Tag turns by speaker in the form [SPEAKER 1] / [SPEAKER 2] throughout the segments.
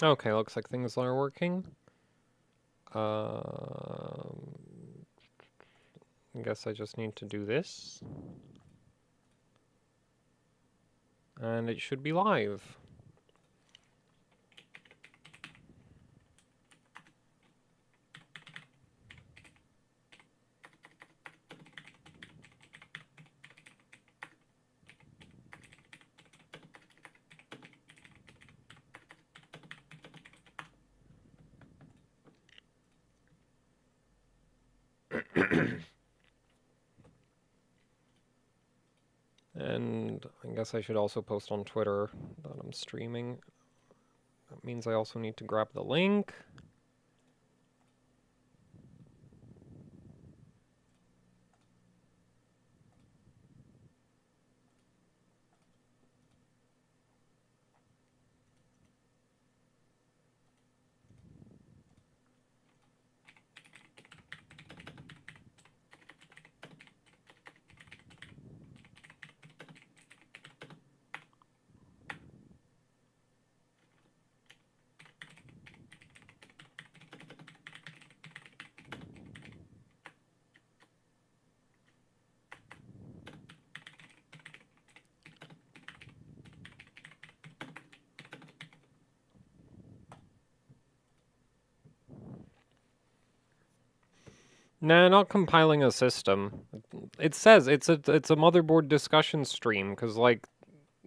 [SPEAKER 1] Okay, looks like things are working. I guess I just need to do this. And it should be live. And I guess I should also post on Twitter that I'm streaming. That means I also need to grab the link. Nah, not compiling a system. It says it's a motherboard discussion stream because like,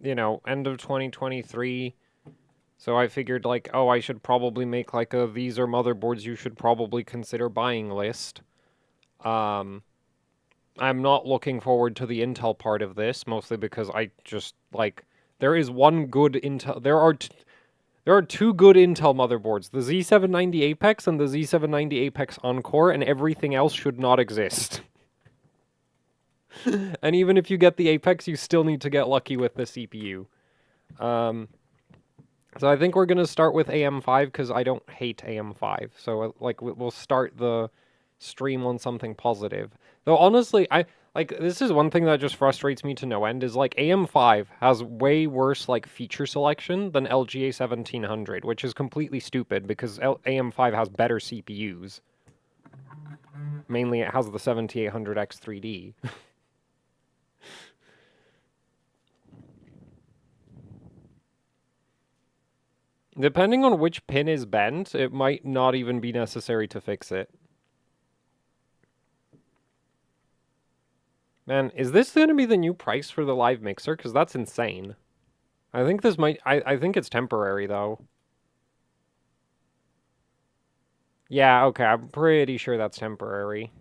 [SPEAKER 1] you know, end of 2023. So I figured like, oh, I should probably make like a these are motherboards you should probably consider buying list. I'm not looking forward to the Intel part of this, mostly because I just like there is one good Intel. There are two good Intel motherboards, the Z790 Apex and the Z790 Apex Encore, and everything else should not exist. And even if you get the Apex, you still need to get lucky with the CPU. So I think we're going to start with AM5 because I don't hate AM5. So like we'll start the stream on something positive. Though honestly, this is one thing that just frustrates me to no end is like AM5 has way worse like feature selection than LGA 1700, which is completely stupid because AM5 has better CPUs. Mainly it has the 7800X 3D. Depending on which pin is bent, it might not even be necessary to fix it. Man, is this going to be the new price for the live mixer? Because that's insane. I think this might... I think it's temporary, though. Yeah, okay, I'm pretty sure that's temporary.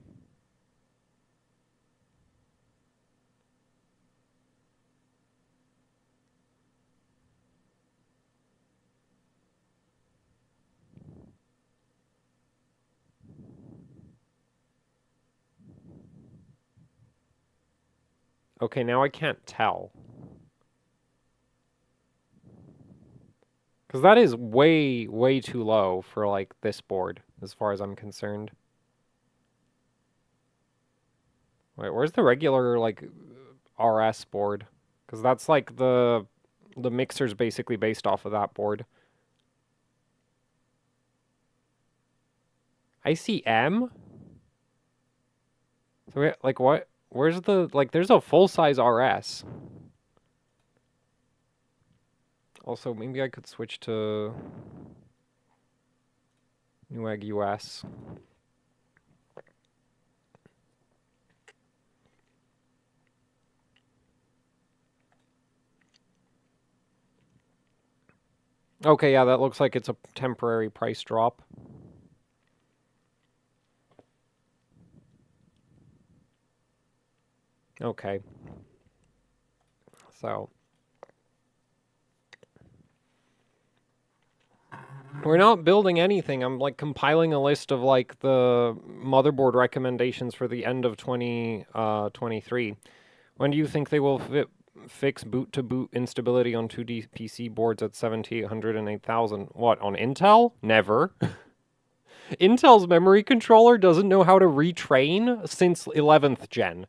[SPEAKER 1] Okay, now I can't tell. Because that is way, way too low for, like, this board, as far as I'm concerned. Wait, where's the regular, like, RS board? Because that's, like, the mixer's basically based off of that board. I see M? So, like, what? Where's the, like, there's a full-size RS. Also, maybe I could switch to Newegg US. Okay, yeah, that looks like it's a temporary price drop. Okay. So. We're not building anything. I'm, like, compiling a list of, like, the motherboard recommendations for the end of 2023. When do you think they will fix boot-to-boot instability on 2D PC boards at 7800 and 8000? What, on Intel? Never. Intel's memory controller doesn't know how to retrain since 11th gen.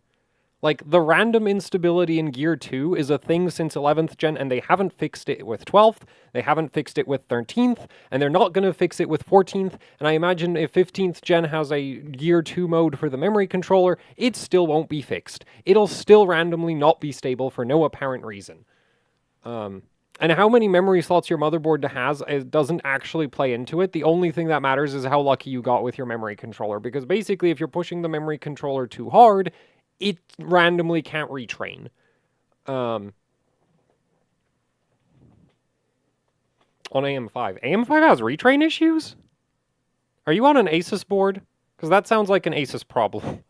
[SPEAKER 1] Like, the random instability in Gear 2 is a thing since 11th gen, and they haven't fixed it with 12th, they haven't fixed it with 13th, and they're not going to fix it with 14th, and I imagine if 15th gen has a Gear 2 mode for the memory controller, it still won't be fixed. It'll still randomly not be stable for no apparent reason. And how many memory slots your motherboard has, it doesn't actually play into it. The only thing that matters is how lucky you got with your memory controller, because basically if you're pushing the memory controller too hard, it randomly can't retrain. On AM5. AM5 has retrain issues? Are you on an Asus board? Because that sounds like an Asus problem.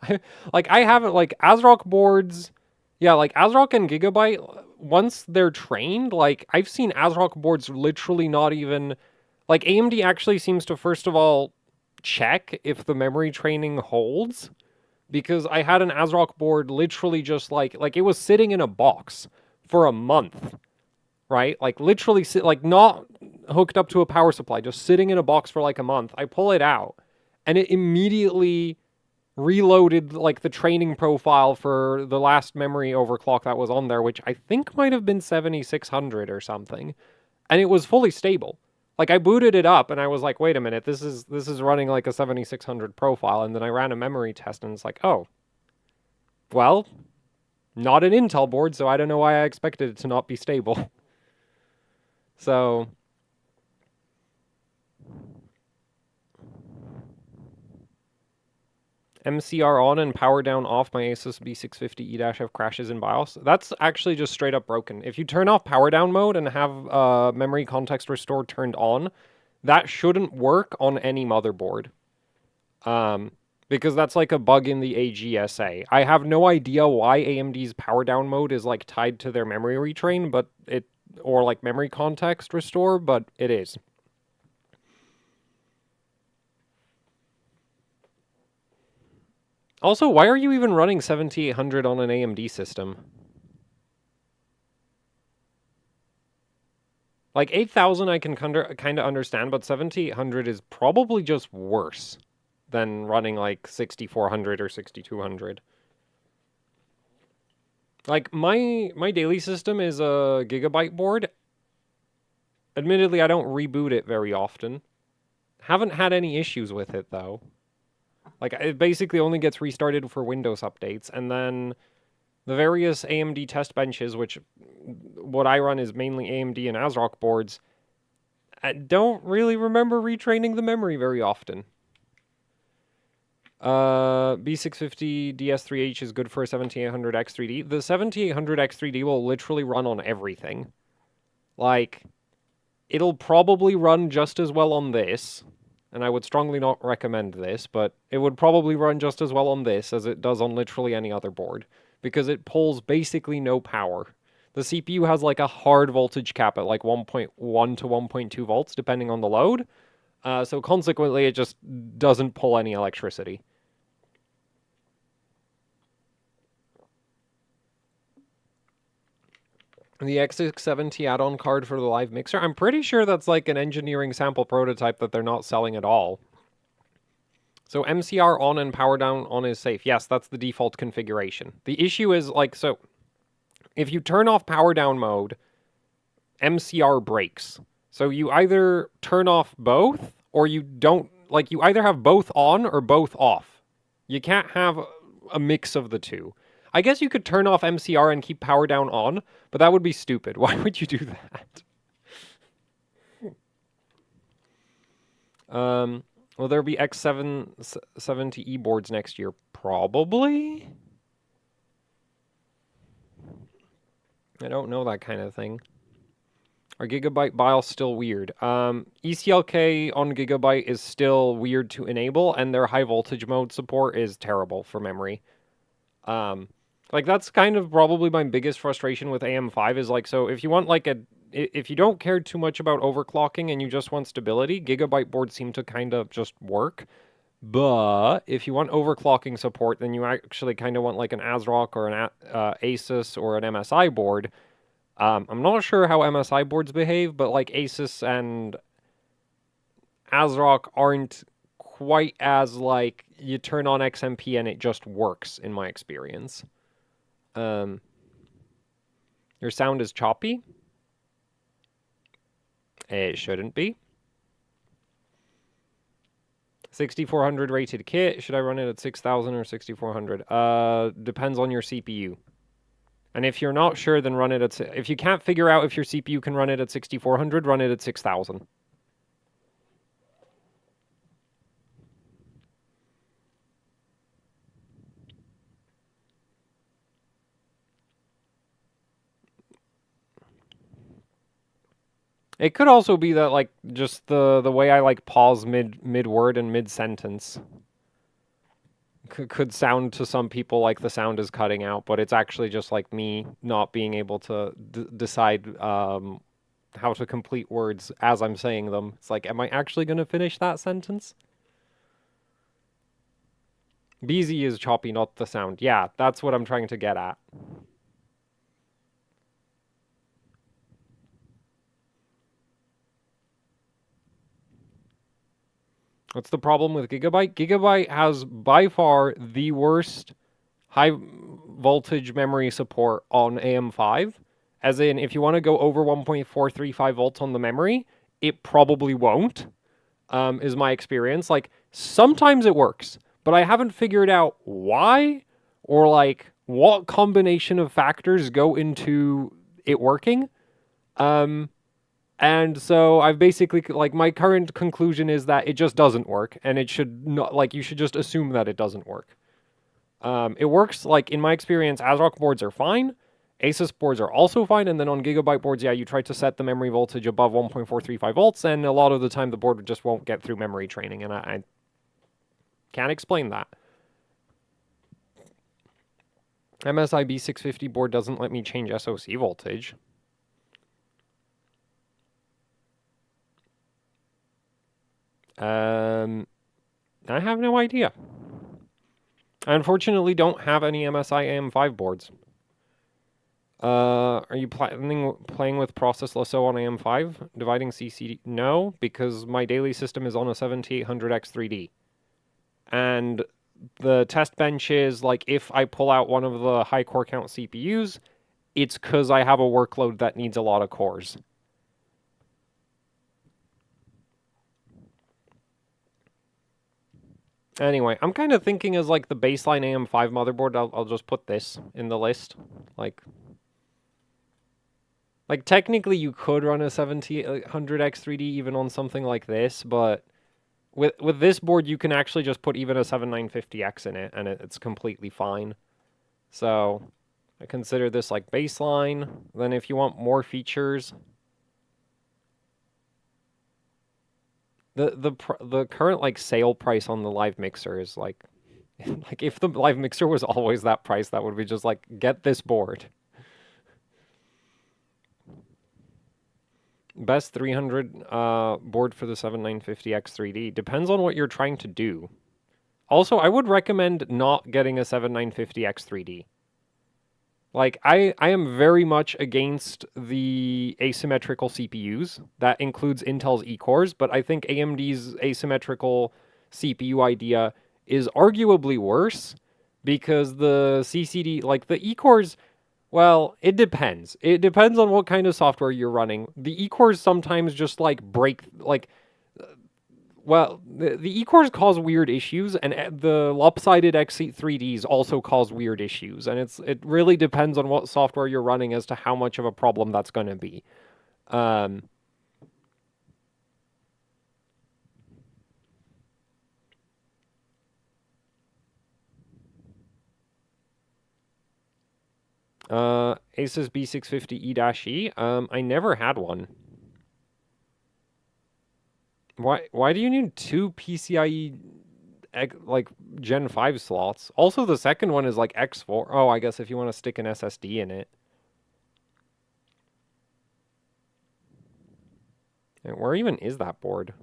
[SPEAKER 1] Like, I haven't, like, ASRock boards... Yeah, like, ASRock and Gigabyte, once they're trained, like, I've seen ASRock boards literally not even... Like, AMD actually seems to, first of all, check if the memory training holds. Because I had an ASRock board literally just, like, it was sitting in a box for a month, right? Like, literally, like, not hooked up to a power supply, just sitting in a box for, like, a month. I pull it out, and it immediately reloaded, like, the training profile for the last memory overclock that was on there, which I think might have been 7600 or something, and it was fully stable. Like, I booted it up, and I was like, wait a minute, this is running like a 7600 profile, and then I ran a memory test, and it's like, oh, well, not an Intel board, so I don't know why I expected it to not be stable. So... MCR on and power down off my Asus B650E-F crashes in BIOS. That's actually just straight up broken. If you turn off power down mode and have memory context restore turned on, that shouldn't work on any motherboard. Because that's like a bug in the AGSA. I have no idea why AMD's power down mode is like tied to their memory retrain, but or like memory context restore, but it is. Also, why are you even running 7800 on an AMD system? Like, 8000 I can kind of understand, but 7800 is probably just worse than running, like, 6400 or 6200. Like, my daily system is a Gigabyte board. Admittedly, I don't reboot it very often. Haven't had any issues with it, though. Like, it basically only gets restarted for Windows updates, and then the various AMD test benches, which what I run is mainly AMD and ASRock boards, I don't really remember retraining the memory very often. B650 DS3H is good for a 7800 X3D. The 7800 X3D will literally run on everything. Like, it'll probably run just as well on this, and I would strongly not recommend this, but it would probably run just as well on this as it does on literally any other board, because it pulls basically no power. The CPU has like a hard voltage cap at like 1.1 to 1.2 volts, depending on the load, so consequently it just doesn't pull any electricity. The X670 add-on card for the live mixer. I'm pretty sure that's like an engineering sample prototype that they're not selling at all. So MCR on and power down on is safe. Yes, that's the default configuration. The issue is like, so if you turn off power down mode, MCR breaks. So you either turn off both or you don't, like you either have both on or both off. You can't have a mix of the two. I guess you could turn off MCR and keep power down on, but that would be stupid. Why would you do that? Will there be X770E boards next year? Probably. I don't know that kind of thing. Are Gigabyte BIOS still weird? ECLK on Gigabyte is still weird to enable, and their high voltage mode support is terrible for memory. Like, that's kind of probably my biggest frustration with AM5 is, like, so if you want, like, if you don't care too much about overclocking and you just want stability, Gigabyte boards seem to kind of just work. But if you want overclocking support, then you actually kind of want, like, an ASRock or an Asus or an MSI board. I'm not sure how MSI boards behave, but, like, Asus and ASRock aren't quite as, like, you turn on XMP and it just works, in my experience. Your sound is choppy. It shouldn't be. 6400 rated kit. Should I run it at 6000 or 6400? Depends on your CPU. And if you're not sure, then run it at... If you can't figure out if your CPU can run it at 6400, run it at 6000. It could also be that, like, just the way I, like, pause mid-word and mid-sentence could sound to some people like the sound is cutting out, but it's actually just, like, me not being able to decide how to complete words as I'm saying them. It's like, am I actually going to finish that sentence? BZ is choppy, not the sound. Yeah, that's what I'm trying to get at. What's the problem with Gigabyte? Gigabyte has by far the worst high voltage memory support on AM5. As in, if you want to go over 1.435 volts on the memory, it probably won't, is my experience. Like, sometimes it works, but I haven't figured out why or, like, what combination of factors go into it working. And so I've basically, like, my current conclusion is that it just doesn't work, and it should not, like, you should just assume that it doesn't work. It works, like, in my experience, ASRock boards are fine, Asus boards are also fine, and then on Gigabyte boards, yeah, you try to set the memory voltage above 1.435 volts, and a lot of the time the board just won't get through memory training, and I can't explain that. MSI B650 board doesn't let me change SoC voltage. I have no idea. I unfortunately don't have any MSI AM5 boards. Are you playing with processless on AM5? Dividing CCD? No, because my daily system is on a 7800X3D. And the test bench is, like, if I pull out one of the high core count CPUs, it's because I have a workload that needs a lot of cores. Anyway, I'm kind of thinking as, like, the baseline AM5 motherboard, I'll just put this in the list. Like, technically you could run a 7800X3D even on something like this, but with this board, you can actually just put even a 7950X in it, and it's completely fine. So I consider this, like, baseline. Then if you want more features, the current, like, sale price on the live mixer is, like, like, if the live mixer was always that price, that would be just like, get this board. Best 300 board for the 7950X3D. Depends on what you're trying to do. Also, I would recommend not getting a 7950X3D. Like, I am very much against the asymmetrical CPUs. That includes Intel's E-cores, but I think AMD's asymmetrical CPU idea is arguably worse because the CCD, like, the E-cores... Well, it depends. It depends on what kind of software you're running. The E-cores sometimes just, like, break, like... Well, the E-cores cause weird issues, and the lopsided X3Ds also cause weird issues, and it really depends on what software you're running as to how much of a problem that's going to be. Asus B650E-E. I never had one. Why do you need two PCIe, like, Gen 5 slots? Also, the second one is, like, X4. Oh, I guess if you want to stick an SSD in it. And where even is that board?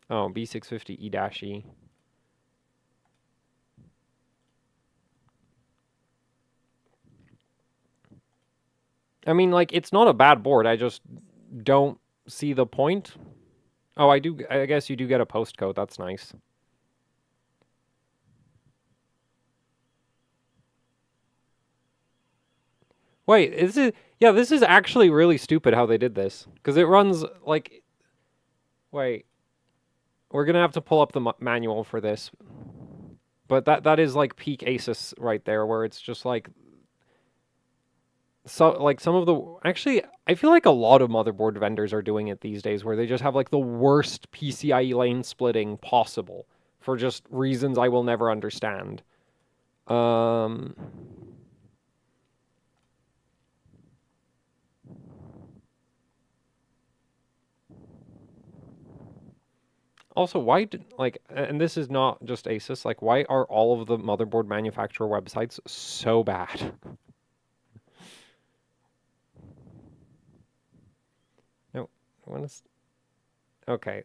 [SPEAKER 1] Oh, B650E-E. I mean, like, it's not a bad board. I just don't see the point. Oh, I do. I guess you do get a postcode. That's nice. Wait, is it? Yeah, this is actually really stupid how they did this. Because it runs, like... Wait. We're gonna have to pull up the manual for this. But that is, like, peak Asus right there, where it's just, like... So, like, some of the... Actually, I feel like a lot of motherboard vendors are doing it these days, where they just have, like, the worst PCIe lane splitting possible. For just reasons I will never understand. Also, why did, like, and this is not just Asus, like, why are all of the motherboard manufacturer websites so bad? No, what is... Okay.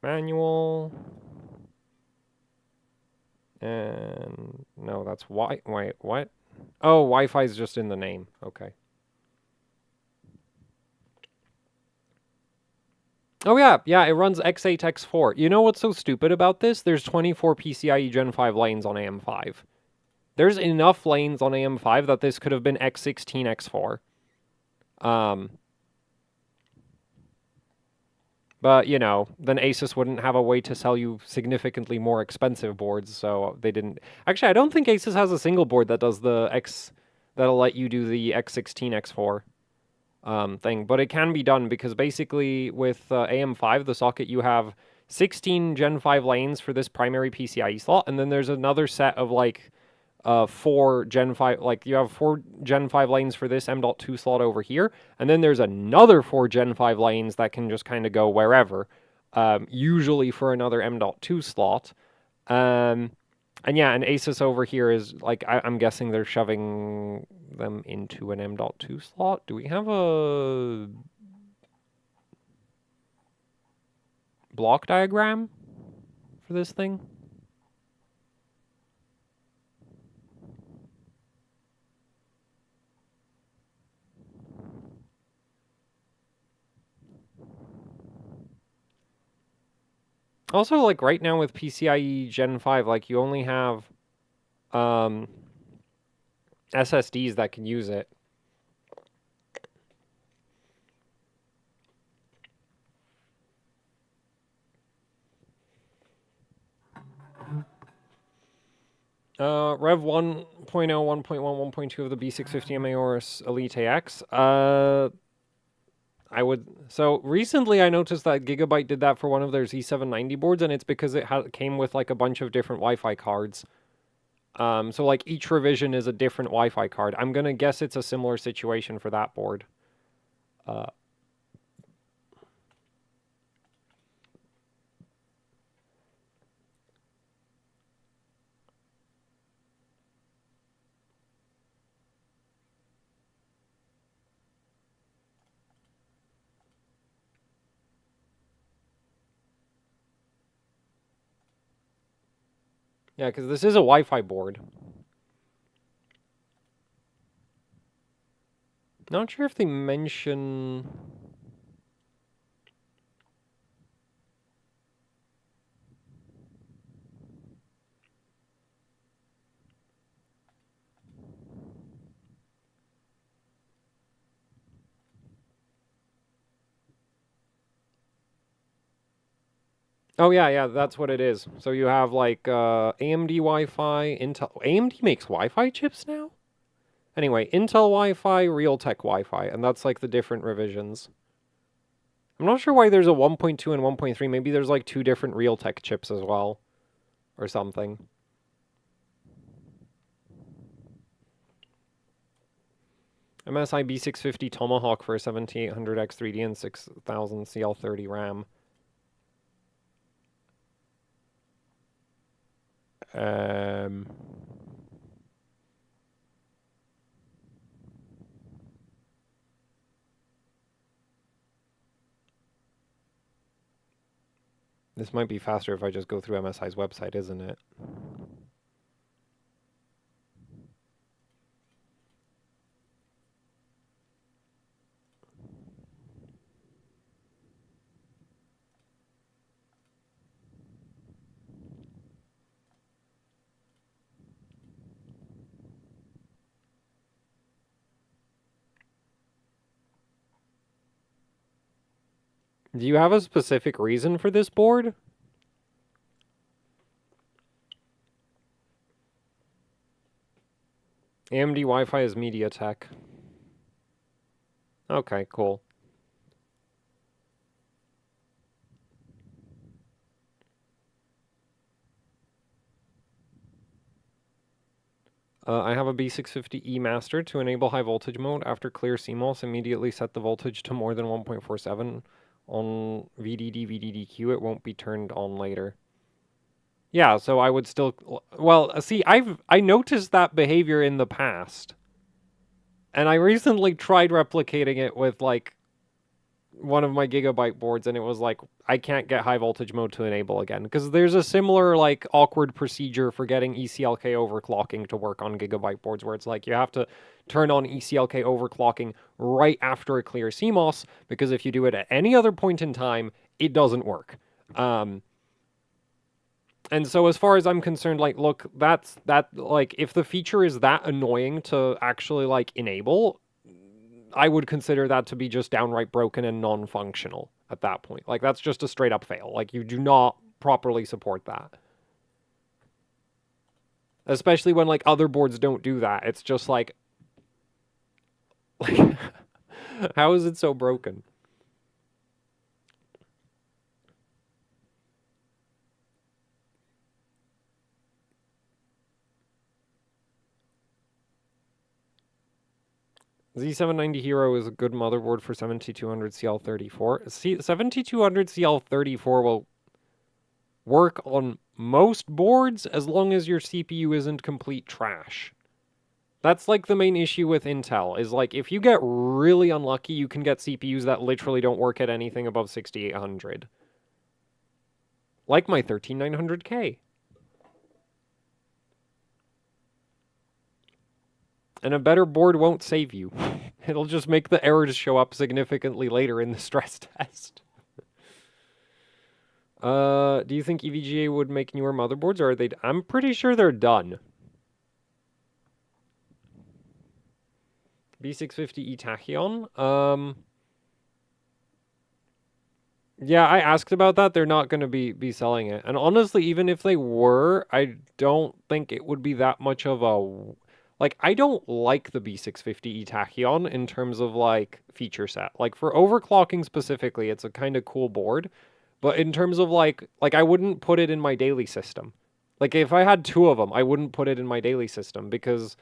[SPEAKER 1] Manual. And no, that's why. Wait, what? Oh, Wi-Fi is just in the name. Okay. Oh yeah, yeah, it runs X8, X4. You know what's so stupid about this? There's 24 PCIe Gen 5 lanes on AM5. There's enough lanes on AM5 that this could have been X16, X4. But, you know, then Asus wouldn't have a way to sell you significantly more expensive boards, so they didn't... Actually, I don't think Asus has a single board that does the that'll let you do the X16, X4 thing. But it can be done, because basically with AM5, the socket, you have 16 Gen 5 lanes for this primary PCIe slot, and then there's another set of, like, 4 Gen 5, like, you have 4 Gen 5 lanes for this M.2 slot over here, and then there's another 4 Gen 5 lanes that can just kind of go wherever, usually for another M.2 slot. And yeah, and Asus over here is, like, I'm guessing they're shoving them into an M.2 slot. Do we have a block diagram for this thing? Also, like, right now with PCIe Gen 5, like, you only have SSDs that can use it. Rev 1.0, 1.1, 1.2 of the B650 Aorus Elite AX. So recently I noticed that Gigabyte did that for one of their Z790 boards, and it's because it came with, like, a bunch of different Wi-Fi cards. So, like, each revision is a different Wi-Fi card. I'm gonna guess it's a similar situation for that board. Yeah, because this is a Wi-Fi board. Not sure if they mention... Oh yeah, yeah, that's what it is. So you have, like, AMD Wi-Fi, Intel... AMD makes Wi-Fi chips now? Anyway, Intel Wi-Fi, Realtek Wi-Fi, and that's, like, the different revisions. I'm not sure why there's a 1.2 and 1.3. Maybe there's, like, 2 different Realtek chips as well, or something. MSI B650 Tomahawk for 7800X 3D and 6000 CL30 RAM. This might be faster if I just go through MSI's website, isn't it? Do you have a specific reason for this board? AMD Wi-Fi is MediaTek. Okay, cool. I have a B650E master to enable high voltage mode. After clear CMOS, immediately set the voltage to more than 1.47 on VDD, VDDQ. It won't be turned on later. Yeah, so I would still... Well, see, I noticed that behavior in the past. And I recently tried replicating it with, like, one of my Gigabyte boards, and it was like, I can't get high voltage mode to enable again. Because there's a similar, like, awkward procedure for getting ECLK overclocking to work on Gigabyte boards, where it's like, you have to turn on ECLK overclocking right after a clear CMOS, because if you do it at any other point in time, it doesn't work. And so as far as I'm concerned, like, look, like, if the feature is that annoying to actually, like, enable, I would consider that to be just downright broken and non-functional at that point. Like, that's just a straight up fail. Like, you do not properly support that. Especially when, like, other boards don't do that. It's just like how is it so broken? Z790 Hero is a good motherboard for 7200 CL34. See, 7200 CL34 will work on most boards as long as your CPU isn't complete trash. That's like the main issue with Intel, is like if you get really unlucky, you can get CPUs that literally don't work at anything above 6800. Like my 13900K. And a better board won't save you. It'll just make the errors show up significantly later in the stress test. Do you think EVGA would make newer motherboards, or are they... I'm pretty sure they're done. B650E Tachyon? Yeah, I asked about that. They're not going to be selling it. And honestly, even if they were, I don't think it would be that much of a... Like, I don't like the B650E Tachyon in terms of, like, feature set. Like, for overclocking specifically, it's a kind of cool board. But in terms of, like, I wouldn't put it in my daily system. Like, if I had two of them, I wouldn't put it in my daily system because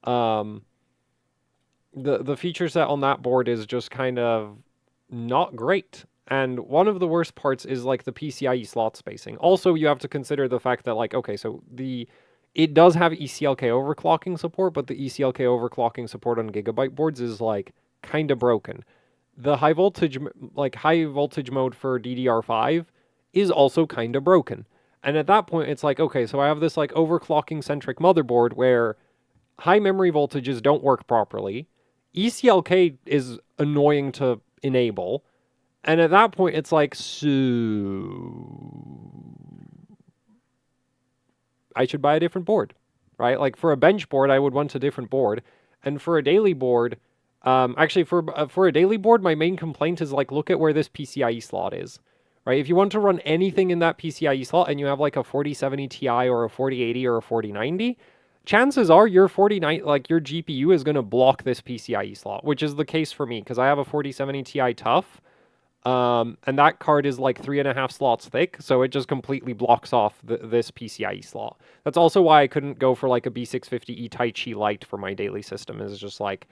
[SPEAKER 1] the feature set on that board is just kind of not great. And one of the worst parts is, like, the PCIe slot spacing. Also, you have to consider the fact that, like, okay, so it does have ECLK overclocking support, but the ECLK overclocking support on Gigabyte boards is, like, kind of broken. The high voltage mode for DDR5 is also kind of broken. And at that point, it's like, okay, so I have this, like, overclocking-centric motherboard where high memory voltages don't work properly. ECLK is annoying to enable. And at that point, it's like, so... I should buy a different board, right? Like, for a bench board, I would want a different board. And for a daily board... actually, for a daily board, my main complaint is, like, look at where this PCIe slot is, right? If you want to run anything in that PCIe slot and you have, like, a 4070 Ti or a 4080 or a 4090, chances are your your GPU is going to block this PCIe slot, which is the case for me, because I have a 4070 Ti Tough, and that card is, like, 3.5 slots thick, so it just completely blocks off this PCIe slot. That's also why I couldn't go for, like, a B650E Tai Chi Lite for my daily system, is just, like...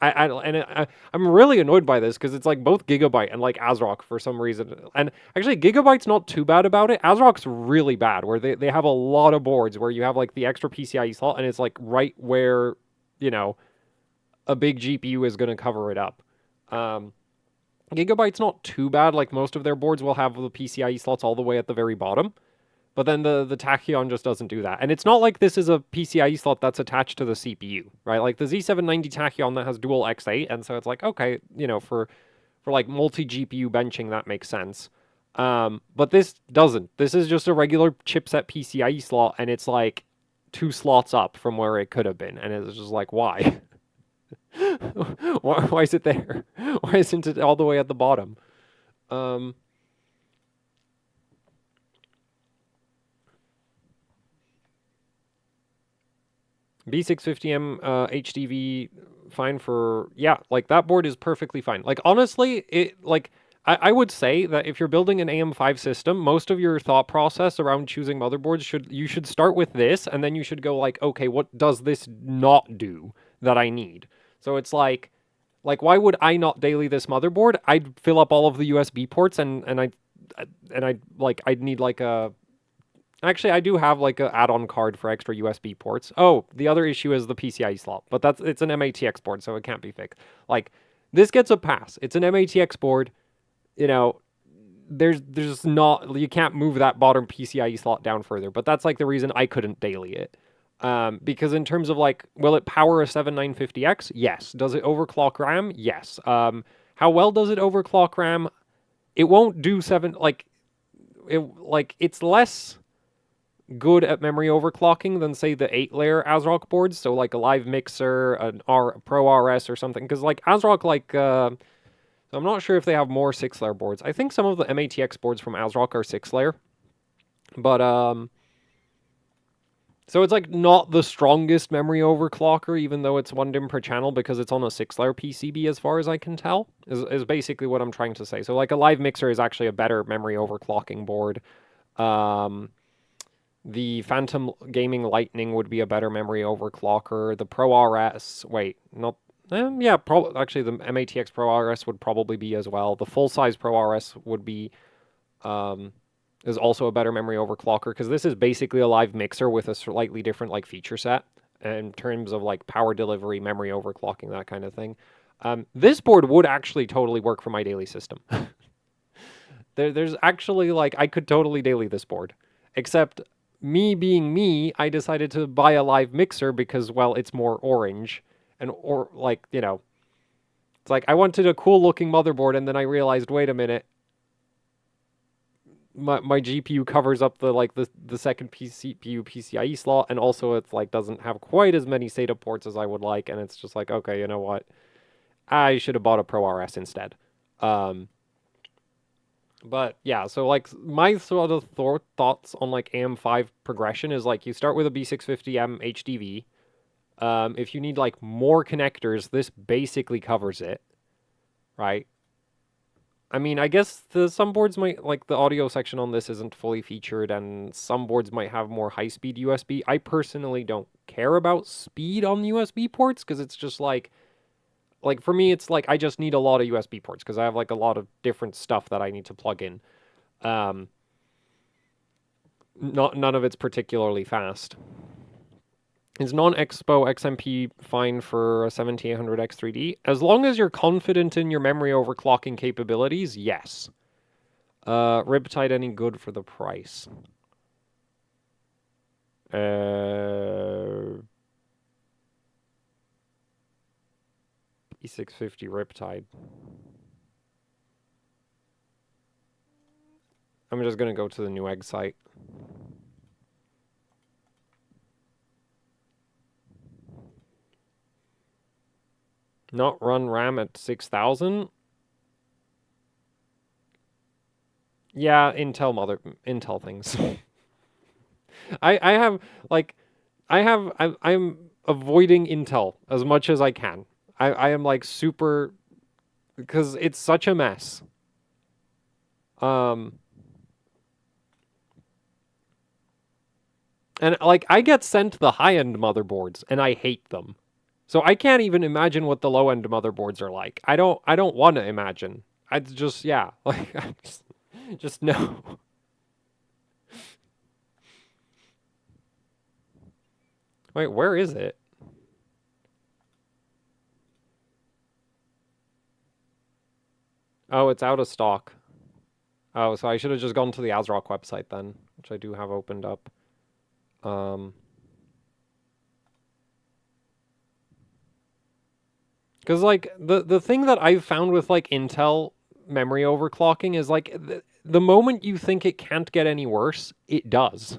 [SPEAKER 1] I'm really annoyed by this because it's like both Gigabyte and like ASRock for some reason. And actually, Gigabyte's not too bad about it. ASRock's really bad, where they have a lot of boards where you have like the extra PCIe slot and it's like right where, you know, a big GPU is going to cover it up. Gigabyte's not too bad. Like most of their boards will have the PCIe slots all the way at the very bottom. But then the Tachyon just doesn't do that. And it's not like this is a PCIe slot that's attached to the CPU, right? Like the Z790 Tachyon that has dual X8, and so it's like, okay, you know, for like multi-GPU benching, that makes sense. But this doesn't. This is just a regular chipset PCIe slot, and it's like 2 slots up from where it could have been. And it's just like, why? Why is it there? Why isn't it all the way at the bottom? B650M HDV, fine for, yeah, like that board is perfectly fine. Like honestly, I would say that if you're building an AM5 system, most of your thought process around choosing motherboards you should start with this, and then you should go like, okay, what does this not do that I need? So it's like why would I not daily this motherboard? I'd fill up all of the USB ports I'd need like a. Actually, I do have like an add-on card for extra USB ports. Oh, the other issue is the PCIe slot, but it's an MATX board, so it can't be fixed. Like, this gets a pass. It's an MATX board. You know, there's not, you can't move that bottom PCIe slot down further. But that's like the reason I couldn't daily it. Because in terms of like, will it power a 7950X? Yes. Does it overclock RAM? Yes. How well does it overclock RAM? It won't do it's less good at memory overclocking than say the 8-layer ASRock boards, so like a live mixer, Pro RS or something, because like ASRock, I'm not sure if they have more 6-layer boards. I think some of the MATX boards from ASRock are 6-layer, but so it's like not the strongest memory overclocker, even though it's 1 DIMM per channel, because it's on a 6-layer PCB as far as I can tell, is basically what I'm trying to say. So like a live mixer is actually a better memory overclocking board. The Phantom Gaming Lightning would be a better memory overclocker. The Pro RS, actually the MATX Pro RS would probably be as well. The full-size Pro RS would be, is also a better memory overclocker, because this is basically a live mixer with a slightly different like feature set in terms of like power delivery, memory overclocking, that kind of thing. This board would actually totally work for my daily system. There's actually like, I could totally daily this board, except me being me, I decided to buy a live mixer because, well, it's more orange. It's like I wanted a cool looking motherboard, and then I realized, wait a minute, my GPU covers up the second CPU PCIe slot, and also it's like doesn't have quite as many SATA ports as I would like, and it's just like, okay, you know what? I should have bought a Pro RS instead. But yeah, so like my sort of thoughts on like AM5 progression is like you start with a B650M HDV. If you need like more connectors, this basically covers it, right? I mean, I guess some boards might, like the audio section on this isn't fully featured, and some boards might have more high-speed USB. I personally don't care about speed on USB ports, because it's just like for me, it's like I just need a lot of USB ports because I have like a lot of different stuff that I need to plug in. None of it's particularly fast. Is non-Expo XMP fine for a 7800X3D? As long as you're confident in your memory overclocking capabilities, yes. Riptide any good for the price? E650 Riptide. I'm just going to go to the Newegg site. Not run RAM at 6000? Yeah, Intel things. I'm avoiding Intel as much as I can. I am like super, because it's such a mess. And like I get sent the high-end motherboards and I hate them. So I can't even imagine what the low-end motherboards are like. I don't want to imagine. I just, yeah, like I just no. Wait, where is it? Oh, it's out of stock. Oh, so I should have just gone to the ASRock website then, which I do have opened up. Because like the thing that I've found with like Intel memory overclocking is like the moment you think it can't get any worse, it does.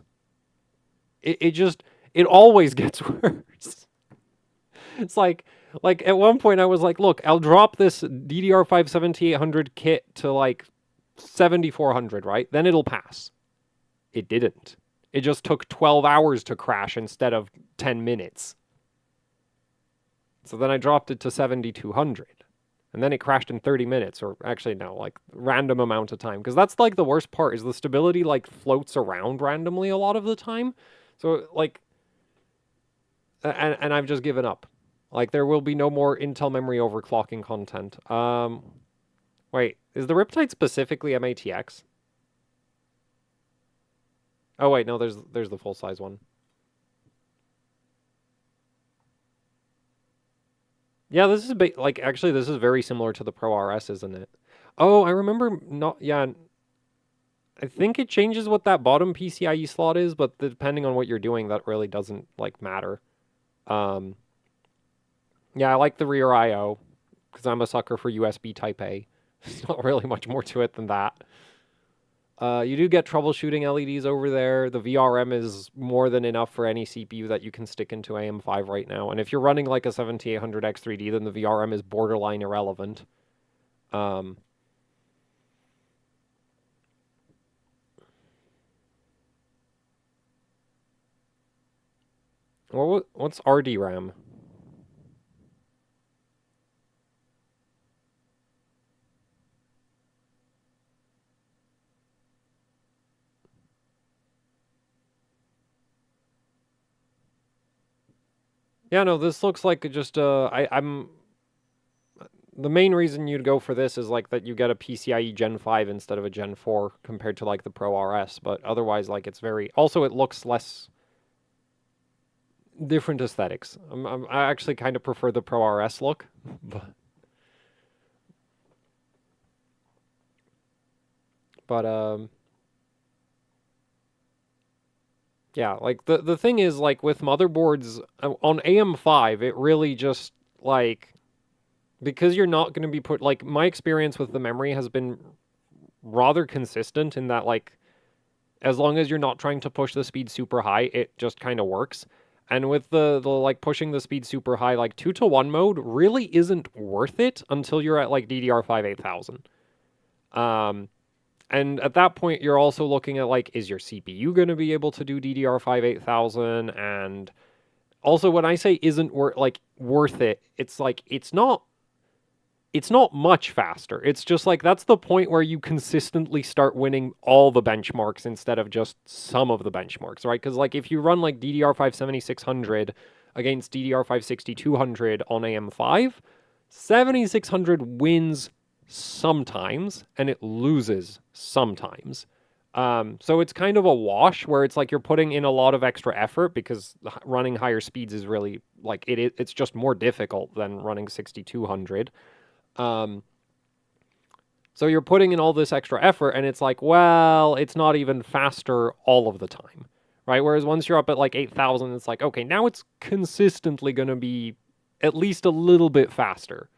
[SPEAKER 1] It always gets worse. It's like Like, at one point I was like, look, I'll drop this DDR5 7800 kit to, like, 7400, right? Then it'll pass. It didn't. It just took 12 hours to crash instead of 10 minutes. So then I dropped it to 7200. And then it crashed in 30 minutes, or actually no, like random amount of time. Because that's like the worst part, is the stability like floats around randomly a lot of the time. So like, and I've just given up. Like there will be no more Intel memory overclocking content. Wait, is the Riptide specifically MATX? Oh wait, no, there's the full size one. Yeah, this is like actually this is very similar to the Pro RS, isn't it? Oh, I remember not yeah, I think it changes what that bottom PCIe slot is, but depending on what you're doing, that really doesn't like matter. Um, yeah, I like the rear I/O because I'm a sucker for USB Type A. There's not really much more to it than that. You do get troubleshooting LEDs over there. The VRM is more than enough for any CPU that you can stick into AM5 right now. And if you're running like a 7800X3D, then the VRM is borderline irrelevant. Um, what's RDRAM? Yeah, no, this looks like just I'm the main reason you'd go for this is like that you get a PCIe Gen 5 instead of a Gen 4 compared to like the Pro RS, but otherwise like it's very also it looks less different aesthetics. I actually kind of prefer the Pro RS look, but yeah, like the thing is like with motherboards on AM5, it really just like because you're not going to be put like my experience with the memory has been rather consistent in that like as long as you're not trying to push the speed super high, it just kind of works. And with the like pushing the speed super high, like 2-to-1 mode really isn't worth it until you're at like DDR5 8000. And at that point, you're also looking at like, is your CPU going to be able to do DDR5 8000? And also, when I say isn't worth it, it's like it's not much faster. It's just like that's the point where you consistently start winning all the benchmarks instead of just some of the benchmarks, right? Because like if you run like DDR5 7600 against DDR5 6200 on AM5, 7600 wins sometimes and it loses sometimes. So it's kind of a wash where it's like you're putting in a lot of extra effort because running higher speeds is really like it's just more difficult than running 6200. Um, so you're putting in all this extra effort, and it's like, well, it's not even faster all of the time, right? Whereas once you're up at like 8,000, it's like, okay, now it's consistently going to be at least a little bit faster.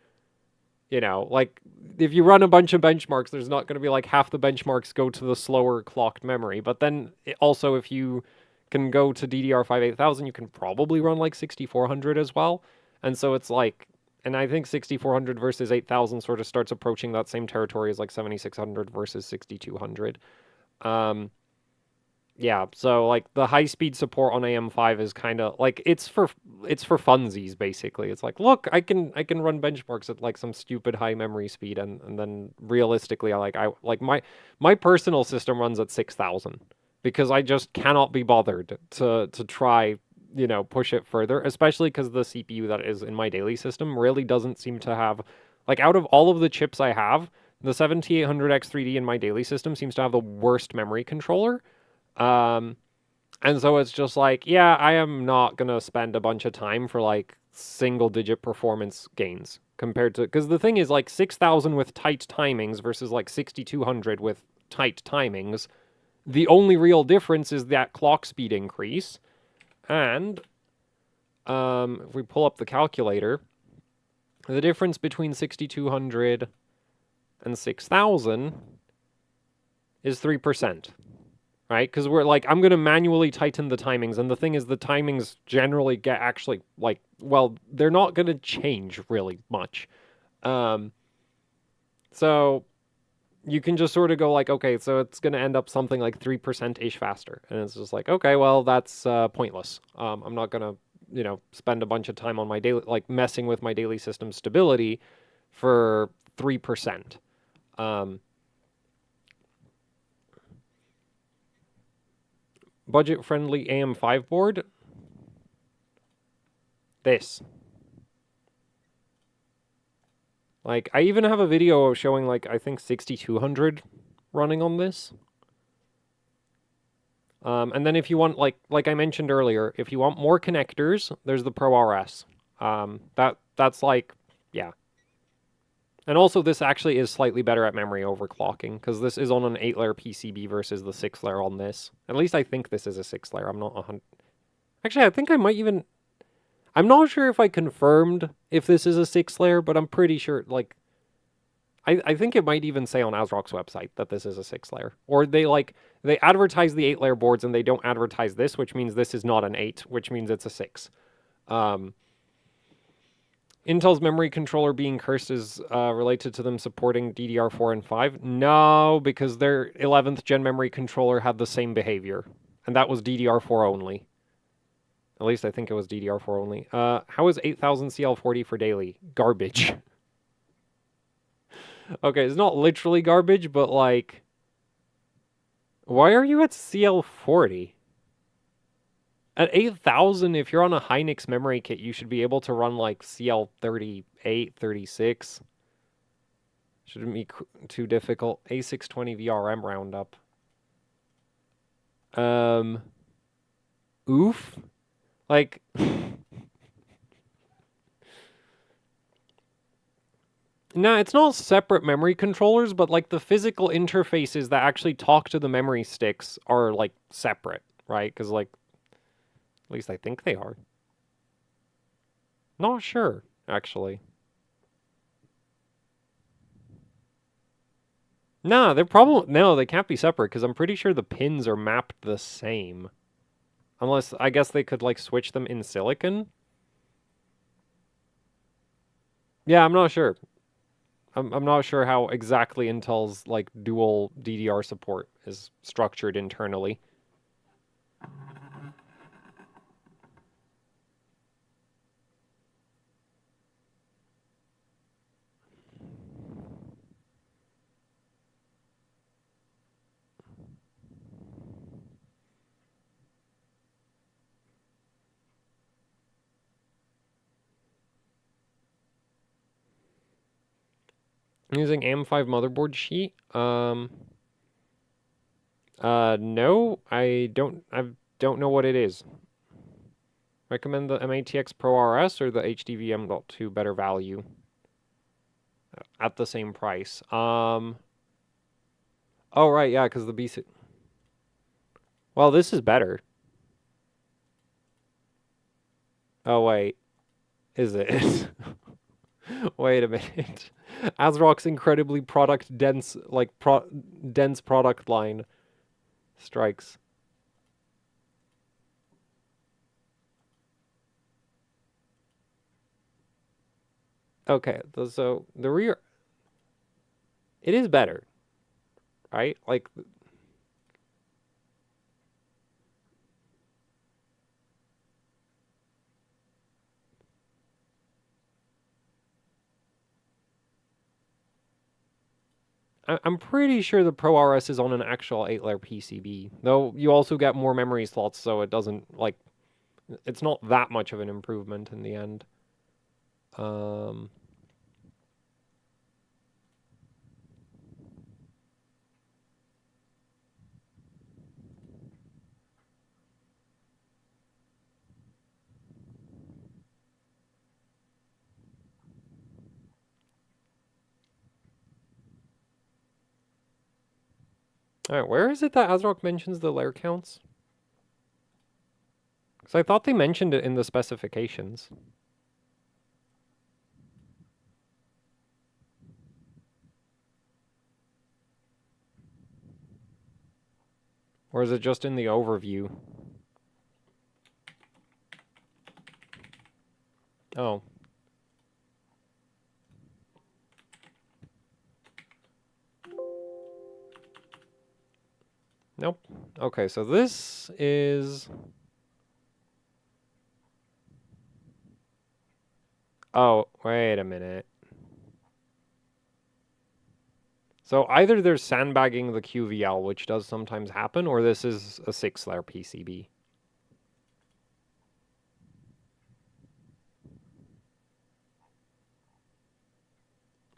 [SPEAKER 1] You know, like if you run a bunch of benchmarks, there's not going to be like half the benchmarks go to the slower clocked memory. But then also, if you can go to DDR5 8000, you can probably run like 6400 as well. And so it's like, and I think 6400 versus 8000 sort of starts approaching that same territory as like 7600 versus 6200. Um, yeah, so like the high speed support on AM5 is kind of like it's for funsies basically. It's like, look, I can run benchmarks at like some stupid high memory speed and then realistically I like my personal system runs at 6000 because I just cannot be bothered to try, you know, push it further, especially because the CPU that is in my daily system really doesn't seem to have like out of all of the chips I have, the 7800X3D in my daily system seems to have the worst memory controller. Um, and so it's just like, yeah, I am not going to spend a bunch of time for like single digit performance gains compared to, because the thing is like 6000 with tight timings versus like 6200 with tight timings. The only real difference is that clock speed increase. And if we pull up the calculator, the difference between 6200 and 6000 is 3%. right? Because we're like, I'm going to manually tighten the timings. And the thing is, the timings generally get actually like, well, they're not going to change really much. So you can just sort of go like, okay, so it's going to end up something like 3%-ish faster. And it's just like, okay, well, that's pointless. I'm not going to, spend a bunch of time on my daily, like messing with my daily system stability for 3%. Budget-friendly AM5 board. This. Like, I even have a video showing, like, I think 6200 running on this. And then if you want, like I mentioned earlier, if you want more connectors, there's the Pro RS. That's like, yeah. And also, this actually is slightly better at memory overclocking, because this is on an 8-layer PCB versus the 6-layer on this. At least I think this is a 6-layer. I'm not 100... Actually, I think I might even... I'm not sure if I confirmed if this is a 6-layer, but I'm pretty sure, like... I think it might even say on ASRock's website that this is a 6-layer. Or they advertise the 8-layer boards and they don't advertise this, which means this is not an 8, which means it's a 6. Intel's memory controller being cursed is related to them supporting DDR4 and 5? No, because their 11th gen memory controller had the same behavior. And that was DDR4 only. At least I think it was DDR4 only. How is 8000 CL40 for daily? Garbage. Okay, it's not literally garbage, but like... Why are you at CL40? At 8000, if you're on a Hynix memory kit, you should be able to run like CL38, 36. Shouldn't be too difficult. A620 VRM roundup. Oof? Like... No, it's not separate memory controllers, but like the physical interfaces that actually talk to the memory sticks are like separate, right? Because like, at least I think they are. Not sure, actually. No, no, they can't be separate because I'm pretty sure the pins are mapped the same. Unless, I guess they could like switch them in silicon. Yeah, I'm not sure. I'm not sure how exactly Intel's like dual DDR support is structured internally. I'm using AM5 motherboard sheet. No, I don't know what it is. Recommend the MATX Pro RS or the HDV M.2 better value at the same price. Oh right, yeah, because the BC. Well, this is better. Oh wait, is it? Wait a minute. ASRock's incredibly product dense, like dense product line strikes. Okay, so the rear, it is better, right? Like, I'm pretty sure the Pro RS is on an actual 8-layer PCB, though you also get more memory slots, so it doesn't, like, it's not that much of an improvement in the end. Alright, where is it that ASRock mentions the layer counts? Because I thought they mentioned it in the specifications. Or is it just in the overview? Oh. Nope. Okay, so this is... Oh, wait a minute. So either they're sandbagging the QVL, which does sometimes happen, or this is a 6-layer PCB.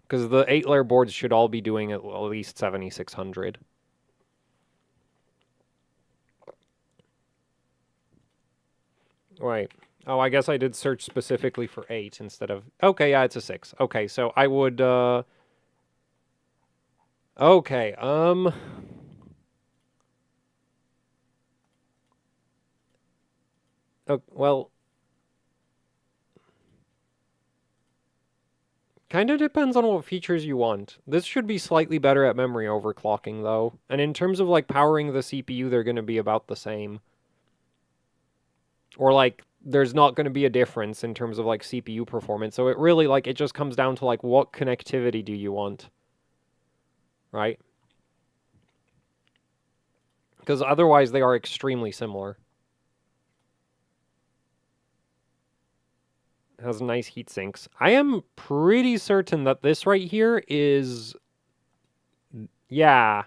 [SPEAKER 1] Because the 8-layer boards should all be doing at least 7600. Right. Oh, I guess I did search specifically for 8 instead of... Okay, yeah, it's a 6. Okay, so I would... Okay, Oh, well... Kind of depends on what features you want. This should be slightly better at memory overclocking, though. And in terms of, like, powering the CPU, they're going to be about the same. Or, like, there's not going to be a difference in terms of, like, CPU performance. So it really, like, it just comes down to, like, what connectivity do you want? Right? Because otherwise they are extremely similar. It has nice heat sinks. I am pretty certain that this right here is... Yeah.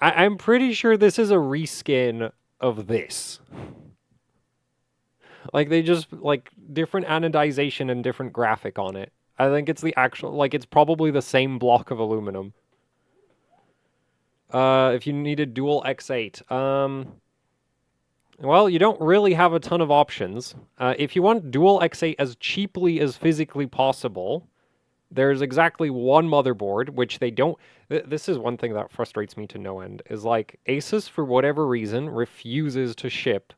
[SPEAKER 1] I'm pretty sure this is a reskin of this. Like, they just, like, different anodization and different graphic on it. I think it's the actual, like, it's probably the same block of aluminum. If you needed dual X8. Well, you don't really have a ton of options. If you want dual X8 as cheaply as physically possible, there's exactly one motherboard, which they don't... This is one thing that frustrates me to no end, is like, Asus, for whatever reason, refuses to ship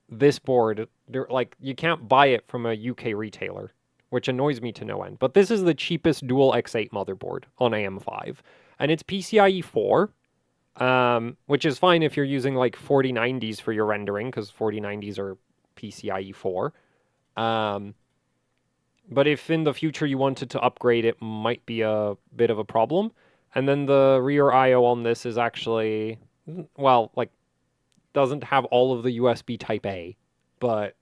[SPEAKER 1] this board. Like, you can't buy it from a UK retailer, which annoys me to no end. But this is the cheapest dual X8 motherboard on AM5, and it's PCIe 4, which is fine if you're using like 4090s for your rendering, because 4090s are PCIe 4. But if in the future you wanted to upgrade, it might be a bit of a problem. And then the rear I/O on this is actually, well, like, doesn't have all of the USB Type A, but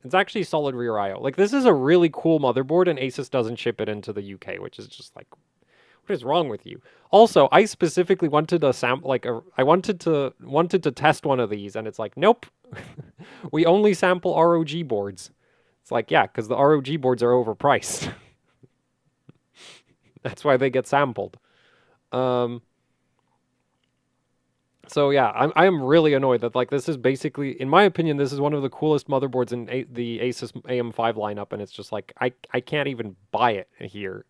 [SPEAKER 1] it's actually solid rear I/O. Like, this is a really cool motherboard, and Asus doesn't ship it into the UK, which is just like, what is wrong with you? Also, I specifically wanted a sample, like, I wanted to test one of these, and it's like, nope, we only sample ROG boards. It's like, yeah, because the ROG boards are overpriced. That's why they get sampled. So yeah, I am really annoyed that, like, this is basically, in my opinion, this is one of the coolest motherboards in the Asus AM5 lineup, and it's just like, I can't even buy it here.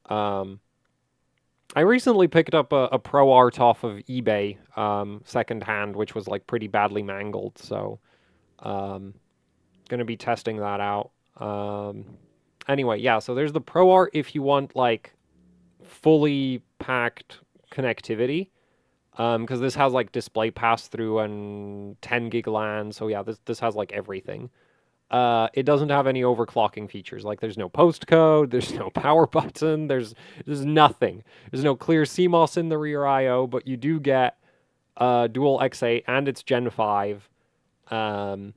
[SPEAKER 1] I recently picked up a Pro Art off of eBay, secondhand, which was like pretty badly mangled, so gonna be testing that out. Anyway, yeah, so there's the Pro Art if you want like fully packed connectivity, because this has like display pass through and 10 gig LAN, so yeah, this has like everything. It doesn't have any overclocking features. Like, there's no postcode, there's no power button, there's nothing. There's no clear CMOS in the rear I/O, but you do get dual X8 and it's Gen 5. And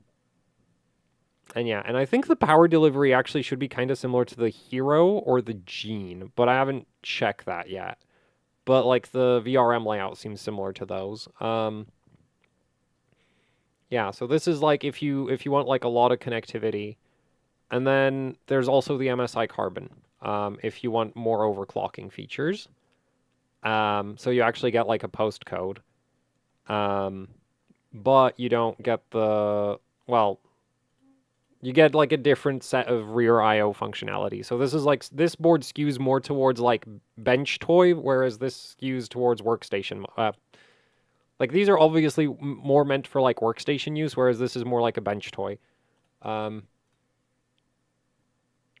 [SPEAKER 1] yeah, and I think the power delivery actually should be kind of similar to the Hero or the Gene, but I haven't checked that yet. But like the VRM layout seems similar to those. Yeah, so this is like if you want like a lot of connectivity. And then there's also the MSI Carbon, if you want more overclocking features. So you actually get like a postcode. But you don't get the, well, you get like a different set of rear I/O functionality. So this is like, this board skews more towards like bench toy, whereas this skews towards workstation. Like, these are obviously more meant for like workstation use, whereas this is more like a bench toy.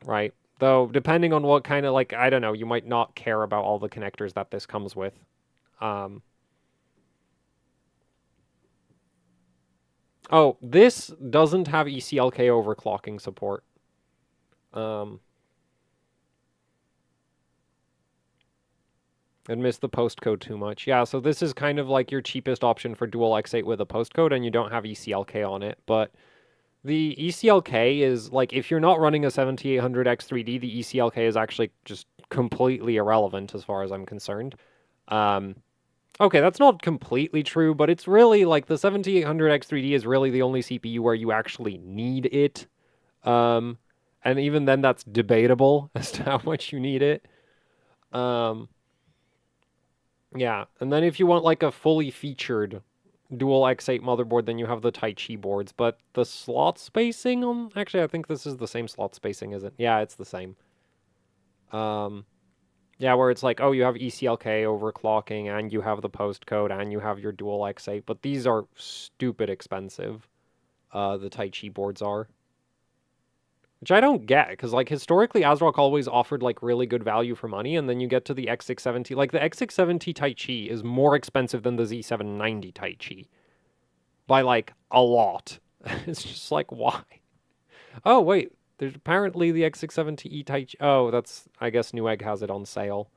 [SPEAKER 1] Right. Though, depending on what kind of, like, I don't know, you might not care about all the connectors that this comes with. Oh, this doesn't have ECLK overclocking support. I missed the postcode too much. Yeah, so this is kind of like your cheapest option for dual X8 with a postcode, and you don't have ECLK on it. But the ECLK is, like, if you're not running a 7800X3D, the ECLK is actually just completely irrelevant as far as I'm concerned. Okay, that's not completely true, but it's really, like, the 7800X3D is really the only CPU where you actually need it. And even then, that's debatable as to how much you need it. Yeah, and then if you want like a fully featured dual X8 motherboard, then you have the Tai Chi boards. But the slot spacing on... Actually, I think this is the same slot spacing, is it? Yeah, it's the same. Yeah, where it's like, oh, you have ECLK overclocking, and you have the postcode, and you have your dual X8. But these are stupid expensive. The Tai Chi boards are. Which I don't get, because, like, historically, ASRock always offered, like, really good value for money, and then you get to the X670. Like, the X670 Tai Chi is more expensive than the Z790 Tai Chi. By, like, a lot. It's just like, why? Oh, wait. There's apparently the X670E Tai Chi. Oh, that's... I guess Newegg has it on sale.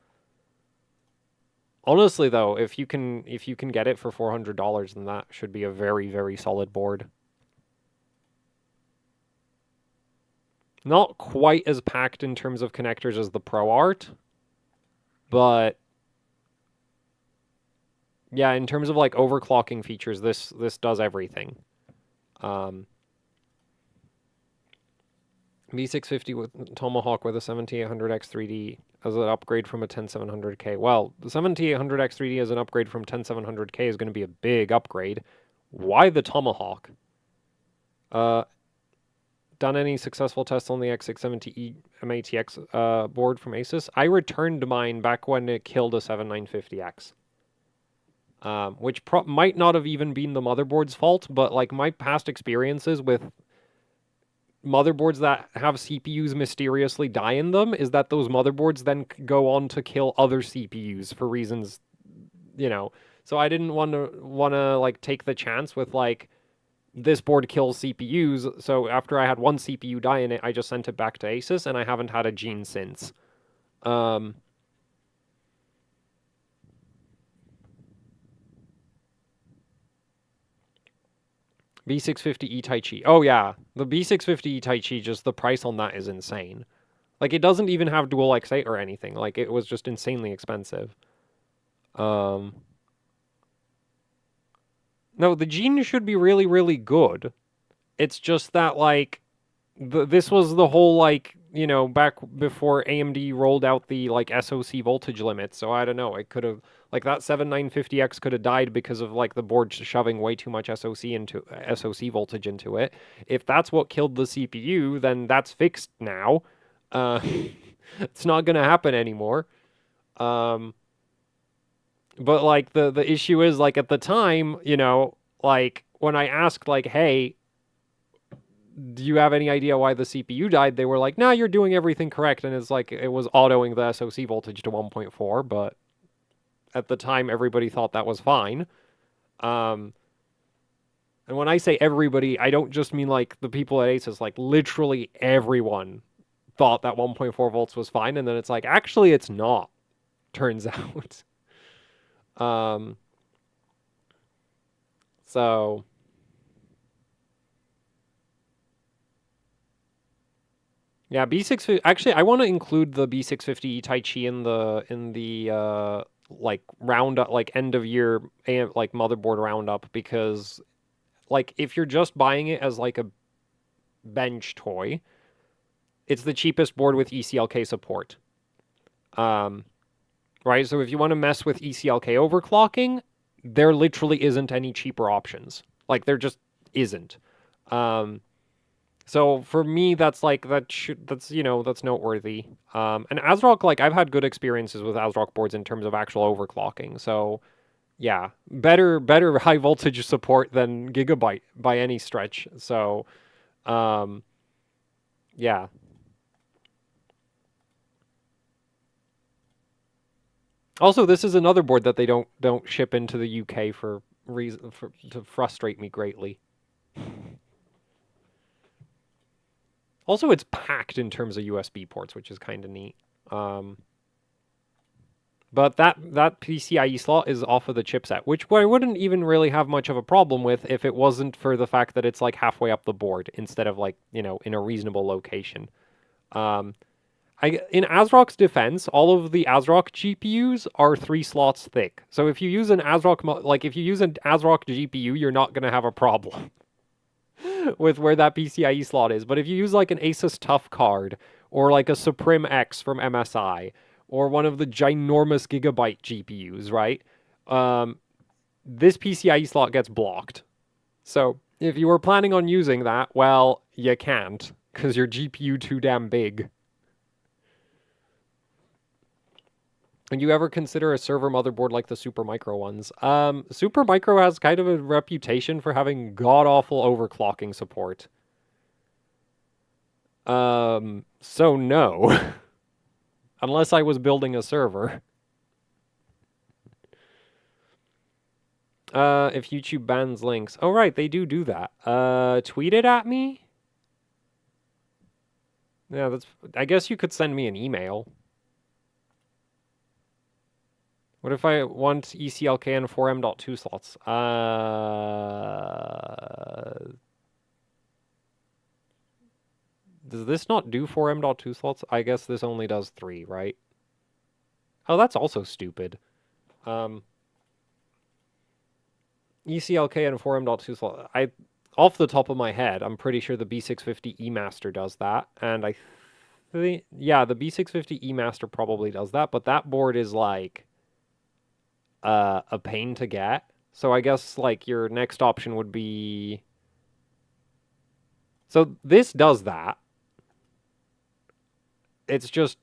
[SPEAKER 1] Honestly, though, if you can get it for $400, then that should be a very, very solid board. Not quite as packed in terms of connectors as the ProArt, but yeah, in terms of like overclocking features, this does everything. V650 with Tomahawk with a 7800X3D as an upgrade from a 10700K. Well, the 7800X3D as an upgrade from 10700K is going to be a big upgrade. Why the Tomahawk? Done any successful tests on the X670E MATX board from Asus? I returned mine back when it killed a 7950X. Which might not have even been the motherboard's fault, but like my past experiences with motherboards that have CPUs mysteriously die in them is that those motherboards then go on to kill other CPUs for reasons, you know. So I didn't want to like take the chance with like this board kills CPUs, so after I had one CPU die in it, I just sent it back to Asus, and I haven't had a gene since. B650E Tai Chi. Oh yeah, the B650E Tai Chi, just the price on that is insane. Like, it doesn't even have dual X8 or anything. Like, it was just insanely expensive. No, the gene should be really, really good. It's just that, like, this was the whole, like, you know, back before AMD rolled out the, like, SoC voltage limit. So I don't know. It could have, like, that 7950X could have died because of, like, the board shoving way too much SoC voltage into it. If that's what killed the CPU, then that's fixed now. It's not going to happen anymore. But, like, the issue is, like, at the time, you know, like, when I asked, like, hey, do you have any idea why the CPU died? They were like, nah, you're doing everything correct. And it's like, it was autoing the SoC voltage to 1.4, but at the time, everybody thought that was fine. And when I say everybody, I don't just mean, like, the people at Asus. Like, literally everyone thought that 1.4 volts was fine. And then it's like, actually, it's not, turns out. So yeah, B650. Actually, I want to include the B650 Tai Chi in the like roundup, like end of year like motherboard roundup, because like if you're just buying it as like a bench toy, it's the cheapest board with ECLK support. Right? So if you want to mess with ECLK overclocking, there literally isn't any cheaper options. Like, there just isn't. So for me, that's like, that's, you know, that's noteworthy. And ASRock, like, I've had good experiences with ASRock boards in terms of actual overclocking. So yeah, better high voltage support than Gigabyte by any stretch. So, yeah. Also, this is another board that they don't ship into the UK for to frustrate me greatly. Also, it's packed in terms of USB ports, which is kind of neat. But that PCIe slot is off of the chipset, which I wouldn't even really have much of a problem with if it wasn't for the fact that it's like halfway up the board instead of like, you know, in a reasonable location. In ASRock's defense, all of the ASRock GPUs are 3 slots thick. So if you use an ASRock, if you use an ASRock GPU, you're not going to have a problem with where that PCIe slot is. But if you use like an Asus TUF card or like a Supreme X from MSI or one of the ginormous gigabyte GPUs, right? This PCIe slot gets blocked. So if you were planning on using that, well, you can't because your GPU too damn big. And you ever consider a server motherboard like the Supermicro ones? Supermicro has kind of a reputation for having god-awful overclocking support. So no. Unless I was building a server. If YouTube bans links. Oh, right, they do that. Tweet it at me? Yeah, I guess you could send me an email. What if I want ECLK and 4M.2 slots? Does this not do 4M.2 slots? I guess this only does 3, right? Oh, that's also stupid. ECLK and 4M.2 slots. Off the top of my head, I'm pretty sure the B650 eMaster does that. And I think, yeah, the B650 eMaster probably does that. But that board is like a pain to get. So I guess like your next option would be... So this does that. It's just,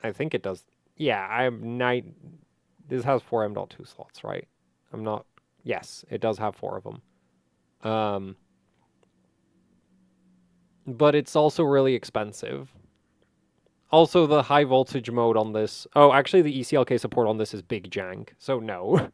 [SPEAKER 1] I think it does. Yeah, this has 4M.2 slots, right? I'm not, yes, it does have 4 of them. But it's also really expensive. Also, the high voltage mode on this... Oh, actually, the ECLK support on this is big jank, so no.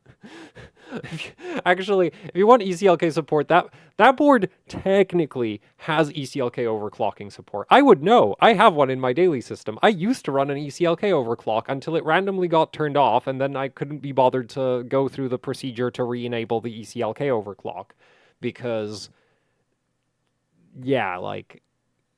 [SPEAKER 1] Actually, if you want ECLK support, that board technically has ECLK overclocking support. I would know. I have one in my daily system. I used to run an ECLK overclock until it randomly got turned off, and then I couldn't be bothered to go through the procedure to re-enable the ECLK overclock. Because, yeah, like...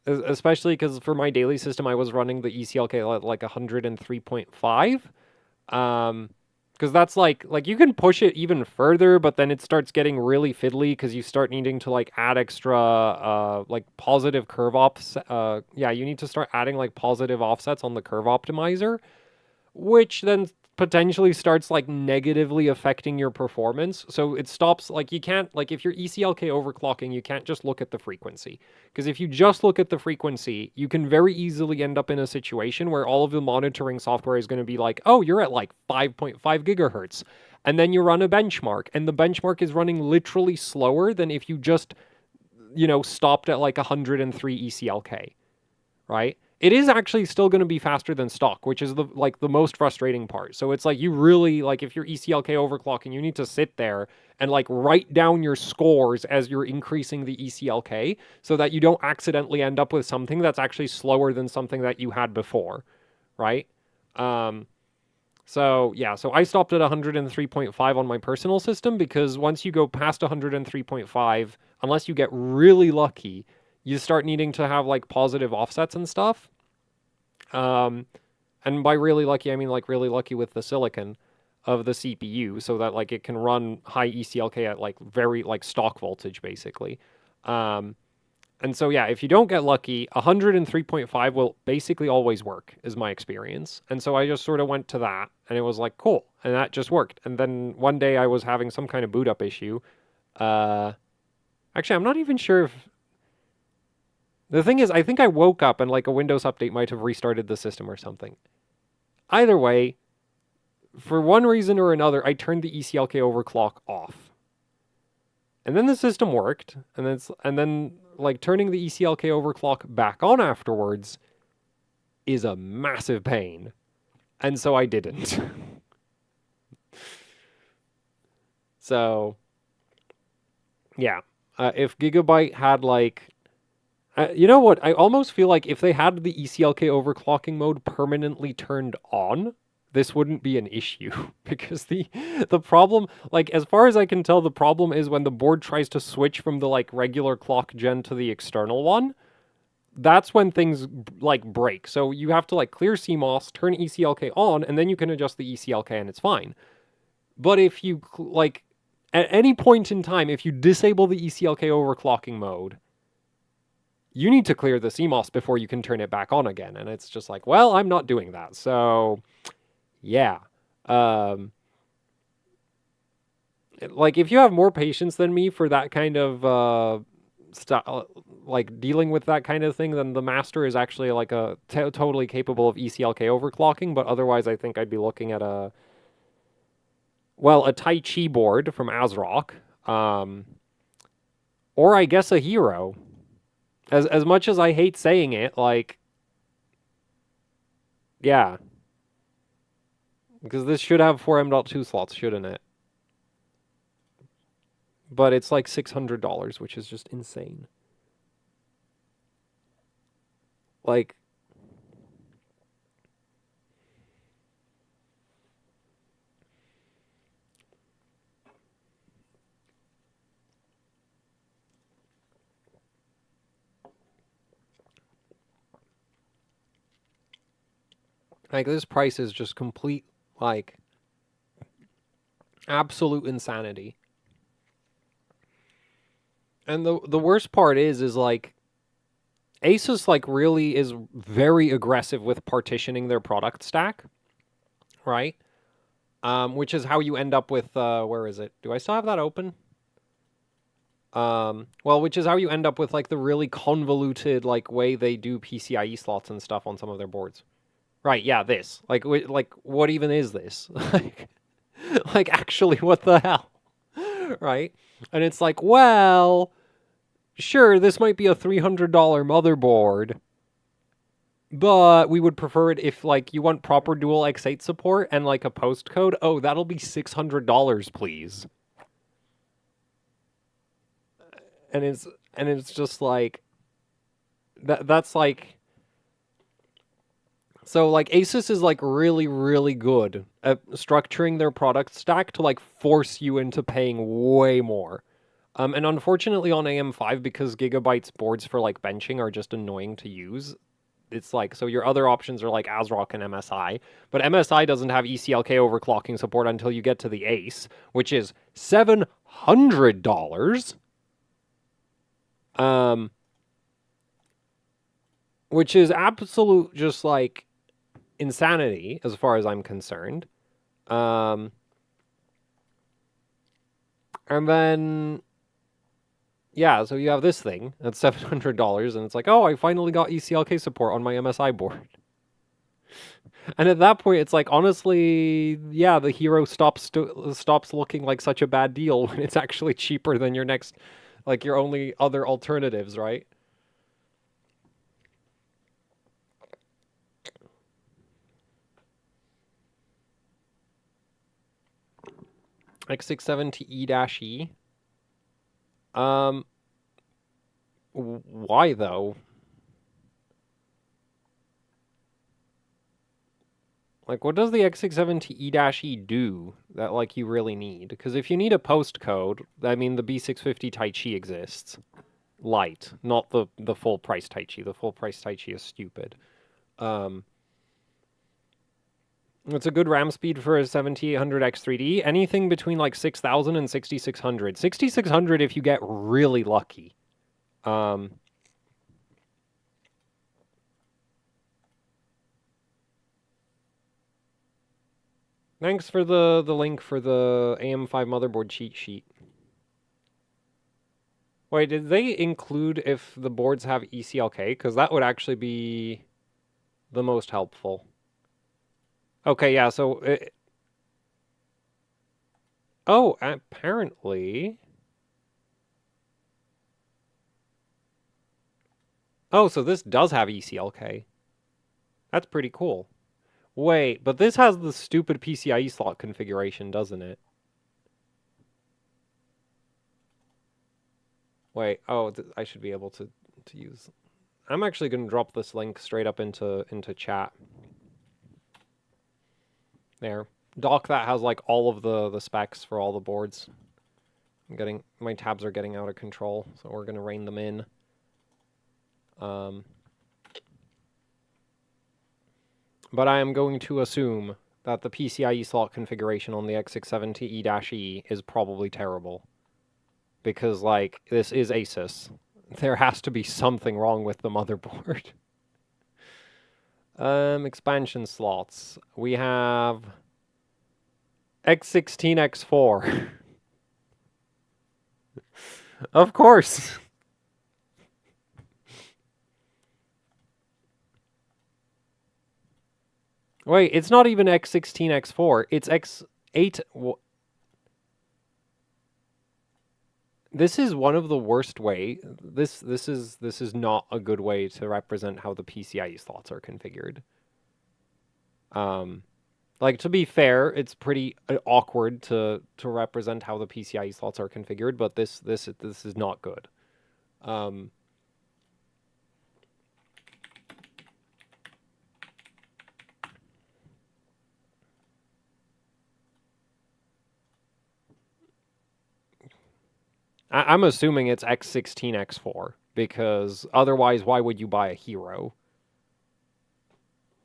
[SPEAKER 1] Especially because for my daily system, I was running the ECLK at like 103.5. Because that's like you can push it even further, but then it starts getting really fiddly because you start needing to like add extra like positive curve ops. Yeah, you need to start adding like positive offsets on the curve optimizer, which then potentially starts like negatively affecting your performance. So it stops, like you can't, like if you're ECLK overclocking, you can't just look at the frequency. Because if you just look at the frequency, you can very easily end up in a situation where all of the monitoring software is going to be like, oh, you're at like 5.5 gigahertz. And then you run a benchmark, and the benchmark is running literally slower than if you just, you know, stopped at like 103 ECLK, right? It is actually still going to be faster than stock, which is the most frustrating part. So it's like you really, like if you're ECLK overclocking, you need to sit there and like write down your scores as you're increasing the ECLK so that you don't accidentally end up with something that's actually slower than something that you had before, right? So yeah, so I stopped at 103.5 on my personal system because once you go past 103.5, unless you get really lucky, you start needing to have like positive offsets and stuff. And by really lucky, I mean like really lucky with the silicon of the CPU so that like it can run high ECLK at like very like stock voltage basically. And so yeah, if you don't get lucky, 103.5 will basically always work is my experience. And so I just sort of went to that and it was like, cool. And that just worked. And then one day I was having some kind of boot up issue. Actually, I'm not even sure if... The thing is, I think I woke up and like a Windows update might have restarted the system or something. Either way, for one reason or another, I turned the ECLK overclock off. And then the system worked, and then like turning the ECLK overclock back on afterwards is a massive pain. And so I didn't. So, yeah. If Gigabyte had, like... you know what? I almost feel like if they had the ECLK overclocking mode permanently turned on, this wouldn't be an issue. Because the problem, like, as far as I can tell, the problem is when the board tries to switch from the, like, regular clock gen to the external one, that's when things, like, break. So you have to, like, clear CMOS, turn ECLK on, and then you can adjust the ECLK and it's fine. But if you, like, at any point in time, if you disable the ECLK overclocking mode, you need to clear the CMOS before you can turn it back on again. And it's just like, well, I'm not doing that. So, yeah. Like, if you have more patience than me for that kind of like dealing with that kind of thing, then the Master is actually like a totally capable of ECLK overclocking. But otherwise, I think I'd be looking at a Tai Chi board from ASRock, or I guess a Hero. As much as I hate saying it, like, yeah, because this should have 4 M.2 slots, shouldn't it? But it's like $600, which is just insane. Like, this price is just complete, like, absolute insanity. And the worst part is like, Asus, like, really is very aggressive with partitioning their product stack, right? Which is how you end up with, where is it? Do I still have that open? Well, which is how you end up with, like, the really convoluted, like, way they do PCIe slots and stuff on some of their boards. Right, yeah, this. Like, what even is this? like, actually, what the hell? Right? And it's like, well, sure, this might be a $300 motherboard, but we would prefer it if, like, you want proper dual X8 support and, like, a postcode. Oh, that'll be $600, please. And it's just like, that's like... So, like, Asus is, like, really, really good at structuring their product stack to, like, force you into paying way more. And unfortunately on AM5, because Gigabyte's boards for, like, benching are just annoying to use, it's like, so your other options are, like, ASRock and MSI. But MSI doesn't have ECLK overclocking support until you get to the Ace, which is $700. Which is absolute just, like, insanity as far as I'm concerned. And then, yeah, so you have this thing that's $700, and it's like, oh, I finally got ECLK support on my MSI board. And at that point, it's like, honestly, yeah, the Hero stops looking like such a bad deal when it's actually cheaper than your next, like, your only other alternatives, right? X670E-E. Why though? Like, what does the X670E-E do that, like, you really need? Because if you need a postcode, I mean, the B650 Tai Chi exists. Light, not the full price Tai Chi. The full price Tai Chi is stupid. It's a good RAM speed for a 7800X3D. Anything between, like, 6000 and 6600. 6600 if you get really lucky. Thanks for the link for the AM5 motherboard cheat sheet. Wait, did they include if the boards have ECLK? Because that would actually be the most helpful. Okay, yeah, so... Oh, apparently... Oh, so this does have ECLK. That's pretty cool. Wait, but this has the stupid PCIe slot configuration, doesn't it? Wait, oh, I should be able to use... I'm actually going to drop this link straight up into chat. There. Doc that has like all of the specs for all the boards. My tabs are getting out of control, so we're going to rein them in. But I am going to assume that the PCIe slot configuration on the X670E-E is probably terrible. Because, like, this is Asus. There has to be something wrong with the motherboard. Expansion slots. We have X16, X4. Of course. Wait, it's not even X16, X4. It's X8. This is one of the worst way. This is not a good way to represent how the PCIe slots are configured. Like, to be fair, it's pretty awkward to represent how the PCIe slots are configured, but this is not good. I'm assuming it's X16, X4, because otherwise, why would you buy a Hero?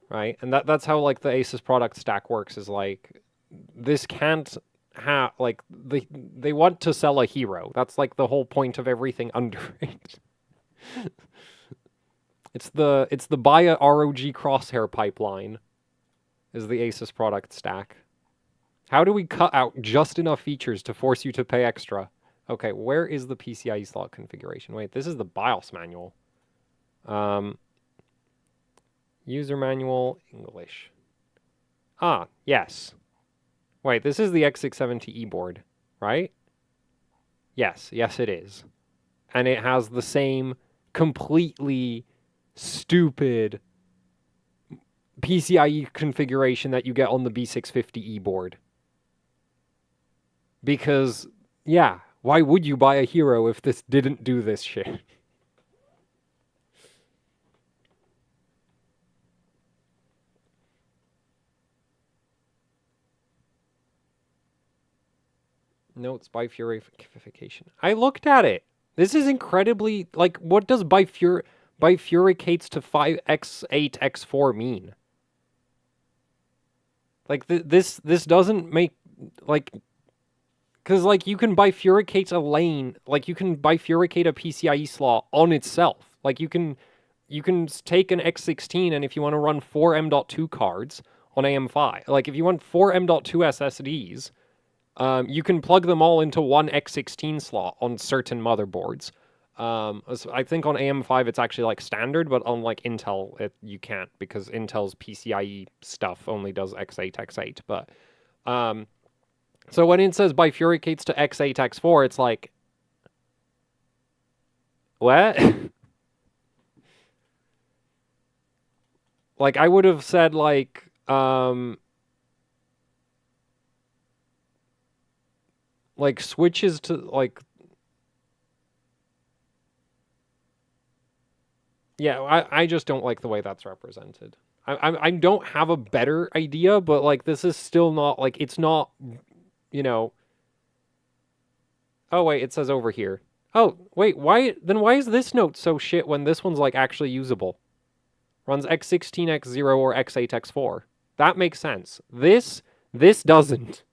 [SPEAKER 1] Right? And that's how, like, the Asus product stack works, is, like, this can't have, like, they want to sell a Hero. That's, like, the whole point of everything under it. It's the buy a ROG crosshair pipeline, is the Asus product stack. How do we cut out just enough features to force you to pay extra? Okay, where is the PCIe slot configuration? Wait, this is the BIOS manual. User manual, English. Ah, yes. Wait, this is the X670E board, right? Yes, yes it is. And it has the same completely stupid PCIe configuration that you get on the B650E board. Because, yeah, why would you buy a Hero if this didn't do this shit? Notes bifurication. I looked at it. This is incredibly, like, what does bifurcates to 5x8 x4 mean? Like, this doesn't make, like, because, like, you can bifurcate a lane, like, you can bifurcate a PCIe slot on itself. Like, you can take an X16, and if you want to run 4 M.2 cards on AM5, like, if you want 4 M.2 SSDs, you can plug them all into one X16 slot on certain motherboards. I think on AM5 it's actually like standard, but on like Intel you can't, because Intel's PCIe stuff only does X8, X8. But so when it says bifurcates to X8, X4, it's like, what? Like, I would have said like switches to like, yeah, I just don't like the way that's represented. I don't have a better idea, but like, this is still not, like, it's not, you know. Oh wait, it says over here. Oh wait, why is this note so shit when this one's like actually usable? Runs X16, X0, or X8, X4. That makes sense. This doesn't.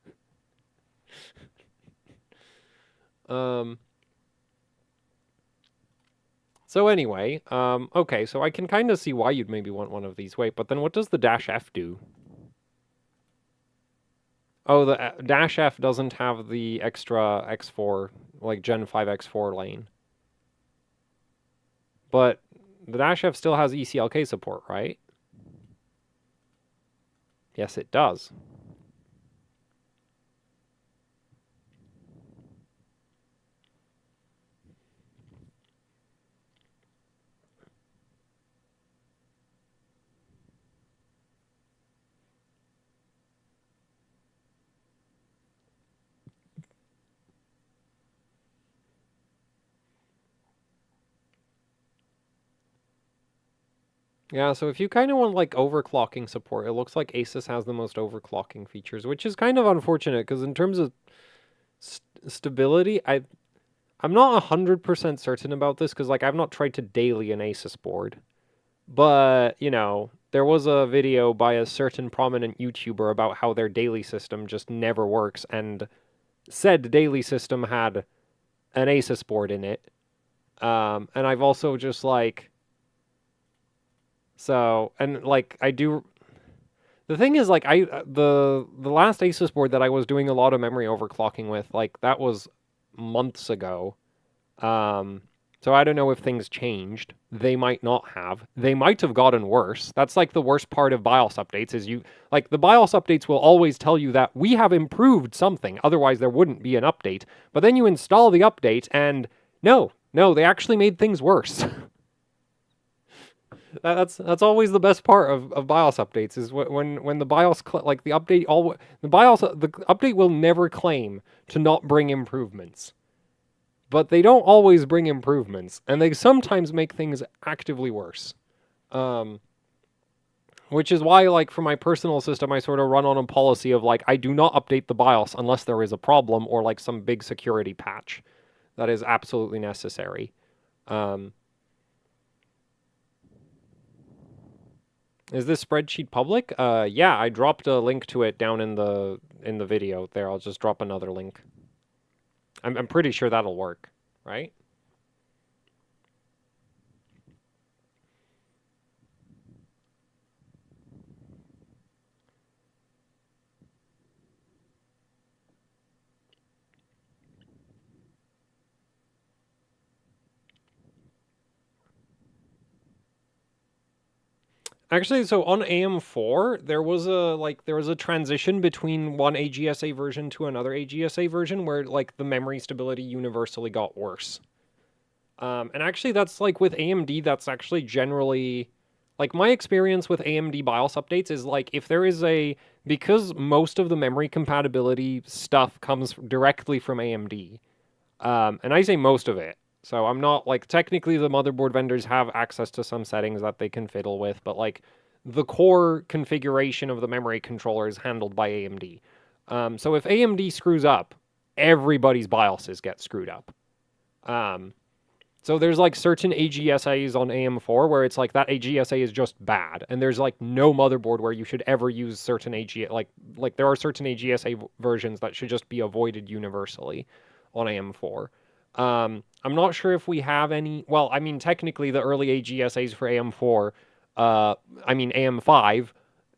[SPEAKER 1] So anyway, okay, so I can kind of see why you'd maybe want one of these. Wait, but then what does the dash F do? Oh, the dash F doesn't have the extra X4, like Gen 5 X4 lane. But the dash F still has ECLK support, right? Yes, it does. Yeah, so if you kind of want like overclocking support, it looks like Asus has the most overclocking features, which is kind of unfortunate because in terms of stability, I'm not 100% certain about this because like I've not tried to daily an Asus board. But, you know, there was a video by a certain prominent YouTuber about how their daily system just never works, and said daily system had an Asus board in it. And I've also just like, so, and like I do. The thing is, like, the last Asus board that I was doing a lot of memory overclocking with, like, that was months ago. Um, so I don't know if things changed. They might not have. They might have gotten worse. That's like the worst part of BIOS updates is you like the BIOS updates will always tell you that we have improved something. Otherwise there wouldn't be an update. But then you install the update and no, they actually made things worse. That's always the best part of BIOS updates is when the BIOS like the update will never claim to not bring improvements. But they don't always bring improvements, and they sometimes make things actively worse. Which is why, like, for my personal system, I sort of run on a policy of, like, I do not update the BIOS unless there is a problem or, like, some big security patch that is absolutely necessary. Is this spreadsheet public? Yeah, I dropped a link to it down in the video there. I'll just drop another link. I'm pretty sure that'll work, right? Actually, so on AM4, there was a transition between one AGSA version to another AGSA version where like the memory stability universally got worse. And actually that's like with AMD, that's actually generally like my experience with AMD BIOS updates is like if there is because most of the memory compatibility stuff comes directly from AMD. And I say most of it. So I'm not like technically the motherboard vendors have access to some settings that they can fiddle with, but like the core configuration of the memory controller is handled by AMD. So if AMD screws up, everybody's BIOSes get screwed up. So there's like certain AGSAs on AM4 where it's like that AGSA is just bad, and there's like no motherboard where you should ever use certain like there are certain AGSA versions that should just be avoided universally on AM4. I'm not sure if we have any. Well, I mean, technically, the early AGSAs for AM4, AM5,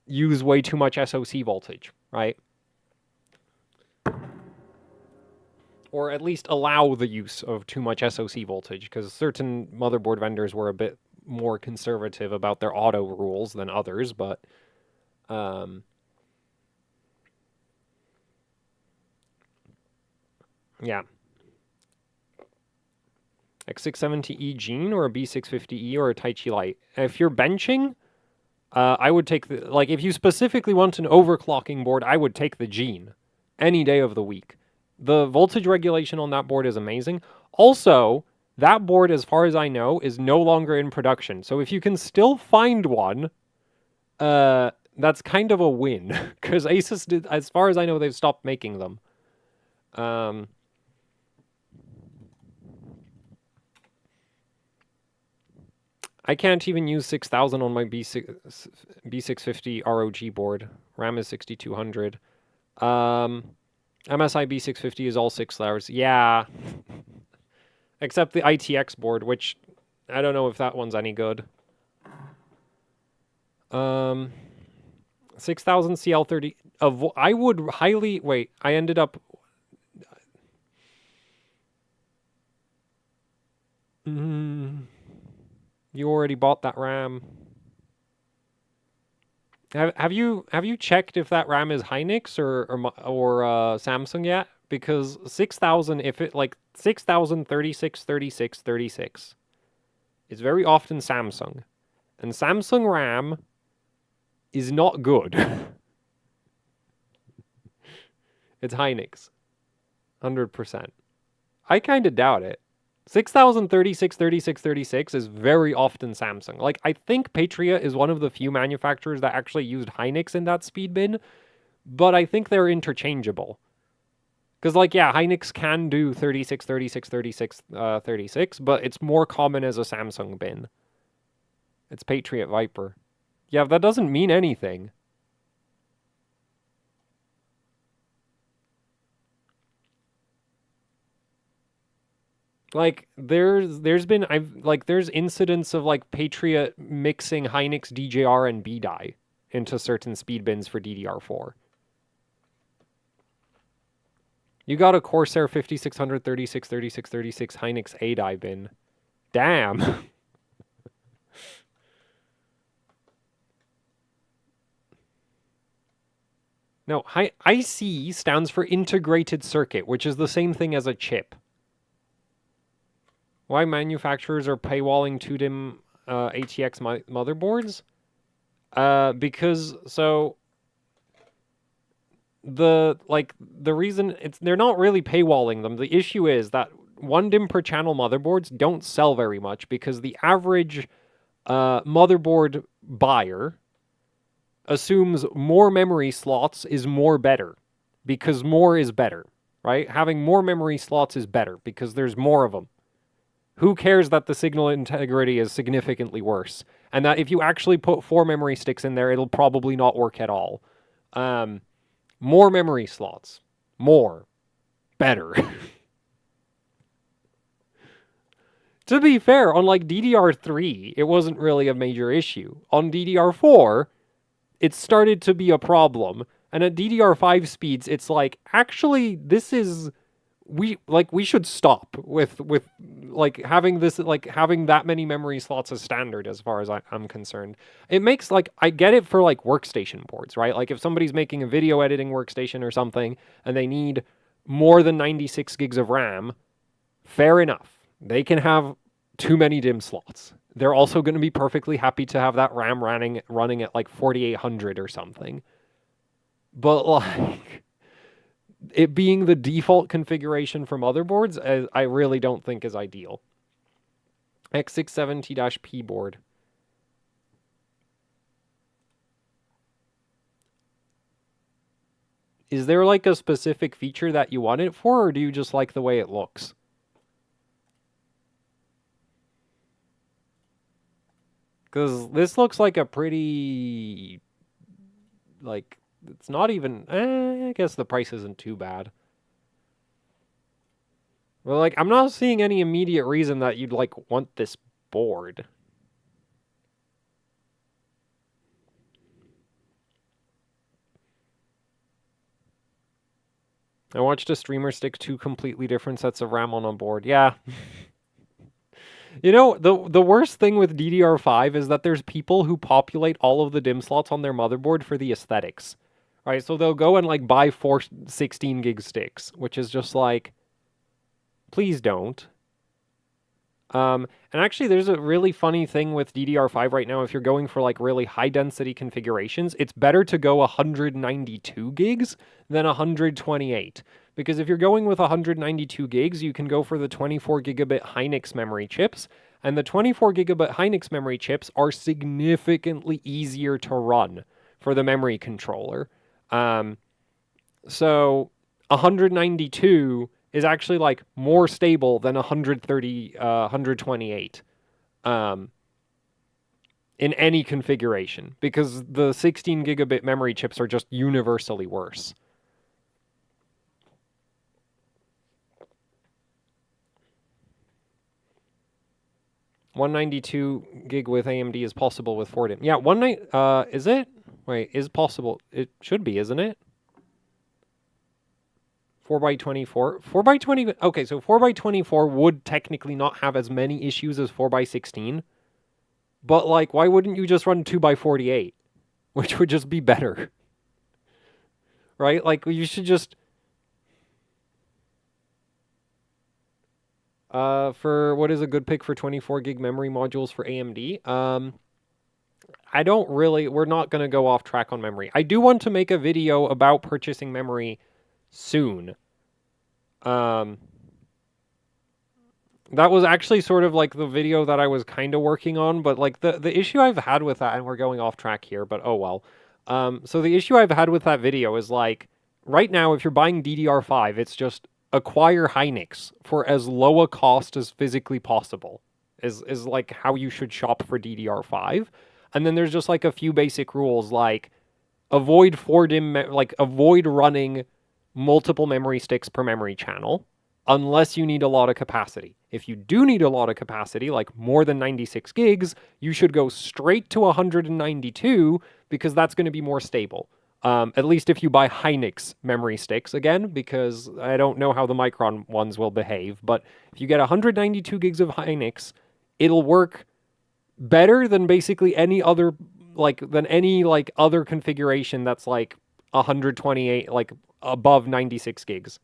[SPEAKER 1] use way too much SoC voltage, right? Or at least allow the use of too much SoC voltage, because certain motherboard vendors were a bit more conservative about their auto rules than others, but yeah. X670E Gene or a B650E or a Taichi Lite. If you're benching, I would take like if you specifically want an overclocking board, I would take the Gene any day of the week. The voltage regulation on that board is amazing. Also, that board, as far as I know, is no longer in production. So if you can still find one, that's kind of a win because Asus did, as far as I know, they've stopped making them. I can't even use 6000 on my B650 ROG board. RAM is 6200. MSI B650 is all 6 layers. Yeah. Except the ITX board, which I don't know if that one's any good. 6000 CL30. I would highly... Wait, I ended up... You already bought that RAM. Have you checked if that RAM is Hynix or Samsung yet? Because 6000, if it like 6000 36 36 36 is very often Samsung, and Samsung RAM is not good. It's Hynix, 100%. I kind of doubt it. 6036, 3636 is very often Samsung. Like, I think Patria is one of the few manufacturers that actually used Hynix in that speed bin, but I think they're interchangeable. Because, like, yeah, Hynix can do 36, 36, 36, 36, but it's more common as a Samsung bin. It's Patriot Viper. Yeah, that doesn't mean anything. Like, there's incidents of, like, Patriot mixing Hynix DJR and B-die into certain speed bins for DDR4. You got a Corsair 5600 36 36 36 Hynix A-die bin. Damn. No, IC stands for integrated circuit, which is the same thing as a chip. Why manufacturers are paywalling 2DIMM ATX motherboards? Because so the reason they're not really paywalling them. The issue is that 1DIMM per channel motherboards don't sell very much because the average motherboard buyer assumes more memory slots is more better because more is better, right? Having more memory slots is better because there's more of them. Who cares that the signal integrity is significantly worse? And that if you actually put 4 memory sticks in there, it'll probably not work at all. More memory slots. More. Better. To be fair, on like DDR3, it wasn't really a major issue. On DDR4, it started to be a problem. And at DDR5 speeds, it's like, actually, this is... we should stop with like having this, like having that many memory slots as standard as far as I'm concerned. It makes, like, I get it for like workstation boards, right? Like if somebody's making a video editing workstation or something and they need more than 96 gigs of RAM, fair enough. They can have too many DIMM slots. They're also going to be perfectly happy to have that RAM running at like 4800 or something. But like it being the default configuration for motherboards, I really don't think is ideal. X670-P board. Is there like a specific feature that you want it for, or do you just like the way it looks? Because this looks like a pretty... like, it's not even... I guess the price isn't too bad. Well, like, I'm not seeing any immediate reason that you'd, like, want this board. I watched a streamer stick 2 completely different sets of RAM on a board. Yeah. You know, the worst thing with DDR5 is that there's people who populate all of the DIMM slots on their motherboard for the aesthetics. Right? So they'll go and, like, buy 4 16-gig sticks, which is just like, please don't. And actually, there's a really funny thing with DDR5 right now. If you're going for, like, really high-density configurations, it's better to go 192 gigs than 128. Because if you're going with 192 gigs, you can go for the 24 gigabit Hynix memory chips. And the 24 gigabit Hynix memory chips are significantly easier to run for the memory controller. So 192 is actually like more stable than 128 in any configuration, because the 16 gigabit memory chips are just universally worse. $192 gig with AMD is possible with 4DIMM. Yeah, is it? Wait, is possible. It should be, isn't it? 4x24. 4x20. Okay, so 4x24 would technically not have as many issues as 4x16. But, like, why wouldn't you just run 2x48? Which would just be better. Right? Like, you should just... for what is a good pick for 24 gig memory modules for AMD? I don't really... We're not going to go off track on memory. I do want to make a video about purchasing memory soon. That was actually sort of like the video that I was kind of working on, but like the issue I've had with that, and we're going off track here, but oh well. So the issue I've had with that video is like, right now, if you're buying DDR5, it's just acquire Hynix for as low a cost as physically possible. Is like how you should shop for DDR5. And then there's just like a few basic rules like avoid 4 DIMM, like avoid running multiple memory sticks per memory channel unless you need a lot of capacity. If you do need a lot of capacity, like more than 96 gigs, you should go straight to 192 because that's going to be more stable. At least if you buy Hynix memory sticks again, because I don't know how the Micron ones will behave. But if you get 192 gigs of Hynix, it'll work better than basically any other other configuration that's like 128, like above 96 gigs.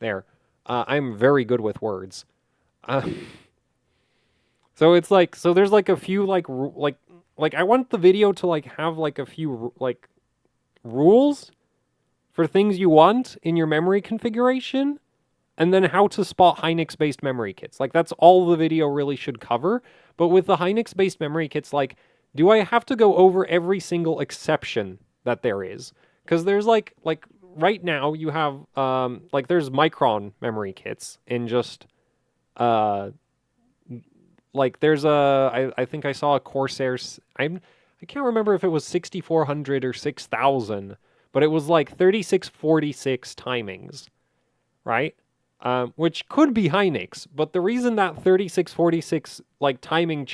[SPEAKER 1] There. I'm very good with words. Uh, so it's like, so there's like a few like I want the video to like have like a few like rules for things you want in your memory configuration, and then how to spot Hynix based memory kits. Like that's all the video really should cover. But with the Hynix based memory kits, like, do I have to go over every single exception that there is? Because there's like right now you have like there's Micron memory kits in just like there's I think I saw a Corsair's I can't remember if it was 6400 or 6000, but it was like 3646 timings, right? Which could be Hynix, but the reason that 3646 like timing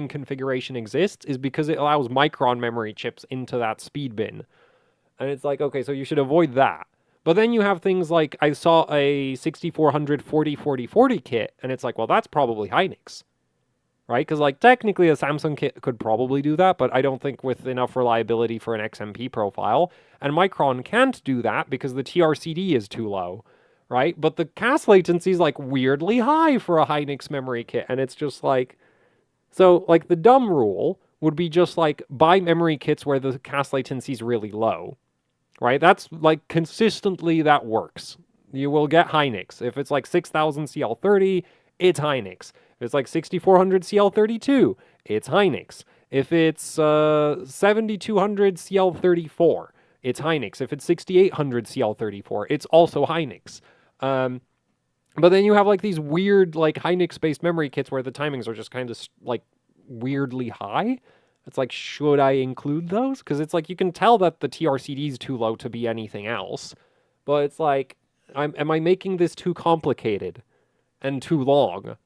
[SPEAKER 1] configuration exists is because it allows Micron memory chips into that speed bin. And it's like, okay, so you should avoid that. But then you have things like, I saw a 6400 404040 kit, and it's like, well, that's probably Hynix, right? Because like technically a Samsung kit could probably do that, but I don't think with enough reliability for an XMP profile. And Micron can't do that because the TRCD is too low, right? But the cache latency is like weirdly high for a Hynix memory kit, and it's just like, so like the dumb rule would be just like buy memory kits where the cache latency is really low, right? That's like consistently that works. You will get Hynix. If it's like 6000 CL30, it's Hynix. If it's like 6400 CL32, it's Hynix. If it's 7200 CL34, it's Hynix. If it's 6800 CL34, it's also Hynix. But then you have like these weird like Hynix-based memory kits where the timings are just kind of like weirdly high. It's like, should I include those? Because it's like you can tell that the TRCD is too low to be anything else. But it's like, am I making this too complicated and too long?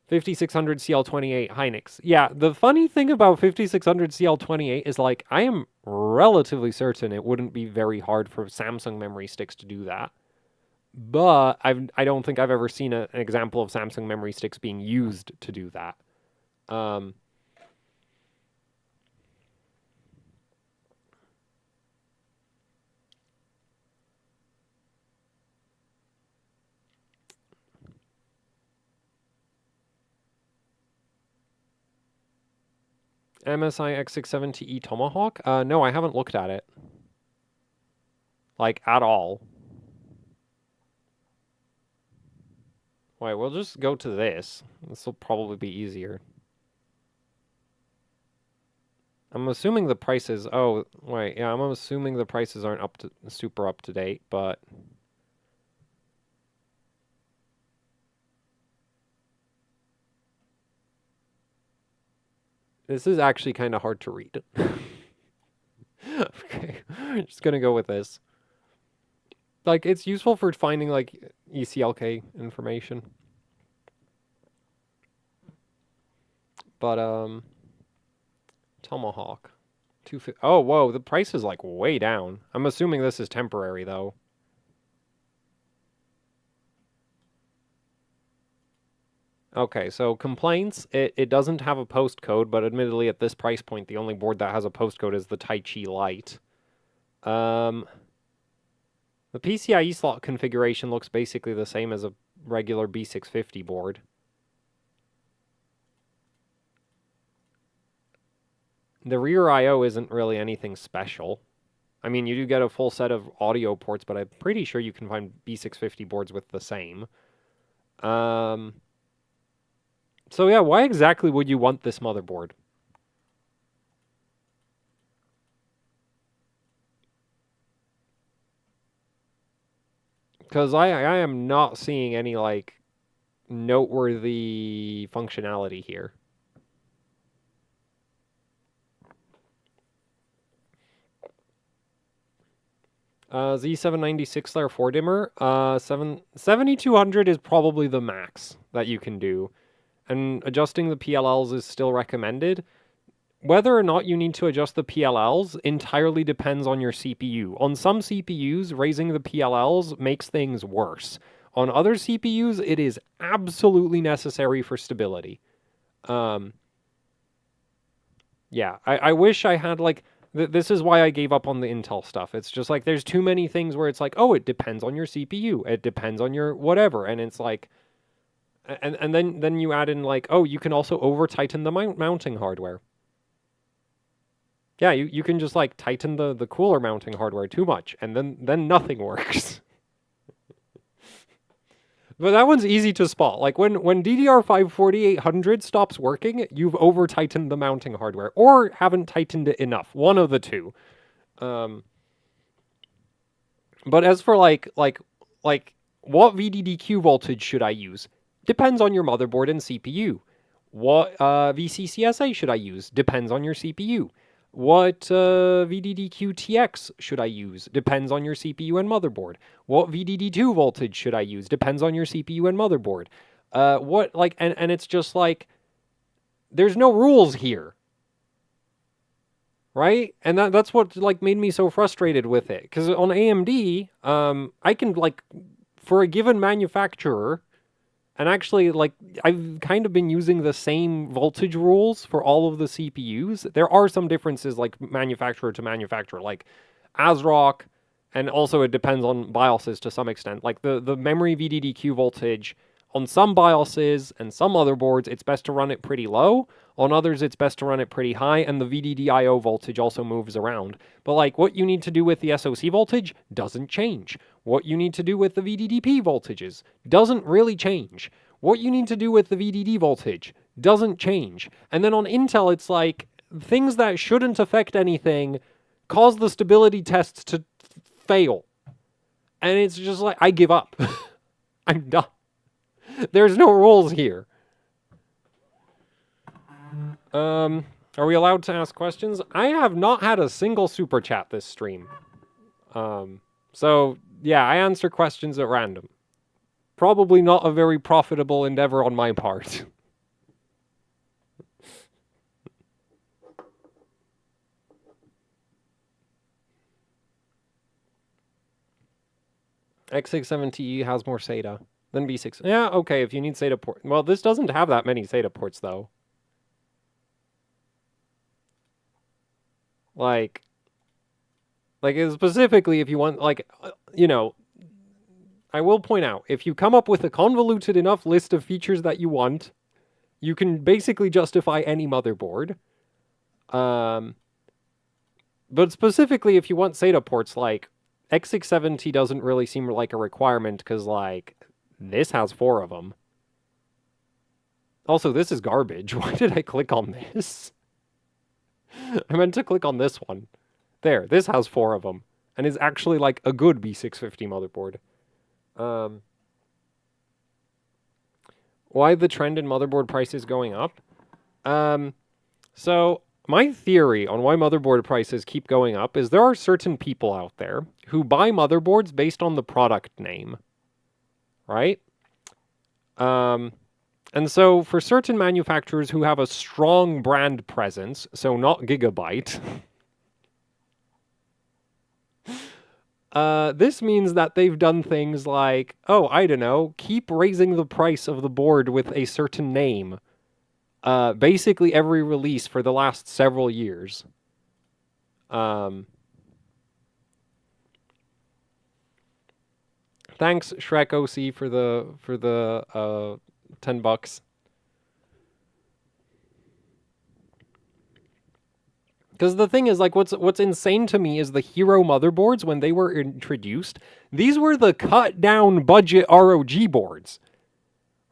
[SPEAKER 1] 5600 CL28 Hynix. Yeah, the funny thing about 5600 CL28 is like, I am relatively certain it wouldn't be very hard for Samsung memory sticks to do that. But I don't think I've ever seen an example of Samsung memory sticks being used to do that. MSI X670E Tomahawk? No, I haven't looked at it. Like, at all. Wait, we'll just go to this. This will probably be easier. I'm assuming the prices... Oh, wait, yeah, I'm assuming the prices aren't super up to date, but... This is actually kind of hard to read. Okay, just gonna go with this. Like, it's useful for finding, like, ECLK information. But, Tomahawk. 250. Oh, whoa, the price is, like, way down. I'm assuming this is temporary, though. Okay, so complaints, it doesn't have a postcode, but admittedly at this price point, the only board that has a postcode is the Taichi Lite. The PCIe slot configuration looks basically the same as a regular B650 board. The rear I/O isn't really anything special. I mean, you do get a full set of audio ports, but I'm pretty sure you can find B650 boards with the same. So yeah, why exactly would you want this motherboard? Because I am not seeing any, like, noteworthy functionality here. Z796 layer 4 dimmer. 7200 is probably the max that you can do. And adjusting the PLLs is still recommended. Whether or not you need to adjust the PLLs entirely depends on your CPU. On some CPUs, raising the PLLs makes things worse. On other CPUs, it is absolutely necessary for stability. Yeah, I wish I had, like, this is why I gave up on the Intel stuff. It's just like there's too many things where it's like, oh, it depends on your CPU. It depends on your whatever. And it's like, and then you add in, like, oh, you can also over tighten the mounting hardware. Yeah, you can just, like, tighten the cooler mounting hardware too much, and then nothing works. But that one's easy to spot. Like, when DDR5 4800 stops working, you've over tightened the mounting hardware, or haven't tightened it enough. One of the two. But as for like what VDDQ voltage should I use? Depends on your motherboard and CPU. What VCCSA should I use? Depends on your CPU. What VDDQ TX should I use? Depends on your CPU and motherboard. What VDD2 voltage should I use? Depends on your CPU and motherboard. What, like, and it's just like, there's no rules here. Right? And that's what, like, made me so frustrated with it. Because on AMD, I can, like, for a given manufacturer, and actually, like, I've kind of been using the same voltage rules for all of the CPUs. There are some differences, like, manufacturer to manufacturer, like ASRock, and also it depends on BIOSes to some extent. Like, the memory VDDQ voltage, on some BIOSes and some motherboards, it's best to run it pretty low. On others, it's best to run it pretty high, and the VDDIO voltage also moves around. But, like, what you need to do with the SoC voltage doesn't change. What you need to do with the VDDP voltages doesn't really change. What you need to do with the VDD voltage doesn't change. And then on Intel, it's like, things that shouldn't affect anything cause the stability tests to fail. And it's just like, I give up. I'm done. There's no rules here. Are we allowed to ask questions? I have not had a single super chat this stream. So, yeah, I answer questions at random. Probably not a very profitable endeavor on my part. X67TE has more SATA than V6. Yeah, okay, if you need SATA port. Well, this doesn't have that many SATA ports, though. Like specifically if you want, like, you know, I will point out, if you come up with a convoluted enough list of features that you want, you can basically justify any motherboard. But specifically if you want SATA ports, like, X670 doesn't really seem like a requirement, because, like, this has 4 of them. Also, this is garbage. Why did I click on this? I meant to click on this one. There, this has 4 of them, and is actually, like, a good B650 motherboard. Why the trend in motherboard prices going up? So my theory on why motherboard prices keep going up is there are certain people out there who buy motherboards based on the product name, right? And so for certain manufacturers who have a strong brand presence, so not Gigabyte, this means that they've done things like, oh, I don't know, keep raising the price of the board with a certain name. Basically every release for the last several years. Thanks, Shrek OC, for the $10. Because the thing is, like, what's insane to me is the Hero motherboards, when they were introduced, these were the cut down budget ROG boards.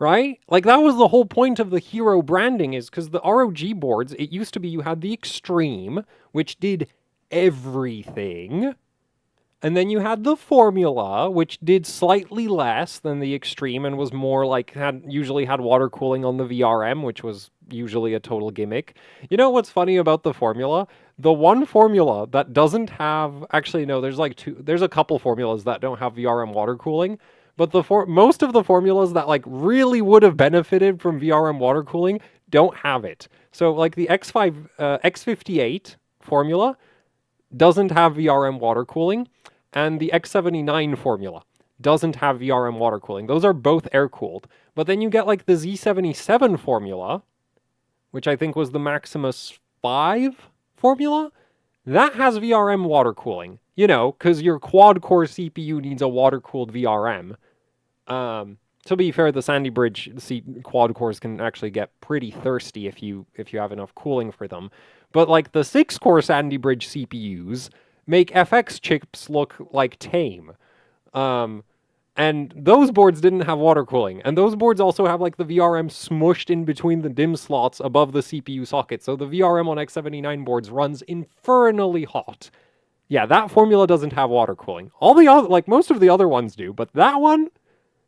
[SPEAKER 1] right? Like, that was the whole point of the Hero branding, is because the ROG boards, it used to be you had the Extreme, which did everything. And then you had the Formula, which did slightly less than the Extreme and was more like, usually had water cooling on the VRM, which was usually a total gimmick. You know what's funny about the Formula? The one Formula that doesn't have, actually no, there's a couple formulas that don't have VRM water cooling, but most of the formulas that like really would have benefited from VRM water cooling don't have it. So like the X58 formula doesn't have VRM water cooling, and the X79 formula doesn't have VRM water cooling. Those are both air-cooled. But then you get like the Z77 formula, which I think was the Maximus 5 formula, that has VRM water cooling. You know, because your quad-core CPU needs a water-cooled VRM. To be fair, the Sandy Bridge quad cores can actually get pretty thirsty if you have enough cooling for them. But like the 6-core Sandy Bridge CPUs make FX chips look like tame. And those boards didn't have water cooling. And those boards also have like the VRM smushed in between the DIMM slots above the CPU socket. So the VRM on X79 boards runs infernally hot. Yeah, that formula doesn't have water cooling. All the other, like most of the other ones do, but that one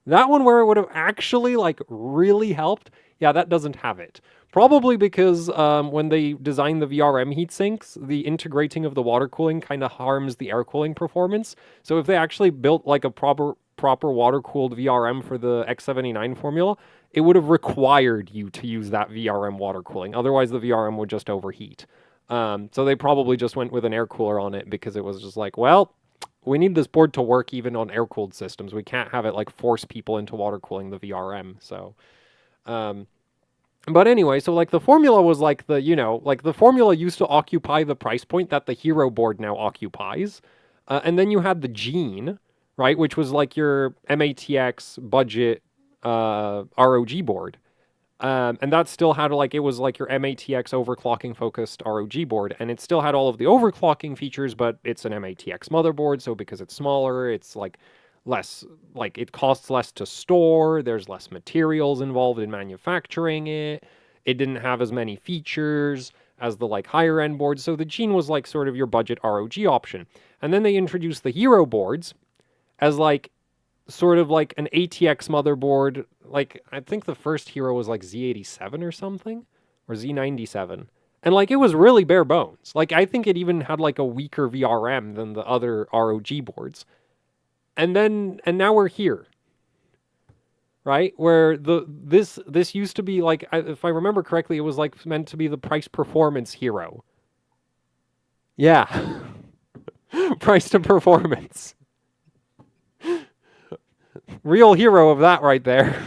[SPEAKER 1] where it would have actually like really helped, yeah, that doesn't have it. Probably because when they design the VRM heatsinks, the integrating of the water cooling kind of harms the air cooling performance. So if they actually built like a proper water-cooled VRM for the X79 formula, it would have required you to use that VRM water cooling. Otherwise, the VRM would just overheat. So they probably just went with an air cooler on it because it was just like, well, we need this board to work even on air-cooled systems. We can't have it like force people into water cooling the VRM. So, but anyway, so like the formula was like the, you know, like the formula used to occupy the price point that the Hero board now occupies. And then you had the Gene, right, which was like your MATX budget ROG board. And that still had like, it was like your MATX overclocking focused ROG board, and it still had all of the overclocking features, but it's an MATX motherboard, so because it's smaller, it's like less, like it costs less to store, there's less materials involved in manufacturing it, it didn't have as many features as the like higher end boards, so the Gene was like sort of your budget ROG option. And then they introduced the Hero boards as like sort of like an ATX motherboard. Like, I think the first Hero was like Z87 or something, or Z97. And like, it was really bare bones. Like, I think it even had like a weaker VRM than the other ROG boards. And now we're here, right? Where this used to be like, if I remember correctly, it was like meant to be the price performance Hero. Yeah. Price to performance. Real hero of that right there.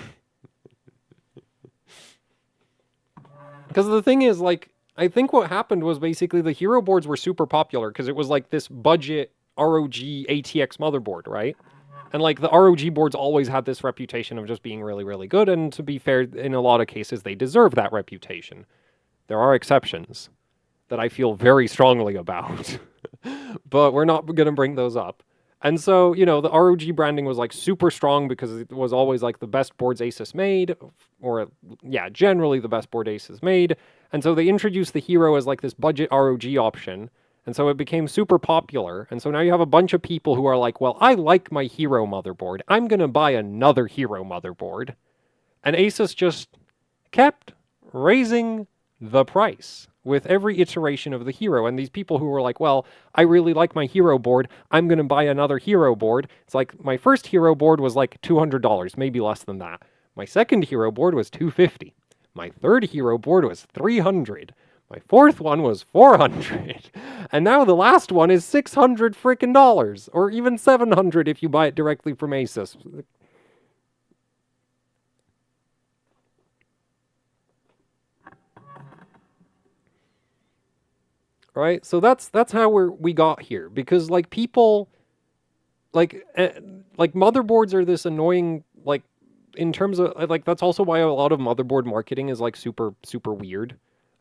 [SPEAKER 1] Because the thing is, like, I think what happened was basically the Hero boards were super popular because it was like this budget ROG ATX motherboard, right? And like the ROG boards always had this reputation of just being really, really good. And to be fair, in a lot of cases, they deserve that reputation. There are exceptions that I feel very strongly about, but we're not going to bring those up. And so, you know, the ROG branding was like super strong because it was always like the best boards Asus made, or yeah, generally the best board Asus made. And so they introduced the Hero as like this budget ROG option. And so it became super popular. And so now you have a bunch of people who are like, well, I like my Hero motherboard. I'm going to buy another Hero motherboard. And Asus just kept raising the price with every iteration of the Hero. And these people who were like, well, I really like my Hero board, I'm going to buy another Hero board. It's like, my first Hero board was like $200, maybe less than that. My second Hero board was $250. My third Hero board was $300. My fourth one was $400. And now the last one is $600 freaking dollars, or even $700 if you buy it directly from Asus. Right? So that's how we got here, because like people like motherboards are this annoying, like, in terms of like, that's also why a lot of motherboard marketing is like super weird.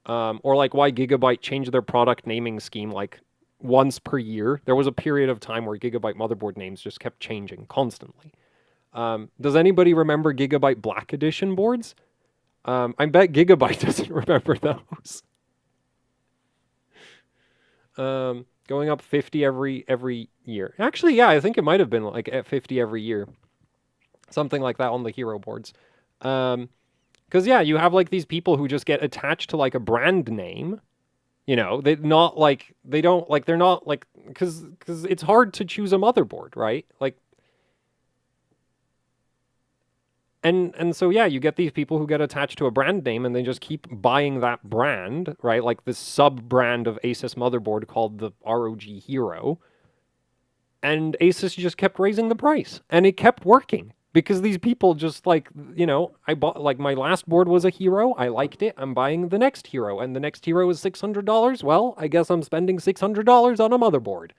[SPEAKER 1] Or like why Gigabyte changed their product naming scheme like once per year. There was a period of time where Gigabyte motherboard names just kept changing constantly. Does anybody remember Gigabyte Black Edition boards? I bet Gigabyte doesn't remember those. Going up 50 every year. Actually, yeah, I think it might have been like at 50 every year. Something like that on the hero boards. Because yeah, you have like these people who just get attached to like a brand name. You know, they're not like because it's hard to choose a motherboard, right? Like, and so yeah, you get these people who get attached to a brand name and they just keep buying that brand, right? Like this sub brand of Asus motherboard called the ROG Hero. And Asus just kept raising the price, and it kept working. Because these people just like, you know, I bought, like, my last board was a Hero. I liked it. I'm buying the next Hero. And the next Hero is $600. Well, I guess I'm spending $600 on a motherboard.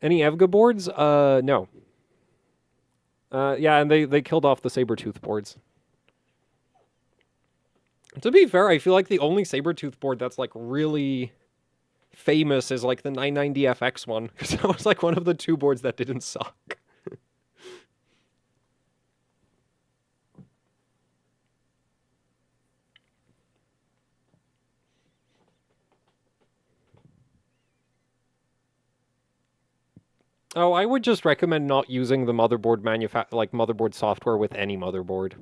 [SPEAKER 1] Any EVGA boards? No. Yeah, and they killed off the Sabertooth boards. To be fair, I feel like the only Sabertooth board that's, like, really famous is like the 990FX one, because that was like one of the two boards that didn't suck. Oh, I would just recommend not using the motherboard motherboard software with any motherboard.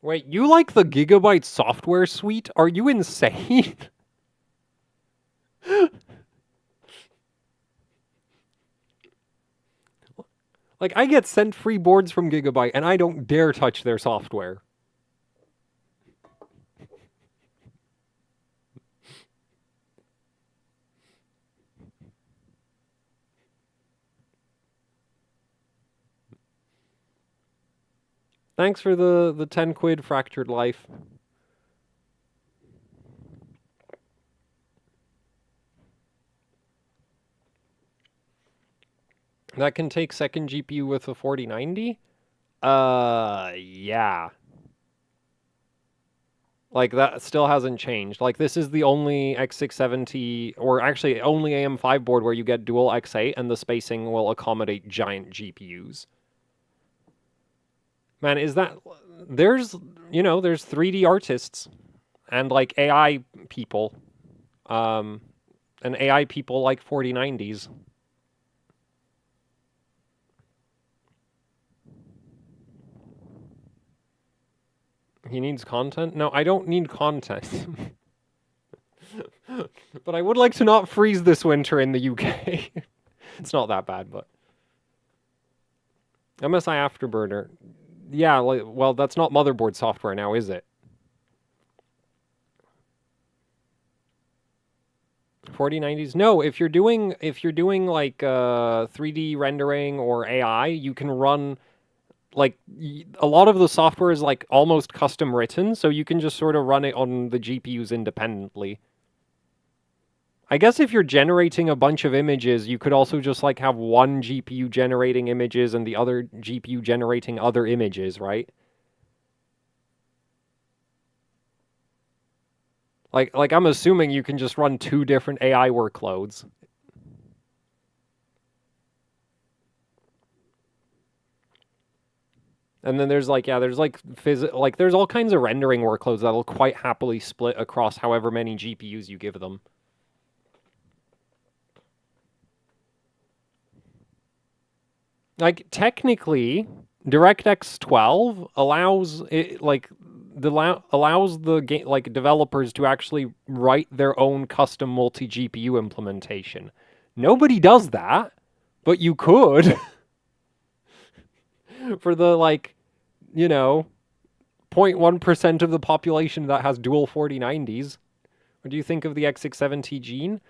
[SPEAKER 1] Wait, you like the Gigabyte software suite? Are you insane? Like, I get sent free boards from Gigabyte, and I don't dare touch their software. Thanks for the 10 quid, Fractured Life. That can take second GPU with a 4090? Yeah. Like, that still hasn't changed. Like, this is the only X670, or actually only AM5 board where you get dual X8 and the spacing will accommodate giant GPUs. Man, is that... There's 3D artists and, like, AI people. And AI people like 4090s. He needs content? No, I don't need content. But I would like to not freeze this winter in the UK. It's not that bad, but... MSI Afterburner. Yeah, well, that's not motherboard software now, is it? 4090s? No, if you're doing like 3D rendering or AI, you can run... Like, a lot of the software is, like, almost custom written, so you can just sort of run it on the GPUs independently. I guess if you're generating a bunch of images, you could also just, like, have one GPU generating images and the other GPU generating other images, right? Like I'm assuming you can just run two different AI workloads. And then there's like, yeah, there's like there's all kinds of rendering workloads that'll quite happily split across however many GPUs you give them. Like, technically, DirectX 12 allows it, like, allows the game, like, developers to actually write their own custom multi-GPU implementation. Nobody does that, but you could. For the, like, you know, 0.1% of the population that has dual 4090s. What do you think of the X670 gene?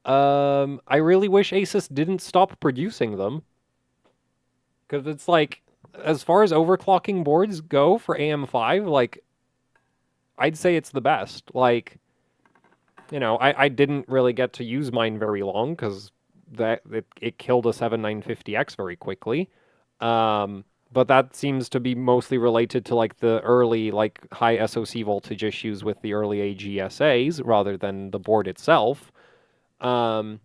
[SPEAKER 1] I really wish Asus didn't stop producing them. Because it's like, as far as overclocking boards go for AM5, like, I'd say it's the best. Like, you know, I didn't really get to use mine very long because it killed a 7950X very quickly. But that seems to be mostly related to, like, the early, like, high SoC voltage issues with the early AGSAs rather than the board itself. Um,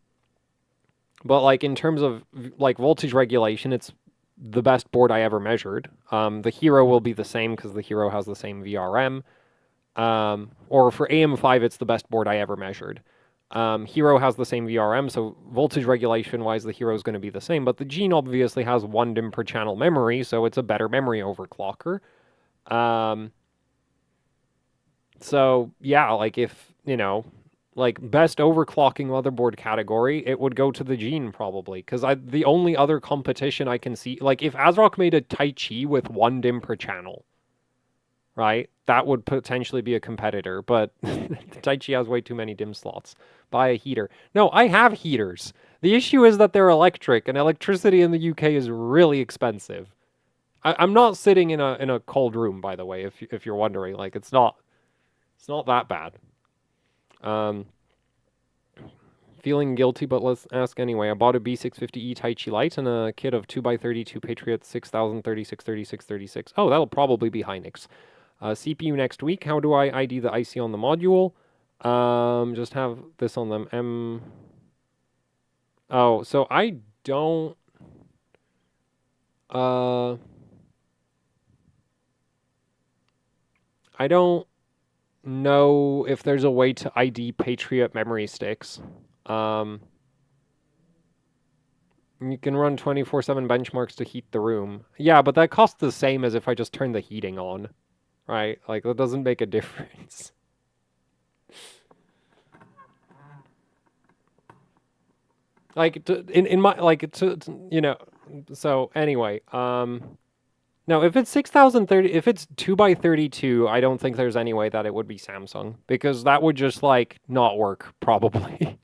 [SPEAKER 1] but like in terms of like voltage regulation, it's the best board I ever measured. The Hero will be the same because the Hero has the same VRM. Or for AM5, it's the best board I ever measured. Hero has the same VRM, so voltage regulation wise, the Hero is going to be the same. But the Gene obviously has 1 DIMM per channel memory, so it's a better memory overclocker. So yeah, like if like best overclocking motherboard category, it would go to the Gene probably, because the only other competition I can see, like if ASRock made a Tai Chi with 1 DIMM per channel, right? That would potentially be a competitor, but Tai Chi has way too many DIMM slots. Buy a heater. No, I have heaters. The issue is that they're electric, and electricity in the UK is really expensive. I'm not sitting in a cold room, by the way, if you're wondering. Like it's not that bad. Feeling guilty, but let's ask anyway. I bought a B650E Tai Chi Lite and a kit of 2x32 Patriot 6000 36 36 36. Oh, that'll probably be Hynix. CPU next week. How do I ID the IC on the module? Just have this on them. Oh, so I don't. I don't know if there's a way to ID Patriot memory sticks. You can run 24/7 benchmarks to heat the room. Yeah, but that costs the same as if I just turn the heating on, right? Like that doesn't make a difference. Like in my like to so anyway, no, if it's 6030, if it's 2x32, I don't think there's any way that it would be Samsung, because that would just like not work probably.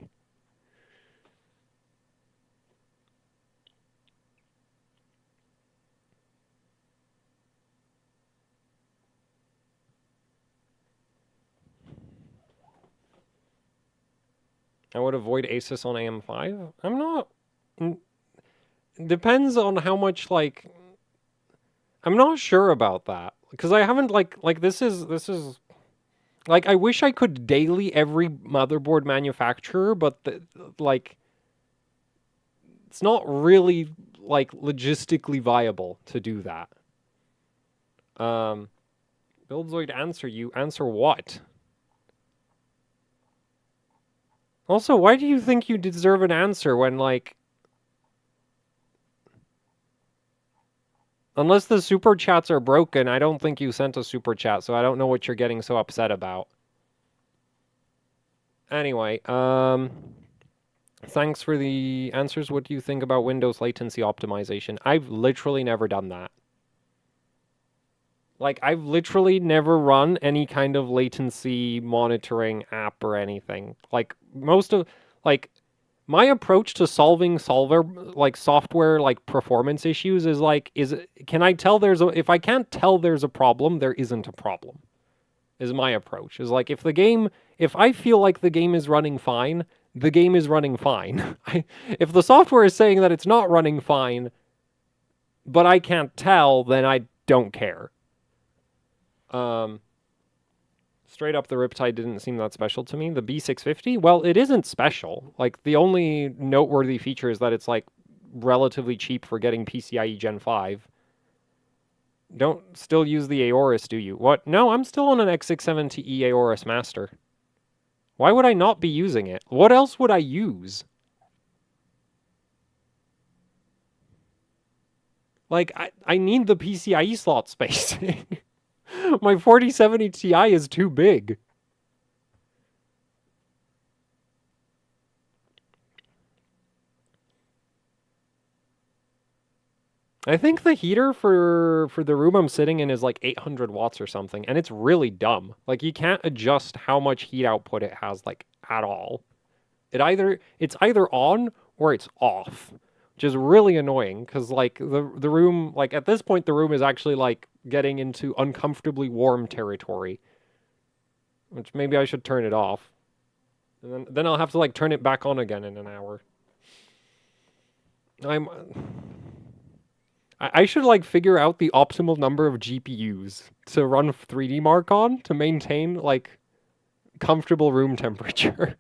[SPEAKER 1] I would avoid Asus on AM5. I'm not. Depends on how much like. I'm not sure about that because I haven't like this is like I wish I could daily every motherboard manufacturer, but like it's not really like logistically viable to do that. Buildzoid, answer what? Also, why do you think you deserve an answer when like unless the super chats are broken, I don't think you sent a super chat, so I don't know what you're getting so upset about. Anyway, thanks for the answers. What do you think about Windows latency optimization? I've literally never done that. Like, I've literally never run any kind of latency monitoring app or anything. Like, my approach to solving software like performance issues is like, can I tell if I can't tell there's a problem, there isn't a problem. Is my approach. Is like, if I feel like the game is running fine, the game is running fine. If the software is saying that it's not running fine, but I can't tell, then I don't care. Straight up, the Riptide didn't seem that special to me. The B650, well, it isn't special. Like, the only noteworthy feature is that it's, like, relatively cheap for getting PCIe Gen 5. Don't still use the Aorus, do you? What? No, I'm still on an X670E Aorus Master. Why would I not be using it? What else would I use? Like, I need the PCIe slot spacing. My 4070 Ti is too big. I think the heater for the room I'm sitting in is like 800 watts or something, and it's really dumb. Like, you can't adjust how much heat output it has, like, at all. It's either on or it's off, which is really annoying, because, like, the room, like, at this point, the room is actually, like, getting into uncomfortably warm territory, which maybe I should turn it off. And then I'll have to, like, turn it back on again in an hour. I should, like, figure out the optimal number of GPUs to run 3D Mark on to maintain, like, comfortable room temperature.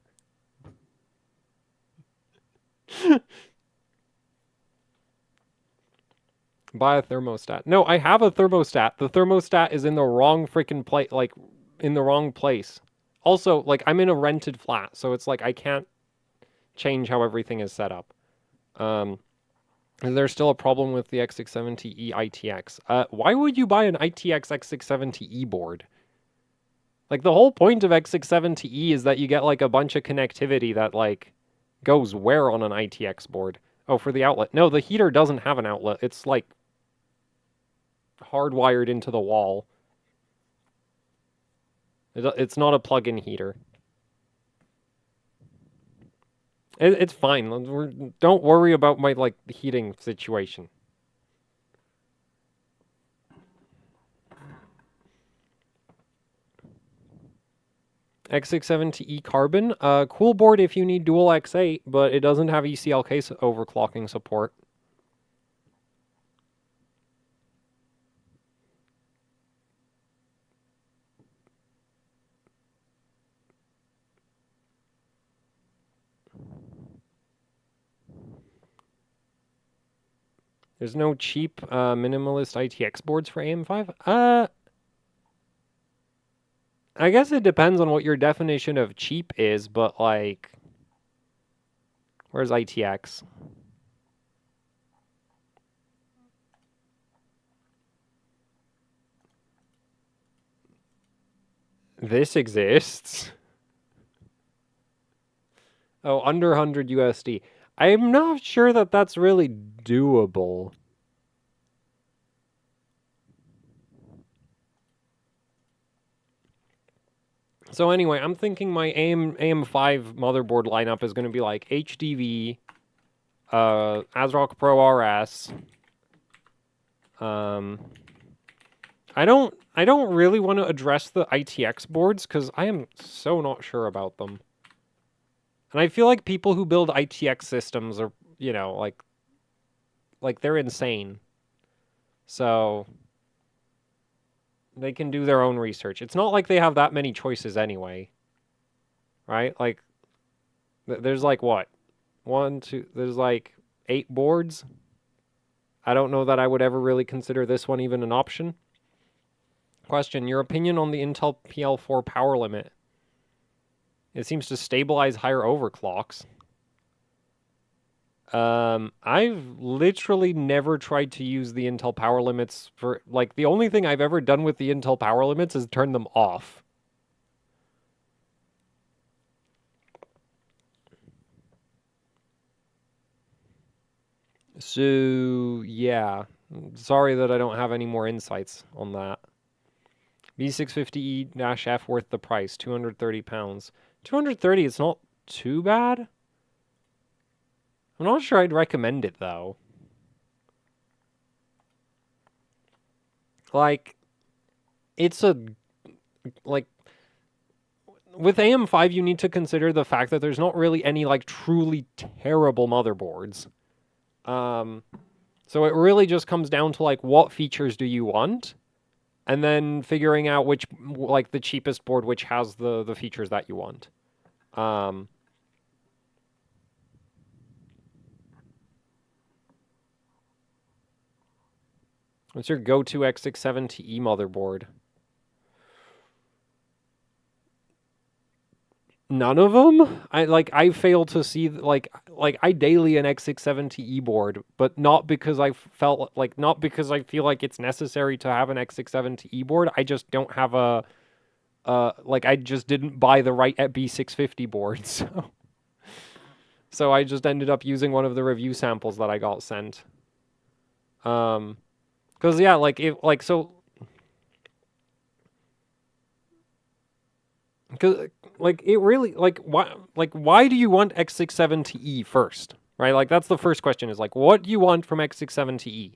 [SPEAKER 1] Buy a thermostat. No, I have a thermostat. The thermostat is in the wrong freaking place, like, in the wrong place. Also, like, I'm in a rented flat, so it's like I can't change how everything is set up. There's still a problem with the X670E ITX. Why would you buy an ITX X670E board? Like, the whole point of X670E is that you get, like, a bunch of connectivity that, like, goes where on an ITX board? Oh, for the outlet. No, the heater doesn't have an outlet. It's, like, hardwired into the wall. It's not a plug-in heater. It's fine. Don't worry about my, like, heating situation. X670E Carbon. Cool board if you need dual X8, but it doesn't have ECLK overclocking support. There's no cheap minimalist ITX boards for AM5? I guess it depends on what your definition of cheap is, but like, where's ITX? This exists. Oh, under 100 USD. I'm not sure that that's really doable. So anyway, I'm thinking my AM5 motherboard lineup is going to be like HDV, ASRock Pro RS. I don't really want to address the ITX boards because I am so not sure about them. And I feel like people who build ITX systems are, you know, like they're insane. So they can do their own research. It's not like they have that many choices anyway. Right? Like there's like what? There's like 8 boards. I don't know that I would ever really consider this one even an option. Question, your opinion on the Intel PL4 power limit? It seems to stabilize higher overclocks. I've literally never tried to use the Intel power limits for, like, the only thing I've ever done with the Intel power limits is turn them off. So, yeah. Sorry that I don't have any more insights on that. B650E-F worth the price, 230 pounds. 230, it's not too bad. I'm not sure I'd recommend it, though. Like, it's a... Like, with AM5, you need to consider the fact that there's not really any, like, truly terrible motherboards. So it really just comes down to, like, what features do you want? And then figuring out which, like, the cheapest board which has the features that you want. What's your go-to X670E motherboard? None of them? I fail to see, like I daily an X670E board, but not because I felt like, not because I feel like it's necessary to have an X670E board. I just don't have a, like, I just didn't buy the right B650 boards. So I just ended up using one of the review samples that I got sent. Because, yeah, like, if, like, so... Because, like, it really, like, why do you want X670E first? Right? Like, that's the first question, is, like, what do you want from X670E?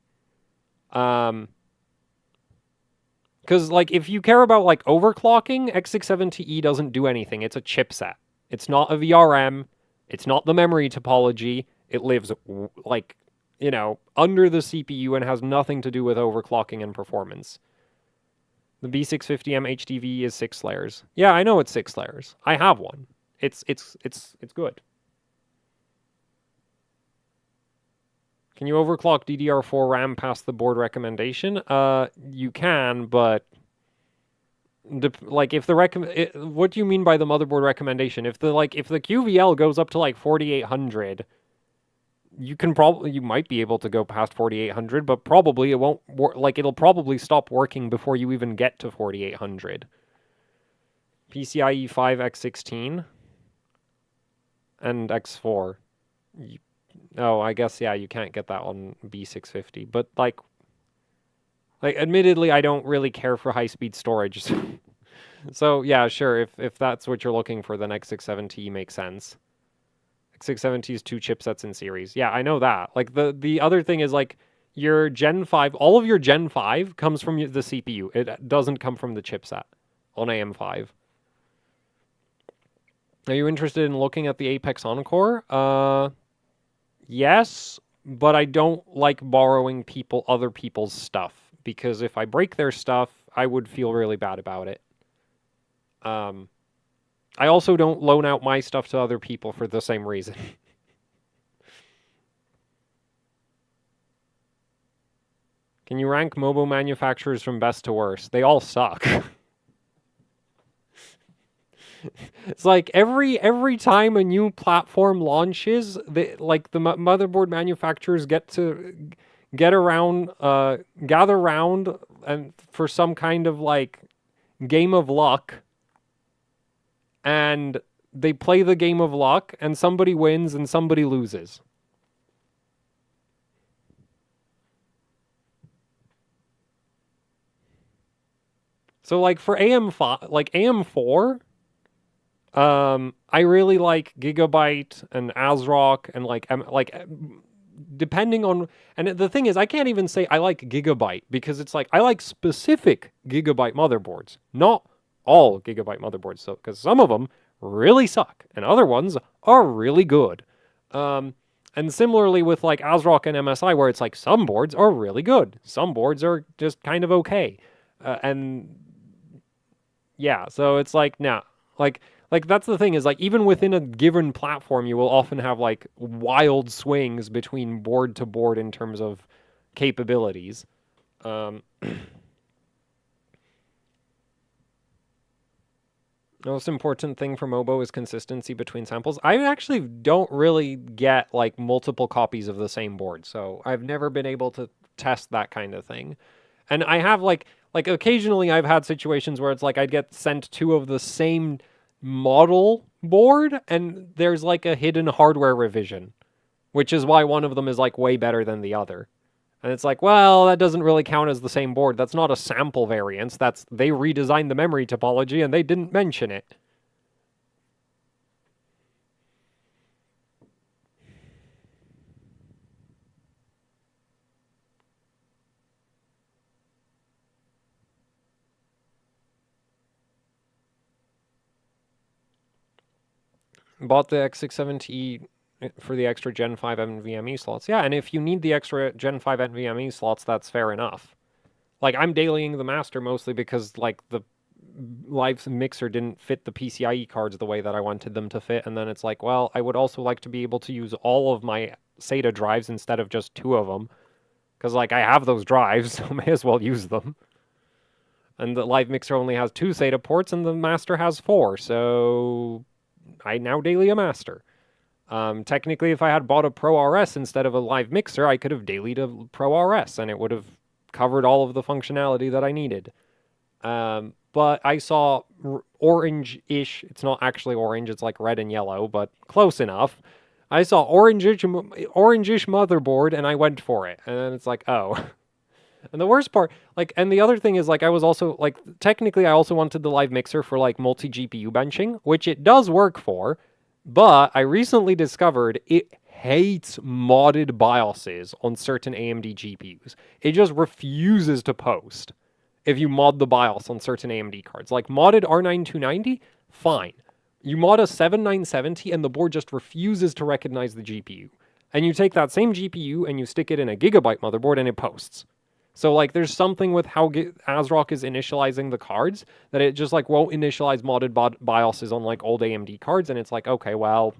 [SPEAKER 1] Because, like, if you care about, like, overclocking, X670E doesn't do anything. It's a chipset. It's not a VRM. It's not the memory topology. It lives, like, you know, under the CPU and has nothing to do with overclocking and performance. The B650M HDV is 6 layers. Yeah, I know it's 6 layers. I have one. It's good. Can you overclock DDR4 RAM past the board recommendation? You can, but like if the what do you mean by the motherboard recommendation? If the QVL goes up to like 4800, you might be able to go past 4800, but probably it won't work. Like it'll probably stop working before you even get to 4800. PCIe 5 x16 and x4. Oh, I guess yeah, you can't get that on B650, but like admittedly, I don't really care for high-speed storage. So yeah, sure, if that's what you're looking for, then X670 makes sense. X670 is 2 chipsets in series. Yeah, I know that. Like the other thing is like your Gen 5, all of your Gen 5 comes from the CPU. It doesn't come from the chipset on AM5. Are you interested in looking at the Apex Encore? Yes, but I don't like borrowing other people's stuff, because if I break their stuff, I would feel really bad about it. I also don't loan out my stuff to other people for the same reason. Can you rank mobile manufacturers from best to worst? They all suck. It's like every time a new platform launches, the motherboard manufacturers gather around and for some kind of like game of luck, and they play the game of luck, and somebody wins and somebody loses. So like for AM4, I really like Gigabyte and ASRock and depending on, and the thing is, I can't even say I like Gigabyte, because it's like I like specific Gigabyte motherboards, not all Gigabyte motherboards. So because some of them really suck and other ones are really good. And similarly with like ASRock and MSI, where it's like some boards are really good, some boards are just kind of okay, and yeah, so it's like nah, like that's the thing, is like even within a given platform, you will often have like wild swings between board to board in terms of capabilities. Most important thing for Mobo is consistency between samples. I actually don't really get like multiple copies of the same board, so I've never been able to test that kind of thing. And I have like occasionally I've had situations where it's like I'd get sent 2 of the same model board, and there's like a hidden hardware revision, which is why one of them is like way better than the other. And it's like, well, that doesn't really count as the same board. That's not a sample variance. They redesigned the memory topology and they didn't mention it. Bought the X670 for the extra Gen 5 NVMe slots. Yeah, and if you need the extra Gen 5 NVMe slots, that's fair enough. Like, I'm dailying the master mostly because, like, the live mixer didn't fit the PCIe cards the way that I wanted them to fit, and then it's like, well, I would also like to be able to use all of my SATA drives instead of just 2 of them, because, like, I have those drives, so I may as well use them. And the live mixer only has 2 SATA ports, and the master has 4, so I now daily a master. Technically, if I had bought a Pro RS instead of a live mixer, I could have dailied a Pro RS, and it would have covered all of the functionality that I needed. But I saw orange-ish. It's not actually orange. It's like red and yellow, but close enough. I saw orange-ish motherboard, and I went for it. And then it's like, oh. And the worst part, like, and the other thing is, like, I was also, like, technically I also wanted the live mixer for, like, multi-GPU benching, which it does work for, but I recently discovered it hates modded BIOSes on certain AMD GPUs. It just refuses to post if you mod the BIOS on certain AMD cards. Like, modded R9 290, fine. You mod a 7970 and the board just refuses to recognize the GPU. And you take that same GPU and you stick it in a Gigabyte motherboard and it posts. So, like, there's something with how ASRock is initializing the cards that it just, like, won't initialize modded BIOSes on, like, old AMD cards, and it's like, okay, well,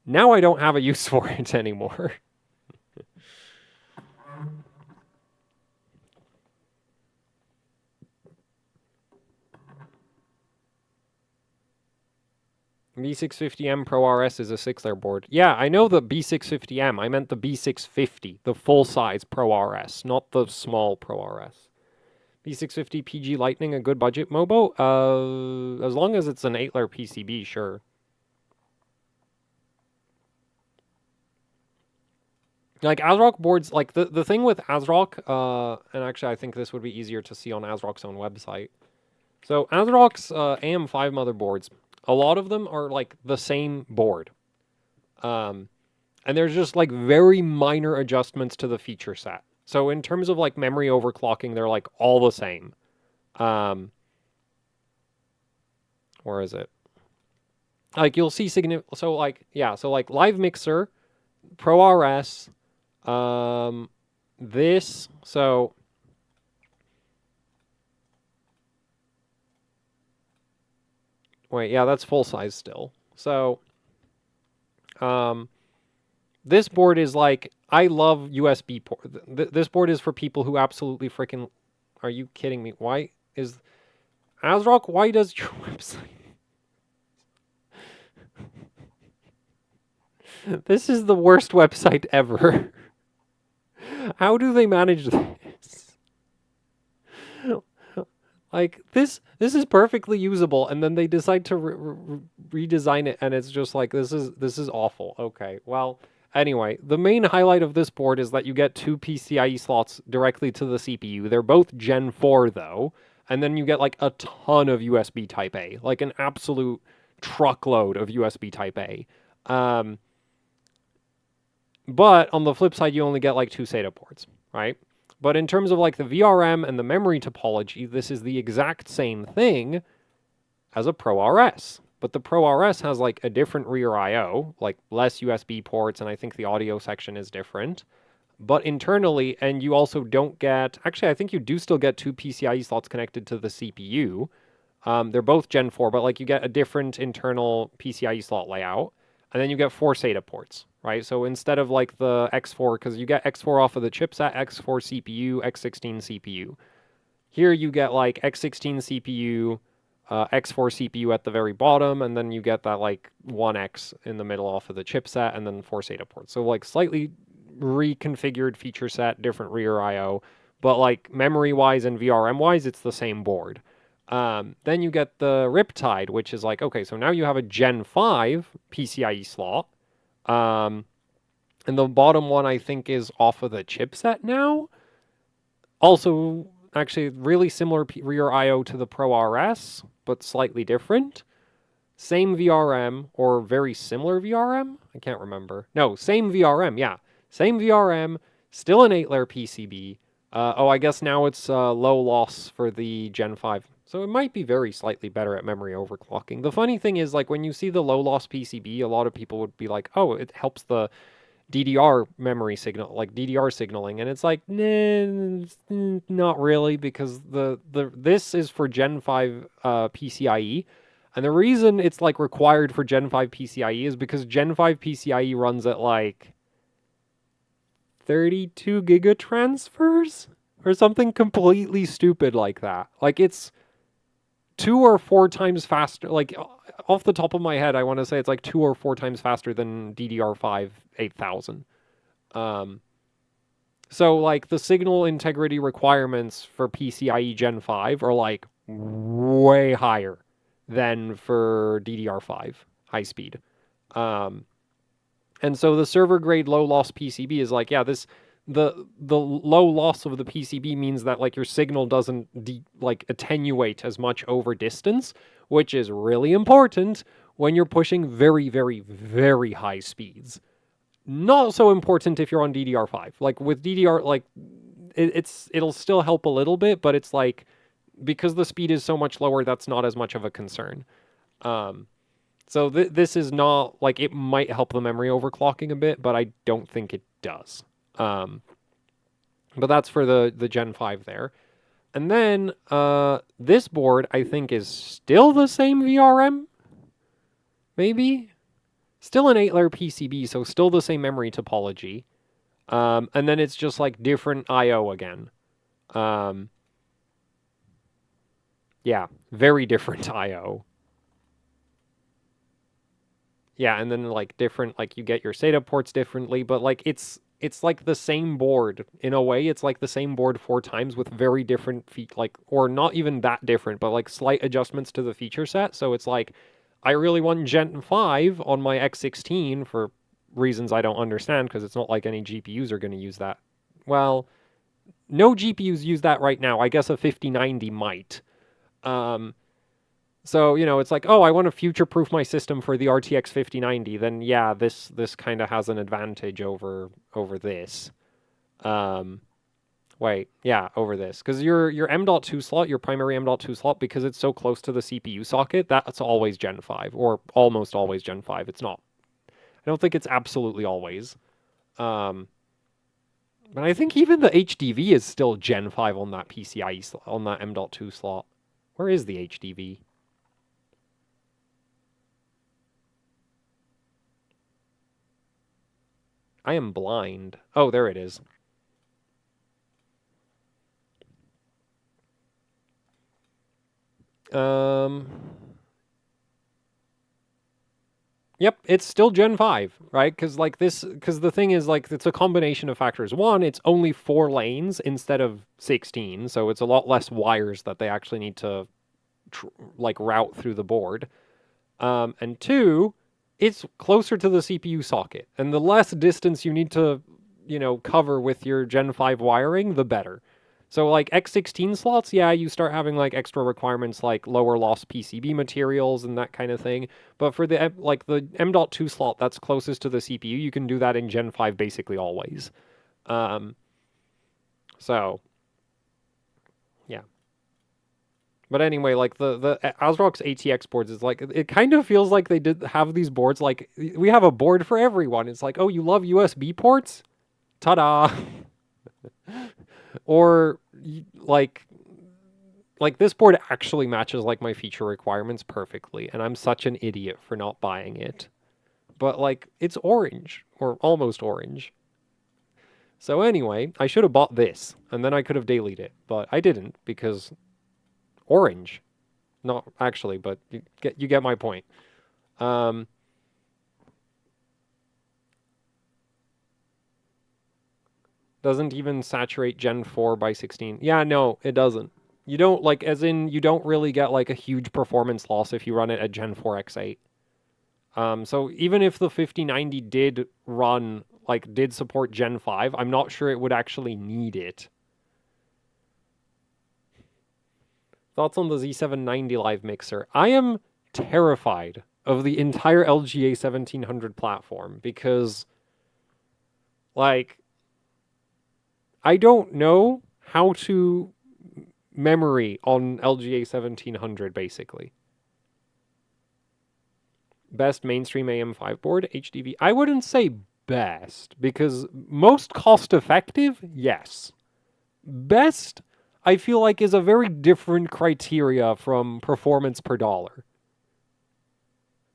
[SPEAKER 1] now I don't have a use for it anymore. B650M Pro RS is a 6-layer board. Yeah, I know the B650M. I meant the B650, the full-size Pro RS, not the small Pro RS. B650 PG Lightning, a good budget MOBO? As long as it's an 8-layer PCB, sure. Like, ASRock boards, like, the thing with ASRock, and actually I think this would be easier to see on ASRock's own website. So, ASRock's AM5 motherboards, a lot of them are, like, the same board. And there's just, like, very minor adjustments to the feature set. So, in terms of, like, memory overclocking, they're, like, all the same. Where is it? Like, you'll see so, like, yeah, so, like, Live Mixer, Pro RS, this, so... Wait, yeah, that's full size still. So, this board is like, I love USB port. This board is for people who absolutely freaking... Are you kidding me? Why is... ASRock, why does your website... This is the worst website ever. How do they manage this? Like, this is perfectly usable, and then they decide to redesign it, and it's just like, this is awful. Okay, well, anyway, the main highlight of this board is that you get 2 PCIe slots directly to the CPU. They're both Gen 4, though, and then you get, like, a ton of USB Type-A, like an absolute truckload of USB Type-A. But on the flip side, you only get, like, 2 SATA ports, right? But in terms of, like, the VRM and the memory topology, this is the exact same thing as a Pro RS. But the Pro RS has, like, a different rear I/O, like, less USB ports, and I think the audio section is different. But internally, and you also don't get... Actually, I think you do still get 2 PCIe slots connected to the CPU. They're both Gen 4, but, like, you get a different internal PCIe slot layout. And then you get 4 SATA ports, right? So instead of, like, the X4, because you get X4 off of the chipset, X4 CPU, X16 CPU. Here you get, like, X16 CPU, X4 CPU at the very bottom, and then you get that, like, 1X in the middle off of the chipset, and then 4 SATA ports. So, like, slightly reconfigured feature set, different rear I/O, but, like, memory-wise and VRM-wise, it's the same board. Then you get the Riptide, which is like, okay, so now you have a Gen 5 PCIe slot. And the bottom one, I think, is off of the chipset now. Also, actually, really similar rear I/O to the Pro RS, but slightly different. Same VRM, or very similar VRM? I can't remember. No, same VRM, yeah. Same VRM, still an 8-layer PCB. I guess now it's low loss for the Gen 5. So it might be very slightly better at memory overclocking. The funny thing is, like, when you see the low loss PCB, a lot of people would be like, oh, it helps the DDR memory signal, like DDR signaling. And it's like, nah, not really, because this is for Gen 5 PCIe. And the reason it's, like, required for Gen 5 PCIe is because Gen 5 PCIe runs at, like, 32 gigatransfers? Or something completely stupid like that. Like, it's 2 or 4 times faster. Like, off the top of my head, I want to say it's like 2 or 4 times faster than DDR5 8000. So, like, the signal integrity requirements for PCIe Gen 5 are, like, way higher than for DDR5 high speed. And so the server grade low loss PCB is like, yeah, the low loss of the PCB means that, like, your signal doesn't attenuate as much over distance, which is really important when you're pushing very, very, very high speeds. Not so important if you're on DDR5. Like, with DDR, like, it'll still help a little bit, but it's like, because the speed is so much lower, that's not as much of a concern. So this is not, like, it might help the memory overclocking a bit, but I don't think it does. But that's for the Gen 5 there. And then this board, I think, is still the same VRM? Maybe? Still an 8-layer PCB, so still the same memory topology. And then it's just, like, different I/O again. Yeah, very different I/O. Yeah, and then like different, like you get your SATA ports differently, but like it's like the same board in a way. It's like the same board 4 times with very different like, or not even that different, but like slight adjustments to the feature set. So it's like I really want Gen 5 on my X16 for reasons I don't understand, because it's not like any GPUs are going to use that. Well, no GPUs use that right now. I guess a 5090 might. Um, so, it's like, oh, I want to future-proof my system for the RTX 5090. Then yeah, this kind of has an advantage over this. Um, wait, yeah, over this, because your M.2 slot, your primary M.2 slot, because it's so close to the CPU socket, that's always Gen 5, or almost always Gen 5. It's not. I don't think it's absolutely always. Um, but I think even the HDV is still Gen 5 on that PCIe on that M.2 slot. Where is the HDV? I am blind. Oh, there it is. Yep, it's still Gen 5, right? Because the thing is, like, it's a combination of factors. One, it's only 4 lanes instead of 16, so it's a lot less wires that they actually need to like route through the board. And two, it's closer to the CPU socket, and the less distance you need to, cover with your Gen 5 wiring, the better. So like X16 slots, yeah, you start having like extra requirements like lower loss PCB materials and that kind of thing. But for the M.2 slot that's closest to the CPU, you can do that in Gen 5 basically always. Um, so yeah. But anyway, like the ASRock's ATX boards is like, it kind of feels like they did have these boards like, we have a board for everyone. It's like, oh, you love USB ports? Ta-da! Or like this board actually matches like my feature requirements perfectly, and I'm such an idiot for not buying it. But like, it's orange, or almost orange. So anyway, I should have bought this, and then I could have dailied it, but I didn't, because orange. Not actually, but you get my point. Um, doesn't even saturate Gen 4 by 16. Yeah, no, it doesn't. You don't, like, as in, you don't really get like a huge performance loss if you run it at Gen 4 X8. So even if the 5090 did run, like, did support Gen 5, I'm not sure it would actually need it. Thoughts on the Z790 live mixer? I am terrified of the entire LGA 1700 platform because, like, I don't know how to memory on LGA 1700, basically. Best mainstream AM5 board, HDV. I wouldn't say best, because most cost effective, yes. Best, I feel like, is a very different criteria from performance per dollar.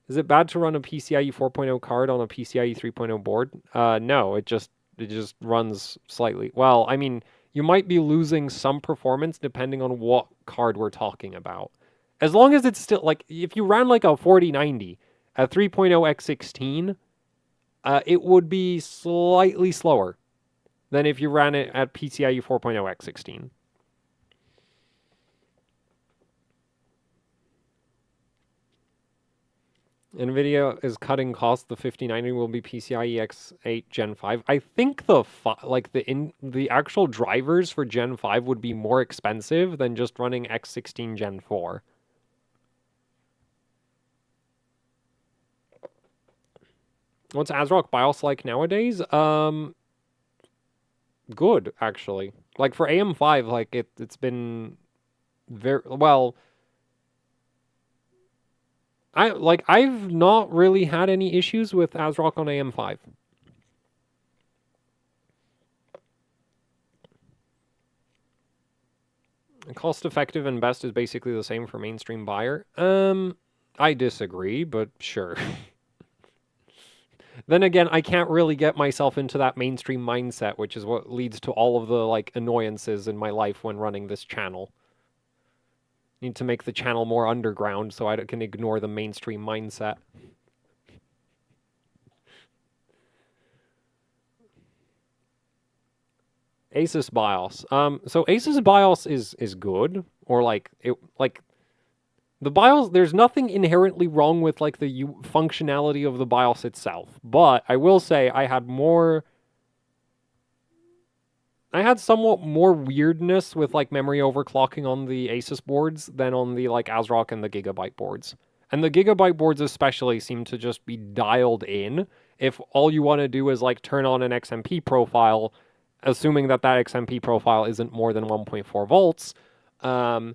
[SPEAKER 1] Is it bad to run a PCIe 4.0 card on a PCIe 3.0 board? No, it just runs slightly. Well, I mean, you might be losing some performance depending on what card we're talking about. As long as it's still, like, if you ran like a 4090 at 3.0 X16, it would be slightly slower than if you ran it at PCIe 4.0 X16. NVIDIA is cutting costs. The 5090 will be PCIe X8 Gen 5. I think the actual drivers for Gen 5 would be more expensive than just running X16 Gen 4. What's ASRock BIOS like nowadays? Good, actually. Like for AM5, like it's been very well. I've not really had any issues with ASRock on AM5. Cost effective and best is basically the same for mainstream buyer. I disagree, but sure. Then again, I can't really get myself into that mainstream mindset, which is what leads to all of the like annoyances in my life when running this channel. Need to make the channel more underground so I can ignore the mainstream mindset. Asus BIOS. So Asus BIOS is good, or the BIOS. There's nothing inherently wrong with like the functionality of the BIOS itself, but I will say I had somewhat more weirdness with like memory overclocking on the Asus boards than on the like ASRock and the Gigabyte boards. And the Gigabyte boards especially seem to just be dialed in if all you want to do is like turn on an XMP profile, assuming that that XMP profile isn't more than 1.4 volts. Um,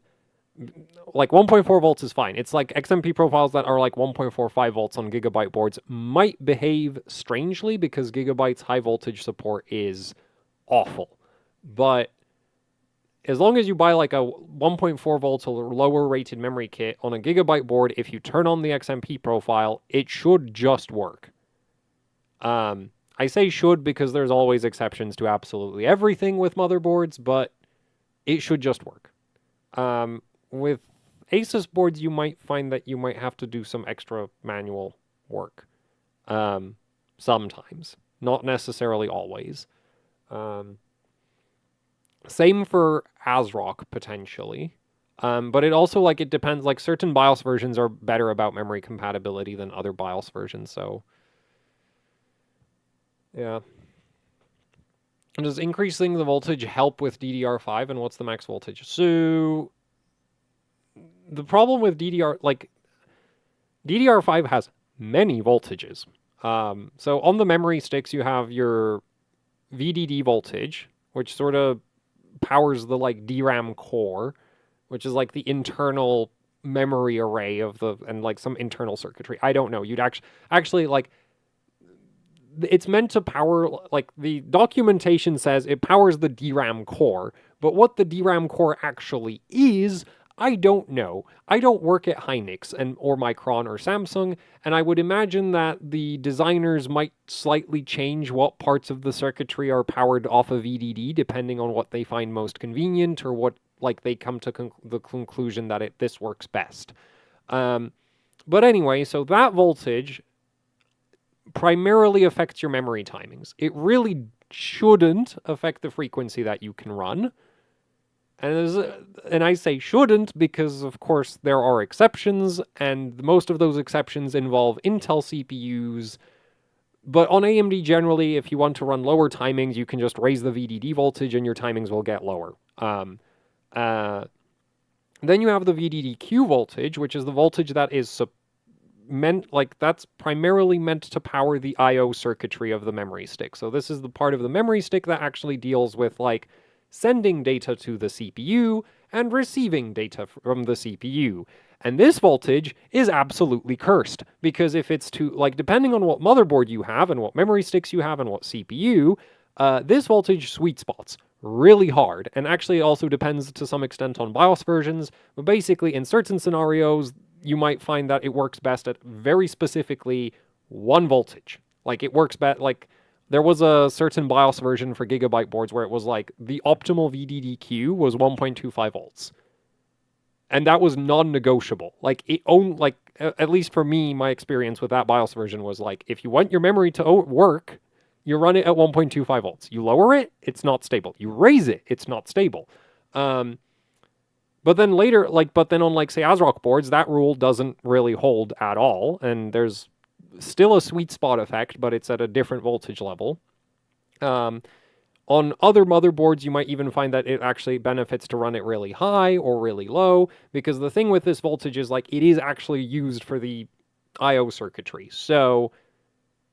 [SPEAKER 1] like 1.4 volts is fine. It's like XMP profiles that are like 1.45 volts on Gigabyte boards might behave strangely because Gigabyte's high voltage support is awful. But as long as you buy like a 1.4 volts or lower rated memory kit on a Gigabyte board, if you turn on the XMP profile, it should just work. I say should because there's always exceptions to absolutely everything with motherboards, but it should just work. With Asus boards, you might find that you might have to do some extra manual work. Sometimes. Not necessarily always. Same for ASRock, potentially. But it also, like, it depends. Like, certain BIOS versions are better about memory compatibility than other BIOS versions, so... Yeah. Does increasing the voltage help with DDR5, and what's the max voltage? So... The problem with DDR5 has many voltages. So on the memory sticks, you have your VDD voltage, which sort of powers the like DRAM core, which is like the internal memory array of and like some internal circuitry. I don't know. You'd actually like it's meant to power, like the documentation says it powers the DRAM core, but what the DRAM core actually is, I don't know. I don't work at Hynix or Micron or Samsung, and I would imagine that the designers might slightly change what parts of the circuitry are powered off of VDD depending on what they find most convenient or what like they come to the conclusion that this works best. But anyway, so that voltage primarily affects your memory timings. It really shouldn't affect the frequency that you can run. And I say shouldn't because, of course, there are exceptions, and most of those exceptions involve Intel CPUs. But on AMD, generally, if you want to run lower timings, you can just raise the VDD voltage and your timings will get lower. Then you have the VDDQ voltage, which is the voltage that is that's primarily meant to power the I/O circuitry of the memory stick. So this is the part of the memory stick that actually deals with like sending data to the CPU and receiving data from the CPU. And this voltage is absolutely cursed because if it's depending on what motherboard you have and what memory sticks you have and what CPU, this voltage sweet spots really hard. And actually it also depends to some extent on BIOS versions, but basically in certain scenarios, you might find that it works best at very specifically one voltage. Like it works best, like there was a certain BIOS version for Gigabyte boards where it was like the optimal VDDQ was 1.25 volts. And that was non-negotiable. Like at least for me, my experience with that BIOS version was like, if you want your memory to work, you run it at 1.25 volts. You lower it, it's not stable. You raise it, it's not stable. But then later, on like say ASRock boards, that rule doesn't really hold at all. And there's still a sweet spot effect, but it's at a different voltage level. On other motherboards, you might even find that it actually benefits to run it really high or really low, because the thing with this voltage is like it is actually used for the I/O circuitry. So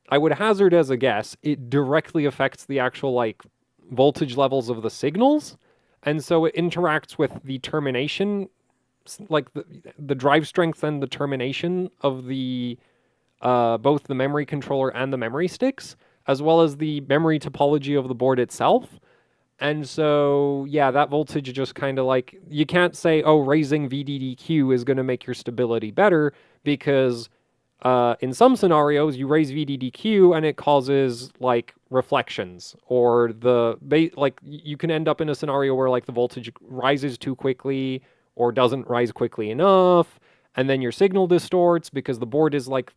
[SPEAKER 1] I would hazard as a guess, it directly affects the actual like voltage levels of the signals. And so it interacts with the termination, like the drive strength and the termination of the both the memory controller and the memory sticks, as well as the memory topology of the board itself. And so, yeah, that voltage just kind of like, you can't say, oh, raising VDDQ is going to make your stability better, because in some scenarios, you raise VDDQ and it causes like reflections, or you can end up in a scenario where like the voltage rises too quickly or doesn't rise quickly enough, and then your signal distorts because the board is like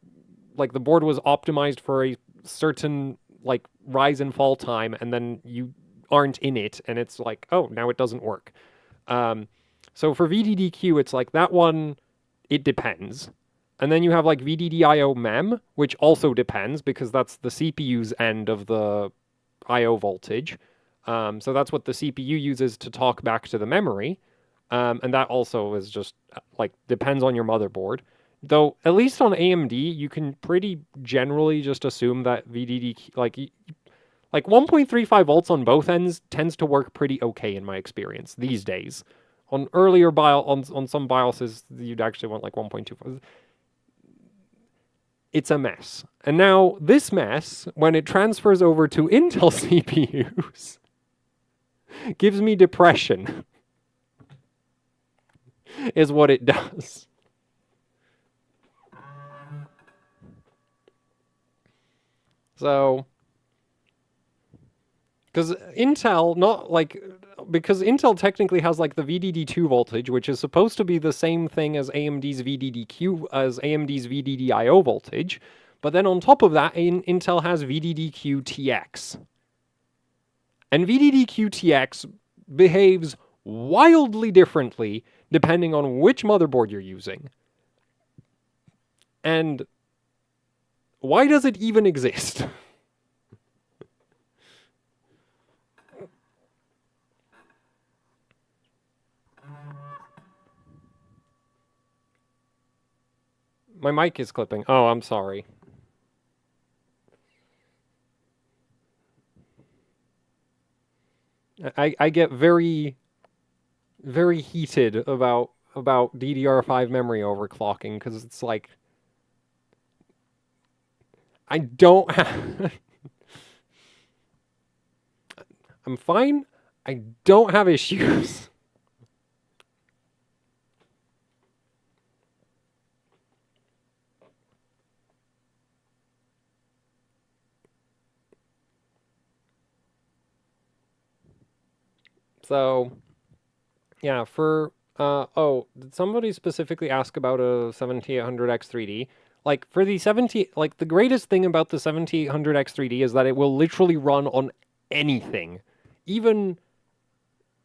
[SPEAKER 1] the board was optimized for a certain like rise and fall time, and then you aren't in it, and it's like, oh, now it doesn't work. So for VDDQ, it's like that one, it depends. And then you have like VDDIO mem, which also depends because that's the CPU's end of the IO voltage. So that's what the CPU uses to talk back to the memory. And that also is just like depends on your motherboard. Though at least on AMD, you can pretty generally just assume that VDD like 1.35 volts on both ends tends to work pretty okay in my experience these days. On earlier on some BIOSes, you'd actually want like 1.25. It's a mess. And now this mess, when it transfers over to Intel CPUs, gives me depression. Is what it does. So, because Intel technically has like the VDD2 voltage, which is supposed to be the same thing as AMD's VDDIO voltage, but then on top of that, Intel has VDDQ TX. And VDDQ TX behaves wildly differently depending on which motherboard you're using. And why does it even exist? My mic is clipping. Oh, I'm sorry. I get very, very heated about DDR5 memory overclocking because it's like I don't have. I'm fine. I don't have issues. So, yeah, did somebody specifically ask about a 7800X3D? Like, for the the greatest thing about the 7800X3D is that it will literally run on anything. Even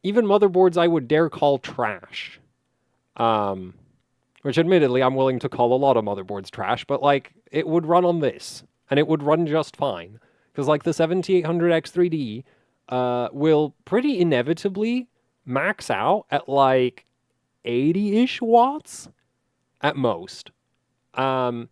[SPEAKER 1] motherboards I would dare call trash. Which admittedly, I'm willing to call a lot of motherboards trash, but, like, it would run on this, and it would run just fine. Because, like, the 7800X3D will pretty inevitably max out at like 80-ish watts at most. Yeah.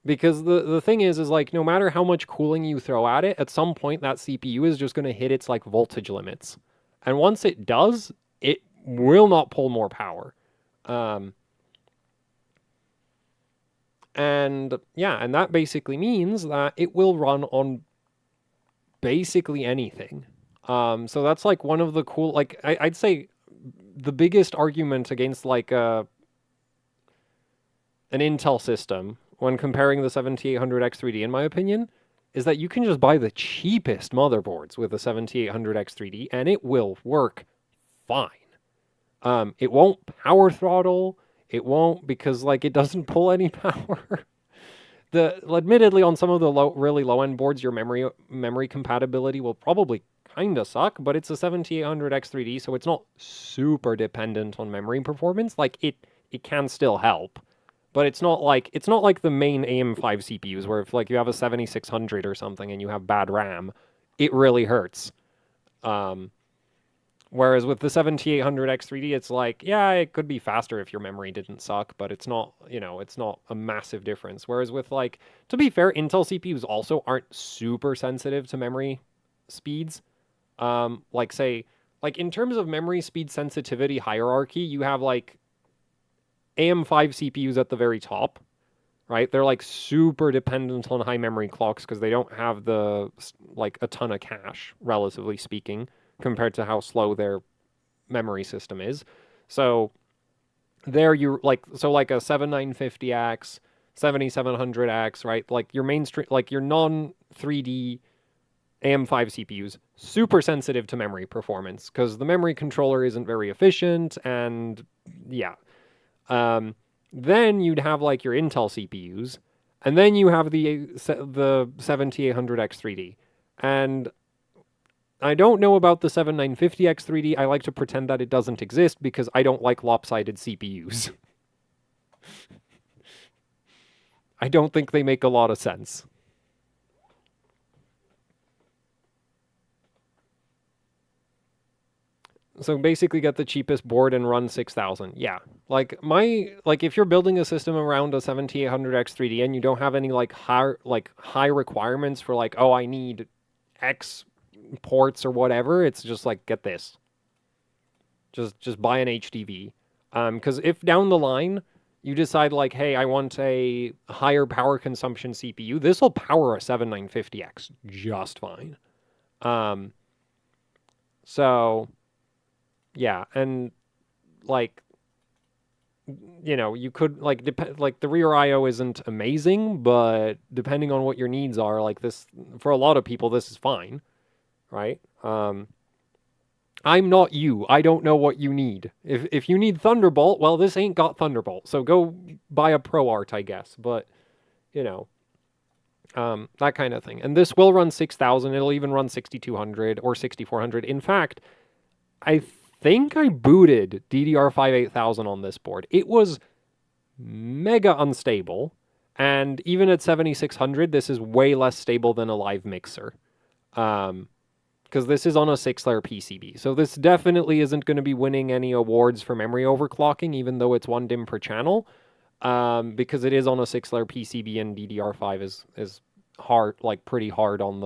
[SPEAKER 1] Because the thing is like no matter how much cooling you throw at it, at some point that CPU is just going to hit its like voltage limits. And once it does, it will not pull more power. And yeah, and that basically means that it will run on basically anything. So that's like one of the cool, like I'd say the biggest argument against like an Intel system when comparing the 7800X3D, in my opinion, is that you can just buy the cheapest motherboards with the 7800X3D and it will work fine. It won't power throttle. It won't because like it doesn't pull any power. Admittedly, on some of the really low end boards, your memory compatibility will probably kind of suck, but it's a 7800X3D, so it's not super dependent on memory performance. Like it can still help, but it's not like the main AM5 CPUs where if like you have a 7600 or something and you have bad RAM, it really hurts. Whereas with the 7800X3D, it's like, yeah, it could be faster if your memory didn't suck, but it's not, it's not a massive difference. Whereas with like, to be fair, Intel CPUs also aren't super sensitive to memory speeds. Like say, like in terms of memory speed sensitivity hierarchy, you have like AM5 CPUs at the very top, right? They're like super dependent on high memory clocks because they don't have like a ton of cache, relatively speaking, compared to how slow their memory system is. So there you like a 7950X, 7700X, right? Like your mainstream, like your non-3D AM5 CPUs, super sensitive to memory performance because the memory controller isn't very efficient and yeah. Then you'd have like your Intel CPUs And then you have the 7800X3D. And I don't know about the 7950X3D. I like to pretend that it doesn't exist because I don't like lopsided CPUs. I don't think they make a lot of sense. So basically get the cheapest board and run 6000. Yeah. Like if you're building a system around a 7800X3D and you don't have any high requirements for like, oh, I need X ports or whatever, it's just like, get this. Just buy an HDV. Because if down the line you decide like, hey, I want a higher power consumption CPU, this will power a 7950X just fine. So yeah, and like, you know, you could like the rear IO isn't amazing, but depending on what your needs are, like this for a lot of people, this is fine, right? I'm not you. I don't know what you need. If you need Thunderbolt, well, this ain't got Thunderbolt, so go buy a ProArt, I guess. But you know, that kind of thing. And this will run 6000. It'll even run 6200 or 6400. In fact, I think I booted DDR5 8000 on this board. It was mega unstable, and even at 7600, this is way less stable than a live mixer. Because this is on a 6-layer PCB. So this definitely isn't going to be winning any awards for memory overclocking, even though it's 1 DIMM per channel, because it is on a 6-layer PCB, and DDR5 is hard, like pretty hard on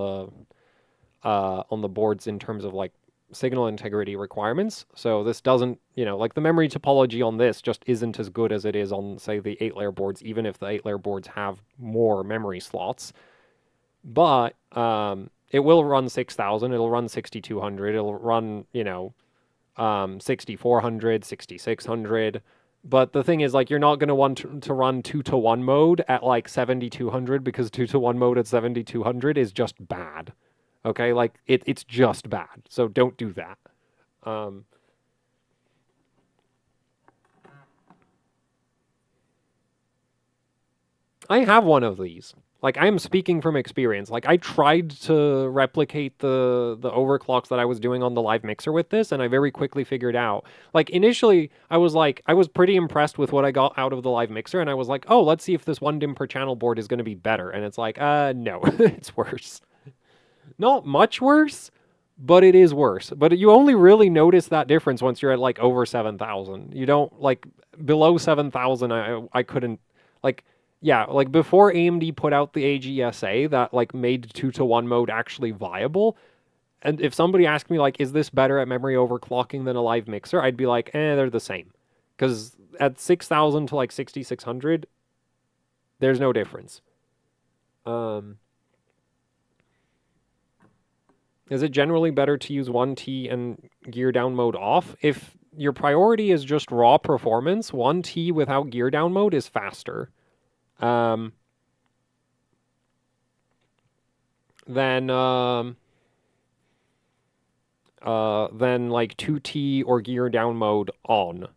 [SPEAKER 1] the boards in terms of like signal integrity requirements. So this doesn't, you know, like the memory topology on this just isn't as good as it is on, say, the 8-layer boards, even if the 8-layer boards have more memory slots. But it will run 6000, it'll run 6200, it'll run, you know, 6400, 6600. But the thing is, like, you're not going to want to run 2-to-1 mode at like 7200, because 2-to-1 mode at 7200 is just bad. Okay, like it's just bad. So don't do that. I have one of these. Like, I'm speaking from experience. Like, I tried to replicate the overclocks that I was doing on the live mixer with this, and I very quickly figured out. Like, initially, I was pretty impressed with what I got out of the live mixer, and I was like, oh, let's see if this 1 DIMM per channel board is going to be better. And it's like, no, it's worse. Not much worse, but it is worse. But you only really notice that difference once you're at like over 7,000. You don't like below 7,000. I couldn't like, yeah, like before AMD put out the AGSA that like made 2-to-1 mode actually viable. And if somebody asked me like, is this better at memory overclocking than a live mixer? I'd be like, they're the same. Because at 6,000 to like 6,600, there's no difference. Is it generally better to use 1T and gear down mode off? If your priority is just raw performance, 1T without gear down mode is faster. Than like 2T or gear down mode on.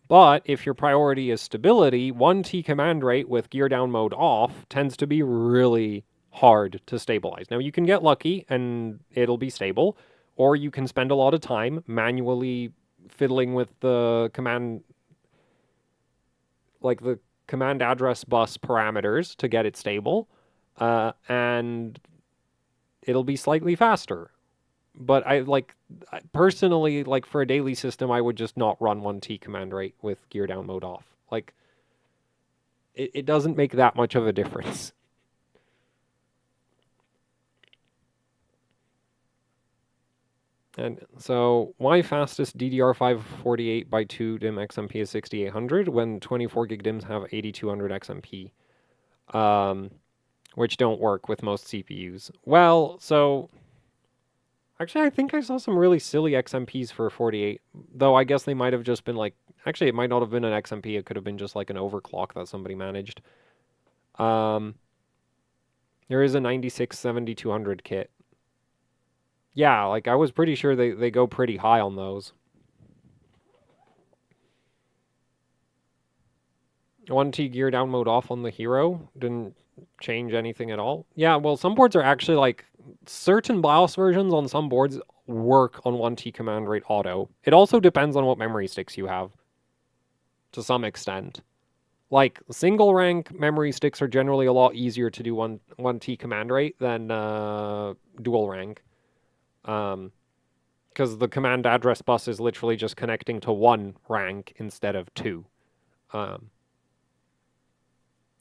[SPEAKER 1] But if your priority is stability, 1T command rate with gear down mode off tends to be really hard to stabilize. Now, you can get lucky and it'll be stable, or you can spend a lot of time manually fiddling with the command, like the command address bus parameters to get it stable, and it'll be slightly faster. But personally, like for a daily system, I would just not run 1T command rate with gear down mode off. Like, it doesn't make that much of a difference. And so, why fastest DDR5 48 by 2 DIMM XMP is 6800 when 24 gig DIMMs have 8200 XMP, which don't work with most CPUs? Well, so actually, I think I saw some really silly XMPs for 48, though I guess they might have just been like, actually, it might not have been an XMP, it could have been just like an overclock that somebody managed. There is a 96 7200 kit. Yeah, like I was pretty sure they go pretty high on those. 1T gear down mode off on the Hero didn't change anything at all. Yeah, well, some boards are actually like certain BIOS versions on some boards work on 1T command rate auto. It also depends on what memory sticks you have to some extent. Like single rank memory sticks are generally a lot easier to do 1T command rate than dual rank. Because the command address bus is literally just connecting to one rank instead of two. Um,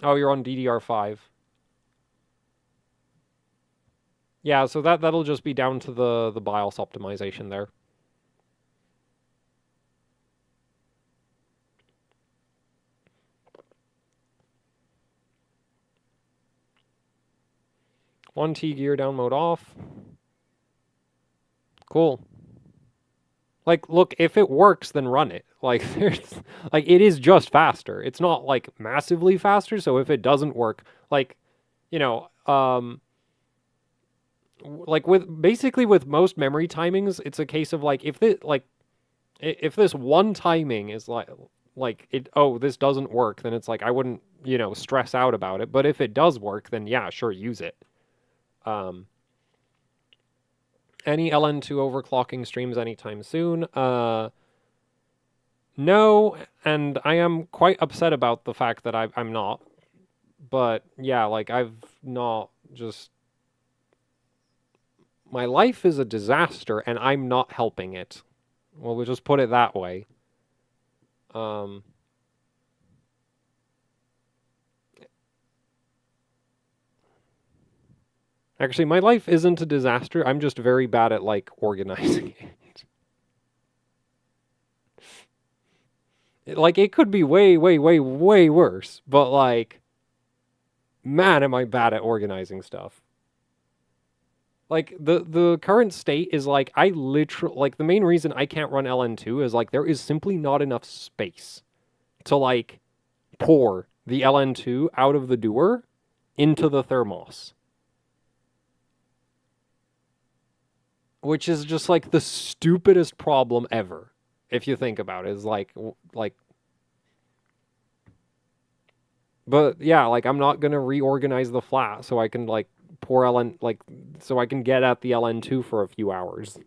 [SPEAKER 1] oh, you're on DDR5. Yeah, so that'll just be down to the BIOS optimization there. One T gear down mode off. Cool. Like, look, if it works, then run it. Like, there's, like, it is just faster. It's not like massively faster. So if it doesn't work, like, you know, like with most memory timings, it's a case of like if this one timing is like it, oh, this doesn't work, then it's like I wouldn't, stress out about it. But if it does work, then yeah, sure, use it. Any LN2 overclocking streams anytime soon? No, and I am quite upset about the fact that I'm not. But yeah, like I've not just. My life is a disaster and I'm not helping it. Well, we'll just put it that way. Actually, my life isn't a disaster. I'm just very bad at, like, organizing it. Like, it could be way, way, way, way worse. But, like, man, am I bad at organizing stuff. Like, the current state is, like, I literally... Like, the main reason I can't run LN2 is, like, there is simply not enough space to, like, pour the LN2 out of the doer into the thermos. Which is just like the stupidest problem ever, if you think about it. Is like, but yeah, like I'm not gonna reorganize the flat so I can like pour LN so I can get at the LN2 for a few hours.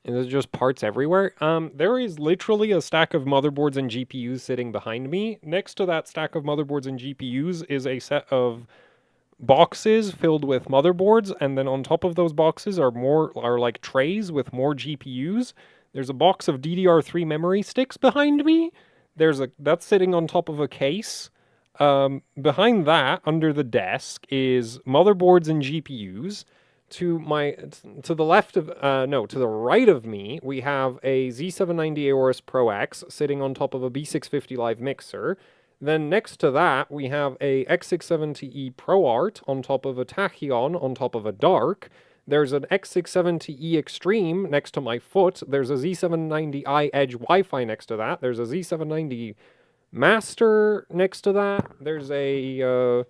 [SPEAKER 1] And there's just parts everywhere. There is literally a stack of motherboards and GPUs sitting behind me. Next to that stack of motherboards and GPUs is a set of boxes filled with motherboards, and then on top of those boxes are like trays with more GPUs. There's a box of DDR3 memory sticks behind me. That's sitting on top of a case. Behind that, under the desk, is motherboards and GPUs. To the left of to the right of me, we have a Z790 Aorus Pro X sitting on top of a B650 Live mixer. Then next to that, we have a X670E ProArt on top of a Tachyon on top of a Dark. There's an X670E Extreme next to my foot. There's a Z790i Edge Wi-Fi next to that. There's a Z790 Master next to that. There's a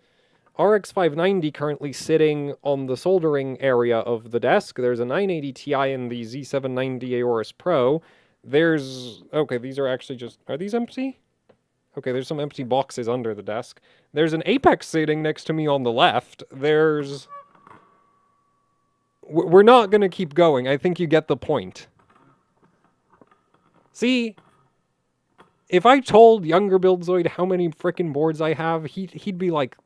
[SPEAKER 1] RX 590 currently sitting on the soldering area of the desk. There's a 980 Ti in the Z790 Aorus Pro. Okay, these are actually are these empty? Okay, there's some empty boxes under the desk. There's an Apex sitting next to me on the left. We're not gonna keep going. I think you get the point. See? If I told younger Buildzoid how many frickin' boards I have, he'd be like,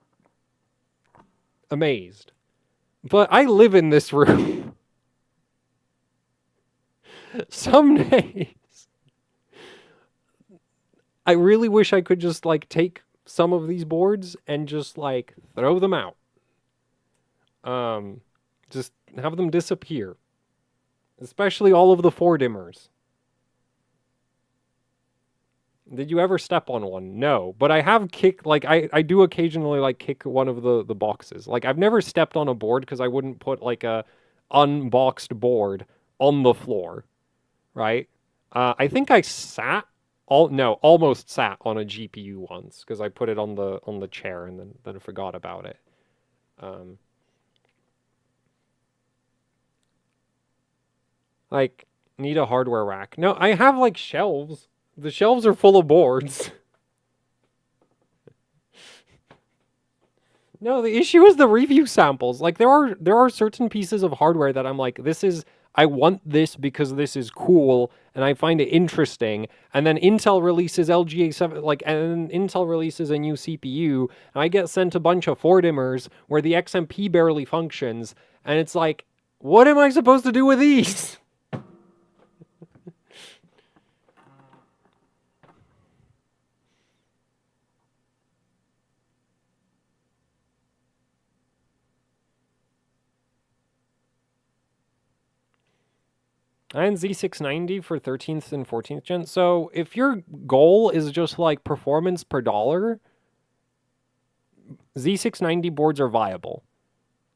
[SPEAKER 1] amazed. But I live in this room. Some days I really wish I could just like take some of these boards and just like throw them out. Just have them disappear. Especially all of the 4-dimmers. Did you ever step on one? No, but I have kicked, like, I do occasionally, like, kick one of the boxes. Like, I've never stepped on a board because I wouldn't put, like, a unboxed board on the floor, right? I think I almost sat on a GPU once because I put it on the chair and then forgot about it. Like, need a hardware rack. No, I have like shelves. The shelves are full of boards. No, the issue is the review samples. Like there are certain pieces of hardware that I'm like, I want this because this is cool and I find it interesting. And then Intel releases LGA 7 and Intel releases a new CPU and I get sent a bunch of Fordimmers where the XMP barely functions and it's like, what am I supposed to do with these? And Z690 for 13th and 14th gen. So if your goal is just like performance per dollar, Z690 boards are viable.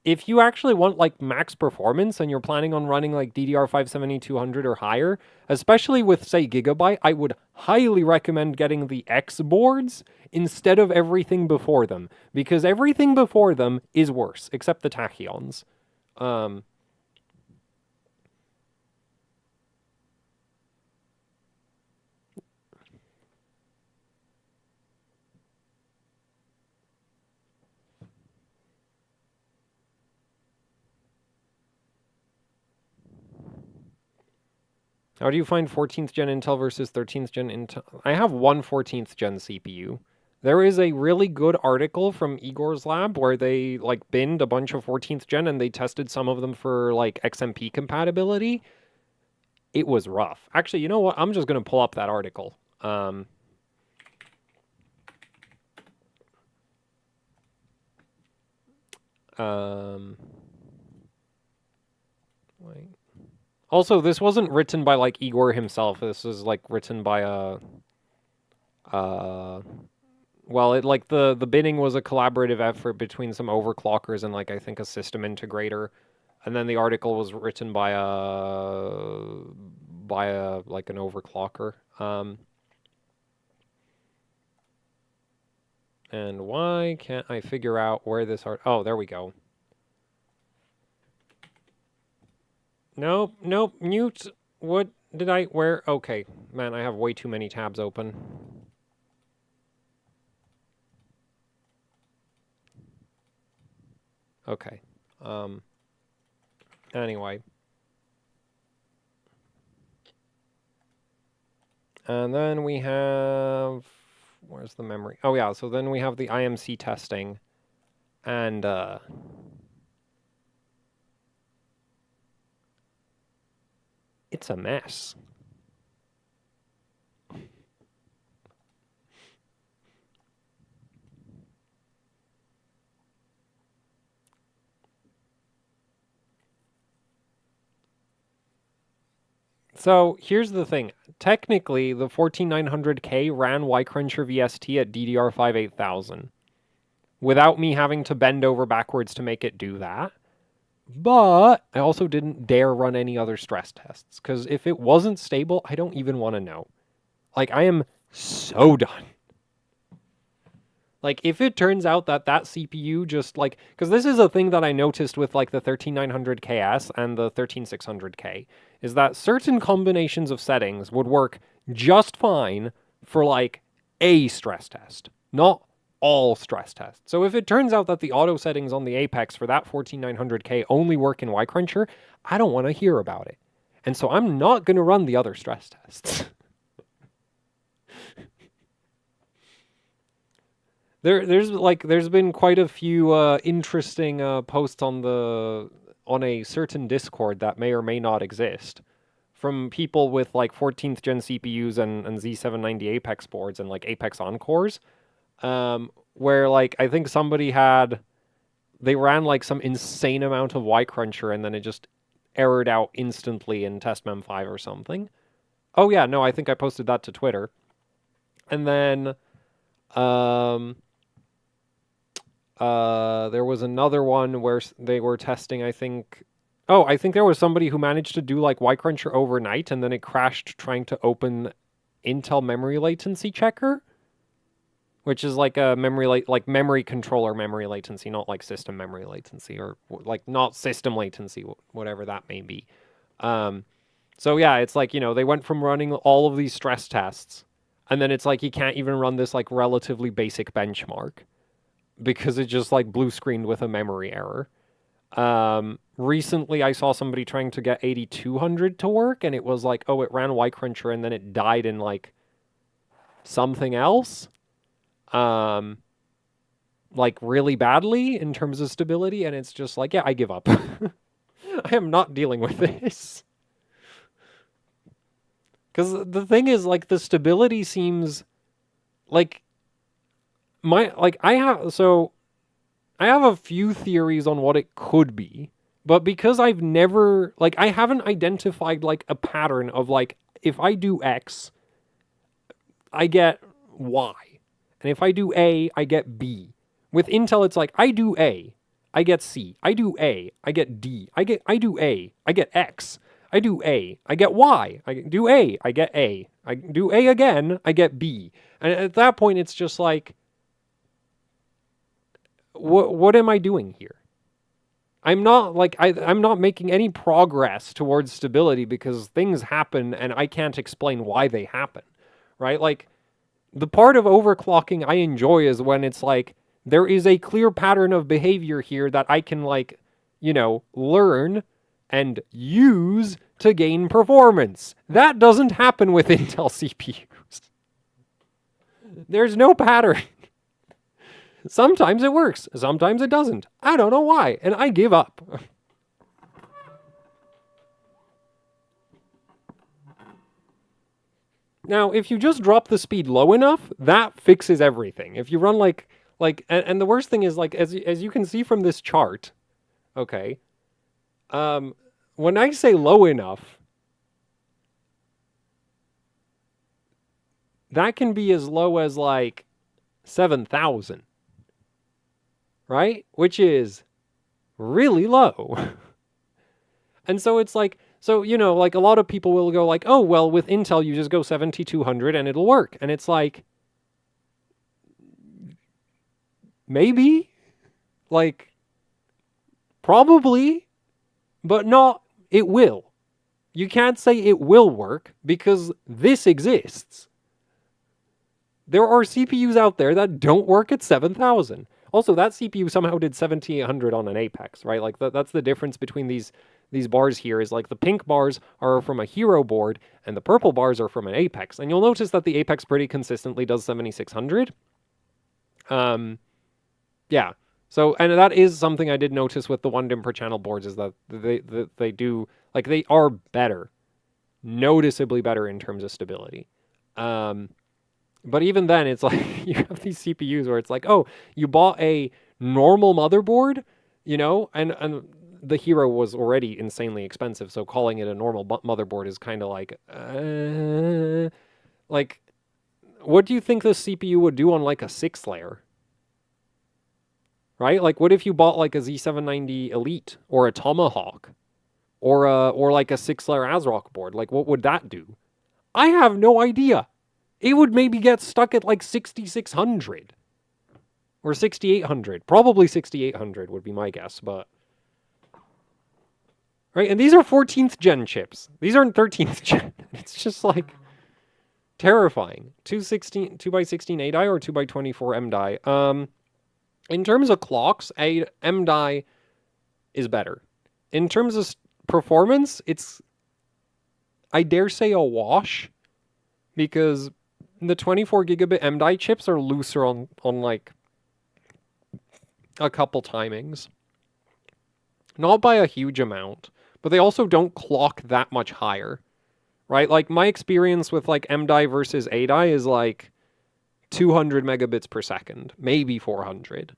[SPEAKER 1] If you actually want like max performance and you're planning on running like DDR5 7200 or higher, especially with say Gigabyte, I would highly recommend getting the X boards instead of everything before them because everything before them is worse except the Tachyons. How do you find 14th gen Intel versus 13th gen Intel? I have one 14th gen CPU. There is a really good article from Igor's lab where they like binned a bunch of 14th gen and they tested some of them for like XMP compatibility. It was rough. Actually, you know what? I'm just going to pull up that article. Wait. Also, this wasn't written by like Igor himself. This was like written by well, it like the binning was a collaborative effort between some overclockers and like I think a system integrator. And then the article was written by a like an overclocker. And why can't I figure out where this art? Oh, there we go. Nope, nope, mute. What did I, where? Okay, man, I have way too many tabs open. Okay, anyway. And then we have, where's the memory? Oh yeah, so then we have the IMC testing. And, it's a mess. So here's the thing. Technically, the 14900K ran Ycruncher VST at DDR5 8000 without me having to bend over backwards to make it do that. But I also didn't dare run any other stress tests because if it wasn't stable, I don't even want to know. Like, I am so done. Like, if it turns out that CPU just like, because this is a thing that I noticed with like the 13900KS and the 13600K, is that certain combinations of settings would work just fine for like a stress test, not all stress tests. So if it turns out that the auto settings on the Apex for that 14900K only work in Ycruncher, I don't want to hear about it. And so I'm not going to run the other stress tests. There's been quite a few interesting posts on a certain Discord that may or may not exist from people with like 14th gen CPUs and Z790 Apex boards and like Apex Encores, where like I think they ran like some insane amount of Ycruncher and then it just errored out instantly in testmem5 or something. Oh yeah, no, I think I posted that to Twitter. And then there was another one where they were testing, I think, Oh, I think there was somebody who managed to do like Y Cruncher overnight, and then it crashed trying to open Intel memory latency checker, which is like a like memory controller memory latency, not like system memory latency, or like not system latency, whatever that may be. So yeah, it's like, they went from running all of these stress tests, and then it's like you can't even run this like relatively basic benchmark because it just like blue screened with a memory error. Recently I saw somebody trying to get 8200 to work, and it was like, oh, it ran Y Cruncher and then it died in like something else. Like really badly in terms of stability, and it's just like, yeah, I give up. I am not dealing with this. Because the thing is, like, the stability seems like I have a few theories on what it could be, but because I've never, like, I haven't identified like a pattern of like, if I do X, I get Y, and if I do A, I get B. With Intel, it's like, I do A, I get C. I do A, I get D. I do A, I get X. I do A, I get Y. I do A, I get A. I do A again, I get B. And at that point, it's just like, what am I doing here? I'm not like I'm not making any progress towards stability because things happen and I can't explain why they happen, right? Like, the part of overclocking I enjoy is when it's like, there is a clear pattern of behavior here that I can, like, learn and use to gain performance. That doesn't happen with Intel CPUs. There's no pattern. Sometimes it works, sometimes it doesn't. I don't know why, and I give up. Now, if you just drop the speed low enough, that fixes everything. If you run and the worst thing is, like, as you can see from this chart, okay, when I say low enough, that can be as low as like 7,000, right? Which is really low. And so it's like, like, a lot of people will go like, oh, well, with Intel, you just go 7200 and it'll work. And it's like, maybe, like, probably, but not, it will. You can't say it will work because this exists. There are CPUs out there that don't work at 7,000. Also, that CPU somehow did 7,800 on an Apex, right? Like, that's the difference between these bars here, is like the pink bars are from a Hero board and the purple bars are from an Apex. And you'll notice that the Apex pretty consistently does 7,600. Yeah. So, and that is something I did notice with the 1 DIMM per channel boards, is that they do, like, they are better, noticeably better in terms of stability. But even then, it's like, you have these CPUs where it's like, oh, you bought a normal motherboard, and the Hero was already insanely expensive, so calling it a normal motherboard is kind of like, what do you think this CPU would do on like a 6-layer? Right? Like, what if you bought like a Z790 Elite or a Tomahawk or like a 6-layer ASRock board? Like, what would that do? I have no idea. It would maybe get stuck at like 6,600 or 6,800. Probably 6,800 would be my guess, but... Right? And these are 14th gen chips. These aren't 13th gen. It's just like terrifying. 2x16 8i or 2x24 MDI. In terms of clocks, MDI is better. In terms of performance, it's, I dare say, a wash, because the 24 gigabit MDI chips are looser on like a couple timings. Not by a huge amount, but they also don't clock that much higher, right? Like, my experience with like MDI versus ADI is like 200 megabits per second, maybe 400.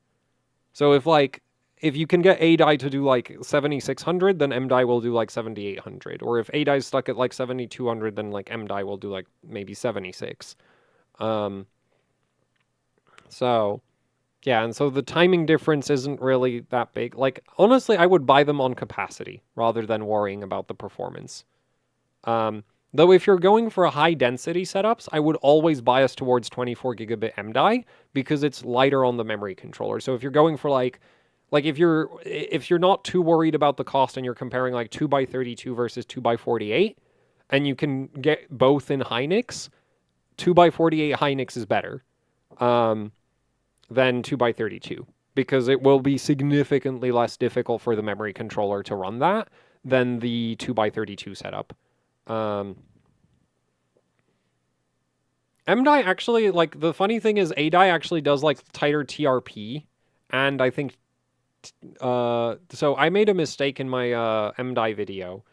[SPEAKER 1] So if you can get ADI to do like 7,600, then MDI will do like 7,800. Or if ADI is stuck at like 7,200, then like MDI will do like maybe 76. So Yeah, and so the timing difference isn't really that big. Like, honestly, I would buy them on capacity rather than worrying about the performance. Though if you're going for a high density setups, I would always bias towards 24 gigabit MDI because it's lighter on the memory controller. So if you're going for like if you're not too worried about the cost and you're comparing like 2x32 versus 2x48 and you can get both in Hynix, 2x48 Hynix is better. Than 2x32 because it will be significantly less difficult for the memory controller to run that than the 2x32 setup. MDI actually, like, the funny thing is ADI actually does like tighter TRP, and I think so I made a mistake in my MDI video,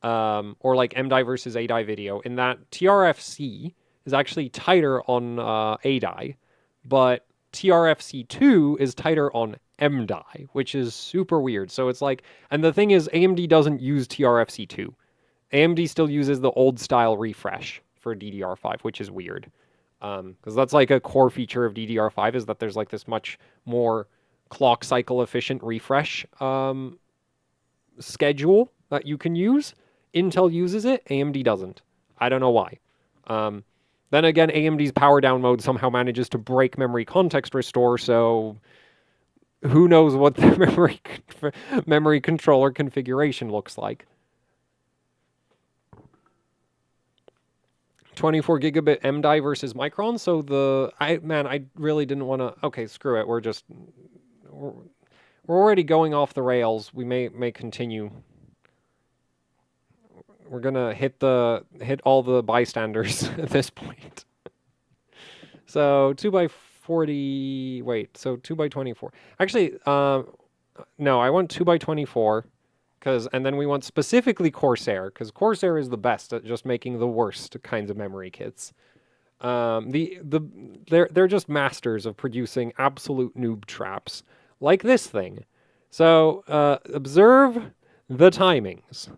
[SPEAKER 1] or like MDI versus ADI video, in that TRFC is actually tighter on ADI, but TRFC2 is tighter on MDI, which is super weird. So it's like, and the thing is, AMD doesn't use TRFC2. AMD still uses the old style refresh for DDR5, which is weird. Because that's like a core feature of DDR5 is that there's like this much more clock cycle efficient refresh schedule that you can use. Intel uses it, AMD doesn't. I don't know why. Then again, AMD's power down mode somehow manages to break memory context restore, so who knows what the memory controller configuration looks like. 24 gigabit MDI versus Micron, so I really didn't want to, okay, screw it, we're already going off the rails. We may continue. We're gonna hit all the bystanders at this point. So 2x40. Wait, so 2x24. Actually, no, I want 2x24, and then we want specifically Corsair, because Corsair is the best at just making the worst kinds of memory kits. They're just masters of producing absolute noob traps like this thing. So observe the timings.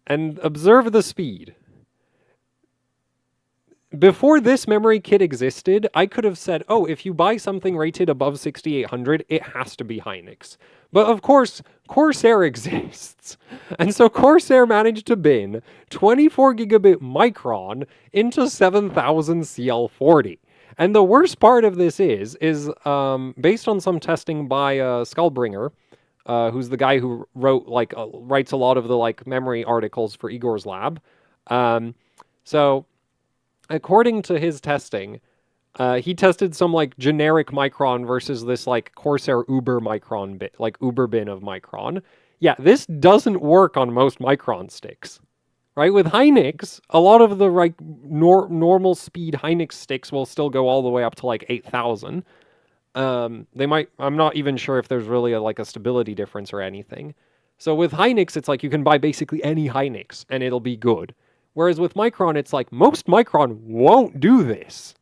[SPEAKER 1] And observe the speed. Before this memory kit existed, I could have said, oh, if you buy something rated above 6800, it has to be Hynix. But of course, Corsair exists. And so Corsair managed to bin 24 gigabit Micron into 7000 CL40. And the worst part of this is based on some testing by Skullbringer, who's the guy who writes a lot of the like memory articles for Igor's lab. So according to his testing, he tested some like generic Micron versus this like Corsair Uber Micron bit, like Uber bin of Micron. Yeah, this doesn't work on most Micron sticks. Right? With Hynix, a lot of the like normal speed Hynix sticks will still go all the way up to like 8000. They might, I'm not even sure if there's really a stability difference or anything. So with Hynix, it's like you can buy basically any Hynix and it'll be good. Whereas with Micron, it's like most Micron won't do this.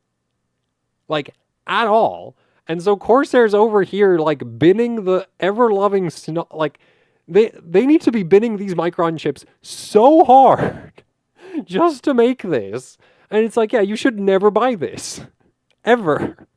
[SPEAKER 1] Like, at all. And so Corsair's over here, like, binning the ever-loving, like, they need to be binning these Micron chips so hard just to make this. And it's like, yeah, you should never buy this. Ever.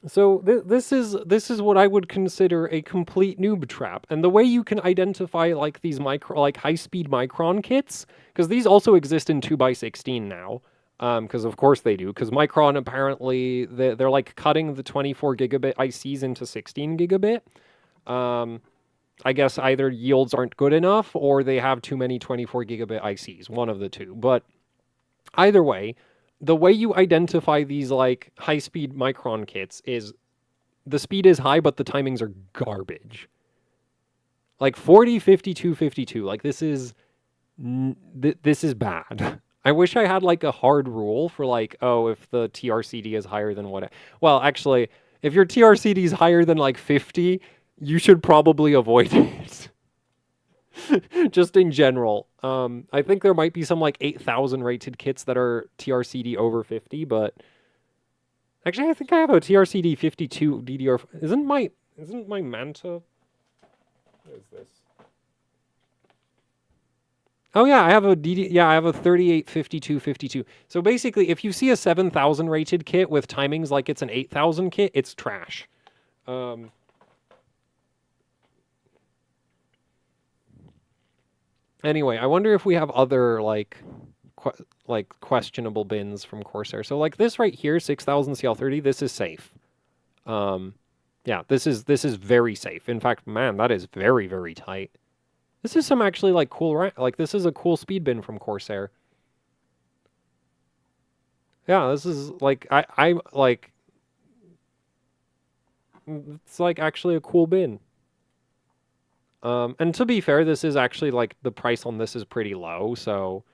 [SPEAKER 1] So this is what I would consider a complete noob trap. And the way you can identify like these high-speed Micron kits, because these also exist in 2x16 now, because of course they do, because Micron apparently they're like cutting the 24 gigabit ICs into 16 gigabit. I guess either yields aren't good enough or they have too many 24 gigabit ICs, one of the two. But either way, the way you identify these like high-speed Micron kits is the speed is high, but the timings are garbage. Like 40, 52, 52. Like this is bad. I wish I had like a hard rule for like, oh, if the TRCD is higher than what? Well, actually, if your TRCD is higher than like 50, you should probably avoid it. Just in general. I think there might be some like 8000 rated kits that are TRCD over 50, but Actually, I think I have a TRCD 52 DDR. Isn't my Manta? What is this? Oh yeah, I have a I have a 385252. So basically, if you see a 7000 rated kit with timings like it's an 8000 kit, it's trash. Anyway, I wonder if we have other like questionable bins from Corsair. So like this right here, 6000 CL30, this is safe. Yeah, this is very safe. In fact, man, that is very, very tight. This is some actually like cool, like this is a cool speed bin from Corsair. Yeah, this is like I like it's like actually a cool bin. And to be fair, this is actually like the price on this is pretty low, so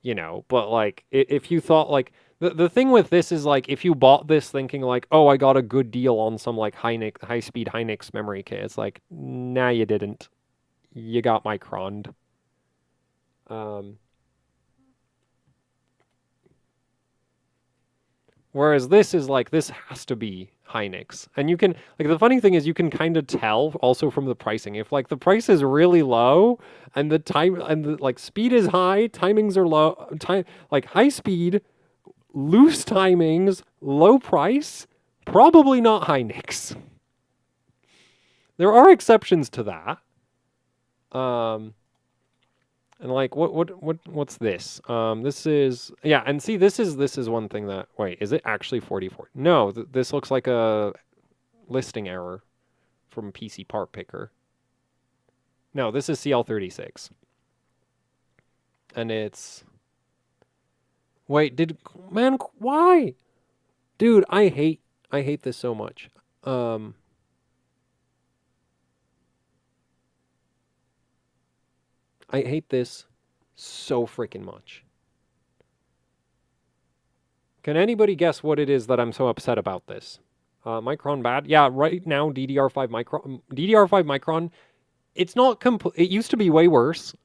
[SPEAKER 1] you know, but like if you thought like the thing with this is like if you bought this thinking like, oh, I got a good deal on some like high speed Hynix memory kit, it's like, nah, you didn't. You got microned. Whereas this is like, this has to be Hynix. And you can, like, the funny thing is you can kind of tell also from the pricing. If like the price is really low and the time and the like speed is high, timings are low, like high speed, loose timings, low price, probably not Hynix. There are exceptions to that. And like what's this? This is yeah, and see this is one thing that wait, is it actually 44? No, this looks like a listing error from PC Part Picker. No, this is CL36. And it's wait, man, why? Dude, I hate this so much. I hate this so freaking much. Can anybody guess what it is that I'm so upset about this? Micron bad? Yeah, right now DDR5 Micron. It's not it used to be way worse.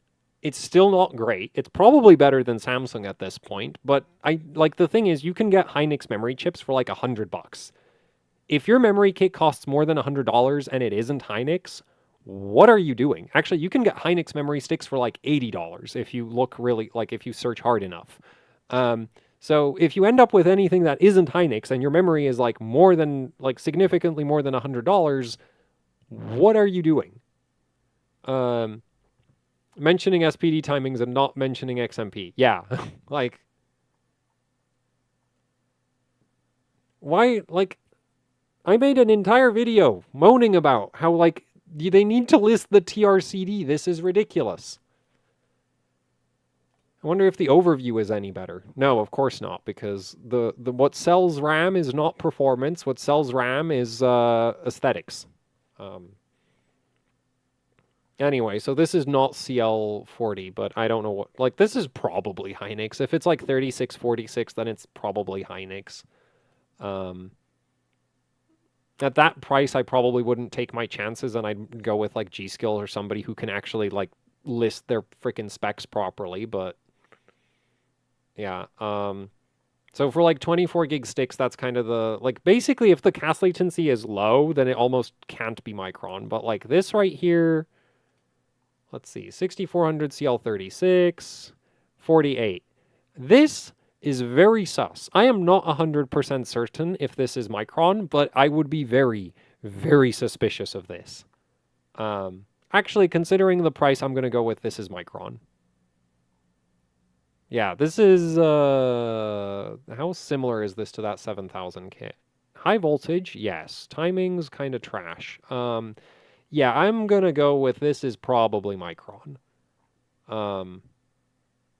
[SPEAKER 1] It's still not great. It's probably better than Samsung at this point, but I like the thing is you can get Hynix memory chips for like $100. If your memory kit costs more than $100 and it isn't Hynix, what are you doing? Actually, you can get Hynix memory sticks for like $80 if you look really like if you search hard enough. So if you end up with anything that isn't Hynix and your memory is like more than like significantly more than $100, what are you doing? Mentioning SPD timings and not mentioning XMP. Yeah, like why? Like I made an entire video moaning about how like they need to list the TRCD. This is ridiculous. I wonder if the overview is any better. No, of course not, because the what sells RAM is not performance. What sells RAM is aesthetics. Anyway, so this is not CL40, but I don't know what. Like this is probably Hynix. If it's like 3646, then it's probably Hynix. At that price, I probably wouldn't take my chances, and I'd go with like G-Skill or somebody who can actually like list their freaking specs properly. But yeah, so for like 24 gig sticks, that's kind of the like basically if the cache latency is low, then it almost can't be Micron. But like this right here, let's see, 6400 CL36, 48. This is very sus. I am not 100% certain if this is Micron, but I would be very, very suspicious of this. Actually, considering the price, I'm going to go with this is Micron. Yeah, this is, how similar is this to that 7000 kit? High voltage, yes. Timing's kind of trash. Yeah, I'm going to go with this is probably Micron.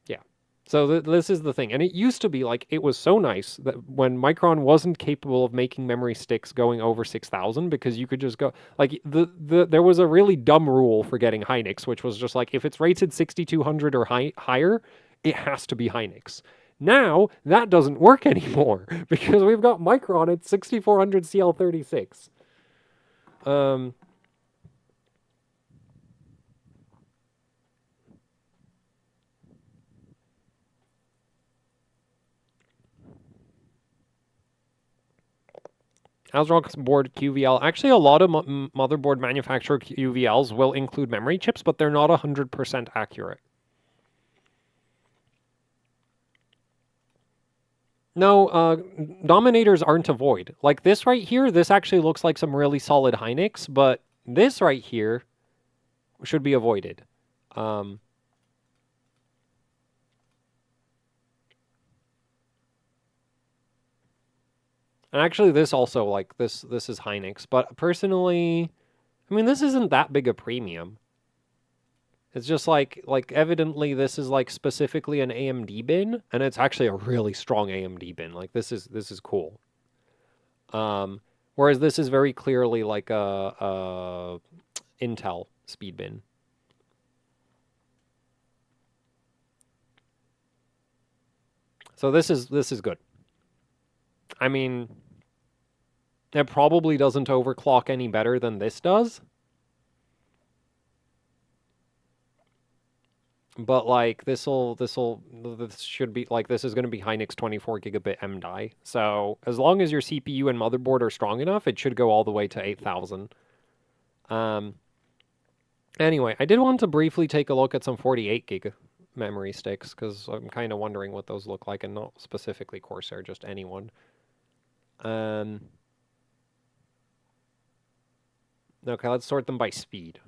[SPEAKER 1] Yeah. So this is the thing. And it used to be like, it was so nice that when Micron wasn't capable of making memory sticks going over 6000 because you could just go, like, there was a really dumb rule for getting Hynix, which was just like, if it's rated 6200 or higher, it has to be Hynix. Now, that doesn't work anymore because we've got Micron at 6400 CL36. ASRock's board QVL. Actually, a lot of motherboard manufacturer QVLs will include memory chips, but they're not 100% accurate. No, Dominators aren't a void. Like this right here, this actually looks like some really solid Hynix, but this right here should be avoided. And actually, this also, like, this is Hynix. But personally, I mean, this isn't that big a premium. It's just like evidently this is like specifically an AMD bin, and it's actually a really strong AMD bin. Like this is cool. Whereas this is very clearly like a Intel speed bin. So this is good. I mean, it probably doesn't overclock any better than this does. But like this should be like this is going to be Hynix 24 gigabit M die. So as long as your CPU and motherboard are strong enough, it should go all the way to 8,000. Anyway, I did want to briefly take a look at some 48 gig memory sticks because I'm kind of wondering what those look like, and not specifically Corsair, just anyone. Okay, let's sort them by speed.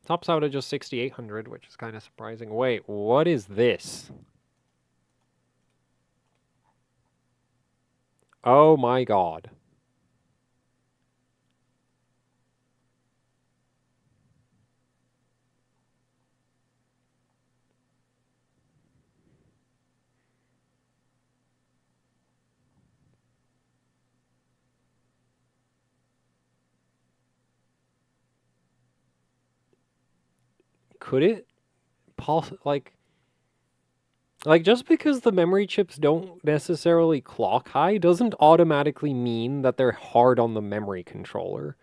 [SPEAKER 1] Tops out at just 6,800, which is kind of surprising. Wait, what is this? Oh my god. Could it like just because the memory chips don't necessarily clock high doesn't automatically mean that they're hard on the memory controller,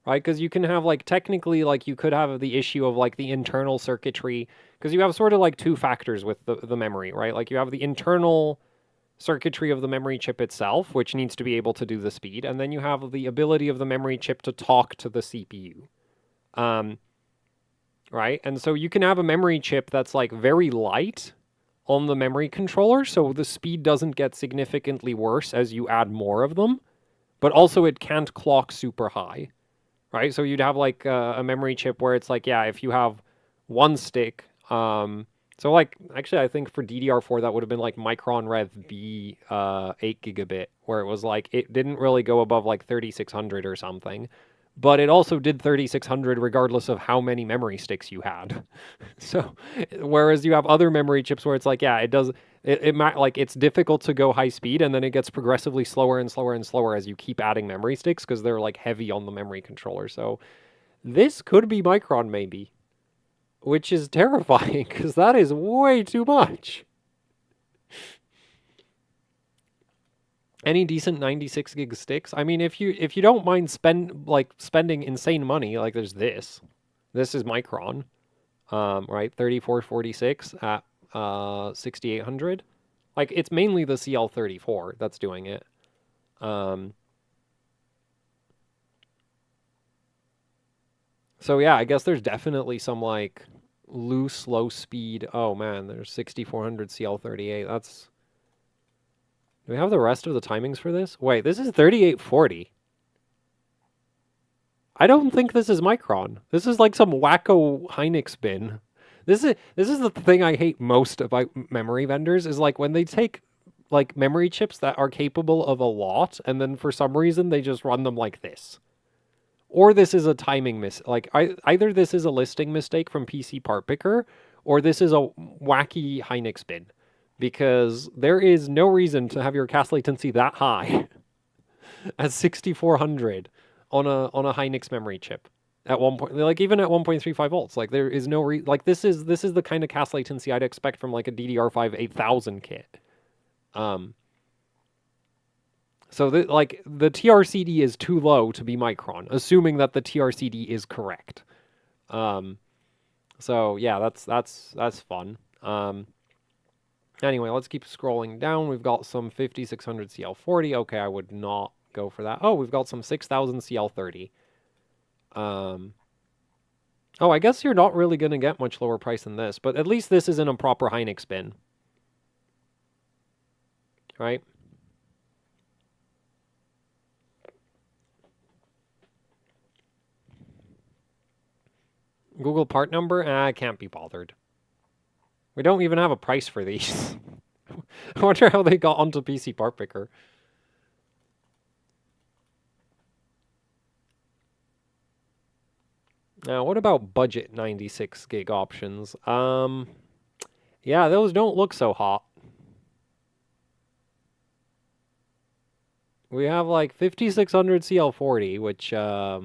[SPEAKER 1] right? Because you can have like technically like you could have the issue of like the internal circuitry, because you have sort of like two factors with the memory, right? Like you have the internal circuitry of the memory chip itself, which needs to be able to do the speed, and then you have the ability of the memory chip to talk to the CPU. Right? And so you can have a memory chip that's like very light on the memory controller, so the speed doesn't get significantly worse as you add more of them, but also it can't clock super high, right? So you'd have like a memory chip where it's like, yeah, if you have one stick, so like actually I think for DDR4 that would have been like Micron Rev B 8 gigabit, where it was like it didn't really go above like 3600 or something. But it also did 3600 regardless of how many memory sticks you had. So, whereas you have other memory chips where it's like, yeah, it does, it might, like, it's difficult to go high speed, and then it gets progressively slower and slower and slower as you keep adding memory sticks because they're, like, heavy on the memory controller. So, this could be Micron, maybe, which is terrifying because that is way too much. Any decent 96 gig sticks? I mean, if you don't mind spending insane money, like there's this. This is Micron, right? 3446 at 6800. Like it's mainly the CL34 that's doing it. So yeah, I guess there's definitely some like loose low speed. Oh man, there's 6400 CL38. That's Do we have the rest of the timings for this? Wait, this is 3840. I don't think this is Micron. This is like some wacko Hynix bin. This is the thing I hate most about memory vendors is like when they take like memory chips that are capable of a lot and then for some reason they just run them like this. Or this is a timing either this is a listing mistake from PC Part Picker or this is a wacky Hynix bin. Because there is no reason to have your cast latency that high at 6400 on a Hynix memory chip at one point, like even at 1.35 volts. Like there is no like this is the kind of cast latency I'd expect from like a DDR5 8000 kit. So the TRCD is too low to be Micron, assuming that the TRCD is correct. So yeah, that's fun. Anyway, let's keep scrolling down. We've got some 5600 CL40. Okay, I would not go for that. Oh, we've got some 6000 CL30. Oh, I guess you're not really going to get much lower price than this, but at least this isn't a proper Hynix bin. Right? Google part number? I can't be bothered. We don't even have a price for these. I wonder how they got onto PC Part Picker. Now, what about budget 96 gig options? Yeah, those don't look so hot. We have like 5600 CL40, which I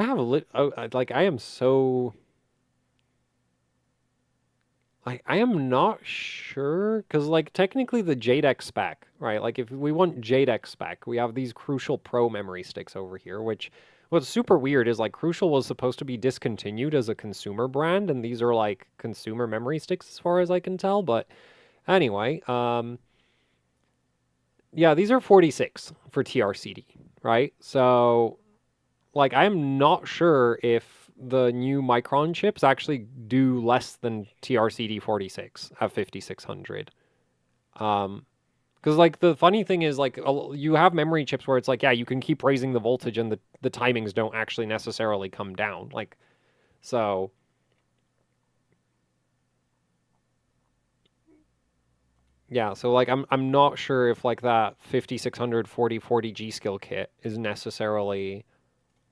[SPEAKER 1] have I am so I am not sure because like technically the JADEC spec, right? Like if we want JADEC spec, we have these Crucial Pro memory sticks over here, which what's super weird is like Crucial was supposed to be discontinued as a consumer brand, and these are like consumer memory sticks as far as I can tell. But anyway, yeah, these are 46 for TRCD, right? So like I'm not sure if the new Micron chips actually do less than TRCD 46 at 5600. Because like the funny thing is like you have memory chips where it's like, yeah, you can keep raising the voltage and the timings don't actually necessarily come down. Like, so yeah, so like I'm not sure if like that 5600 4040 G skill kit is necessarily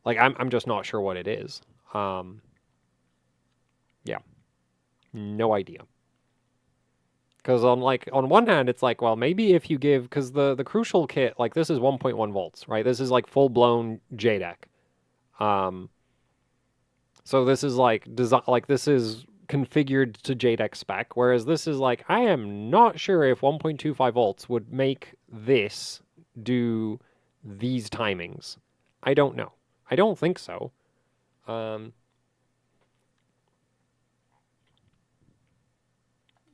[SPEAKER 1] like I'm just not sure what it is. Yeah, no idea. Because on one hand, it's like, well, maybe if you give, because the Crucial kit, like this is 1.1 volts, right? This is like full blown JADEC. So this is like this is configured to JADEC spec, whereas this is like I am not sure if 1.25 volts would make this do these timings. I don't know. I don't think so.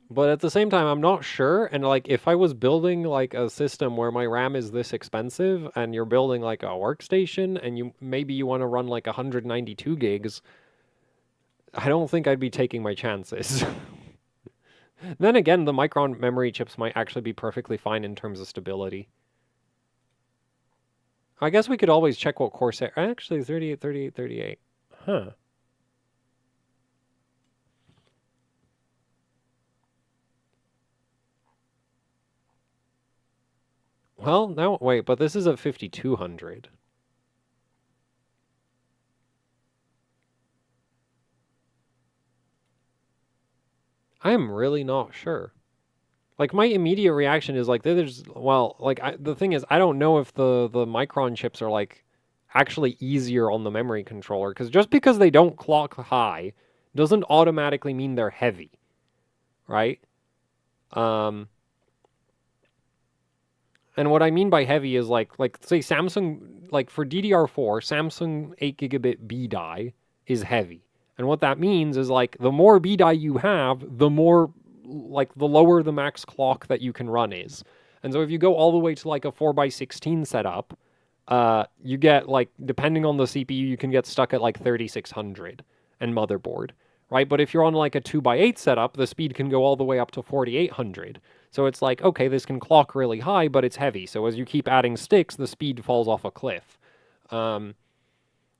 [SPEAKER 1] But at the same time, I'm not sure. And like, if I was building like a system where my RAM is this expensive, and you're building like a workstation, and you want to run like 192 gigs, I don't think I'd be taking my chances. Then again, the Micron memory chips might actually be perfectly fine in terms of stability. I guess we could always check what Corsair. Actually, 38, 38, 38. Huh. Well, now, wait, but this is a 5200. I am really not sure. Like, my immediate reaction is like, the thing is, I don't know if the Micron chips are like actually easier on the memory controller, because just because they don't clock high doesn't automatically mean they're heavy, right? And what I mean by heavy is like say Samsung, like for DDR4, Samsung 8 gigabit B die is heavy. And what that means is like the more B die you have, the more like the lower the max clock that you can run is. And so if you go all the way to like a 4x16 setup, you get like, depending on the CPU, you can get stuck at like 3600 and motherboard, right? But if you're on like a 2x8 setup, the speed can go all the way up to 4800. So it's like, okay, this can clock really high, but it's heavy. So as you keep adding sticks, the speed falls off a cliff.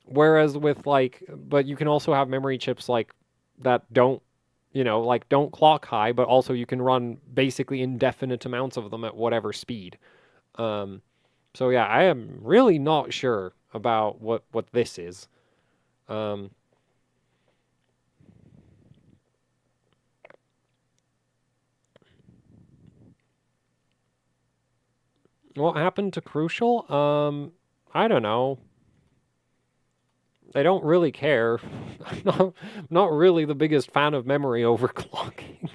[SPEAKER 1] Whereas with like, but you can also have memory chips like that don't, like don't clock high, but also you can run basically indefinite amounts of them at whatever speed. So yeah, I am really not sure about what this is. What happened to Crucial? I don't know. They don't really care. I'm not really the biggest fan of memory overclocking.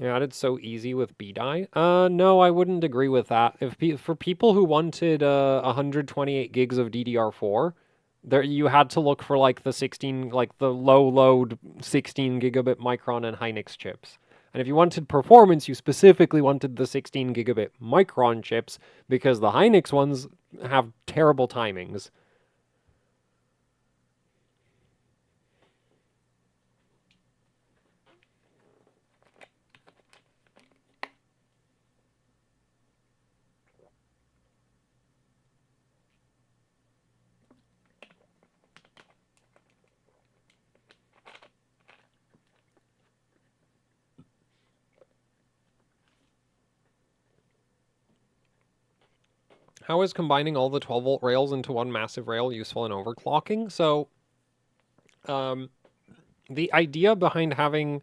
[SPEAKER 1] Yeah, it's so easy with B-die. No, I wouldn't agree with that. For people who wanted 128 gigs of DDR4, there you had to look for like the 16, like the low load 16 gigabit Micron and Hynix chips. And if you wanted performance, you specifically wanted the 16 gigabit Micron chips because the Hynix ones have terrible timings. How is combining all the 12-volt rails into one massive rail useful in overclocking? So, the idea behind having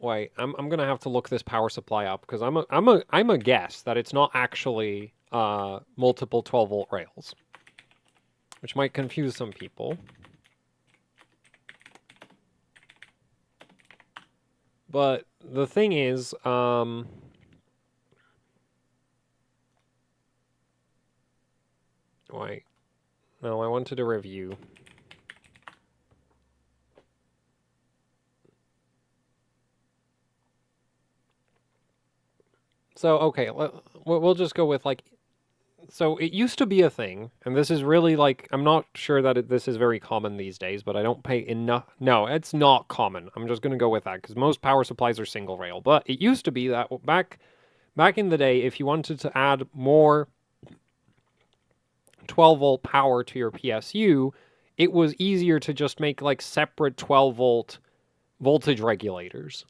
[SPEAKER 1] wait, I'm gonna have to look this power supply up because I'm a guess that it's not actually multiple 12-volt rails, which might confuse some people. But the thing is, wait, no, I wanted a review. So, okay, we'll just go with like, so it used to be a thing, and this is really like, I'm not sure that this is very common these days, but I don't pay enough. No, it's not common. I'm just going to go with that because most power supplies are single rail. But it used to be that back in the day, if you wanted to add more 12-volt power to your PSU, it was easier to just make like separate 12-volt voltage regulators.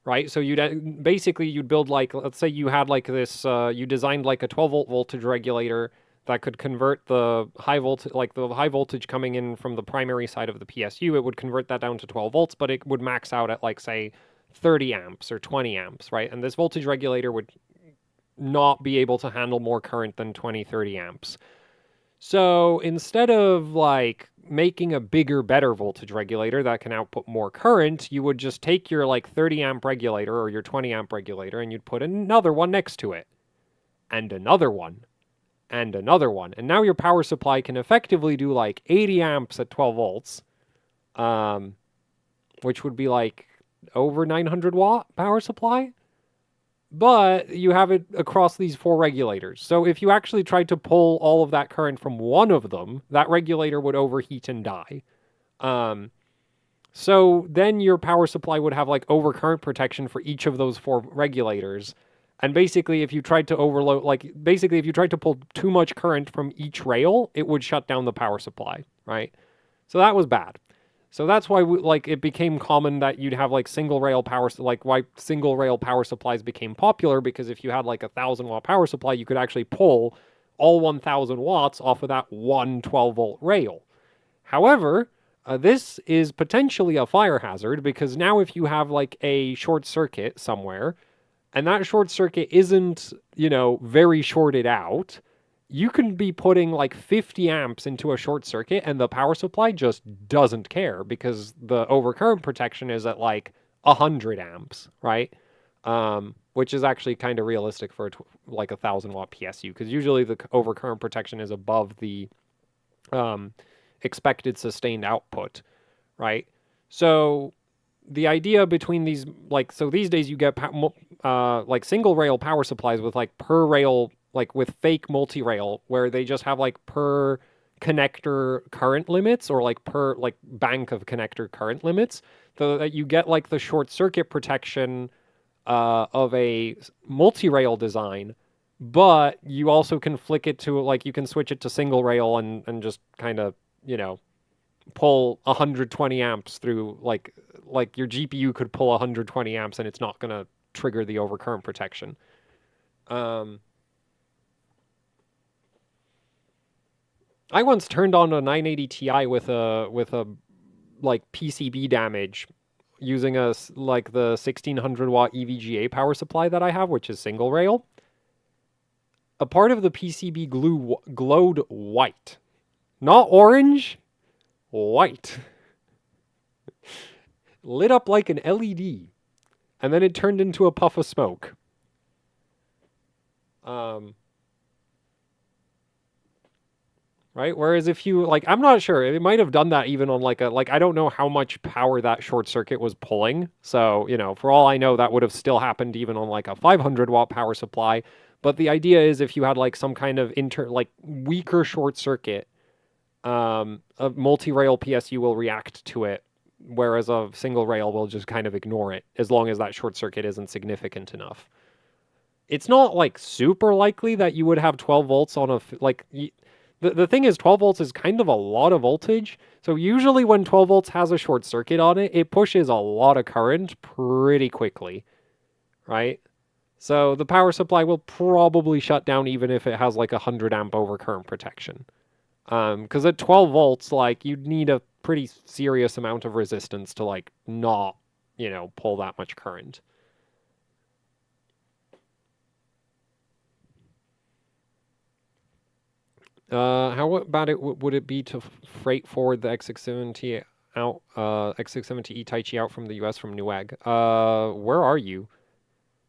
[SPEAKER 1] Right, so you'd build like, let's say you had like this, you designed like a 12-volt voltage regulator that could convert the high voltage, like the high voltage coming in from the primary side of the PSU. It would convert that down to 12 volts, but it would max out at like say 30 amps or 20 amps, right? And this voltage regulator would not be able to handle more current than 20, 30 amps. So instead of like making a bigger, better voltage regulator that can output more current, you would just take your like 30 amp regulator or your 20 amp regulator and you'd put another one next to it, and another one, and another one. And now your power supply can effectively do like 80 amps at 12 volts, which would be like over 900 watt power supply. But you have it across these four regulators. So if you actually tried to pull all of that current from one of them, that regulator would overheat and die. So then your power supply would have like overcurrent protection for each of those four regulators. And basically, if you tried to overload, like basically, if you tried to pull too much current from each rail, it would shut down the power supply, right? So that was bad. So that's why it became common that you'd have like single rail power, like why single rail power supplies became popular, because if you had like 1,000-watt power supply, you could actually pull all 1,000 watts off of that one 12-volt rail. However, this is potentially a fire hazard because now if you have like a short circuit somewhere, and that short circuit isn't, very shorted out, you can be putting like 50 amps into a short circuit and the power supply just doesn't care because the overcurrent protection is at like 100 amps, right? Which is actually kind of realistic for like 1,000-watt PSU because usually the overcurrent protection is above the expected sustained output, right? So the idea between these, like, so these days you get like single rail power supplies with like per rail, like with fake multi-rail, where they just have like per connector current limits or like per like bank of connector current limits, so that you get like the short circuit protection of a multi-rail design, but you also can flick it to like you can switch it to single rail and just kind of pull 120 amps through like your GPU could pull 120 amps and it's not going to trigger the overcurrent protection. I once turned on a 980 Ti with a like PCB damage using the 1600-watt EVGA power supply that I have, which is single rail. A part of the PCB glowed white. Not orange, white. Lit up like an LED. and then it turned into a puff of smoke. Right? Whereas if you, like, I'm not sure, it might have done that even on like a, like, I don't know how much power that short circuit was pulling. So, you know, for all I know, that would have still happened even on like a 500-watt power supply. But the idea is if you had like some kind of like weaker short circuit, a multi-rail PSU will react to it, whereas a single rail will just kind of ignore it as long as that short circuit isn't significant enough. It's not like super likely that you would have 12 volts on a, like, the thing is 12 volts is kind of a lot of voltage. So usually when 12 volts has a short circuit on it, it pushes a lot of current pretty quickly, right? So the power supply will probably shut down even if it has like 100 amp overcurrent protection. Because at 12 volts, like, you'd need a pretty serious amount of resistance to like not, you know, pull that much current. How about it would it be to freight forward the X670 out, X670E Taichi out from the US from Newegg? Where are you?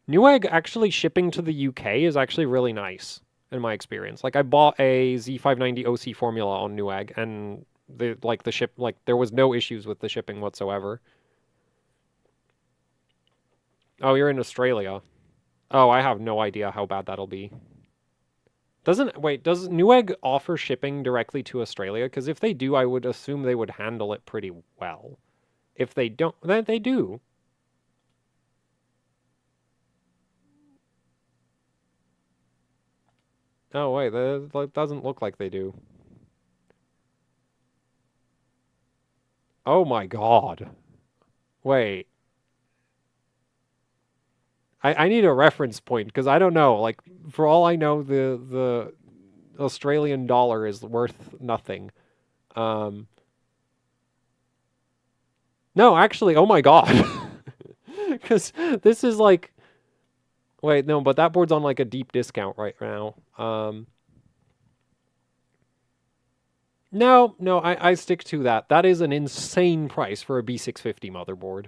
[SPEAKER 1] Newegg actually shipping to the UK is actually really nice in my experience. Like, I bought a Z590 OC formula on Newegg, and the ship, like, there was no issues with the shipping whatsoever. Oh, you're in Australia. Oh, I have no idea how bad that'll be. Does Newegg offer shipping directly to Australia? Because if they do, I would assume they would handle it pretty well. If they don't, then they do. Oh, wait, that doesn't look like they do. Oh my god. Wait. I need a reference point, because I don't know. Like, for all I know, the Australian dollar is worth nothing. Um, no, actually, oh my god. Because this is like, wait, no, but that board's on like a deep discount right now. No, I stick to that. That is an insane price for a B650 motherboard.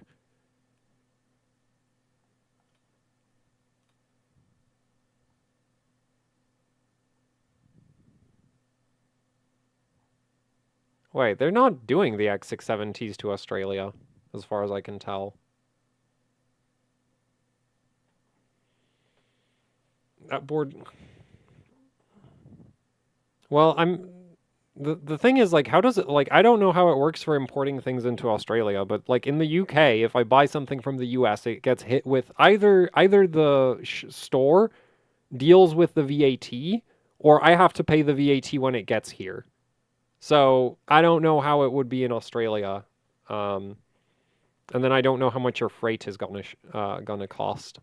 [SPEAKER 1] Wait, they're not doing the X670s to Australia, as far as I can tell. That board... Well, the thing is, like, how does it, like, I don't know how it works for importing things into Australia, but like in the UK, if I buy something from the US, it gets hit with either the store deals with the VAT, or I have to pay the VAT when it gets here. So I don't know how it would be in Australia, and then I don't know how much your freight is gonna cost.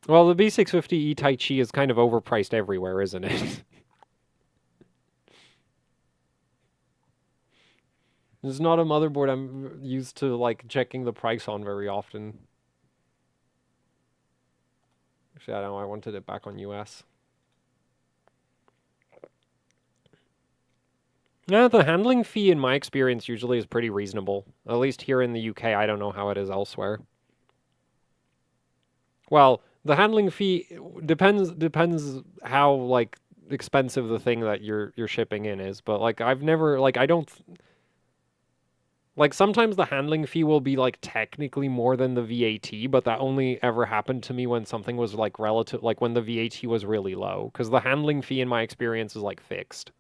[SPEAKER 1] Well, the B650E Taichi is kind of overpriced everywhere, isn't it? It's not a motherboard I'm used to like checking the price on very often. Actually, I don't know. I wanted it back on US. Yeah, the handling fee in my experience usually is pretty reasonable. At least here in the UK, I don't know how it is elsewhere. Well, the handling fee depends how like expensive the thing that you're shipping in is, but like I've never like I don't like sometimes the handling fee will be like technically more than the VAT, but that only ever happened to me when something was like relative, like when the VAT was really low, because the handling fee in my experience is like fixed.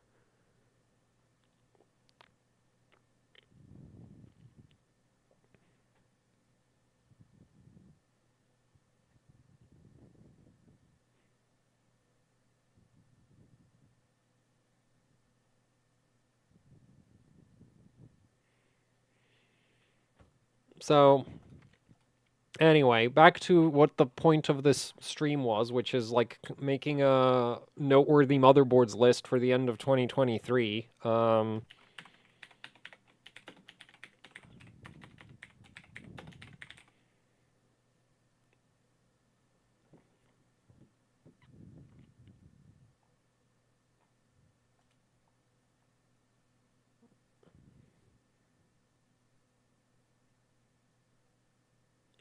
[SPEAKER 1] So anyway, back to what the point of this stream was, which is like making a noteworthy motherboards list for the end of 2023.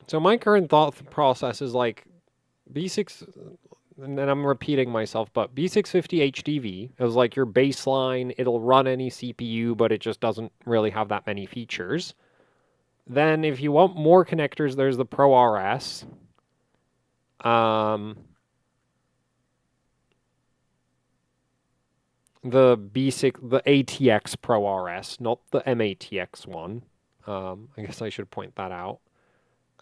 [SPEAKER 1] So my current thought process is like B6, and then I'm repeating myself, but B650 HDV is like your baseline. It'll run any CPU, but it just doesn't really have that many features. Then if you want more connectors, there's the Pro RS. The B6, the ATX Pro RS, not the MATX one. I guess I should point that out.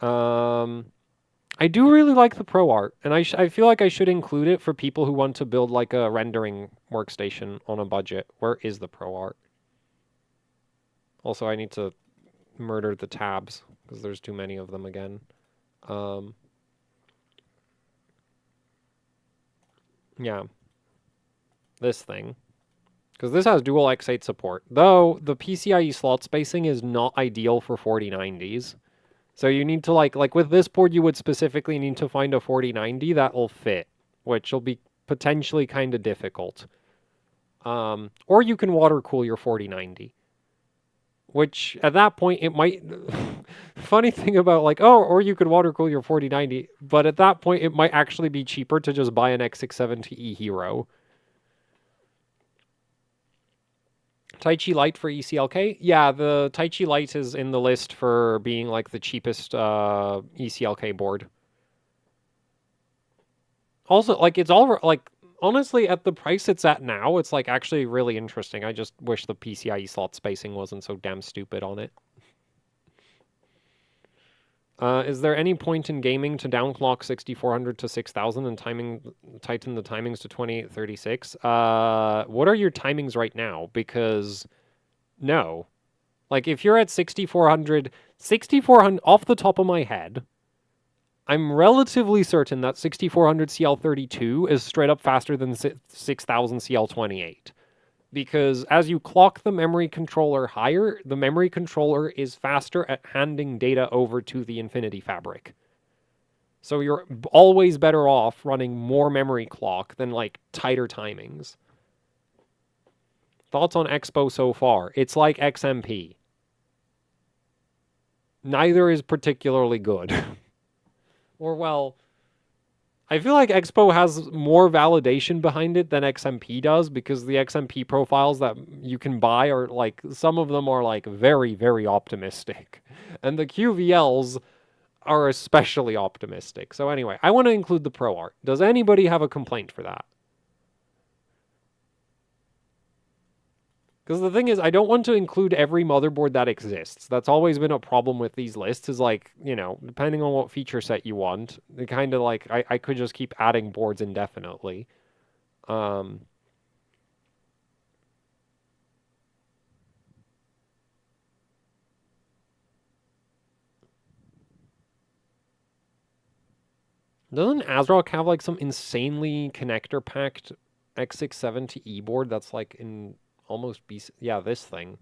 [SPEAKER 1] I do really like the Pro Art, and I feel like I should include it for people who want to build like a rendering workstation on a budget. Where is the Pro Art? Also, I need to murder the tabs because there's too many of them again. Yeah, this thing. Because this has dual X8 support. Though, the PCIe slot spacing is not ideal for 4090s. So you need to, like with this board, you would specifically need to find a 4090 that will fit, which will be potentially kind of difficult. Or you can water cool your 4090. Which, at that point, it might... Funny thing about, like, oh, or you could water cool your 4090, but at that point, it might actually be cheaper to just buy an X670E Hero. Taichi Lite for ECLK? Yeah, the Taichi Lite is in the list for being like the cheapest ECLK board. Also, like it's all like honestly at the price it's at now, it's like actually really interesting. I just wish the PCIe slot spacing wasn't so damn stupid on it. Is there any point in gaming to downclock 6400 to 6000 and tighten the timings to 2836? What are your timings right now? Because no. Like, if you're at 6400, off the top of my head, I'm relatively certain that 6400 CL32 is straight up faster than 6000 CL28. Because as you clock the memory controller higher, the memory controller is faster at handing data over to the Infinity Fabric. So you're always better off running more memory clock than, like, tighter timings. Thoughts on Expo so far? It's like XMP. Neither is particularly good. Or, well, I feel like Expo has more validation behind it than XMP does, because the XMP profiles that you can buy are, like, some of them are, like, very, very optimistic. And the QVLs are especially optimistic. So anyway, I want to include the Pro Art. Does anybody have a complaint for that? Because the thing is, I don't want to include every motherboard that exists. That's always been a problem with these lists, is like, you know, depending on what feature set you want, it kind of like, I could just keep adding boards indefinitely. Doesn't ASRock have like some insanely connector packed X670E board that's like in almost yeah, this thing.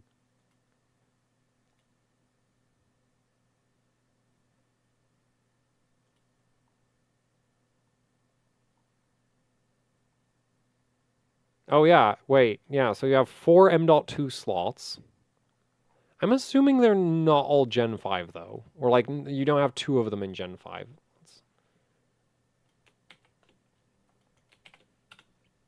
[SPEAKER 1] Oh yeah, wait, yeah, so you have 4 M.2 slots. I'm assuming they're not all Gen 5 though, or like you don't have 2 of them in Gen 5.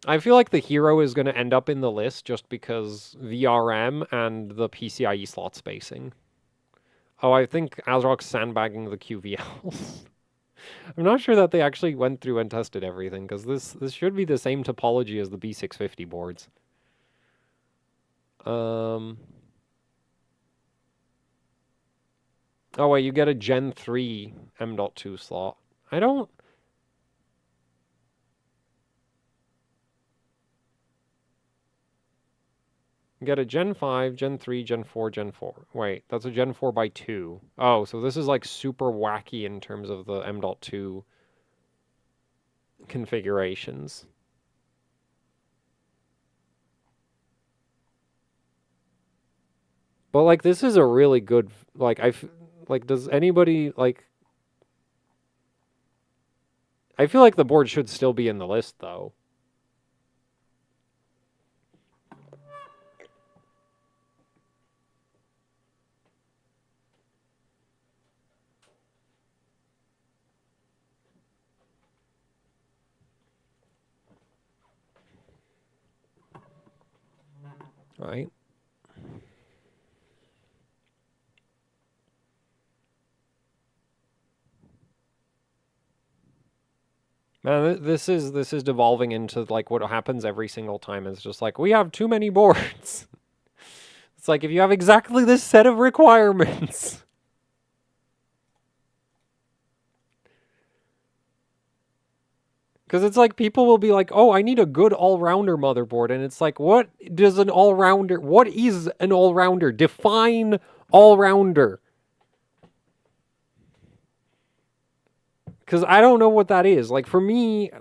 [SPEAKER 1] I feel like the Hero is going to end up in the list just because VRM and the PCIe slot spacing. Oh, I think ASRock's sandbagging the QVLs. I'm not sure that they actually went through and tested everything, because this should be the same topology as the B650 boards. Oh wait, you get a Gen 3 M.2 slot. I don't... You get a Gen 5, Gen 3, Gen 4, Gen 4. Wait, that's a Gen 4 by 2. Oh, so this is like super wacky in terms of the M.2 configurations. But like this is a really good, like like does anybody like, I feel like the board should still be in the list though. right? Man, this is devolving into like what happens every single time. It's just like we have too many boards. It's like if you have exactly this set of requirements. Because it's like people will be like, oh, I need a good all-rounder motherboard. And it's like, what is an all-rounder? Define all-rounder. Because I don't know what that is. Like, for me,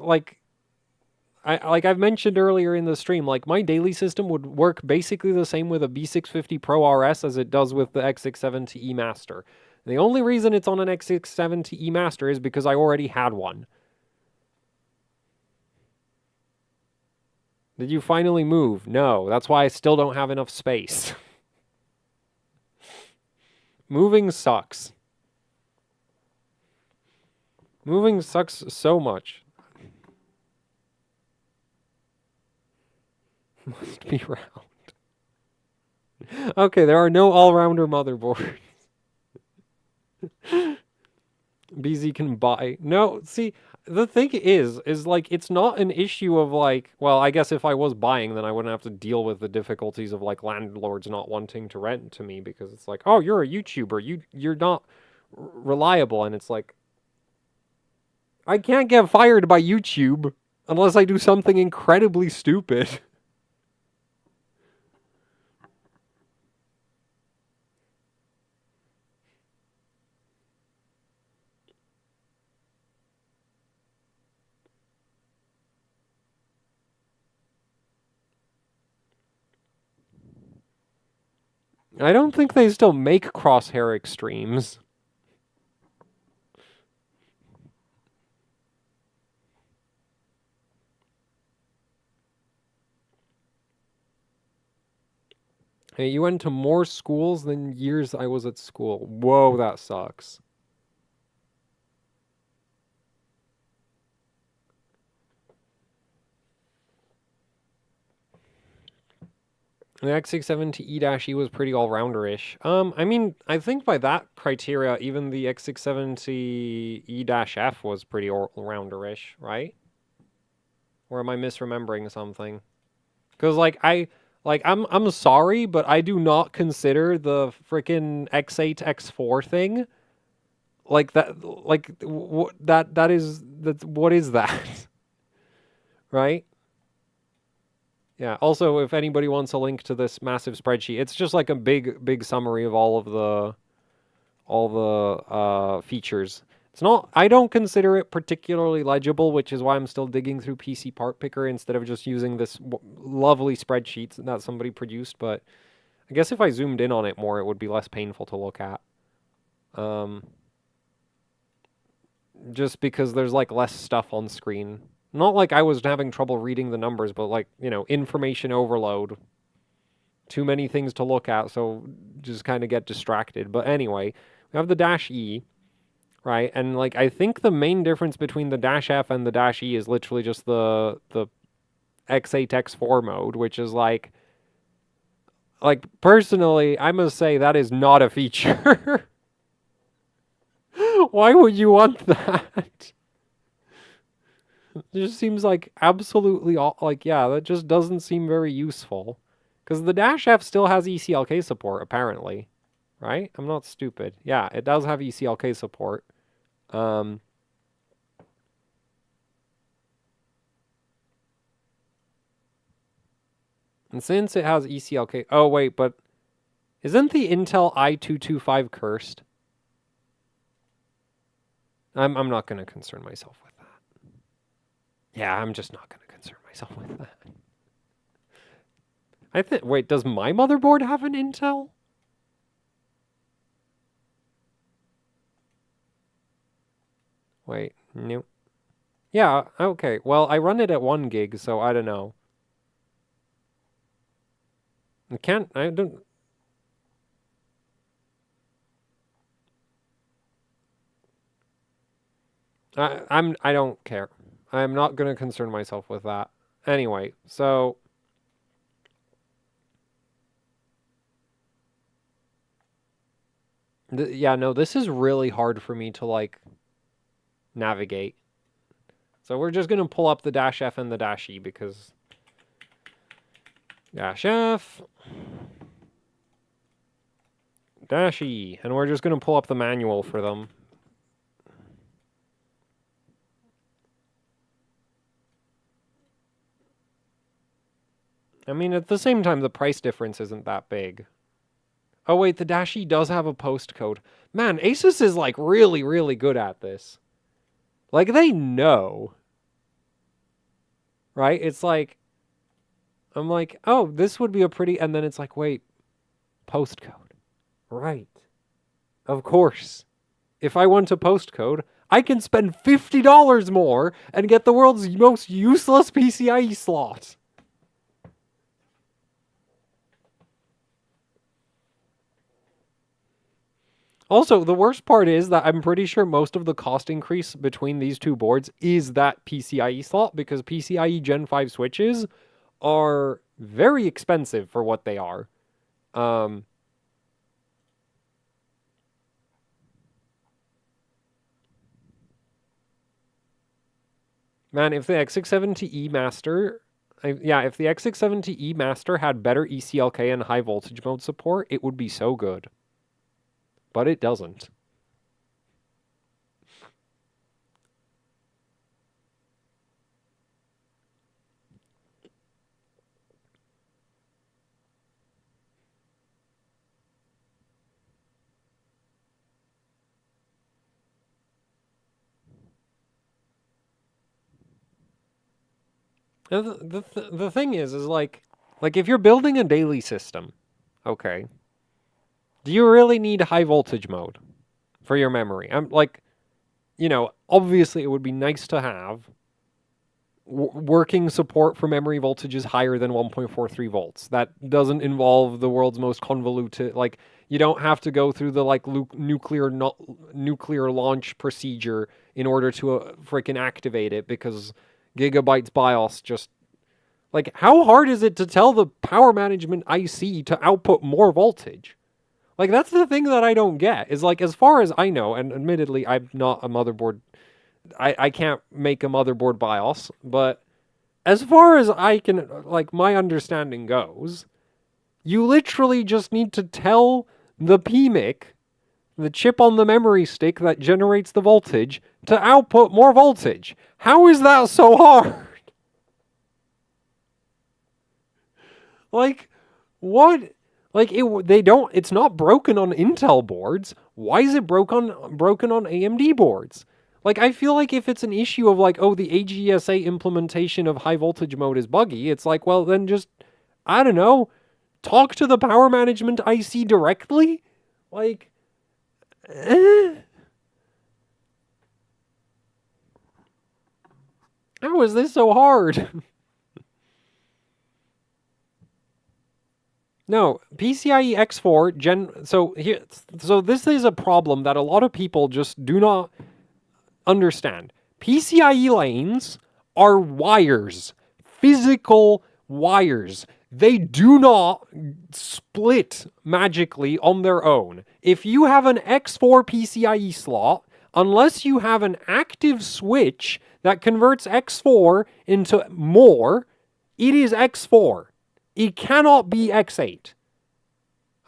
[SPEAKER 1] I've mentioned earlier in the stream, like, my daily system would work basically the same with a B650 Pro RS as it does with the X670E Master. The only reason it's on an X670E Master is because I already had one. Did you finally move? No. That's why I still don't have enough space. Moving sucks. Moving sucks so much. Must be round. Okay, there are no all-rounder motherboards. BZ can buy. No, see, the thing is like, it's not an issue of like, well, I guess if I was buying, then I wouldn't have to deal with the difficulties of like landlords not wanting to rent to me because it's like, oh, you're a YouTuber, you're not reliable, and it's like, I can't get fired by YouTube unless I do something incredibly stupid. I don't think they still make crosshair extremes. Hey, you went to more schools than years I was at school. Whoa, that sucks. The X670E-E was pretty all-rounder-ish. I mean, I think by that criteria, even the X670E-F was pretty all-rounder-ish, right? Or am I misremembering something? Because I'm sorry, but I do not consider the freaking X8 X4 thing like that. Like what what is that? Right? Yeah. Also, if anybody wants a link to this massive spreadsheet, it's just like a big summary of all the features. It's not. I don't consider it particularly legible, which is why I'm still digging through PC Part Picker instead of just using this lovely spreadsheet that somebody produced. But I guess if I zoomed in on it more, it would be less painful to look at. Just because there's like less stuff on screen. Not like I was having trouble reading the numbers, but like, information overload. Too many things to look at, so just kind of get distracted. But anyway, we have the Dash E, right? And like, I think the main difference between the Dash F and the Dash E is literally just the X8 X4 mode, which is like personally, I must say that is not a feature. Why would you want that? It just seems like absolutely yeah, that just doesn't seem very useful. Because the Dash F still has ECLK support, apparently. Right? I'm not stupid. Yeah, it does have ECLK support. And since it has ECLK... Oh, wait, but... Isn't the Intel i225 cursed? I'm not going to concern myself with that. Yeah, I'm just not going to concern myself with that. Wait, does my motherboard have an Intel? Wait, no. Yeah, okay. Well, I run it at 1 gig, so I don't know. I don't... I don't care. I'm not going to concern myself with that. Anyway, so Yeah, no, this is really hard for me to, like, navigate. So we're just going to pull up the -F and the -E because -F, -E, and we're just going to pull up the manual for them. I mean, at the same time, the price difference isn't that big. Oh, wait, the -E does have a postcode. Man, Asus is, like, really, really good at this. Like, they know. Right? It's like, I'm like, oh, this would be a pretty... And then it's like, wait, postcode. Right. Of course. If I want a postcode, I can spend $50 more and get the world's most useless PCIe slot. Also, the worst part is that I'm pretty sure most of the cost increase between these two boards is that PCIe slot, because PCIe Gen 5 switches are very expensive for what they are. Man, if the X670E Master... if the X670E Master had better ECLK and high voltage mode support, it would be so good. But it doesn't. The thing is like if you're building a daily system, okay, do you really need high voltage mode for your memory? I'm like, obviously it would be nice to have working support for memory voltages higher than 1.43 volts. That doesn't involve the world's most convoluted, like, you don't have to go through the, like, nuclear launch procedure in order to freaking activate it, because Gigabyte's BIOS just... Like, how hard is it to tell the power management IC to output more voltage? Like, that's the thing that I don't get, is, like, as far as I know, and admittedly, I'm not a motherboard... I can't make a motherboard BIOS, but as far as I can, like, my understanding goes, you literally just need to tell the PMIC, the chip on the memory stick that generates the voltage, to output more voltage. How is that so hard? Like, what? Like, it's not broken on Intel boards. Why is it broken on AMD boards? Like, I feel like if it's an issue of, like, oh, the AGSA implementation of high voltage mode is buggy, it's like, well, then just, I don't know, talk to the power management IC directly? Like, how is this so hard? No, PCIe X4 so this is a problem that a lot of people just do not understand. PCIe lanes are wires, physical wires. They do not split magically on their own. If you have an X4 PCIe slot, unless you have an active switch that converts X4 into more, it is X4. It cannot be X8.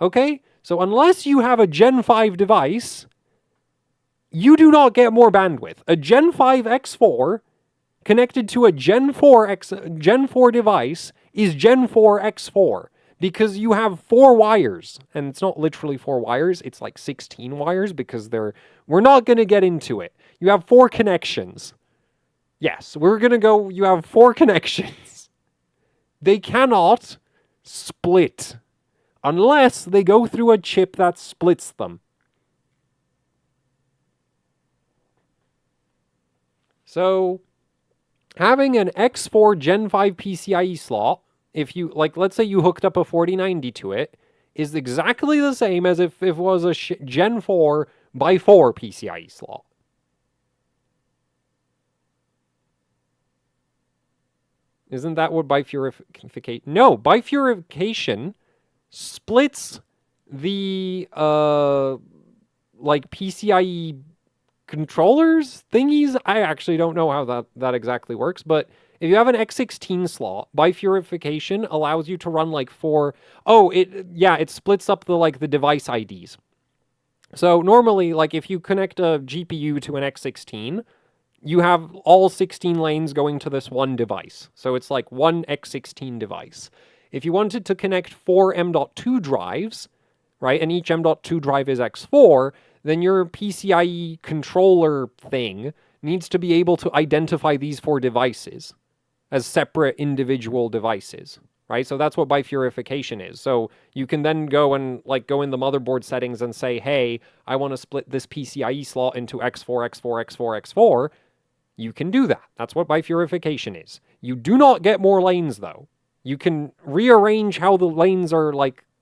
[SPEAKER 1] Okay? So unless you have a Gen 5 device, you do not get more bandwidth. A Gen 5 X4 connected to a Gen 4 device is Gen 4 X4, because you have 4 wires, and it's not literally 4 wires, it's like 16 wires, because we're not going to get into it. You have 4 connections. Yes, you have 4 connections. They cannot split unless they go through a chip that splits them. So, having an X4 Gen 5 PCIe slot, if you, like, let's say you hooked up a 4090 to it, is exactly the same as if it was a Gen 4 by 4 PCIe slot. Isn't that what bifurcation... No, bifurcation splits the like PCIe controllers thingies. I actually don't know how that exactly works, but if you have an X16 slot, bifurication allows you to run like four. Oh, it splits up the device IDs. So normally, like if you connect a GPU to an X16, you have all 16 lanes going to this one device. So it's like one X16 device. If you wanted to connect 4 M.2 drives, right, and each M.2 drive is X4, then your PCIe controller thing needs to be able to identify these 4 devices as separate individual devices, right? So that's what bifurication is. So you can then go and go in the motherboard settings and say, hey, I want to split this PCIe slot into X4, X4, X4, X4. You can do that. That's what bifurication is. You do not get more lanes, though. You can rearrange how the lanes are,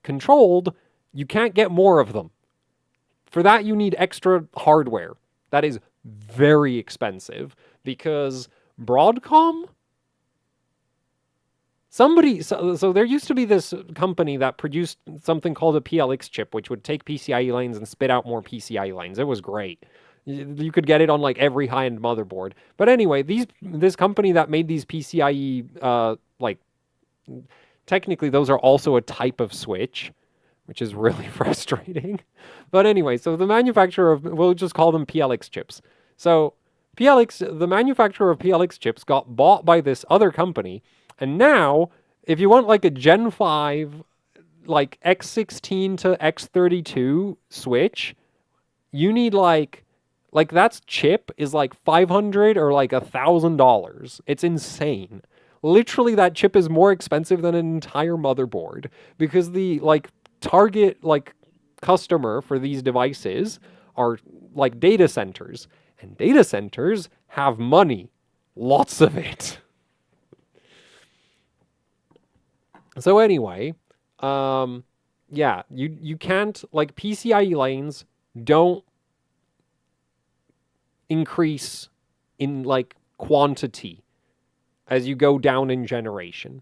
[SPEAKER 1] controlled. You can't get more of them. For that, you need extra hardware. That is very expensive because Broadcom... So there used to be this company that produced something called a PLX chip, which would take PCIe lanes and spit out more PCIe lanes. It was great. You could get it on every high-end motherboard. But anyway, this company that made these PCIe, technically those are also a type of switch, which is really frustrating. But anyway, so the manufacturer we'll just call them PLX chips. So the manufacturer of PLX chips got bought by this other company. And now, if you want a Gen 5, X16 to X32 switch, you need that chip is $500 or $1,000. It's insane. Literally, that chip is more expensive than an entire motherboard because the target customer for these devices are data centers, and data centers have money, lots of it. So anyway, yeah, you can't, PCIe lanes don't increase in, quantity as you go down in generation.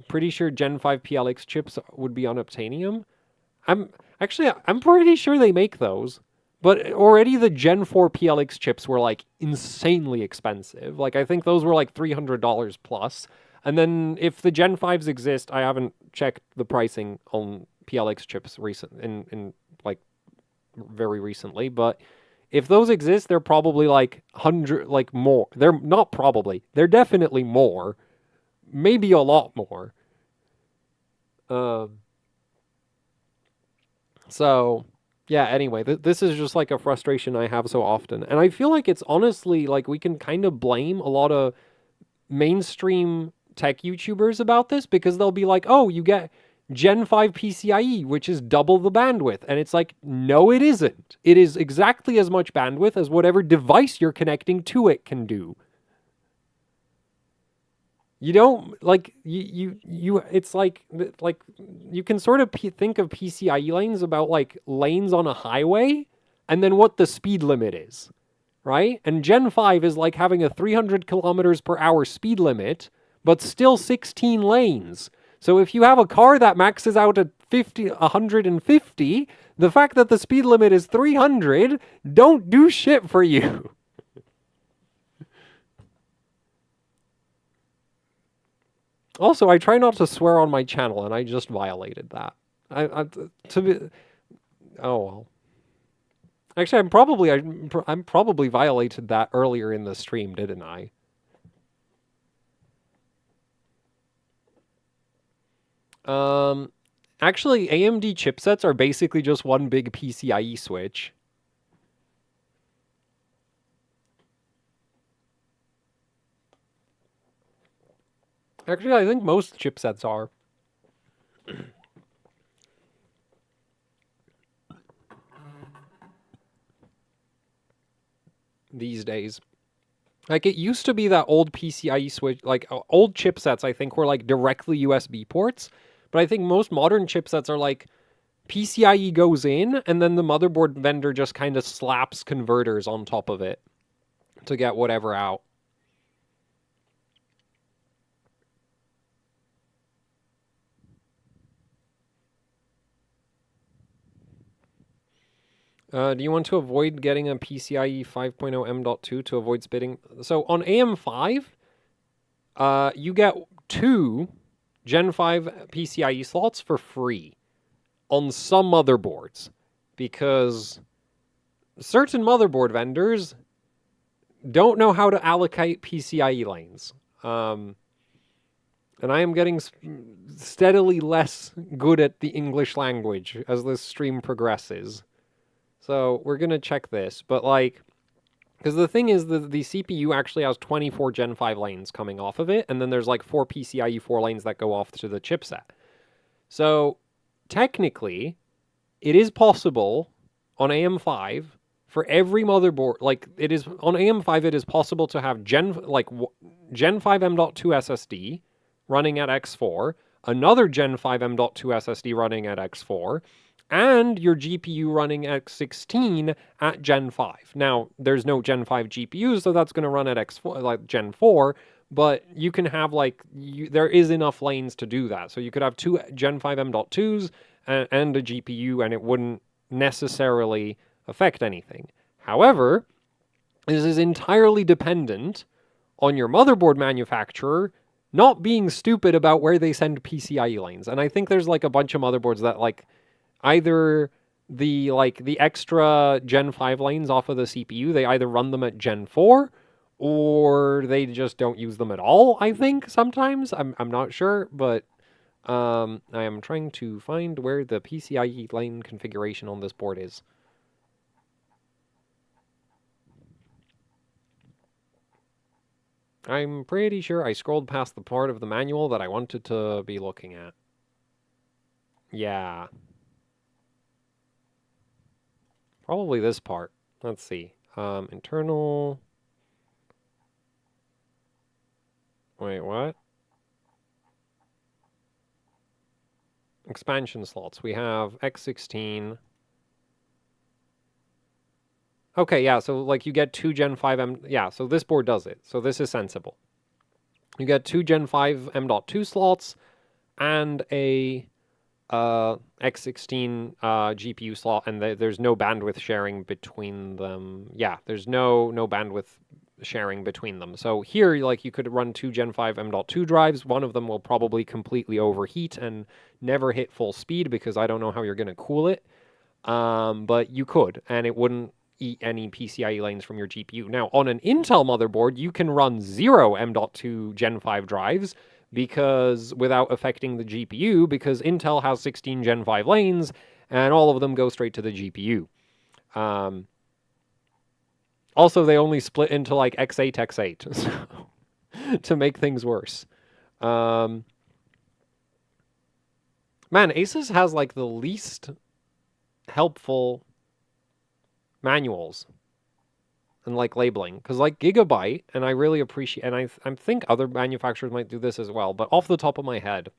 [SPEAKER 1] Pretty sure Gen 5 PLX chips would be unobtainium. I'm pretty sure they make those. But already the Gen 4 PLX chips were, insanely expensive. I think those were, $300 plus. And then if the Gen 5s exist, I haven't checked the pricing on PLX chips very recently, but if those exist, they're probably more. They're not probably. They're definitely more. Maybe a lot more. So, yeah, anyway, this is just a frustration I have so often. And I feel it's honestly we can kind of blame a lot of mainstream tech YouTubers about this because they'll be oh, you get Gen 5 PCIe, which is double the bandwidth. And it's no, it isn't. It is exactly as much bandwidth as whatever device you're connecting to it can do. You don't, it's you can sort of think of PCIe lanes about lanes on a highway and then what the speed limit is, right? And Gen 5 is having a 300 kilometers per hour speed limit, but still 16 lanes. So if you have a car that maxes out at 150, the fact that the speed limit is 300 don't do shit for you. Also, I try not to swear on my channel, and I just violated that. Oh well. Actually, I'm probably violated that earlier in the stream, didn't I? Actually, AMD chipsets are basically just one big PCIe switch. Actually, I think most chipsets are. These days. It used to be that old PCIe switch, old chipsets, I think, were directly USB ports. But I think most modern chipsets are PCIe goes in, and then the motherboard vendor just kind of slaps converters on top of it to get whatever out. Do you want to avoid getting a PCIe 5.0 M.2 to avoid spitting? So on AM5, you get 2 Gen 5 PCIe slots for free on some motherboards, because certain motherboard vendors don't know how to allocate PCIe lanes. And I am getting steadily less good at the English language as this stream progresses. So we're going to check this. But like, because the thing is, the CPU actually has 24 Gen 5 lanes coming off of it. And then there's like 4 PCIe 4 lanes that go off to the chipset. So technically, it is possible on AM5 for every motherboard, like it is on AM5, it is possible to have Gen 5 M.2 SSD running at X4, another Gen 5 M.2 SSD running at X4, and your GPU running X16 at Gen 5. Now, there's no Gen 5 GPUs, so that's going to run at X4, like Gen 4, but you can have there is enough lanes to do that. So you could have 2 Gen 5 M.2s and a GPU, and it wouldn't necessarily affect anything. However, this is entirely dependent on your motherboard manufacturer not being stupid about where they send PCIe lanes. And I think there's like a bunch of motherboards that like either the extra Gen 5 lanes off of the CPU, they either run them at Gen 4 or they just don't use them at all, I think, sometimes. I'm not sure, but I am trying to find where the PCIe lane configuration on this board is. I'm pretty sure I scrolled past the part of the manual that I wanted to be looking at. Yeah. Probably this part. Let's see. Internal... Wait, what? Expansion slots. We have X16... Okay, yeah, so like you get 2 Gen 5 M... Yeah, so this board does it. So this is sensible. You get 2 Gen 5 M.2 slots and a X16 GPU slot, and there's no bandwidth sharing between them. Yeah, there's no bandwidth sharing between them. So here, like, you could run 2 Gen 5 M.2 drives. One of them will probably completely overheat and never hit full speed because I don't know how you're going to cool it. But you could, and it wouldn't eat any PCIe lanes from your GPU. Now, on an Intel motherboard, you can run 0 M.2 Gen 5 drives because without affecting the GPU, because Intel has 16 Gen 5 lanes, and all of them go straight to the GPU. Also, they only split into like X8, X8, so to make things worse. Man, Asus has like the least helpful manuals and like labeling, because like Gigabyte, and I really appreciate, and I think other manufacturers might do this as well, but off the top of my head,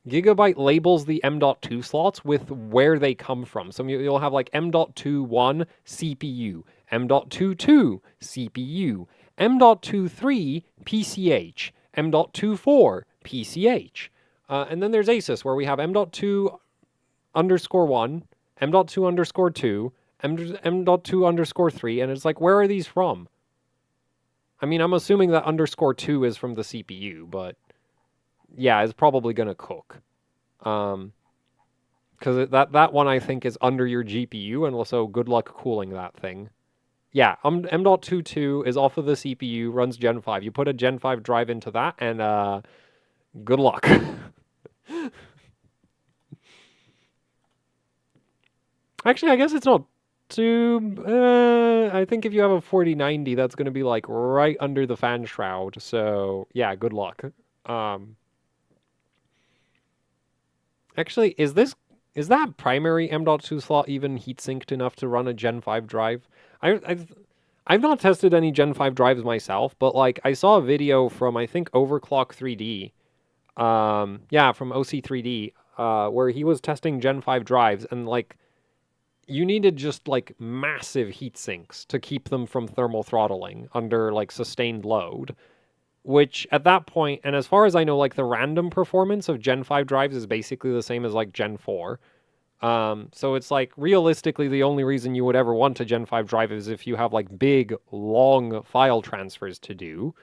[SPEAKER 1] Gigabyte labels the M.2 slots with where they come from. So you'll have like M.21 CPU, M.22 CPU, M.23 PCH, M.24 PCH. And then there's Asus, where we have M.2 underscore 1, M.2 underscore 2, M.2 underscore 3, and it's like, where are these from? I mean, I'm assuming that underscore 2 is from the CPU, but yeah, it's probably going to cook. Because that one, I think, is under your GPU, and also good luck cooling that thing. Yeah, M.22 is off of the CPU, runs Gen 5. You put a Gen 5 drive into that, and good luck. Actually, I guess it's not too... I think if you have a 4090, that's going to be like right under the fan shroud. So yeah, good luck. Actually, is that primary M.2 slot even heat synced enough to run a Gen 5 drive? I've not tested any Gen 5 drives myself, but like I saw a video from, I think, Overclock 3D. Yeah, from OC3D, where he was testing Gen 5 drives, and like you needed just like massive heat sinks to keep them from thermal throttling under like sustained load, which at that point, and as far as I know, like the random performance of Gen 5 drives is basically the same as like Gen 4. So it's like, realistically, the only reason you would ever want a Gen 5 drive is if you have like big, long file transfers to do,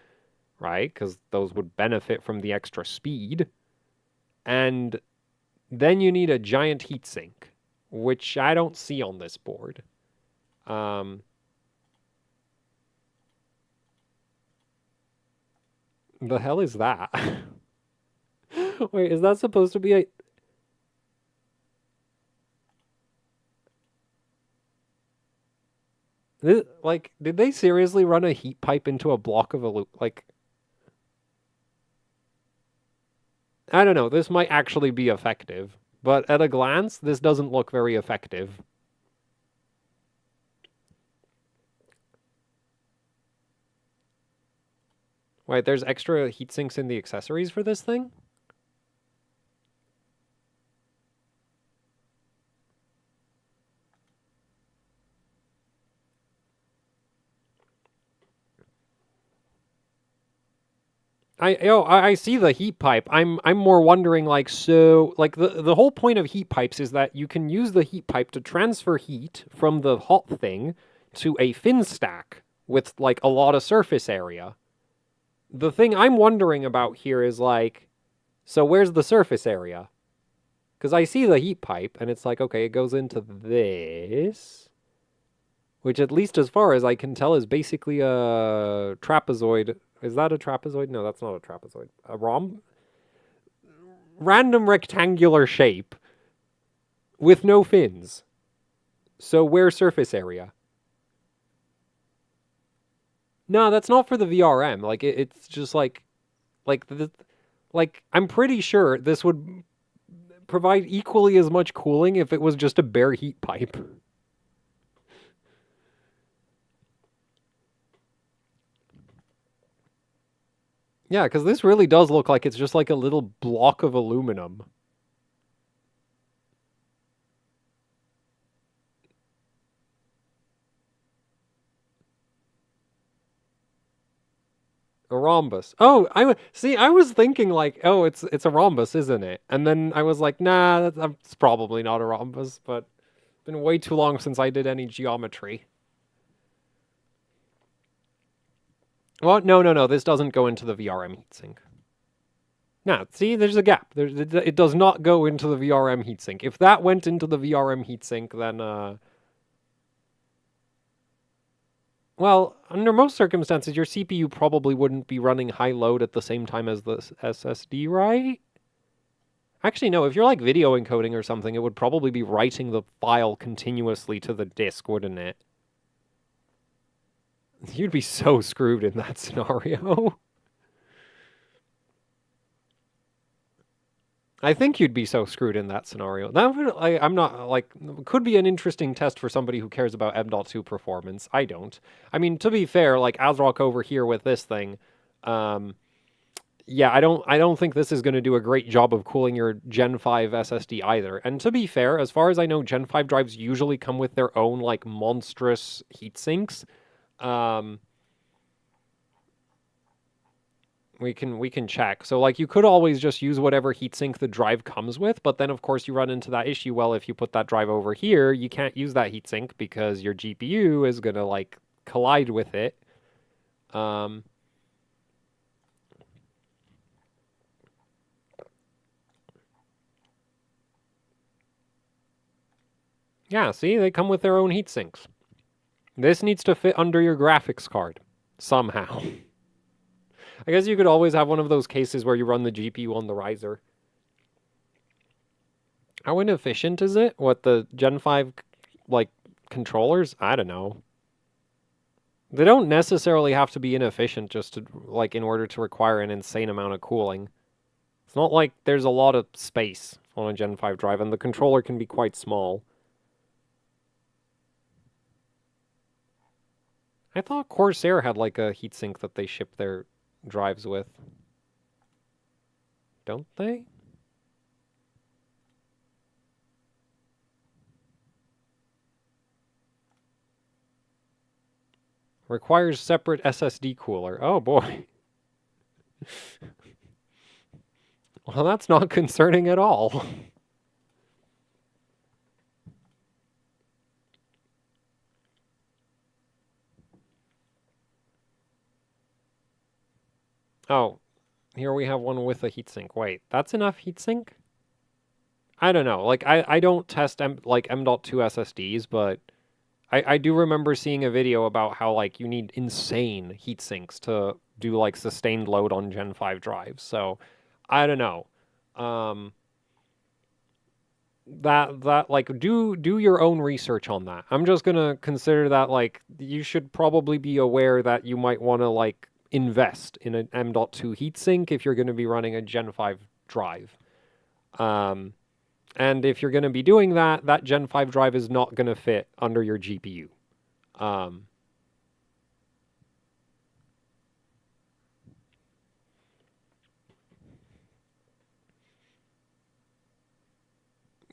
[SPEAKER 1] right? Because those would benefit from the extra speed. And then you need a giant heatsink, which I don't see on this board. The hell is that? Wait, is that supposed to be a... This, like, did they seriously run a heat pipe into a block of like... I don't know, this might actually be effective, but at a glance, this doesn't look very effective. Wait, there's extra heat sinks in the accessories for this thing? I see the heat pipe. I'm more wondering, like, so like the whole point of heat pipes is that you can use the heat pipe to transfer heat from the hot thing to a fin stack with like a lot of surface area. The thing I'm wondering about here is like, so where's the surface area? Because I see the heat pipe and it's like, okay, it goes into this, which at least as far as I can tell is basically a trapezoid. Is that a trapezoid? No, that's not a trapezoid. A random rectangular shape with no fins. So where's surface area? No, that's not for the VRM. Like it's just like I'm pretty sure this would provide equally as much cooling if it was just a bare heat pipe. Yeah, because this really does look like it's just like a little block of aluminum. A rhombus. Oh, I was thinking like, oh, it's a rhombus, isn't it? And then I was like, nah, that's probably not a rhombus. But it's been way too long since I did any geometry. Well, no. This doesn't go into the VRM heatsink. Now, see, there's a gap. It does not go into the VRM heatsink. If that went into the VRM heatsink, then well, under most circumstances, your CPU probably wouldn't be running high load at the same time as the SSD, right? Actually, no, if you're like video encoding or something, it would probably be writing the file continuously to the disk, wouldn't it? You'd be so screwed in that scenario. I think you'd be so screwed in that scenario. That would, I'm not, like, could be an interesting test for somebody who cares about M.2 performance. I don't. I mean, to be fair, like, ASRock over here with this thing, yeah, I don't think this is going to do a great job of cooling your Gen 5 SSD either. And to be fair, as far as I know, Gen 5 drives usually come with their own, like, monstrous heat sinks. We can check. So like you could always just use whatever heatsink the drive comes with, but then of course you run into that issue. Well, if you put that drive over here, you can't use that heatsink because your GPU is gonna like collide with it. Yeah, see, they come with their own heatsinks. This needs to fit under your graphics card somehow. I guess you could always have one of those cases where you run the GPU on the riser. How inefficient is it? What, the Gen 5, like, controllers? I don't know. They don't necessarily have to be inefficient just to, like, in order to require an insane amount of cooling. It's not like there's a lot of space on a Gen 5 drive, and the controller can be quite small. I thought Corsair had, like, a heatsink that they ship their drives with. Don't they? Requires separate SSD cooler. Oh boy. Well, that's not concerning at all. Oh, here we have one with a heatsink. Wait, that's enough heatsink? I don't know. Like, I don't test like M.2 SSDs, but I do remember seeing a video about how, like, you need insane heat sinks to do, like, sustained load on Gen 5 drives. So, I don't know. Um, that like, do your own research on that. I'm just gonna consider that, like, you should probably be aware that you might want to, like, invest in an M.2 heatsink if you're going to be running a Gen 5 drive. Um, and if you're going to be doing that, that Gen 5 drive is not going to fit under your GPU. Um,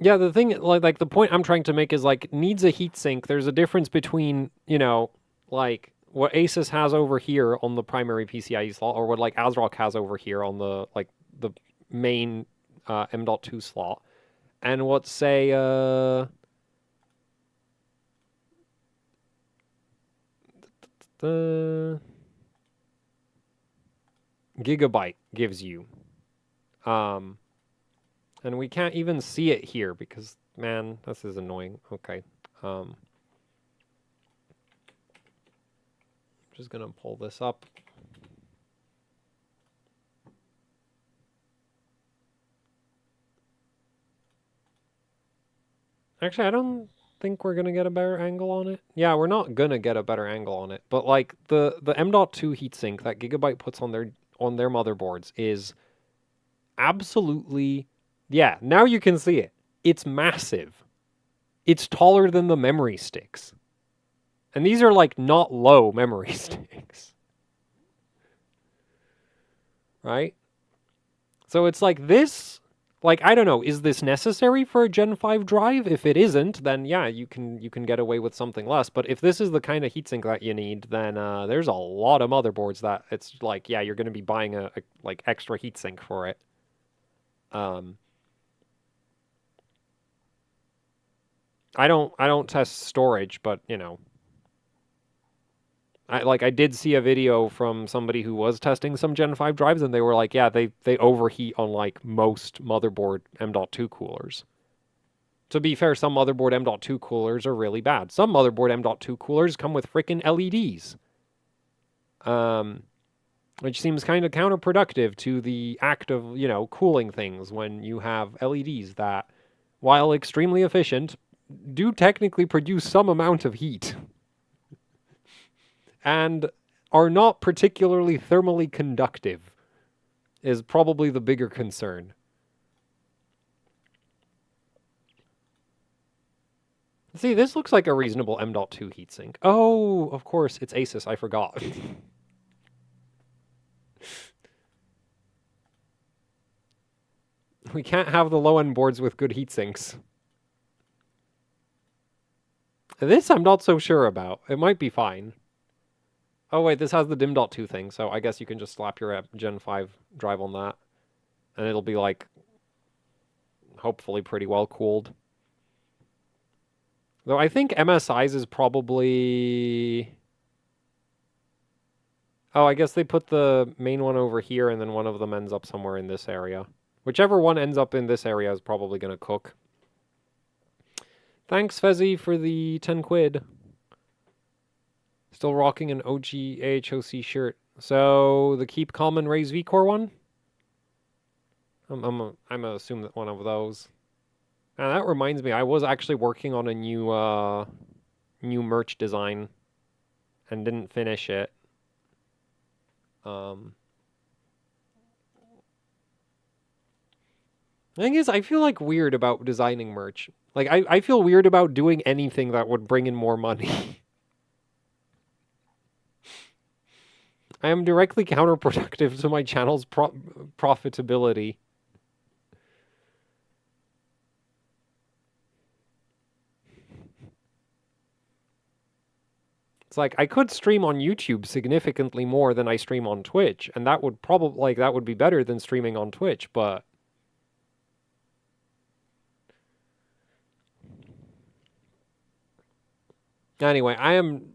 [SPEAKER 1] yeah, the thing, like the point I'm trying to make is, like, needs a heatsink. There's a difference between, you know, like what Asus has over here on the primary PCIe slot, or what, like, ASRock has over here on the, like, the main M.2 slot, and what, say, the Gigabyte gives you. Um, and we can't even see it here because, man, this is annoying. Okay. Just gonna pull this up. Actually, I don't think we're gonna get a better angle on it. Yeah, we're not gonna get a better angle on it. But, like, the M.2 heatsink that Gigabyte puts on their motherboards is absolutely, yeah, now you can see it. It's massive. It's taller than the memory sticks. And these are, like, not low memory sticks. Right? So it's like this, like, I don't know, is this necessary for a Gen 5 drive? If it isn't, then yeah, you can get away with something less. But if this is the kind of heatsink that you need, then there's a lot of motherboards that it's like, yeah, you're going to be buying a like extra heatsink for it. I don't test storage, but you know, I did see a video from somebody who was testing some Gen 5 drives, and they were like, yeah, they overheat on, like, most motherboard M.2 coolers. To be fair, some motherboard M.2 coolers are really bad. Some motherboard M.2 coolers come with frickin' LEDs. Which seems kind of counterproductive to the act of, you know, cooling things when you have LEDs that, while extremely efficient, do technically produce some amount of heat. And are not particularly thermally conductive, is probably the bigger concern. See, this looks like a reasonable M.2 heatsink. Oh, of course, it's Asus, I forgot. We can't have the low-end boards with good heatsinks. This I'm not so sure about. It might be fine. Oh wait, this has the dim.2 thing, so I guess you can just slap your Gen 5 drive on that. And it'll be, like, hopefully pretty well cooled. Though I think MSI's is probably... Oh, I guess they put the main one over here, and then one of them ends up somewhere in this area. Whichever one ends up in this area is probably going to cook. Thanks, Fezzy, for the 10 quid. Still rocking an OG AHOC shirt. So, the Keep Calm and Raise VCore one? I'm gonna assume that one of those. And that reminds me, I was actually working on a new merch design and didn't finish it. The thing is, I feel, like, weird about designing merch. Like, I feel weird about doing anything that would bring in more money. I am directly counterproductive to my channel's profitability. It's like, I could stream on YouTube significantly more than I stream on Twitch, and that would probably, like, that would be better than streaming on Twitch, but... Anyway, I am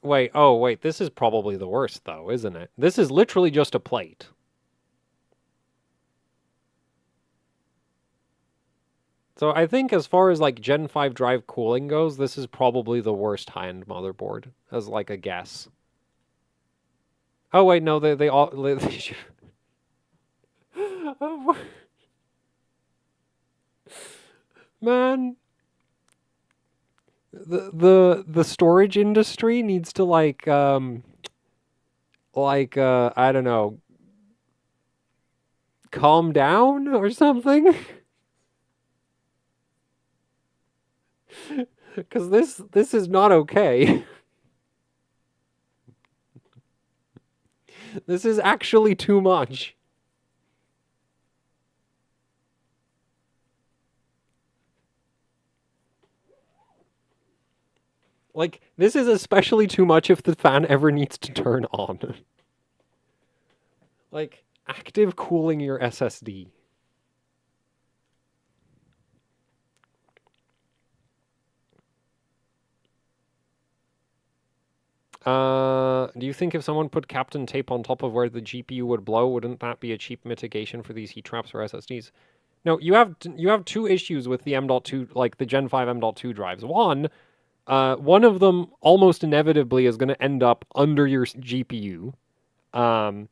[SPEAKER 1] Wait, oh, wait, this is probably the worst, though, isn't it? This is literally just a plate. So I think as far as, like, Gen 5 drive cooling goes, this is probably the worst high-end motherboard, as, like, a guess. Oh, wait, no, they all... Man, the storage industry needs to, like, I don't know, calm down or something? Because this is not okay. This is actually too much. Like, this is especially too much if the fan ever needs to turn on. Like, active cooling your SSD. Do you think if someone put Captain Tape on top of where the GPU would blow, wouldn't that be a cheap mitigation for these heat traps or SSDs? No, you have two issues with the M.2, like the Gen 5 M.2 drives. One of them almost inevitably is going to end up under your GPU. And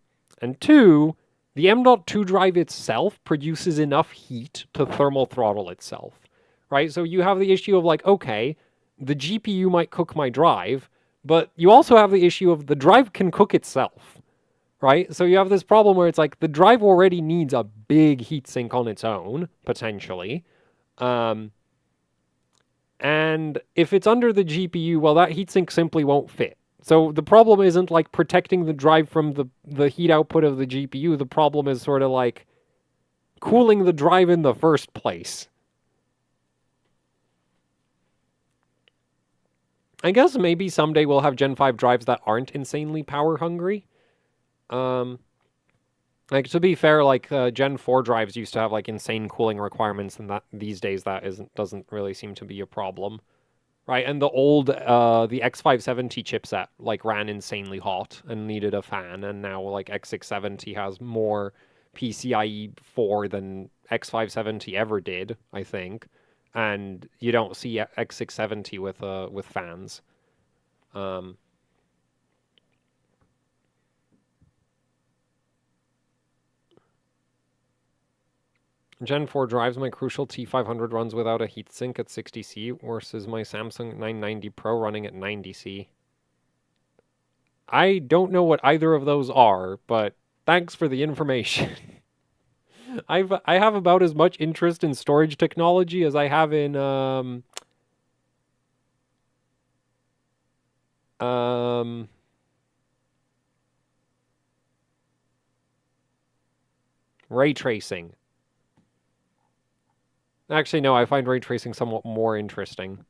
[SPEAKER 1] two, the M.2 drive itself produces enough heat to thermal throttle itself, right? So you have the issue of like, okay, the GPU might cook my drive, but you also have the issue of the drive can cook itself, right? So you have this problem where it's like the drive already needs a big heatsink on its own, potentially. And if it's under the GPU, well, that heatsink simply won't fit. So the problem isn't like protecting the drive from the heat output of the GPU. The problem is sort of like cooling the drive in the first place. I guess maybe someday we'll have Gen 5 drives that aren't insanely power hungry. Like, to be fair, like Gen 4 drives used to have like insane cooling requirements, and that these days that doesn't really seem to be a problem. Right, and the old the X570 chipset like ran insanely hot and needed a fan, and now like X670 has more PCIe 4 than X570 ever did, I think, and you don't see X670 with fans. Gen 4 drives my Crucial T500 runs without a heatsink at 60C versus my Samsung 990 Pro running at 90C. I don't know what either of those are, but thanks for the information. I have about as much interest in storage technology as I have in ray tracing. Actually, no, I find ray tracing somewhat more interesting.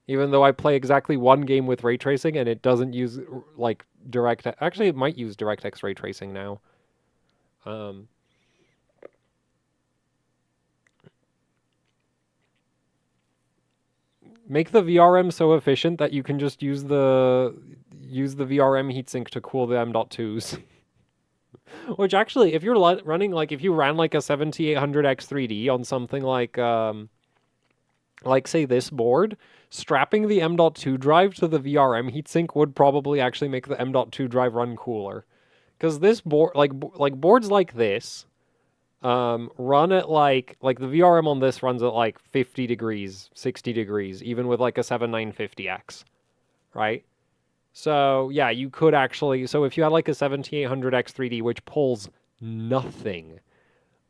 [SPEAKER 1] Even though I play exactly one game with ray tracing and it doesn't use like direct. Actually, it might use DirectX ray tracing now. Make the VRM so efficient that you can just use the VRM heatsink to cool the M.2s. Which actually, if you're running like if you ran like a 7800X3D on something like say this board, strapping the M.2 drive to the VRM heatsink would probably actually make the M.2 drive run cooler. Because this board, like boards like this, run at like the VRM on this runs at like 50 degrees, 60 degrees, even with like a 7950X, right? So yeah, you could actually, so if you had like a 7800X3D, which pulls nothing,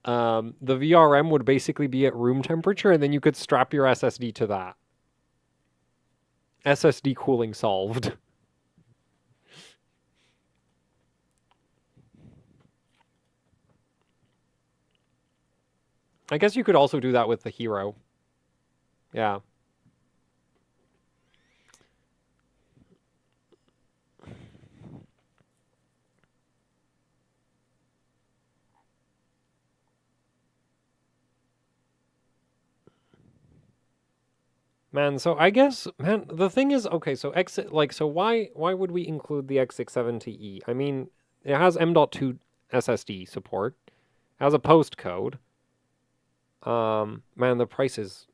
[SPEAKER 1] the VRM would basically be at room temperature, and then you could strap your SSD to that. SSD cooling solved. I guess you could also do that with the Hero. Yeah. Man, so I guess, man, the thing is, okay, so so why would we include the X670E? I mean, it has M.2 SSD support, has a postcode. Man, the price is.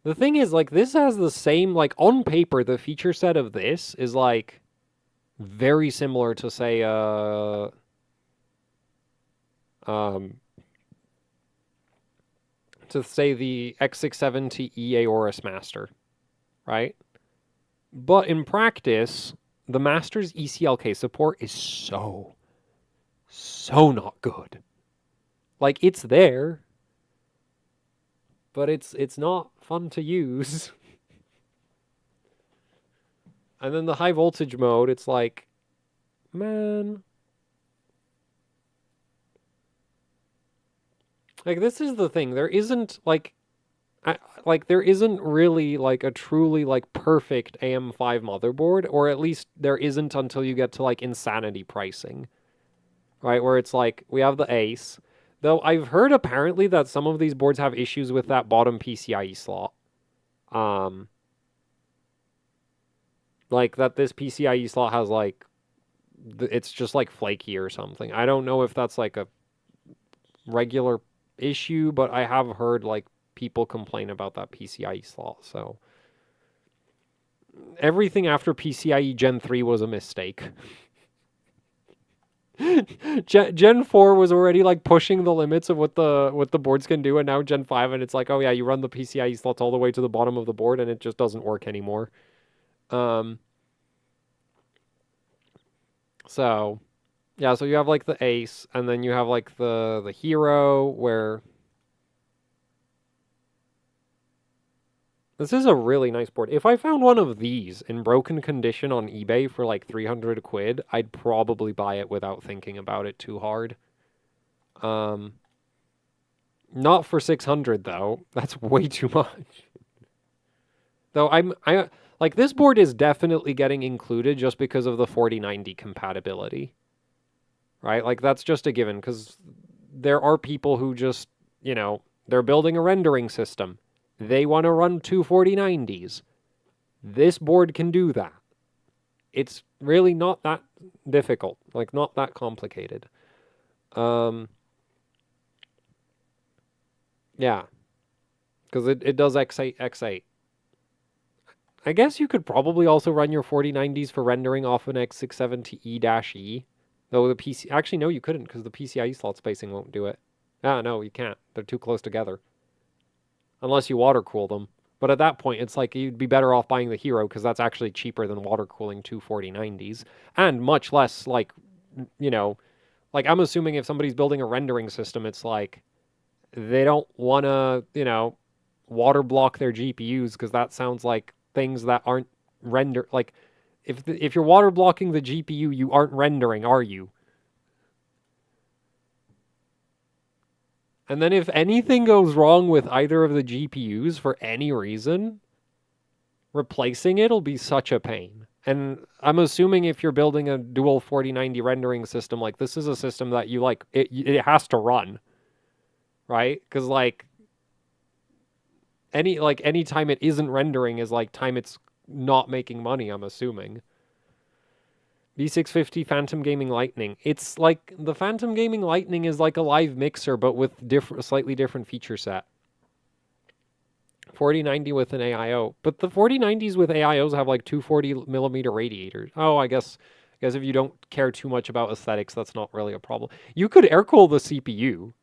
[SPEAKER 1] The thing is, like, this has the same, like, on paper, the feature set of this is like very similar to say, the X670E Aorus Master, right? But in practice, the Master's ECLK support is so not good. Like, it's there, but it's not fun to use. And then the high voltage mode, it's like, man. Like, this is the thing. There isn't, like, there isn't really, like, a truly, like, perfect AM5 motherboard, or at least there isn't until you get to, like, insanity pricing, right? Where it's like, we have the Ace, though I've heard apparently that some of these boards have issues with that bottom PCIe slot. Like, that this PCIe slot has, like, it's just, like, flaky or something. I don't know if that's, like, a regular issue, but I have heard, like, people complain about that PCIe slot, so everything after PCIe Gen 3 was a mistake. Gen 4 was already, like, pushing the limits of what the boards can do, and now Gen 5, and it's like, oh yeah, you run the PCIe slots all the way to the bottom of the board, and it just doesn't work anymore. So, yeah, so you have, like, the Ace, and then you have, like, the Hero, where this is a really nice board. If I found one of these in broken condition on eBay for, like, 300 quid, I'd probably buy it without thinking about it too hard. Not for 600, though. That's way too much. Though I like, this board is definitely getting included just because of the 4090 compatibility. Right? Like, that's just a given, because there are people who just, they're building a rendering system. They want to run two 4090s. This board can do that. It's really not that difficult, like, not that complicated. Yeah, because it does X8, X8. I guess you could probably also run your 4090s for rendering off an X670E-E. Though the PC... Actually, no, you couldn't, because the PCIe slot spacing won't do it. Ah, no, you can't. They're too close together. Unless you water cool them. But at that point, it's like you'd be better off buying the Hero, because that's actually cheaper than water cooling two 4090s. And much less, like, like, I'm assuming if somebody's building a rendering system, it's like they don't want to, water block their GPUs, because that sounds like things that aren't render. Like, if you're water blocking the GPU, you aren't rendering, are you? And then if anything goes wrong with either of the GPUs for any reason, replacing it'll be such a pain. And I'm assuming if you're building a dual 4090 rendering system, like, this is a system that you, like, it has to run, right? Because, like, any time it isn't rendering is, like, time it's not making money, I'm assuming. B650 Phantom Gaming Lightning. It's like the Phantom Gaming Lightning is like a live mixer, but with slightly different feature set. 4090 with an AIO. But the 4090s with AIOs have, like, 240mm radiators. Oh, I guess if you don't care too much about aesthetics, that's not really a problem. You could air cool the CPU.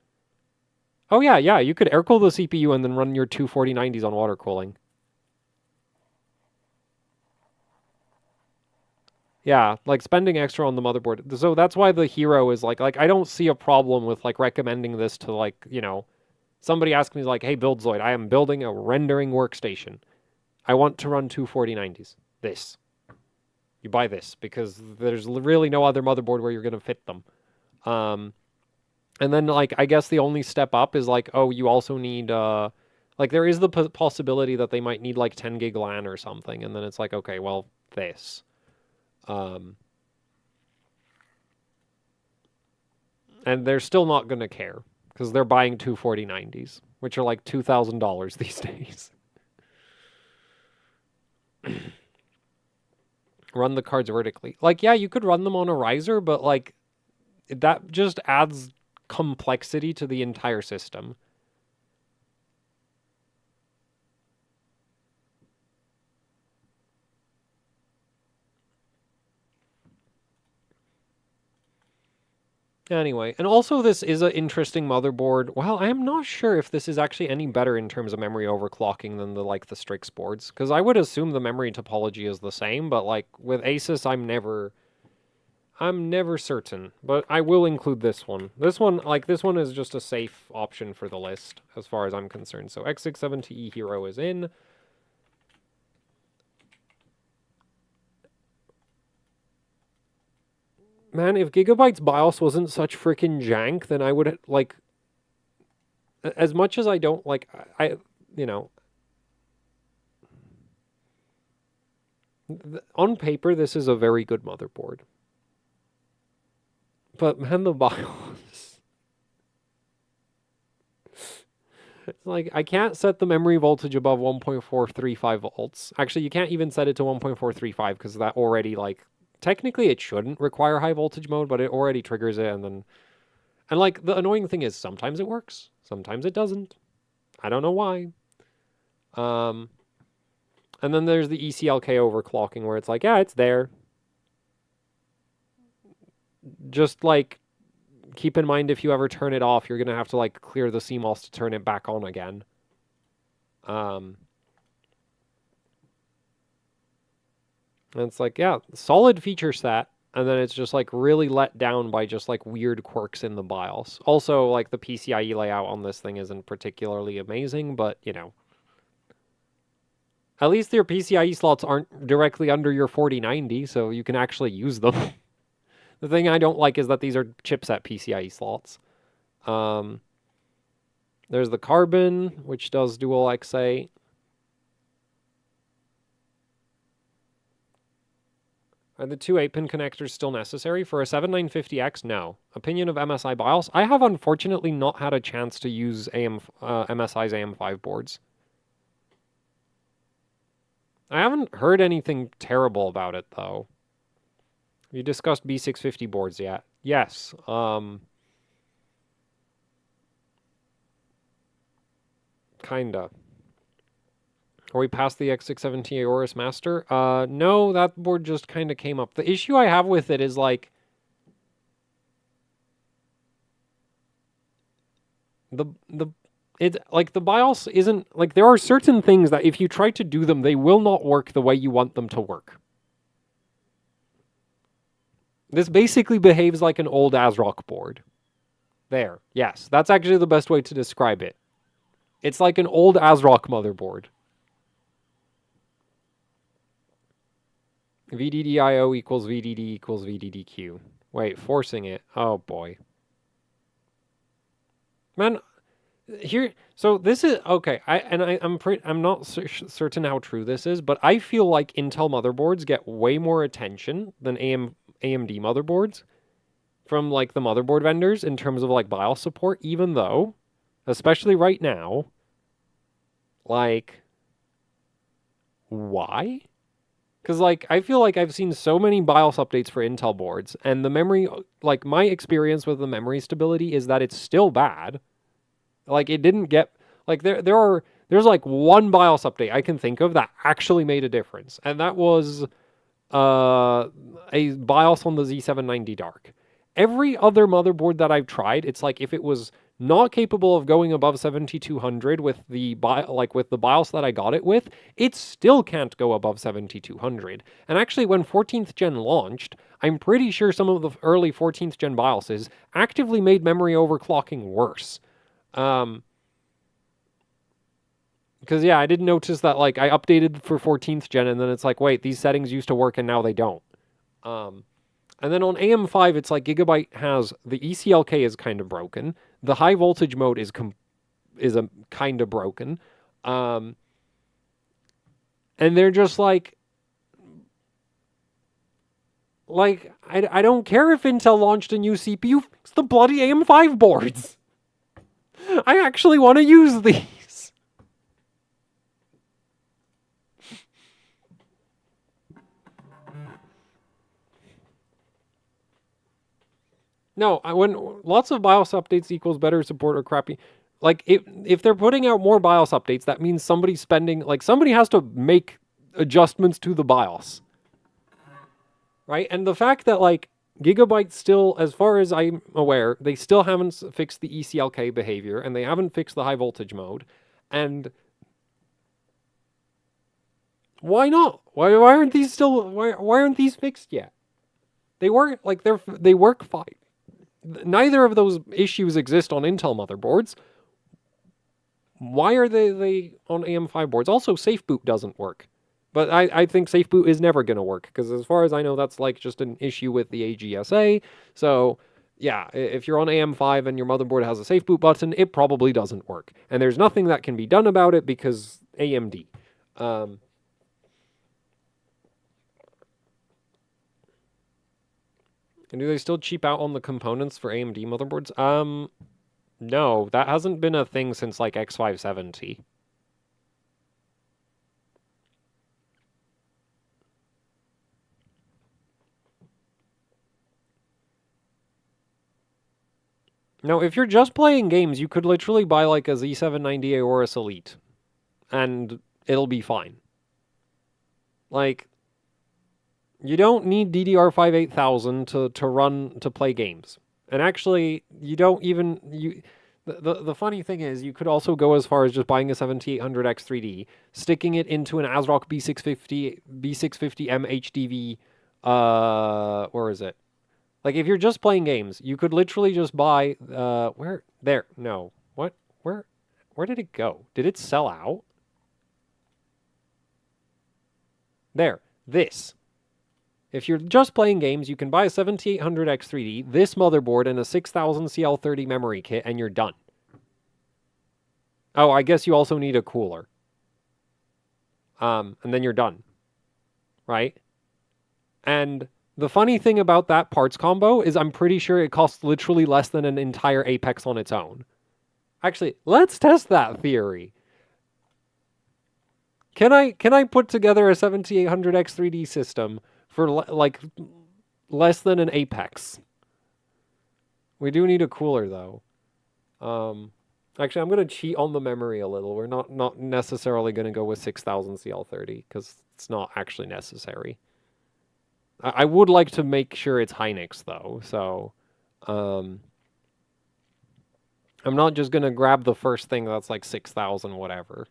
[SPEAKER 1] Oh, yeah, you could air cool the CPU and then run your two 4090s on water cooling. Yeah, like, spending extra on the motherboard. So that's why the Hero is like I don't see a problem with, like, recommending this to, like, somebody asks me, like, hey, BuildZoid, I am building a rendering workstation. I want to run two 4090s. This. You buy this, because there's really no other motherboard where you're going to fit them. And then, like, I guess the only step up is, like, oh, you also need, like, there is the possibility that they might need, like, 10 gig LAN or something. And then it's like, okay, well, this. And they're still not going to care, because they're buying two 4090s, which are like $2,000 these days. Run the cards vertically. Like, yeah, you could run them on a riser, but like that just adds complexity to the entire system. Anyway, and also this is an interesting motherboard. Well, I am not sure if this is actually any better in terms of memory overclocking than the Strix boards, because I would assume the memory topology is the same, but like with Asus, I'm never certain. But I will include this one. This one is just a safe option for the list as far as I'm concerned. So X670E Hero is in. Man, if Gigabyte's BIOS wasn't such freaking jank, then I would, like, as much as I don't, like, on paper, this is a very good motherboard. But, man, the BIOS. It's like, I can't set the memory voltage above 1.435 volts. Actually, you can't even set it to 1.435 because that already, like, technically, it shouldn't require high voltage mode, but it already triggers it, and like, the annoying thing is sometimes it works, sometimes it doesn't. I don't know why. And then there's the ECLK overclocking where it's like, yeah, it's there. Just, like, keep in mind if you ever turn it off, you're going to have to, like, clear the CMOS to turn it back on again. And it's like, yeah, solid feature set, and then it's just, like, really let down by just, like, weird quirks in the BIOS. Also, like, the PCIe layout on this thing isn't particularly amazing, but, you know. At least your PCIe slots aren't directly under your 4090, so you can actually use them. The thing I don't like is that these are chipset PCIe slots. There's the Carbon, which does dual X8. Are the two 8-pin connectors still necessary? For a 7950X, no. Opinion of MSI BIOS? I have unfortunately not had a chance to use MSI's AM5 boards. I haven't heard anything terrible about it, though. Have you discussed B650 boards yet? Yes. Kinda. Are we past the X670 Aorus Master? No, that board just kind of came up. The issue I have with it is, like, the BIOS isn't, like, there are certain things that if you try to do them, they will not work the way you want them to work. This basically behaves like an old ASRock board. There. Yes, that's actually the best way to describe it. It's like an old ASRock motherboard. VDDIO equals VDD equals VDDQ. Wait, forcing it. Oh boy. Man, here, so this is okay. I'm not certain how true this is, but I feel like Intel motherboards get way more attention than AMD motherboards from, like, the motherboard vendors in terms of, like, BIOS support, even though, especially right now, like, why? Because, like, I feel like I've seen so many BIOS updates for Intel boards, and the memory, like, my experience with the memory stability is that it's still bad. Like, it didn't get, like, there's like one BIOS update I can think of that actually made a difference, and that was a BIOS on the Z790 Dark. Every other motherboard that I've tried, it's like if it was not capable of going above 7200 with the BIOS that I got it with, it still can't go above 7200. And actually, when 14th gen launched, I'm pretty sure some of the early 14th gen BIOSes actively made memory overclocking worse. Because, yeah, I did notice that, like, I updated for 14th gen, and then it's like, wait, these settings used to work, and now they don't. And then on AM5, it's like Gigabyte has, the ECLK is kind of broken. The high voltage mode is kind of broken. And they're just like I don't care if Intel launched a new CPU. It's the bloody AM5 boards. I actually want to use these. No, when lots of BIOS updates equals better support or crappy. Like, if they're putting out more BIOS updates, that means somebody's spending, like, somebody has to make adjustments to the BIOS. Right? And the fact that, like, Gigabyte still, as far as I'm aware, they still haven't fixed the ECLK behavior, and they haven't fixed the high voltage mode. And why not? Why aren't these still, why aren't these fixed yet? They work, like, they work fine. Neither of those issues exist on Intel motherboards. Why are they on AM5 boards? Also, Safe Boot doesn't work. But I think Safe Boot is never going to work, because as far as I know, that's like just an issue with the AGSA. So, yeah, if you're on AM5 and your motherboard has a Safe Boot button, it probably doesn't work. And there's nothing that can be done about it because AMD. And do they still cheap out on the components for AMD motherboards? No, that hasn't been a thing since like X570. No, if you're just playing games, you could literally buy like a Z790 Aorus Elite, and it'll be fine. Like, you don't need DDR5 8000 to play games. And actually, you don't even the funny thing is, you could also go as far as just buying a 7800X3D, sticking it into an ASRock B650M HDV, where is it? Like, if you're just playing games, you could literally just buy, where did it go? Did it sell out? There, this. If you're just playing games, you can buy a 7800X3D, this motherboard, and a 6000 CL30 memory kit, and you're done. Oh, I guess you also need a cooler. And then you're done. Right? And the funny thing about that parts combo is I'm pretty sure it costs literally less than an entire Apex on its own. Actually, let's test that theory. Can I put together a 7800X3D system for like less than an Apex? We do need a cooler though. Actually, I'm going to cheat on the memory a little. We're not necessarily going to go with 6000 CL30 because it's not actually necessary. I would like to make sure it's Hynix though, so I'm not just going to grab the first thing that's like 6000 whatever.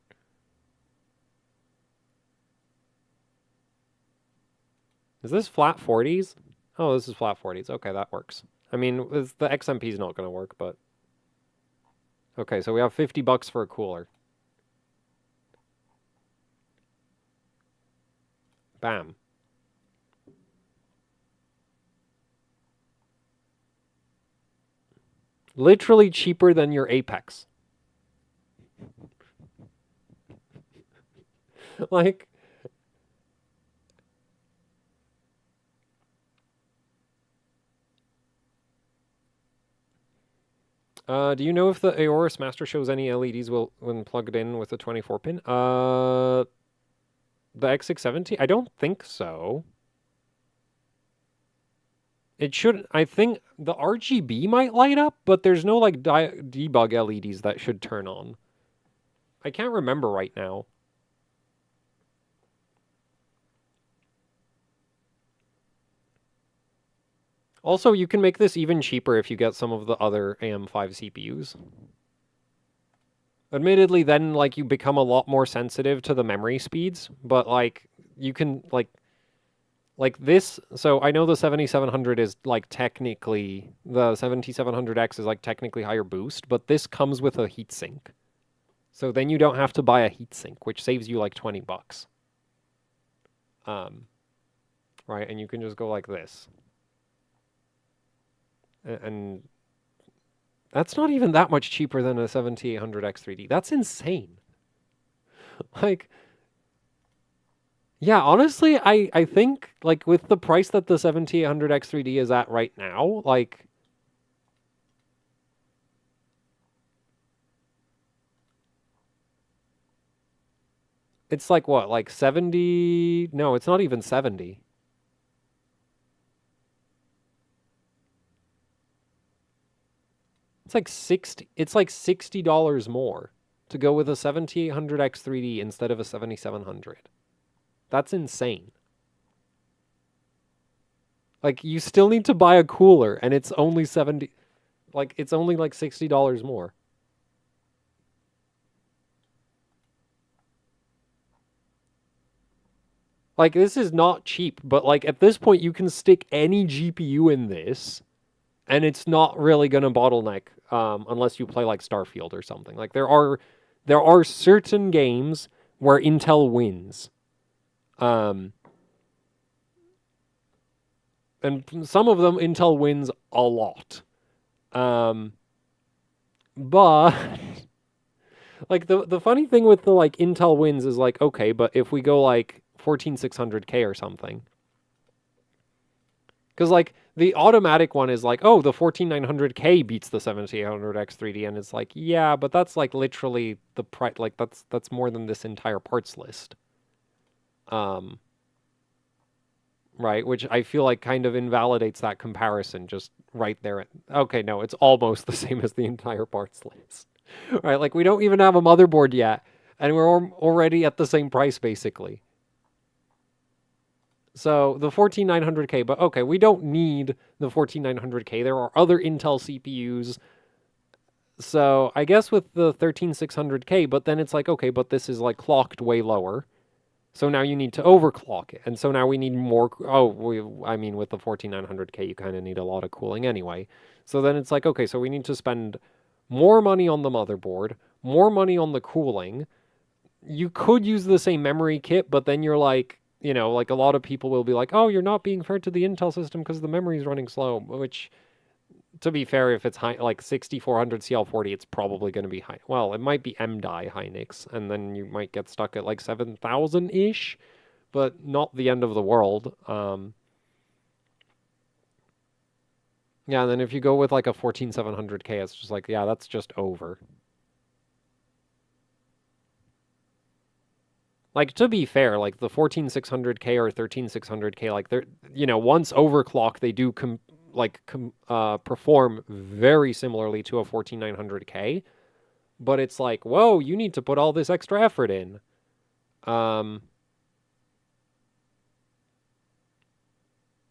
[SPEAKER 1] Is this flat 40s? Oh, this is flat 40s. Okay, that works. I mean, the XMP is not going to work, but... Okay, so we have $50 for a cooler. Bam. Literally cheaper than your Apex. Like... do you know if the Aorus Master shows any LEDs when plugged in with a 24-pin? The X670? I don't think so. It should, I think the RGB might light up, but there's no like debug LEDs that should turn on. I can't remember right now. Also, you can make this even cheaper if you get some of the other AM5 CPUs. Admittedly, then, like, you become a lot more sensitive to the memory speeds, but, like, you can, like this, so I know the 7700 is, like, technically, the 7700X is, like, technically higher boost, but this comes with a heatsink. So then you don't have to buy a heatsink, which saves you, like, $20. Right, and you can just go like this. And that's not even that much cheaper than a 7800X3D. That's insane. Like, yeah, honestly, I think, like, with the price that the 7800X3D is at right now, like... It's like, what, like 70... No, it's not even 70. It's like $60 more to go with a 7800X 3D instead of a 7700. That's insane. Like, you still need to buy a cooler, and it's only it's only like $60 more. Like, this is not cheap, but like at this point you can stick any GPU in this, and it's not really gonna bottleneck, unless you play like Starfield or something. Like, there are certain games where Intel wins. Um, and some of them Intel wins a lot. But like the funny thing with the like Intel wins is like, okay, but if we go like 14600K or something, because like the automatic one is like, oh, the 14900K beats the 7800X 3D, and it's like, yeah, but that's like literally the price. Like, that's more than this entire parts list. Right, which I feel like kind of invalidates that comparison just right there. Okay, no, it's almost the same as the entire parts list. Right, like we don't even have a motherboard yet, and we're already at the same price basically. So the 14900K, but okay, we don't need the 14900K. There are other Intel CPUs. So I guess with the 13600K, but then it's like, okay, but this is like clocked way lower. So now you need to overclock it. And so now we need more. I mean, with the 14900K, you kind of need a lot of cooling anyway. So then it's like, okay, so we need to spend more money on the motherboard, more money on the cooling. You could use the same memory kit, but then you're like, like a lot of people will be like, oh, you're not being fair to the Intel system because the memory is running slow, which, to be fair, if it's high, like 6400 CL40, it's probably going to be high. Well, it might be MDI Hynix, and then you might get stuck at like 7000-ish, but not the end of the world. Yeah, and then if you go with like a 14700K, it's just like, yeah, that's just over. Like, to be fair, like the 14600K or 13600K, like they're, once overclock, they do perform very similarly to a 14900K, but it's like, whoa, you need to put all this extra effort in. And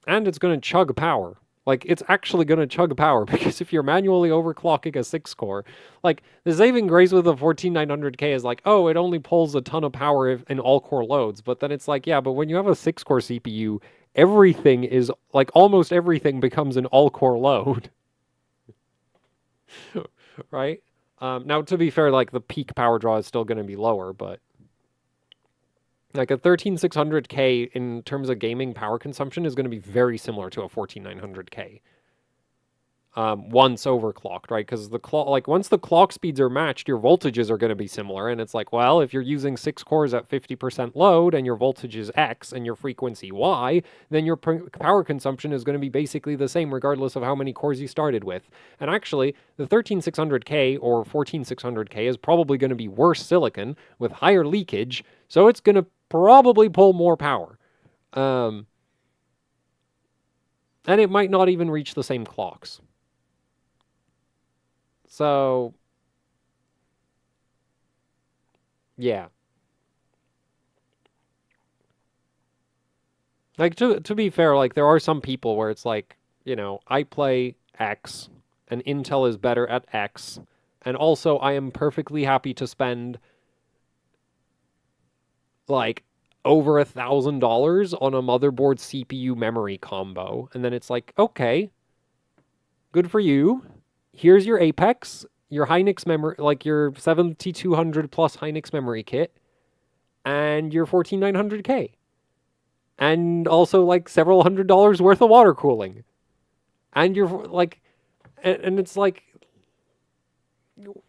[SPEAKER 1] it's going to chug power. Like, it's actually going to chug power, because if you're manually overclocking a 6-core, like, the saving grace with the 14900K is like, oh, it only pulls a ton of power in all-core loads. But then it's like, yeah, but when you have a 6-core CPU, everything is, like, almost everything becomes an all-core load. Right? Now, to be fair, like, the peak power draw is still going to be lower, but like a 13600K in terms of gaming power consumption is going to be very similar to a 14900K. Once overclocked, right? Because once the clock speeds are matched, your voltages are going to be similar. And it's like, well, if you're using 6 cores at 50% load and your voltage is X and your frequency Y, then your power consumption is going to be basically the same regardless of how many cores you started with. And actually, the 13600K or 14600K is probably going to be worse silicon with higher leakage, so it's going to probably pull more power. And it might not even reach the same clocks. So, yeah. Like, to be fair, like, there are some people where it's like, I play X, and Intel is better at X, and also I am perfectly happy to spend, like, over $1,000 on a motherboard CPU memory combo. And then it's like, okay, good for you. Here's your Apex, your Hynix memory, like your 7200 plus Hynix memory kit, and your 14900K. And also like several $100s worth of water cooling. And you're like, and it's like,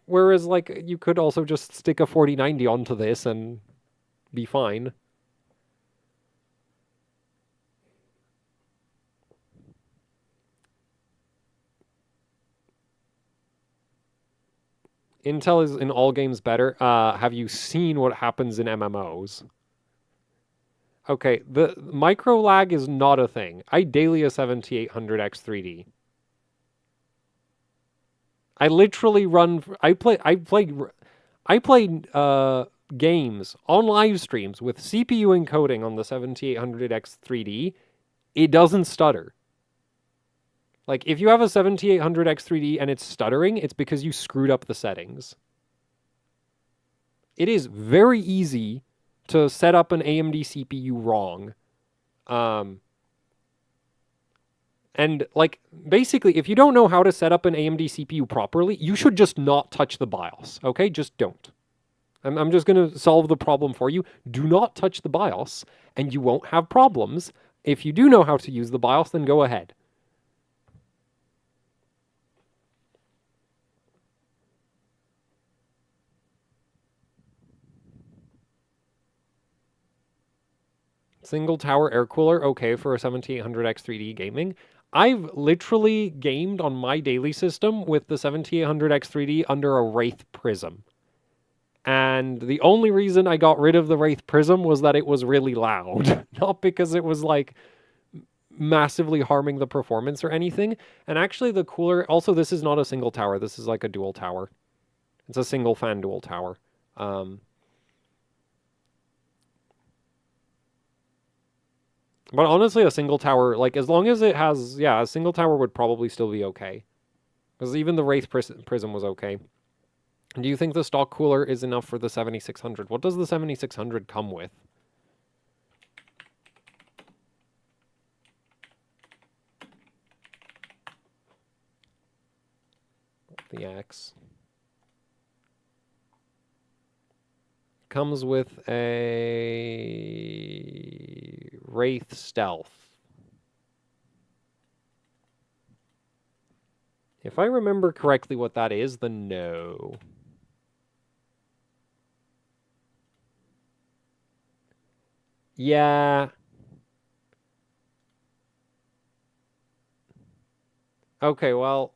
[SPEAKER 1] whereas like you could also just stick a 4090 onto this and be fine. Intel is in all games better. Have you seen what happens in MMOs? Okay, the micro lag is not a thing. I daily a 7800X 3D. I literally run. I play games on live streams with CPU encoding on the 7800X 3D. It doesn't stutter. Like, if you have a 7800X 3D and it's stuttering, it's because you screwed up the settings. It is very easy to set up an AMD CPU wrong. And, like, basically, if you don't know how to set up an AMD CPU properly, you should just not touch the BIOS, okay? Just don't. I'm just going to solve the problem for you. Do not touch the BIOS, and you won't have problems. If you do know how to use the BIOS, then go ahead. Single tower air cooler, okay for a 7800X 3D gaming. I've literally gamed on my daily system with the 7800X 3D under a Wraith Prism. And the only reason I got rid of the Wraith Prism was that it was really loud. Not because it was, like, massively harming the performance or anything. And actually the cooler, also this is not a single tower, this is like a dual tower. It's a single fan dual tower. But honestly, a single tower, like, as long as it has, yeah, a single tower would probably still be okay. Because even the Wraith Prism was okay. Do you think the stock cooler is enough for the 7600? What does the 7600 come with? The X. Comes with a Wraith Stealth. If I remember correctly what that is, then no. Yeah. Okay, well,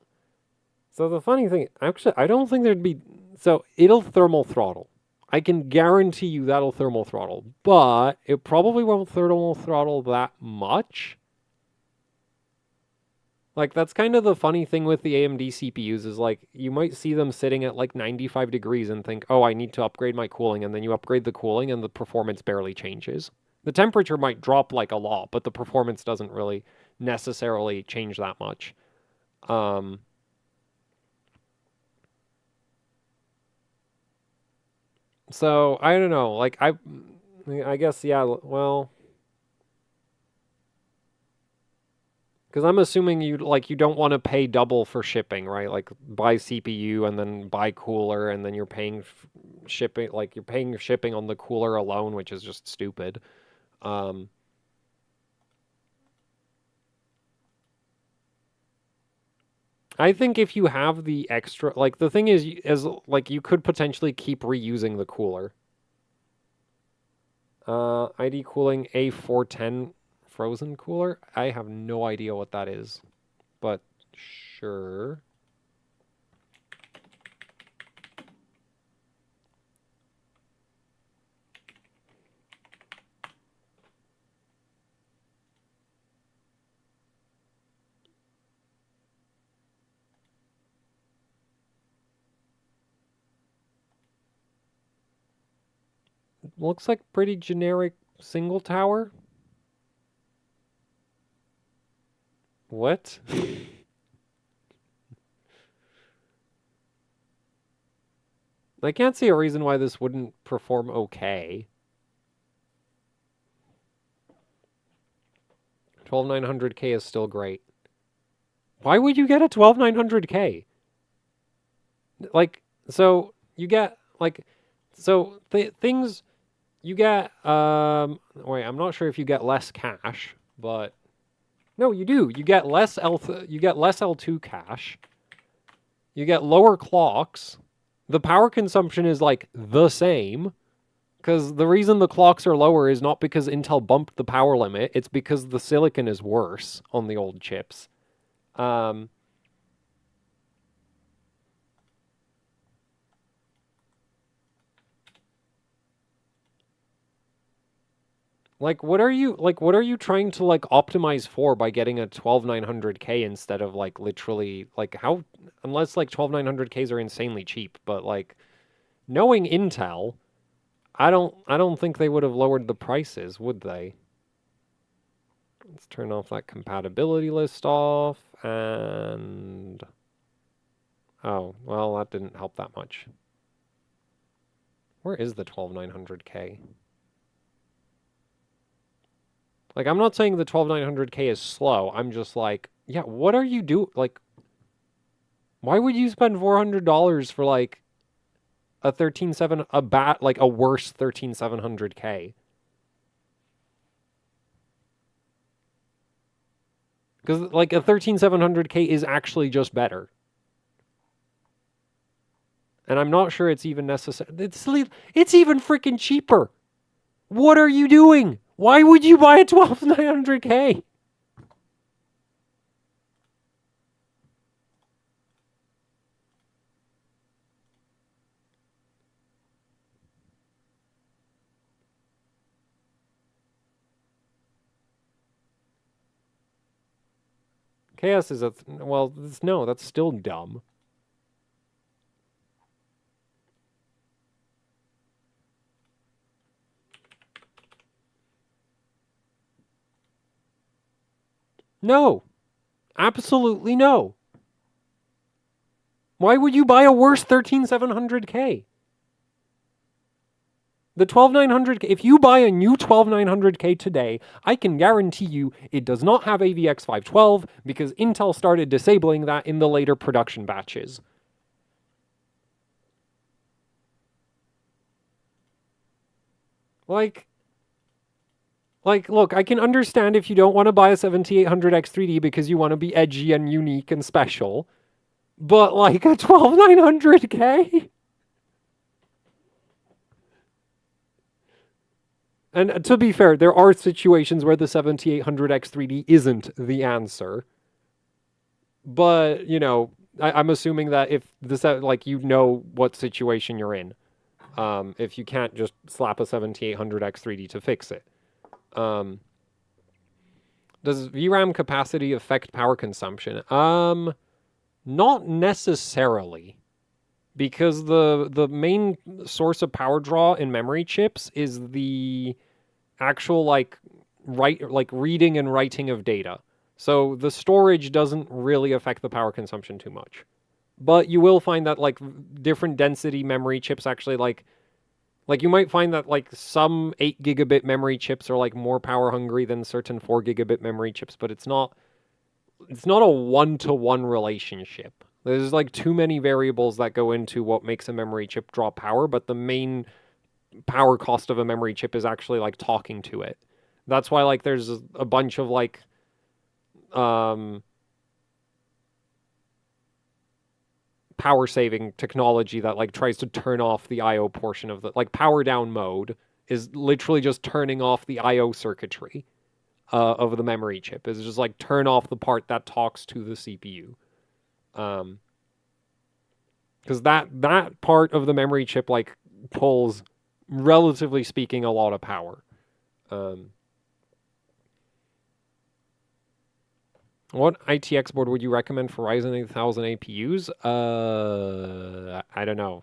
[SPEAKER 1] so the funny thing, actually, I don't think there'd be, so it'll thermal throttle. I can guarantee you that'll thermal throttle, but it probably won't thermal throttle that much. Like, that's kind of the funny thing with the AMD CPUs is, like, you might see them sitting at, like, 95 degrees and think, oh, I need to upgrade my cooling, and then you upgrade the cooling and the performance barely changes. The temperature might drop, like, a lot, but the performance doesn't really necessarily change that much. So, I don't know, like, I guess, yeah, well, because I'm assuming you don't want to pay double for shipping, right? Like, buy CPU and then buy cooler, and then you're paying shipping, like, you're paying shipping on the cooler alone, which is just stupid. I think if you have the extra, like, the thing is, like, you could potentially keep reusing the cooler. ID cooling A410 frozen cooler? I have no idea what that is, but sure. Looks like pretty generic single tower. What? I can't see a reason why this wouldn't perform okay. 12900K is still great. Why would you get a 12900K? Like, so you get, like, so things you get, wait, I'm not sure if you get less cache, but no, you do. You get less L2 cache. You get lower clocks. The power consumption is, like, the same, because the reason the clocks are lower is not because Intel bumped the power limit, it's because the silicon is worse on the old chips. Like, what are you trying to like optimize for by getting a 12900K instead of like literally like how unless like 12900Ks are insanely cheap, but like knowing Intel, I don't think they would have lowered the prices, would they? Let's turn off that compatibility list off and oh, well, that didn't help that much. Where is the 12900K? Like, I'm not saying the 12900K is slow. I'm just like, yeah, what are you doing? Like, why would you spend $400 for like a 13.7 like a worse 13700K? Because like a 13700K is actually just better. And I'm not sure it's even necessary. It's even freaking cheaper. What are you doing? Why would you buy a 12900K? Chaos is well, no, that's still dumb. No. Absolutely no. Why would you buy a worse 13700K? The 12900K, if you buy a new 12900K today, I can guarantee you it does not have AVX 512 because Intel started disabling that in the later production batches. Like, look, I can understand if you don't want to buy a 7800X3D because you want to be edgy and unique and special, but like a 12900K? And to be fair, there are situations where the 7800X3D isn't the answer. But, you know, I'm assuming that if like, you know what situation you're in. If you can't just slap a 7800X3D to fix it. Does VRAM capacity affect power consumption? Not necessarily. Because the main source of power draw in memory chips is the actual like reading and writing of data. So the storage doesn't really affect the power consumption too much. But you will find that like different density memory chips actually like you might find that like some 8 gigabit memory chips are like more power hungry than certain 4 gigabit memory chips, but it's not a one-to-one relationship. There's like too many variables that go into what makes a memory chip draw power, but the main power cost of a memory chip is actually like talking to it. That's why like there's a bunch of like power saving technology that like tries to turn off the IO portion of the like power down mode is literally just turning off the IO circuitry of the memory chip. It's just like turn off the part that talks to the CPU. Because that part of the memory chip like pulls, relatively speaking, a lot of power. What ITX board would you recommend for Ryzen 8000 APUs? I don't know.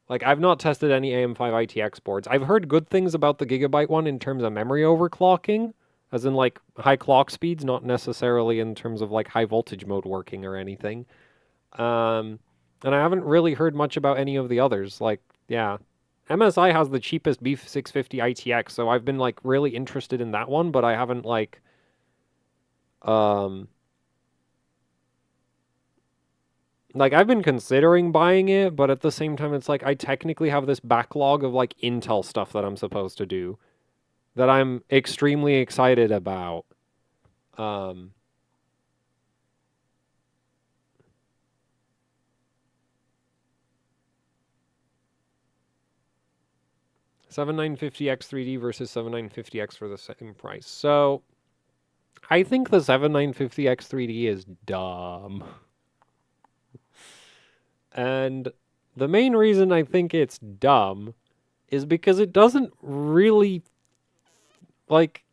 [SPEAKER 1] Like, I've not tested any AM5 ITX boards. I've heard good things about the Gigabyte one in terms of memory overclocking, as in, like, high clock speeds, not necessarily in terms of, like, high voltage mode working or anything. And I haven't really heard much about any of the others. Like, yeah. MSI has the cheapest B650 ITX, so I've been, like, really interested in that one, but I haven't, like, I've been considering buying it, but at the same time, it's like I technically have this backlog of like Intel stuff that I'm supposed to do that I'm extremely excited about. 7950X3D versus 7950X for the same price. So I think the 7950X3D is dumb. And the main reason I think it's dumb is because it doesn't really like,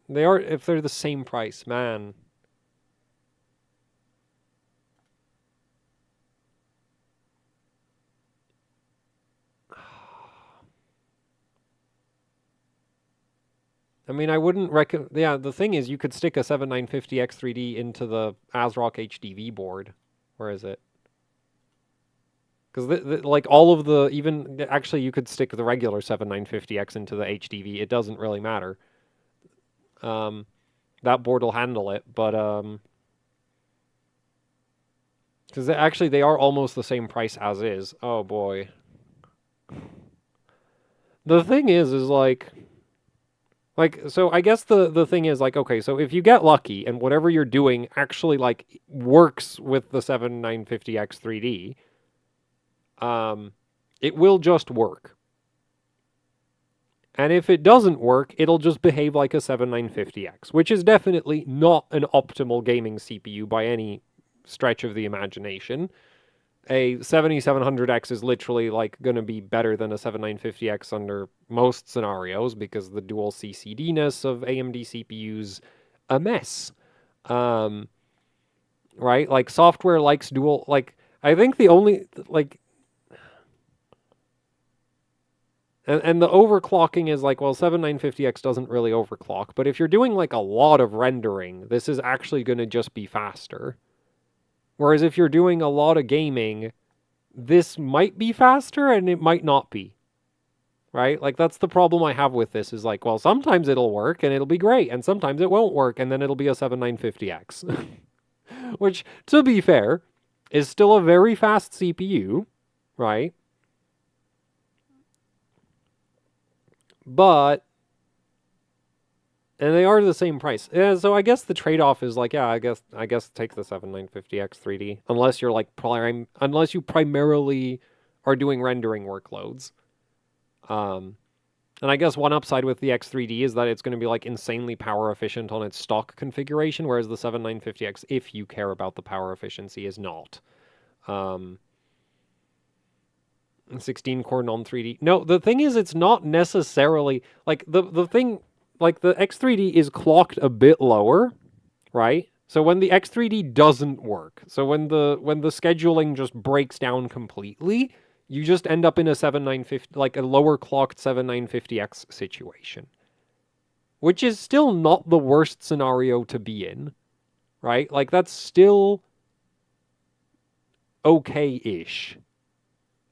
[SPEAKER 1] they are, if they're the same price, man. I mean, I wouldn't recommend. Yeah, the thing is, you could stick a 7950X3D into the ASRock HDV board. Where is it? Because like all of the even actually, you could stick the regular 7950X into the HDV. It doesn't really matter. That board will handle it, but because actually they are almost the same price as is. Oh boy. The thing is like, so I guess the thing is like, okay, so if you get lucky and whatever you're doing actually like works with the 7950X 3D, it will just work. And if it doesn't work, it'll just behave like a 7950X, which is definitely not an optimal gaming CPU by any stretch of the imagination. A 7700X is literally like going to be better than a 7950X under most scenarios because the dual CCD-ness of AMD CPUs a mess. Right? Like software likes dual, like I think the only like and the overclocking is like, well, 7950X doesn't really overclock, but if you're doing like a lot of rendering, this is actually going to just be faster. Whereas if you're doing a lot of gaming, this might be faster and it might not be. Right? Like that's the problem I have with this is like, well, sometimes it'll work and it'll be great, and sometimes it won't work and then it'll be a 7950X. Which, to be fair, is still a very fast CPU, right? But and they are the same price. Yeah, so I guess the trade-off is like, yeah, I guess take the 7950X 3D unless you're like unless you primarily are doing rendering workloads. And I guess one upside with the X3D is that it's going to be like insanely power efficient on its stock configuration, whereas the 7950X, if you care about the power efficiency, is not. 16 core non 3D. No, the thing is, it's not necessarily like the thing. Like the X3D is clocked a bit lower, right? So when the X3D doesn't work, so when the scheduling just breaks down completely, you just end up in a 7950, like a lower clocked 7950X situation, which is still not the worst scenario to be in, right? Like that's still okay-ish.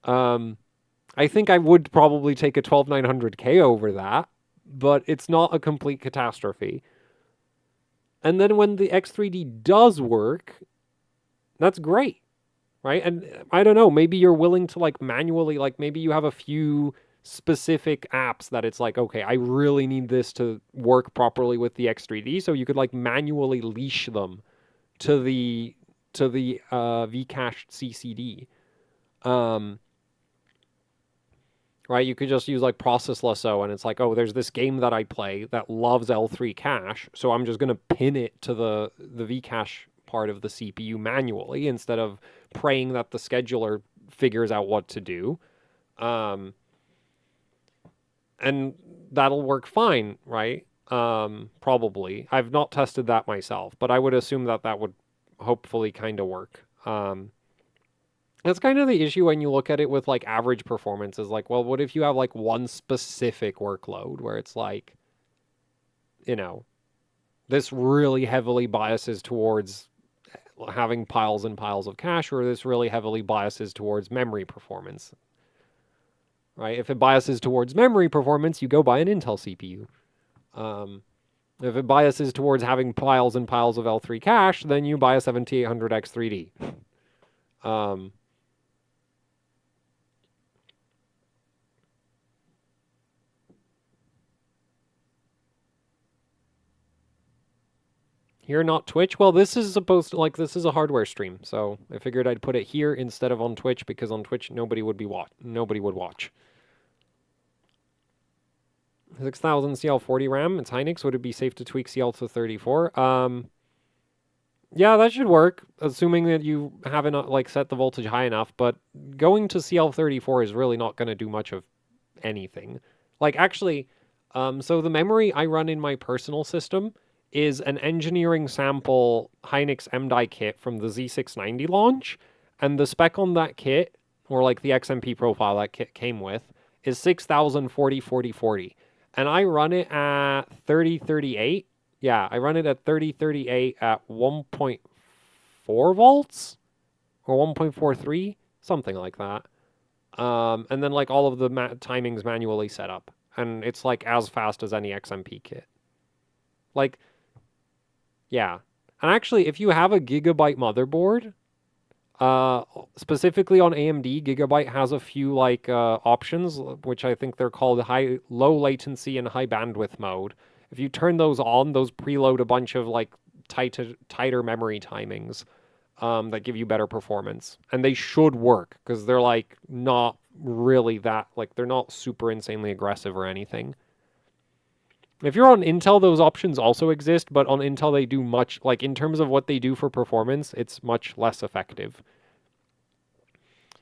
[SPEAKER 1] I think I would probably take a 12900K over that, but it's not a complete catastrophe. And then when the X3D does work, that's great, right? And I don't know, maybe you're willing to like manually, like maybe you have a few specific apps that it's like, okay, I really need this to work properly with the X3D, so you could like manually leash them to the Vcached CCD. Right, you could just use like processless-o, and it's like, oh, there's this game that I play that loves L3 cache, so I'm just going to pin it to the Vcache part of the CPU manually instead of praying that the scheduler figures out what to do. And that'll work fine, right? Probably. I've not tested that myself, but I would assume that that would hopefully kind of work. That's kind of the issue when you look at it with like average performance is like, well, what if you have like one specific workload where it's like, you know, this really heavily biases towards having piles and piles of cache, or this really heavily biases towards memory performance, right? If it biases towards memory performance, you go buy an Intel CPU. If it biases towards having piles and piles of L3 cache, then you buy a 7800X 3D. Here, not Twitch. Well, this is supposed to, like, this is a hardware stream, so I figured I'd put it here instead of on Twitch, because on Twitch nobody would watch. 6000 CL40 RAM. It's Hynix. Would it be safe to tweak CL to 34? Yeah, that should work, assuming that you haven't like set the voltage high enough. But going to CL34 is really not going to do much of anything. Like, actually, so the memory I run in my personal system is an engineering sample Hynix MDI kit from the Z690 launch, and the spec on that kit, or like the XMP profile that kit came with, is 6040/4040. And I run it at 3038. Yeah, I run it at 3038 at 1.4 volts or 1.43, something like that. And then like all of the timings manually set up, and it's like as fast as any XMP kit. Like, yeah. And actually, if you have a Gigabyte motherboard, specifically on AMD, Gigabyte has a few like options, which I think they're called low latency and high bandwidth mode. If you turn those on, those preload a bunch of like tighter memory timings that give you better performance, and they should work because they're like not really that, like they're not super insanely aggressive or anything. If you're on Intel, those options also exist, but on Intel they do much, like in terms of what they do for performance, it's much less effective.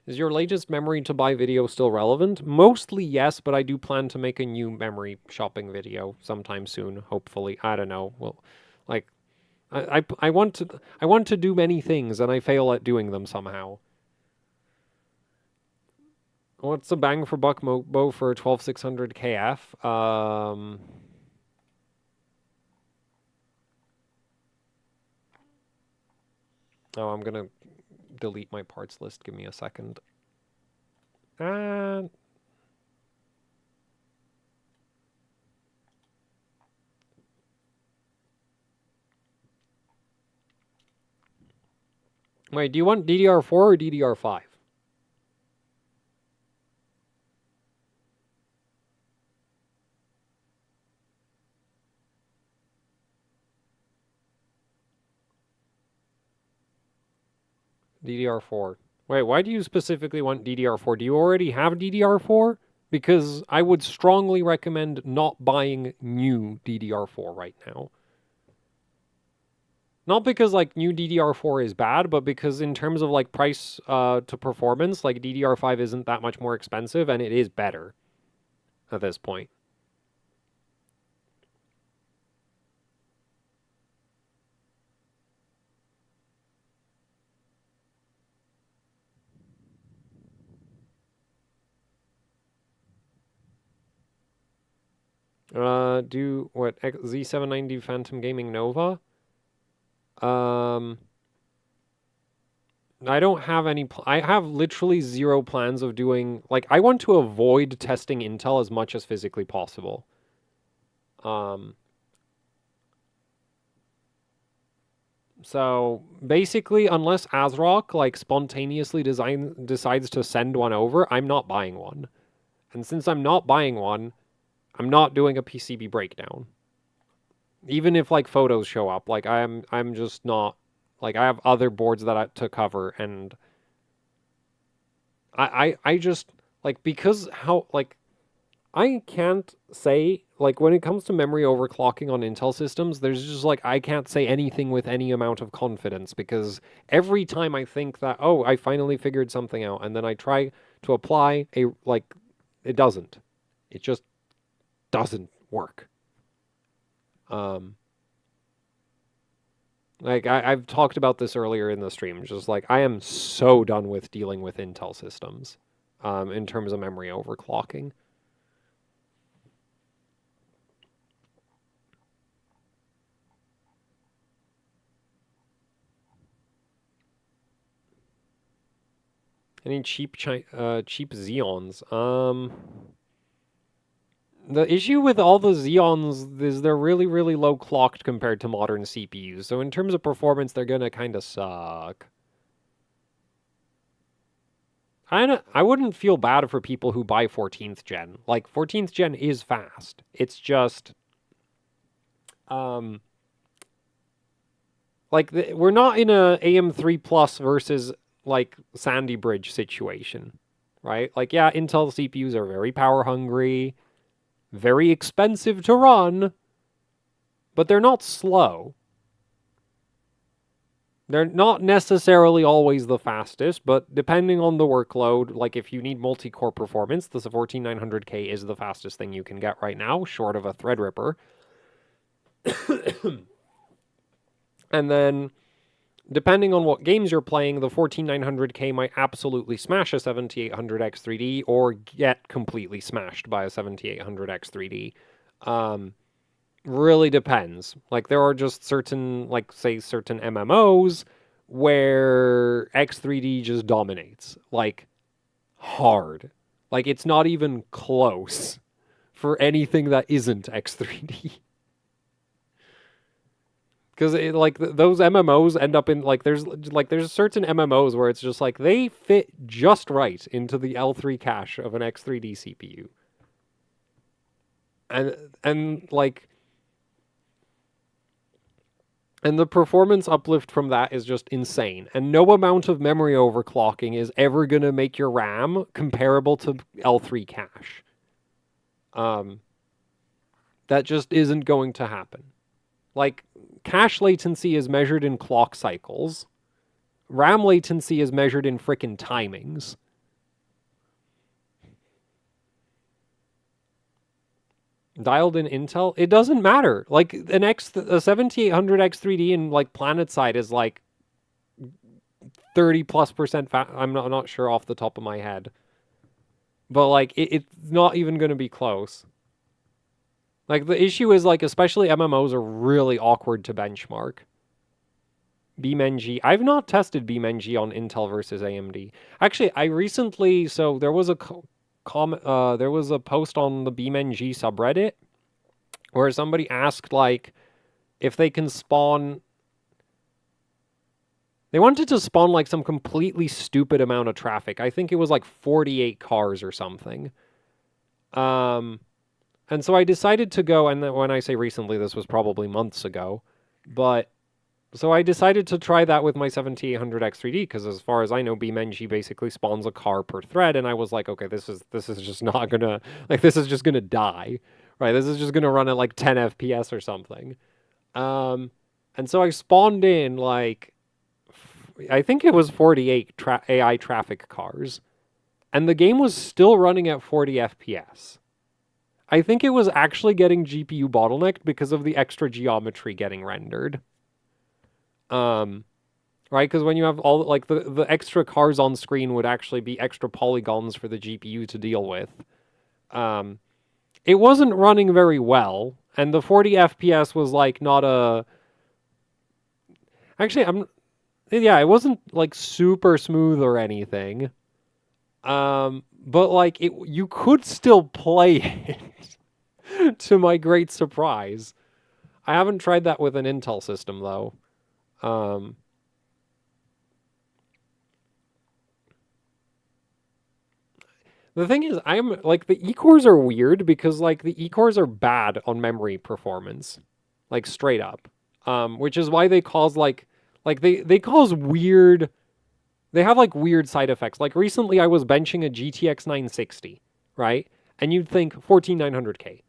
[SPEAKER 1] Is your latest memory to buy video still relevant? Mostly yes, but I do plan to make a new memory shopping video sometime soon, hopefully. I don't know. Well, like I want to do many things and I fail at doing them somehow. What's the bang for buck MOBO for 12600 KF? Oh, I'm gonna delete my parts list. Give me a second. Wait, do you want DDR4 or DDR5? DDR4. Wait, why do you specifically want DDR4? Do you already have DDR4? Because I would strongly recommend not buying new DDR4 right now. Not because like new DDR4 is bad, but because in terms of like price to performance, like DDR5 isn't that much more expensive and it is better at this point. Do what, Z790 Phantom Gaming Nova? I don't have any. I have literally zero plans of doing. Like, I want to avoid testing Intel as much as physically possible. So basically, unless ASRock like spontaneously decides to send one over, I'm not buying one. And since I'm not buying one, I'm not doing a PCB breakdown. Even if like photos show up, like I'm just not, like I have other boards that to cover, and I just like, because how, like, I can't say, like, when it comes to memory overclocking on Intel systems, there's just like, I can't say anything with any amount of confidence, because every time I think that, oh, I finally figured something out, and then I try to apply a, like, it doesn't. It just doesn't work. Like, I've talked about this earlier in the stream, just like, I am so done with dealing with Intel systems in terms of memory overclocking. Any cheap Xeons? The issue with all the Xeons is they're really, really low clocked compared to modern CPUs. So in terms of performance, they're gonna kind of suck. I wouldn't feel bad for people who buy 14th gen. Like, 14th gen is fast. It's just, like, we're not in a AM3 Plus versus like Sandy Bridge situation, right? Like, yeah, Intel CPUs are very power hungry, very expensive to run, but they're not slow. They're not necessarily always the fastest, but depending on the workload, like if you need multi-core performance, the 14900K is the fastest thing you can get right now, short of a Threadripper. And then, depending on what games you're playing, the 14900K might absolutely smash a 7800X3D or get completely smashed by a 7800X3D. Really depends. Like, there are just certain, like, say, certain MMOs where X3D just dominates. Like, hard. Like, it's not even close for anything that isn't X3D. Because like those MMOs end up in there's certain MMOs where it's just like they fit just right into the L3 cache of an X3D CPU, and the performance uplift from that is just insane. And no amount of memory overclocking is ever gonna make your RAM comparable to L3 cache. That just isn't going to happen. Like, cache latency is measured in clock cycles. RAM latency is measured in frickin' timings. Dialed in Intel? It doesn't matter. Like, a 7800X3D in, like, PlanetSide is, like, 30+% fat. I'm not sure off the top of my head. But, like, it's not even going to be close. Like, the issue is, like, especially MMOs are really awkward to benchmark. BeamNG. I've not tested BeamNG on Intel versus AMD. Actually, I recently... So, there was a there was a post on the BeamNG subreddit where somebody asked, like, if they can spawn... They wanted to spawn, like, some completely stupid amount of traffic. I think it was, like, 48 cars or something. And so I decided to go, and when I say recently, this was probably months ago, but so I decided to try that with my 7800X3D, because as far as I know, BeamNG basically spawns a car per thread, and I was like, okay, this is just not gonna, like, this is just gonna die, right? This is just gonna run at like 10 FPS or something. And so I spawned in, like, I think it was 48 AI traffic cars, and the game was still running at 40 FPS. I think it was actually getting GPU bottlenecked because of the extra geometry getting rendered. Right? Because when you have all, like, the extra cars on screen would actually be extra polygons for the GPU to deal with. It wasn't running very well, and the 40 FPS was, like, not a... Actually, it wasn't, like, super smooth or anything. But, like, you could still play it, to my great surprise. I haven't tried that with an Intel system, though. The thing is, like, the E-cores are weird because, like, the E-cores are bad on memory performance. Like, straight up. Which is why they cause, they cause weird... They have, like, weird side effects. Like, recently I was benching a GTX 960, right? And you'd think 14900K.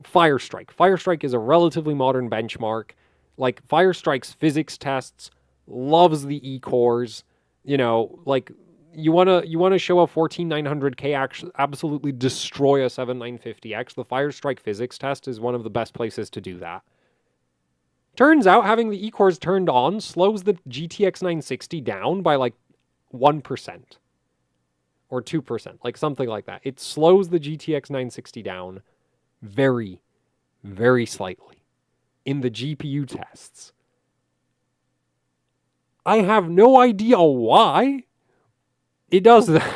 [SPEAKER 1] Firestrike. Firestrike is a relatively modern benchmark. Like, Firestrike's physics tests, loves the E-cores. You know, like, you wanna show a 14900K absolutely destroy a 7950X. The Firestrike physics test is one of the best places to do that. Turns out having the E-cores turned on slows the GTX 960 down by, like, 1% or 2%, like something like that. It slows the GTX 960 down very, very slightly in the GPU tests. I have no idea why it does that.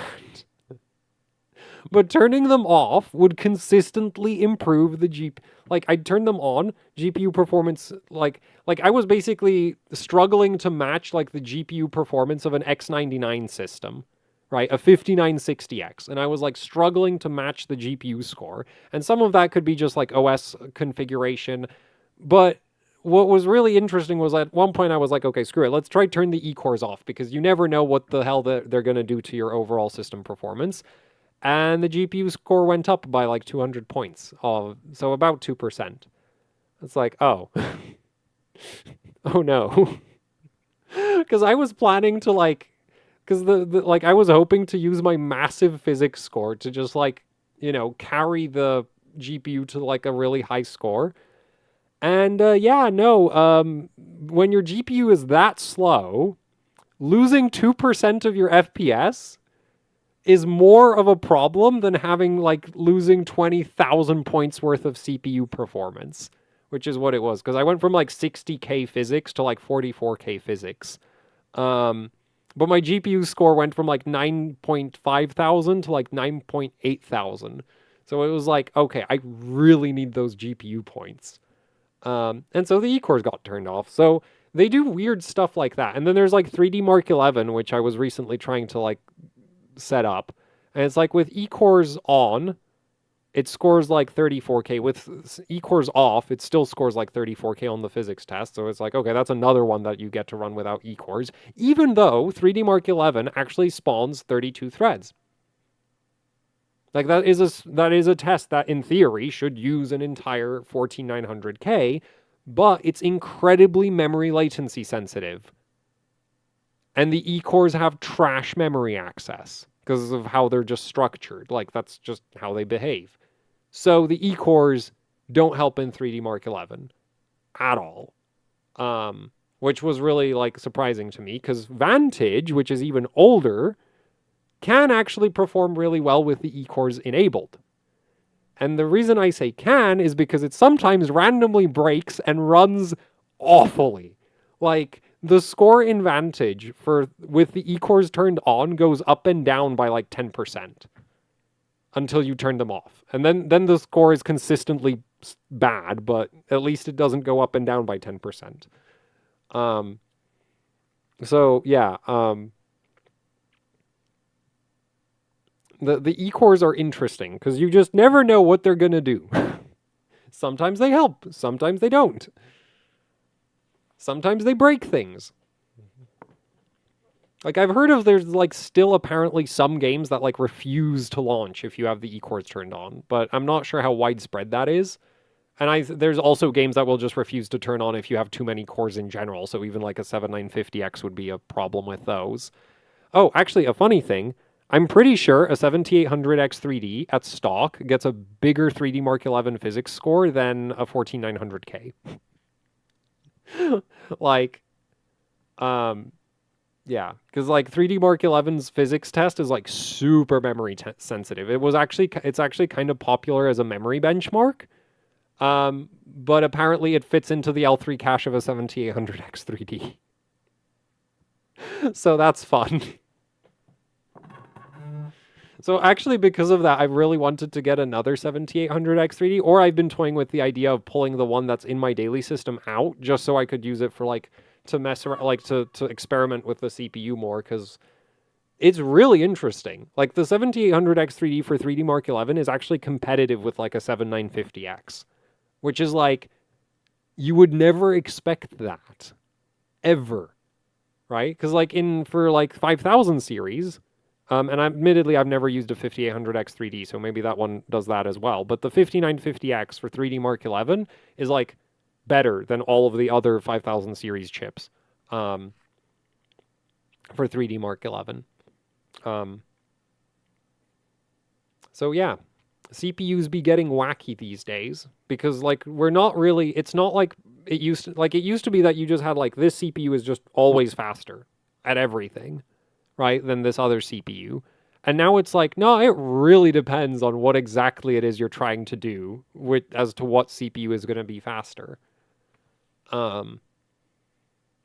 [SPEAKER 1] But turning them off would consistently improve the GPU. Like, I'd turn them on, GPU performance, like I was basically struggling to match, like, the GPU performance of an X99 system, right? A 5960X. And I was, like, struggling to match the GPU score. And some of that could be just, like, OS configuration. But what was really interesting was at one point I was like, okay, screw it. Let's try turn the E-cores off, because you never know what the hell they're going to do to your overall system performance. And the GPU score went up by, like, 200 points. So about 2%. It's like, oh. Oh no.
[SPEAKER 2] Because I was planning to like, because like I was hoping to use my massive physics score to just like, carry the GPU to like a really high score. And yeah, no, when your GPU is that slow, losing 2% of your FPS is more of a problem than having like losing 20,000 points worth of CPU performance, which is what it was. Because I went from like 60K physics to like 44K physics. But my GPU score went from like 9.5 thousand to like 9.8 thousand. So it was like, okay, I really need those GPU points. And so the E-cores got turned off. So they do weird stuff like that. And then there's like 3D Mark 11, which I was recently trying to like set up. And it's like with E-cores on, it scores like 34K. With E-cores off, it still scores like 34K on the physics test. So it's like, okay, that's another one that you get to run without E-cores, even though 3D Mark 11 actually spawns 32 threads. Like that is a test that in theory should use an entire 14900K, but it's incredibly memory latency sensitive. And the E-cores have trash memory access because of how they're just structured. Like that's just how they behave. So the E-cores don't help in 3D Mark 11 at all. Which was really like surprising to me because Vantage, which is even older, can actually perform really well with the E-cores enabled. And the reason I say can is because it sometimes randomly breaks and runs awfully. Like the score in Vantage with the E-cores turned on goes up and down by like 10% until you turn them off. And then the score is consistently bad, but at least it doesn't go up and down by 10%. So yeah, the E-cores are interesting because you just never know what they're going to do. Sometimes they help, sometimes they don't. Sometimes they break things. Like I've heard of there's like still apparently some games that like refuse to launch if you have the E-cores turned on, but I'm not sure how widespread that is. And there's also games that will just refuse to turn on if you have too many cores in general, so even like a 7950X would be a problem with those. Oh, actually a funny thing, I'm pretty sure a 7800X 3D at stock gets a bigger 3D Mark 11 physics score than a 14900K. Like, yeah, because like 3D Mark 11's physics test is like super memory sensitive. It's actually kind of popular as a memory benchmark, but apparently it fits into the L3 cache of a 7800X 3D. So that's fun. So actually, because of that, I really wanted to get another 7800X 3D, or I've been toying with the idea of pulling the one that's in my daily system out, just so I could use it for like to mess around, like to experiment with the CPU more, because it's really interesting. Like the 7800X 3D for 3D Mark 11 is actually competitive with like a 7950X, which is like you would never expect that ever, right? Because like for like 5000 series. And admittedly, I've never used a 5800X 3D, so maybe that one does that as well. But the 5950X for 3D Mark 11 is like better than all of the other 5000 series chips for 3D Mark 11. So yeah, CPUs be getting wacky these days because like it's not like it used to be that you just had like this CPU is just always faster at everything, right, than this other CPU. And now it's like, no, it really depends on what exactly it is you're trying to do as to what CPU is going to be faster.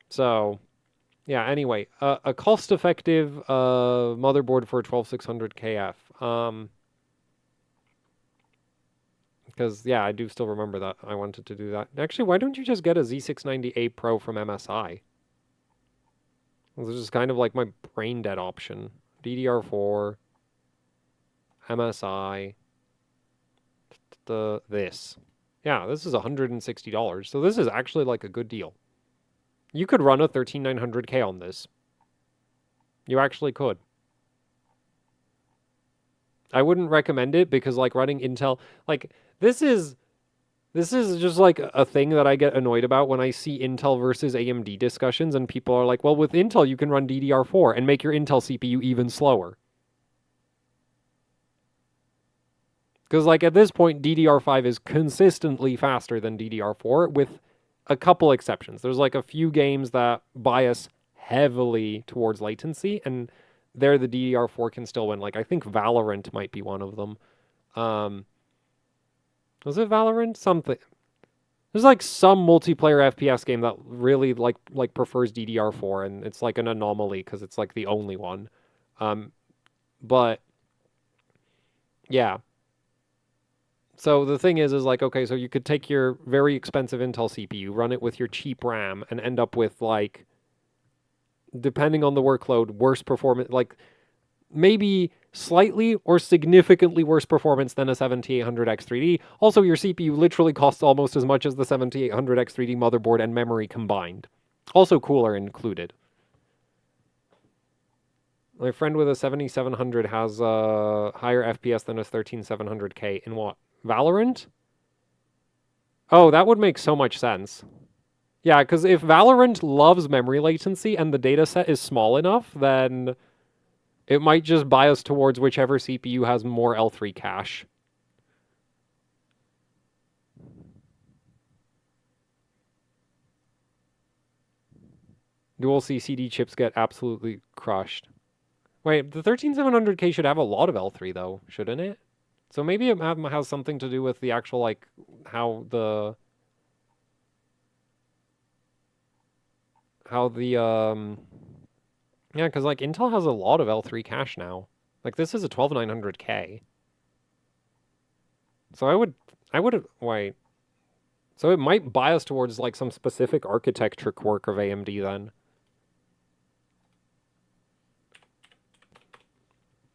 [SPEAKER 2] So, yeah, anyway, a cost-effective motherboard for a 12600KF. Because, yeah, I do still remember that. I wanted to do that. Actually, why don't you just get a Z690A Pro from MSI? This is kind of like my brain dead option. DDR4, MSI, this. Yeah, this is $160. So this is actually like a good deal. You could run a 13900K on this. You actually could. I wouldn't recommend it because like running Intel, like this is This is just like a thing that I get annoyed about when I see Intel versus AMD discussions, and people are like, well, with Intel, you can run DDR4 and make your Intel CPU even slower. Because, like, at this point, DDR5 is consistently faster than DDR4 with a couple exceptions. There's like a few games that bias heavily towards latency, and there the DDR4 can still win. Like, I think Valorant might be one of them. Um, was it Valorant? Something. There's like some multiplayer FPS game that really like prefers DDR4, and it's like an anomaly because it's like the only one. Um, but yeah. So the thing is like, okay, so you could take your very expensive Intel CPU, run it with your cheap RAM, and end up with like, depending on the workload, worse performance, like maybe slightly or significantly worse performance than a 7800X3D. Also, your CPU literally costs almost as much as the 7800X3D motherboard and memory combined. Also, cooler included. My friend with a 7700 has a higher FPS than a 13700K in what? Valorant? Oh, that would make so much sense. Yeah, because if Valorant loves memory latency and the dataset is small enough, then it might just bias towards whichever CPU has more L3 cache. Dual CCD chips get absolutely crushed. Wait, the 13700K should have a lot of L3 though, shouldn't it? So maybe it has something to do with the actual, like, how the yeah, because like Intel has a lot of L3 cache now. Like this is a 12900K. So wait. So it might bias towards like some specific architecture quirk of AMD then.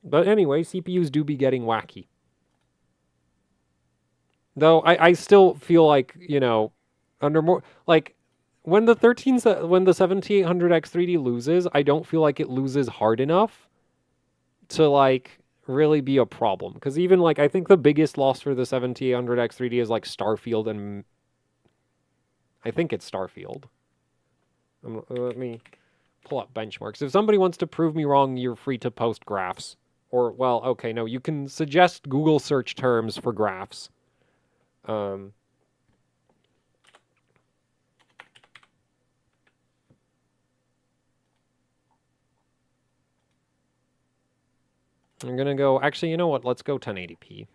[SPEAKER 2] But anyway, CPUs do be getting wacky. Though I still feel like, you know, under more like when the 7800X3D loses, I don't feel like it loses hard enough to like really be a problem. Because even like I think the biggest loss for the 7800X3D is like Starfield, and I think it's Starfield. Let me pull up benchmarks. If somebody wants to prove me wrong, you're free to post graphs. Or, well, okay, no, you can suggest Google search terms for graphs. I'm gonna go, actually, you know what? Let's go 1080p.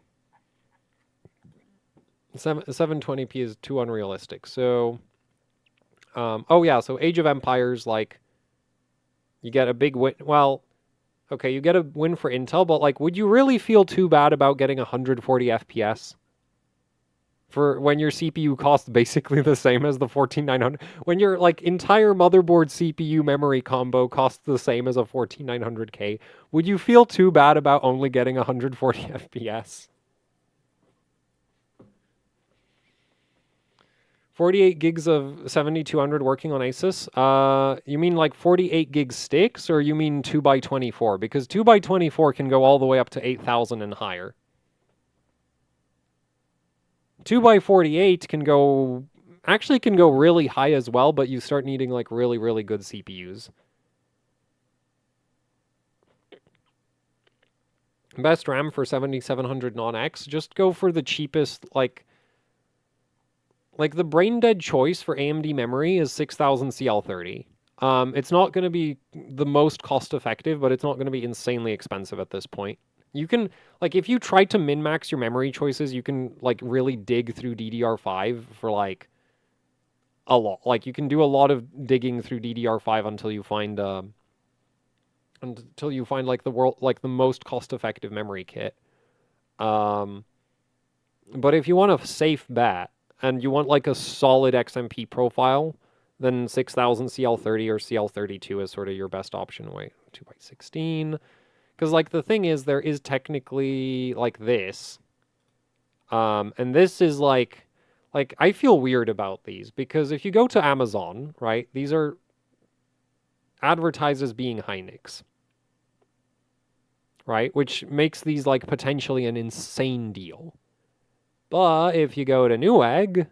[SPEAKER 2] 720p is too unrealistic. So, oh yeah, so Age of Empires, like, you get a big win. Well, okay, you get a win for Intel, but like, would you really feel too bad about getting 140 FPS? For when your CPU costs basically the same as the 14900, when your like entire motherboard CPU memory combo costs the same as a 14900K, would you feel too bad about only getting 140 FPS? 48 gigs of 7200 working on Asus? You mean like 48 gig sticks, or you mean 2x24? Because 2x24 can go all the way up to 8000 and higher. 2x48 can go really high as well, but you start needing like really, really good CPUs. Best RAM for 7700 non-X, just go for the cheapest, like the brain dead choice for AMD memory is 6000 CL30. It's not going to be the most cost effective, but it's not going to be insanely expensive at this point. You can, like, if you try to min-max your memory choices, you can, like, really dig through DDR5 for, like, a lot. Like, you can do a lot of digging through DDR5 until you find, like, the most cost-effective memory kit. But if you want a safe bet, and you want, like, a solid XMP profile, then 6000 CL30 or CL32 is sort of your best option. Wait, 2x16... Because, like, the thing is, there is technically, like, this. And this is, like, I feel weird about these. Because if you go to Amazon, right, these are advertised as being Hynix. Right? Which makes these, like, potentially an insane deal. But if you go to Newegg,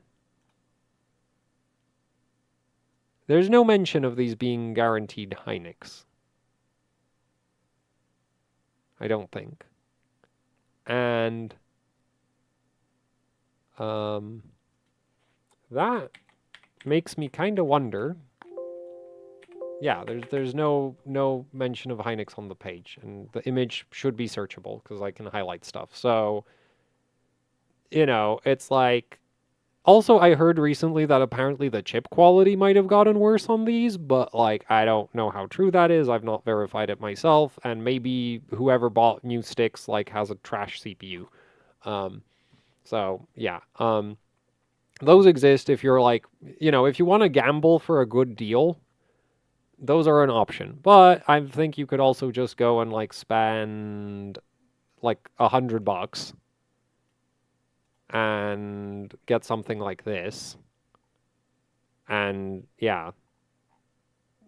[SPEAKER 2] there's no mention of these being guaranteed Hynix. I don't think. And that makes me kind of wonder. Yeah, there's no mention of Hynix on the page, and the image should be searchable because I can highlight stuff. So, it's like. Also, I heard recently that apparently the chip quality might have gotten worse on these, but like I don't know how true that is. I've not verified it myself, and maybe whoever bought new sticks like has a trash CPU. So yeah, those exist if you're like, if you want to gamble for a good deal, those are an option. But I think you could also just go and like spend like $100 and get something like this. And yeah,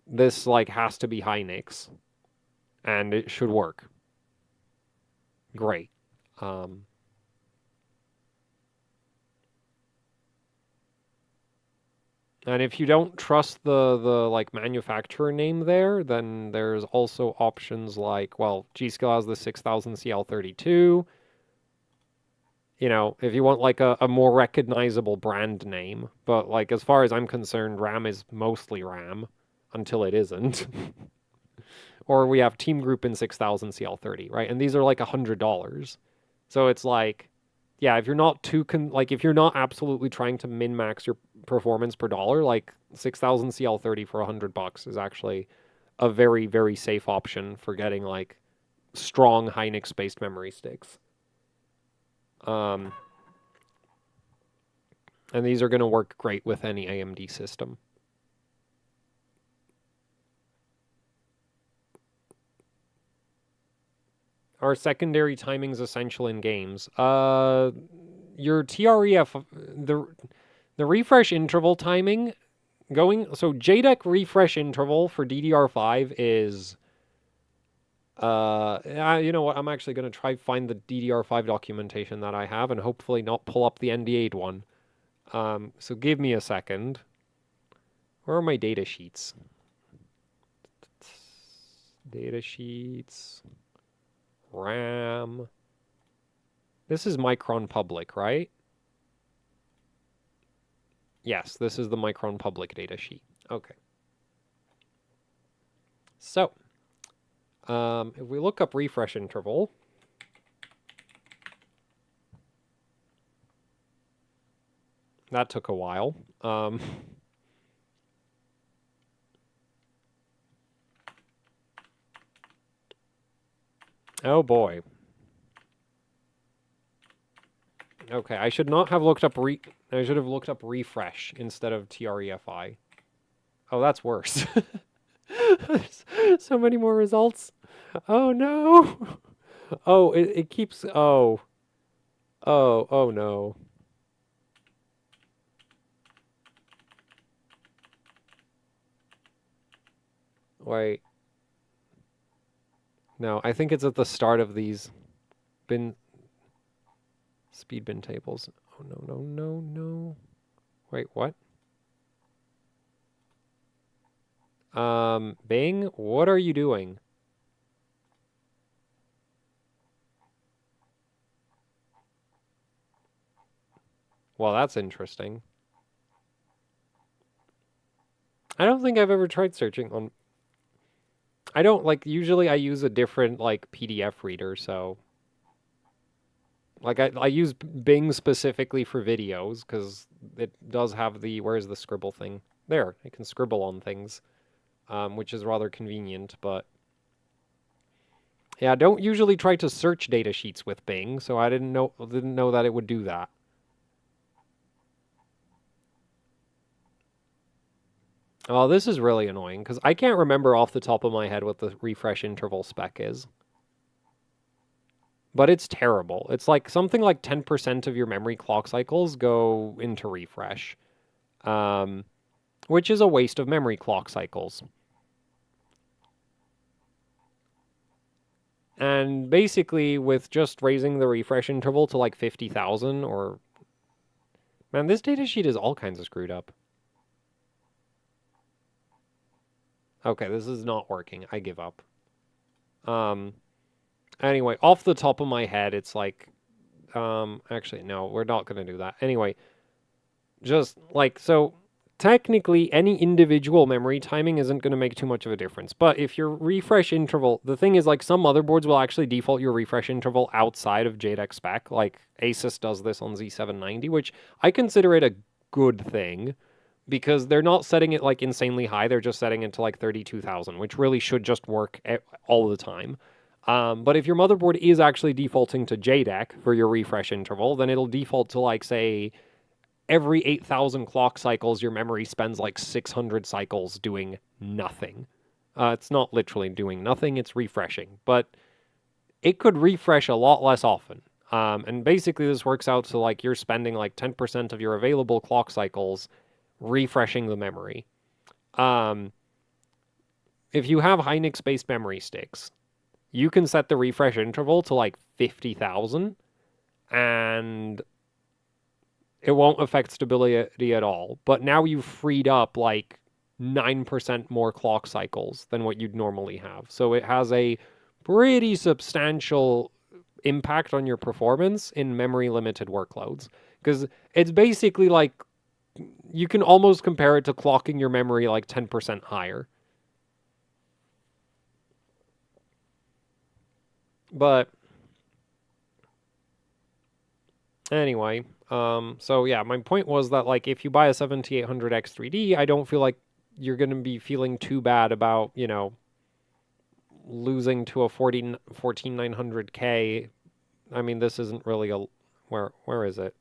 [SPEAKER 2] this like has to be Hynix, and it should work. Great. And if you don't trust the like manufacturer name there, then there's also options like, well, G.Skill has the 6000 CL32. If you want like a more recognizable brand name, but like as far as I'm concerned, RAM is mostly RAM until it isn't. Or we have Team Group in 6000 CL30, right? And these are like $100. So it's like, yeah, if you're not if you're not absolutely trying to min max your performance per dollar, like 6000 CL30 for $100 is actually a very, very safe option for getting like strong Hynix based memory sticks. And these are going to work great with any AMD system. Are secondary timings essential in games? Your TREF, the refresh interval timing so JDEC refresh interval for DDR5 is you know what? I'm actually going to try find the DDR5 documentation that I have and hopefully not pull up the NDA'd one. So give me a second. Where are my data sheets? Data sheets. RAM. This is Micron Public, right? Yes, this is the Micron Public data sheet. Okay. So, if we look up refresh interval, that took a while. Oh boy. Okay, I should not have looked up I should have looked up refresh instead of TREFI. Oh, that's worse. So many more results. Oh no. Oh, it keeps oh no. Wait. No, I think it's at the start of these speed bin tables. Oh no. Wait, what? Bing, what are you doing? Well, that's interesting. I don't think I've ever tried searching on... I don't, usually I use a different, PDF reader, so... I use Bing specifically for videos, because it does have the... Where's the scribble thing? There, I can scribble on things, which is rather convenient, but... Yeah, don't usually try to search data sheets with Bing, so I didn't know that it would do that. Oh, this is really annoying, because I can't remember off the top of my head what the refresh interval spec is. But it's terrible. It's like something like 10% of your memory clock cycles go into refresh, which is a waste of memory clock cycles. And basically, with just raising the refresh interval to like 50,000 or Man, this datasheet is all kinds of screwed up. Okay, this is not working. I give up. Anyway, off the top of my head, it's like, actually, no, we're not going to do that. Anyway, just like, so technically any individual memory timing isn't going to make too much of a difference. But if your refresh interval, the thing is like some motherboards will actually default your refresh interval outside of JEDEC spec. Like Asus does this on Z790, which I consider it a good thing because they're not setting it like insanely high. They're just setting it to like 32,000, which really should just work all the time. But if your motherboard is actually defaulting to JEDEC for your refresh interval, then it'll default to like, say, every 8,000 clock cycles, your memory spends like 600 cycles doing nothing. It's not literally doing nothing, it's refreshing, but it could refresh a lot less often. And basically this works out to like you're spending like 10% of your available clock cycles refreshing the memory. If you have Hynix-based memory sticks, you can set the refresh interval to like 50,000 and it won't affect stability at all. But now you've freed up like 9% more clock cycles than what you'd normally have. So it has a pretty substantial impact on your performance in memory limited workloads. Because it's basically like you can almost compare it to clocking your memory like 10% higher. But anyway, so yeah, my point was that like if you buy a 7800X3D, I don't feel like you're going to be feeling too bad about, you know, losing to a 14900K. I mean, this isn't really a where is it?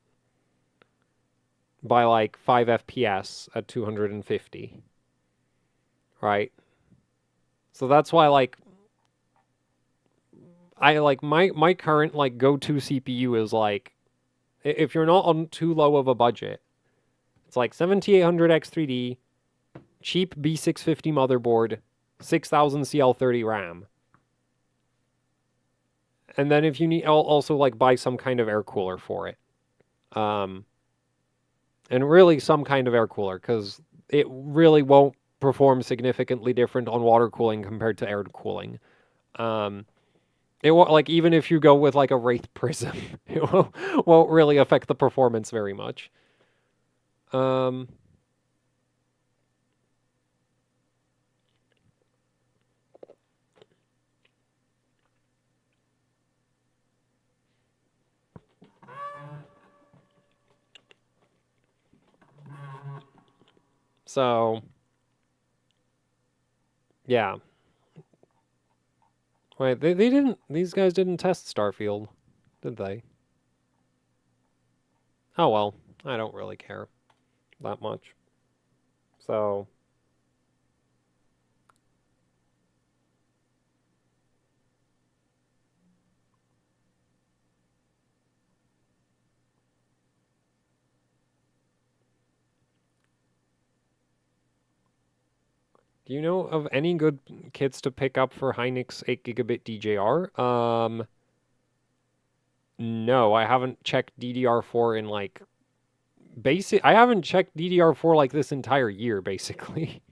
[SPEAKER 2] By like 5 FPS at 250. Right? So that's why like I like my current like go-to CPU is like if you're not on too low of a budget, it's like 7800X3D, cheap B650 motherboard, 6000 CL30 RAM. And then if you need, also like buy some kind of air cooler for it. And really some kind of air cooler because it really won't perform significantly different on water cooling compared to air cooling. It won't, like, even if you go with like a Wraith Prism, it won't really affect the performance very much. So, yeah. Wait, they didn't, these guys didn't test Starfield, did they? Oh well, I don't really care that much. So, do you know of any good kits to pick up for Hynix 8 gigabit DJR? No, I haven't checked DDR4 in like I haven't checked DDR4 like this entire year basically.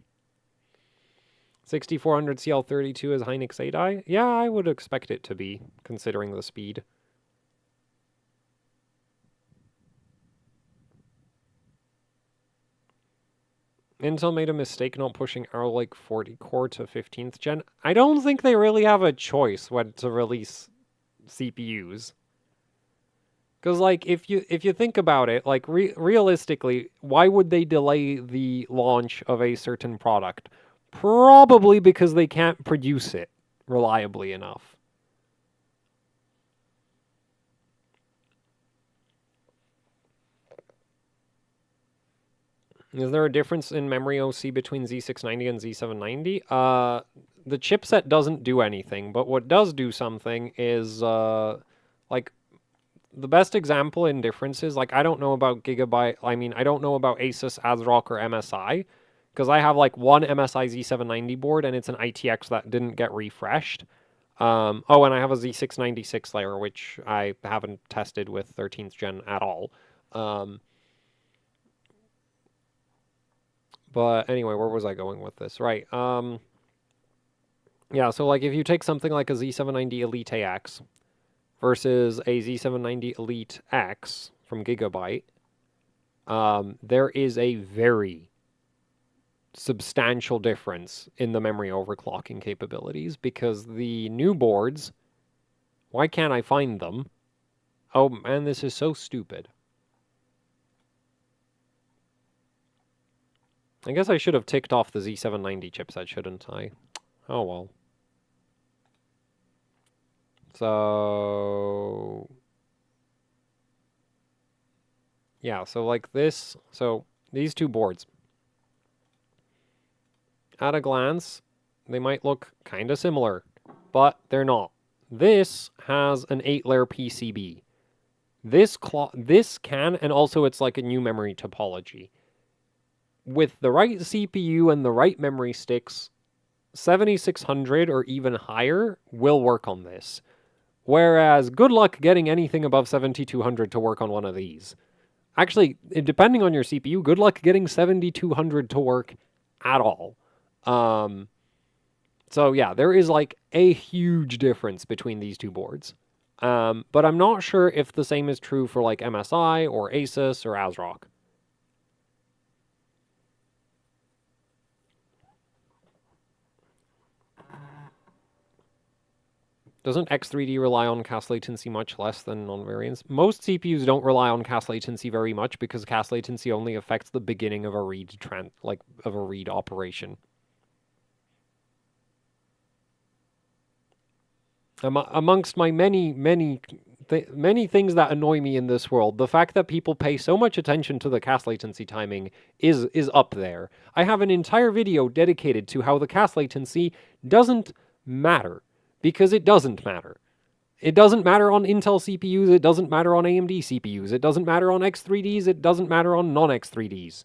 [SPEAKER 2] 6400 CL32 is Hynix 8i? Yeah, I would expect it to be considering the speed. Intel made a mistake not pushing Arrow Lake 40 core to 15th gen. I don't think they really have a choice when to release CPUs. Because like if you think about it, like realistically, why would they delay the launch of a certain product? Probably because they can't produce it reliably enough. Is there a difference in memory OC between Z690 and Z790? The chipset doesn't do anything, but what does do something is like the best example in differences, like I don't know about Gigabyte, I don't know about Asus, ASRock, or MSI, because I have like one MSI Z790 board and it's an ITX that didn't get refreshed. Oh, and I have a Z696 layer, which I haven't tested with 13th gen at all. But anyway, where was I going with this? Right. Yeah, so like if you take something like a Z790 Elite AX versus a Z790 Elite X from Gigabyte, there is a very substantial difference in the memory overclocking capabilities because the new boards, why can't I find them? Oh man, this is so stupid. I guess I should have ticked off the Z790 chipset, shouldn't I? Oh well. So yeah, so like this, so these two boards, at a glance, they might look kind of similar, but they're not. This has an 8-layer PCB. This can, and also it's like a new memory topology. With the right CPU and the right memory sticks, 7600 or even higher will work on this. Whereas, good luck getting anything above 7200 to work on one of these. Actually, depending on your CPU, good luck getting 7200 to work at all. So yeah, there is like a huge difference between these two boards. But I'm not sure if the same is true for like MSI or Asus or ASRock. Doesn't X3D rely on cache latency much less than non-variance? Most CPUs don't rely on cache latency very much because cache latency only affects the beginning of a read read operation. Amongst my many things that annoy me in this world, the fact that people pay so much attention to the cache latency timing is up there. I have an entire video dedicated to how the cache latency doesn't matter. Because it doesn't matter. It doesn't matter on Intel CPUs, it doesn't matter on AMD CPUs, it doesn't matter on X3Ds, it doesn't matter on non-X3Ds.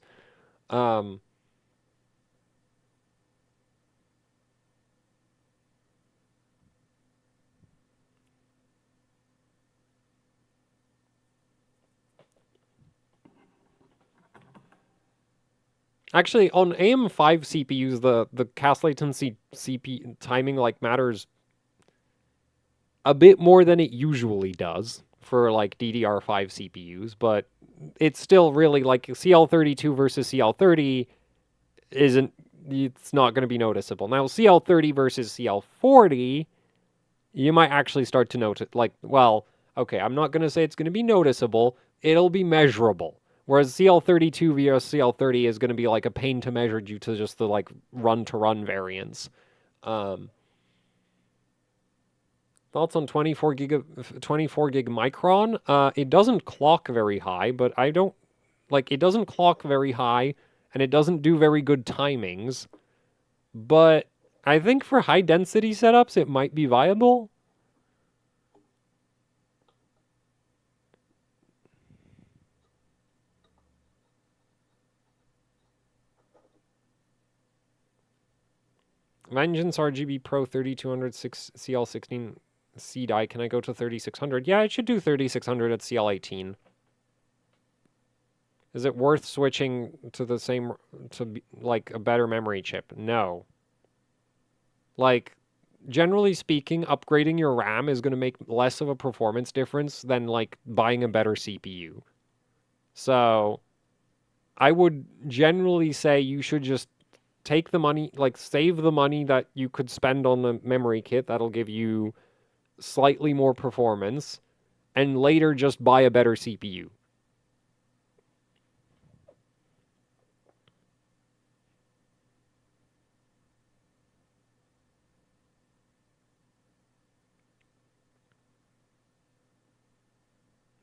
[SPEAKER 2] Actually, on AM5 CPUs, the cache latency CPU timing like matters a bit more than it usually does for like DDR5 CPUs, but it's still really like CL32 versus CL30 isn't, it's not going to be noticeable. Now, CL30 versus CL40, you might actually start to notice, like, well, okay, I'm not going to say it's going to be noticeable, it'll be measurable. Whereas CL32 vs CL30 is going to be like a pain to measure due to just the like run-to-run variance. Thoughts on 24 gig Micron? It doesn't clock very high, but I don't like it doesn't clock very high and it doesn't do very good timings. But I think for high density setups it might be viable. Vengeance RGB Pro 3200 CL16 C die. Can I go to 3600? Yeah, it should do 3600 at CL18. Is it worth switching to the same, to like a better memory chip? No. Like, generally speaking, upgrading your RAM is going to make less of a performance difference than like buying a better CPU. So I would generally say you should just take the money, like save the money that you could spend on the memory kit that'll give you slightly more performance, and later just buy a better CPU.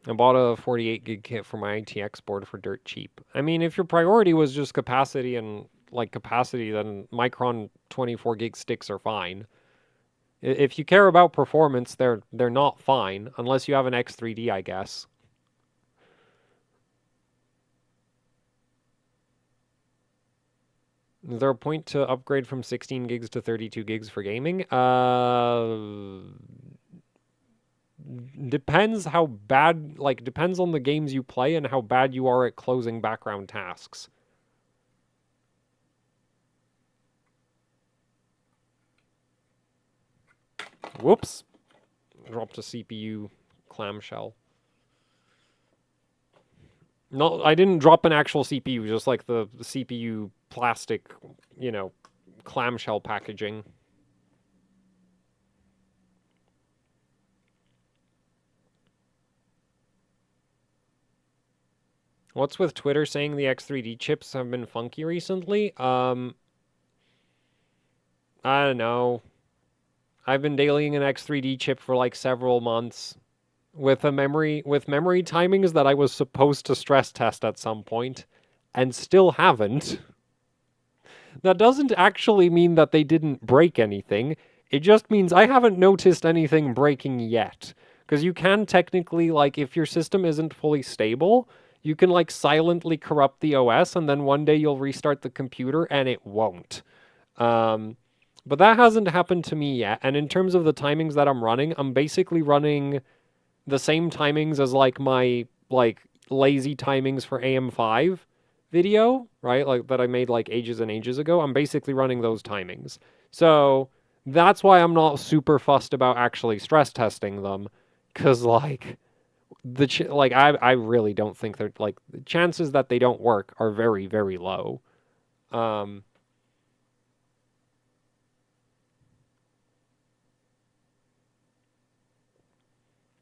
[SPEAKER 2] I bought a 48 gig kit for my ITX board for dirt cheap. I mean, if your priority was just capacity and like capacity, then Micron 24 gig sticks are fine. If you care about performance, they're not fine unless you have an X3D, I guess. Is there a point to upgrade from 16 gigs to 32 gigs for gaming? Depends how bad, like, depends on the games you play and how bad you are at closing background tasks. Whoops. Dropped a CPU clamshell. No, I didn't drop an actual CPU, just like the CPU plastic, you know, clamshell packaging. What's with Twitter saying the X3D chips have been funky recently? I don't know. I've been dailying an X3D chip for like several months with memory timings that I was supposed to stress test at some point and still haven't. That doesn't actually mean that they didn't break anything. It just means I haven't noticed anything breaking yet. Because you can technically, like, if your system isn't fully stable, you can, like, silently corrupt the OS, and then one day you'll restart the computer, and it won't. But that hasn't happened to me yet. And in terms of the timings that I'm running, I'm basically running the same timings as, like, my, like, lazy timings for AM5 video, right? Like, that I made, like, ages and ages ago. I'm basically running those timings. So that's why I'm not super fussed about actually stress testing them. Because, like, I really don't think they're, like, the chances that they don't work are very, very low.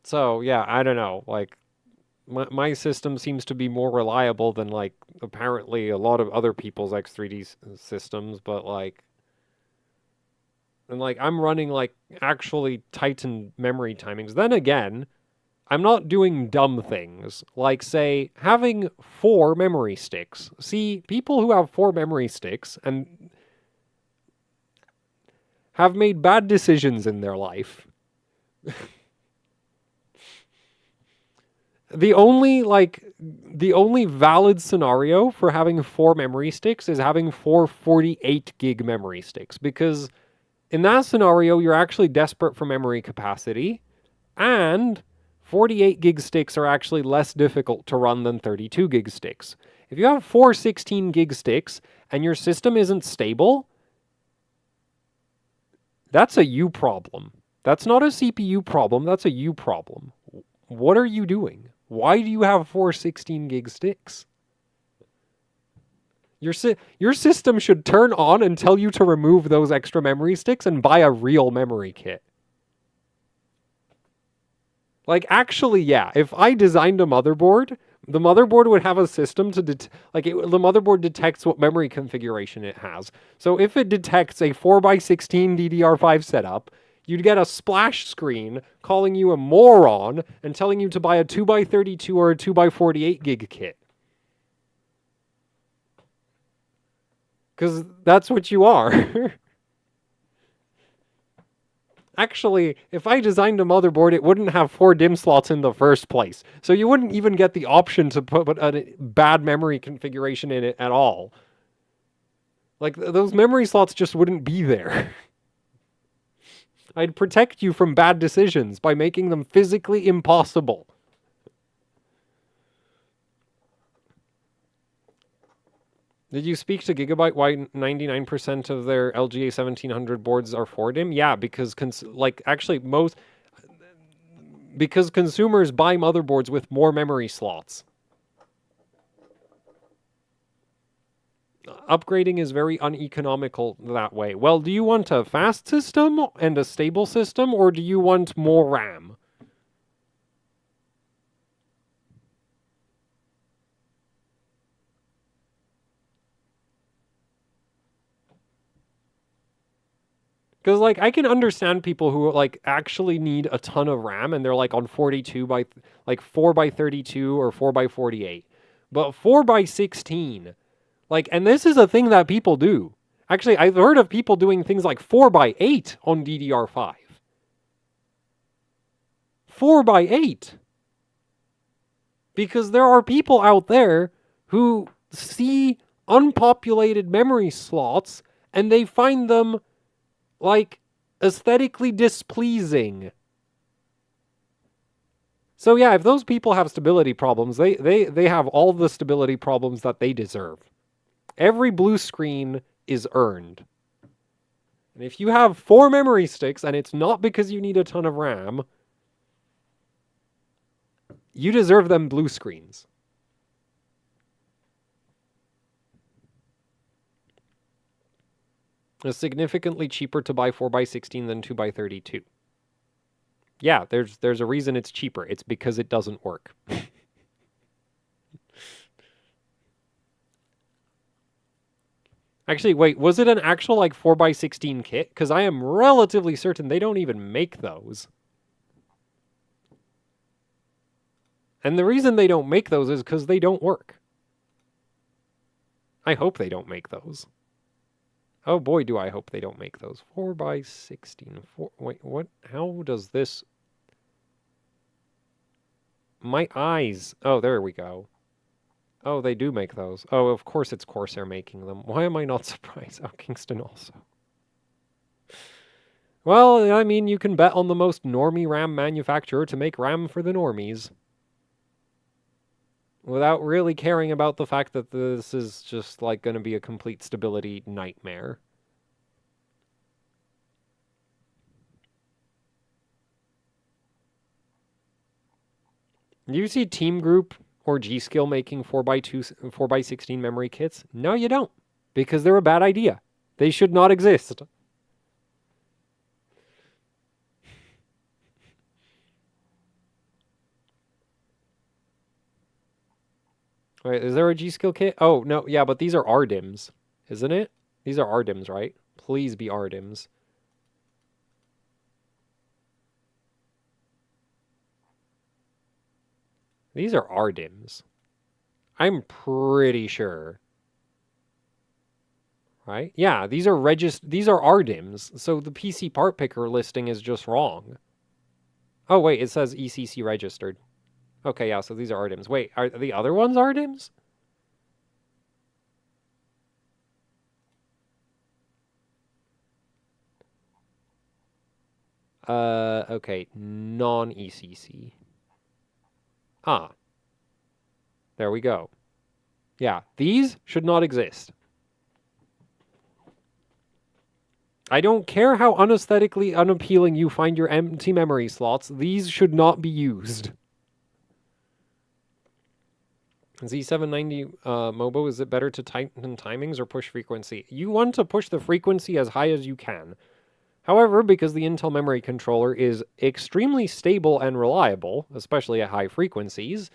[SPEAKER 2] So, yeah, I don't know. Like, my system seems to be more reliable than, like, apparently a lot of other people's X3D systems, but, like, and, like, I'm running, like, actually tightened memory timings. Then again, I'm not doing dumb things, like, say, having 4 memory sticks. See, people who have 4 memory sticks and have made bad decisions in their life. The only valid scenario for having 4 memory sticks is having 4 48 gig memory sticks, because in that scenario, you're actually desperate for memory capacity, and 48 gig sticks are actually less difficult to run than 32 gig sticks. If you have 4 16 gig sticks and your system isn't stable, that's a you problem. That's not a CPU problem, that's a you problem. What are you doing? Why do you have 4 16 gig sticks? Your system should turn on and tell you to remove those extra memory sticks and buy a real memory kit. Like, actually, yeah, if I designed a motherboard, the motherboard would have a system to the motherboard detects what memory configuration it has. So if it detects a 4x16 DDR5 setup, you'd get a splash screen calling you a moron and telling you to buy a 2x32 or a 2x48 gig kit. Because that's what you are. Actually, if I designed a motherboard, it wouldn't have 4 DIMM slots in the first place. So you wouldn't even get the option to put a bad memory configuration in it at all. Like, those memory slots just wouldn't be there. I'd protect you from bad decisions by making them physically impossible. Did you speak to Gigabyte why 99% of their LGA 1700 boards are 4DIMM? Yeah, because because consumers buy motherboards with more memory slots. Upgrading is very uneconomical that way. Well, do you want a fast system and a stable system, or do you want more RAM? Because, like, I can understand people who, like, actually need a ton of RAM and they're, like, on 4x32 or 4x48. But 4x16, like, and this is a thing that people do. Actually, I've heard of people doing things like 4x8 on DDR5. 4x8. Because there are people out there who see unpopulated memory slots and they find them, like, aesthetically displeasing. So yeah, if those people have stability problems, they have all the stability problems that they deserve. Every blue screen is earned. And if you have 4 memory sticks and it's not because you need a ton of RAM, you deserve them blue screens. It's significantly cheaper to buy 4x16 than 2x32. Yeah, there's a reason it's cheaper. It's because it doesn't work. Actually, wait, was it an actual like 4x16 kit? Because I am relatively certain they don't even make those. And the reason they don't make those is because they don't work. I hope they don't make those. Oh boy, do I hope they don't make those. 4x16. Wait, what? How does this... My eyes. Oh, there we go. Oh, they do make those. Oh, of course it's Corsair making them. Why am I not surprised? Oh, Kingston also. Well, I mean, you can bet on the most normie RAM manufacturer to make RAM for the normies. Without really caring about the fact that this is just, like, going to be a complete stability nightmare. Do you see Team Group or G-Skill making 4x16 memory kits? No, you don't. Because they're a bad idea. They should not exist. Wait, is there a G-Skill kit? Oh, no, yeah, but these are RDIMMs, isn't it? These are RDIMMs, right? Please be RDIMMs. These are RDIMMs. I'm pretty sure. Right? Yeah, these are RDIMMs, so the PC part picker listing is just wrong. Oh, wait, it says ECC registered. Okay, yeah, so these are RDIMMs. Wait, are the other ones RDIMMs? Okay, non-ECC. Ah. There we go. Yeah, these should not exist. I don't care how unaesthetically unappealing you find your empty memory slots, these should not be used. Z790 Mobo, is it better to tighten timings or push frequency? You want to push the frequency as high as you can. However, because the Intel memory controller is extremely stable and reliable, especially at high frequencies,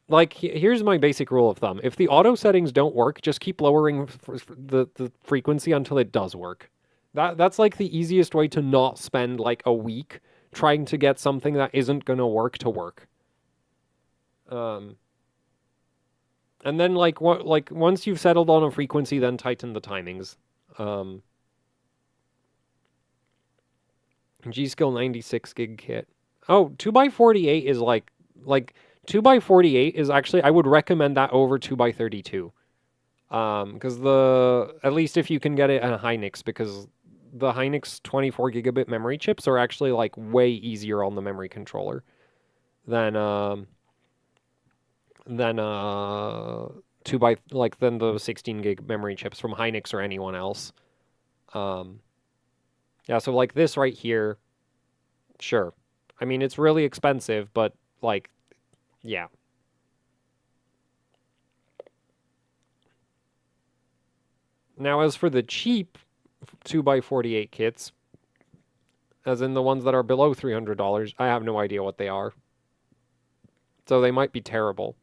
[SPEAKER 2] like, here's my basic rule of thumb. If the auto settings don't work, just keep lowering the frequency until it does work. That's like the easiest way to not spend like a week trying to get something that isn't going to work to work. And then like once you've settled on a frequency, then tighten the timings. G-Skill 96 gig kit. Oh, 2x48 is like 2x48 is actually, I would recommend that over 2x32. Because at least if you can get it at Hynix, because the Hynix 24 gigabit memory chips are actually like way easier on the memory controller than than the 16 gig memory chips from Hynix or anyone else. Yeah, so like this right here, sure. I mean, it's really expensive, but like, yeah. Now, as for the cheap 2x48 kits, as in the ones that are below $300, I have no idea what they are. So they might be terrible.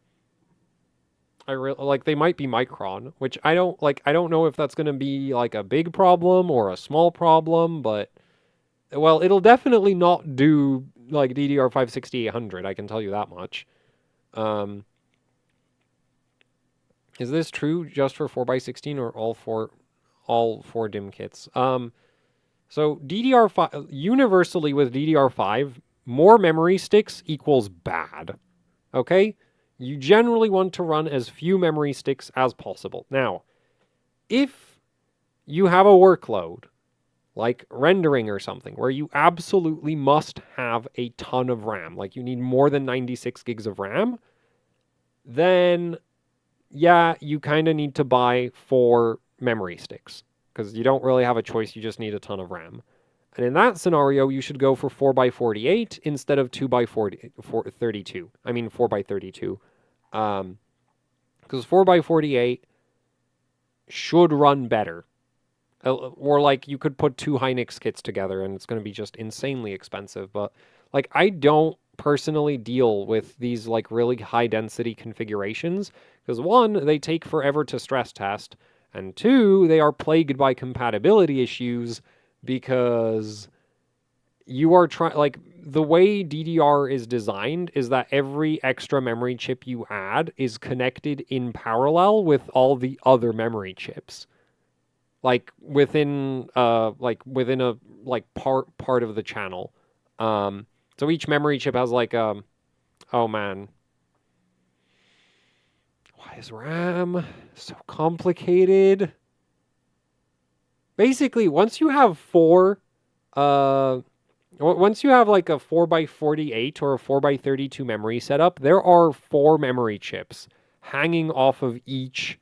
[SPEAKER 2] They might be Micron, which I don't know if that's going to be like a big problem or a small problem, but well, it'll definitely not do like DDR5 6800, I can tell you that much. Is this true just for 4x16 or all four DIMM kits? So DDR5 universally with DDR5, more memory sticks equals bad. Okay? You generally want to run as few memory sticks as possible. Now, if you have a workload like rendering or something where you absolutely must have a ton of RAM, like you need more than 96 gigs of RAM, then yeah, you kind of need to buy 4 memory sticks because you don't really have a choice. You just need a ton of RAM. And in that scenario, you should go for 4x48 instead of 2x40, 32. I mean 4x32. Because 4x48 should run better. Or like you could put 2 Hynix kits together and it's going to be just insanely expensive. But like I don't personally deal with these like really high density configurations because one, they take forever to stress test, and two, they are plagued by compatibility issues because you are trying, like, the way DDR is designed is that every extra memory chip you add is connected in parallel with all the other memory chips, like within a like part of the channel. So each memory chip has like oh man, why is RAM so complicated? Basically, once you have once you have like a 4x48 or a 4x32 memory setup, there are 4 memory chips hanging off of each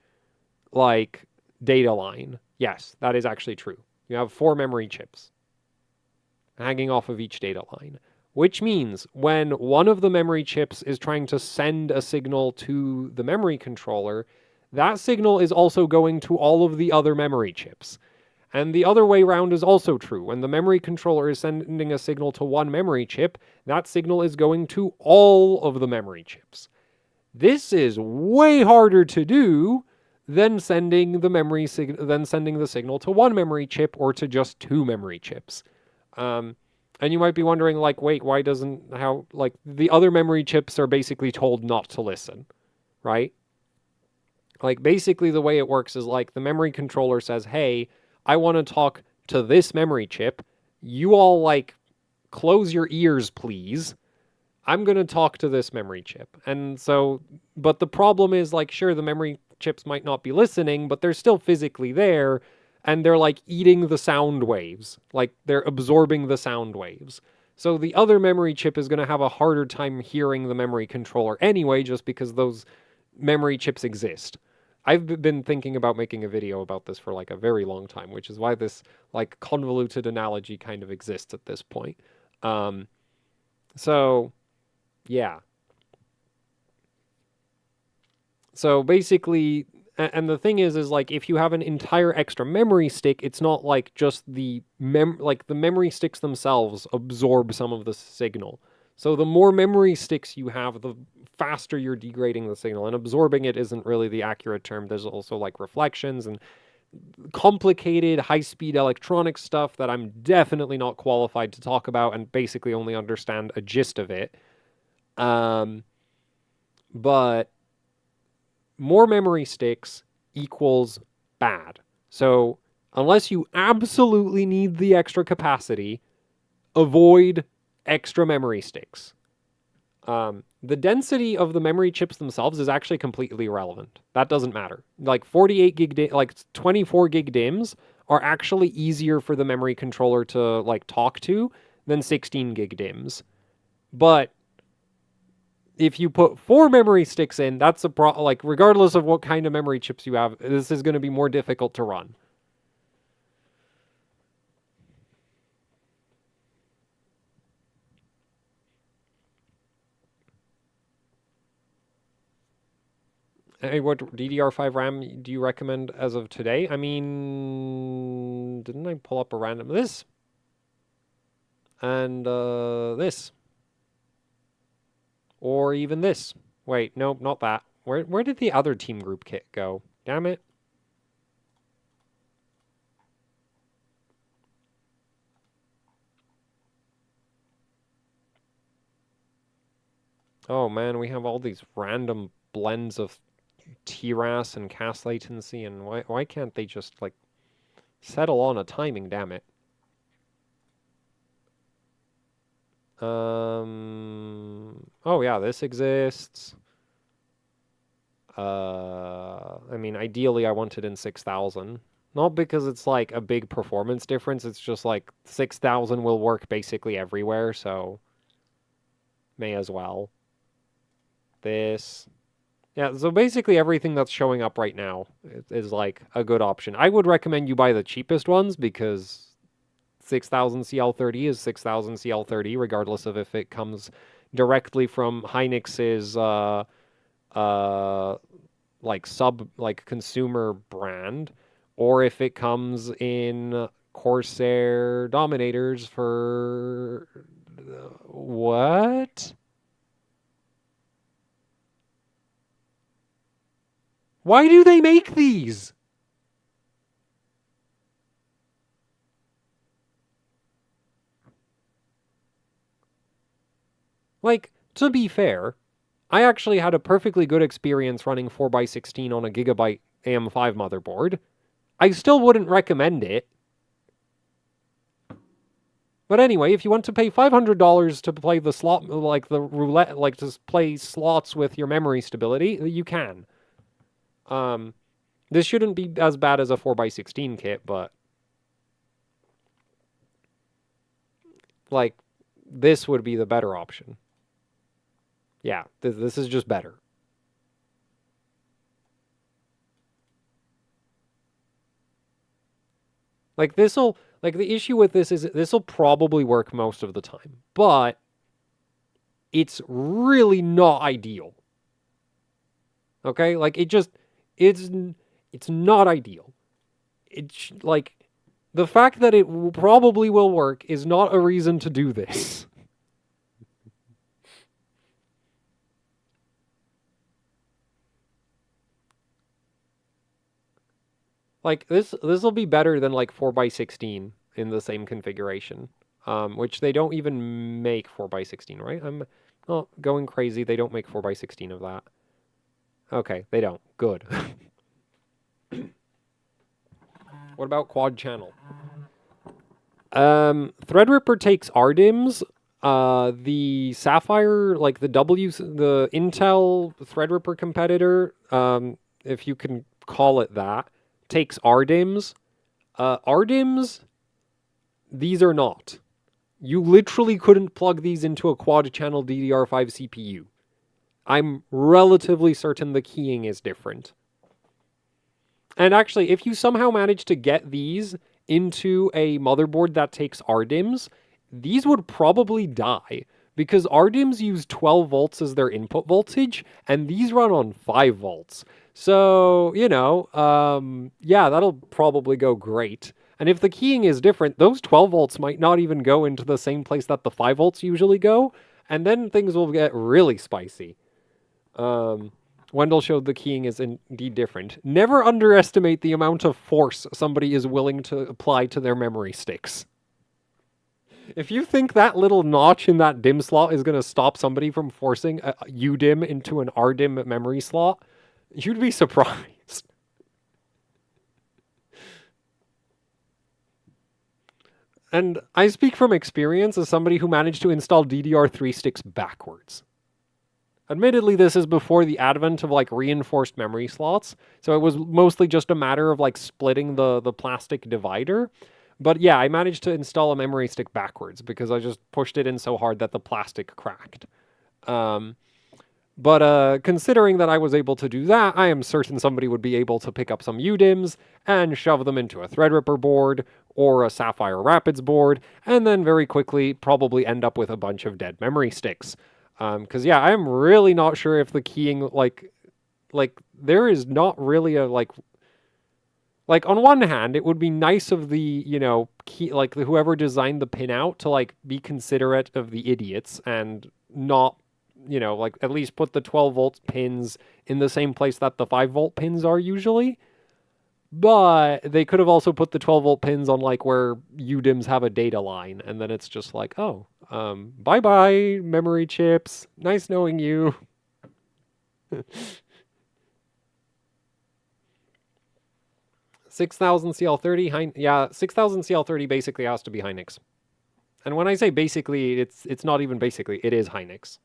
[SPEAKER 2] like data line. Yes, that is actually true. You have 4 memory chips hanging off of each data line, which means when one of the memory chips is trying to send a signal to the memory controller, that signal is also going to all of the other memory chips. And the other way around is also true. When the memory controller is sending a signal to one memory chip, that signal is going to all of the memory chips. This is way harder to do than sending the signal to one memory chip or to just 2 memory chips. And you might be wondering, like, wait, why doesn't how like the other memory chips are basically told not to listen, right? Like basically the way it works is like the memory controller says, "Hey, I want to talk to this memory chip. You all like close your ears, please. I'm going to talk to this memory chip." And so, but the problem is like, sure, the memory chips might not be listening, but they're still physically there and they're like eating the sound waves. Like they're absorbing the sound waves. So the other memory chip is going to have a harder time hearing the memory controller anyway, just because those memory chips exist. I've been thinking about making a video about this for like a very long time, which is why this like convoluted analogy kind of exists at this point. So yeah. So basically, and the thing is like if you have an entire extra memory stick, it's not like just the memory sticks themselves absorb some of the signal. So the more memory sticks you have, the faster you're degrading the signal. And absorbing it isn't really the accurate term. There's also like reflections and complicated high-speed electronic stuff that I'm definitely not qualified to talk about and basically only understand a gist of it. But more memory sticks equals bad. So unless you absolutely need the extra capacity, avoid extra memory sticks. The density of the memory chips themselves is actually completely irrelevant. That doesn't matter. Like 48 gig, like 24 gig DIMMs are actually easier for the memory controller to like talk to than 16 gig DIMMs. But if you put 4 memory sticks in, that's a like regardless of what kind of memory chips you have, this is going to be more difficult to run. Hey, what DDR5 RAM do you recommend as of today? I mean, didn't I pull up a random this? And this. Or even this. Wait, nope, not that. Where did the other team group kit go? Damn it. Oh man, we have all these random blends of TRAS and CAS latency, and why can't they just like settle on a timing, damn it? Oh yeah, this exists. I mean, ideally I want it in 6000. Not because it's like a big performance difference, it's just like 6000 will work basically everywhere, so may as well. This. Yeah, so basically everything that's showing up right now is like a good option. I would recommend you buy the cheapest ones because 6000 CL30 is 6000 CL30, regardless of if it comes directly from Hynix's uh, like consumer brand, or if it comes in Corsair Dominators for what? Why do they make these? Like, to be fair, I actually had a perfectly good experience running 4x16 on a Gigabyte AM5 motherboard. I still wouldn't recommend it. But anyway, if you want to pay $500 to play the slot, like the roulette, like to play slots with your memory stability, you can. Um, this shouldn't be as bad as a 4x16 kit, but like this would be the better option. Yeah, this is just better. Like this'll like the issue with this is this'll probably work most of the time, but it's really not ideal. Okay? Like it's it's not ideal. It's like the fact that it probably will work is not a reason to do this. Like this will be better than like 4x16 in the same configuration. Which they don't even make 4x16, right? I'm not going crazy. They don't make 4x16 of that. Okay, they don't. Good. What about quad channel? Threadripper takes RDIMMs. The Sapphire, like the Intel Threadripper competitor, if you can call it that, takes RDIMMs. RDIMMs, these are not. You literally couldn't plug these into a quad channel DDR5 CPU. I'm relatively certain the keying is different. And actually, if you somehow manage to get these into a motherboard that takes RDIMMs, these would probably die because RDIMMs use 12 volts as their input voltage, and these run on 5 volts. So, yeah, that'll probably go great. And if the keying is different, those 12 volts might not even go into the same place that the 5 volts usually go, and then things will get really spicy. Wendell showed the keying is indeed different. Never underestimate the amount of force somebody is willing to apply to their memory sticks. If you think that little notch in that DIMM slot is going to stop somebody from forcing a UDIMM into an RDIMM memory slot, you'd be surprised. And I speak from experience as somebody who managed to install DDR3 sticks backwards. Admittedly, this is before the advent of like reinforced memory slots, so it was mostly just a matter of like splitting the plastic divider. But yeah, I managed to install a memory stick backwards because I just pushed it in so hard that the plastic cracked. But considering that I was able to do that, I am certain somebody would be able to pick up some UDIMMs and shove them into a Threadripper board or a Sapphire Rapids board, and then very quickly probably end up with a bunch of dead memory sticks. Because yeah, I'm really not sure if the keying like there is not really a like on one hand, it would be nice of the key like whoever designed the pinout to like be considerate of the idiots and not like at least put the 12 volt pins in the same place that the 5 volt pins are usually. But they could have also put the 12 volt pins on like where UDIMMs have a data line, and then it's just like, oh, bye bye, memory chips. Nice knowing you. 6000 CL30, yeah, 6000 CL30 basically has to be Hynix. And when I say basically, it's not even basically, it is Hynix.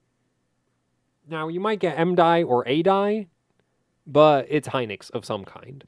[SPEAKER 2] Now, you might get M die or A die, but it's Hynix of some kind.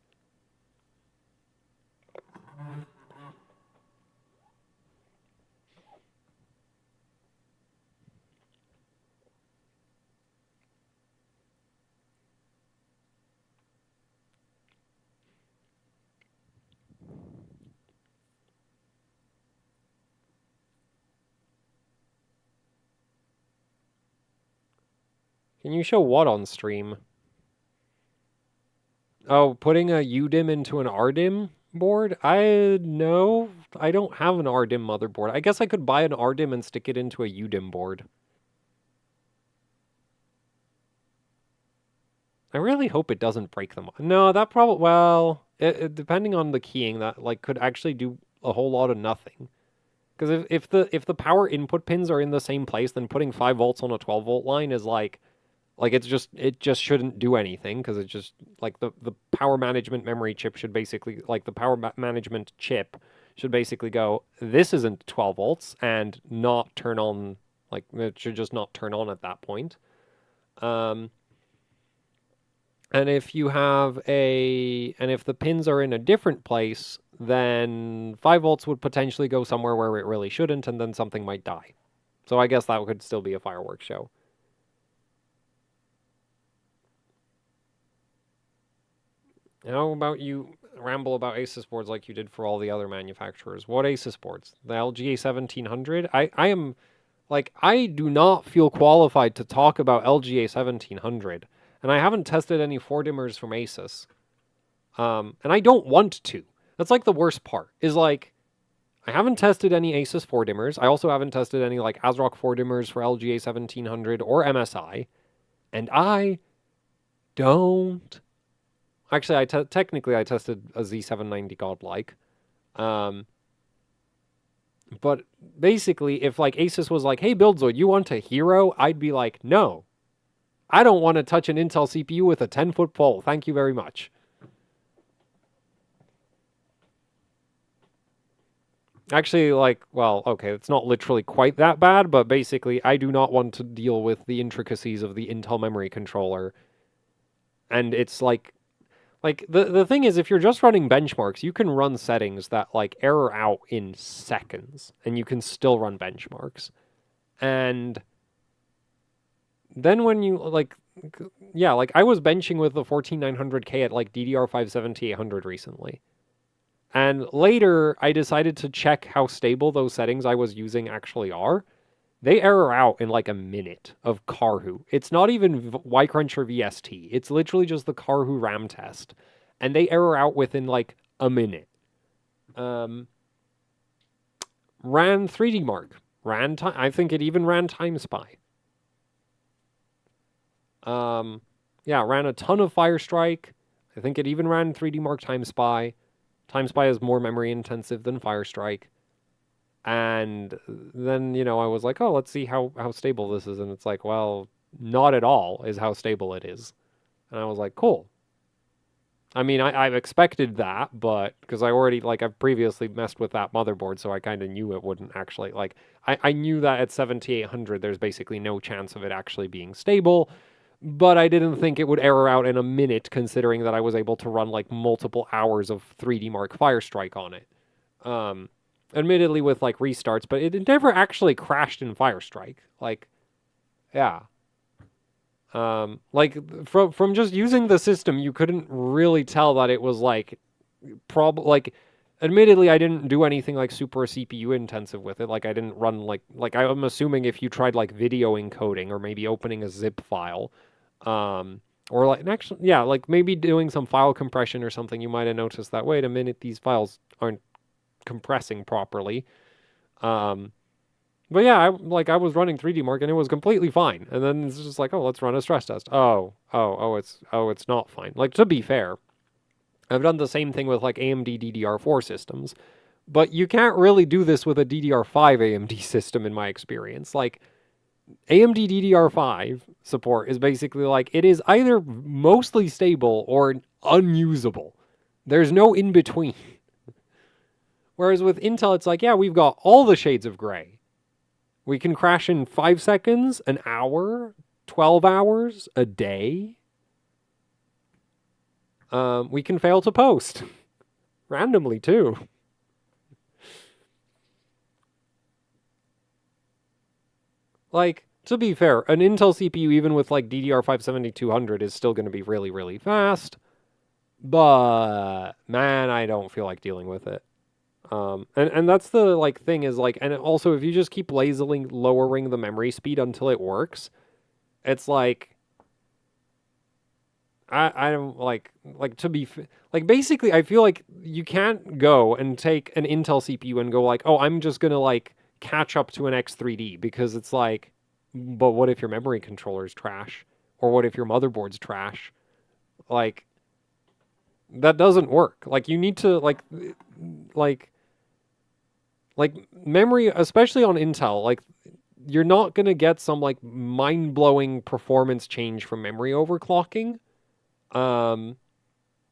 [SPEAKER 2] Can you show what on stream? Oh, putting a UDIM into an RDIM board? No, I don't have an RDIM motherboard. I guess I could buy an RDIM and stick it into a UDIM board. I really hope it doesn't break them. No, that probably, well, depending on the keying, that like could actually do a whole lot of nothing. Because if the power input pins are in the same place, then putting 5 volts on a 12-volt line is like it just shouldn't do anything, because it's just like the power management memory chip should basically, like the power management chip should basically go, this isn't 12 volts, and not turn on, like it should just not turn on at that point. And if the pins are in a different place, then 5 volts would potentially go somewhere where it really shouldn't, and then something might die. So I guess that could still be a fireworks show. How about you ramble about Asus boards like you did for all the other manufacturers? What Asus boards? The LGA 1700? I do not feel qualified to talk about LGA 1700. And I haven't tested any 4-dimmers from Asus. And I don't want to. That's like the worst part, is like, I haven't tested any Asus 4-dimmers. I also haven't tested any like ASRock 4-dimmers for LGA 1700 or MSI. And I don't. Actually, technically I tested a Z790 Godlike. But basically, if like Asus was like, hey Buildzoid, you want a hero? I'd be like, no. I don't want to touch an Intel CPU with a 10-foot pole. Thank you very much. Actually, like, well, okay, it's not literally quite that bad, but basically, I do not want to deal with the intricacies of the Intel memory controller. And it's like the thing is, if you're just running benchmarks, you can run settings that like error out in seconds, and you can still run benchmarks. And then when you like, yeah, like I was benching with the 14900K at like DDR5 7800 recently. And later I decided to check how stable those settings I was using actually are. They error out in like a minute of Karhu. It's not even Ycrunch or VST. It's literally just the Karhu RAM test. And they error out within like a minute. Ran 3D Mark. I think it even ran Time Spy. Yeah, ran a ton of Firestrike. I think it even ran 3D Mark Time Spy. Time Spy is more memory intensive than Firestrike. And then, I was like, oh, let's see how stable this is. And it's like, well, not at all is how stable it is. And I was like, cool. I mean, I've expected that, but because I already, like, I've previously messed with that motherboard, so I kind of knew it wouldn't actually, like, I knew that at 7800, there's basically no chance of it actually being stable. But I didn't think it would error out in a minute, considering that I was able to run, like, multiple hours of 3D Mark Firestrike on it. Admittedly with like restarts, but it never actually crashed in Firestrike. Like, yeah. Like from just using the system, you couldn't really tell that it was like admittedly I didn't do anything like super CPU intensive with it. Like I didn't run like I'm assuming if you tried like video encoding or maybe opening a zip file, or like actually yeah, like maybe doing some file compression or something, you might have noticed that wait a minute, these files aren't compressing properly. But yeah, I was running 3D Mark and it was completely fine. And then it's just like, oh, let's run a stress test. It's not fine. Like, to be fair, I've done the same thing with like AMD DDR4 systems, but you can't really do this with a DDR5 AMD system in my experience. Like, AMD DDR5 support is basically like, it is either mostly stable or unusable. There's no in between. Whereas with Intel, it's like, yeah, we've got all the shades of gray. We can crash in 5 seconds, an hour, 12 hours, a day. We can fail to post. Randomly, too. Like, to be fair, an Intel CPU, even with like DDR5 7200, is still going to be really, really fast. But, man, I don't feel like dealing with it. And that's the like thing is like, and also if you just keep lazily lowering the memory speed until it works, it's like, I don't like to be like basically I feel like you can't go and take an Intel CPU and go like, oh, I'm just gonna like catch up to an X3D because it's like, but what if your memory controller's trash, or what if your motherboard's trash? Like that doesn't work. Like you need to like like memory, especially on Intel, like you're not gonna get some like mind blowing performance change from memory overclocking. Um,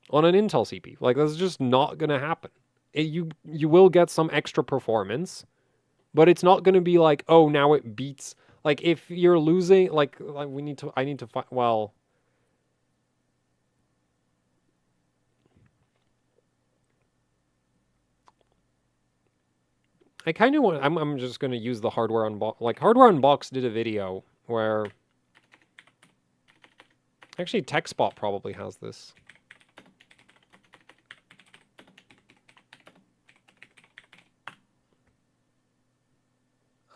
[SPEAKER 2] on an Intel CPU. Like that's just not going to happen. You will get some extra performance, but it's not going to be like, oh, now it beats. Like if you're losing, like I need to find. Well, I kind of want. I'm just going to use the hardware unbox. Like hardware unbox did a video where actually TechSpot probably has this.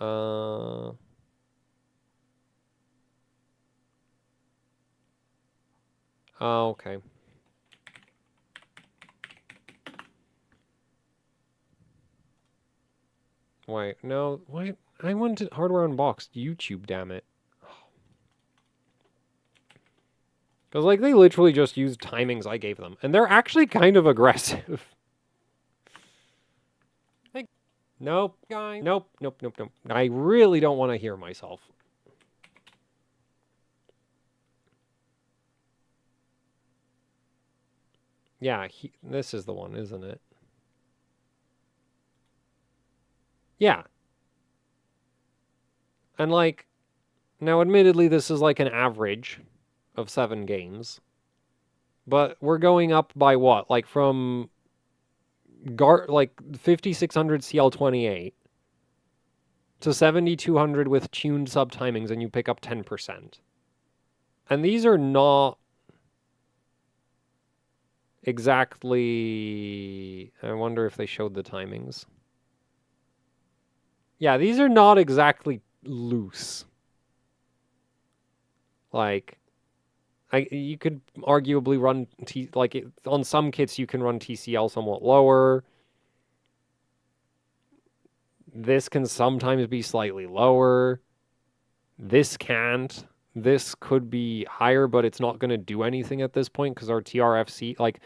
[SPEAKER 2] Oh, okay. Wait, no, wait. I wanted hardware unboxed. YouTube, damn it. Because, like, they literally just used timings I gave them. And they're actually kind of aggressive. Like, nope, guy. Nope, nope, nope, nope. I really don't want to hear myself. Yeah, this is the one, isn't it? Yeah. And, like, now admittedly, this is like an average of 7 games. But we're going up by what? Like, from like 5600 CL28 to 7200 with tuned subtimings, and you pick up 10%. And these are not exactly... I wonder if they showed the timings. Yeah, these are not exactly loose. Like, you could arguably run on some kits you can run TCL somewhat lower. This can sometimes be slightly lower. This can't. This could be higher, but it's not going to do anything at this point because our TRFC, like,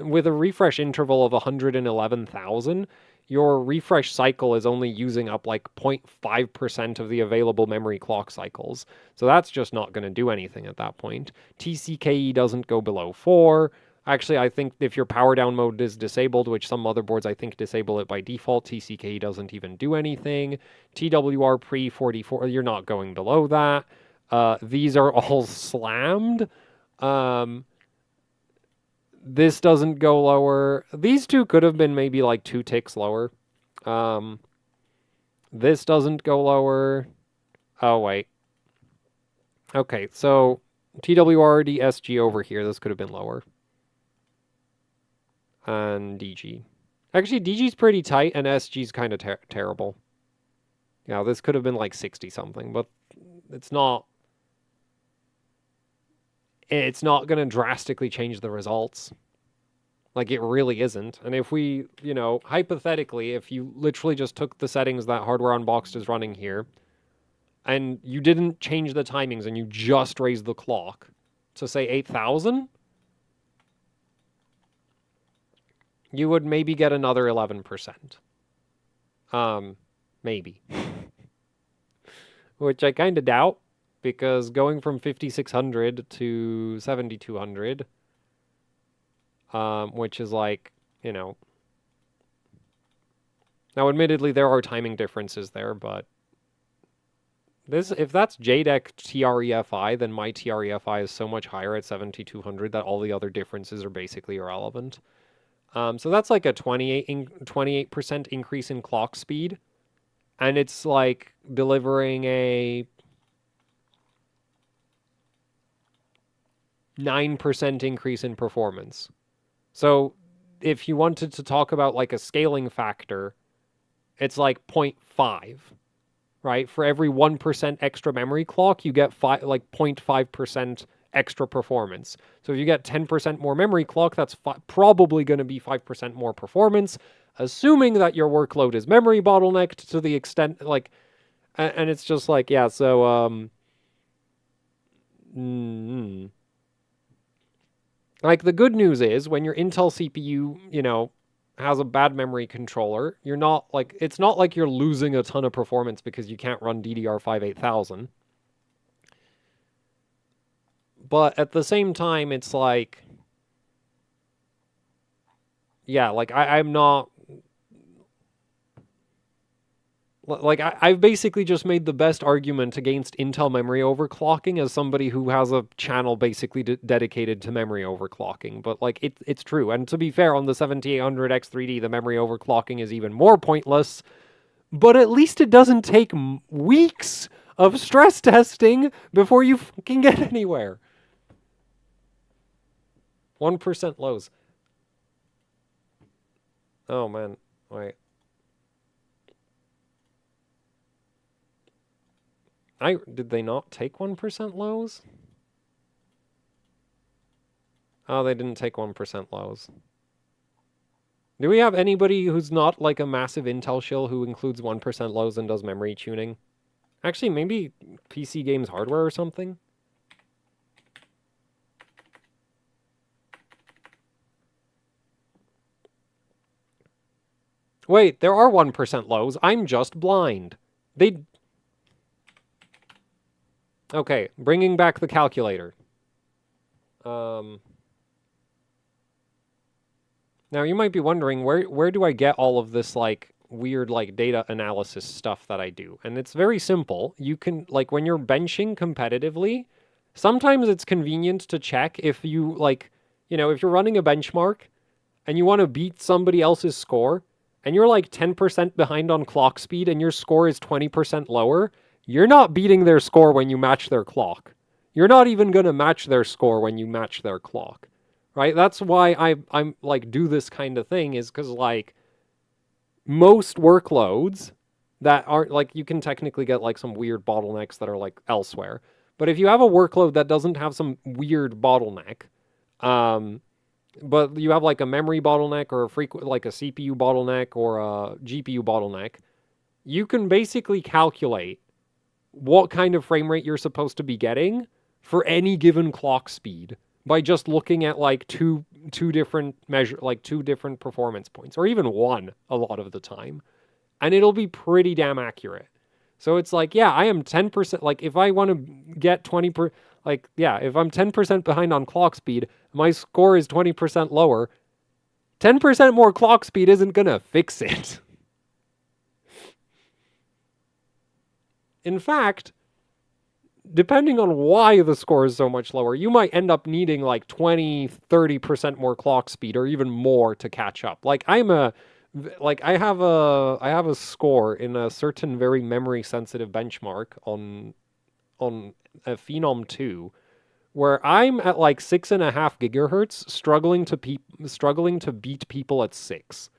[SPEAKER 2] with a refresh interval of 111,000, your refresh cycle is only using up like 0.5% of the available memory clock cycles. So that's just not going to do anything at that point. TCKE doesn't go below 4. Actually, I think if your power down mode is disabled, which some motherboards I think disable it by default, TCKE doesn't even do anything. TWR pre 44, you're not going below that. These are all slammed. This doesn't go lower. These two could have been maybe like 2 ticks lower. This doesn't go lower. Oh, wait. Okay, so TWRD SG over here, this could have been lower. And DG. Actually, DG's pretty tight, and SG's kind of terrible. Yeah, this could have been like 60 something, but it's not. It's not going to drastically change the results. Like, it really isn't. And if we, hypothetically, if you literally just took the settings that Hardware Unboxed is running here, and you didn't change the timings, and you just raised the clock to, say, 8,000, you would maybe get another 11%. Maybe. Which I kind of doubt, because going from 5600 to 7200, which is like, now admittedly there are timing differences there, but if that's JDEC TREFI, then my TREFI is so much higher at 7200 that all the other differences are basically irrelevant. So that's like a 28% increase in clock speed, and it's like delivering a 9% increase in performance. So if you wanted to talk about like a scaling factor, it's like 0.5, right? For every 1% extra memory clock, you get 0.5% extra performance. So if you get 10% more memory clock, that's probably going to be 5% more performance, assuming that your workload is memory bottlenecked to the extent, like, and it's just like, yeah, so, like, the good news is when your Intel CPU, you know, has a bad memory controller, you're not like, it's not like you're losing a ton of performance because you can't run DDR5 8000. But at the same time, it's like, yeah, like I'm not, like I've basically just made the best argument against Intel memory overclocking as somebody who has a channel basically dedicated to memory overclocking. But like it's true. And to be fair, on the 7800X3D, the memory overclocking is even more pointless. But at least it doesn't take weeks of stress testing before you can get anywhere. 1% lows. Oh man, wait. Did they not take 1% lows? Oh, they didn't take 1% lows. Do we have anybody who's not like a massive Intel shill who includes 1% lows and does memory tuning? Actually, maybe PC Games Hardware or something? Wait, there are 1% lows. I'm just blind. Okay, bringing back the calculator. Now you might be wondering, where do I get all of this, like, weird, like, data analysis stuff that I do? And it's very simple. You can, like, when you're benching competitively, sometimes it's convenient to check if you, like, you know, if you're running a benchmark and you want to beat somebody else's score, and you're, like, 10% behind on clock speed and your score is 20% lower, you're not beating their score when you match their clock. You're not even going to match their score when you match their clock. Right? That's why I'm like do this kind of thing is because like most workloads that aren't like you can technically get like some weird bottlenecks that are like elsewhere. But if you have a workload that doesn't have some weird bottleneck, but you have like a memory bottleneck or a like a CPU bottleneck or a GPU bottleneck, you can basically calculate what kind of frame rate you're supposed to be getting for any given clock speed by just looking at like two different two different performance points, or even one a lot of the time, and it'll be pretty damn accurate. So it's like, yeah, I am 10%. Like if I want to get 20%, like yeah, if I'm 10% behind on clock speed, my score is 20% lower. 10% more clock speed isn't gonna fix it. In fact, depending on why the score is so much lower, you might end up needing like 20-30% more clock speed or even more to catch up. Like I have a score in a certain very memory sensitive benchmark on a Phenom 2 where I'm at like 6.5 gigahertz struggling to beat people at 6.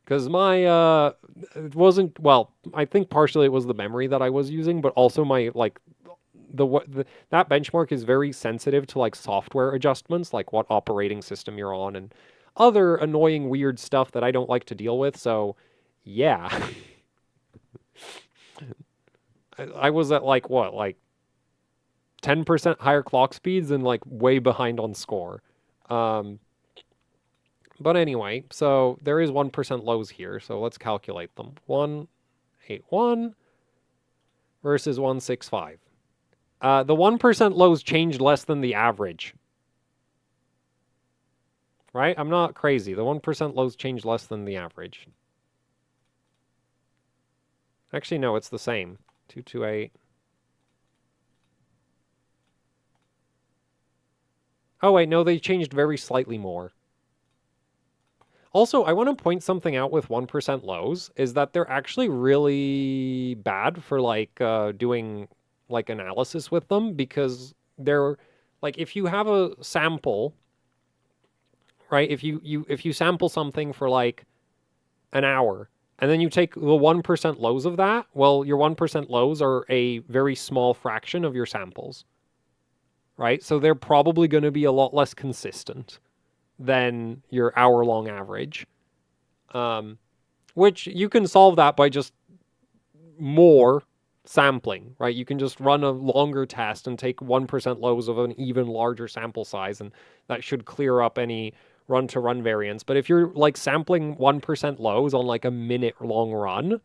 [SPEAKER 2] Because my, it wasn't, well, I think partially it was the memory that I was using, but also my, like, that benchmark is very sensitive to, like, software adjustments, like what operating system you're on and other annoying, weird stuff that I don't like to deal with, so, yeah. I was at, like, what, like, 10% higher clock speeds and, like, way behind on score. But anyway, so there is 1% lows here, so let's calculate them. 181 versus 165. The 1% lows changed less than the average. Right? I'm not crazy. The 1% lows changed less than the average. Actually, no, it's the same. 228. Oh, wait, no, they changed very slightly more. Also, I want to point something out with 1% lows, is that they're actually really bad for, like, doing, like, analysis with them, because they're, like, if you have a sample, right, if you sample something for, like, an hour, and then you take the 1% lows of that, well, your 1% lows are a very small fraction of your samples. right? So they're probably going to be a lot less consistent than your hour-long average. Which you can solve that by just more sampling, right? You can just run a longer test and take 1% lows of an even larger sample size, and that should clear up any run-to-run variance. But if you're like sampling 1% lows on like a minute-long run,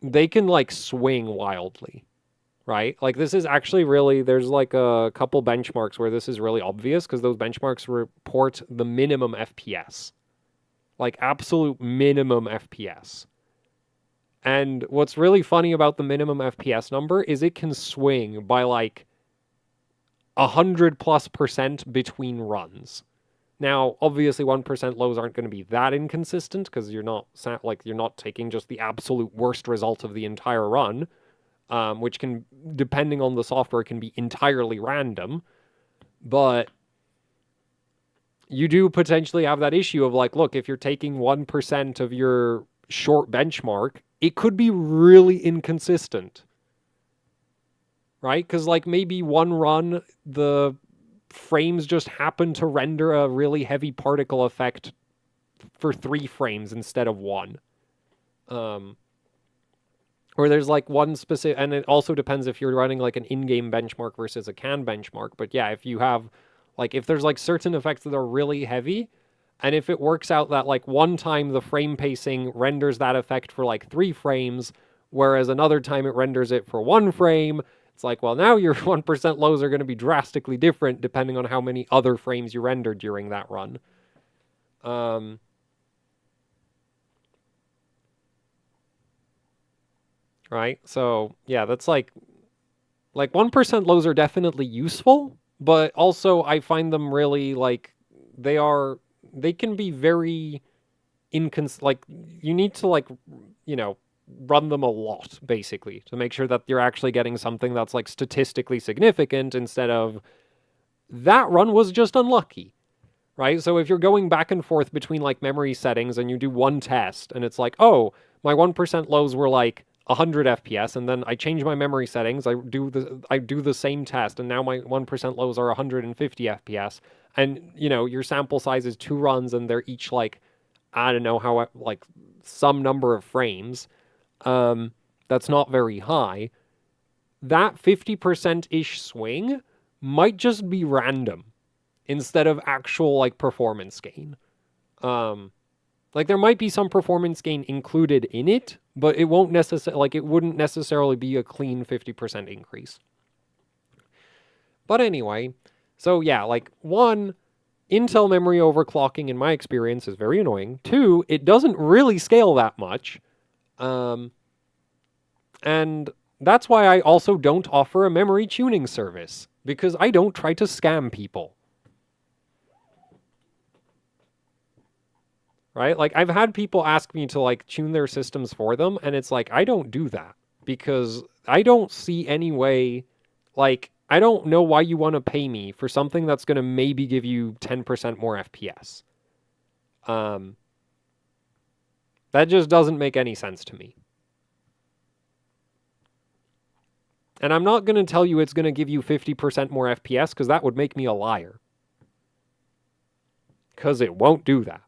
[SPEAKER 2] they can like swing wildly, right? Like this is actually really, there's like a couple benchmarks where this is really obvious because those benchmarks report the minimum FPS, like absolute minimum FPS. And what's really funny about the minimum FPS number is it can swing by like 100+% between runs. Now, obviously, 1% lows aren't going to be that inconsistent because you're not taking just the absolute worst result of the entire run, which can, depending on the software, can be entirely random. But you do potentially have that issue of like, look, if you're taking 1% of your short benchmark, it could be really inconsistent, right? Because like maybe one run, the frames just happen to render a really heavy particle effect for 3 frames instead of 1. Or there's like one specific, and it also depends if you're running like an in-game benchmark versus a CAN benchmark. But yeah, if you have like, if there's like certain effects that are really heavy, and if it works out that like one time the frame pacing renders that effect for like 3 frames, whereas another time it renders it for 1 frame, it's like, well, now your 1% lows are going to be drastically different depending on how many other frames you rendered during that run. Right? So, yeah, that's like 1% lows are definitely useful, but also I find them really like they can be very like you need to like, you know, run them a lot basically to make sure that you're actually getting something that's like statistically significant instead of that run was just unlucky, right? So if you're going back and forth between like memory settings and you do one test and it's like, oh, my 1% lows were like 100 FPS, and then I change my memory settings, I do the same test, and now my 1% lows are 150 FPS, and you know your sample size is 2 runs and they're each like, I don't know how, like some number of frames, that's not very high. That 50%-ish swing might just be random instead of actual like performance gain. Like there might be some performance gain included in it, but it won't necessarily, like it wouldn't necessarily be a clean 50% increase. But anyway, so yeah, like 1, Intel memory overclocking in my experience is very annoying. 2, it doesn't really scale that much. And that's why I also don't offer a memory tuning service, because I don't try to scam people. Right? Like I've had people ask me to like tune their systems for them, and it's like I don't do that because I don't see any way, like I don't know why you want to pay me for something that's going to maybe give you 10% more FPS. That just doesn't make any sense to me. And I'm not going to tell you it's going to give you 50% more FPS because that would make me a liar. Because it won't do that.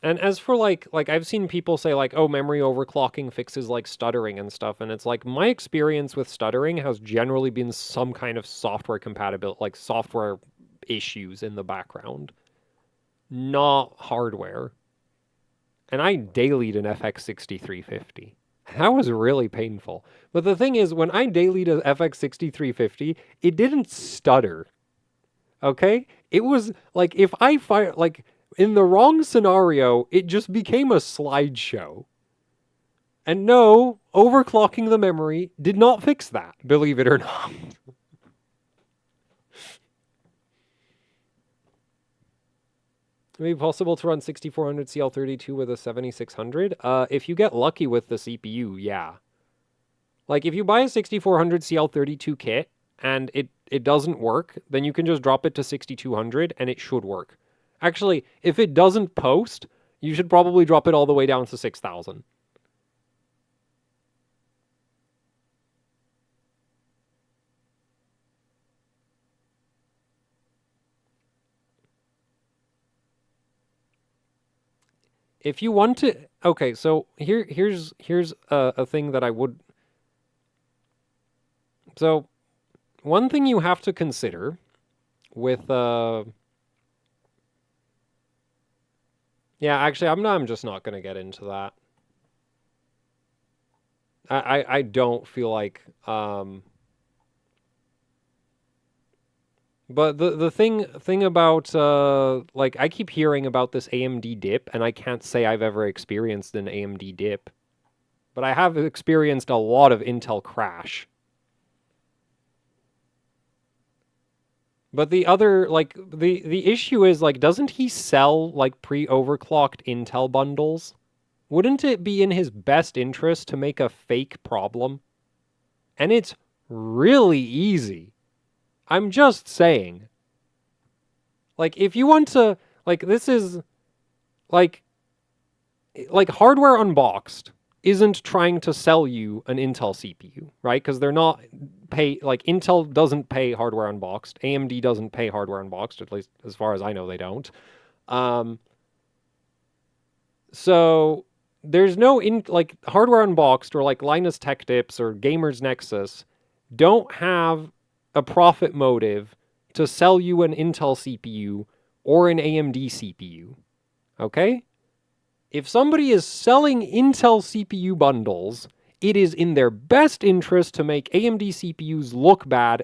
[SPEAKER 2] And as for like I've seen people say like, oh, memory overclocking fixes like stuttering and stuff, and it's like my experience with stuttering has generally been some kind of software compatibility, like software issues in the background, not hardware. And I dailied an FX 6350. That was really painful. But the thing is, when I dailied an FX 6350, it didn't stutter. Okay? It was like if I fire like in the wrong scenario, it just became a slideshow. And no, overclocking the memory did not fix that, believe it or not. Would it be possible to run 6400 CL32 with a 7600? If you get lucky with the CPU, yeah. Like, if you buy a 6400 CL32 kit and it doesn't work, then you can just drop it to 6200 and it should work. Actually, if it doesn't post, you should probably drop it all the way down to 6000. If you want to, okay, so here's a thing that I would. So, one thing you have to consider with yeah, actually, I'm just not gonna get into that. I don't feel like But the thing about like I keep hearing about this AMD dip, and I can't say I've ever experienced an AMD dip, but I have experienced a lot of Intel crash. But the other like the issue is like, doesn't he sell like pre-overclocked Intel bundles? Wouldn't it be in his best interest to make a fake problem? And it's really easy. I'm just saying. Like, if you want to, like, this is, like Hardware Unboxed isn't trying to sell you an Intel CPU, right? Because they're not like, Intel doesn't pay Hardware Unboxed. AMD doesn't pay Hardware Unboxed, at least as far as I know they don't. So there's no, like, Hardware Unboxed or, like, Linus Tech Tips or Gamers Nexus don't have a profit motive to sell you an Intel CPU or an AMD CPU. Okay? If somebody is selling Intel CPU bundles, it is in their best interest to make AMD CPUs look bad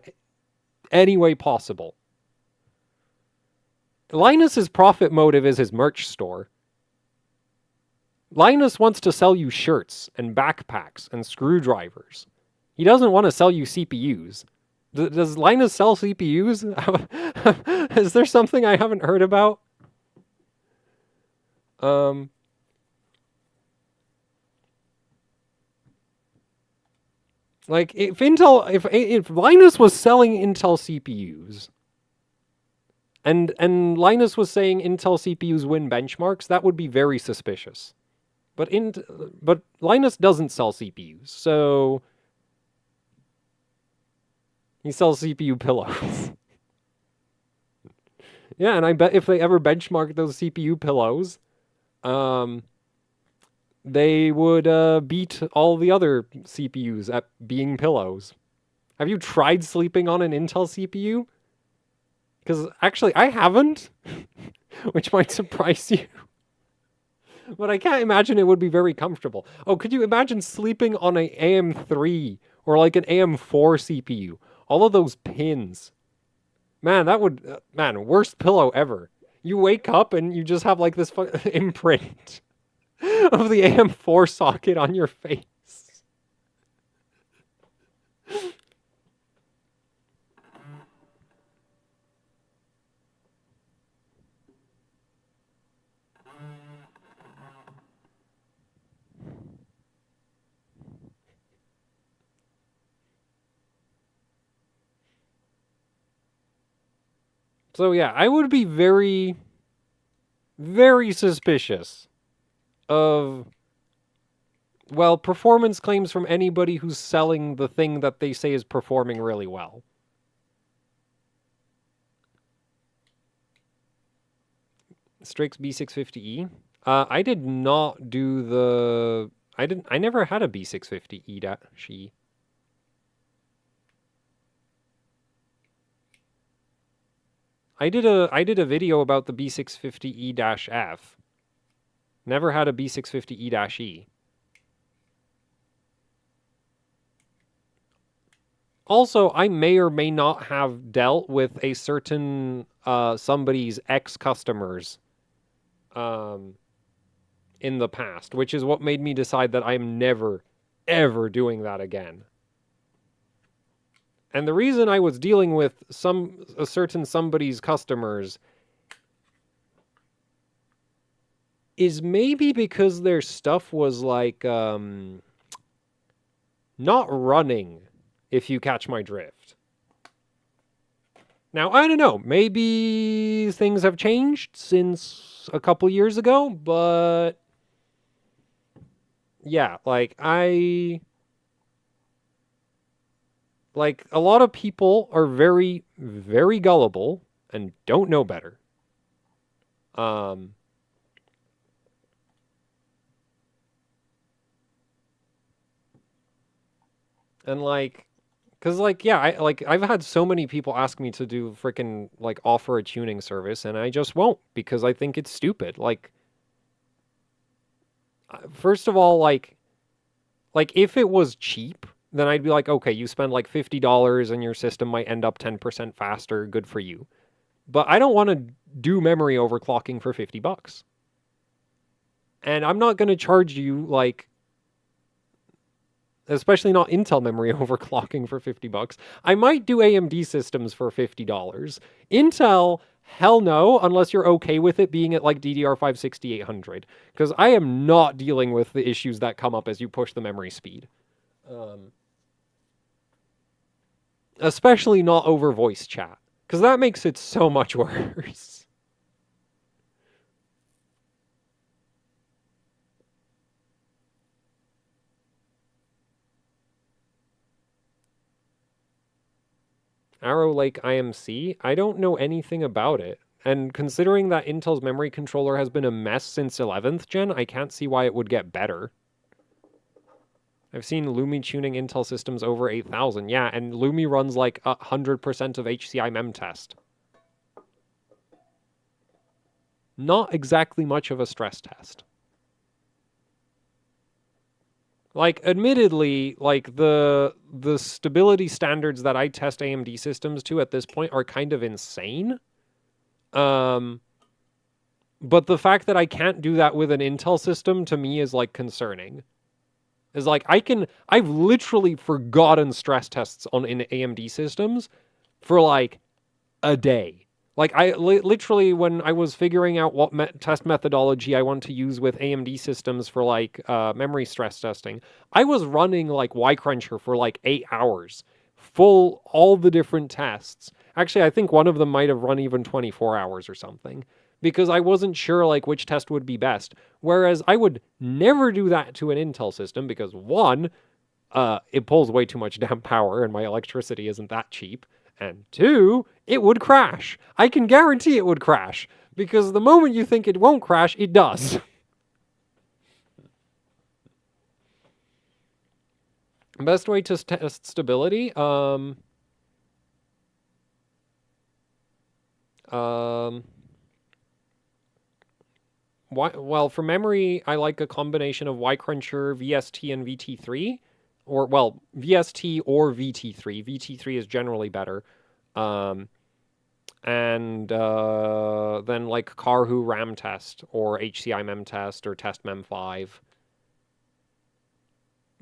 [SPEAKER 2] any way possible. Linus's profit motive is his merch store. Linus wants to sell you shirts and backpacks and screwdrivers. He doesn't want to sell you CPUs. Does Linus sell CPUs? Is there something I haven't heard about? Like, if Linus was selling Intel CPUs, and Linus was saying Intel CPUs win benchmarks, that would be very suspicious. But Linus doesn't sell CPUs, so he sells CPU pillows. Yeah, and I bet if they ever benchmark those CPU pillows, they would beat all the other CPUs at being pillows. Have you tried sleeping on an Intel CPU? Because actually, I haven't, which might surprise you. But I can't imagine it would be very comfortable. Oh, could you imagine sleeping on an AM3 or like an AM4 CPU? All of those pins. Man, that would... man, worst pillow ever. You wake up and you just have like this imprint of the AM4 socket on your face. So yeah, I would be very, very suspicious of, well, performance claims from anybody who's selling the thing that they say is performing really well. Strix B650E. I did not do the... I never had a B650E-E. I did a video about the B650E-F. Never had a B650E-E. Also, I may or may not have dealt with a certain somebody's ex-customers in the past, which is what made me decide that I'm never, ever doing that again. And the reason I was dealing with a certain somebody's customers is maybe because their stuff was like not running, if you catch my drift. Now, I don't know, maybe things have changed since a couple years ago, but yeah, like a lot of people are very, very gullible and don't know better. And like, cause like, yeah, I've had so many people ask me to do freaking like offer a tuning service, and I just won't because I think it's stupid. Like, first of all, like if it was cheap, then I'd be like, okay, you spend like $50 and your system might end up 10% faster. Good for you. But I don't want to do memory overclocking for $50. And I'm not going to charge you like, especially not Intel memory overclocking for $50. I might do AMD systems for $50. Intel, hell no, unless you're okay with it being at like DDR5 6800. Because I am not dealing with the issues that come up as you push the memory speed. Especially not over voice chat. Because that makes it so much worse. Arrow Lake IMC? I don't know anything about it. And considering that Intel's memory controller has been a mess since 11th gen, I can't see why it would get better. I've seen Lumi tuning Intel systems over 8,000. Yeah, and Lumi runs like 100% of HCI mem test. Not exactly much of a stress test. Like, admittedly, like the stability standards that I test AMD systems to at this point are kind of insane. But the fact that I can't do that with an Intel system to me is like concerning. Is like I've literally forgotten stress tests on in AMD systems for like a day. Like I literally when I was figuring out what test methodology I want to use with AMD systems for like memory stress testing, I was running like Y-Cruncher for like 8 hours, full all the different tests. Actually, I think one of them might have run even 24 hours or something because I wasn't sure like which test would be best. Whereas I would never do that to an Intel system because one, it pulls way too much damn power and my electricity isn't that cheap. And two, it would crash. I can guarantee it would crash because the moment you think it won't crash, it does. Best way to test stability? Well, for memory, I like a combination of Y-Cruncher, VST, and VT3. Or, well, VST or VT3. VT3 is generally better. And then like Carhu RAM test or HCI mem test or test mem 5.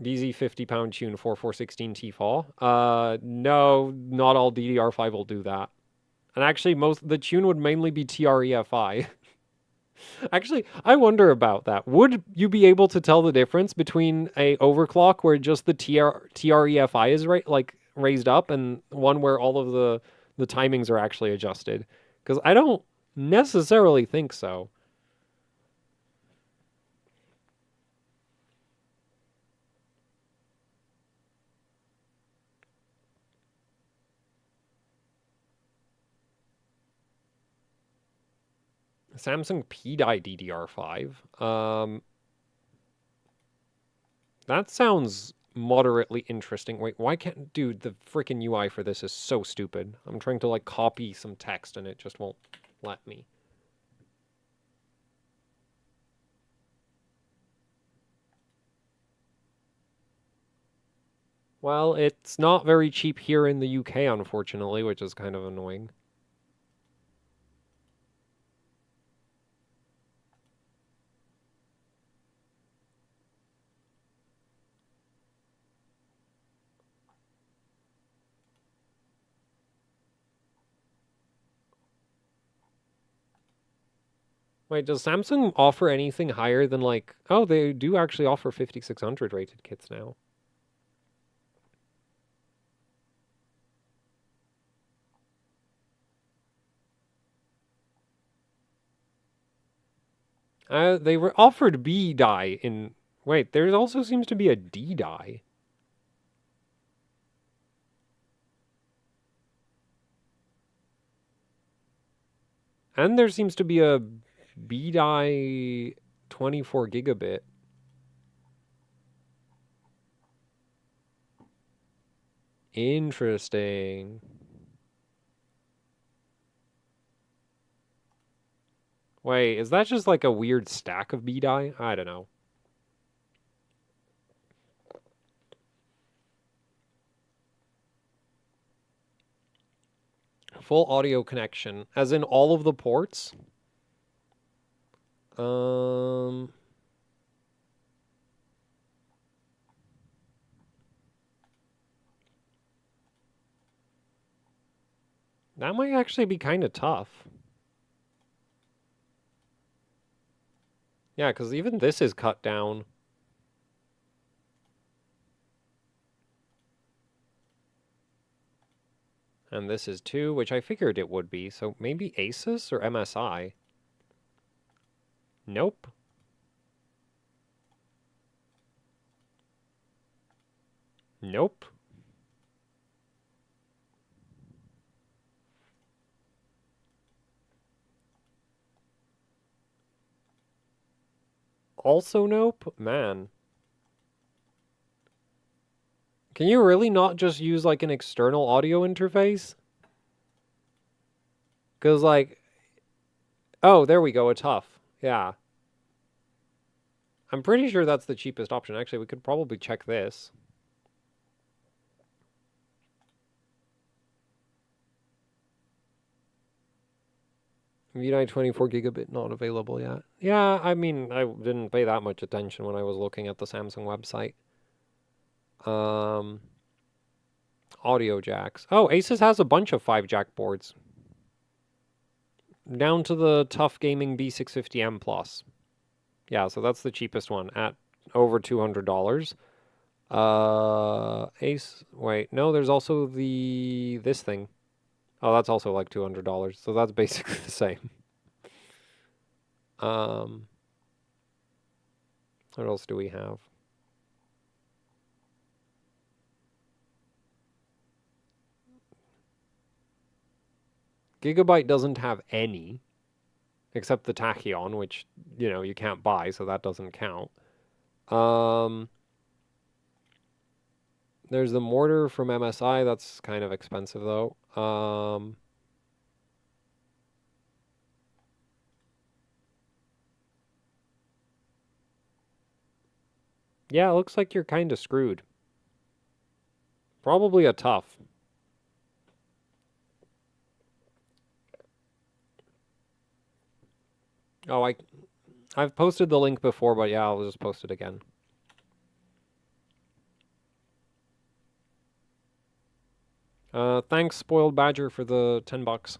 [SPEAKER 2] BZ 50 pound tune 4416 T-Fall. No, not all DDR5 will do that. And actually, the tune would mainly be TREFI. Actually, I wonder about that. Would you be able to tell the difference between a overclock where just the TREFI is raised up and one where all of the timings are actually adjusted? Because I don't necessarily think so. Samsung PDI DDR5. That sounds moderately interesting. Wait, why can't... Dude, the freaking UI for this is so stupid. I'm trying to, like, copy some text and it just won't let me. Well, it's not very cheap here in the UK, unfortunately, which is kind of annoying. Wait, does Samsung offer anything higher than like... Oh, they do actually offer 5600 rated kits now. They were offered B die in... Wait, there also seems to be a D die. And there seems to be a B die 24 gigabit. Interesting. Wait, is that just like a weird stack of B die? I don't know. Full audio connection, as in all of the ports. That might actually be kind of tough. Yeah, because even this is cut down. And this is 2, which I figured it would be. So maybe Asus or MSI? Nope. Nope. Also nope? Man. Can you really not just use like an external audio interface? Because like... Oh, there we go, a tough. Yeah. I'm pretty sure that's the cheapest option. Actually, we could probably check this. VDI 24 gigabit not available yet. Yeah, I mean, I didn't pay that much attention when I was looking at the Samsung website. Audio jacks. Oh, Asus has a bunch of 5-jack boards. Down to the Tough Gaming B650M Plus. Yeah, so that's the cheapest one at over $200. Wait, no, there's also this thing. Oh, that's also like $200. So that's basically the same. What else do we have? Gigabyte doesn't have any, except the Tachyon, which, you know, you can't buy, so that doesn't count. There's the mortar from MSI. That's kind of expensive, though. Yeah, it looks like you're kind of screwed. Probably a tough. Oh, I've posted the link before, but yeah, I'll just post it again. Thanks, Spoiled Badger, for the $10.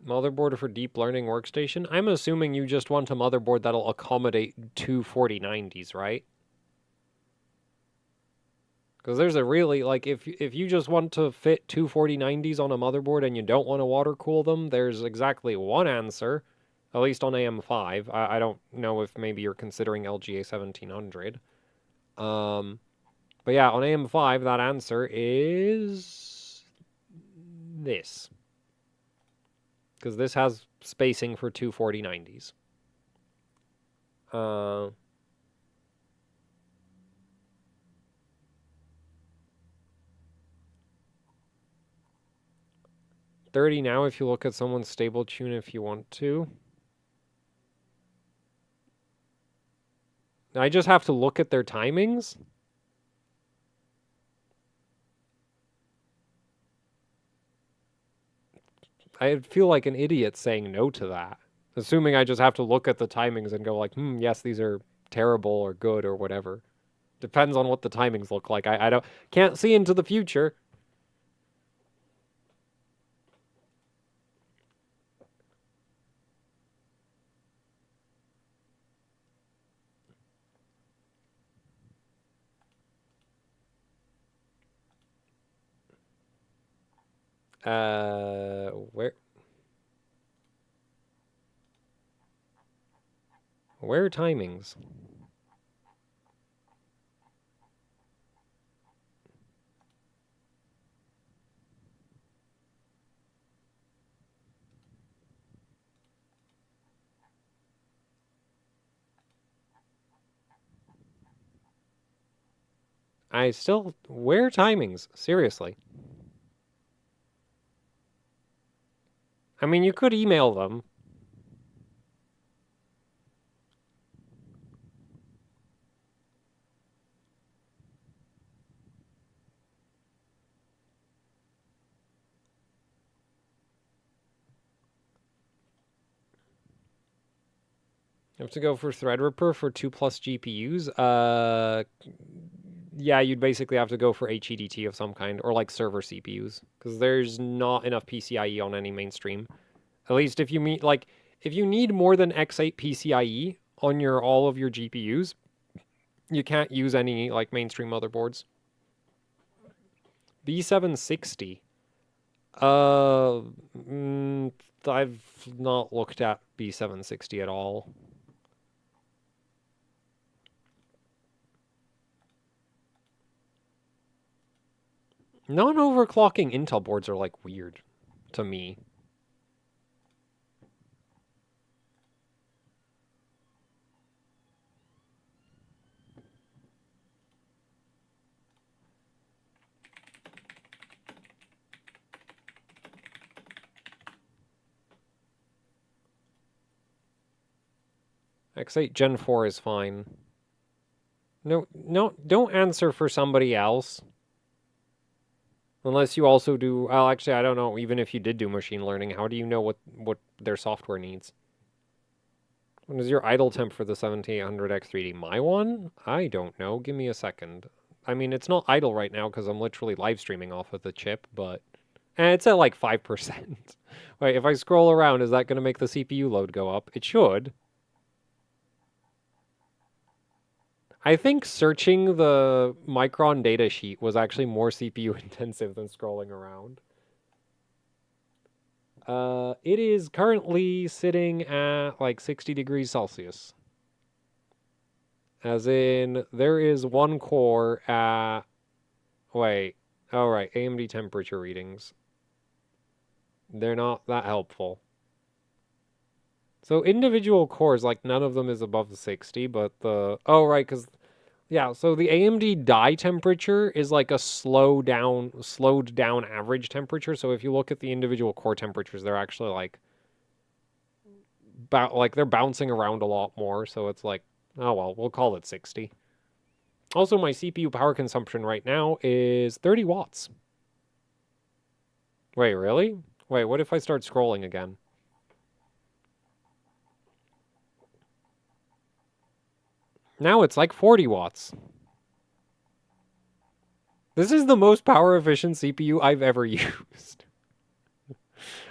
[SPEAKER 2] Motherboard for deep learning workstation? I'm assuming you just want a motherboard that'll accommodate two 4090s, right? Because there's a really, like, if you just want to fit two 4090s on a motherboard and you don't want to water cool them, there's exactly one answer, at least on AM5. I don't know if maybe you're considering LGA 1700. But yeah, on AM5, that answer is this. because this has spacing for two 4090s. 30 now if you look at someone's stable tune if you want to. I just have to look at their timings. I feel like an idiot saying no to that. Assuming I just have to look at the timings and go like, yes, these are terrible or good or whatever. Depends on what the timings look like. I can't see into the future. Where timings? Where timings? Seriously. I mean, you could email them. You have to go for Threadripper for 2+ GPUs. Yeah, you'd basically have to go for HEDT of some kind, or like server CPUs, because there's not enough PCIe on any mainstream. At least if you if you need more than X8 PCIe on all of your GPUs, you can't use any like mainstream motherboards. B760. I've not looked at B760 at all. Non-overclocking Intel boards are like weird to me. X8 Gen 4 is fine. No, don't answer for somebody else. Unless you also do... Well, actually, I don't know. Even if you did do machine learning, how do you know what their software needs? What is your idle temp for the 7800X3D? My one? I don't know. Give me a second. I mean, it's not idle right now because I'm literally live streaming off of the chip, but... it's at like 5%. Wait, if I scroll around, is that going to make the CPU load go up? It should. I think searching the Micron datasheet was actually more CPU intensive than scrolling around. It is currently sitting at like 60 degrees Celsius. As in, there is one core at... Wait. Oh, right. AMD temperature readings. They're not that helpful. So individual cores, like none of them is above the 60, but the... Oh, right, because... Yeah, so the AMD die temperature is like a slowed down average temperature. So if you look at the individual core temperatures, they're actually like they're bouncing around a lot more. So it's like, oh well, we'll call it 60. Also, my CPU power consumption right now is 30 watts. Wait, really? Wait, what if I start scrolling again? Now it's like 40 watts. This is the most power efficient CPU I've ever used.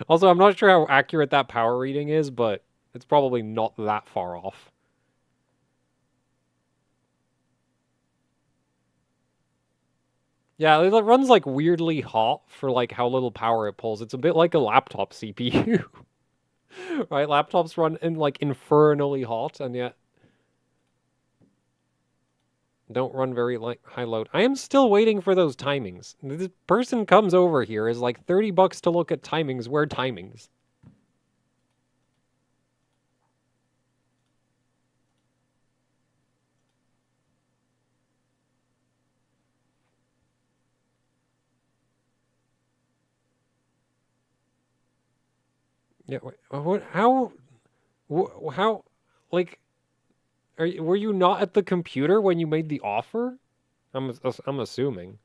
[SPEAKER 2] Also, I'm not sure how accurate that power reading is, but it's probably not that far off. Yeah, it runs like weirdly hot for like how little power it pulls. It's a bit like a laptop CPU. Right? Laptops run in like infernally hot and yet don't run very high load. I am still waiting for those timings. This person comes over here is like $30 to look at timings. Where timings? Yeah, what, how, like, were you not at the computer when you made the offer? I'm assuming.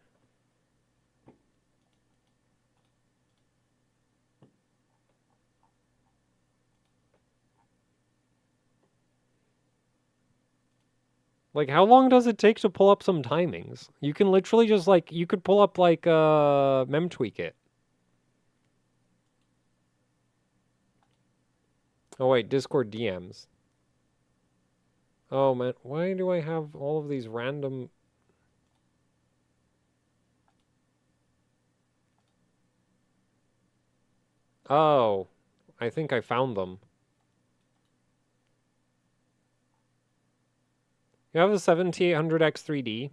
[SPEAKER 2] Like, how long does it take to pull up some timings? You can literally just, like, you could pull up, like, memtweak it. Oh, wait, Discord DMs. Oh, man, why do I have all of these random... Oh, I think I found them. You have a 7800X3D.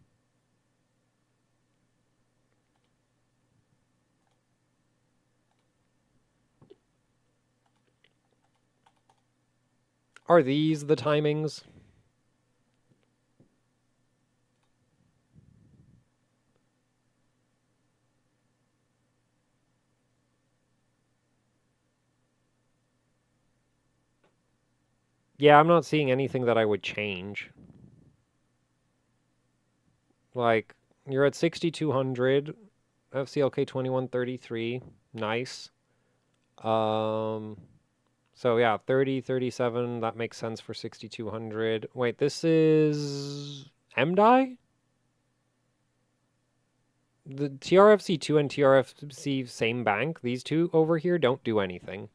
[SPEAKER 2] Are these the timings? Yeah, I'm not seeing anything that I would change. Like, you're at 6200, FCLK 2133, nice. So yeah, 30, 37, that makes sense for 6200. Wait, this is MDI? The TRFC2 and TRFC same bank, these two over here don't do anything.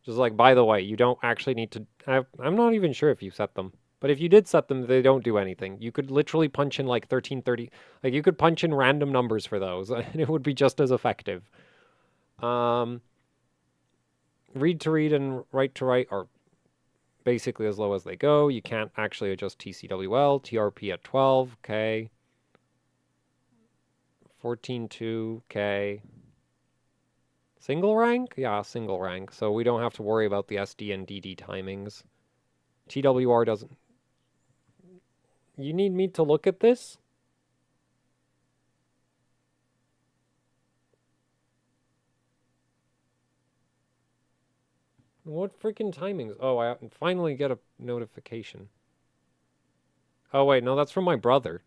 [SPEAKER 2] Just like, by the way, you don't actually need to... I'm not even sure if you set them. But if you did set them, they don't do anything. You could literally punch in like 1330. Like, you could punch in random numbers for those, and it would be just as effective. Read to read and write to write are basically as low as they go. You can't actually adjust TCWL. TRP at 12, okay. 14.2, okay. Single rank? Yeah, single rank. So we don't have to worry about the SD and DD timings. TWR doesn't... You need me to look at this? What freaking timings? Oh, I finally get a notification. Oh, wait, no, that's from my brother.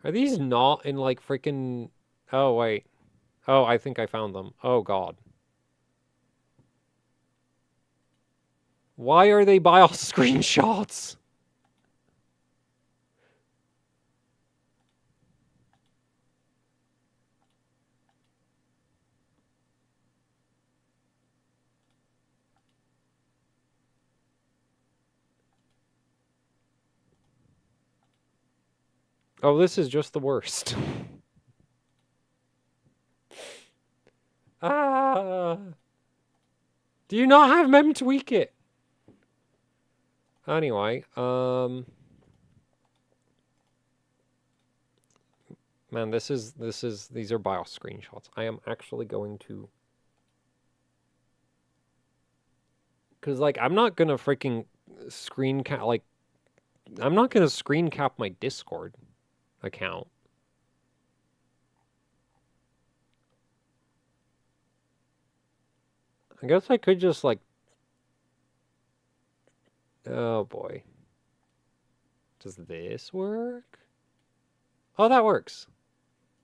[SPEAKER 2] Are these not in, like, freaking... Oh, wait. Oh, I think I found them. Oh, God. Why are they BIOS screenshots? Oh, this is just the worst. Ah. Do you not have mem tweak it? Anyway, man, these are BIOS screenshots. I am actually going to... Because, like, I'm not gonna freaking screen cap, like, I'm not gonna screen cap my Discord account. I guess I could just, like... Oh, boy. Does this work? Oh, that works.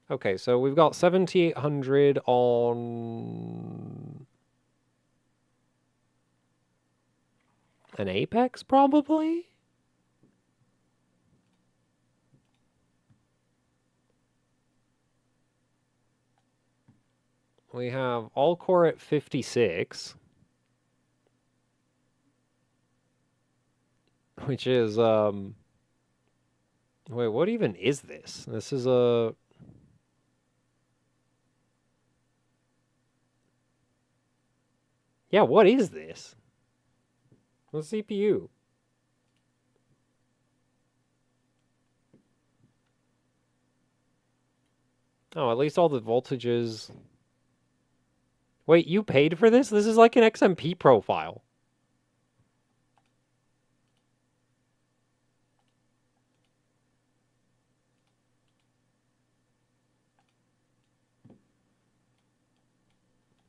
[SPEAKER 2] Okay, so we've got 7800 on... an Apex, probably? We have all core at 56. Which is, wait, what even is this? This is a... Yeah, what is this? The CPU. Oh, at least all the voltages... Wait, you paid for this? This is like an XMP profile.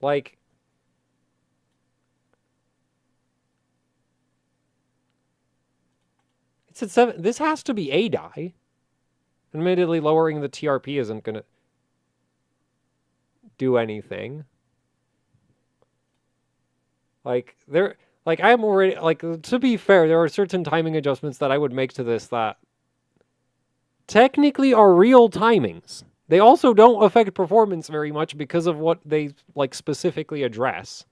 [SPEAKER 2] Like, it's at 7. This has to be a die. Admittedly, lowering the TRP isn't going to do anything. Like, I'm already, like, to be fair, there are certain timing adjustments that I would make to this that technically are real timings. They also don't affect performance very much because of what they, like, specifically address.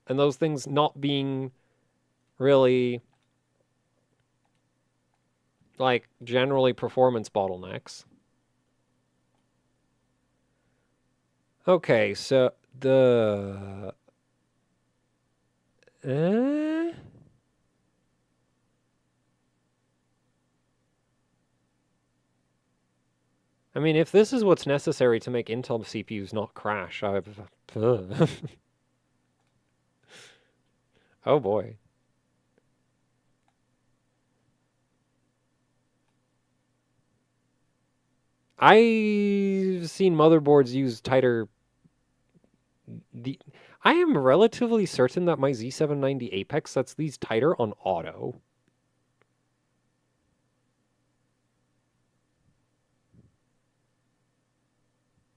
[SPEAKER 2] And those things not being really, like, generally performance bottlenecks. Okay, so the... I mean, if this is what's necessary to make Intel CPUs not crash, oh boy. I've seen motherboards use tighter... I am relatively certain that my Z790 Apex sets these tighter on auto.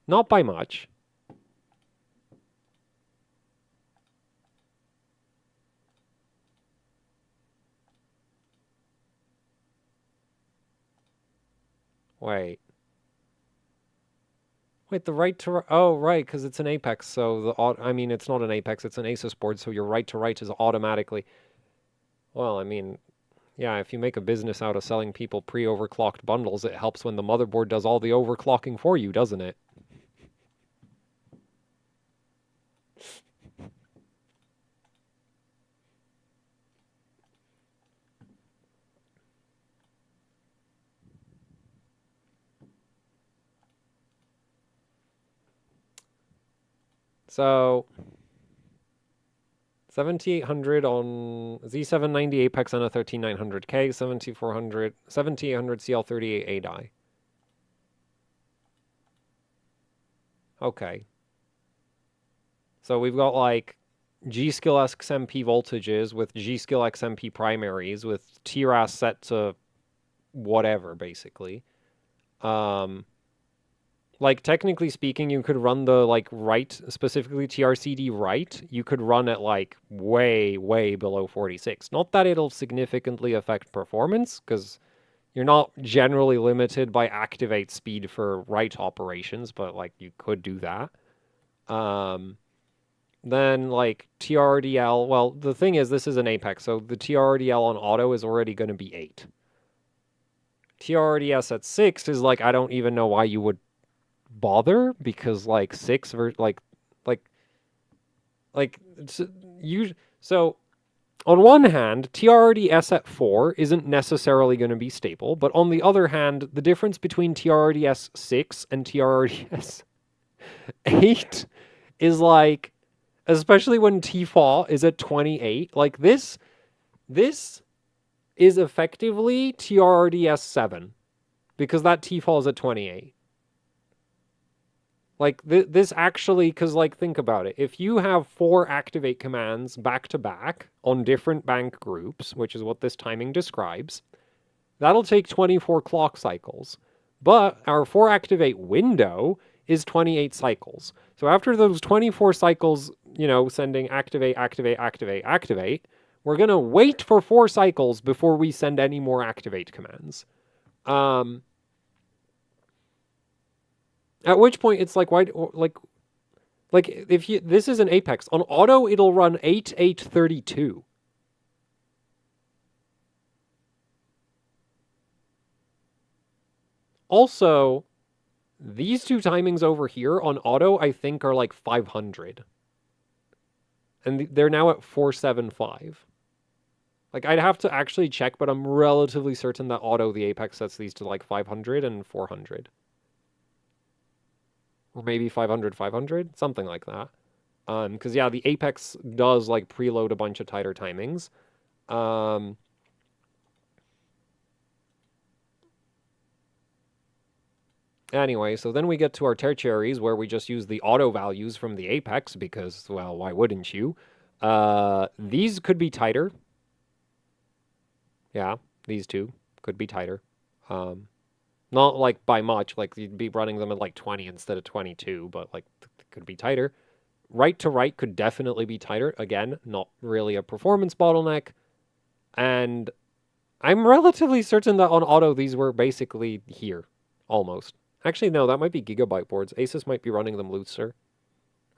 [SPEAKER 2] Not by much. Wait. Wait, the right to... Oh, right, because it's an Apex, so the... I mean, it's not an Apex, it's an Asus board, so your right to write is automatically... Well, I mean, yeah, if you make a business out of selling people pre-overclocked bundles, it helps when the motherboard does all the overclocking for you, doesn't it? So... 7800 on Z790 Apex and a 13900K, 7800 CL38A die. Okay. So we've got like G-Skill XMP voltages with G-Skill XMP primaries with TRAS set to whatever, basically. Like, technically speaking, you could run the, like, write, specifically TRCD write, you could run at, like, way, way below 46. Not that it'll significantly affect performance, because you're not generally limited by activate speed for write operations, but, like, you could do that. Then, like, TRDL, well, the thing is, this is an Apex, so the TRDL on auto is already going to be 8. TRDS at 6 is, like, I don't even know why you would bother, because like 6 so on one hand, TRDS at 4 isn't necessarily going to be stable, but on the other hand, the difference between TRDS 6 and TRDS 8 is like, especially when TFAW is at 28, like this is effectively TRDS 7 because that TFAW is at 28. Like, this actually, because, like, think about it. If you have 4 activate commands back to back on different bank groups, which is what this timing describes, that'll take 24 clock cycles. But our 4 activate window is 28 cycles. So after those 24 cycles, you know, sending activate, activate, activate, activate, we're going to wait for 4 cycles before we send any more activate commands. At which point it's like, why, like if you, this is an Apex. On auto, it'll run 8832. Also, these two timings over here on auto, I think, are like 500. And they're now at 475. Like, I'd have to actually check, but I'm relatively certain that auto, the Apex, sets these to like 500 and 400. Or maybe 500, 500, something like that. Because, yeah, the Apex does, like, preload a bunch of tighter timings. Anyway, so then we get to our tertiaries where we just use the auto values from the apex because, well, why wouldn't you? These could be tighter. Yeah, these two could be tighter. Not like by much, like you'd be running them at like 20 instead of 22, but like could be tighter. Right to right could definitely be tighter. Again, not really a performance bottleneck. And I'm relatively certain that on auto, these were basically here, almost. Actually, no, that might be gigabyte boards. Asus might be running them looser.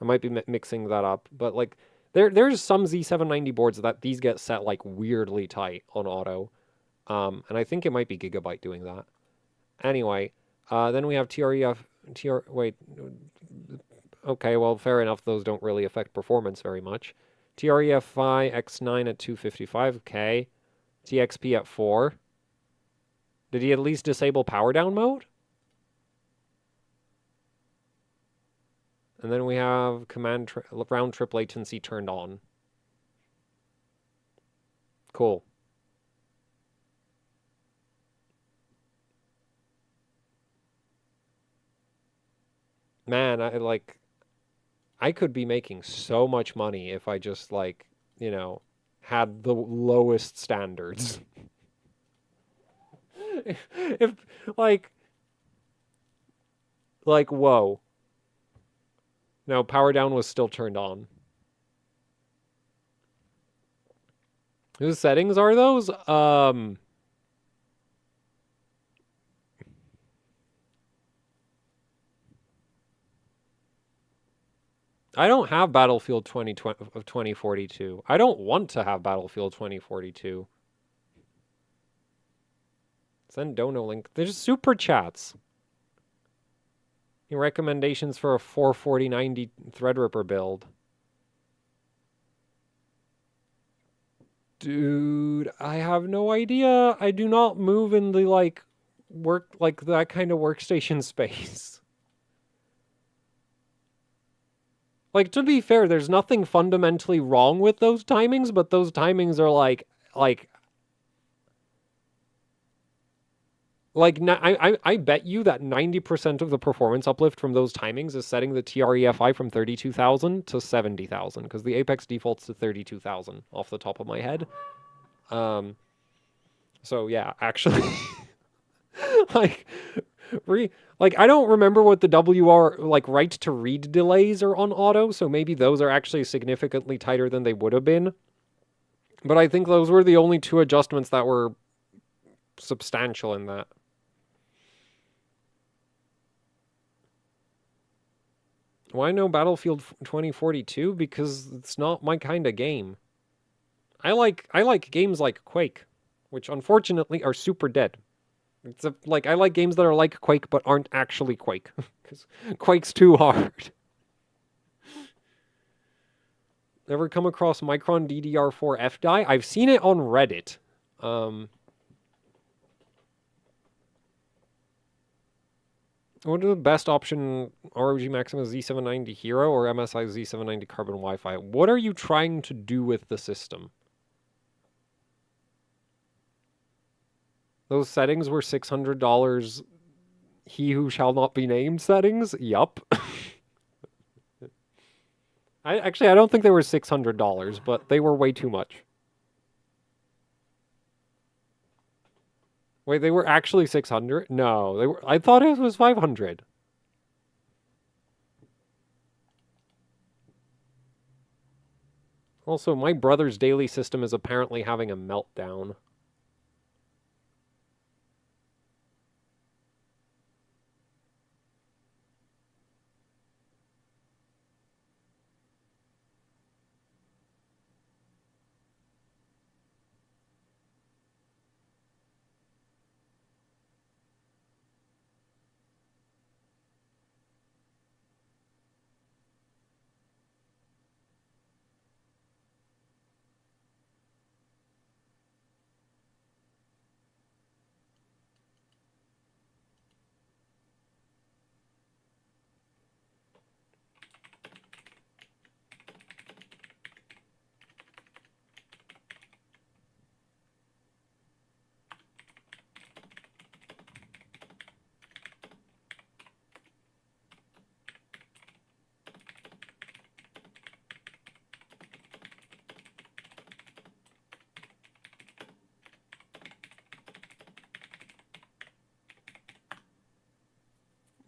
[SPEAKER 2] I might be mixing that up, but like there's some Z790 boards that these get set like weirdly tight on auto, and I think it might be Gigabyte doing that. Anyway, then we have wait, okay, well, fair enough. Those don't really affect performance very much. TREF-I X9 at 255K, TXP at 4. Did he at least disable power down mode? And then we have round trip latency turned on. Cool. Man, I could be making so much money if I just like, had the lowest standards. if whoa. No, power down was still turned on. Whose settings are those? I don't have Battlefield 2042. I don't want to have Battlefield 2042. Send dono link. There's super chats. Recommendations for a 44090 Threadripper build. Dude, I have no idea. I do not move in the that kind of workstation space. Like, to be fair, there's nothing fundamentally wrong with those timings, but those timings are I bet you that 90% of the performance uplift from those timings is setting the TREFI from 32,000 to 70,000, because the Apex defaults to 32,000 off the top of my head. So yeah, actually, like, I don't remember what the WR, write to read delays are on auto, so maybe those are actually significantly tighter than they would have been. But I think those were the only two adjustments that were substantial in that. Why no Battlefield 2042? Because it's not my kind of game. I like games like Quake, which unfortunately are super dead. I like games that are like Quake but aren't actually Quake, because Quake's too hard. Ever come across Micron DDR4 FDI? I've seen it on Reddit. What are the best option? ROG Maxima Z790 Hero or MSI Z790 Carbon Wi-Fi? What are you trying to do with the system? Those settings were $600. He who shall not be named settings? Yup. I don't think they were $600, but they were way too much. Wait, they were actually 600? No, they were. I thought it was 500. Also, my brother's daily system is apparently having a meltdown.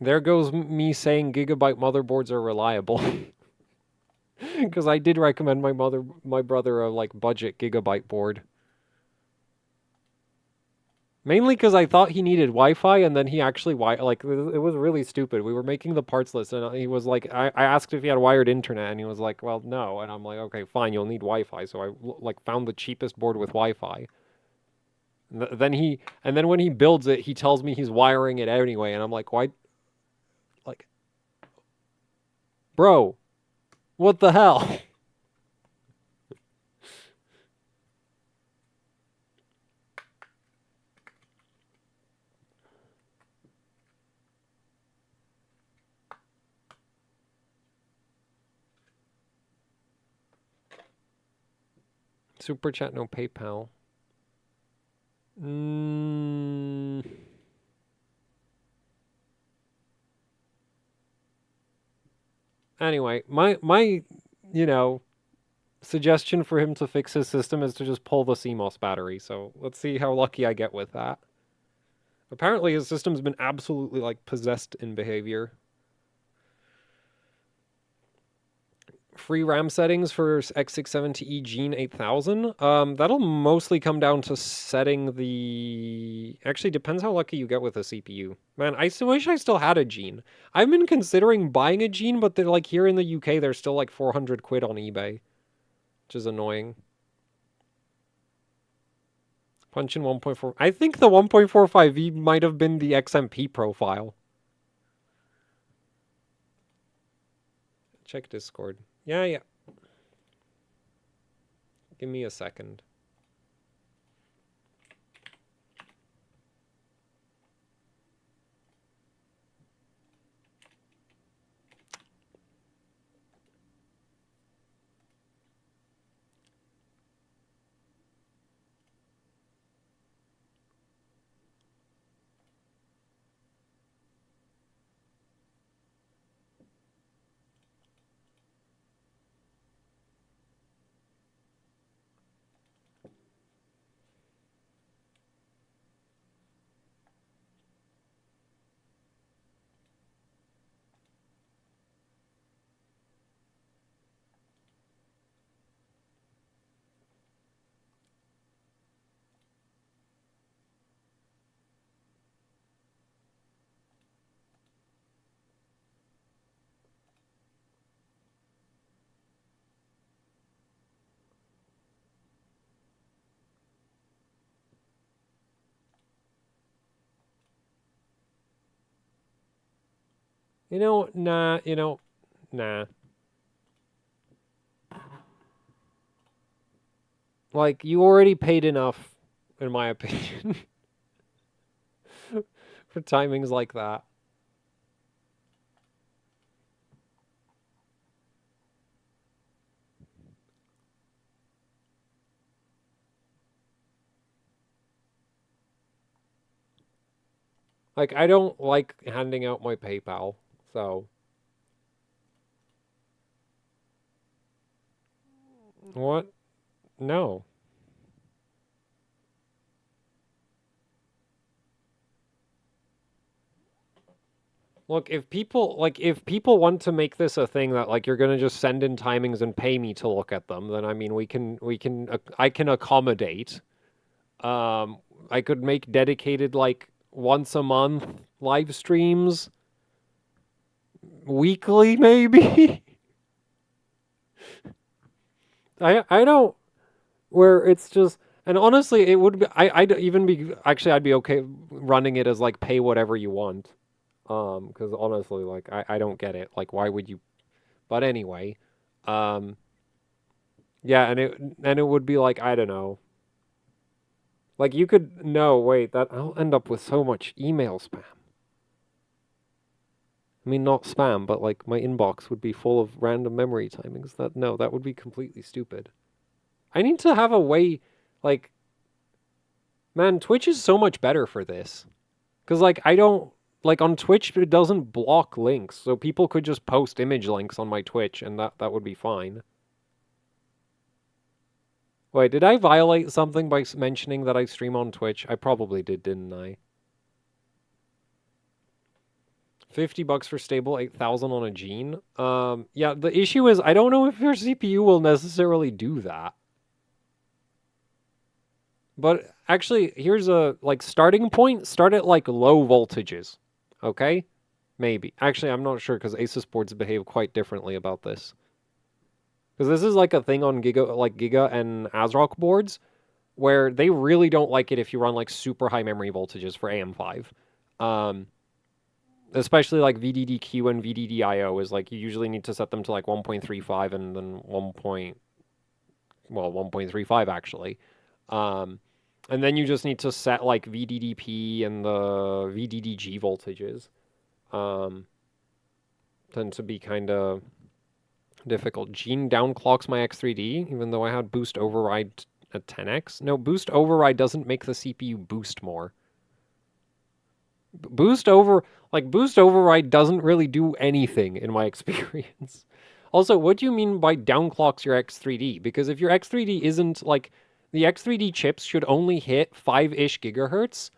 [SPEAKER 2] There goes me saying gigabyte motherboards are reliable. Because I did recommend my brother a like budget gigabyte board. Mainly because I thought he needed Wi-Fi, and then he actually like it was really stupid. We were making the parts list, and he was like, I asked if he had wired internet, and he was like, well, no. And I'm like, okay, fine, you'll need Wi-Fi. So I like found the cheapest board with Wi-Fi. And then when he builds it, he tells me he's wiring it anyway, and I'm like, why? Like, bro, what the hell? Super chat, no PayPal. Anyway, my you know, suggestion for him to fix his system is to just pull the CMOS battery. So let's see how lucky I get with that. Apparently his system's been absolutely like possessed in behavior. Free RAM settings for X670E Gene 8000. That'll mostly come down to setting the... Actually, depends how lucky you get with a CPU. Man, I wish I still had a Gene. I've been considering buying a Gene, but they're like here in the UK, they're still like 400 quid on eBay, which is annoying. Punch in 1.4. I think the 1.45V might have been the XMP profile. Check Discord. Yeah. Give me a second. Nah. Like, you already paid enough, in my opinion, for timings like that. Like, I don't like handing out my PayPal, so... What? No. Look, if people want to make this a thing that like you're gonna just send in timings and pay me to look at them, then I mean I can accommodate. I could make dedicated like once a month live streams, weekly maybe. I don't where it's just and honestly it would be I'd even be actually I'd be okay running it as like pay whatever you want. Because honestly, like I don't get it. Like why would you? But anyway, um, yeah, and it would be like I don't know. Like you could no wait that I'll end up with so much email spam. I mean not spam, but like my inbox would be full of random memory timings. That would be completely stupid. I need to have a way, like, man, Twitch is so much better for this. Because like I don't. Like on Twitch, it doesn't block links, so people could just post image links on my Twitch, and that would be fine. Wait, did I violate something by mentioning that I stream on Twitch? I probably did, didn't I? $50 for stable, 8,000 on a gene. Yeah, the issue is I don't know if your CPU will necessarily do that. But actually, here's a like starting point. Start at like low voltages. Okay? Maybe. Actually, I'm not sure because Asus boards behave quite differently about this. Because this is like a thing on Giga and ASRock boards where they really don't like it if you run like super high memory voltages for AM5. Especially like VDDQ and VDDIO is like you usually need to set them to like 1.35 and then 1.35 actually. And then you just need to set like VDDP and the VDDG voltages. Tend to be kind of difficult. Gene downclocks my X3D, even though I had boost override at 10x. No, boost override doesn't make the CPU boost more. Boost override doesn't really do anything in my experience. Also, what do you mean by downclocks your X3D? Because if your X3D isn't like the X3D chips should only hit 5-ish gigahertz.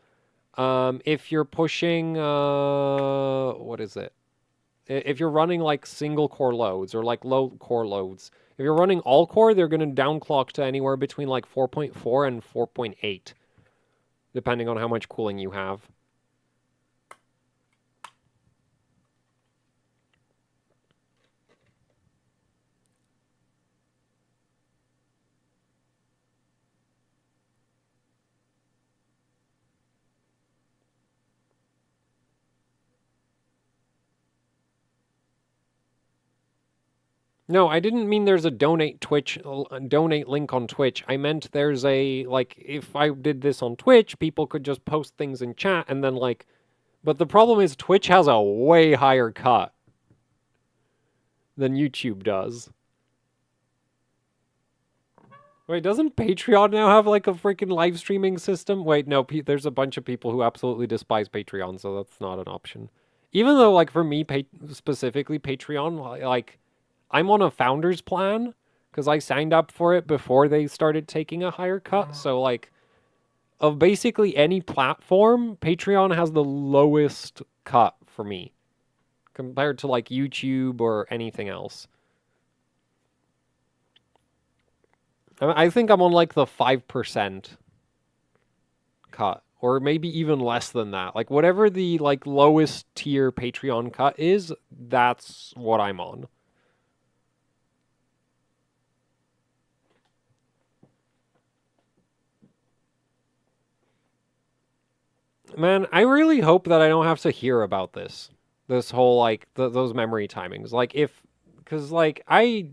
[SPEAKER 2] If you're pushing what is it? If you're running like single core loads or like low core loads, if you're running all core, they're going to downclock to anywhere between like 4.4 and 4.8, depending on how much cooling you have. No, I didn't mean there's a donate link on Twitch. I meant there's a, like, if I did this on Twitch, people could just post things in chat and then, like, but the problem is Twitch has a way higher cut than YouTube does. Wait, doesn't Patreon now have, like, a freaking live streaming system? Wait, no, there's a bunch of people who absolutely despise Patreon, so that's not an option. Even though, like, for me, specifically, Patreon, like, I'm on a founder's plan because I signed up for it before they started taking a higher cut. So, like, of basically any platform, Patreon has the lowest cut for me compared to, like, YouTube or anything else. I think I'm on, like, the 5% cut, or maybe even less than that. Like, whatever the, like, lowest tier Patreon cut is, that's what I'm on. Man, I really hope that I don't have to hear about this. This whole, like, those memory timings. Like, because, like, I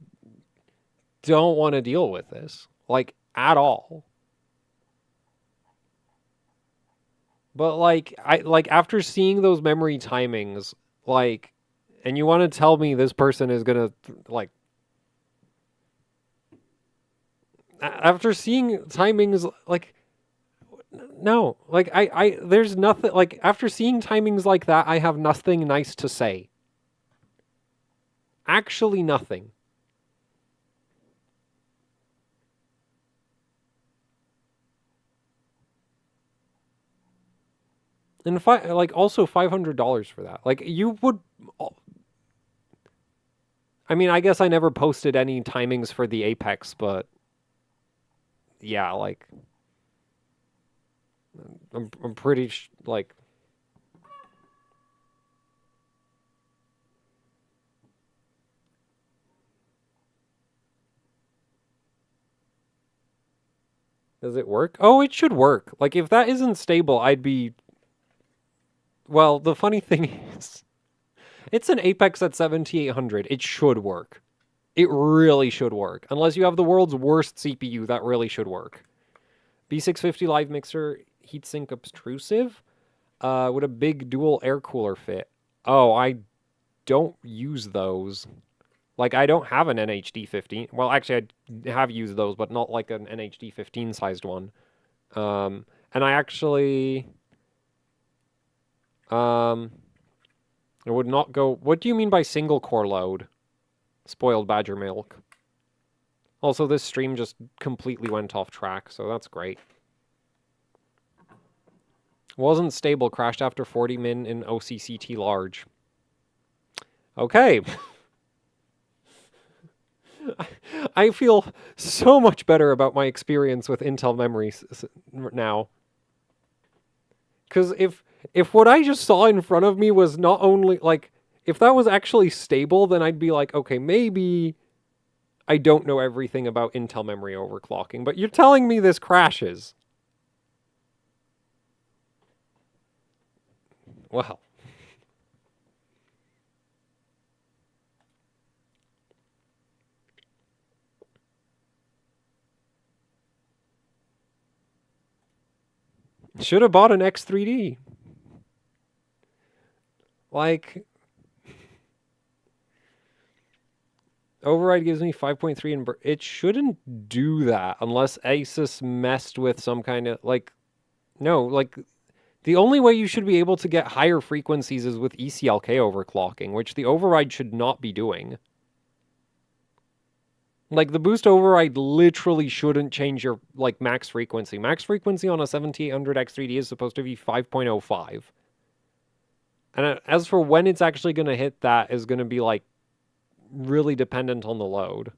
[SPEAKER 2] don't want to deal with this. Like, at all. But, like, after seeing those memory timings, like, and you want to tell me this person is gonna, like, after seeing timings, like, no, like, there's nothing, like, after seeing timings like that, I have nothing nice to say. Actually, nothing. And like, also $500 for that. Like, you would, I mean, I guess I never posted any timings for the Apex, but yeah, like, I'm pretty like, does it work? Oh, it should work. Like, if that isn't stable, I'd be, well, the funny thing is, it's an Apex at 7800. It should work. It really should work. Unless you have the world's worst CPU, that really should work. B650 live mixer heatsink obtrusive. Would a big dual air cooler fit? Oh, I don't use those. Like, I don't have an NHD 15. Well, actually, I have used those, but not like an NHD 15 sized one. And I actually, I would not go. What do you mean by single core load? Spoiled badger milk. Also, this stream just completely went off track, so that's great. Wasn't stable, crashed after 40 min in OCCT large. Okay. I feel so much better about my experience with Intel memory now. Because if what I just saw in front of me was not only like if that was actually stable, then I'd be like, okay, maybe I don't know everything about Intel memory overclocking. But you're telling me this crashes. Well, should have bought an X3D. Like, override gives me 5.3 and it shouldn't do that unless Asus messed with some kind of like no, like the only way you should be able to get higher frequencies is with ECLK overclocking, which the override should not be doing. Like the boost override literally shouldn't change your like max frequency. Max frequency on a 7800 X3D is supposed to be 5.05. And as for when it's actually going to hit that is going to be like really dependent on the load.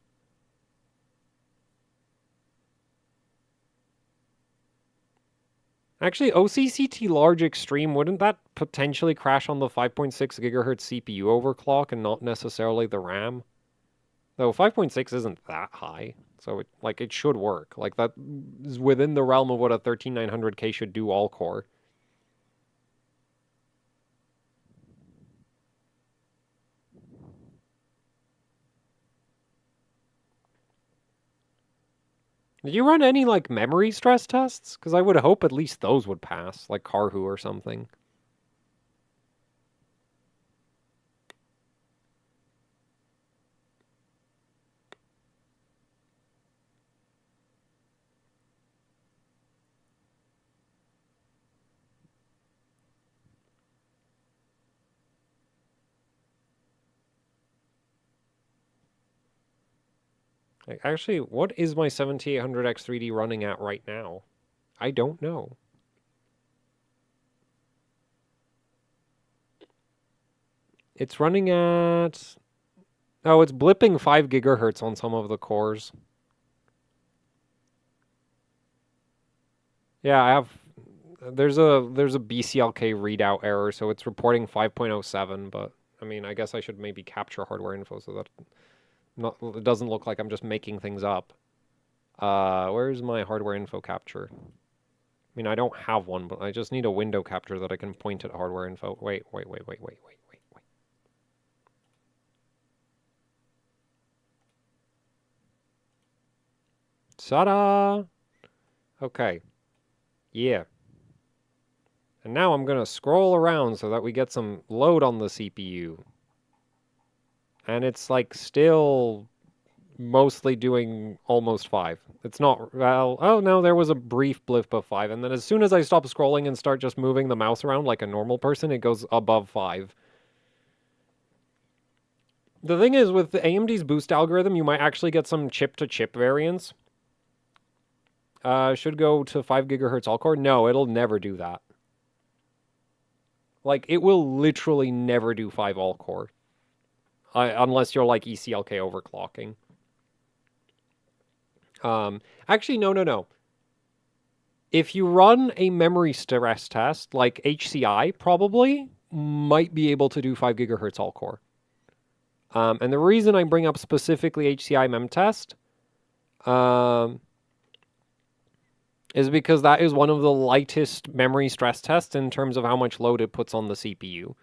[SPEAKER 2] Actually, OCCT large extreme, wouldn't that potentially crash on the 5.6 gigahertz CPU overclock and not necessarily the RAM? Though 5.6 isn't that high, so it should work. Like that is within the realm of what a 13900K should do all core. Did you run any like memory stress tests? Because I would hope at least those would pass, like Karhu or something. Like, actually, what is my 7800 X3D running at right now? I don't know. It's running at... Oh, it's blipping 5 gigahertz on some of the cores. Yeah, I have... There's a BCLK readout error, so it's reporting 5.07, but I mean, I guess I should maybe capture hardware info so that it doesn't look like I'm just making things up. Where's my hardware info capture? I mean, I don't have one, but I just need a window capture that I can point at hardware info. Wait. Ta-da! Okay. Yeah. And now I'm going to scroll around so that we get some load on the CPU. And it's like still mostly doing almost 5. It's not, well, oh no, there was a brief blip of 5. And then as soon as I stop scrolling and start just moving the mouse around like a normal person, it goes above 5. The thing is, with the AMD's boost algorithm, you might actually get some chip-to-chip variance. Should go to 5 gigahertz all-core. No, it'll never do that. Like, it will literally never do 5 all-core. Unless you're, like, ECLK overclocking. Actually, no. If you run a memory stress test, like HCI probably might be able to do 5 gigahertz all-core. And the reason I bring up specifically HCI memtest is because that is one of the lightest memory stress tests in terms of how much load it puts on the CPU.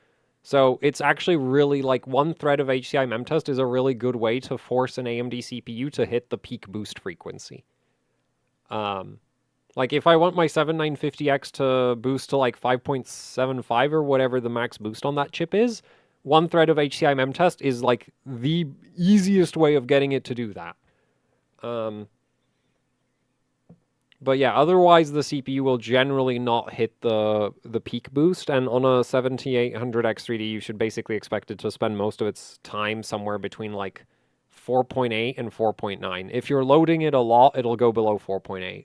[SPEAKER 2] So it's actually really like one thread of HCI memtest is a really good way to force an AMD CPU to hit the peak boost frequency. Like if I want my 7950X to boost to like 5.75 or whatever the max boost on that chip is, one thread of HCI memtest is like the easiest way of getting it to do that. But yeah, otherwise the CPU will generally not hit the peak boost, and on a 7800 X3D, you should basically expect it to spend most of its time somewhere between like 4.8 and 4.9. If you're loading it a lot, it'll go below 4.8.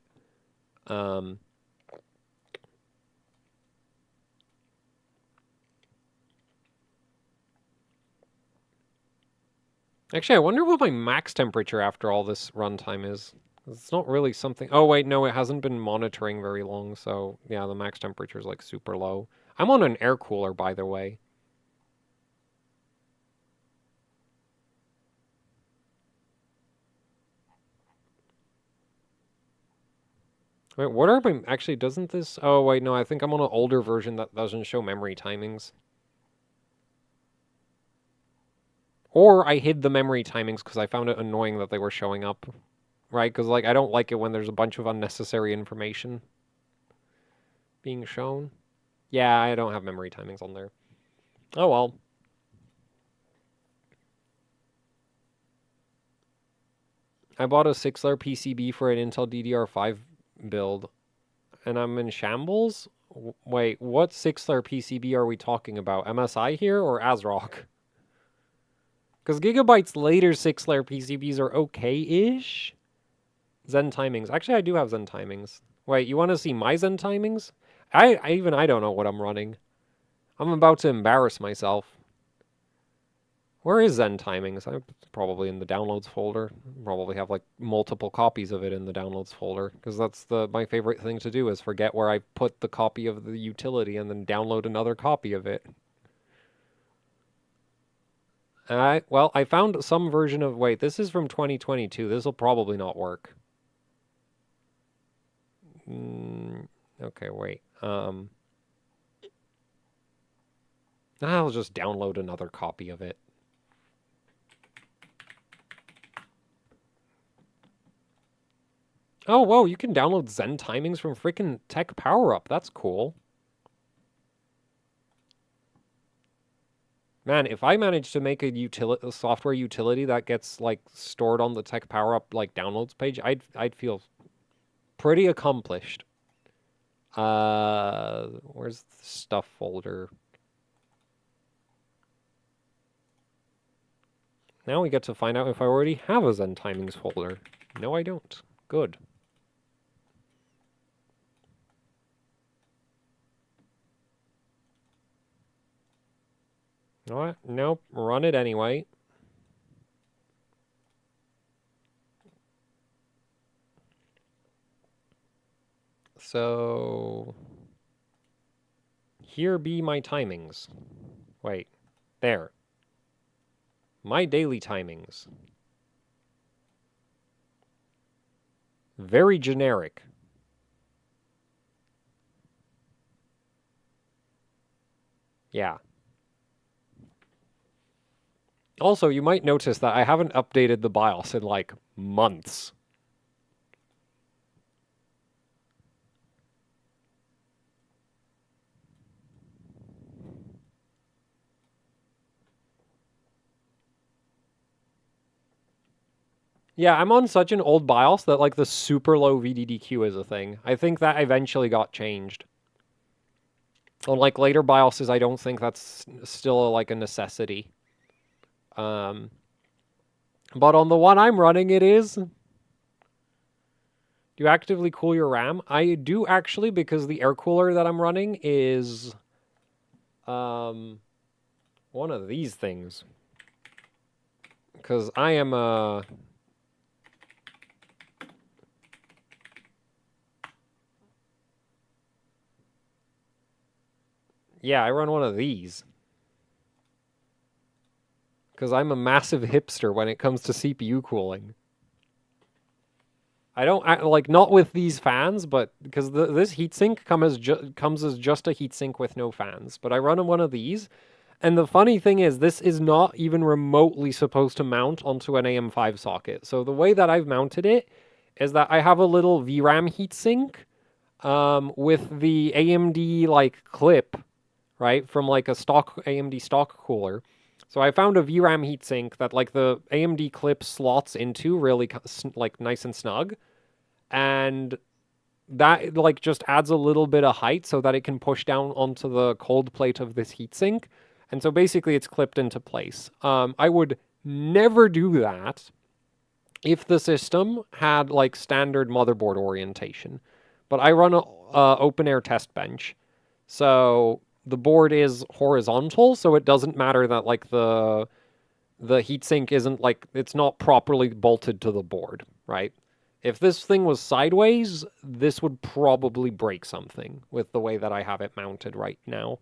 [SPEAKER 1] Actually, I wonder what my max temperature after all this runtime is. It's not really something... Oh, wait, no, it hasn't been monitoring very long, so yeah, the max temperature is like super low. I'm on an air cooler, by the way. Wait, what are my... Actually, doesn't this... Oh, wait, no, I think I'm on an older version that doesn't show memory timings. Or I hid the memory timings because I found it annoying that they were showing up. Right? Because, like, I don't like it when there's a bunch of unnecessary information being shown. Yeah, I don't have memory timings on there. Oh, well. I bought a 6-layer PCB for an Intel DDR5 build, and I'm in shambles? Wait, what 6-layer PCB are we talking about? MSI here or ASRock? Because Gigabyte's later 6-layer PCBs are okay-ish. Zen timings. Actually, I do have Zen timings. Wait, you want to see my Zen timings? I don't know what I'm running. I'm about to embarrass myself. Where is Zen timings? I'm probably in the downloads folder. Probably have like multiple copies of it in the downloads folder because that's my favorite thing to do is forget where I put the copy of the utility and then download another copy of it. Well, I found some version of... Wait, this is from 2022. This will probably not work. Okay, wait. I'll just download another copy of it. Oh, whoa, you can download Zen timings from freaking Tech PowerUp. That's cool. Man, if I manage to make a software utility that gets like stored on the Tech PowerUp like downloads page, I'd feel pretty accomplished. Where's the stuff folder? Now we get to find out if I already have a Zen timings folder. No, I don't. Good. What? Nope. Run it anyway. So... Here be my timings. Wait. There. My daily timings. Very generic. Yeah. Also, you might notice that I haven't updated the BIOS in, like, months. Yeah, I'm on such an old BIOS that, like, the super low VDDQ is a thing. I think that eventually got changed. On, like, later BIOSes, I don't think that's still, like, a necessity. But on the one I'm running, it is. Do you actively cool your RAM? I do actually, because the air cooler that I'm running is one of these things. Because I am yeah, I run one of these. Because I'm a massive hipster when it comes to CPU cooling. I don't like not with these fans, but because this heatsink comes as just a heatsink with no fans. But I run one of these, and the funny thing is, this is not even remotely supposed to mount onto an AM5 socket. So the way that I've mounted it is that I have a little VRAM heatsink with the AMD like clip, right, from like a stock AMD stock cooler. So I found a VRAM heatsink that like the AMD clip slots into really like nice and snug. And that like just adds a little bit of height so that it can push down onto the cold plate of this heatsink. And so basically it's clipped into place. I would never do that if the system had like standard motherboard orientation. But I run a open air test bench. So the board is horizontal, so it doesn't matter that like the
[SPEAKER 2] the heatsink isn't like, it's not properly bolted to the board, right? If this thing was sideways, this would probably break something with the way that I have it mounted right now.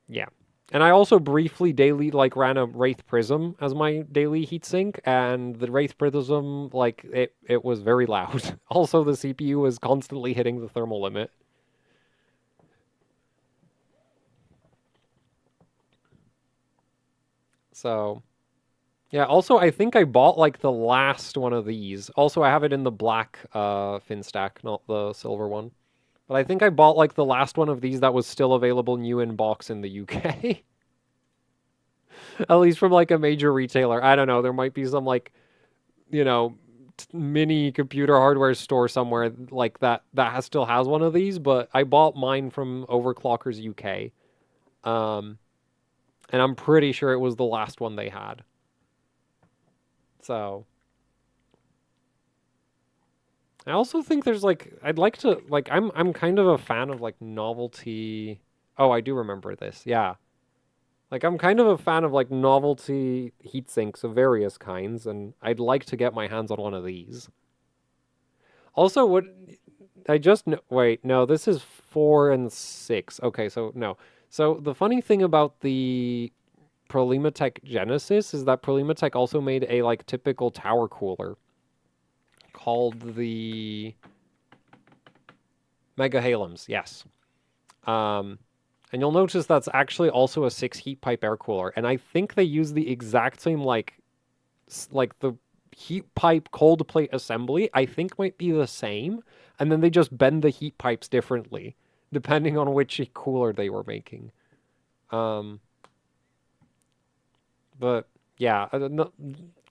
[SPEAKER 2] Yeah. And I also briefly daily ran a Wraith Prism as my daily heatsink, and the Wraith Prism it was very loud. Also, the CPU was constantly hitting the thermal limit. So, yeah, also I think I bought the last one of these. Also, I have it in the black fin stack, not the silver one. But I think I bought the last one of these that was still available new in box in the UK. At least from a major retailer. I don't know, there might be some you know, mini computer hardware store somewhere that still has one of these, but I bought mine from Overclockers UK. And I'm pretty sure it was the last one they had. So I also think there's I'd like to I'm kind of a fan of novelty. Oh, I do remember this. Yeah. I'm kind of a fan of novelty heat sinks of various kinds, and I'd like to get my hands on one of these. Also, what I just wait, no, this is 4 and 6. Okay, so no. So the funny thing about the Prolimatech Genesis is that Prolimatech also made a typical tower cooler called the Mega Halems. Yes. And you'll notice that's actually also a 6 heat pipe air cooler, and I think they use the exact same the heat pipe cold plate assembly. I think might be the same, and then they just bend the heat pipes differently depending on which cooler they were making. But yeah,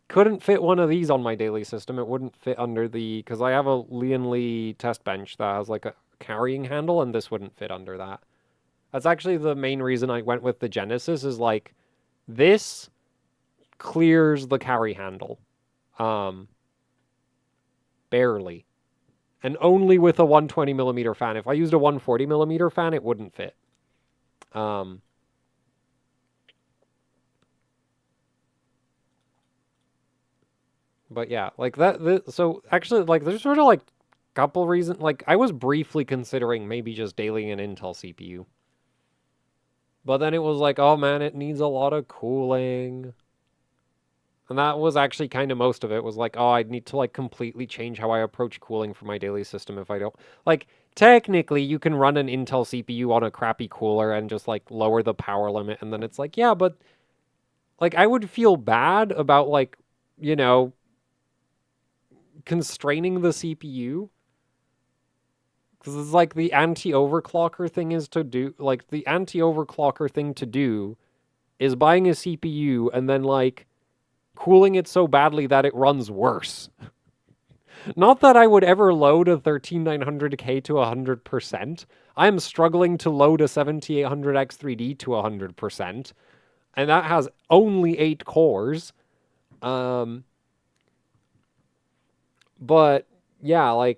[SPEAKER 2] couldn't fit one of these on my daily system. It wouldn't fit under because I have a Lian Li test bench that has a carrying handle, and this wouldn't fit under that. That's actually the main reason I went with the Genesis is this clears the carry handle. Barely. And only with a 120 millimeter fan. If I used a 140 millimeter fan, it wouldn't fit. But yeah, so actually, there's sort of couple reasons. I was briefly considering maybe just dailying an Intel CPU. But then it was oh man, it needs a lot of cooling. And that was actually kind of most of it was oh, I'd need to completely change how I approach cooling for my daily system if I don't. Technically, you can run an Intel CPU on a crappy cooler and just lower the power limit. And then it's yeah, but I would feel bad about you know, constraining the CPU. Because it's the anti-overclocker thing is to do, the anti-overclocker thing to do is buying a CPU and then cooling it so badly that it runs worse. Not that I would ever load a 13900K to 100%. I am struggling to load a 7800X3D to 100%. And that has only 8 cores. But yeah,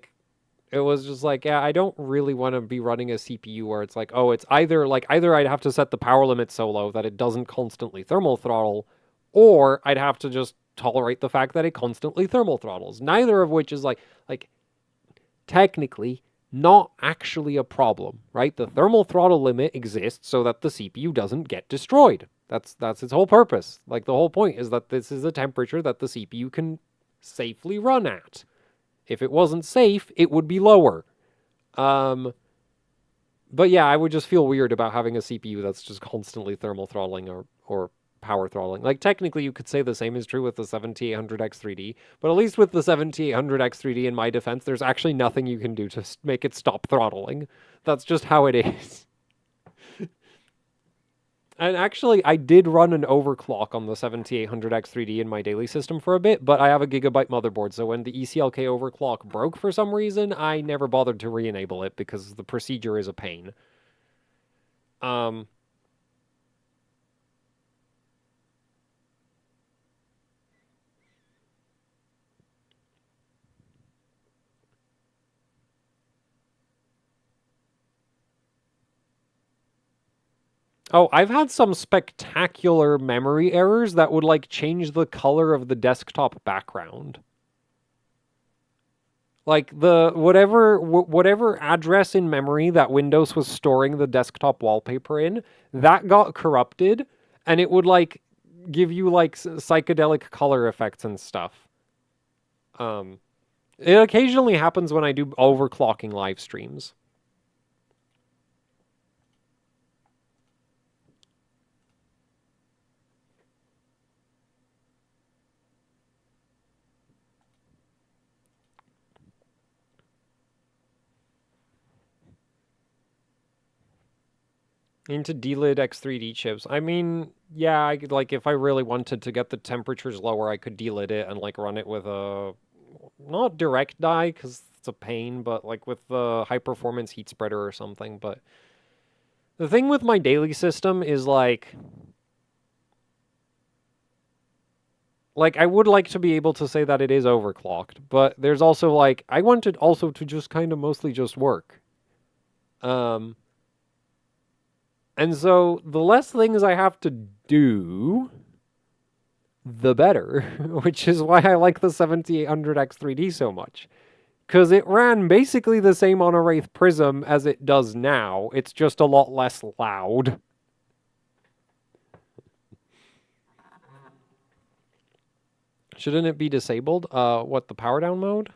[SPEAKER 2] it was just yeah, I don't really want to be running a CPU where it's oh, it's either I'd have to set the power limit so low that it doesn't constantly thermal throttle, or I'd have to just tolerate the fact that it constantly thermal throttles. Neither of which is technically not actually a problem, right? The thermal throttle limit exists so that the CPU doesn't get destroyed. That's its whole purpose. The whole point is that this is a temperature that the CPU can safely run at. If it wasn't safe, it would be lower. But yeah, I would just feel weird about having a CPU that's just constantly thermal throttling or power throttling. Technically, you could say the same is true with the 7800X3D, but at least with the 7800X3D, in my defense, there's actually nothing you can do to make it stop throttling. That's just how it is. And actually, I did run an overclock on the 7800X3D in my daily system for a bit, but I have a Gigabyte motherboard, so when the ECLK overclock broke for some reason, I never bothered to re-enable it because the procedure is a pain. Oh, I've had some spectacular memory errors that would like change the color of the desktop background. Like the whatever address in memory that Windows was storing the desktop wallpaper in, that got corrupted, and it would like give you like psychedelic color effects and stuff. Um, it occasionally happens when I do overclocking live streams. Into DLID X3D chips. I mean, yeah, I could like if I really wanted to get the temperatures lower, I could DLID it and like run it with a not direct die because it's a pain, but like with the high performance heat spreader or something. But the thing with my daily system is like I would like to be able to say that it is overclocked, but there's also like I want it also to just kind of mostly just work. Um and so the less things I have to do, the better, which is why I like the 7800X3D so much. Because it ran basically the same on a Wraith Prism as it does now. It's just a lot less loud. Shouldn't it be disabled? What, the power down mode?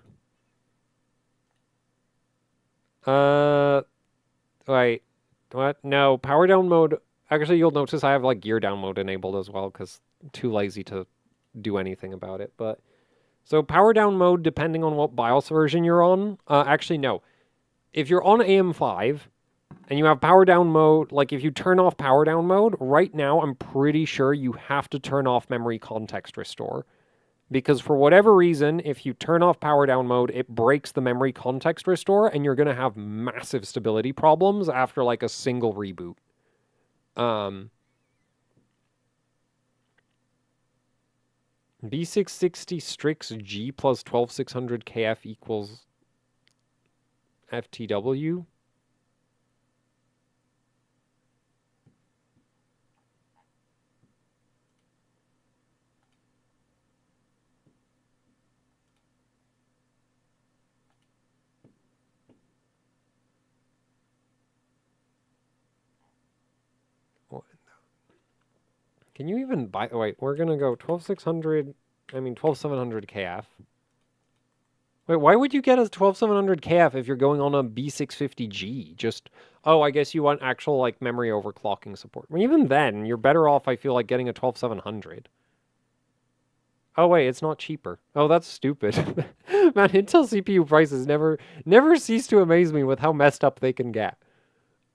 [SPEAKER 2] Wait. What? No, power down mode. Actually, you'll notice I have like gear down mode enabled as well because I'm too lazy to do anything about it. But so power down mode, depending on what BIOS version you're on. Actually, no. If you're on AM5 and you have power down mode, like if you turn off power down mode, right now I'm pretty sure you have to turn off memory context restore. Because for whatever reason, if you turn off power down mode, it breaks the memory context restore and you're going to have massive stability problems after like a single reboot. B660 Strix G plus 12600 KF equals FTW. Can you even buy... Wait, we're going to go 12600... I mean, 12700 KF. Wait, why would you get a 12700 KF if you're going on a B650G? Just, oh, I guess you want actual, like, memory overclocking support. Well, even then, you're better off, I feel like, getting a 12700. Oh, wait, it's not cheaper. Oh, that's stupid. Man, Intel CPU prices never cease to amaze me with how messed up they can get.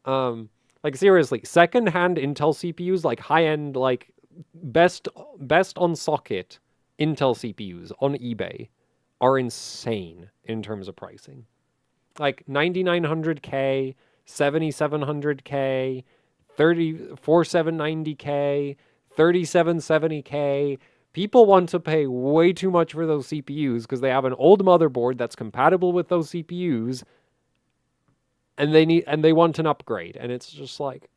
[SPEAKER 2] Like, seriously, second-hand Intel CPUs, like, high-end, like, best on socket Intel CPUs on eBay are insane in terms of pricing. Like 9900K, 7700K, 4790K, 3770K. People want to pay way too much for those CPUs because they have an old motherboard that's compatible with those CPUs and they want an upgrade, and it's just like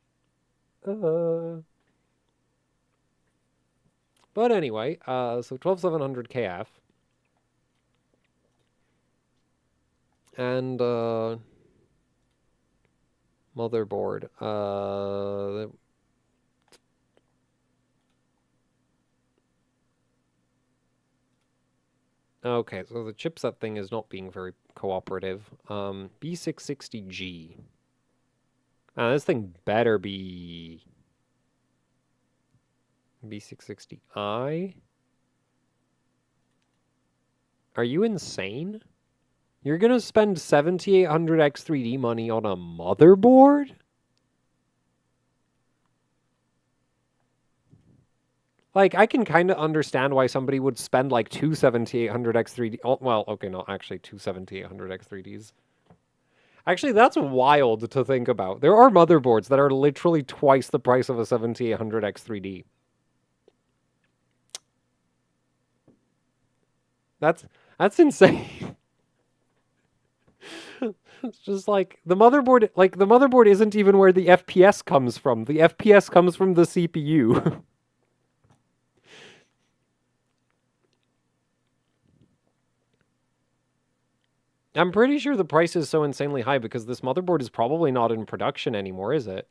[SPEAKER 2] But anyway, so 12700 KF. And motherboard. Okay, so the chipset thing is not being very cooperative. B660G. This thing better be B660i. Are you insane? You're gonna spend 7800 X3D money on a motherboard? Like, I can kind of understand why somebody would spend like two 7800 X3D. Oh, well, okay, no, actually, two 7800 X3Ds. Actually, that's wild to think about. There are motherboards that are literally twice the price of a 7800 X3D. That's insane. It's just like the motherboard isn't even where the FPS comes from. The FPS comes from the CPU. I'm pretty sure the price is so insanely high because this motherboard is probably not in production anymore, is it?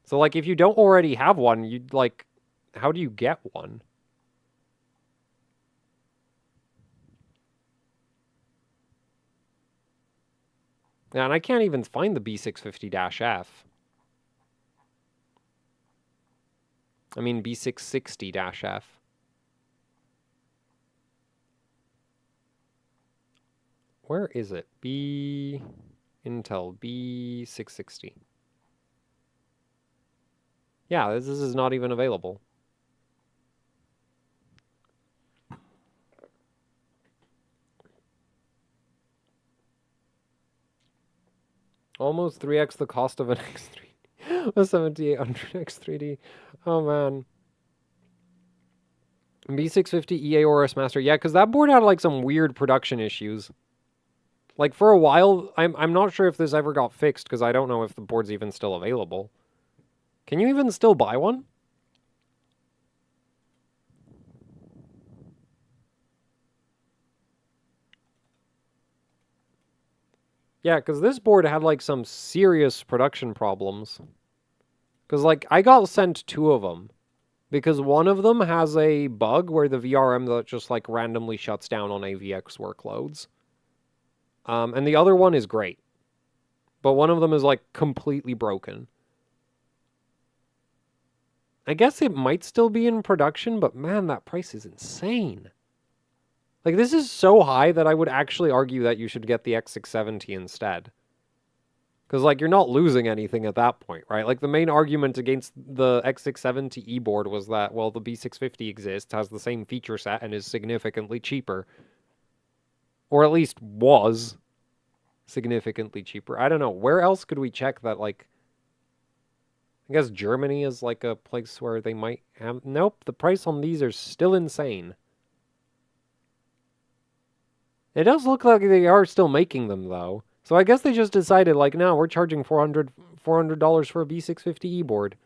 [SPEAKER 2] So like if you don't already have one, you'd like how do you get one? Yeah, and I can't even find the B650-F. I mean B660-F. Where is it? Intel B660. Yeah, this is not even available. Almost 3x the cost of an X3D. A 7800 X3D. Oh man. B650 EA ORS Master. Yeah, because that board had like some weird production issues. Like for a while, I'm not sure if this ever got fixed because I don't know if the board's even still available. Can you even still buy one? Yeah, because this board had like some serious production problems. Because like I got sent two of them. Because one of them has a bug where the VRM that just like randomly shuts down on AVX workloads. And the other one is great. But one of them is like completely broken. I guess it might still be in production, but man, that price is insane. Like, this is so high that I would actually argue that you should get the X670 instead. Because, like, you're not losing anything at that point, right? Like, the main argument against the X670E board was that, well, the B650 exists, has the same feature set, and is significantly cheaper. Or at least was significantly cheaper. I don't know. Where else could we check that, like... I guess Germany is, like, a place where they might have... Nope, the price on these are still insane. It does look like they are still making them, though. So I guess they just decided, like, no, we're charging $400 for a B650E board.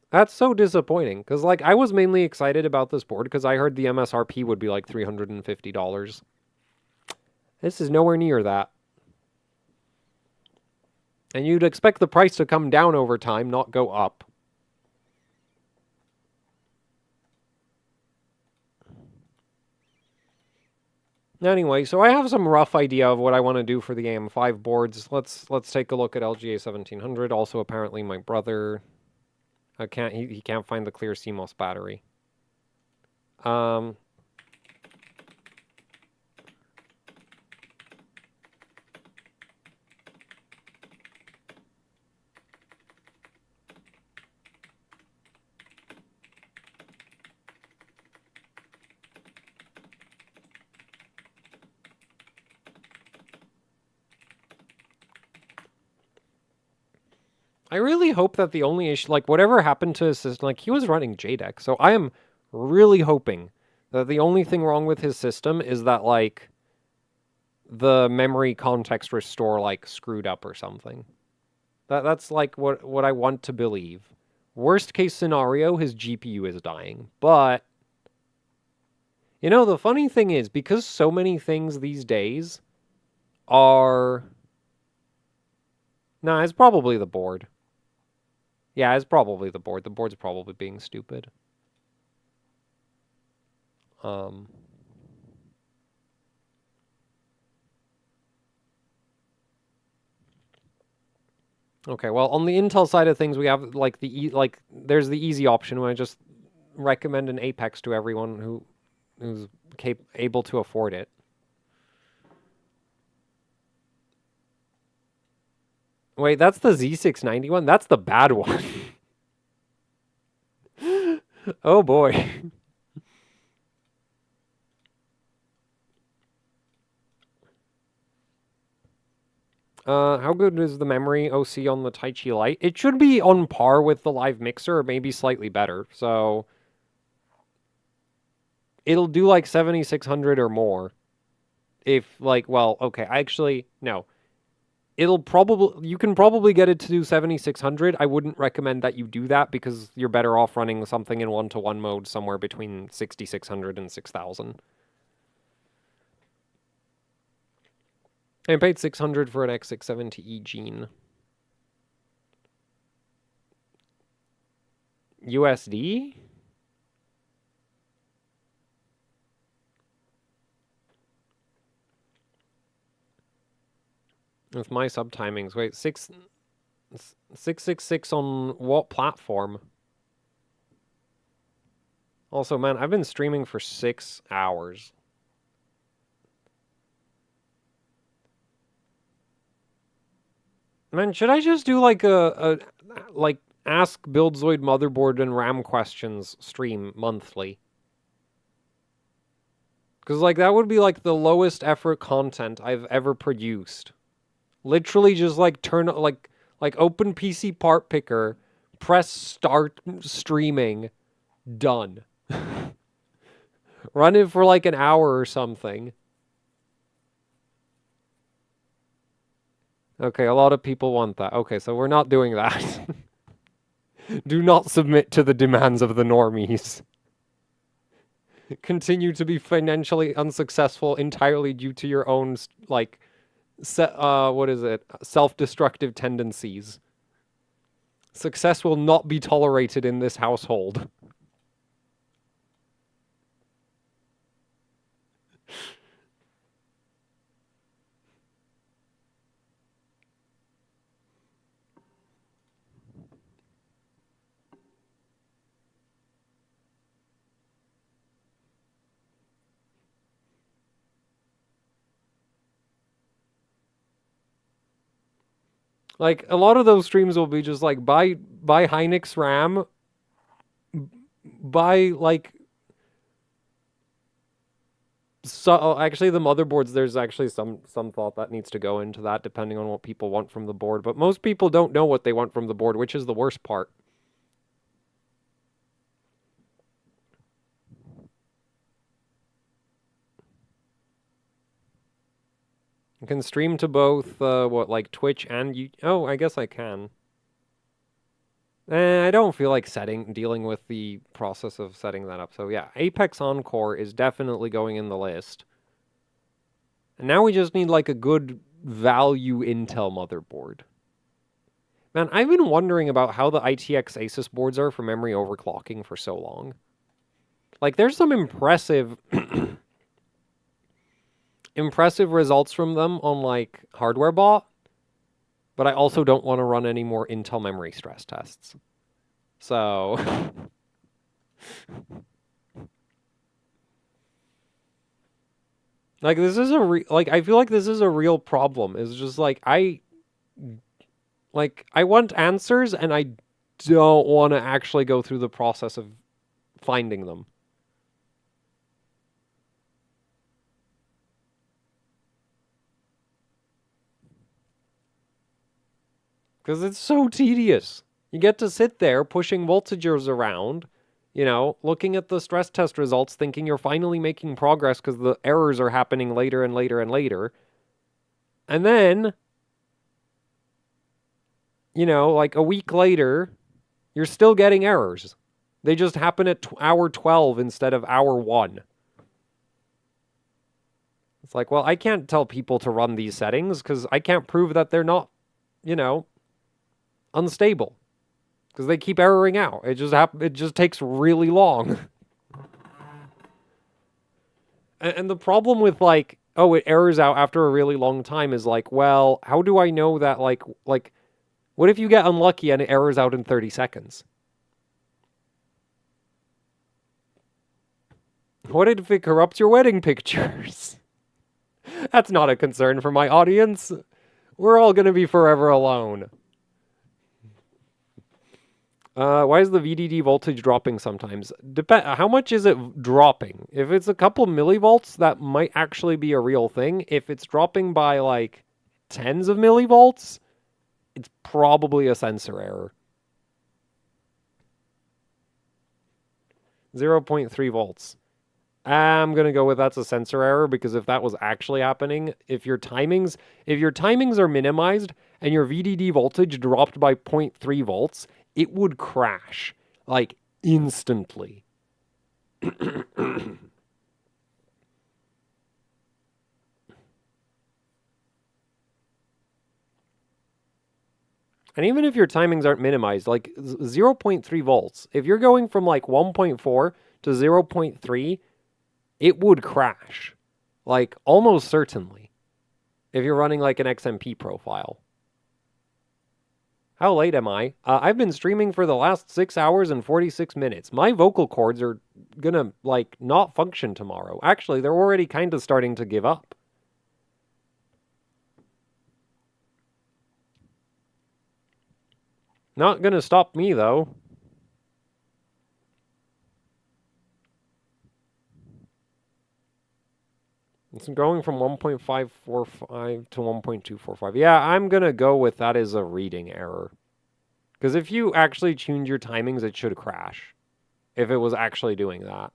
[SPEAKER 2] That's so disappointing, because, like, I was mainly excited about this board because I heard the MSRP would be, like, $350. This is nowhere near that. And you'd expect the price to come down over time, not go up. Anyway, so I have some rough idea of what I want to do for the AM5 boards. Let's take a look at LGA 1700. Also, apparently, my brother he can't find the clear CMOS battery. I really hope that the only issue, like whatever happened to his system, like he was running JDEC, so I am really hoping that the only thing wrong with his system is that like the memory context restore like screwed up or something. That's like what I want to believe. Worst case scenario, his GPU is dying, but you know the funny thing is because so many things these days are nah, it's probably the board. Yeah, it's probably the board. The board's probably being stupid. Okay, well, on the Intel side of things, we have like there's the easy option where I just recommend an Apex to everyone who's able to afford it. Wait, that's the Z690 one? That's the bad one. Oh boy. How good is the memory OC on the Taichi Lite? It should be on par with the live mixer, or maybe slightly better. So, it'll do like 7600 or more. If like, well, okay, actually, no. You can probably get it to do 7600. I wouldn't recommend that you do that because you're better off running something in 1-to-1 mode somewhere between 6600 and 6000. I paid 600 for an X670E Gene. USD? With my subtimings. Wait, 666 on what platform? Also, man, I've been streaming for 6 hours. Man, should I just do like like ask Buildzoid Motherboard and RAM questions stream monthly? Because like that would be like the lowest effort content I've ever produced. Literally just like turn like open PC part picker, press start streaming, done. Run it for like an hour or something. Okay, a lot of people want that. Okay, so we're not doing that. Do not submit to the demands of the normies. Continue to be financially unsuccessful entirely due to your own like what is it? Self-destructive tendencies. Success will not be tolerated in this household. Like a lot of those streams will be just like buy Hynix RAM, buy like so actually the motherboards, there's actually some thought that needs to go into that depending on what people want from the board, but most people don't know what they want from the board, which is the worst part. You can stream to both what, like Twitch and oh, I guess I can. I don't feel like dealing with the process of setting that up. So yeah, Apex Encore is definitely going in the list. And now we just need like a good value Intel motherboard. Man, I've been wondering about how the ITX Asus boards are for memory overclocking for so long. Like there's some impressive results from them on like hardware bot, but I also don't want to run any more Intel memory stress tests. So like this is I feel like this is a real problem. It's just like I want answers and I don't want to actually go through the process of finding them. Because it's so tedious. You get to sit there pushing voltages around, you know, looking at the stress test results, thinking you're finally making progress because the errors are happening later and later and later. And then, you know, like a week later, you're still getting errors. They just happen at hour 12 instead of hour 1. It's like, well, I can't tell people to run these settings because I can't prove that they're not, you know, unstable. Because they keep erroring out. It just takes really long. And the problem with like, oh, it errors out after a really long time is like, well, how do I know that like what if you get unlucky and it errors out in 30 seconds? What if it corrupts your wedding pictures? That's not a concern for my audience. We're all going to be forever alone. Why is the VDD voltage dropping sometimes? How much is it dropping? If it's a couple millivolts, that might actually be a real thing. If it's dropping by like tens of millivolts, it's probably a sensor error. 0.3 volts. I'm gonna go with that's a sensor error, because if that was actually happening, if your timings are minimized and your VDD voltage dropped by 0.3 volts, it would crash like instantly. And even if your timings aren't minimized, like 0.3 volts, if you're going from like 1.4 to 0.3, it would crash. Like almost certainly. If you're running like an XMP profile. How late am I? I've been streaming for the last 6 hours and 46 minutes. My vocal cords are gonna like not function tomorrow. Actually, they're already kind of starting to give up. Not gonna stop me though. It's going from 1.545 to 1.245. Yeah, I'm gonna go with that as a reading error. Because if you actually tuned your timings, it should crash. If it was actually doing that.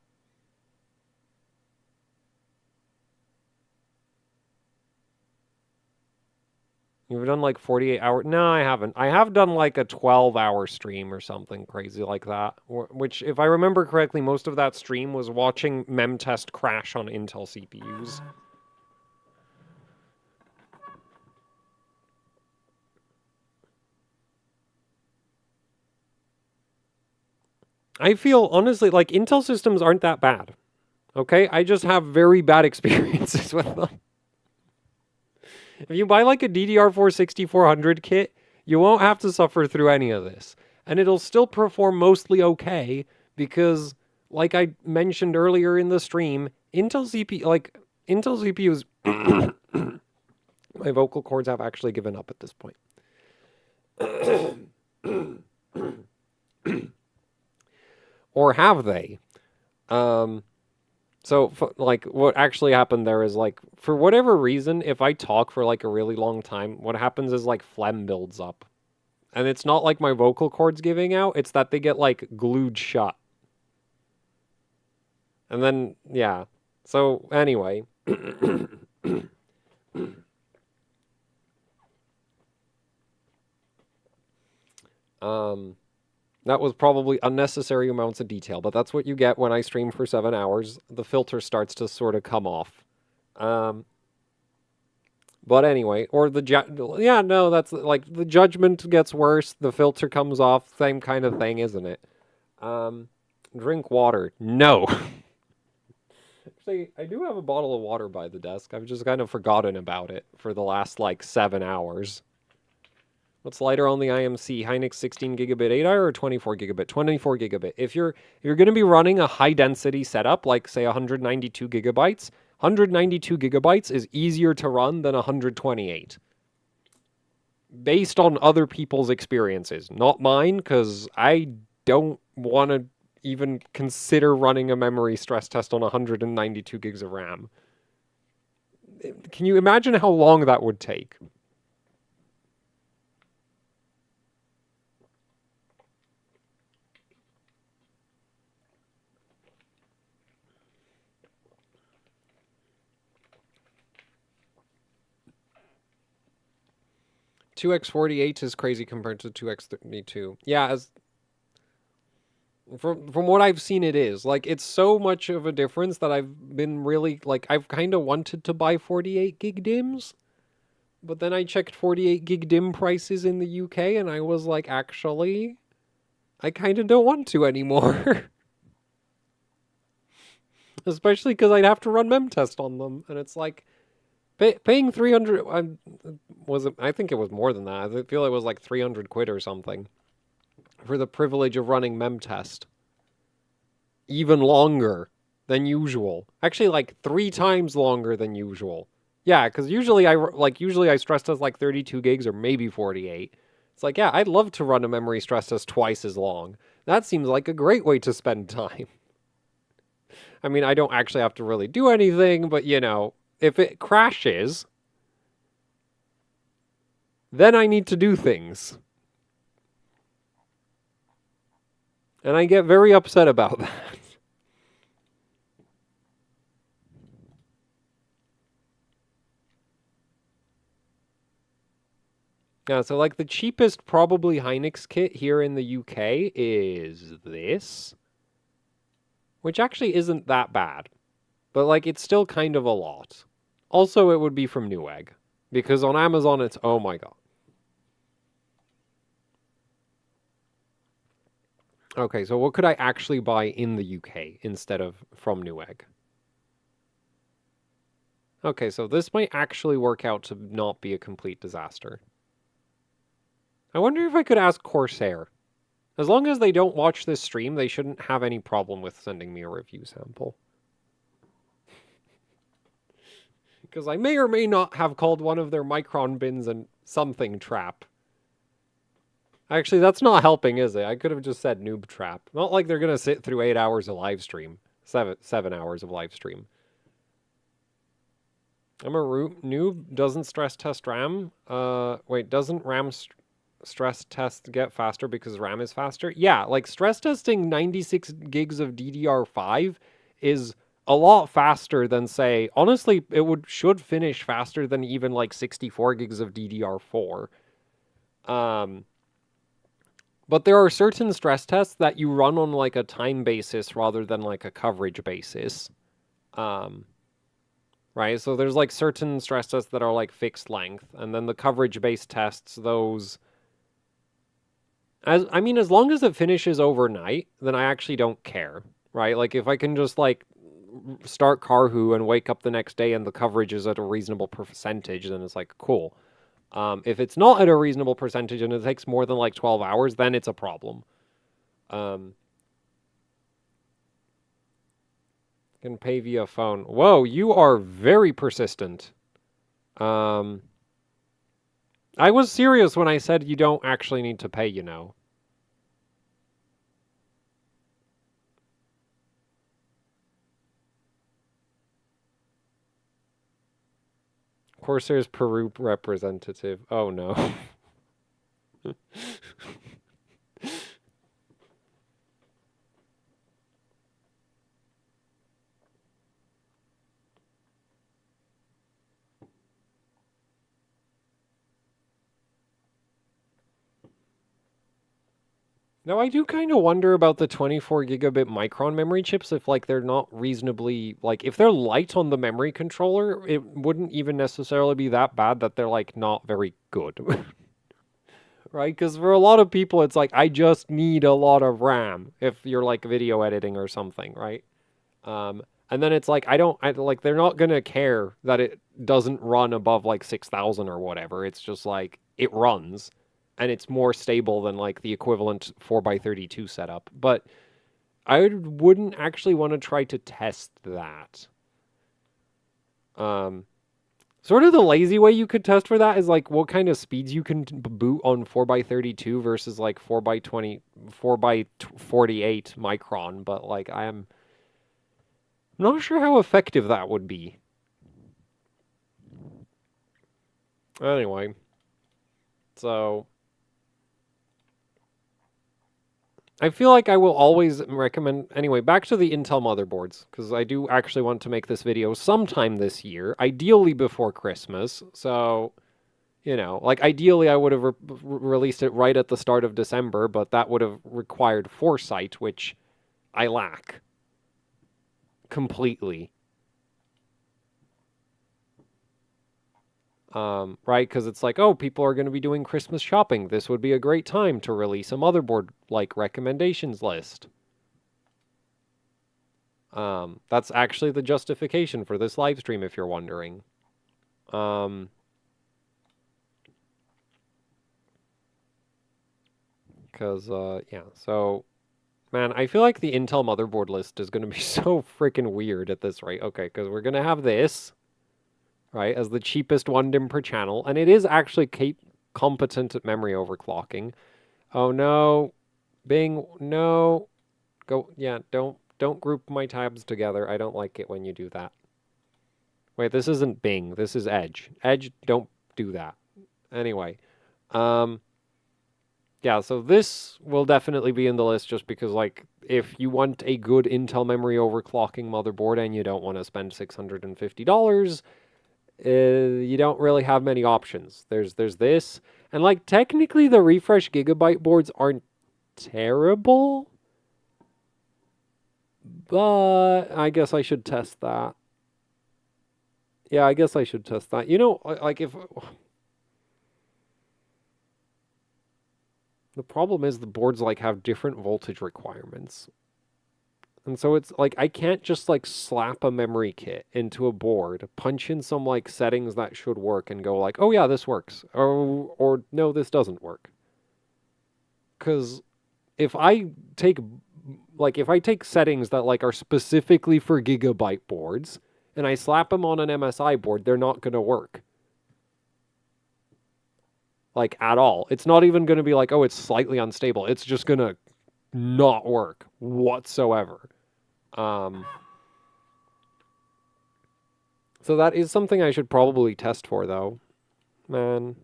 [SPEAKER 2] You've done like 48 hours? No, I haven't. I have done like a 12-hour stream or something crazy like that. Which, if I remember correctly, most of that stream was watching memtest crash on Intel CPUs. I feel, honestly, like Intel systems aren't that bad. Okay? I just have very bad experiences with them. If you buy like a DDR4 6400 kit, you won't have to suffer through any of this. And it'll still perform mostly okay because, like I mentioned earlier in the stream, Intel CPUs... My vocal cords have actually given up at this point. Or have they? So, like, what actually happened there is, like, for whatever reason, if I talk for, like, a really long time, what happens is, like, phlegm builds up. And it's not like my vocal cords giving out, it's that they get, like, glued shut. And then, yeah. So, anyway. That was probably unnecessary amounts of detail, but that's what you get when I stream for 7 hours. The filter starts to sort of come off. But anyway, or yeah, no, that's like the judgment gets worse, the filter comes off, same kind of thing, isn't it? Drink water. No. Actually, I do have a bottle of water by the desk. I've just kind of forgotten about it for the last like 7 hours. What's lighter on the IMC? Hynix 16 gigabit 8i or 24 gigabit? 24 gigabit. If you're going to be running a high density setup, like say 192 gigabytes, 192 gigabytes is easier to run than 128. Based on other people's experiences, not mine, because I don't want to even consider running a memory stress test on 192 gigs of RAM. Can you imagine how long that would take? $2x48 is crazy compared to $2x32. Yeah, as from what I've seen, it is. Like, it's so much of a difference that I've been really, like, I've kind of wanted to buy 48 gig DIMMs. But then I checked 48 gig DIMM prices in the UK, and I was like, actually, I kind of don't want to anymore. Especially because I'd have to run memtest on them. And it's like... Paying 300, I think it was more than that. I feel it was like 300 quid or something for the privilege of running memtest. Even longer than usual. Actually, like 3 times longer than usual. Yeah, because usually I stress test like 32 gigs or maybe 48. It's like, yeah, I'd love to run a memory stress test twice as long. That seems like a great way to spend time. I mean, I don't actually have to really do anything, but you know, if it crashes, then I need to do things. And I get very upset about that. Yeah, so like the cheapest probably Hynix kit here in the UK is this, which actually isn't that bad, but like it's still kind of a lot. Also, it would be from Newegg, because on Amazon it's, oh my god. Okay, so what could I actually buy in the UK instead of from Newegg? Okay, so this might actually work out to not be a complete disaster. I wonder if I could ask Corsair. As long as they don't watch this stream, they shouldn't have any problem with sending me a review sample. Because I may or may not have called one of their Micron bins a something trap. Actually, that's not helping, is it? I could have just said noob trap. Not like they're going to sit through 8 hours of live stream. Seven hours of live stream. I'm a noob. Doesn't stress test RAM. Wait, doesn't RAM stress test get faster because RAM is faster? Yeah, like stress testing 96 gigs of DDR5 is a lot faster than, say, honestly, should finish faster than even like 64 gigs of DDR4. But there are certain stress tests that you run on like a time basis rather than like a coverage basis. Right? So there's like certain stress tests that are like fixed length, and then the coverage-based tests, those as long as it finishes overnight, then I actually don't care, right? Like if I can just like start Carhu and wake up the next day and the coverage is at a reasonable percentage, then it's like cool. If it's not at a reasonable percentage and it takes more than like 12 hours, then it's a problem. Can pay via phone. Whoa, you are very persistent. I was serious when I said you don't actually need to pay, you know. Corsair's Peru representative. Oh no. Now, I do kind of wonder about the 24 gigabit Micron memory chips if, like, they're not reasonably, like, if they're light on the memory controller, it wouldn't even necessarily be that bad that they're, like, not very good. Right? Because for a lot of people, it's like, I just need a lot of RAM if you're, like, video editing or something, right? And then it's like, like, they're not going to care that it doesn't run above, like, 6,000 or whatever. It's just, like, it runs. And it's more stable than like the equivalent 4x32 setup. But I wouldn't actually want to try to test that. Sort of the lazy way you could test for that is like what kind of speeds you can boot on 4x32 versus like 4x20, 4x48 micron. But like I'm not sure how effective that would be. Anyway, so I feel like I will always recommend... Anyway, back to the Intel motherboards, because I do actually want to make this video sometime this year, ideally before Christmas. So, you know, like ideally I would have released it right at the start of December, but that would have required foresight, which I lack completely. Right? Because it's like, oh, people are going to be doing Christmas shopping. This would be a great time to release a motherboard, like, recommendations list. That's actually the justification for this live stream, if you're wondering. Because, yeah, so... Man, I feel like the Intel motherboard list is going to be so freaking weird at this rate. Okay, because we're going to have this... right, as the cheapest 1 DIMM per channel, and it is actually competent at memory overclocking. Oh no, Bing, no, go, yeah, don't group my tabs together. I don't like it when you do that. Wait, this isn't Bing, this is Edge. Edge, don't do that. Anyway, yeah, so this will definitely be in the list just because, like, if you want a good Intel memory overclocking motherboard and you don't want to spend $650, you don't really have many options. There's this, and like technically the refresh gigabyte boards aren't terrible, but I guess I should test that. Yeah, I guess I should test that. You know, like if the problem is the boards like have different voltage requirements. And so it's like I can't just like slap a memory kit into a board, punch in some like settings that should work and go like, "Oh yeah, this works." Or no, this doesn't work. Cuz if I take if I take settings that like are specifically for gigabyte boards and I slap them on an MSI board, they're not going to work. Like at all. It's not even going to be like, "Oh, it's slightly unstable." It's just going to not work whatsoever. Um So that is something I should probably test for, though. Man.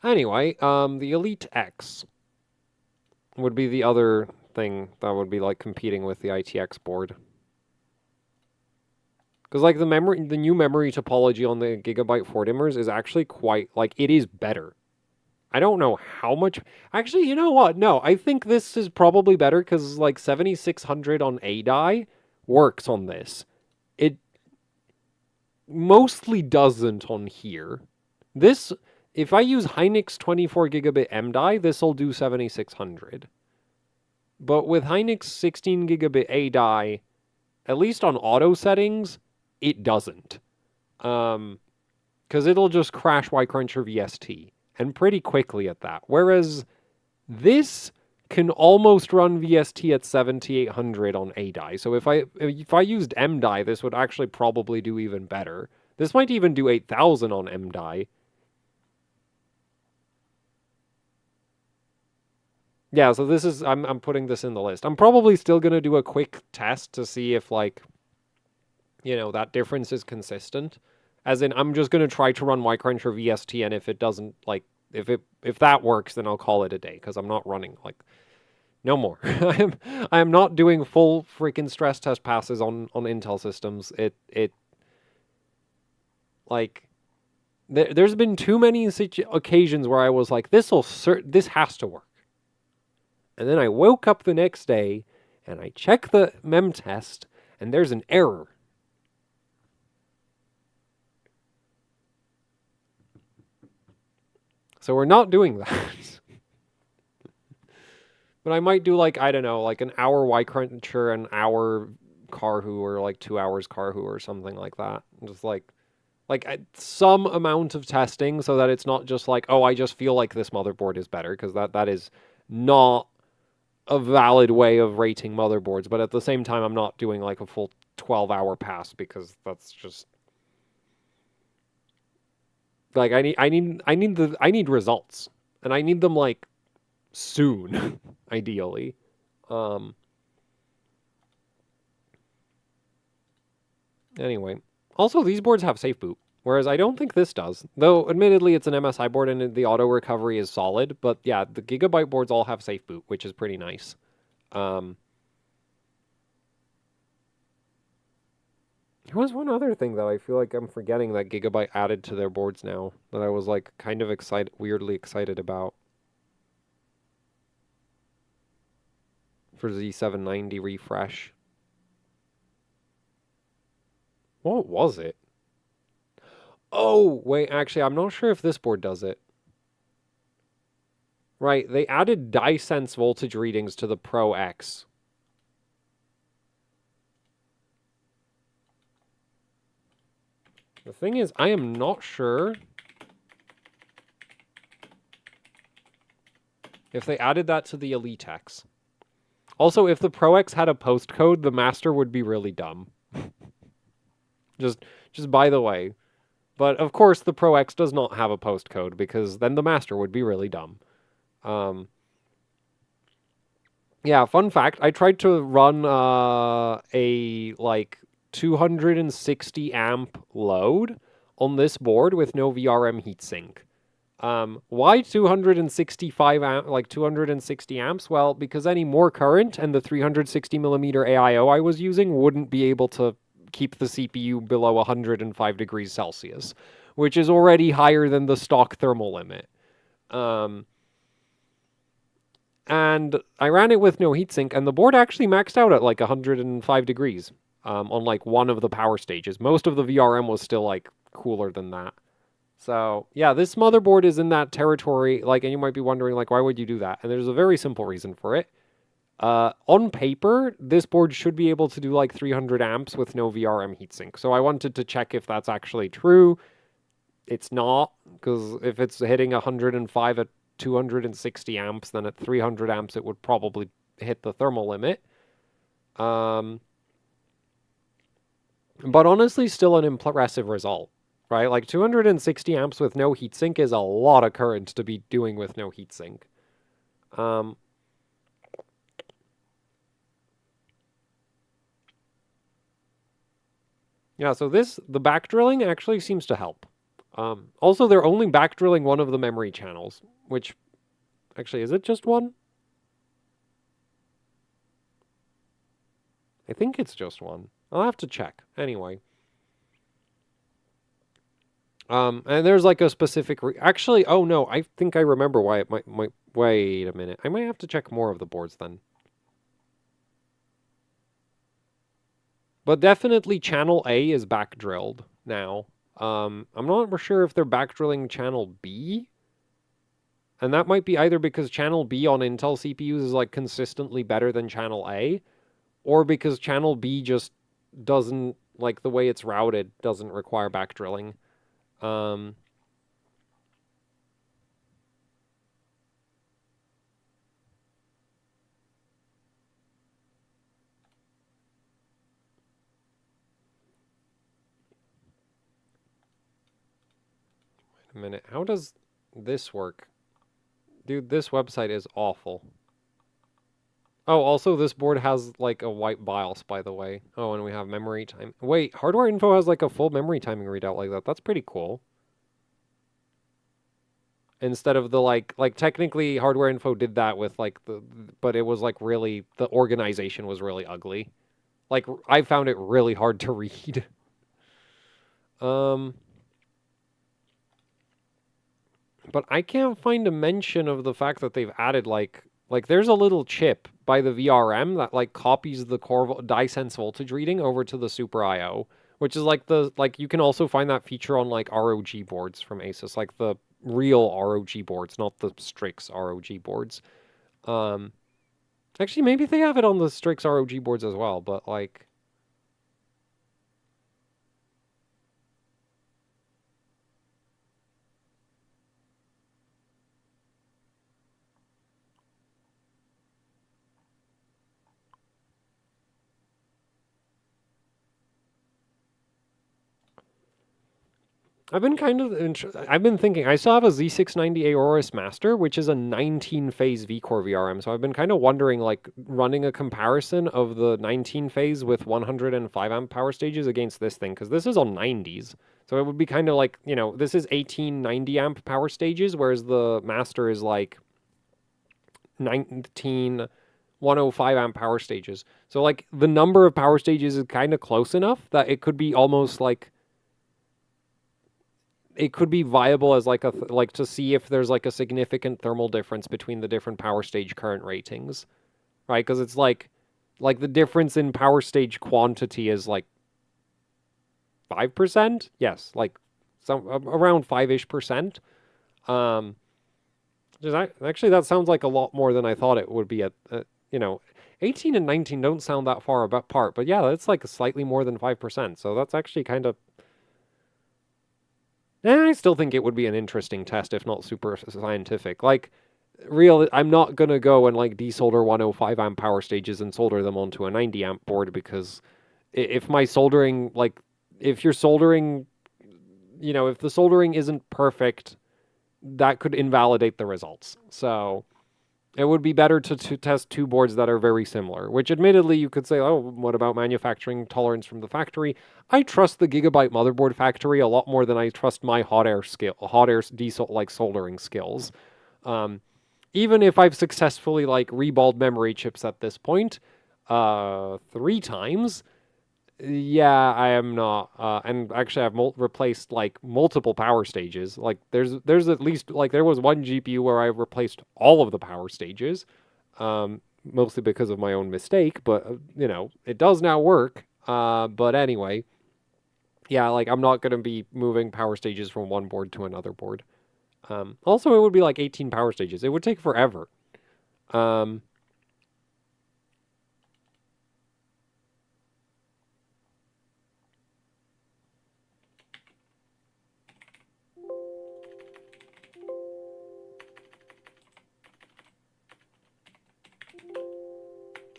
[SPEAKER 2] Anyway, the Elite X would be the other thing that would be like competing with the ITX board. Because like the new memory topology on the Gigabyte 4 dimmers is actually quite like it is better. I don't know how much. Actually, you know what? No, I think this is probably better because like 7600 on A die works on this. It mostly doesn't on here. This, if I use Hynix 24 gigabit M die, this will do 7600. But with Hynix 16 gigabit A die, at least on auto settings, it doesn't. Because it'll just crash Ycruncher VST, and pretty quickly at that. Whereas this can almost run VST at 7800 on A die. So if I used M die, this would actually probably do even better. This might even do 8000 on M die. Yeah, so this is I'm putting this in the list. I'm probably still going to do a quick test to see if like that difference is consistent. As in I'm just going to try to run Ycruncher VST, and if it doesn't if that works, then I'll call it a day because I'm not running like no more. I am not doing full freaking stress test passes on Intel systems. It like there's been too many occasions where I was like this has to work. And then I woke up the next day and I check the mem test and there's an error. So we're not doing that. But I might do like, I don't know, like an hour Ycruncher, an hour Carhu, or like 2 hours Carhu or something like that. Just like some amount of testing so that it's not just like, oh, I just feel like this motherboard is better, because that is not a valid way of rating motherboards. But at the same time, I'm not doing like a full 12-hour pass because that's just like I need results, and I need them like soon, ideally. Anyway, also these boards have safe boot, whereas I don't think this does. Though admittedly it's an MSI board and the auto recovery is solid, but yeah, the Gigabyte boards all have safe boot, which is pretty nice. There was one other thing that I feel like I'm forgetting that Gigabyte added to their boards now that I was like kind of weirdly excited about. For Z790 refresh. What was it? Oh, wait, actually, I'm not sure if this board does it. Right, they added DyeSense voltage readings to the Pro X. The thing is, I am not sure if they added that to the Elite X. Also, if the Pro X had a postcode, the Master would be really dumb. Just by the way. But of course, the Pro X does not have a postcode, because then the Master would be really dumb. Yeah, fun fact, I tried to run a like 260 amp load on this board with no VRM heatsink. Why 265 like 260 amps? Well, because any more current and the 360 millimeter AIO I was using wouldn't be able to keep the CPU below 105 degrees Celsius, which is already higher than the stock thermal limit. And I ran it with no heatsink, and the board actually maxed out at like 105 degrees on like one of the power stages. Most of the VRM was still like cooler than that. So yeah, this motherboard is in that territory, like, and you might be wondering, like, why would you do that? And there's a very simple reason for it. On paper, this board should be able to do like 300 amps with no VRM heatsink. So I wanted to check if that's actually true. It's not, because if it's hitting 105 at 260 amps, then at 300 amps it would probably hit the thermal limit. But honestly, still an impressive result. Right, like 260 amps with no heatsink is a lot of current to be doing with no heatsink. Yeah, so the back drilling actually seems to help. Also, they're only back drilling one of the memory channels, which, actually, is it just one? I think it's just one. I'll have to check. Anyway. And there's like a specific actually, oh no, I think I remember why it might wait a minute. I might have to check more of the boards then. But definitely channel A is back drilled now. I'm not sure if they're back drilling channel B. And that might be either because channel B on Intel CPUs is like consistently better than channel A, or because channel B just doesn't, like the way it's routed doesn't require back drilling. Wait a minute. How does this work? Dude, this website is awful. Oh, also this board has like a white BIOS, by the way. Oh, and we have memory time. Wait, Hardware Info has like a full memory timing readout like that. That's pretty cool. Instead of the like technically Hardware Info did that with like but it was like really, the organization was really ugly. Like I found it really hard to read. But I can't find a mention of the fact that they've added like there's a little chip by the VRM that like copies the core DiSense voltage reading over to the Super IO, which is like you can also find that feature on like ROG boards from Asus, like the real ROG boards, not the Strix ROG boards. Actually, maybe they have it on the Strix ROG boards as well, but like, I've been thinking, I still have a Z690 Aorus Master, which is a 19-phase V-Core VRM, so I've been kind of wondering, like, running a comparison of the 19-phase with 105 amp power stages against this thing, because this is on 90s. So it would be kind of like, you know, this is 1890 amp power stages, whereas the Master is like 105 amp power stages. So, like, the number of power stages is kind of close enough that it could be almost like, it could be viable as like to see if there's like a significant thermal difference between the different power stage current ratings, right? Because it's like the difference in power stage quantity is like 5%. Yes, like some around 5-ish%. Actually, that sounds like a lot more than I thought it would be. At 18 and 19 don't sound that far apart, but yeah, that's like slightly more than 5%. So that's actually kind of. I still think it would be an interesting test, if not super scientific. Like, I'm not gonna go and like desolder 105 amp power stages and solder them onto a 90 amp board, because if my soldering, like, if you're soldering, if the soldering isn't perfect, that could invalidate the results. So, It would be better to test two boards that are very similar, which admittedly you could say, oh, what about manufacturing tolerance from the factory? I trust the Gigabyte motherboard factory a lot more than I trust my hot air diesel like soldering skills. Um, Even if I've successfully like reballed memory chips at this point, 3 times, yeah, I am not. And actually, I've replaced like multiple power stages. Like, there's at least like there was one GPU where I replaced all of the power stages, mostly because of my own mistake. But it does now work. But anyway, yeah, like I'm not gonna be moving power stages from one board to another board. Also, it would be like 18 power stages. It would take forever. Um,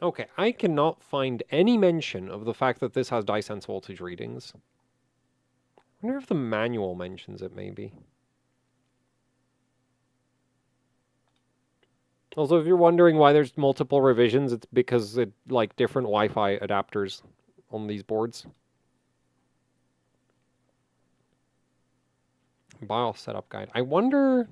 [SPEAKER 2] Okay, I cannot find any mention of the fact that this has DiSense voltage readings. I wonder if the manual mentions it, maybe. Also, if you're wondering why there's multiple revisions, it's because it like different Wi-Fi adapters on these boards. BIOS setup guide. I wonder.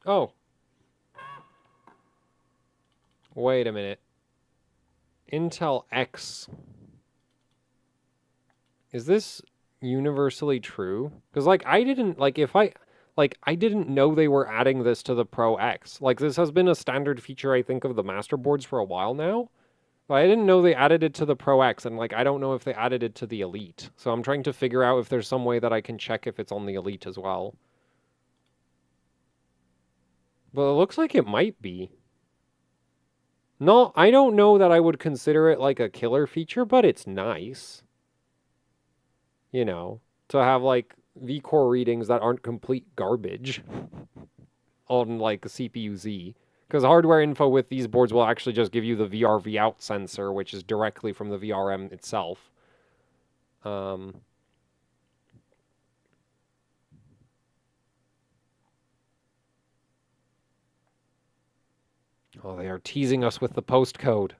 [SPEAKER 2] Oh, wait a minute. Intel X. Is this universally true? Because like I didn't like if I like I didn't know they were adding this to the Pro X. Like this has been a standard feature I think of the master boards for a while now. But I didn't know they added it to the Pro X, and like I don't know if they added it to the Elite. So I'm trying to figure out if there's some way that I can check if it's on the Elite as well. But it looks like it might be. No, I don't know that I would consider it like a killer feature, but it's nice. You know, to have like V-core readings that aren't complete garbage on like CPU Z. Because hardware info with these boards will actually just give you the VR V out sensor, which is directly from the VRM itself. Um, oh, they are teasing us with the postcode.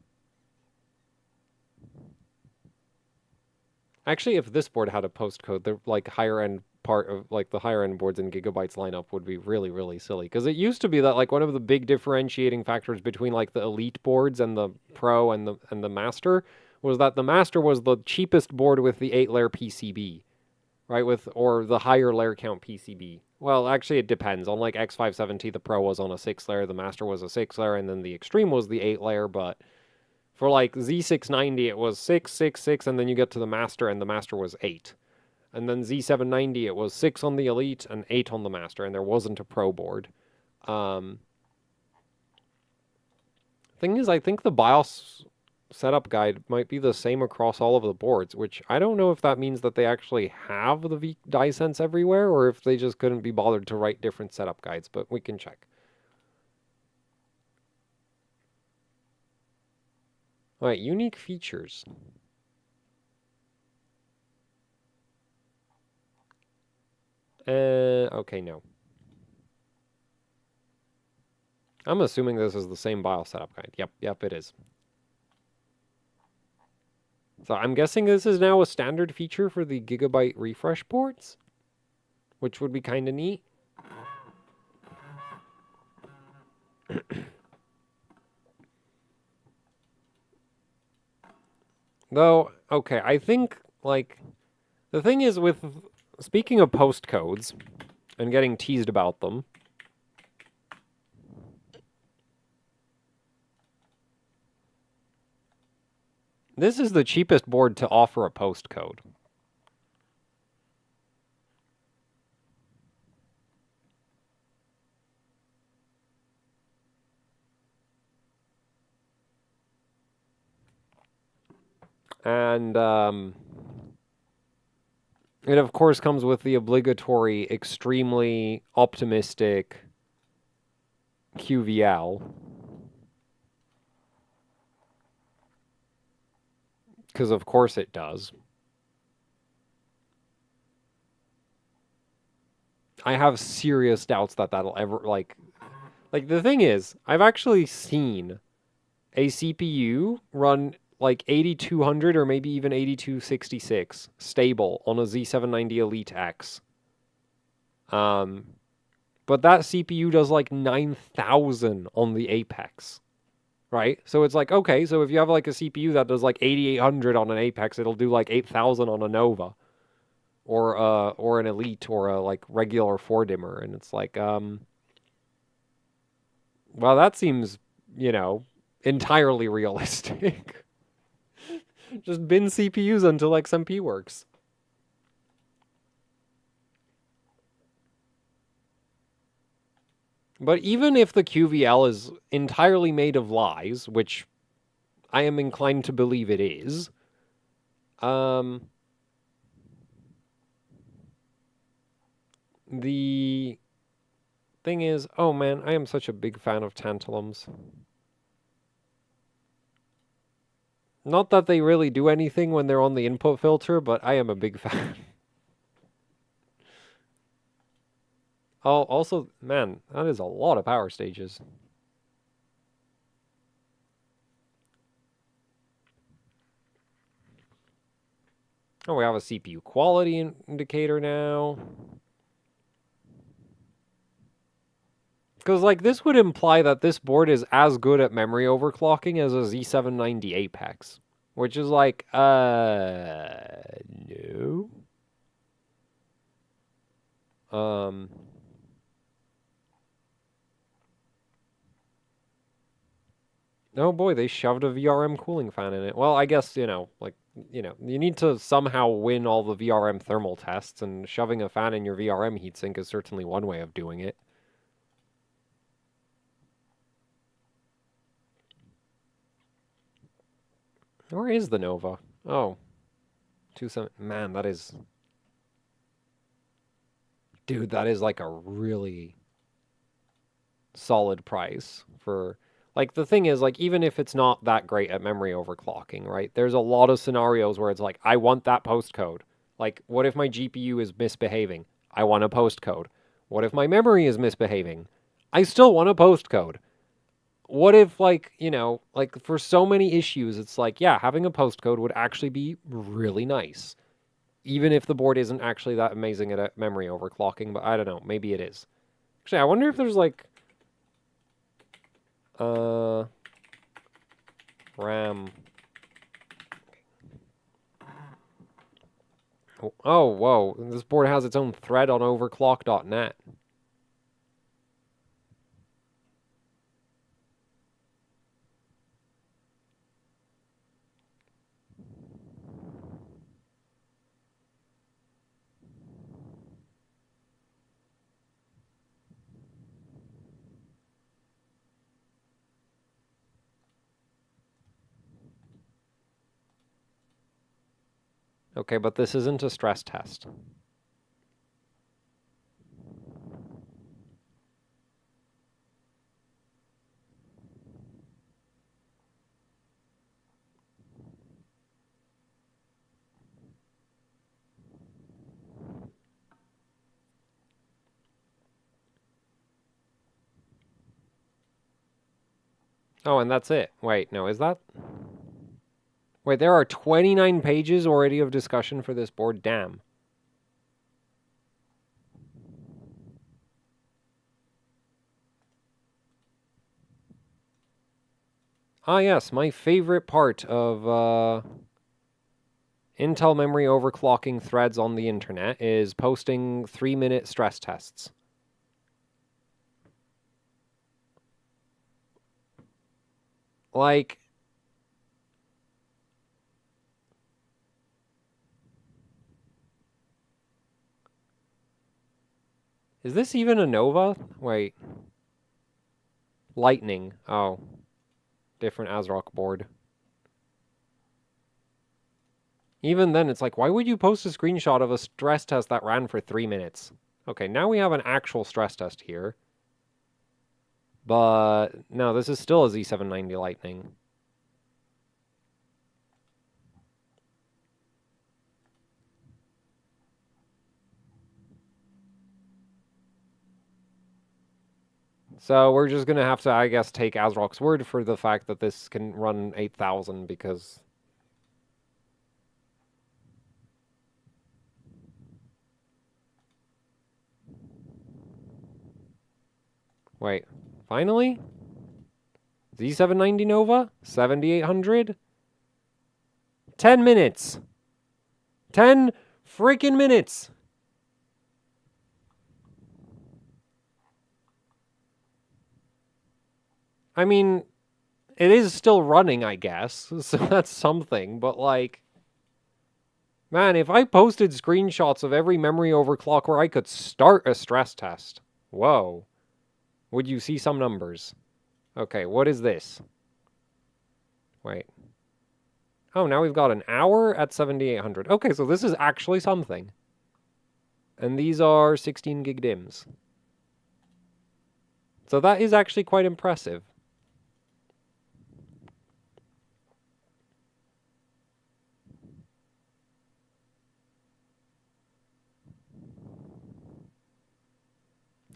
[SPEAKER 2] Actually, if this board had a postcode, the like higher end part of like the higher end boards in Gigabyte's lineup would be really, really silly. Because it used to be that like one of the big differentiating factors between like the Elite boards and the Pro and the Master was that the Master was the cheapest board with the 8-layer PCB, right? With or the higher layer count PCB. Well, actually, it depends. On like X570, the Pro was on a 6-layer, the Master was a 6-layer, and then the Extreme was the 8-layer, but for like Z690, it was 6, 6, 6, and then you get to the Master, and the Master was 8. And then Z790, it was 6 on the Elite and 8 on the Master, and there wasn't a Pro board. Thing is, I think the BIOS setup guide might be the same across all of the boards, which I don't know if that means that they actually have the DiSense everywhere, or if they just couldn't be bothered to write different setup guides, but we can check. All right, unique features. Okay, no. I'm assuming this is the same BIOS setup guide. Yep, it is. So I'm guessing this is now a standard feature for the Gigabyte refresh boards, which would be kind of neat. Though, okay, I think, like, the thing is with, speaking of postcodes and getting teased about them, this is the cheapest board to offer a postcode. And, It, of course, comes with the obligatory, extremely optimistic QVL. Because, of course, it does. I have serious doubts that that'll ever, like, the thing is, I've actually seen a CPU run like 8200 or maybe even 8266 stable on a Z790 Elite X. But that CPU does like 9,000 on the Apex, right? So it's like, okay, so if you have like a CPU that does like 8800 on an Apex, it'll do like 8,000 on a Nova or an Elite or a like regular 4-dimmer, and it's like, well, that seems, entirely realistic. Just bin CPUs until XMP works. But even if the QVL is entirely made of lies, which I am inclined to believe it is, the thing is, oh man, I am such a big fan of tantalums. Not that they really do anything when they're on the input filter, but I am a big fan. Oh, also, man, that is a lot of power stages. Oh, we have a CPU quality indicator now. Because, like, this would imply that this board is as good at memory overclocking as a Z790 Apex. Which is like, no. Oh boy, they shoved a VRM cooling fan in it. Well, I guess, you need to somehow win all the VRM thermal tests, and shoving a fan in your VRM heatsink is certainly one way of doing it. Where is the Nova? Oh. 27. Man, that is... Dude, that is like a really solid price for... Like, the thing is, like, even if it's not that great at memory overclocking, right? There's a lot of scenarios where it's like, I want that postcode. Like, what if my GPU is misbehaving? I want a postcode. What if my memory is misbehaving? I still want a postcode. What if, like, like, for so many issues, it's like, yeah, having a postcode would actually be really nice. Even if the board isn't actually that amazing at memory overclocking, but I don't know, maybe it is. Actually, I wonder if there's, like, RAM. Oh, whoa. This board has its own thread on overclock.net. Okay, but this isn't a stress test. Oh, and that's it. Wait, no, is that... Wait, there are 29 pages already of discussion for this board? Damn. Ah, yes, my favorite part of Intel memory overclocking threads on the internet is posting 3-minute stress tests. Like... Is this even a Nova? Wait. Lightning. Oh. Different ASRock board. Even then, it's like, why would you post a screenshot of a stress test that ran for 3 minutes? Okay, now we have an actual stress test here. But no, this is still a Z790 Lightning. So we're just going to have to, I guess, take ASRock's word for the fact that this can run 8000 because... Wait, finally? Z790 Nova? 7800? 10 minutes! 10 freaking minutes! I mean, it is still running, I guess, so that's something, but like... Man, if I posted screenshots of every memory overclock where I could start a stress test, whoa, would you see some numbers? Okay, what is this? Wait. Oh, now we've got an hour at 7800. Okay, so this is actually something. And these are 16 gig DIMMs. So that is actually quite impressive.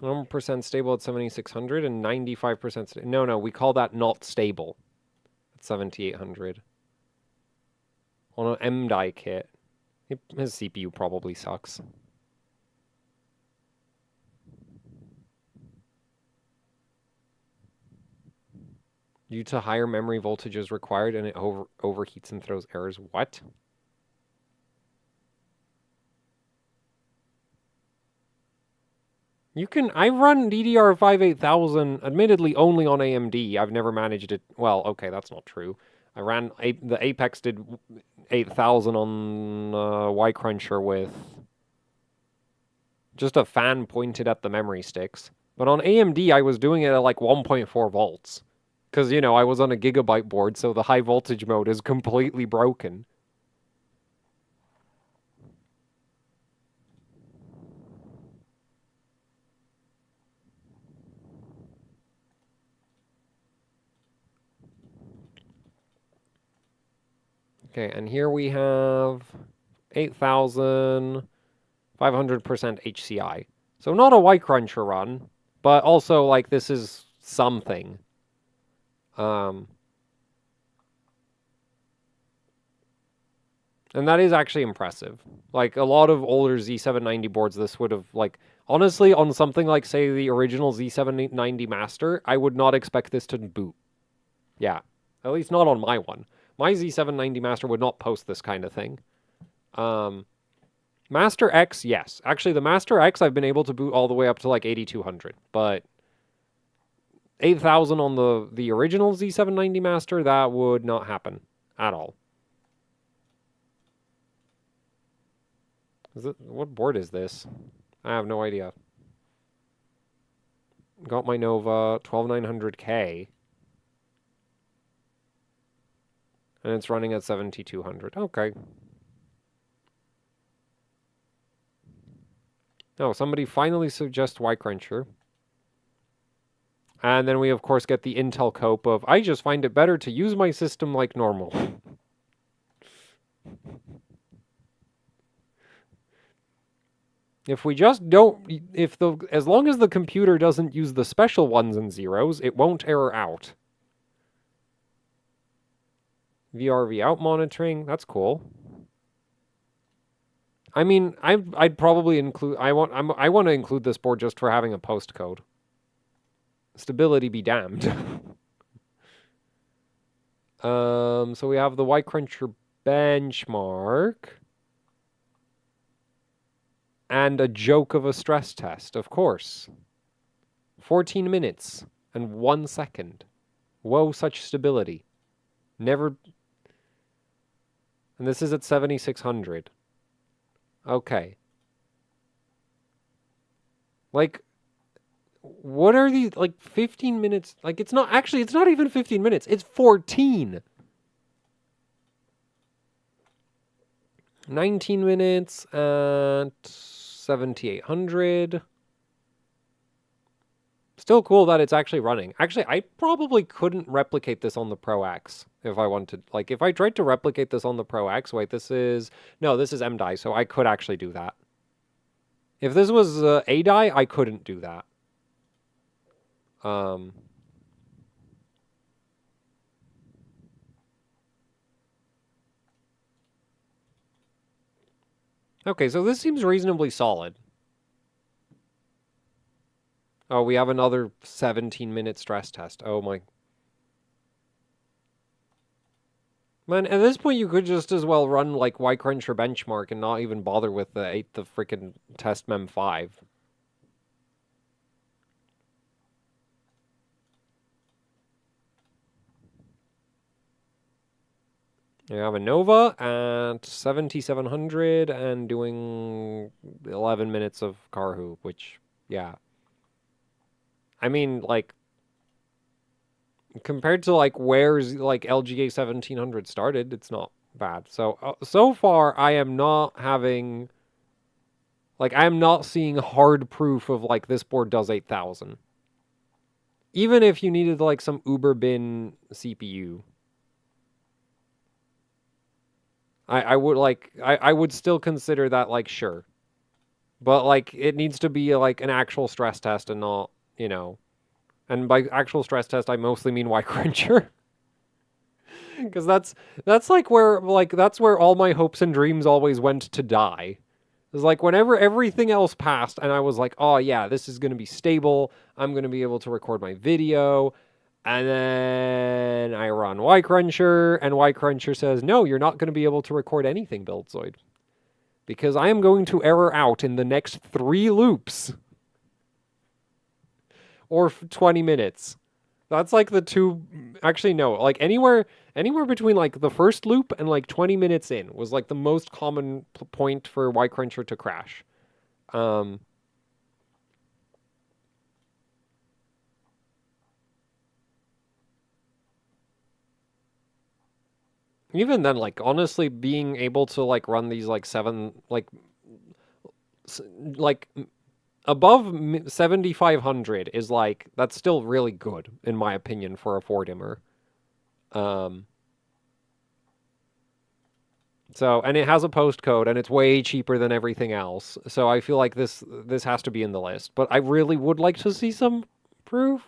[SPEAKER 2] %, stable at 7600 and 95% no, we call that not stable at 7800. On an M-die kit. His CPU probably sucks. Due to higher memory voltages required and it overheats and throws errors. What? I run DDR5 8000, admittedly only on AMD. I've never managed it. Well, okay, that's not true. I ran, the Apex did 8000 on Y-Cruncher with just a fan pointed at the memory sticks. But on AMD, I was doing it at like 1.4 volts. Because, you know, I was on a gigabyte board, so the high voltage mode is completely broken. Okay, and here we have 8,500% HCI. So not a Y-Cruncher run, but also, like, this is something. And that is actually impressive. Like, a lot of older Z790 boards, this would have, like... Honestly, on something like, say, the original Z790 Master, I would not expect this to boot. Yeah. At least not on my one. My Z790 Master would not post this kind of thing. Master X, yes. Actually, the Master X, I've been able to boot all the way up to like 8200. But 8000 on the original Z790 Master, that would not happen at all. What board is this? I have no idea. Got my Nova 12900K. And it's running at 7200. Okay. Oh, somebody finally suggests Y-Cruncher. And then we, of course, get the Intel cope of, I just find it better to use my system like normal. If we just don't, as long as the computer doesn't use the special ones and zeros, it won't error out. VRV out monitoring, that's cool. I mean, I'd probably include, I want to include this board just for having a postcode. Stability be damned. So we have the Y-Cruncher benchmark. And a joke of a stress test, of course. 14 minutes and 1 second. Whoa, such stability. Never... And this is at 7600. Okay. Like, what are these, like, 15 minutes? Like, it's not even 15 minutes. It's 14. 19 minutes at 7800. Still cool that it's actually running. Actually, I probably couldn't replicate this on the Pro X if I wanted. Like, if I tried to replicate this on the Pro X, wait, this is MDI, so I could actually do that. If this was A die, I couldn't do that. Okay, so this seems reasonably solid. Oh, we have another 17-minute stress test. Oh my. Man, at this point you could just as well run like Y-Cruncher benchmark and not even bother with the freaking test mem 5. You have a Nova at 7700 and doing 11 minutes of Carhu, which, yeah. I mean, like, compared to like where's like LGA 1700 started, it's not bad. So so far I am not having like I am not seeing hard proof of like this board does 8000. Even if you needed like some uber bin CPU. I would like I would still consider that like sure. But like it needs to be like an actual stress test and not, you know. And by actual stress test I mostly mean Y-Cruncher. Because that's like where that's where all my hopes and dreams always went to die. It's like whenever everything else passed and I was like, oh yeah, this is gonna be stable, I'm gonna be able to record my video, and then I run Y-Cruncher, and Y-Cruncher says, no, you're not gonna be able to record anything, Buildzoid. Because I am going to error out in the next 3 loops. Or 20 minutes. That's like the two. Actually, no. Like anywhere between like the first loop and like 20 minutes in was like the most common point for Y-Cruncher to crash. Even then, like honestly, being able to like run these like like above 7500 is like that's still really good in my opinion for a 4-dimmer. So, and it has a postcode and it's way cheaper than everything else. So I feel like this has to be in the list. But I really would like to see some proof.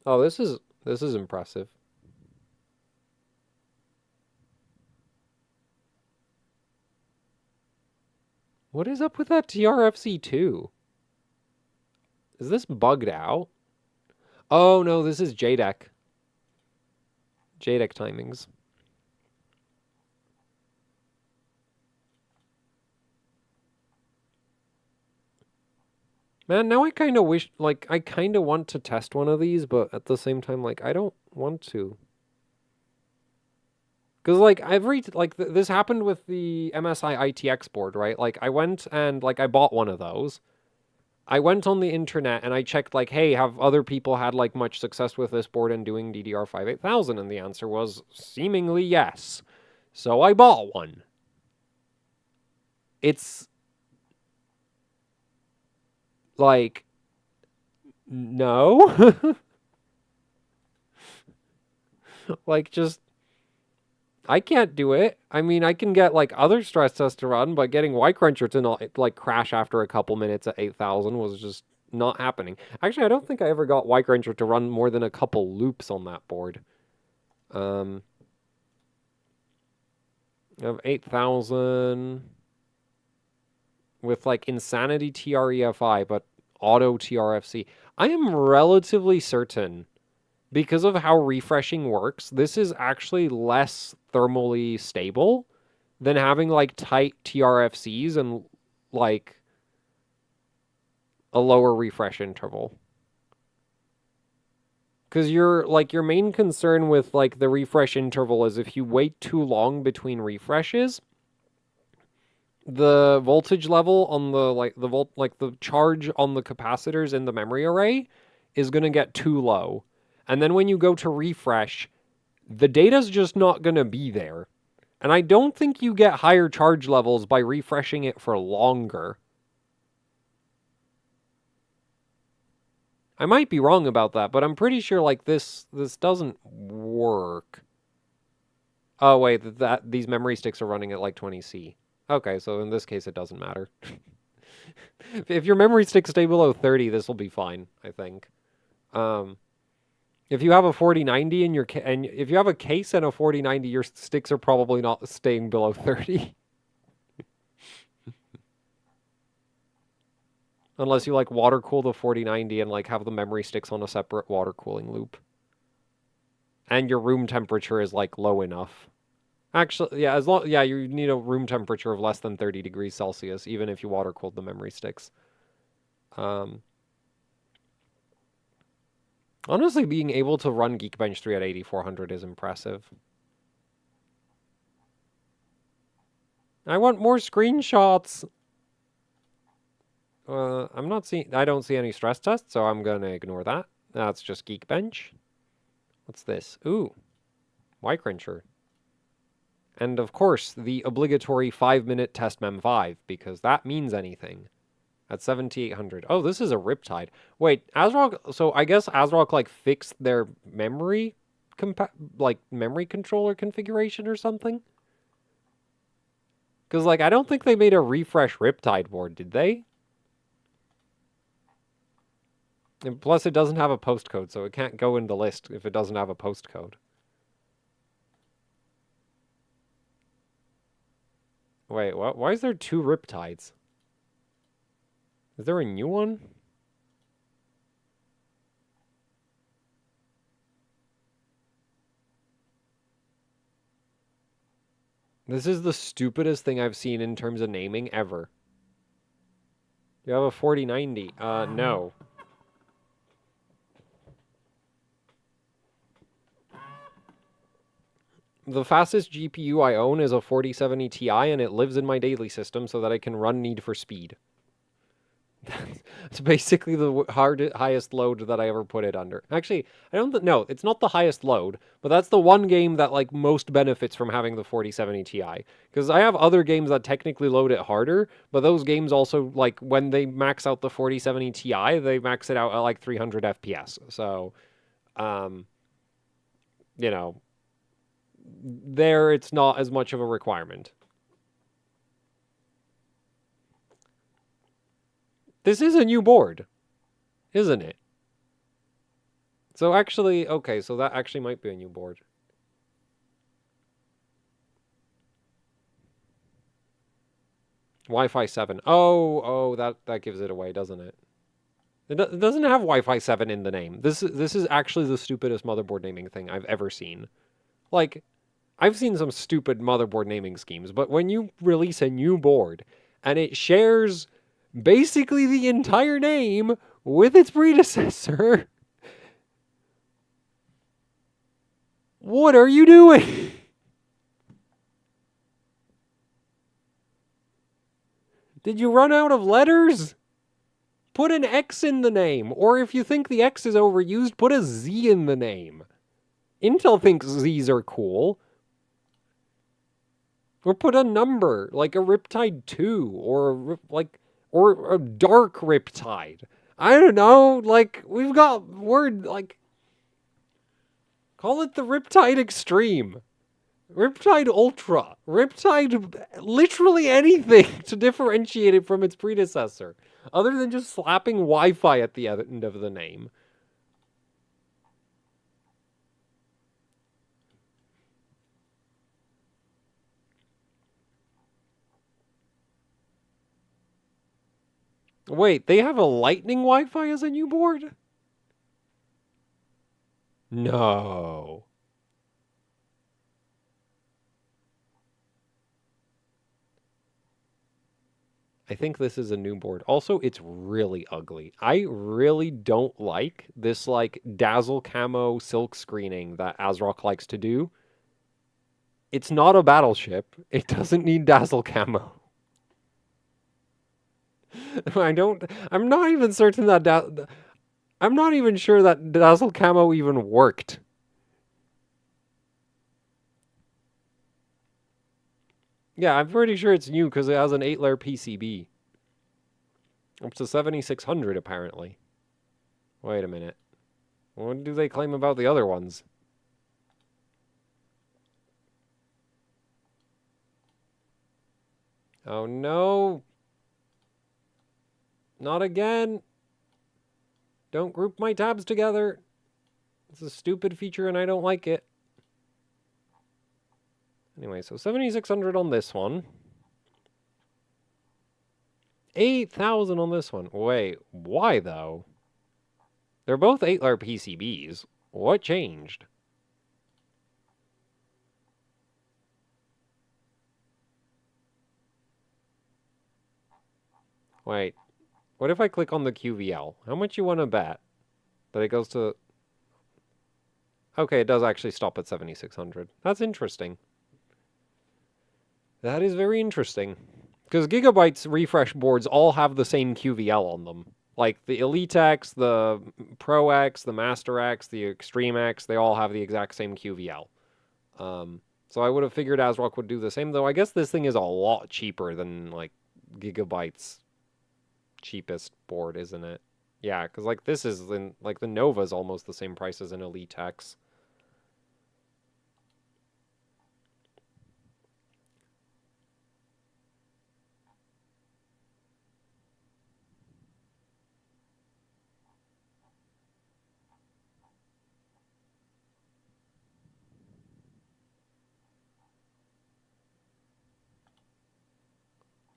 [SPEAKER 2] Oh, this is impressive. What is up with that TRFC2? Is this bugged out? Oh no, this is JDEC. JDEC timings. Man, now I kind of wish, like, I kind of want to test one of these, but at the same time, like, I don't want to. Because, like, this happened with the MSI ITX board, right? Like, I went and, like, I bought one of those. I went on the internet and I checked, like, hey, have other people had, like, much success with this board and doing DDR5 8000? And the answer was seemingly yes. So I bought one. It's like, no. Like, just, I can't do it. I mean, I can get, like, other stress tests to run, but getting Y-Cruncher to not, like, crash after a couple minutes at 8000 was just not happening. Actually, I don't think I ever got Y-Cruncher to run more than a couple loops on that board. I have 8000 with, like, Insanity TREFI, but auto TRFC. I am relatively certain, because of how refreshing works, this is actually less thermally stable than having like tight TRFCs and like a lower refresh interval. Because your main concern with like the refresh interval is if you wait too long between refreshes, the voltage level on the charge on the capacitors in the memory array is going to get too low. And then when you go to refresh, the data's just not going to be there. And I don't think you get higher charge levels by refreshing it for longer. I might be wrong about that, but I'm pretty sure like this doesn't work. Oh wait, these memory sticks are running at like 20C. Okay, so in this case it doesn't matter. If your memory sticks stay below 30, this will be fine, I think. If you have a 4090 in your and if you have a case and a 4090, your sticks are probably not staying below 30. Unless you like water cool the 4090 and like have the memory sticks on a separate water cooling loop. And your room temperature is like low enough. Actually, yeah, you need a room temperature of less than 30 degrees Celsius, even if you water cooled the memory sticks. Honestly, being able to run Geekbench 3 at 8400 is impressive. I want more screenshots. I don't see any stress tests, so I'm gonna ignore that. That's just Geekbench. What's this? Ooh, Y-Cruncher. And of course, the obligatory 5-minute test mem5, because that means anything. At 7800. Oh, this is a Riptide. Wait, ASRock, so I guess ASRock like fixed their memory memory controller configuration or something? Because like I don't think they made a refresh Riptide board, did they? And plus it doesn't have a postcode, so it can't go in the list if it doesn't have a postcode. Wait, what? Why is there 2 Riptides? Is there a new one? This is the stupidest thing I've seen in terms of naming ever. You have a 4090. No. The fastest GPU I own is a 4070 Ti, and it lives in my daily system so that I can run Need for Speed. It's basically the highest load that I ever put it under. Actually, I don't know. It's not the highest load, but that's the one game that like most benefits from having the 4070 Ti. Because I have other games that technically load it harder, but those games also like when they max out the 4070 Ti, they max it out at like 300 FPS. So, you know, there it's not as much of a requirement. This is a new board, isn't it? So actually, okay, so that actually might be a new board. Wi-Fi 7. Oh, that gives it away, doesn't it? It doesn't have Wi-Fi 7 in the name. This is actually the stupidest motherboard naming thing I've ever seen. Like, I've seen some stupid motherboard naming schemes, but when you release a new board and it shares basically the entire name with its predecessor, what are you doing? Did you run out of letters? Put an X in the name, or if you think the X is overused, put a Z in the name. Intel thinks Z's are cool. Or put a number, like a Riptide 2, or a Dark Riptide. I don't know, like, we've got word, like, call it the Riptide Extreme. Riptide Ultra. Riptide, literally anything to differentiate it from its predecessor. Other than just slapping Wi-Fi at the end of the name. Wait, they have a Lightning Wi-Fi as a new board? No. I think this is a new board. Also, it's really ugly. I really don't like this, like, dazzle camo silk screening that ASRock likes to do. It's not a battleship. It doesn't need dazzle camo. I'm not even certain that I'm not even sure that Dazzle Camo even worked. Yeah, I'm pretty sure it's new because it has an 8-layer PCB. Up to 7600 apparently. Wait a minute. What do they claim about the other ones? Oh no. Not again. Don't group my tabs together. It's a stupid feature and I don't like it. Anyway, so 7600 on this one. 8,000 on this one. Wait, why though? They're both 8-layer PCBs. What changed? Wait, what if I click on the QVL? How much you want to bet that it goes to... Okay, it does actually stop at 7600. That's interesting. That is very interesting. Because Gigabyte's refresh boards all have the same QVL on them. Like the Elite X, the Pro X, the Master X, the Extreme X, they all have the exact same QVL. So I would have figured ASRock would do the same, though I guess this thing is a lot cheaper than, like, Gigabyte's cheapest board, isn't it? Yeah, because, like, this is, like, the Nova's almost the same price as an Elite X.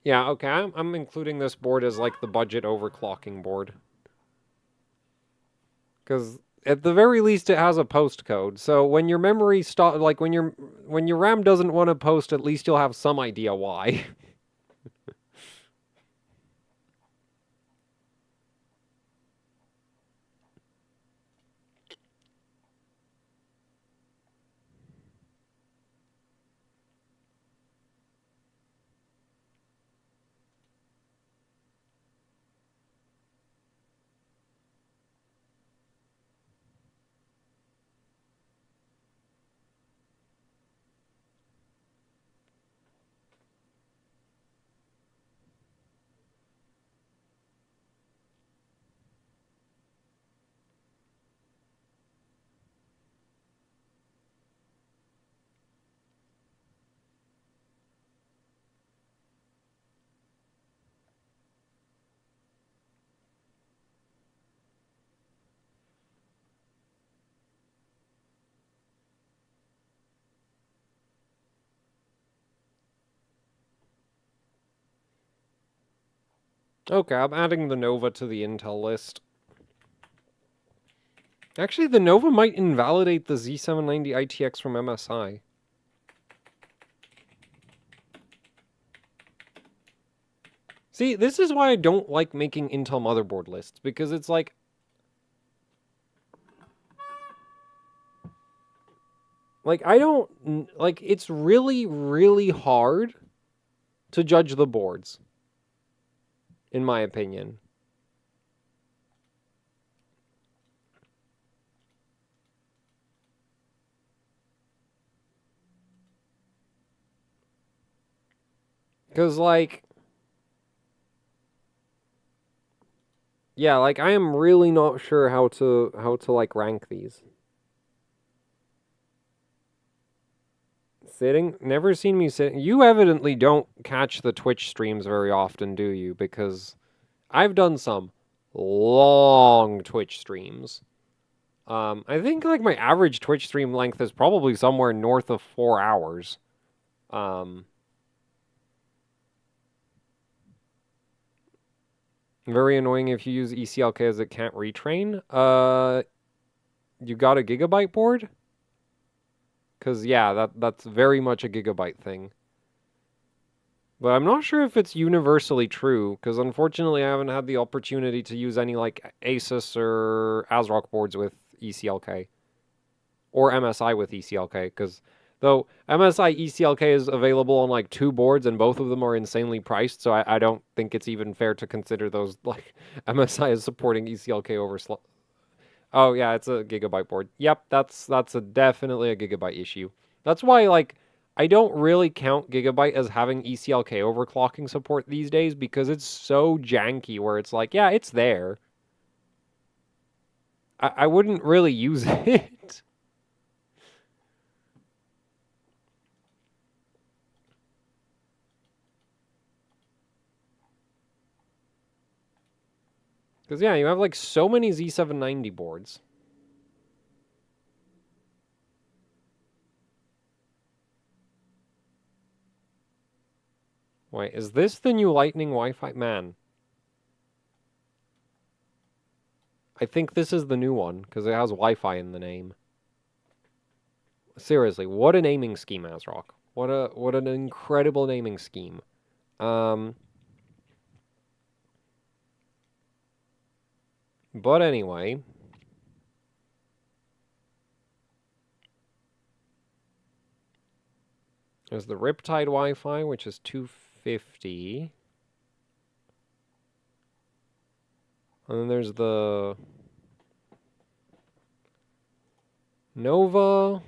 [SPEAKER 2] Yeah, okay, I'm including this board as, like, the budget overclocking board. Because at the very least it has a post code. So when your memory stop, like when your RAM doesn't want to post, at least you'll have some idea why. Okay, I'm adding the Nova to the Intel list. Actually, the Nova might invalidate the Z790 ITX from MSI. See, this is why I don't like making Intel motherboard lists, because it's like... Like, I don't... Like, it's really, really hard to judge the boards, in my opinion. Because, like... Yeah, like, I am really not sure how to like, rank these. Sitting? Never seen me sitting. You evidently don't catch the Twitch streams very often, do you? Because I've done some long Twitch streams. I think, like, my average Twitch stream length is probably somewhere north of 4 hours. Very annoying if you use ECLK as it can't retrain. You got a Gigabyte board? Because, yeah, that's very much a Gigabyte thing. But I'm not sure if it's universally true, because unfortunately I haven't had the opportunity to use any, like, Asus or ASRock boards with ECLK. Or MSI with ECLK, because Though MSI ECLK is available on like 2 boards and both of them are insanely priced, so I don't think it's even fair to consider those like MSI is supporting ECLK over Oh yeah, it's a gigabyte board. Yep, that's definitely a gigabyte issue. That's why like I don't really count gigabyte as having ECLK overclocking support these days because it's so janky where it's like, yeah, it's there. I wouldn't really use it. Because yeah, you have like so many Z790 boards. Wait, is this the new Lightning Wi-Fi? Man. I think this is the new one, because it has Wi-Fi in the name. Seriously, what a naming scheme, Azrock. What an incredible naming scheme. But anyway. There's the Riptide Wi-Fi, which is 250. And then there's the Nova.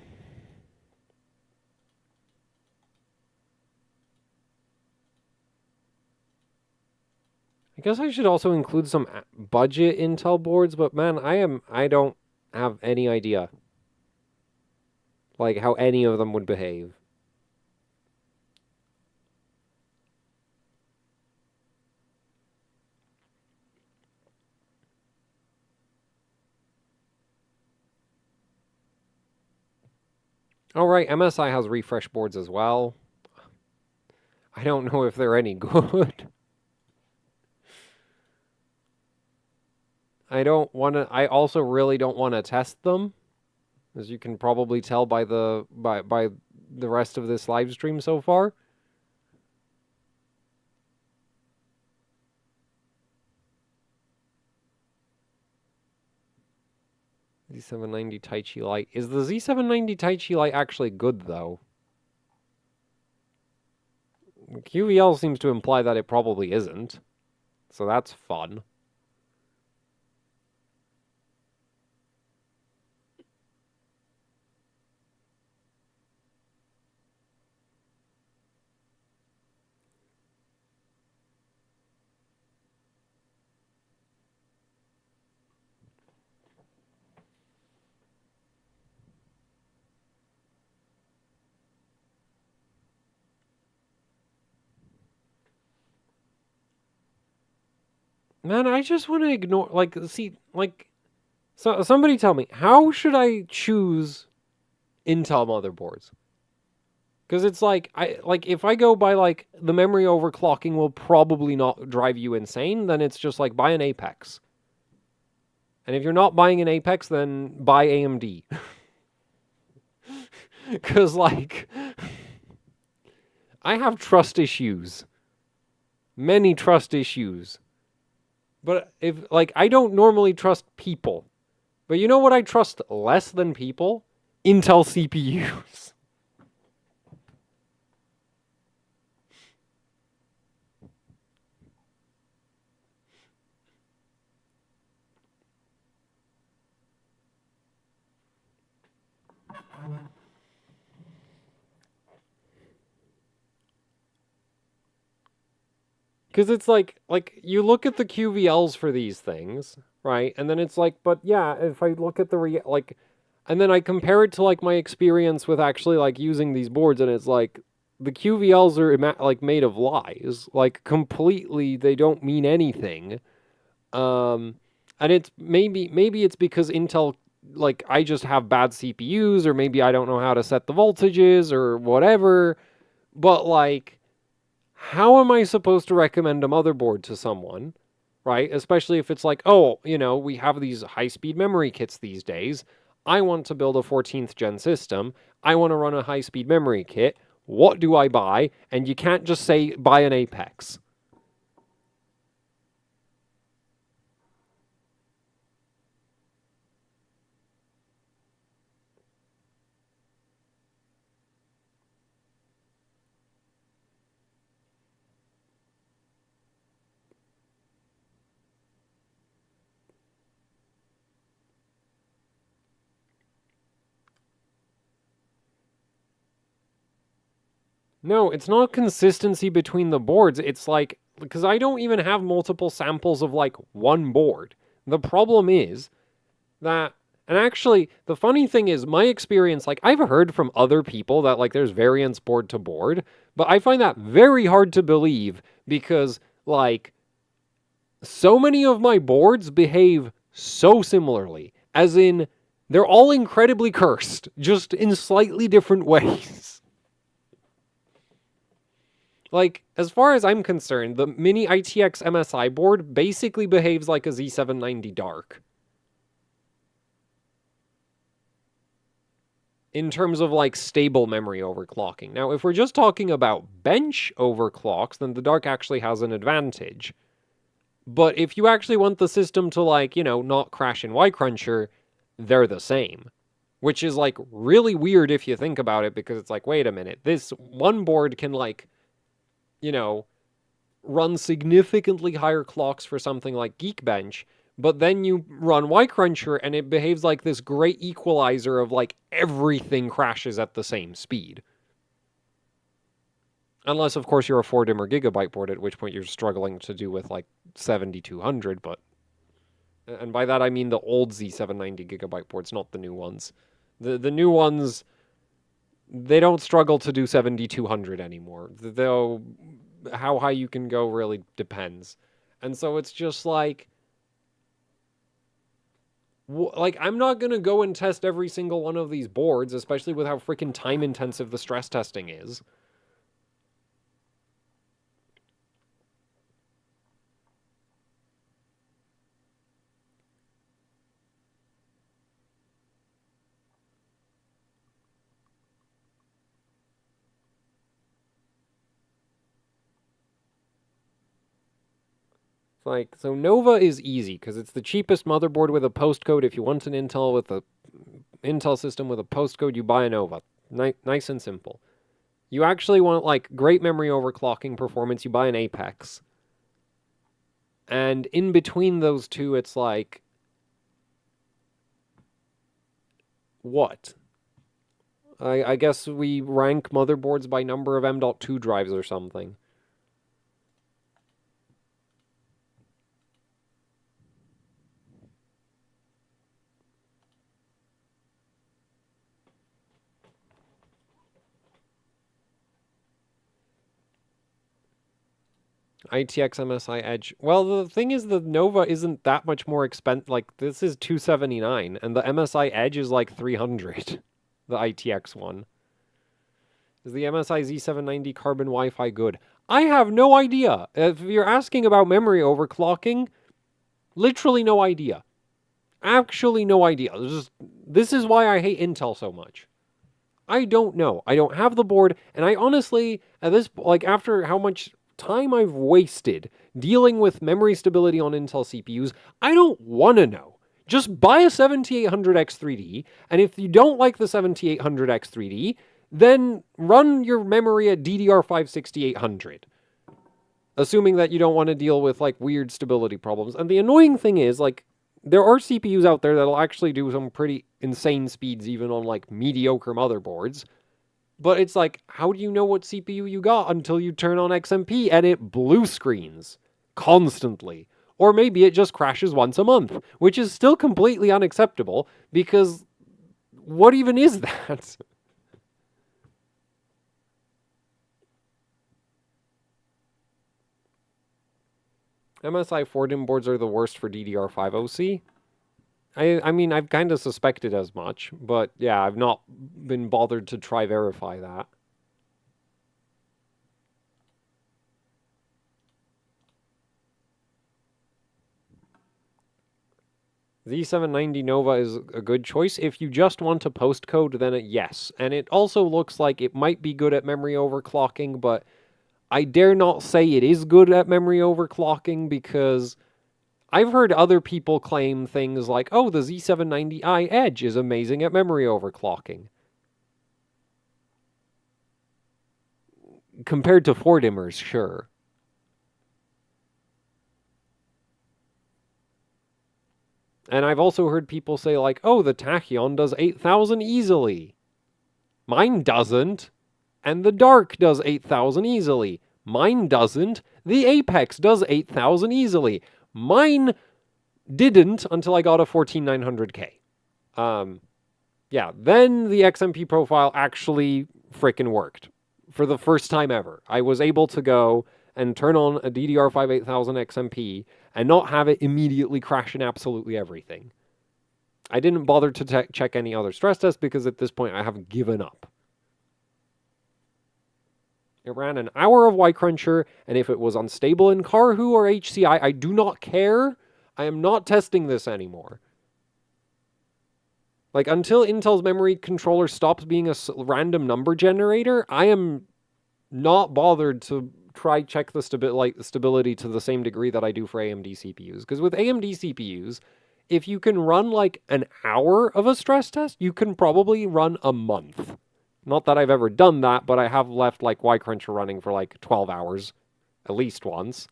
[SPEAKER 2] I guess I should also include some budget Intel boards, but man, I don't have any idea like how any of them would behave. All right, MSI has refresh boards as well. I don't know if they're any good. I also really don't want to test them, as you can probably tell by the rest of this live stream so far. Z790 Taichi Lite. Is the Z790 Taichi Lite actually good, though? QVL seems to imply that it probably isn't. So that's fun. Man, I just want to ignore, like, see, like, so somebody tell me, how should I choose Intel motherboards? Because it's like, if I go by, like, the memory overclocking will probably not drive you insane, then it's just, like, buy an Apex. And if you're not buying an Apex, then buy AMD. Because, like, I have trust issues. Many trust issues. But if, like, I don't normally trust people. But you know what I trust less than people? Intel CPUs. Because it's like you look at the QVLs for these things, right? And then it's like, but yeah, if I look at the and then I compare it to like my experience with actually like using these boards, and it's like the QVLs are like made of lies, like completely. They don't mean anything. And it's maybe it's because Intel, like, I just have bad CPUs, or maybe I don't know how to set the voltages or whatever. But like, how am I supposed to recommend a motherboard to someone, right? Especially if it's like, oh, you know, we have these high-speed memory kits these days. I want to build a 14th gen system. I want to run a high-speed memory kit. What do I buy? And you can't just say, buy an Apex. No, it's not consistency between the boards. It's like, because I don't even have multiple samples of like one board. The problem is that, and actually, the funny thing is, my experience, like, I've heard from other people that like there's variance board to board, but I find that very hard to believe because, like, so many of my boards behave so similarly, as in, they're all incredibly cursed, just in slightly different ways. Like, as far as I'm concerned, the mini ITX MSI board basically behaves like a Z790 Dark. In terms of like stable memory overclocking. Now, if we're just talking about bench overclocks, then the Dark actually has an advantage. But if you actually want the system to like, you know, not crash in Y-Cruncher, they're the same. Which is like really weird if you think about it, because it's like, wait a minute, this one board can like, you know, run significantly higher clocks for something like Geekbench, but then you run Y-Cruncher and it behaves like this great equalizer of like everything crashes at the same speed. Unless, of course, you're a 4-dimmer gigabyte board, at which point you're struggling to do with like 7200, but... And by that I mean the old Z790 gigabyte boards, not the new ones. The new ones, they don't struggle to do 7200 anymore. Though how high you can go really depends. And so it's just like... Like, I'm not going to go and test every single one of these boards, especially with how freaking time-intensive the stress testing is. Like, so Nova is easy because it's the cheapest motherboard with a postcode. If you want an Intel with a Intel system with a postcode, you buy a Nova. Nice and simple. You actually want like great memory overclocking performance, you buy an Apex. And in between those two, it's like, what? I guess we rank motherboards by number of M.2 drives or something. ITX MSI Edge. Well, the thing is, the Nova isn't that much more expensive. Like, this is $279, and the MSI Edge is like $300. The ITX one. Is the MSI Z790 Carbon Wi-Fi good? I have no idea. If you're asking about memory overclocking, literally no idea. Actually no idea. This is why I hate Intel so much. I don't know. I don't have the board, and I honestly, at this, like, after how much time I've wasted dealing with memory stability on Intel CPUs, I don't want to know. Just buy a 7800X3D, and if you don't like the 7800X3D, then run your memory at DDR5 6800. Assuming that you don't want to deal with, like, weird stability problems. And the annoying thing is, like, there are CPUs out there that'll actually do some pretty insane speeds even on, like, mediocre motherboards. But it's like, how do you know what CPU you got until you turn on XMP and it blue screens constantly? Or maybe it just crashes once a month, which is still completely unacceptable because what even is that? MSI 4-DIMM boards are the worst for DDR5 OC. I mean, I've kind of suspected as much, but yeah, I've not been bothered to try verify that. Z790 Nova is a good choice. If you just want a postcode, then yes. And it also looks like it might be good at memory overclocking, but I dare not say it is good at memory overclocking because I've heard other people claim things like, oh, the Z790i Edge is amazing at memory overclocking. Compared to 4-dimmers, sure. And I've also heard people say like, oh, the Tachyon does 8,000 easily. Mine doesn't. And the Dark does 8,000 easily. Mine doesn't. The Apex does 8,000 easily. Mine didn't until I got a 14900K. Yeah, then the XMP profile actually frickin' worked. For the first time ever. I was able to go and turn on a DDR5 8000 XMP and not have it immediately crash in absolutely everything. I didn't bother to check any other stress tests because at this point I have given up. It ran an hour of Y-Cruncher, and if it was unstable in Karhu or HCI, I do not care. I am not testing this anymore. Like, until Intel's memory controller stops being a random number generator, I am not bothered to try check the stability to the same degree that I do for AMD CPUs. Because with AMD CPUs, if you can run like an hour of a stress test, you can probably run a month. Not that I've ever done that, but I have left like Y-Cruncher running for like 12 hours, at least once.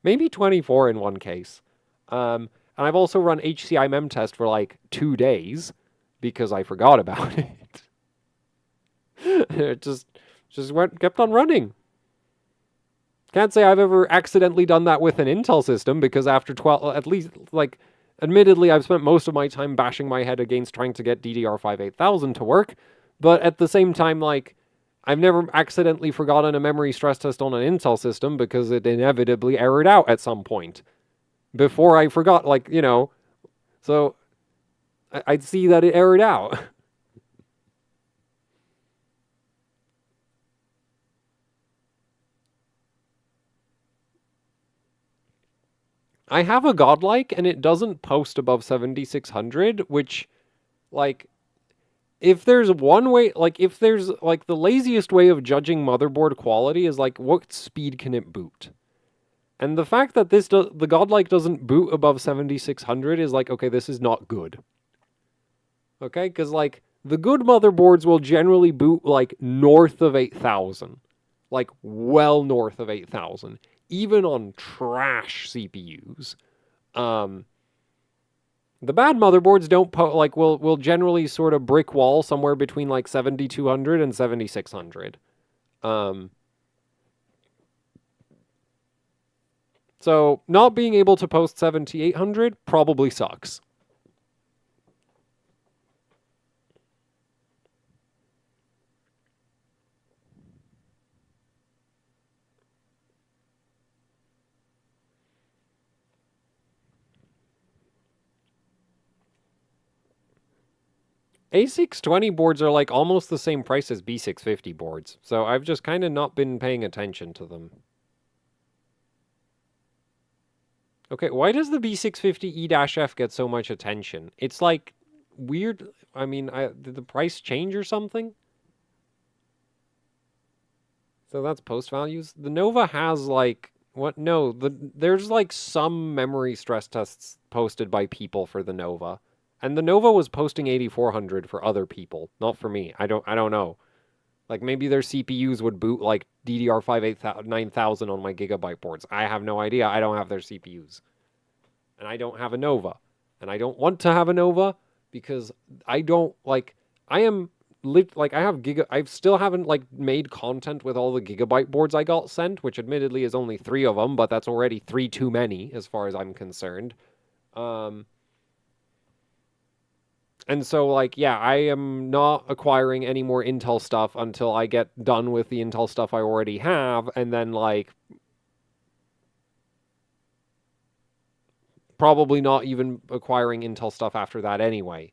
[SPEAKER 2] Maybe 24 in one case. And I've also run HCI mem test for like 2 days because I forgot about it. It just kept on running. Can't say I've ever accidentally done that with an Intel system because after 12, at least like, admittedly, I've spent most of my time bashing my head against trying to get DDR5 8000 to work. But at the same time, like, I've never accidentally forgotten a memory stress test on an Intel system because it inevitably errored out at some point. Before I forgot, like, you know, so I'd see that it errored out. I have a godlike and it doesn't post above 7600, which, like, if there's one way, like, if there's, like, the laziest way of judging motherboard quality is, like, what speed can it boot? And the fact that the godlike doesn't boot above 7600 is like, okay, this is not good. Okay? Because, like, the good motherboards will generally boot, like, north of 8000. Like, well north of 8000. Even on trash CPUs. The bad motherboards don't will generally sort of brick wall somewhere between like 7200 and 7600. So not being able to post 7800 probably sucks. A620 boards are like almost the same price as B650 boards, so I've just kind of not been paying attention to them. Okay, why does the B650E-F get so much attention? It's like weird. I mean, did the price change or something? So that's post values. The Nova has like what? No, there's like some memory stress tests posted by people for the Nova. And the Nova was posting 8400 for other people, not for me. I don't know. Like maybe their CPUs would boot like DDR5 9000 on my Gigabyte boards. I have no idea. I don't have their CPUs. And I don't have a Nova. And I don't want to have a Nova because I don't like I am like I still haven't like made content with all the Gigabyte boards I got sent, which admittedly is only 3 of them, but that's already 3 too many as far as I'm concerned. And so, like, yeah, I am not acquiring any more Intel stuff until I get done with the Intel stuff I already have, and then, like, probably not even acquiring Intel stuff after that anyway.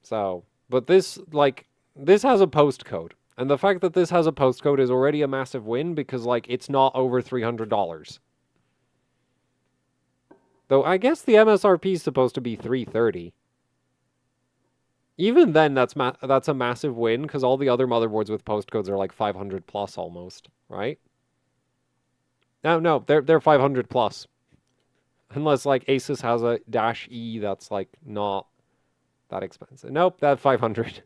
[SPEAKER 2] So, but this, like, this has a postcode. And the fact that this has a postcode is already a massive win because, like, it's not over $300. Though I guess the MSRP is supposed to be $330. Even then, that's a massive win because all the other motherboards with postcodes are like 500 plus almost, right? No, they're 500 plus. Unless like Asus has a -E that's like not that expensive. Nope, that's 500.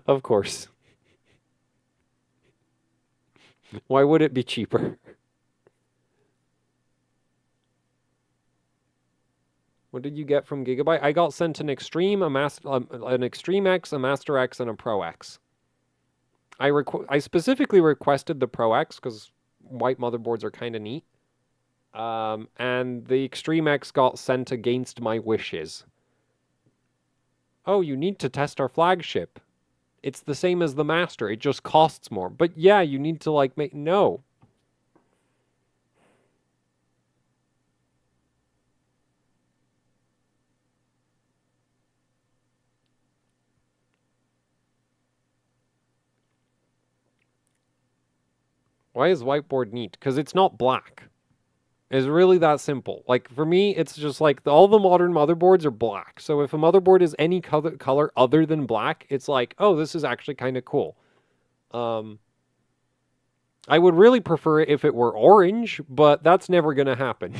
[SPEAKER 2] Of course. Why would it be cheaper? What did you get from Gigabyte? I got sent an Extreme, an Extreme X, a Master X, and a Pro X. I specifically requested the Pro X because white motherboards are kind of neat. And the Extreme X got sent against my wishes. Oh, you need to test our flagship. It's the same as the Master. It just costs more. But yeah, you need to like make... No. Why is whiteboard neat? Because it's not black. It's really that simple. Like, for me, it's just like all the modern motherboards are black. So if a motherboard is any color other than black, it's like, oh, this is actually kind of cool. I would really prefer it if it were orange, but that's never going to happen.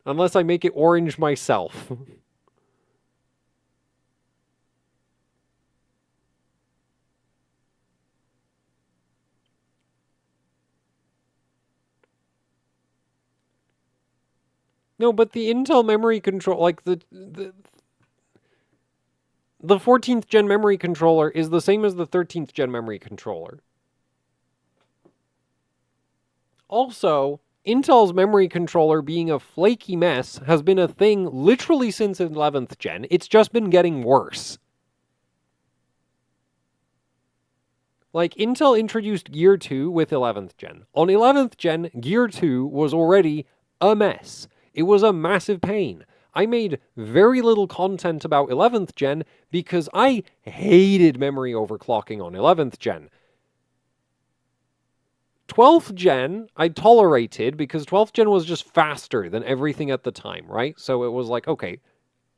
[SPEAKER 2] Unless I make it orange myself. No, but the Intel memory control, like the 14th gen memory controller is the same as the 13th gen memory controller. Also, Intel's memory controller being a flaky mess has been a thing literally since 11th gen. It's just been getting worse. Like, Intel introduced Gear 2 with 11th gen. On 11th gen, Gear 2 was already a mess. It was a massive pain. I made very little content about 11th gen because I hated memory overclocking on 11th gen. 12th gen, I tolerated because 12th gen was just faster than everything at the time, right? So it was like, okay,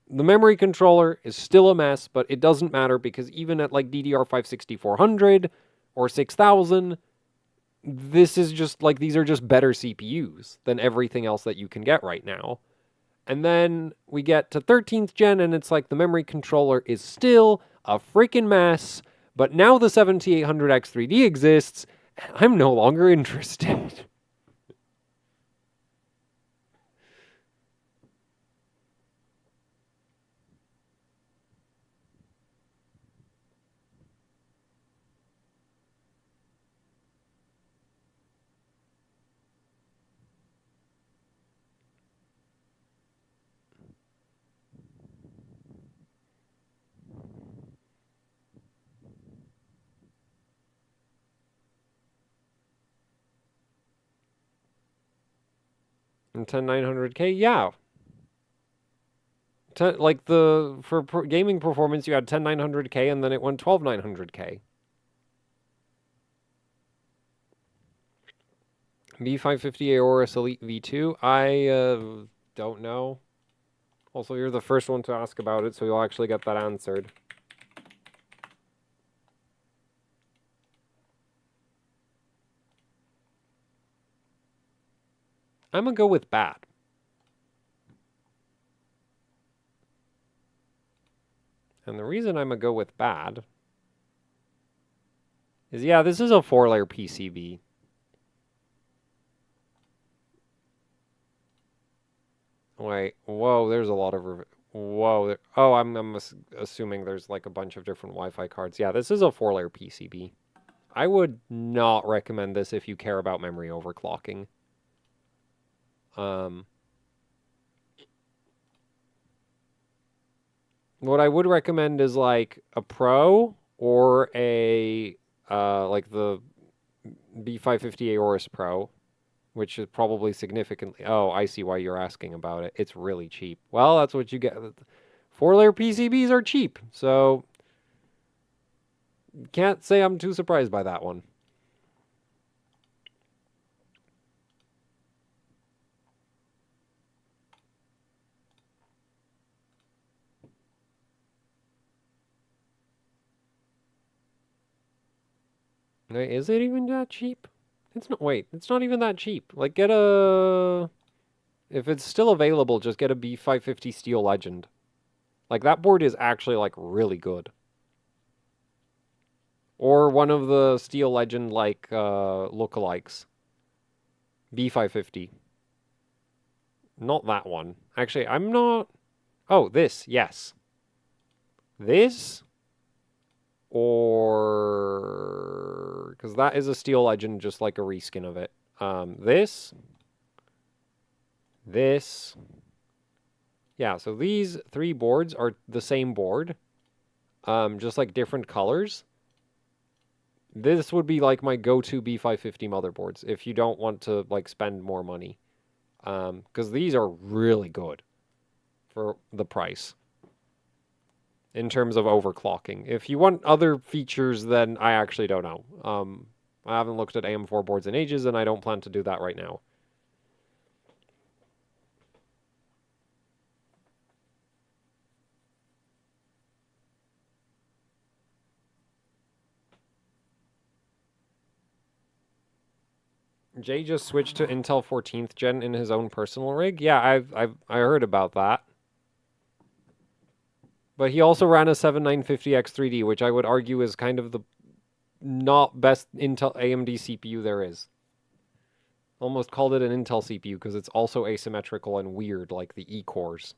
[SPEAKER 2] the memory controller is still a mess, but it doesn't matter because even at like DDR5 6400 or 6000, this is just like, these are just better CPUs than everything else that you can get right now. And then we get to 13th gen and it's like the memory controller is still a freaking mess, but now the 7800X3D exists, and I'm no longer interested. And 10900K, yeah. Like for gaming performance, you had 10900K and then it went 12900K. B550 Aorus Elite V2, I don't know. Also, you're the first one to ask about it, so you'll actually get that answered. I'm gonna go with bad. And the reason I'm gonna go with bad is, yeah, this is a 4-layer PCB. Wait, whoa, there's a lot of... Whoa, oh, I'm assuming there's like a bunch of different Wi-Fi cards. Yeah, this is a 4-layer PCB. I would not recommend this if you care about memory overclocking. What I would recommend is like a Pro or a like the B550 Aorus Pro, which is probably significantly... Oh, I see why you're asking about it. It's really cheap. Well, that's what you get. 4-layer PCBs are cheap, so can't say I'm too surprised by that one. Wait, is it even that cheap? It's not... Wait, it's not even that cheap. Like, get a... If it's still available, just get a B550 Steel Legend. Like, that board is actually, like, really good. Or one of the Steel Legend, like, lookalikes. B550. Not that one. Actually, I'm not... Oh, this, yes. This? Or... Because that is a Steel Legend, just like a reskin of it. This. This. Yeah, so these 3 boards are the same board. Just like different colors. This would be like my go-to B550 motherboards if you don't want to like spend more money. Because these are really good for the price in terms of overclocking. If you want other features, then I actually don't know. I haven't looked at AM4 boards in ages, and I don't plan to do that right now. Jay just switched to Intel 14th gen in his own personal rig. Yeah, I heard about that. But he also ran a 7950X3D, which I would argue is kind of the not best Intel AMD CPU there is. Almost called it an Intel CPU because it's also asymmetrical and weird like the E-cores.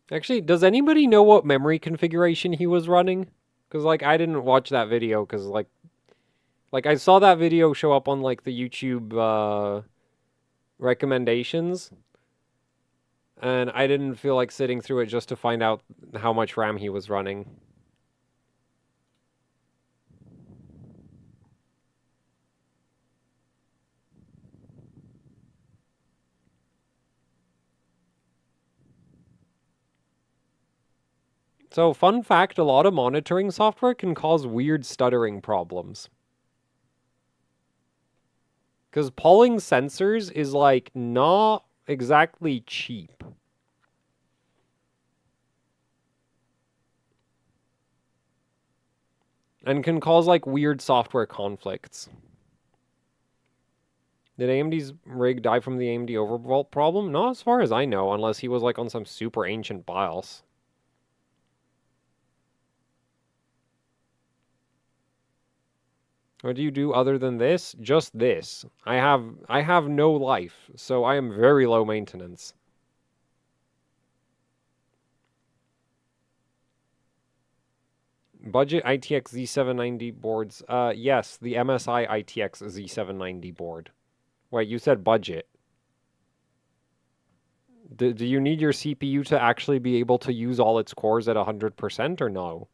[SPEAKER 2] Actually, does anybody know what memory configuration he was running? Because, like, I didn't watch that video because, like, I saw that video show up on, like, the YouTube recommendations. And I didn't feel like sitting through it just to find out how much RAM he was running. So, fun fact, a lot of monitoring software can cause weird stuttering problems. Because pulling sensors is, like, not exactly cheap. And can cause, like, weird software conflicts. Did AMD's rig die from the AMD overvolt problem? Not as far as I know, unless he was, like, on some super ancient BIOS. What do you do other than this? Just this. I have no life, so I am very low maintenance. Budget ITX Z790 boards. Yes, the MSI ITX Z790 board. Wait, you said budget. Do you need your CPU to actually be able to use all its cores at 100% or no?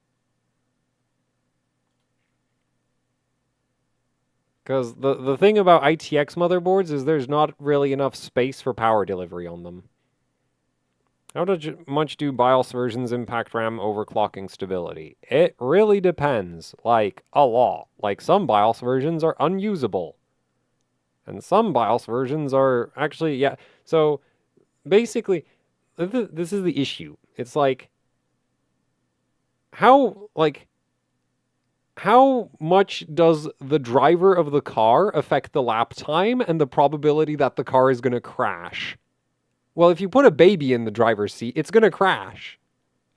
[SPEAKER 2] Because the thing about ITX motherboards is there's not really enough space for power delivery on them. How much do BIOS versions impact RAM overclocking stability? It really depends, like, a lot. Like, some BIOS versions are unusable. And some BIOS versions are actually, yeah. So, basically, this is the issue. It's like, how much does the driver of the car affect the lap time and the probability that the car is going to crash? Well, if you put a baby in the driver's seat, it's going to crash.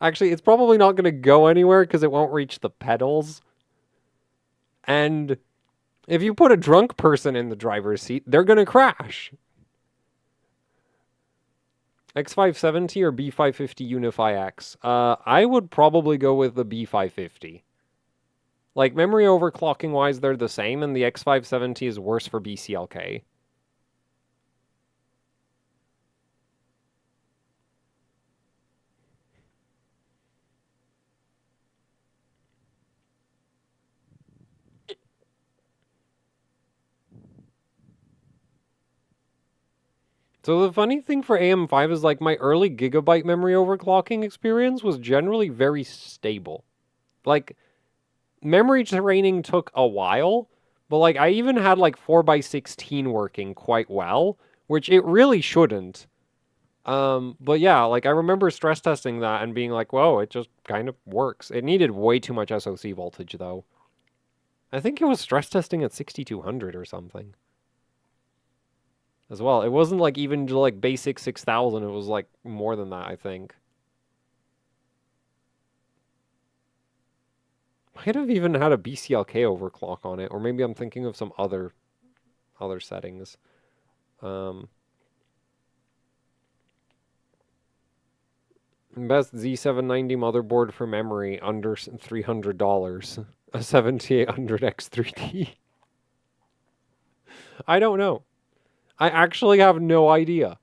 [SPEAKER 2] Actually, it's probably not going to go anywhere because it won't reach the pedals. And if you put a drunk person in the driver's seat, they're going to crash. X570 or B550 Unify X? I would probably go with the B550. Like, memory overclocking wise, they're the same, and the X570 is worse for BCLK. So the funny thing for AM5 is, like, my early gigabyte memory overclocking experience was generally very stable. Like, memory training took a while, but, like, I even had, like, 4x16 working quite well, which it really shouldn't. But yeah, like, I remember stress testing that and being like, whoa, it just kind of works. It needed way too much SoC voltage, though. I think it was stress testing at 6200 or something. As well. It wasn't, like, even, like, basic 6000. It was, like, more than that, I think. Might have even had a BCLK overclock on it, or maybe I'm thinking of some other settings. Best Z790 motherboard for memory under $300. A 7800X3D. I don't know. I actually have no idea.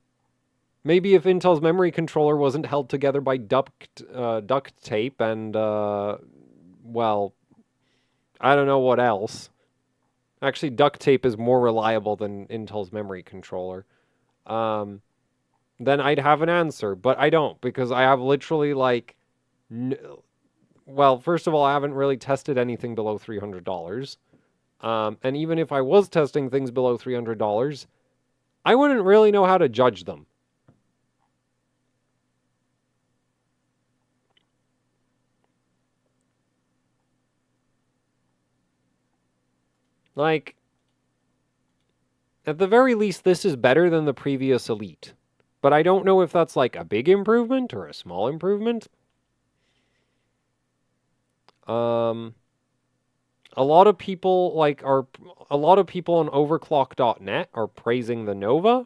[SPEAKER 2] Maybe if Intel's memory controller wasn't held together by duct tape and, well, I don't know what else. Actually, duct tape is more reliable than Intel's memory controller. Then I'd have an answer, but I don't because I have literally like, well, first of all, I haven't really tested anything below $300. And even if I was testing things below $300, I wouldn't really know how to judge them. Like, at the very least, this is better than the previous Elite. But I don't know if that's like a big improvement or a small improvement. A lot of people a lot of people on overclock.net are praising the Nova,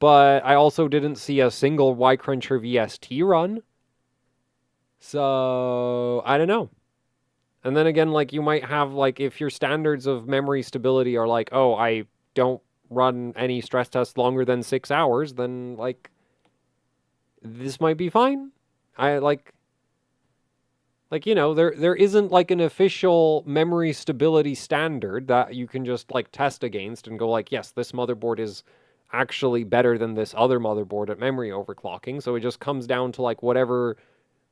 [SPEAKER 2] but I also didn't see a single Y-Cruncher VST run. So, I don't know. And then again, like, you might have, like, if your standards of memory stability are like, oh, I don't run any stress tests longer than 6 hours, then, like, this might be fine. You know, there isn't, like, an official memory stability standard that you can just, like, test against and go, like, yes, this motherboard is actually better than this other motherboard at memory overclocking. So it just comes down to, like, whatever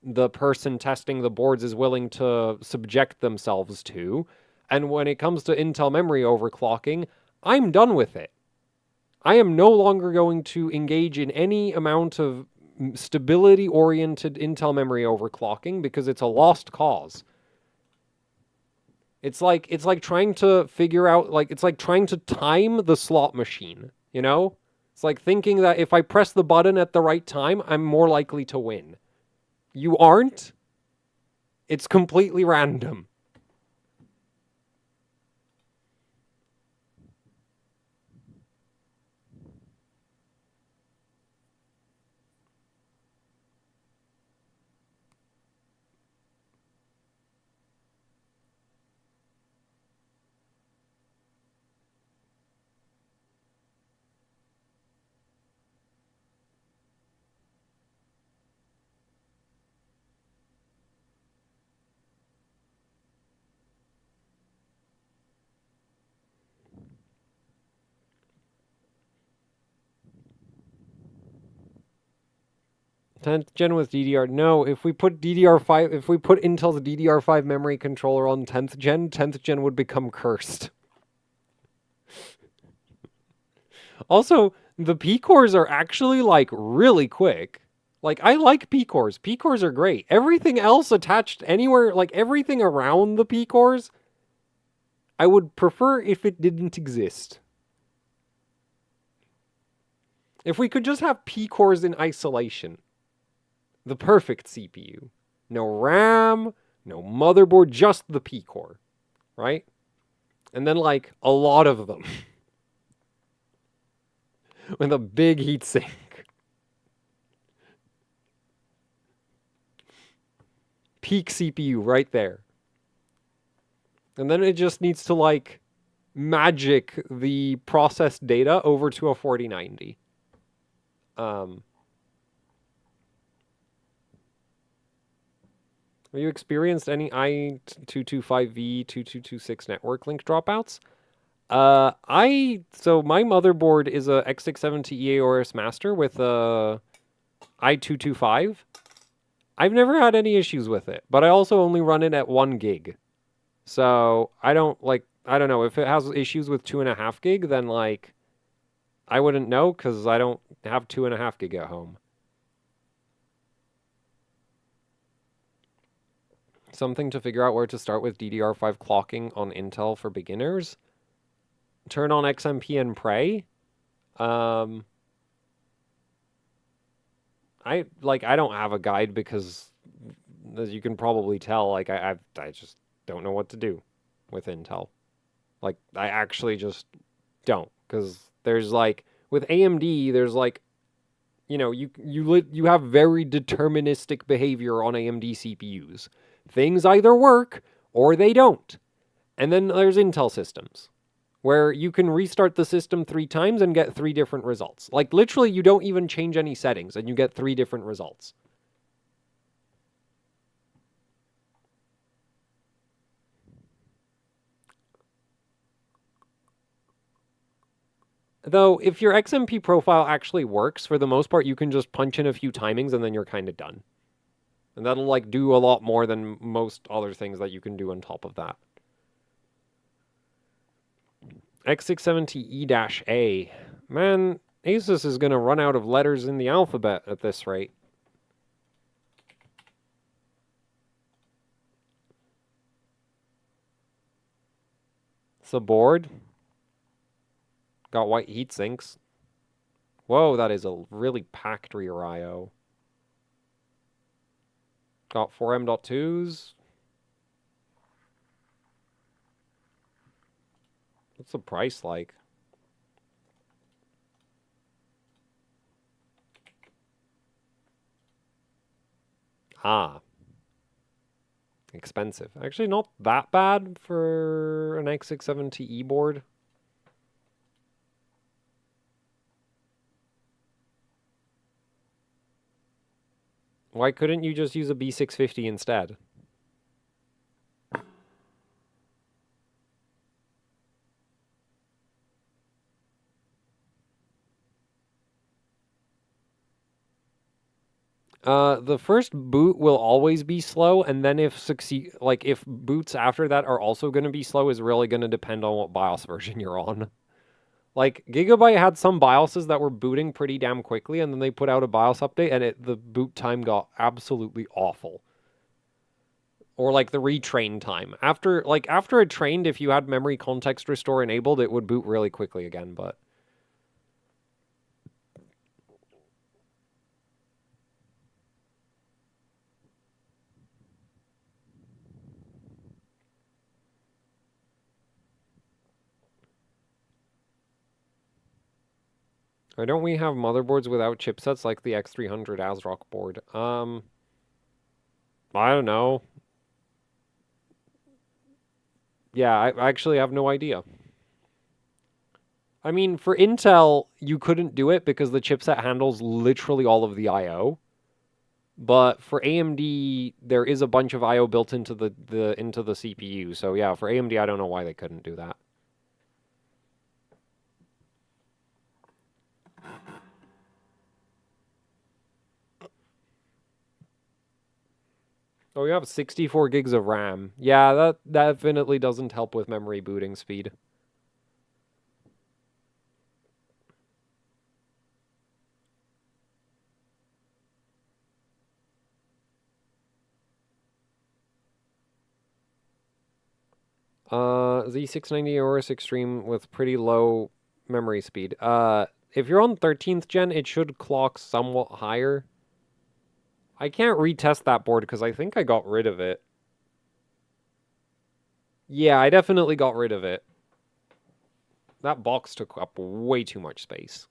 [SPEAKER 2] the person testing the boards is willing to subject themselves to. And when it comes to Intel memory overclocking, I'm done with it. I am no longer going to engage in any amount of stability-oriented Intel memory overclocking because it's a lost cause. It's like trying to figure out, like, it's like trying to time the slot machine, you know? It's like thinking that if I press the button at the right time, I'm more likely to win. You aren't. It's completely random. Tenth gen with DDR. No, if we put DDR5, if we put Intel's DDR5 memory controller on 10th gen would become cursed. Also, the P cores are actually like really quick. Like, I like P cores. P cores are great. Everything else attached anywhere, like everything around the P cores, I would prefer if it didn't exist. If we could just have P cores in isolation. The perfect CPU. No RAM, no motherboard, just the P core, right? And then, like, a lot of them. With a big heatsink. Peak CPU right there. And then it just needs to, like, magic the processed data over to a 4090. Have you experienced any i225V 2226 network link dropouts? So my motherboard is a X670 EAOS Master with a i225. I've never had any issues with it, but I also only run it at 1 gig. So I don't know, if it has issues with 2.5 gig, then like, I wouldn't know because I don't have 2.5 gig at home. Something to figure out where to start with DDR5 clocking on Intel for beginners. Turn on XMP and pray. I don't have a guide because as you can probably tell, like I just don't know what to do with Intel. Like I actually just don't, because there's like with AMD, there's like you have very deterministic behavior on AMD CPUs. Things either work or they don't. And then there's Intel systems where you can restart the system 3 times and get 3 different results. Like literally you don't even change any settings and you get 3 different results. Though, if your XMP profile actually works, for the most part, you can just punch in a few timings and then you're kind of done. And that'll, like, do a lot more than most other things that you can do on top of that. X670E-A. Man, Asus is going to run out of letters in the alphabet at this rate. It's a board. Got white heat sinks. Whoa, that is a really packed rear I/O. Got 4 M.2s. What's the price like? Ah. Expensive. Actually, not that bad for an X670E board. Why couldn't you just use a B650 instead? The first boot will always be slow, and then if boots after that are also going to be slow is really going to depend on what BIOS version you're on. Like, Gigabyte had some BIOSes that were booting pretty damn quickly, and then they put out a BIOS update, and the boot time got absolutely awful. Or, like, the retrain time. After it trained, if you had memory context restore enabled, it would boot really quickly again, but... Why don't we have motherboards without chipsets like the X300 ASRock board? I don't know. Yeah, I actually have no idea. I mean, for Intel, you couldn't do it because the chipset handles literally all of the I/O. But for AMD, there is a bunch of I/O built into the CPU. So yeah, for AMD, I don't know why they couldn't do that. Oh, you have 64 gigs of RAM. Yeah, that definitely doesn't help with memory booting speed. Z690 Aorus Extreme with pretty low memory speed. If you're on 13th gen, it should clock somewhat higher. I can't retest that board because I think I got rid of it. Yeah, I definitely got rid of it. That box took up way too much space.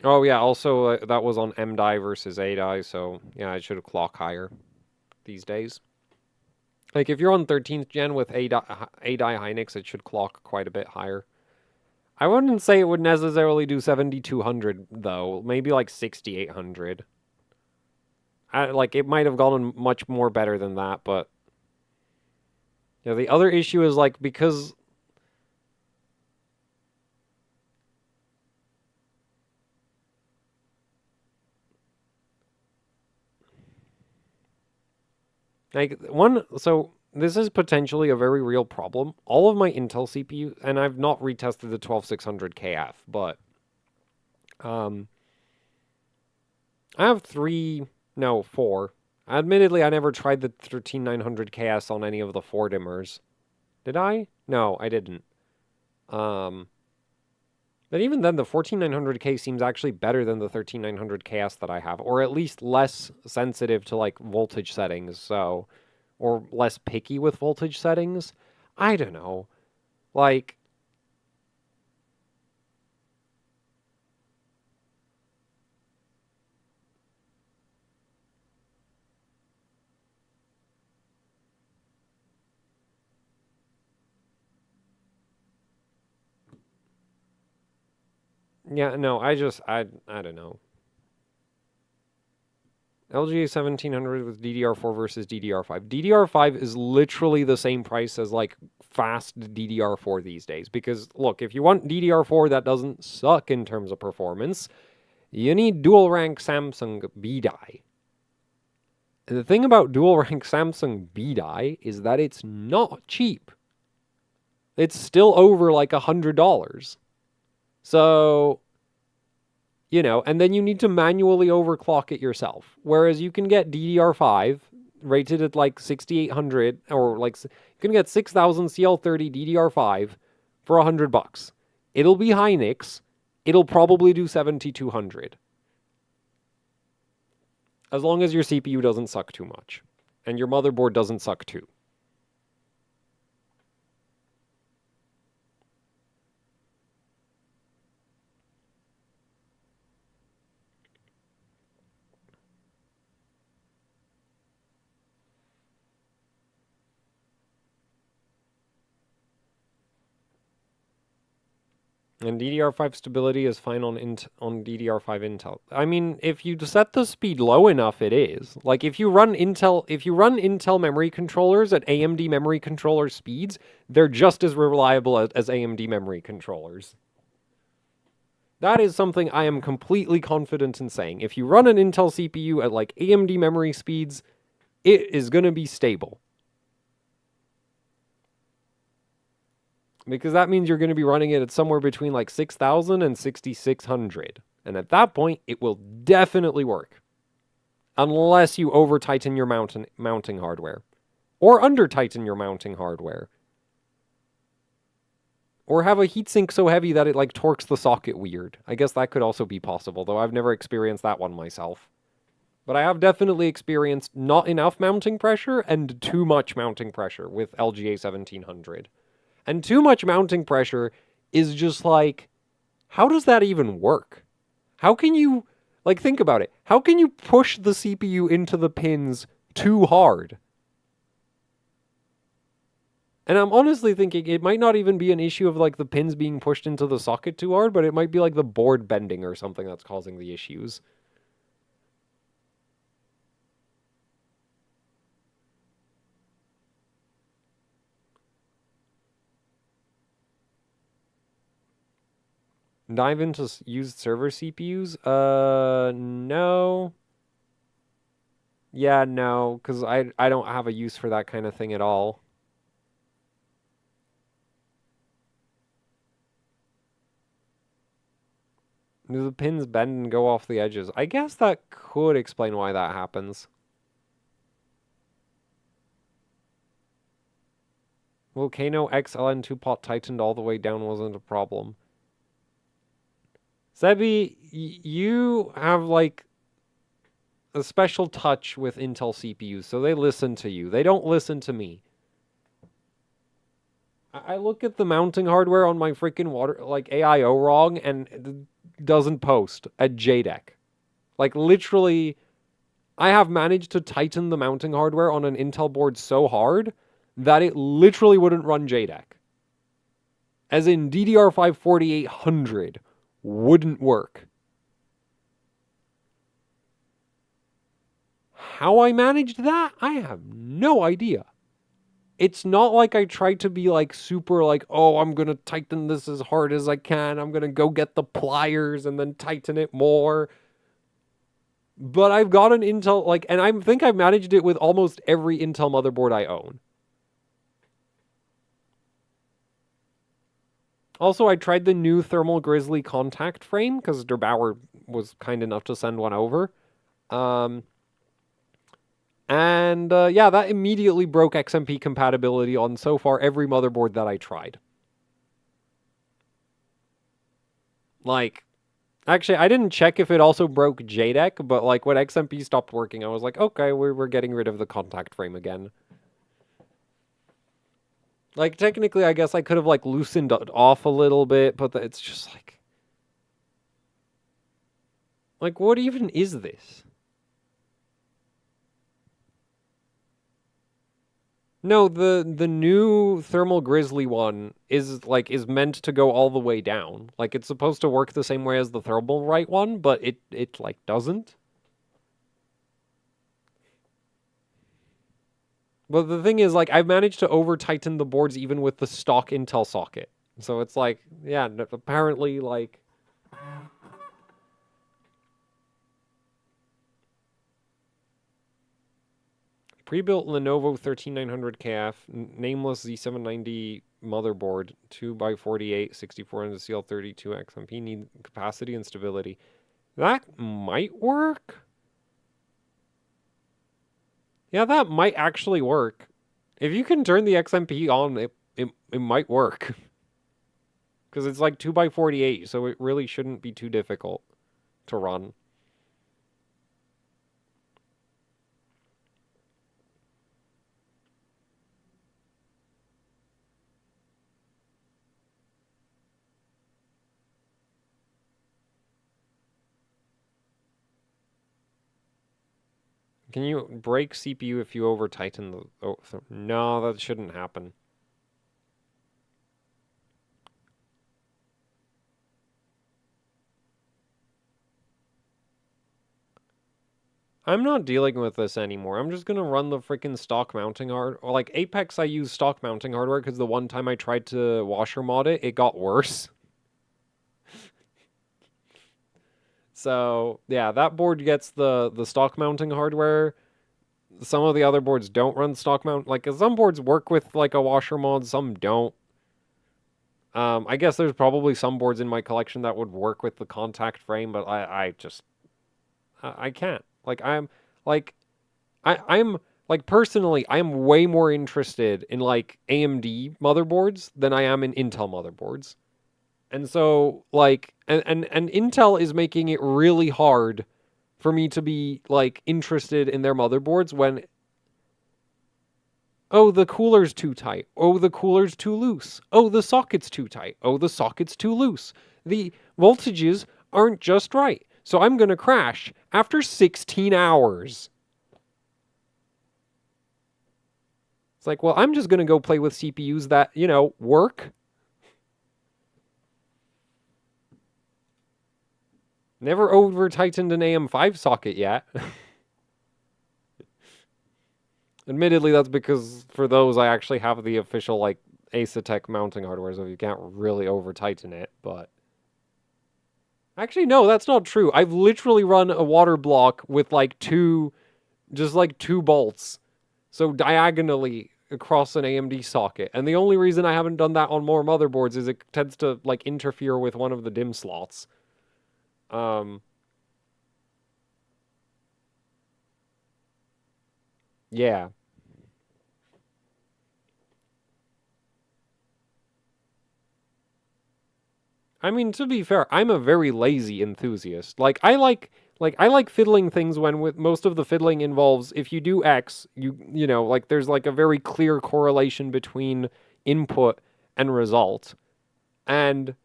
[SPEAKER 2] Oh yeah, also that was on M die versus A die, so yeah, it should clock higher these days. Like if you're on 13th gen with A die Hynix, it should clock quite a bit higher. I wouldn't say it would necessarily do 7200 though, maybe like 6800. Like it might have gone much more better than that, but yeah, the other issue is like because so this is potentially a very real problem. All of my Intel CPU, and I've not retested the 12600KF, but I have 4. Admittedly, I never tried the 13900KS on any of the 4 dimmers. Did I? No, I didn't. Um, but even then, the 14900K seems actually better than the 13900KS that I have, or at least less sensitive to like voltage settings, so, or less picky with voltage settings. I don't know. Like, yeah, no, I don't know. LGA 1700 with DDR4 versus DDR5. DDR5 is literally the same price as like fast DDR4 these days. Because look, if you want DDR4 that doesn't suck in terms of performance, you need dual rank Samsung B die. The thing about dual rank Samsung B die is that it's not cheap. It's still over like $100. So, and then you need to manually overclock it yourself. Whereas you can get DDR5 rated at like 6800 or like you can get 6000 CL30 DDR5 for $100. It'll be Hynix. It'll probably do 7200. As long as your CPU doesn't suck too much and your motherboard doesn't suck too. And DDR5 stability is fine on DDR5 Intel. I mean, if you set the speed low enough, it is. Like if you run Intel memory controllers at AMD memory controller speeds, they're just as reliable as AMD memory controllers. That is something I am completely confident in saying. If you run an Intel CPU at like AMD memory speeds, it is going to be stable. Because that means you're going to be running it at somewhere between like 6,000 and 6,600. And at that point, it will definitely work. Unless you over-tighten your mounting hardware. Or under-tighten your mounting hardware. Or have a heatsink so heavy that it like torques the socket weird. I guess that could also be possible, though I've never experienced that one myself. But I have definitely experienced not enough mounting pressure and too much mounting pressure with LGA 1700. And too much mounting pressure is just like, how does that even work? How can you, like, think about it. How can you push the CPU into the pins too hard? And I'm honestly thinking it might not even be an issue of, like, the pins being pushed into the socket too hard, but it might be, like, the board bending or something that's causing the issues. Dive into used server CPUs? No. Yeah, no, because I don't have a use for that kind of thing at all. Do the pins bend and go off the edges? I guess that could explain why that happens. Volcano XLN2 pot tightened all the way down wasn't a problem. Sebi, you have like a special touch with Intel CPUs, so they listen to you. They don't listen to me. I look at the mounting hardware on my freaking AIO wrong and it doesn't post at JDEC. Like literally, I have managed to tighten the mounting hardware on an Intel board so hard that it literally wouldn't run JDEC. As in DDR5 4800 wouldn't work. How I managed that, I have no idea. It's not like I tried to be like super like, oh, I'm going to tighten this as hard as I can. I'm going to go get the pliers and then tighten it more. But I've got an Intel, like, and I think I've managed it with almost every Intel motherboard I own. Also, I tried the new Thermal Grizzly contact frame because Der Bauer was kind enough to send one over. And And yeah, that immediately broke XMP compatibility on so far every motherboard that I tried. Like, actually, I didn't check if it also broke JDEC, but like when XMP stopped working, I was like, okay, we're getting rid of the contact frame again. Like, technically, I guess I could have like loosened it off a little bit, but it's just like, what even is this? No, the new Thermal Grizzly one is meant to go all the way down. Like it's supposed to work the same way as the Thermal Right one, but it like doesn't. But the thing is, like, I've managed to over tighten the boards even with the stock Intel socket. So it's like, yeah, apparently, like, pre-built Lenovo 13900KF, nameless Z790 motherboard, 2x48, 6400 CL32 XMP, need capacity and stability. That might work. Yeah, that might actually work. If you can turn the XMP on, it might work. Because it's like 2x48, so it really shouldn't be too difficult to run. Can you break CPU if you over tighten the... Oh, no, that shouldn't happen. I'm not dealing with this anymore. I'm just gonna run the freaking stock mounting hard. Or like Apex, I use stock mounting hardware because the one time I tried to washer mod it, it got worse. So yeah, that board gets the stock mounting hardware. Some of the other boards don't run stock mount. Like some boards work with like a washer mod, some don't. I guess there's probably some boards in my collection that would work with the contact frame, but I just I can't. Like I'm like personally, I'm way more interested in like AMD motherboards than I am in Intel motherboards. And so like and Intel is making it really hard for me to be like interested in their motherboards when oh the cooler's too tight. Oh the cooler's too loose. Oh the socket's too tight. Oh the socket's too loose. The voltages aren't just right. So I'm going to crash after 16 hours. It's like, well, I'm just going to go play with CPUs that, you know, work. Never over tightened an AM5 socket yet. Admittedly, that's because for those, I actually have the official, like, Asetek mounting hardware, so you can't really over tighten it, but. Actually, no, that's not true. I've literally run a water block with, like, just like two bolts. So diagonally across an AMD socket. And the only reason I haven't done that on more motherboards is it tends to like interfere with one of the DIMM slots. Yeah. I mean, to be fair, I'm a very lazy enthusiast. I like fiddling things when with most of the fiddling involves if you do X, you know, like there's like a very clear correlation between input and result. And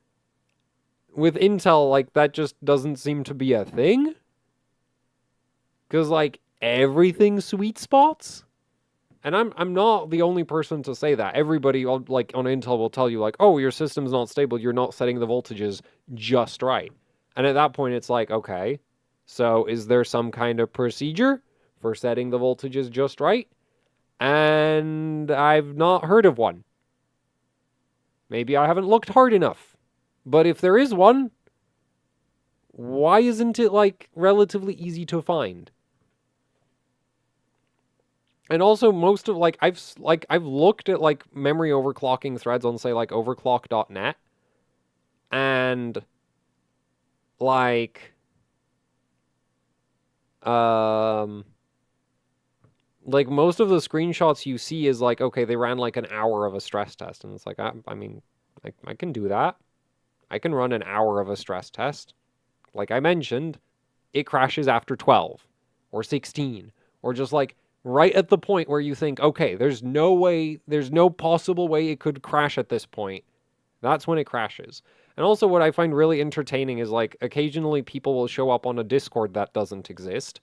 [SPEAKER 2] with Intel, like that just doesn't seem to be a thing. Cause like everything sweet spots. And I'm not the only person to say that. Everybody like on Intel will tell you like, oh, your system's not stable. You're not setting the voltages just right. And at that point, it's like, okay, so is there some kind of procedure for setting the voltages just right? And I've not heard of one. Maybe I haven't looked hard enough. But if there is one, why isn't it like relatively easy to find? And also most of I've looked at like memory overclocking threads on say like overclock.net and like like most of the screenshots you see is like, okay, they ran like an hour of a stress test, and it's like, I mean, I can do that. I can run an hour of a stress test. Like I mentioned, it crashes after 12 or 16 or just like right at the point where you think, okay, there's no possible way it could crash at this point. That's when it crashes. And also what I find really entertaining is like occasionally people will show up on a Discord that doesn't exist.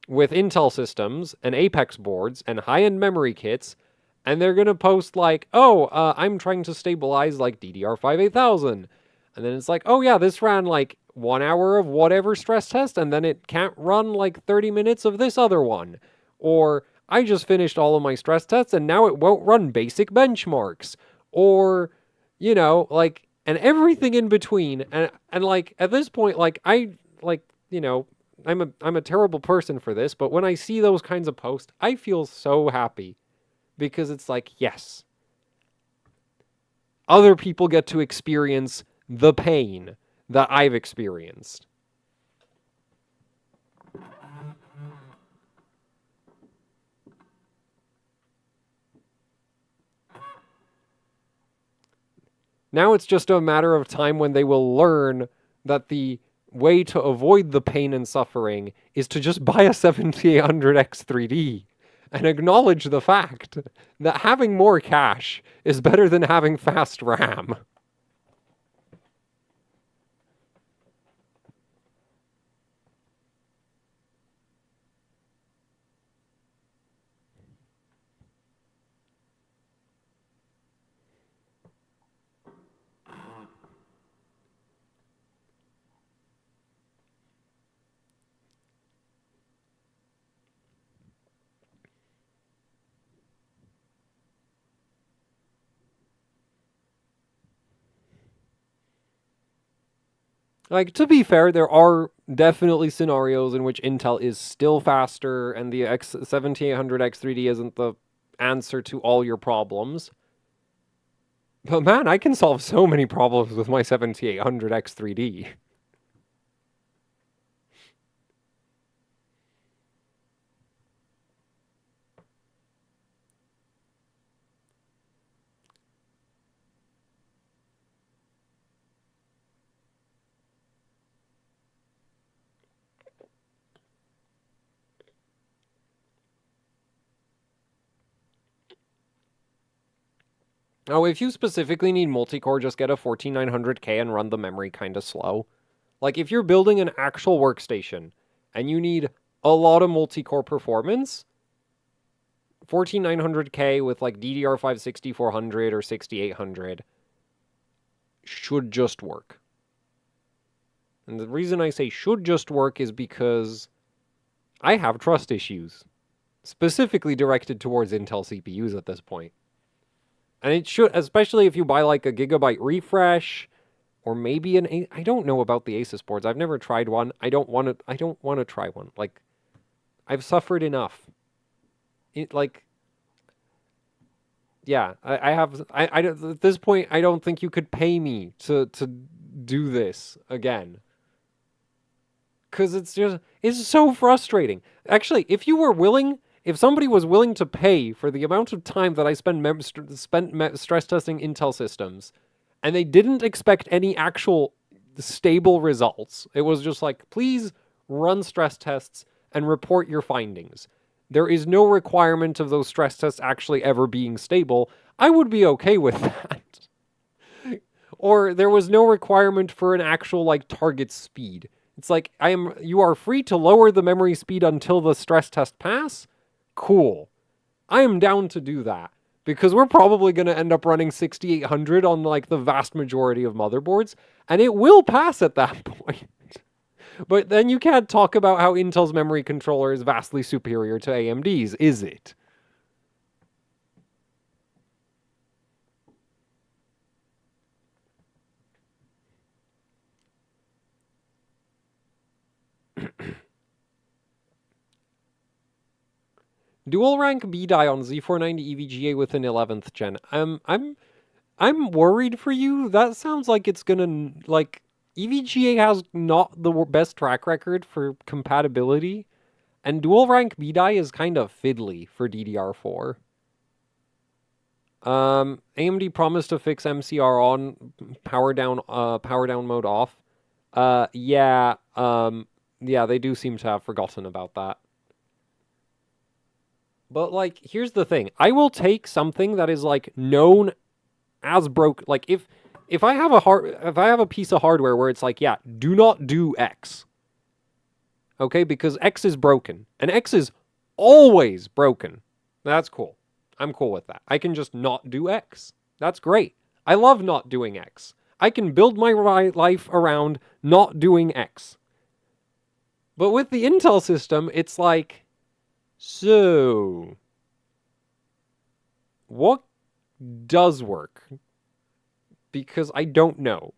[SPEAKER 2] With Intel systems and Apex boards and high-end memory kits, and they're going to post like, oh, I'm trying to stabilize like DDR5 8000. And then it's like, oh yeah, this ran like 1 hour of whatever stress test, and then it can't run like 30 minutes of this other one. Or I just finished all of my stress tests, and now it won't run basic benchmarks. Or, you know, like, and everything in between. And like, at this point, like, you know, I'm a terrible person for this, but when I see those kinds of posts, I feel so happy because it's like, yes, other people get to experience the pain that I've experienced. Now it's just a matter of time when they will learn that the way to avoid the pain and suffering is to just buy a 7800X3D and acknowledge the fact that having more cache is better than having fast RAM. Like, to be fair, there are definitely scenarios in which Intel is still faster and the 7800X3D isn't the answer to all your problems. But man, I can solve so many problems with my 7800X3D. Oh, if you specifically need multi-core, just get a 14900K and run the memory kind of slow. Like, if you're building an actual workstation and you need a lot of multi-core performance, 14900K with like DDR5 6400 or 6800 should just work. And the reason I say should just work is because I have trust issues, specifically directed towards Intel CPUs at this point. And it should, especially if you buy like a Gigabyte refresh or maybe I don't know about the Asus boards. I've never tried one. I don't want to try one. Like, I've suffered enough. Yeah, at this point I don't think you could pay me to do this again. Cuz it's so frustrating. Actually, if somebody was willing to pay for the amount of time that I spent stress testing Intel systems, and they didn't expect any actual stable results, it was just like, please run stress tests and report your findings. There is no requirement of those stress tests actually ever being stable. I would be okay with that. Or there was no requirement for an actual like target speed. It's like, you are free to lower the memory speed until the stress test pass. Cool. I am down to do that because we're probably going to end up running 6800 on like the vast majority of motherboards, and it will pass at that point. But then you can't talk about how Intel's memory controller is vastly superior to AMD's, is it? Dual rank B die on Z490 EVGA with an 11th gen. I'm worried for you. That sounds like it's gonna like EVGA has not the best track record for compatibility, And dual rank BDI is kind of fiddly for DDR4. AMD promised to fix MCR on, power down mode off. Yeah, they do seem to have forgotten about that. But like, here's the thing. I will take something that is like known as broke. Like if I have a piece of hardware where it's like, yeah, do not do X. Okay, because X is broken. And X is always broken. That's cool. I'm cool with that. I can just not do X. That's great. I love not doing X. I can build my life around not doing X. But with the Intel system, it's like, so what does work? Because I don't know.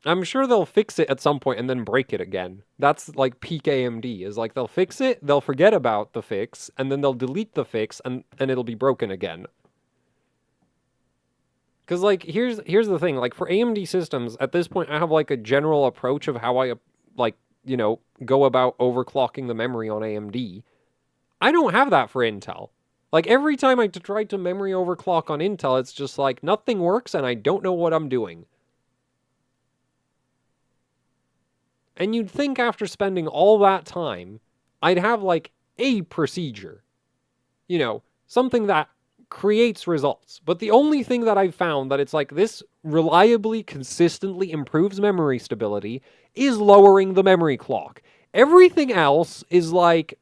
[SPEAKER 2] I'm sure they'll fix it at some point and then break it again. That's like peak AMD, is like they'll fix it, they'll forget about the fix, and then they'll delete the fix and it'll be broken again. Because like here's the thing, like for AMD systems, at this point I have like a general approach of how I like, you know, go about overclocking the memory on AMD. I don't have that for Intel. Like every time I try to memory overclock on Intel, it's just like nothing works and I don't know what I'm doing. And you'd think after spending all that time, I'd have like a procedure. You know, something that creates results. But the only thing that I've found that it's like this reliably, consistently improves memory stability is lowering the memory clock. Everything else is like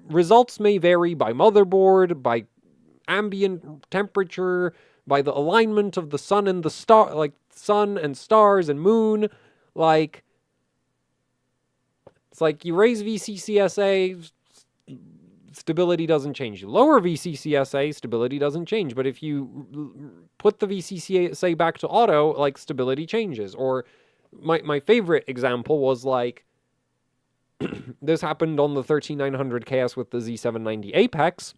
[SPEAKER 2] results may vary by motherboard, by ambient temperature, by the alignment of the sun and the star, like sun and stars and moon, like it's like you raise VCCSA, stability doesn't change. You lower VCCSA, stability doesn't change. But if you put the VCCSA back to auto, like stability changes. Or my favorite example was like, this happened on the 13900KS with the Z790 Apex.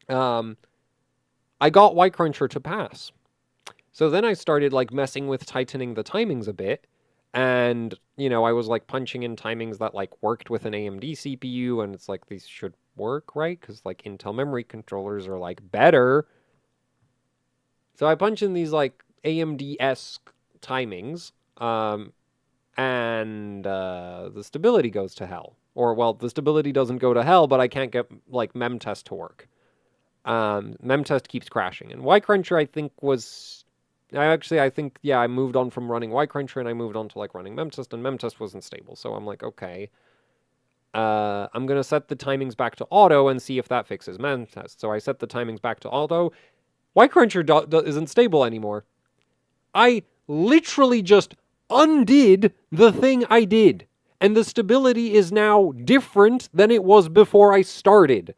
[SPEAKER 2] I got Y Cruncher to pass. So then I started like messing with tightening the timings a bit. And, you know, I was like punching in timings that like worked with an AMD CPU, and it's like these should work, right? Because like Intel memory controllers are like better. So I punch in these like AMD-esque timings, and the stability goes to hell. Or, well, the stability doesn't go to hell, but I can't get like memtest to work. Memtest keeps crashing. And Y Cruncher, I think, was... I moved on from running Y Cruncher and I moved on to like running memtest, and memtest wasn't stable. So I'm like, okay, I'm going to set the timings back to auto and see if that fixes memtest. So I set the timings back to auto. Y Cruncher isn't stable anymore. I literally just undid the thing I did. And the stability is now different than it was before I started.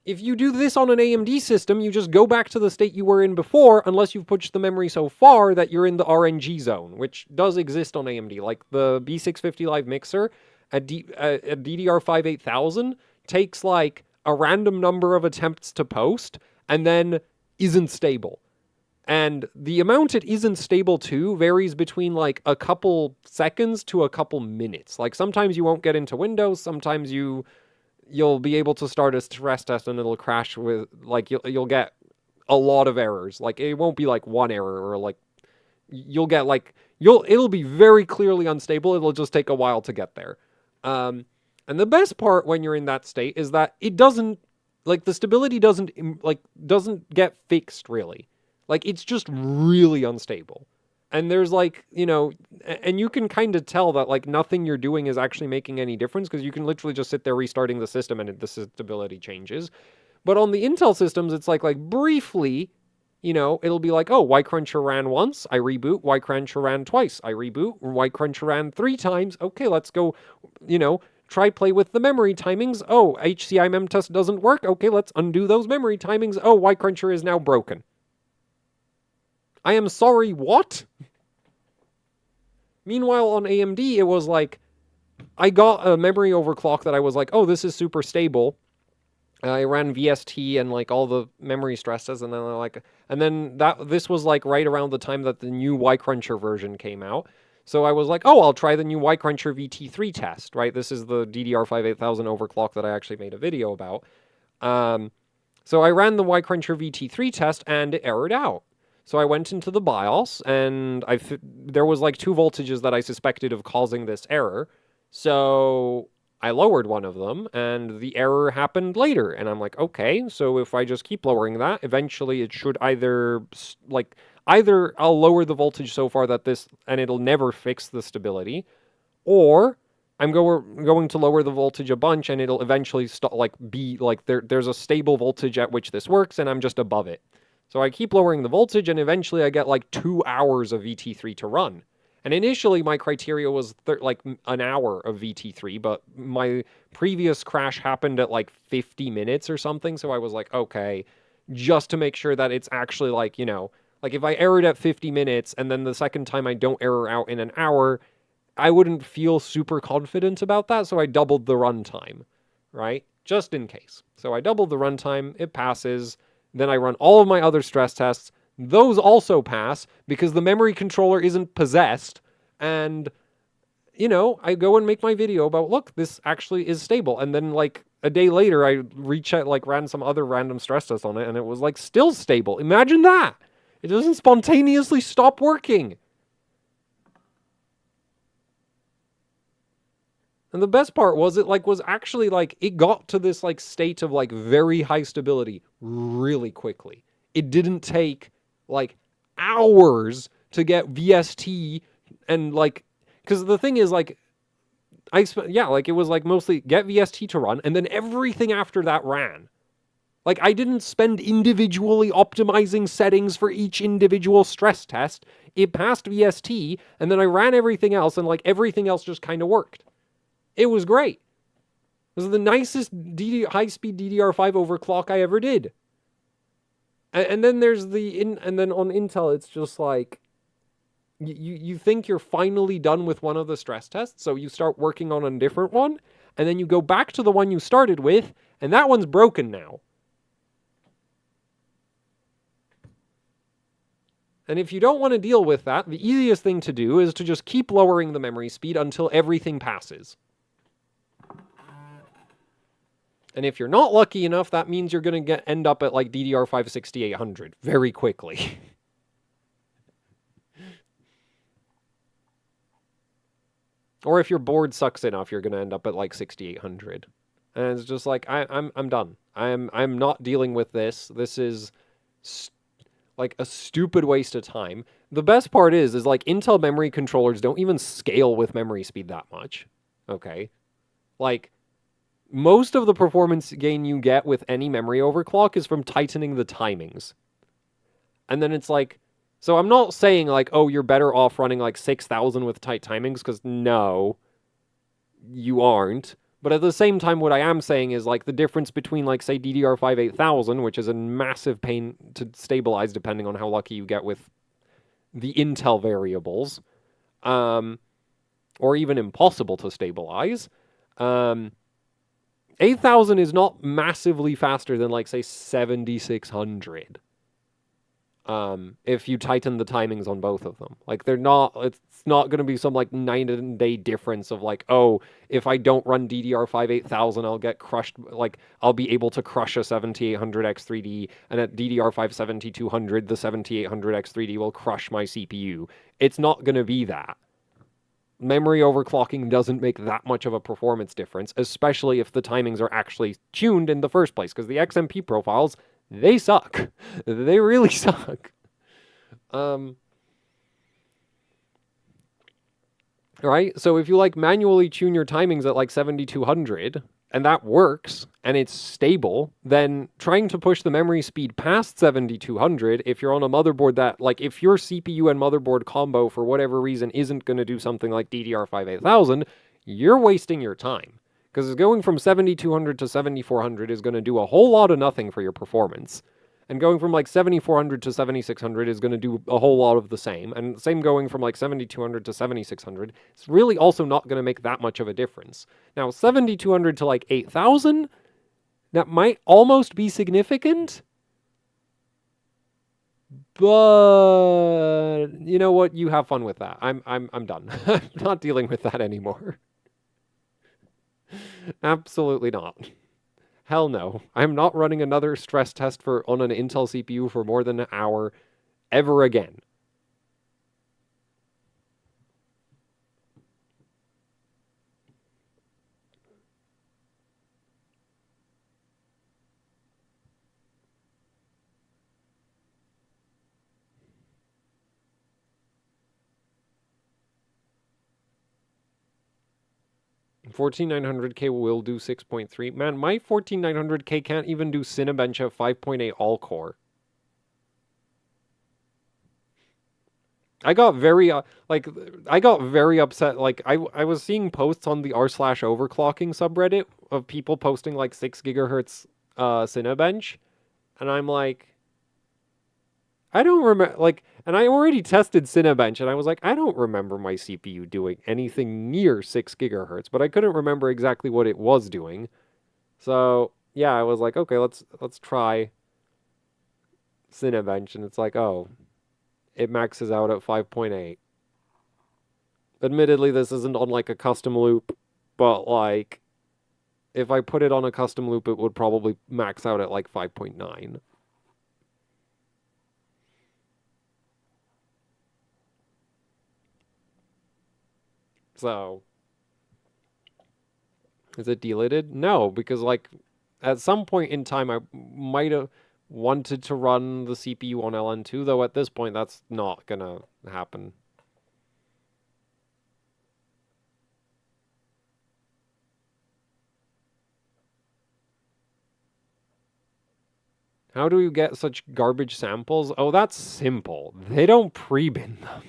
[SPEAKER 2] If you do this on an AMD system, you just go back to the state you were in before, unless you've pushed the memory so far that you're in the RNG zone, which does exist on AMD. Like the B650 Live Mixer at DDR5 8000 takes like a random number of attempts to post and then isn't stable. And the amount it isn't stable to varies between like a couple seconds to a couple minutes. Like sometimes you won't get into Windows, sometimes you'll be able to start a stress test and it'll crash with, like, you'll get a lot of errors. Like, it won't be, like, one error, or, like, you'll get, like, it'll be very clearly unstable. It'll just take a while to get there. And the best part when you're in that state is that it doesn't, like, the stability doesn't get fixed, really. Like, it's just really unstable. And there's like, you know, and you can kind of tell that like nothing you're doing is actually making any difference, because you can literally just sit there restarting the system and the stability changes. But on the Intel systems, it's like briefly, you know, it'll be like, oh, Y Cruncher ran once, I reboot. Y Cruncher ran twice, I reboot. Y Cruncher ran 3 times. Okay, let's go, you know, try play with the memory timings. Oh, HCI memtest doesn't work. Okay, let's undo those memory timings. Oh, Y Cruncher is now broken. I am sorry, what? Meanwhile, on AMD, it was like, I got a memory overclock that I was like, oh, this is super stable. I ran VST and like all the memory stresses, and then this was like right around the time that the new Y-Cruncher version came out. So I was like, oh, I'll try the new Y-Cruncher VT3 test, right? This is the DDR5 8000 overclock that I actually made a video about. So I ran the Y-Cruncher VT3 test and it errored out. So I went into the BIOS and there was like 2 voltages that I suspected of causing this error. So I lowered one of them and the error happened later. And I'm like, okay, so if I just keep lowering that, eventually it should either I'll lower the voltage so far that and it'll never fix the stability, or I'm going to lower the voltage a bunch and it'll eventually there's a stable voltage at which this works and I'm just above it. So I keep lowering the voltage and eventually I get like 2 hours of VT3 to run. And initially my criteria was like an hour of VT3, but my previous crash happened at like 50 minutes or something. So I was like, okay, just to make sure that it's actually like, like if I errored at 50 minutes and then the second time I don't error out in an hour, I wouldn't feel super confident about that, so I doubled the runtime, right? Just in case. So I doubled the runtime, it passes, then I run all of my other stress tests. Those also pass because the memory controller isn't possessed, and, I go and make my video about, look, this actually is stable, and then, like, a day later, I ran some other random stress test on it, and it was, like, still stable. Imagine that! It doesn't spontaneously stop working! And the best part was it was actually it got to this state of very high stability really quickly. It didn't take hours to get VST and because the thing is it was mostly get VST to run and then everything after that ran. I didn't spend individually optimizing settings for each individual stress test. It passed VST and then I ran everything else and everything else just kind of worked. It was great. It was the nicest high-speed DDR5 overclock I ever did. And then there's and then on Intel, it's just you think you're finally done with one of the stress tests, so you start working on a different one, and then you go back to the one you started with, and that one's broken now. And if you don't want to deal with that, the easiest thing to do is to just keep lowering the memory speed until everything passes. And if you're not lucky enough, that means you're going to end up at DDR5 6800 very quickly. Or if your board sucks enough, you're going to end up at 6800. And it's just I'm done. I'm not dealing with this. This is a stupid waste of time. The best part is Intel memory controllers don't even scale with memory speed that much. Okay? Most of the performance gain you get with any memory overclock is from tightening the timings. And then it's so I'm not saying oh, you're better off running 6000 with tight timings, because no, you aren't. But at the same time, what I am saying is the difference between say DDR5 8000, which is a massive pain to stabilize depending on how lucky you get with the Intel variables, or even impossible to stabilize. 8000 is not massively faster than say 7600. If you tighten the timings on both of them. It's not going to be some night and day difference of oh, if I don't run DDR5 8000, I'll get crushed, I'll be able to crush a 7800X3D, and at DDR5 7200, the 7800X3D will crush my CPU. It's not going to be that. Memory overclocking doesn't make that much of a performance difference, especially if the timings are actually tuned in the first place, because the XMP profiles, they suck. They really suck. Right? So if you manually tune your timings at 7200, and that works, and it's stable, then trying to push the memory speed past 7200, if you're on a motherboard that, if your CPU and motherboard combo, for whatever reason, isn't going to do something like DDR5 8000, you're wasting your time. Because going from 7200 to 7400 is going to do a whole lot of nothing for your performance. And going from 7400 to 7600 is going to do a whole lot of the same. And same going from 7200 to 7600. It's really also not going to make that much of a difference. Now, 7200 to 8000, That might almost be significant, but you know what? You have fun with that. I'm done. I'm not dealing with that anymore. Absolutely not. Hell no. I'm not running another stress test on an Intel CPU for more than an hour ever again. $14900K will do 6.3. Man, my 14900K can't even do Cinebench at 5.8 all core. I got very I got very upset. Like I was seeing posts on the r/overclocking subreddit of people posting like 6 GHz Cinebench, and I'm like, I don't remember and I already tested Cinebench, and I was like, I don't remember my CPU doing anything near 6 GHz, but I couldn't remember exactly what it was doing. So yeah, I was like, okay, let's try Cinebench, and it's like, oh, it maxes out at 5.8. Admittedly, this isn't on like a custom loop, but like if I put it on a custom loop, it would probably max out at like 5.9. So, is it deleted? No, because like at some point in time, I might have wanted to run the CPU on LN2, though at this point, that's not gonna happen. How do you get such garbage samples? Oh, that's simple. They don't pre-bin them.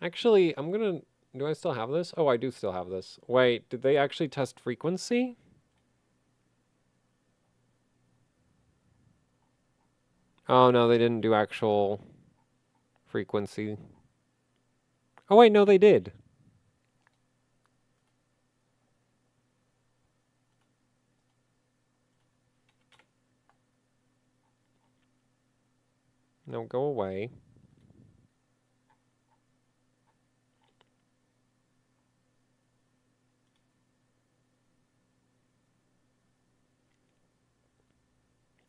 [SPEAKER 2] Actually, I'm gonna... Do I still have this? Oh, I do still have this. Wait, did they actually test frequency? Oh, no, they didn't do actual frequency. Oh, wait, no, they did. No, go away.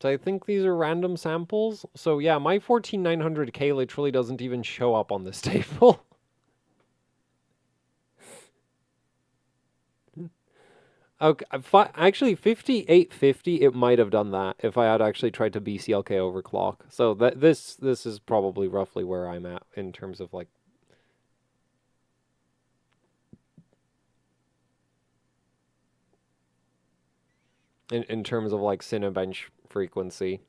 [SPEAKER 2] So I think these are random samples. So yeah, my 14900K literally doesn't even show up on this table. Okay, actually 5850 it might have done that if I had actually tried to BCLK overclock. So that this is probably roughly where I'm at in terms of like in terms of like Cinebench frequency.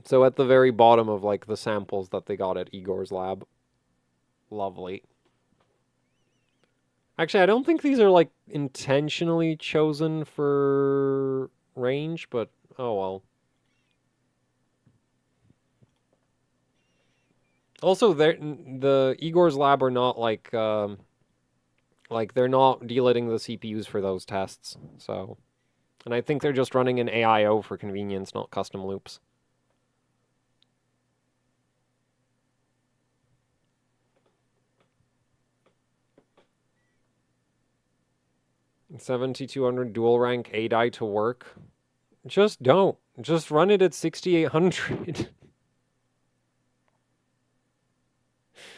[SPEAKER 2] So at the very bottom of like the samples that they got at Igor's lab. Lovely. Actually, I don't think these are like intentionally chosen for range, but oh well. Also, the Igor's lab are not like they're not deleting the CPUs for those tests. So, and I think they're just running an AIO for convenience, not custom loops. $7,200 dual rank A die to work. Just don't. Just run it at 6,800.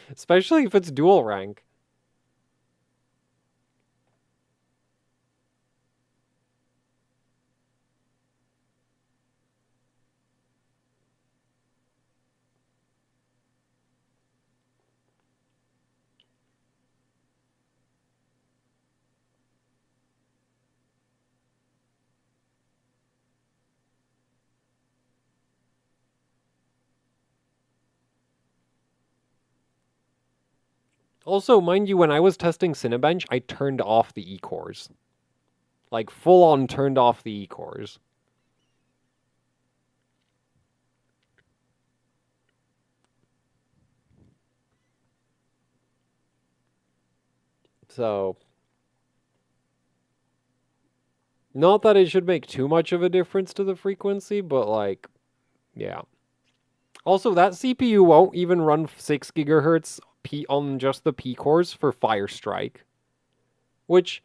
[SPEAKER 2] Especially if it's dual rank. Also, mind you, when I was testing Cinebench, I turned off the E-cores. Like, full on turned off the E-cores. So, not that it should make too much of a difference to the frequency, but like, yeah. Also, that CPU won't even run 6 gigahertz on just the P cores for Firestrike, which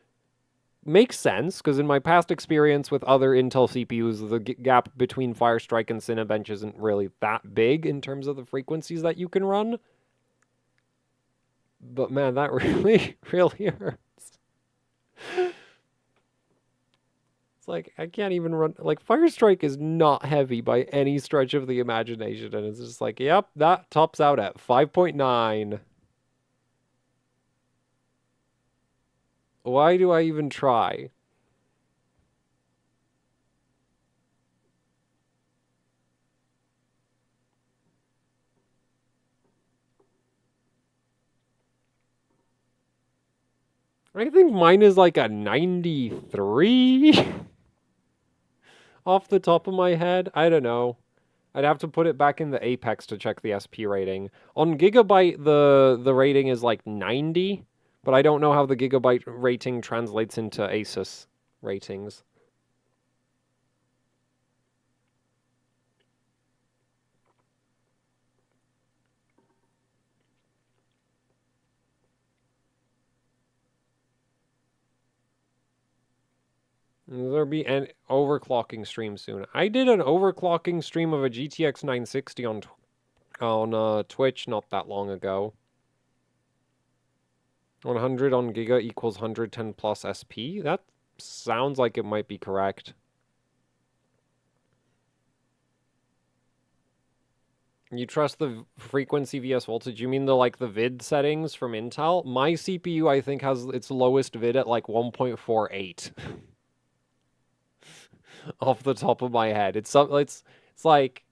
[SPEAKER 2] makes sense because in my past experience with other Intel CPUs, the gap between Firestrike and Cinebench isn't really that big in terms of the frequencies that you can run. But man, that really, really hurts. It's like, I can't even run. Like, Firestrike is not heavy by any stretch of the imagination. And it's just like, yep, that tops out at 5.9. Why do I even try? I think mine is like a 93 off the top of my head. I don't know. I'd have to put it back in the Apex to check the SP rating. On Gigabyte, the rating is like 90, but I don't know how the Gigabyte rating translates into Asus ratings. Will there be an overclocking stream soon? I did an overclocking stream of a GTX 960 on Twitch not that long ago. 100 on Giga equals 110 plus SP? That sounds like it might be correct. You trust the frequency vs voltage? You mean the vid settings from Intel? My CPU I think has its lowest vid at like 1.48. Off the top of my head. It's like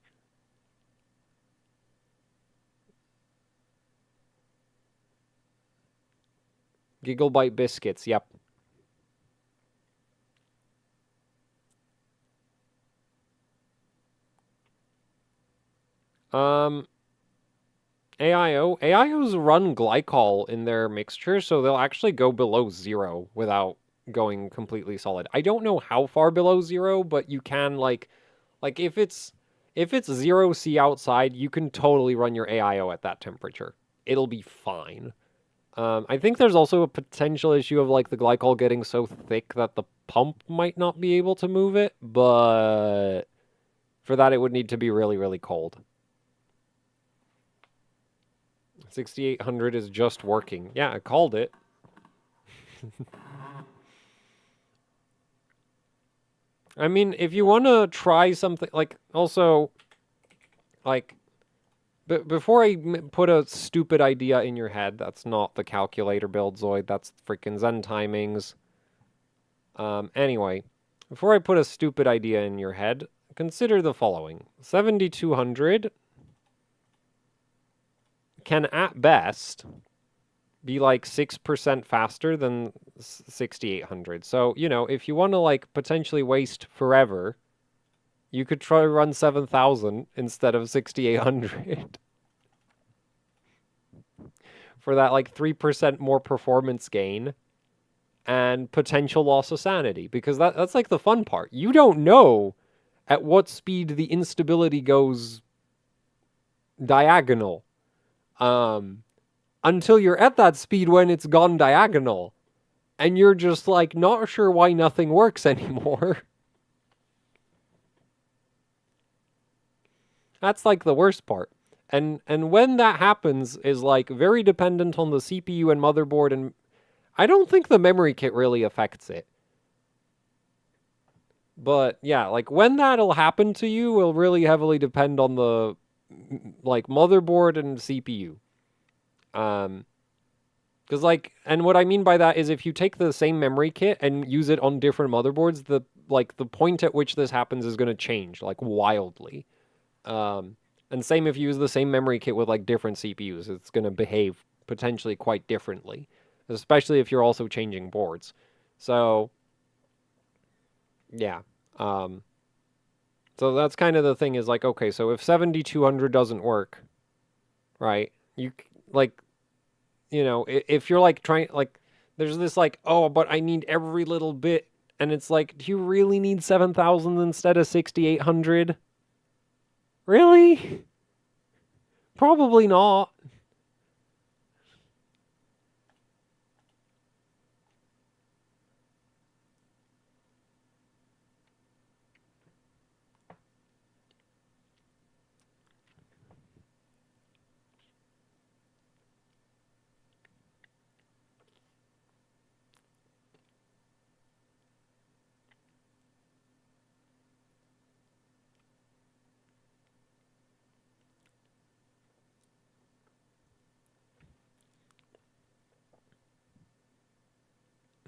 [SPEAKER 2] Gigabyte biscuits, yep. AIOs run glycol in their mixture, so they'll actually go below 0 without going completely solid. I don't know how far below 0, but you can like if it's 0 C outside, you can totally run your AIO at that temperature. It'll be fine. I think there's also a potential issue of like the glycol getting so thick that the pump might not be able to move it, but for that it would need to be really, really cold. 6800 is just working. Yeah, I called it. I mean, if you want to try something, like, also, like, before I put a stupid idea in your head, that's not the calculator build, Zoid, that's freaking Zen timings. Anyway, before I put a stupid idea in your head, consider the following. 7200 can, at best, be like 6% faster than 6800. So, you know, if you want to like potentially waste forever, you could try to run 7000 instead of 6800. For that like 3% more performance gain and potential loss of sanity, because that's like the fun part. You don't know at what speed the instability goes diagonal. Until you're at that speed when it's gone diagonal. And you're just like not sure why nothing works anymore. That's like the worst part. And when that happens is like very dependent on the CPU and motherboard, and I don't think the memory kit really affects it. But yeah, like when that'll happen to you will really heavily depend on the like motherboard and CPU. Because like, and what I mean by that is if you take the same memory kit and use it on different motherboards, the point at which this happens is going to change like wildly. And same if you use the same memory kit with like different CPUs, it's going to behave potentially quite differently, especially if you're also changing boards. So, yeah. So that's kind of the thing is like, okay, so if 7200 doesn't work, right? Like, if you're like trying, like, there's this like, oh, but I need every little bit. And it's like, do you really need 7000 instead of 6800? Really? Probably not.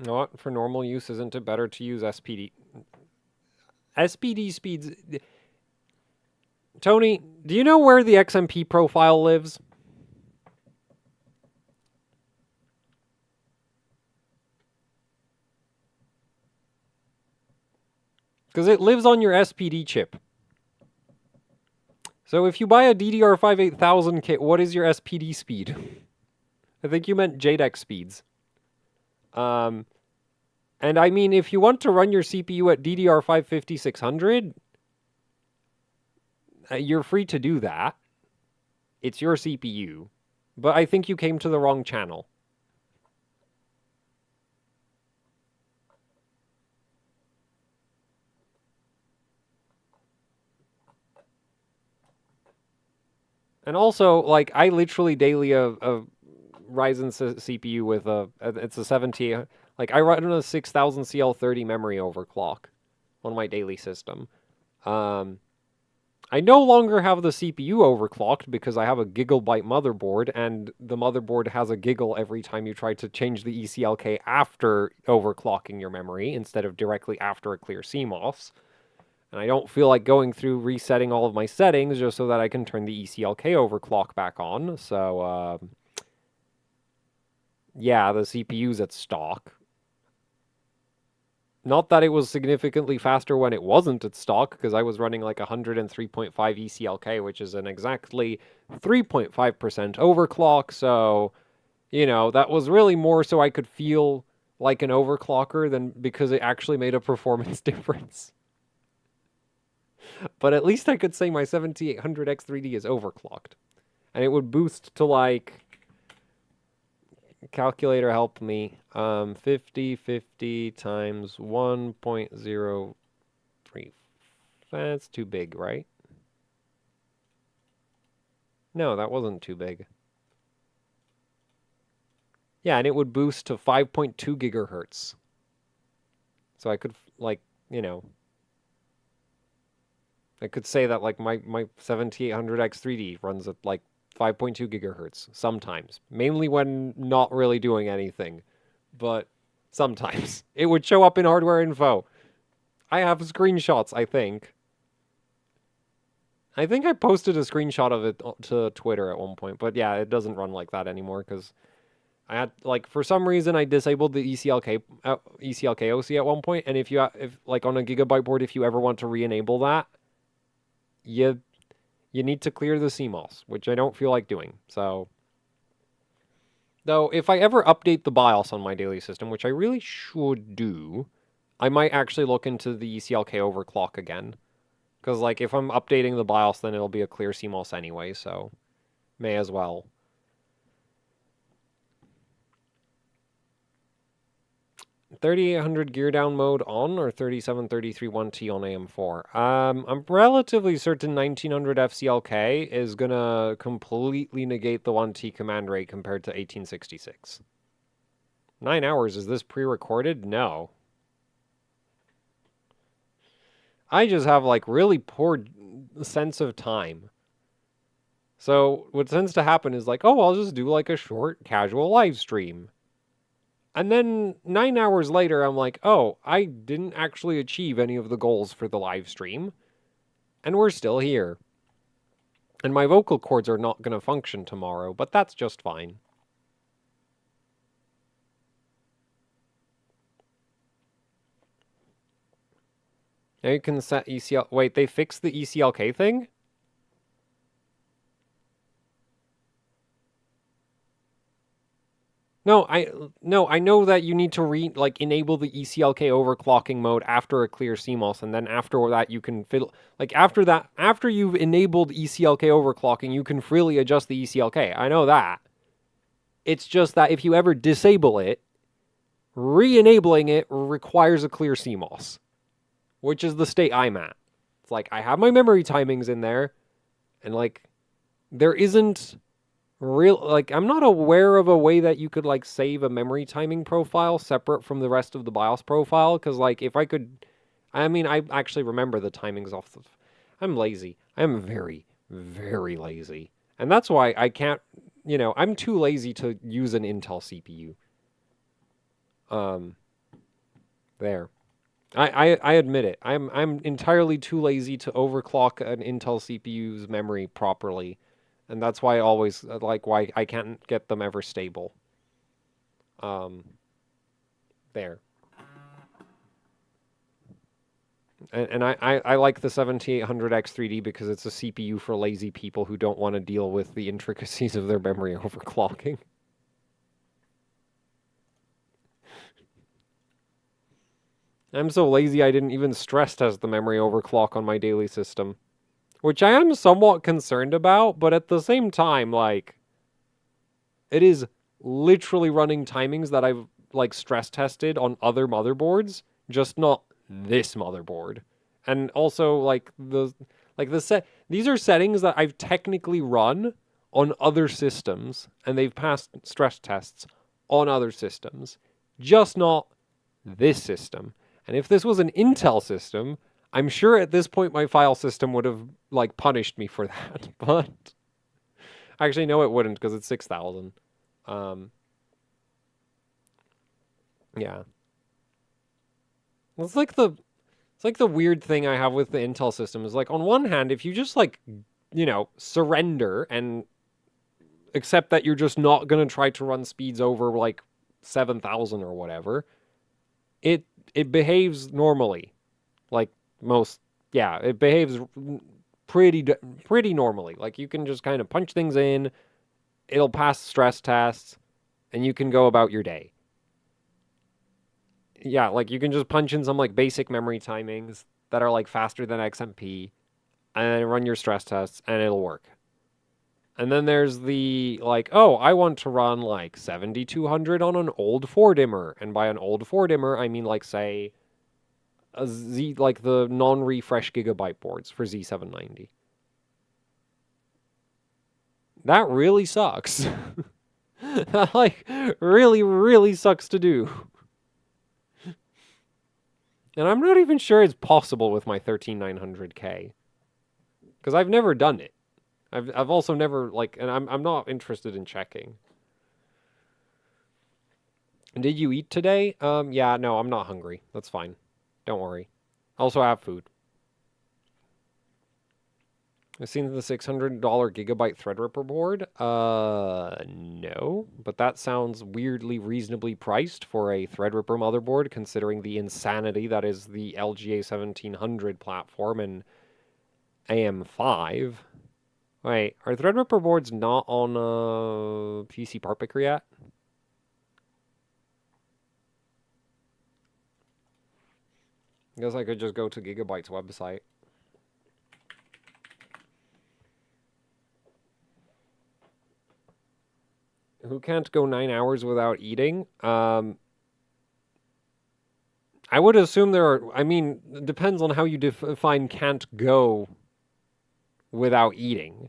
[SPEAKER 2] Not for normal use, isn't it better to use SPD? SPD speeds. Tony, do you know where the XMP profile lives? Because it lives on your SPD chip. So if you buy a DDR5 8000 kit, what is your SPD speed? I think you meant JEDEC speeds. And I mean, if you want to run your CPU at DDR5 5600, you're free to do that. It's your CPU. But I think you came to the wrong channel. And also, like, I literally daily a Ryzen CPU with it's a 70, like, I run a 6000 CL30 memory overclock on my daily system. I no longer have the CPU overclocked because I have a gigabyte motherboard, and the motherboard has a giggle every time you try to change the ECLK after overclocking your memory instead of directly after a clear CMOS. And I don't feel like going through resetting all of my settings just so that I can turn the ECLK overclock back on. So, yeah, the CPU's at stock. Not that it was significantly faster when it wasn't at stock, because I was running like 103.5 ECLK, which is an exactly 3.5% overclock. So, that was really more so I could feel like an overclocker than because it actually made a performance difference. But at least I could say my 7800X3D is overclocked. And it would boost to like, calculator help me, 50 times 1.03. That's too big, right? No, that wasn't too big. Yeah, and it would boost to 5.2 gigahertz. So I could, like, I could say that like my 7800X3D runs at like 5.2 gigahertz sometimes, mainly when not really doing anything, but sometimes it would show up in hardware info. I have screenshots, I think. I think I posted a screenshot of it to Twitter at one point, but yeah, it doesn't run like that anymore because I had, like, for some reason I disabled the ECLK OC at one point, and if like on a gigabyte board, if you ever want to re-enable that, you need to clear the CMOS, which I don't feel like doing. So, though, if I ever update the BIOS on my daily system, which I really should do, I might actually look into the ECLK overclock again. Because, like, if I'm updating the BIOS, then it'll be a clear CMOS anyway, so may as well. 3800 gear down mode on, or 3733 1T on AM4? I'm relatively certain 1900 FCLK is gonna completely negate the 1T command rate compared to 1866. 9 hours, is this pre-recorded? No. I just have, like, really poor sense of time. So what tends to happen is like, oh, I'll just do like a short casual live stream. And then 9 hours later, I'm like, oh, I didn't actually achieve any of the goals for the live stream. And we're still here. And my vocal cords are not going to function tomorrow, but that's just fine.
[SPEAKER 1] Now you can set ECL. Wait, they fixed the ECLK thing? No, I know that you need to enable the ECLK overclocking mode after a clear CMOS, and then after that you can fiddle after you've enabled ECLK overclocking, you can freely adjust the ECLK. I know that. It's just that if you ever disable it, re-enabling it requires a clear CMOS, which is the state I'm at. It's like I have my memory timings in there, and like there isn't I'm not aware of a way that you could like save a memory timing profile separate from the rest of the BIOS profile, because like if I could, I mean, I actually remember the timings off the, I'm lazy. I'm very, very lazy. And that's why I can't, I'm too lazy to use an Intel CPU. There. I admit it. I'm entirely too lazy to overclock an Intel CPU's memory properly. And that's why I always, why I can't get them ever stable. There. And I like the 7800X3D because it's a CPU for lazy people who don't want to deal with the intricacies of their memory overclocking. I'm so lazy I didn't even stress test the memory overclock on my daily system. Which I am somewhat concerned about, but at the same time, like, it is literally running timings that I've, stress tested on other motherboards, just not this motherboard. And also, these are settings that I've technically run on other systems, and they've passed stress tests on other systems, just not this system. And if this was an Intel system, I'm sure at this point my file system would have, punished me for that, but... Actually, no, it wouldn't, because it's 6,000. Yeah. It's like the weird thing I have with the Intel system is, on one hand, if you just, surrender and accept that you're just not going to try to run speeds over, 7,000 or whatever, it behaves normally. It behaves pretty normally. You can just kind of punch things in, it'll pass stress tests, and you can go about your day. Yeah, you can just punch in some basic memory timings that are faster than XMP, and then run your stress tests, and it'll work. And then there's the oh, I want to run 7200 on an old 4-dimmer, and by an old 4-dimmer I mean say a Z, the non-refresh gigabyte boards for Z790. That really sucks. That, really, really sucks to do. And I'm not even sure it's possible with my 13900K. Because I've never done it. I've also never, and I'm not interested in checking. Did you eat today? Yeah, no, I'm not hungry. That's fine. Don't worry. Also, I have food. I've seen the $600 gigabyte Threadripper board. No. But that sounds weirdly reasonably priced for a Threadripper motherboard, considering the insanity that is the LGA 1700 platform and AM5. Wait, are Threadripper boards not on PC Part Picker yet? I guess I could just go to Gigabyte's website. Who can't go 9 hours without eating? I would assume there are... I mean, it depends on how you define can't go without eating.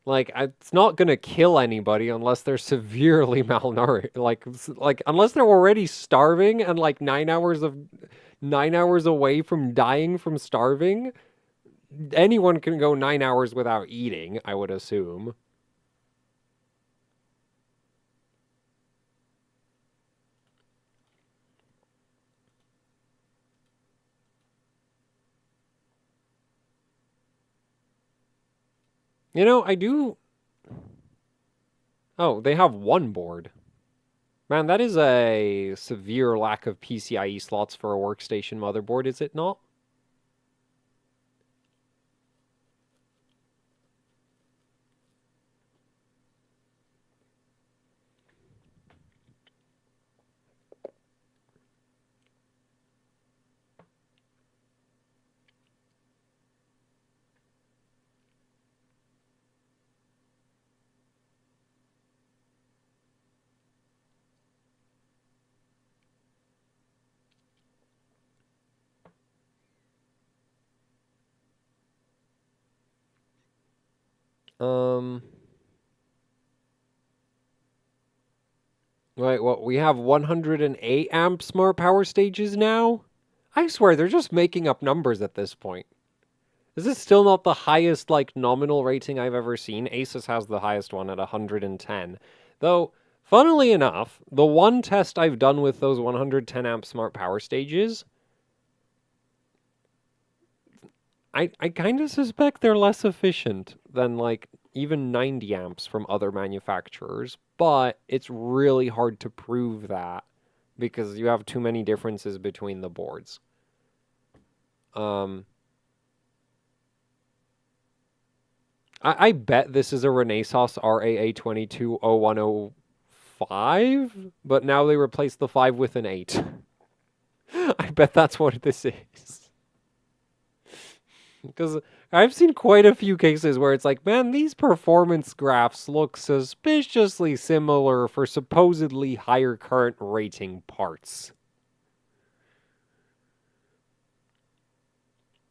[SPEAKER 1] It's not gonna kill anybody unless they're severely malnourished. Unless they're already starving and 9 hours away from dying from starving, anyone can go 9 hours without eating, I would assume. I do... Oh, they have one board.
[SPEAKER 2] Man, that is a severe lack of PCIe slots for a workstation motherboard, is it not? Um, Wait, what? We have 108 amp smart power stages now? I swear they're just making up numbers at this point. This is still not the highest, like, nominal rating I've ever seen. Asus has the highest one at 110. Though, funnily enough, the one test I've done with those 110 amp smart power stages, I kind of suspect they're less efficient than, like, even 90 amps from other manufacturers, but it's really hard to prove that because you have too many differences between the boards. I bet this is a Renesas RAA 220105, but now they replace the 5 with an 8. I bet that's what this is. Because I've seen quite a few cases where it's like, man, these performance graphs look suspiciously similar for supposedly higher current rating parts.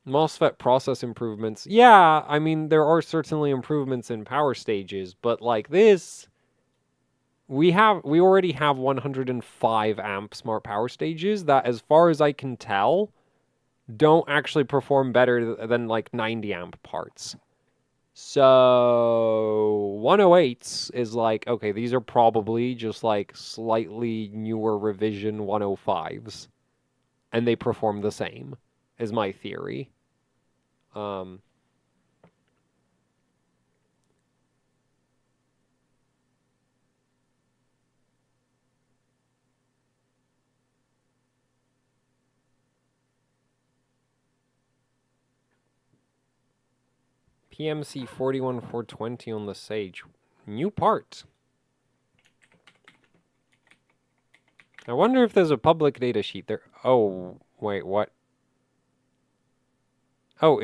[SPEAKER 2] MOSFET process improvements. Yeah, I mean, there are certainly improvements in power stages, but like this, we already have 105 amp smart power stages that, as far as I can tell, don't actually perform better than like 90 amp parts. So 108s is like, okay, these are probably just like slightly newer revision 105s, and they perform the same, is my theory. Um, PMC 41420 on the Sage. New part. I wonder if there's a public data sheet there. Oh, wait, what? Oh,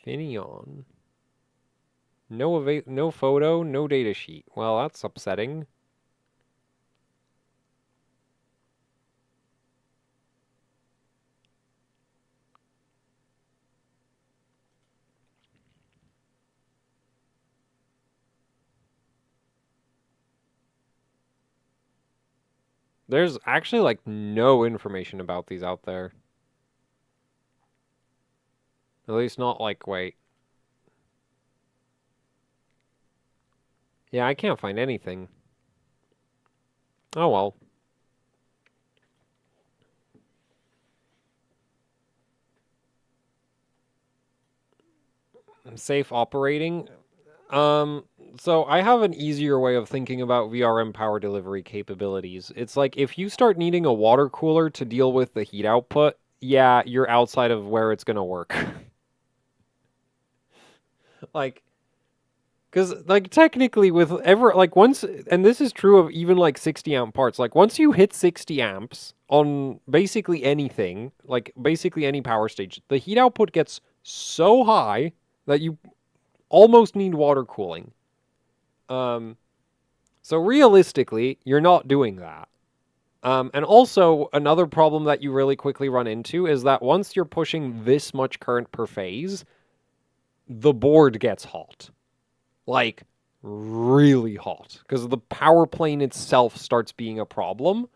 [SPEAKER 2] Infineon. No photo, no data sheet. Well, that's upsetting. There's actually like no information about these out there. At least not like, wait. Yeah, I can't find anything. Oh well. Safe operating. So I have an easier way of thinking about VRM power delivery capabilities. It's like if you start needing a water cooler to deal with the heat output, yeah, you're outside of where it's gonna work. Like, because like technically with once, and this is true of even like 60 amp parts, like once you hit 60 amps on basically anything, like basically any power stage, the heat output gets so high that you almost need water cooling. So realistically, you're not doing that. And also, another problem that you really quickly run into is that once you're pushing this much current per phase, the board gets hot. Like, really hot. Because the power plane itself starts being a problem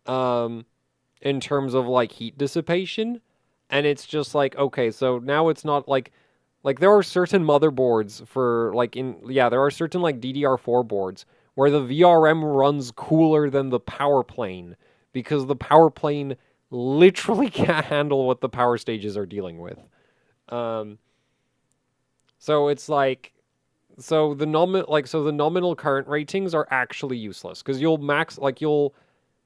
[SPEAKER 2] in terms of, like, heat dissipation. And it's just like, okay, so now it's not like there are certain motherboards for there are certain like DDR4 boards where the VRM runs cooler than the power plane because the power plane literally can't handle what the power stages are dealing with. So it's like so the nominal current ratings are actually useless because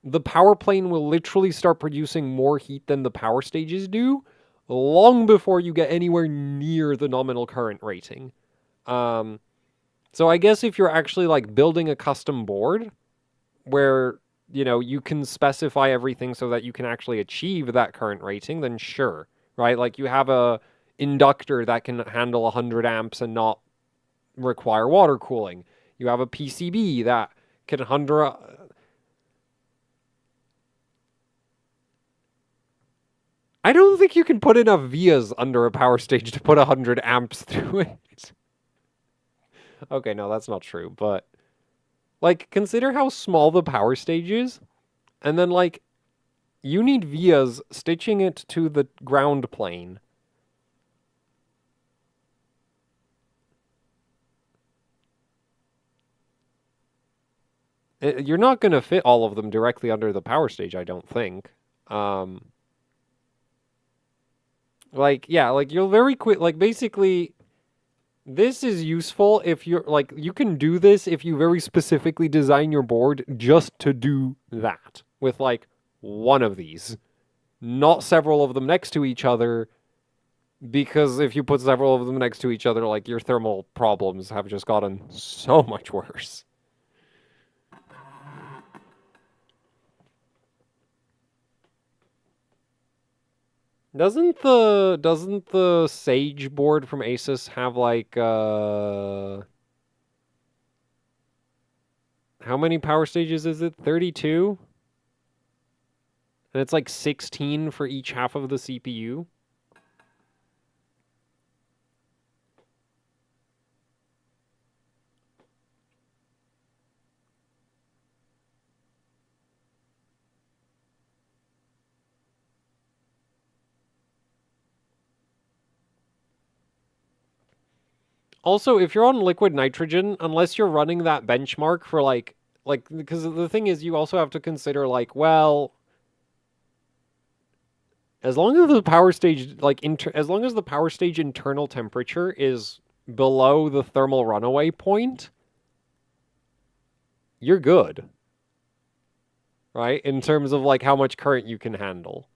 [SPEAKER 2] the power plane will literally start producing more heat than the power stages do long before you get anywhere near the nominal current rating. So I guess if you're actually like building a custom board where, you can specify everything so that you can actually achieve that current rating, then sure, right? Like you have a inductor that can handle 100 amps and not require water cooling. You have a PCB that can handle. I don't think you can put enough vias under a power stage to put 100 amps through it. Okay, no, that's not true, but like consider how small the power stage is, and then like you need vias stitching it to the ground plane. You're not going to fit all of them directly under the power stage, I don't think. Like, yeah, like you'll very quick, like basically, this is useful if you're like, you can do this if you very specifically design your board just to do that with like one of these, not several of them next to each other. Because if you put several of them next to each other, like your thermal problems have just gotten so much worse. Doesn't the Sage board from Asus have like how many power stages is it? 32? And it's like 16 for each half of the CPU? Also, if you're on liquid nitrogen, unless you're running that benchmark for like because the thing is you also have to consider like, well, as long as the power stage as long as the power stage internal temperature is below the thermal runaway point, you're good. Right? In terms of like how much current you can handle.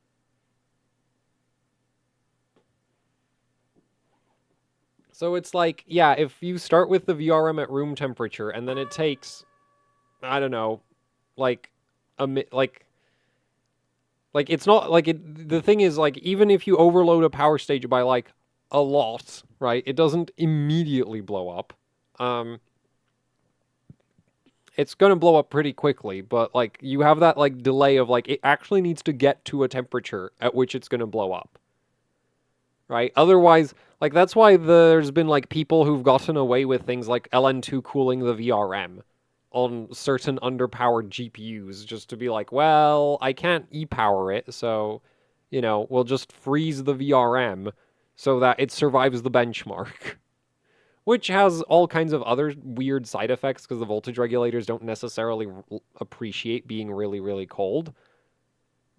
[SPEAKER 2] So it's like, yeah, if you start with the VRM at room temperature and then it takes, I don't know, like it's not like the thing is like even if you overload a power stage by like a lot, right? It doesn't immediately blow up. It's going to blow up pretty quickly, but like you have that like delay of like it actually needs to get to a temperature at which it's going to blow up. Right? Otherwise, like that's why there's been like people who've gotten away with things like LN2 cooling the VRM on certain underpowered GPUs just to be like, well, I can't e-power it, so we'll just freeze the VRM so that it survives the benchmark. Which has all kinds of other weird side effects because the voltage regulators don't necessarily appreciate being really, really cold.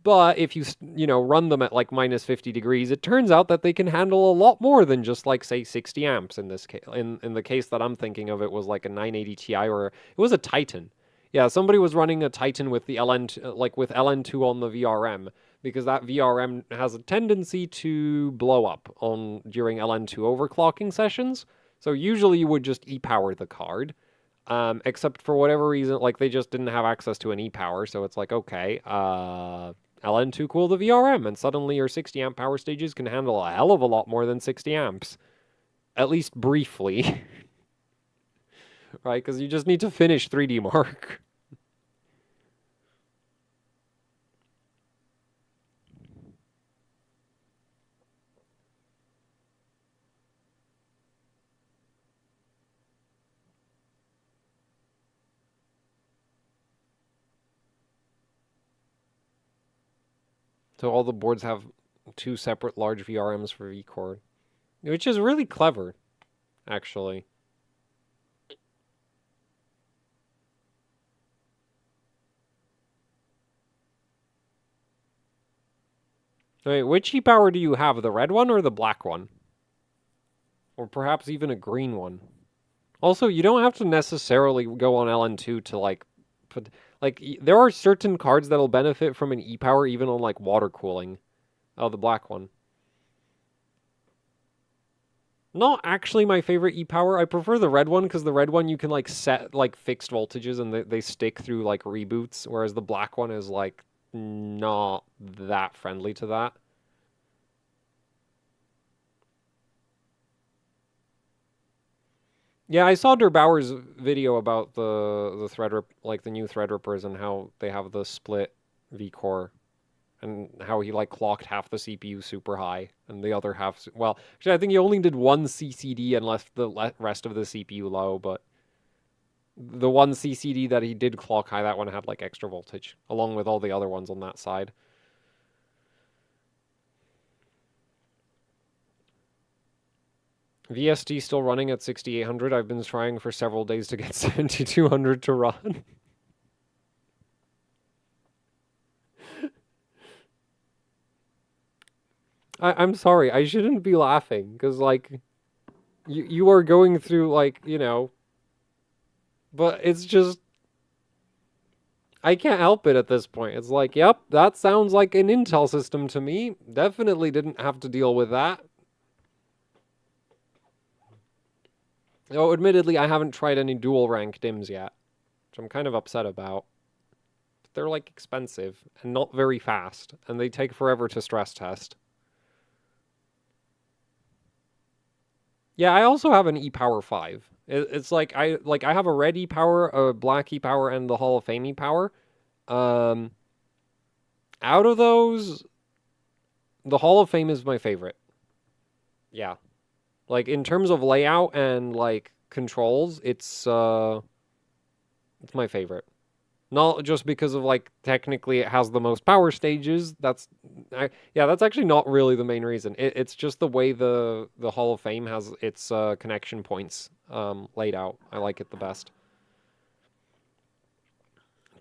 [SPEAKER 2] But if you run them at like minus 50 degrees, it turns out that they can handle a lot more than just like say 60 amps in this case. In the case that I'm thinking of, it was like a 980 Ti or it was a Titan. Yeah, somebody was running a Titan with the with LN2 on the VRM because that VRM has a tendency to blow up during LN2 overclocking sessions. So usually you would just e-power the card. Except for whatever reason, like they just didn't have access to an e-power, so it's like, okay, LN2 cool the VRM, and suddenly your 60 amp power stages can handle a hell of a lot more than 60 amps. At least briefly. Right? Because you just need to finish 3D Mark. So all the boards have 2 separate large VRMs for V-Core. Which is really clever, actually. Wait, which e-power do you have? The red one or the black one? Or perhaps even a green one? Also, you don't have to necessarily go on LN2 to like put there are certain cards that'll benefit from an e-power even on like water cooling. Oh, the black one. Not actually my favorite e-power. I prefer the red one because the red one you can like set like fixed voltages and they stick through like reboots, whereas the black one is like not that friendly to that. Yeah, I saw Bauer's video about the like the new Threadrippers and how they have the split V core and how he like clocked half the CPU super high and the other half. Well, actually, I think he only did one CCD and left the rest of the CPU low. But the one CCD that he did clock high, that one had like extra voltage along with all the other ones on that side. VST still running at 6800. I've been trying for several days to get 7200 to run. I'm sorry. I shouldn't be laughing because like you are going through like, but it's just I can't help it at this point. It's like, yep, that sounds like an Intel system to me. Definitely didn't have to deal with that. Oh, admittedly, I haven't tried any dual rank DIMMs yet, which I'm kind of upset about. But they're like expensive and not very fast, and they take forever to stress test. Yeah, I also have an E-Power 5. It's like I have a red E-Power, a black E-Power, and the Hall of Fame E-Power. Um, out of those, the Hall of Fame is my favorite. Yeah. Like in terms of layout and like controls, it's my favorite. Not just because of like technically it has the most power stages. Yeah, that's actually not really the main reason. It's just the way the Hall of Fame has its connection points laid out. I like it the best.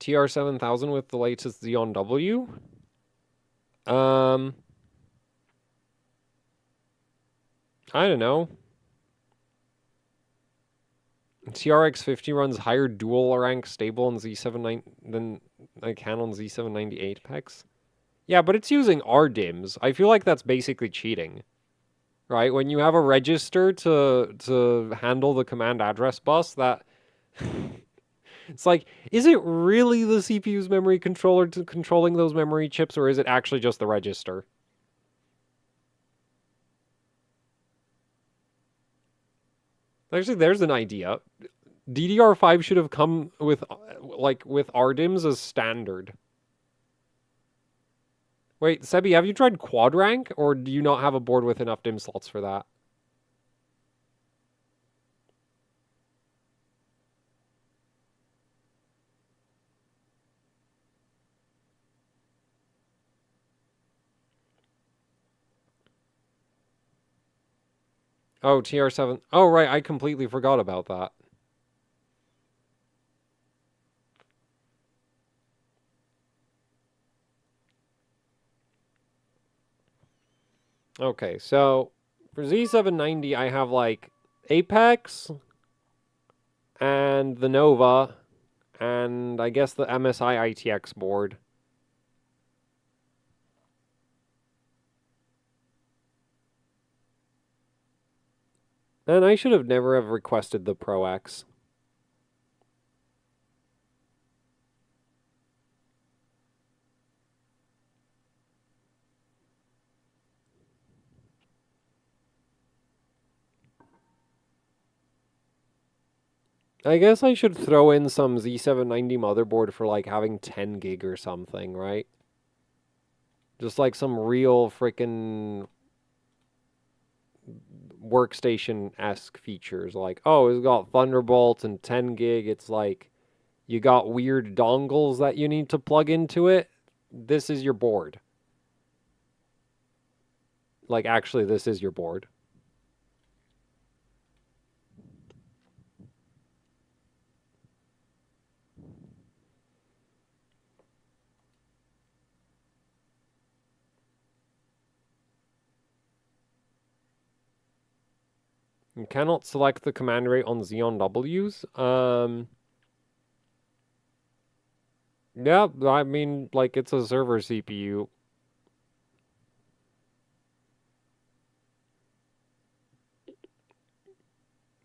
[SPEAKER 2] TR7000 with the latest Xeon W. Um, I don't know. TRX50 runs higher dual rank stable on Z79 than I can on Z798 pecs. Yeah, but it's using RDIMMs. I feel like that's basically cheating, right? When you have a register to handle the command address bus, that it's like, is it really the CPU's memory controller controlling those memory chips, or is it actually just the register? Actually, there's an idea. DDR5 should have come with with RDIMMs as standard. Wait, Sebi, have you tried quad rank, or do you not have a board with enough DIMM slots for that? Oh, TR7. Oh, right, I completely forgot about that. Okay, so for Z790, I have like Apex and the Nova and I guess the MSI ITX board. And I should have never have requested the Pro X. I guess I should throw in some Z790 motherboard for like having 10 gig or something, right? Just like some real freaking workstation-esque features. Like, oh, it's got Thunderbolt and 10 gig. It's like you got weird dongles that you need to plug into it. This is your board. Like, actually, this is your board. You cannot select the command rate on Xeon W's. Yeah, I mean, like, it's a server CPU.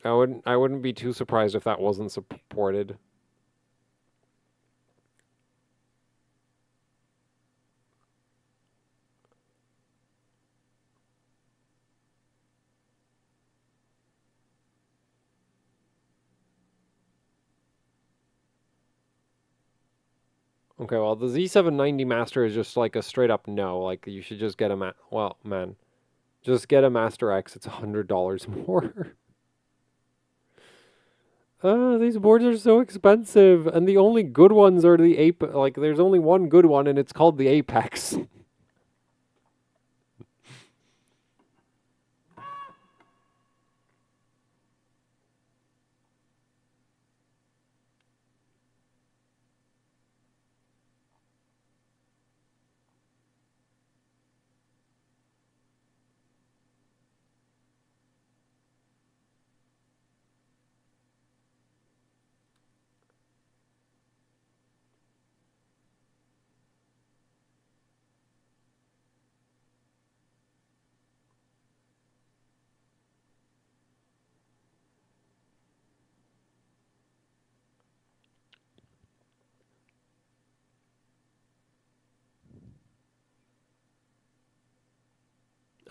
[SPEAKER 2] I wouldn't be too surprised if that wasn't supported. Okay, well, the Z790 Master is just like a straight up no. Like, you should just get a well, man, just get a Master X. It's $100 more. These boards are so expensive, and the only good ones are the Like, there's only one good one, and it's called the Apex.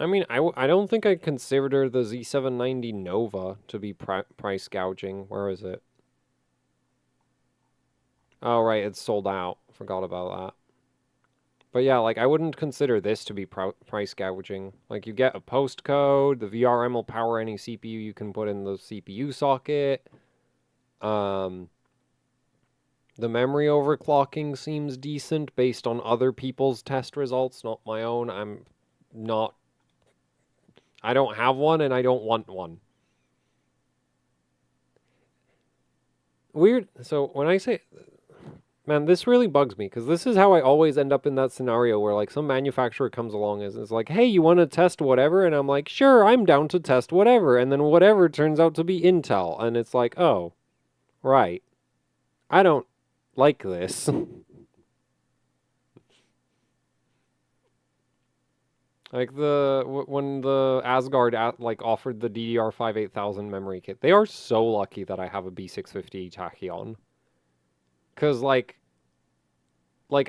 [SPEAKER 2] I mean, I don't think I consider the Z790 Nova to be price gouging. Where is it? Oh, right, it's sold out. Forgot about that. But yeah, like, I wouldn't consider this to be price gouging. Like, you get a postcode, the VRM will power any CPU you can put in the CPU socket. The memory overclocking seems decent based on other people's test results, not my own. I don't have one and I don't want one. Weird. So when I say, man, this really bugs me because this is how I always end up in that scenario where like some manufacturer comes along and is like, hey, you want to test whatever? And I'm like, sure, I'm down to test whatever. And then whatever turns out to be Intel. And it's like, oh, right. I don't like this. Like when the Asgard like offered the DDR5 8000 memory kit, they are so lucky that I have a B650 Tachyon. Cause like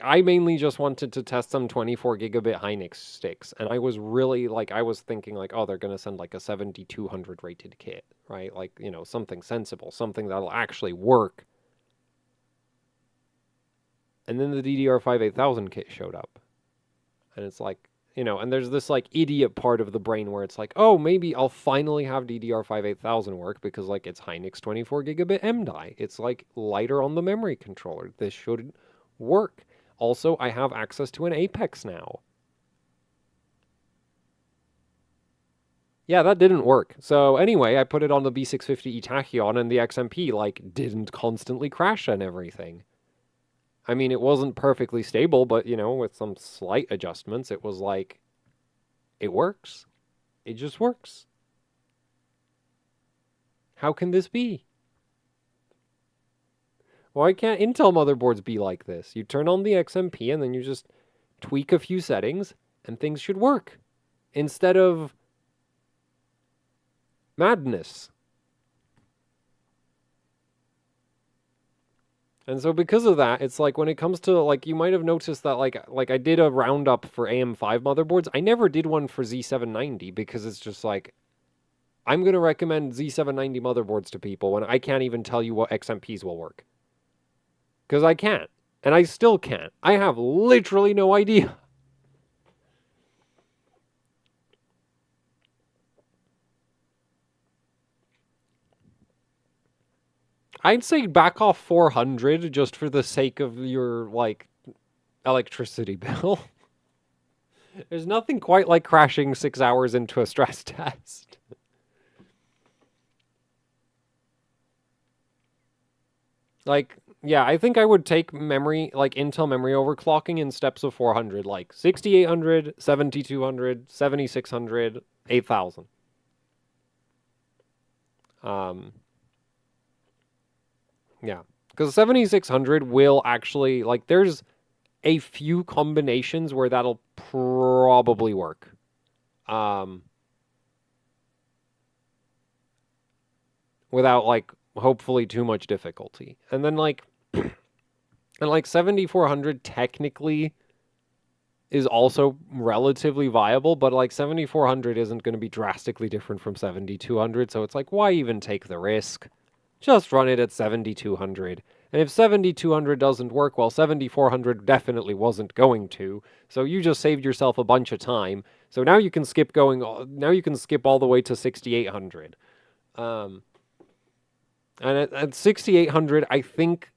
[SPEAKER 2] I mainly just wanted to test some 24 gigabit Hynix sticks, and I was really like I was thinking like, oh, they're gonna send like a 7200 rated kit, right? Like, you know, something sensible, something that'll actually work. And then the DDR5 8000 kit showed up, and it's like, you know, and there's this like idiot part of the brain where it's like, oh, maybe I'll finally have DDR5 8000 work because like it's Hynix 24 gigabit MDI. It's like lighter on the memory controller. This should work. Also, I have access to an Apex now. Yeah, that didn't work. So anyway, I put it on the B650 Tachyon and the XMP like didn't constantly crash and everything. I mean, it wasn't perfectly stable, but, you know, with some slight adjustments, it was like, it works. It just works. How can this be? Why can't Intel motherboards be like this? You turn on the XMP and then you just tweak a few settings and things should work. Instead of madness. And so because of that, it's like when it comes to like you might have noticed that like I did a roundup for AM5 motherboards. I never did one for Z790 because it's just like I'm going to recommend Z790 motherboards to people when I can't even tell you what XMPs will work. Cuz I can't. And I still can't. I have literally no idea. I'd say back off 400 just for the sake of your like electricity bill. There's nothing quite like crashing 6 hours into a stress test. Like, yeah, I think I would take memory, like Intel memory overclocking in steps of 400, like 6800, 7200, 7600, 8000. Yeah, because 7600 will actually, like, there's a few combinations where that'll probably work. Without, like, hopefully too much difficulty. And then, like, and like 7400 technically is also relatively viable, but like 7400 isn't going to be drastically different from 7200, so it's like, why even take the risk? Just run it at 7200. And if 7200 doesn't work, well, 7400 definitely wasn't going to, so you just saved yourself a bunch of time. So now you can skip all the way to 6800. And at 6800, I think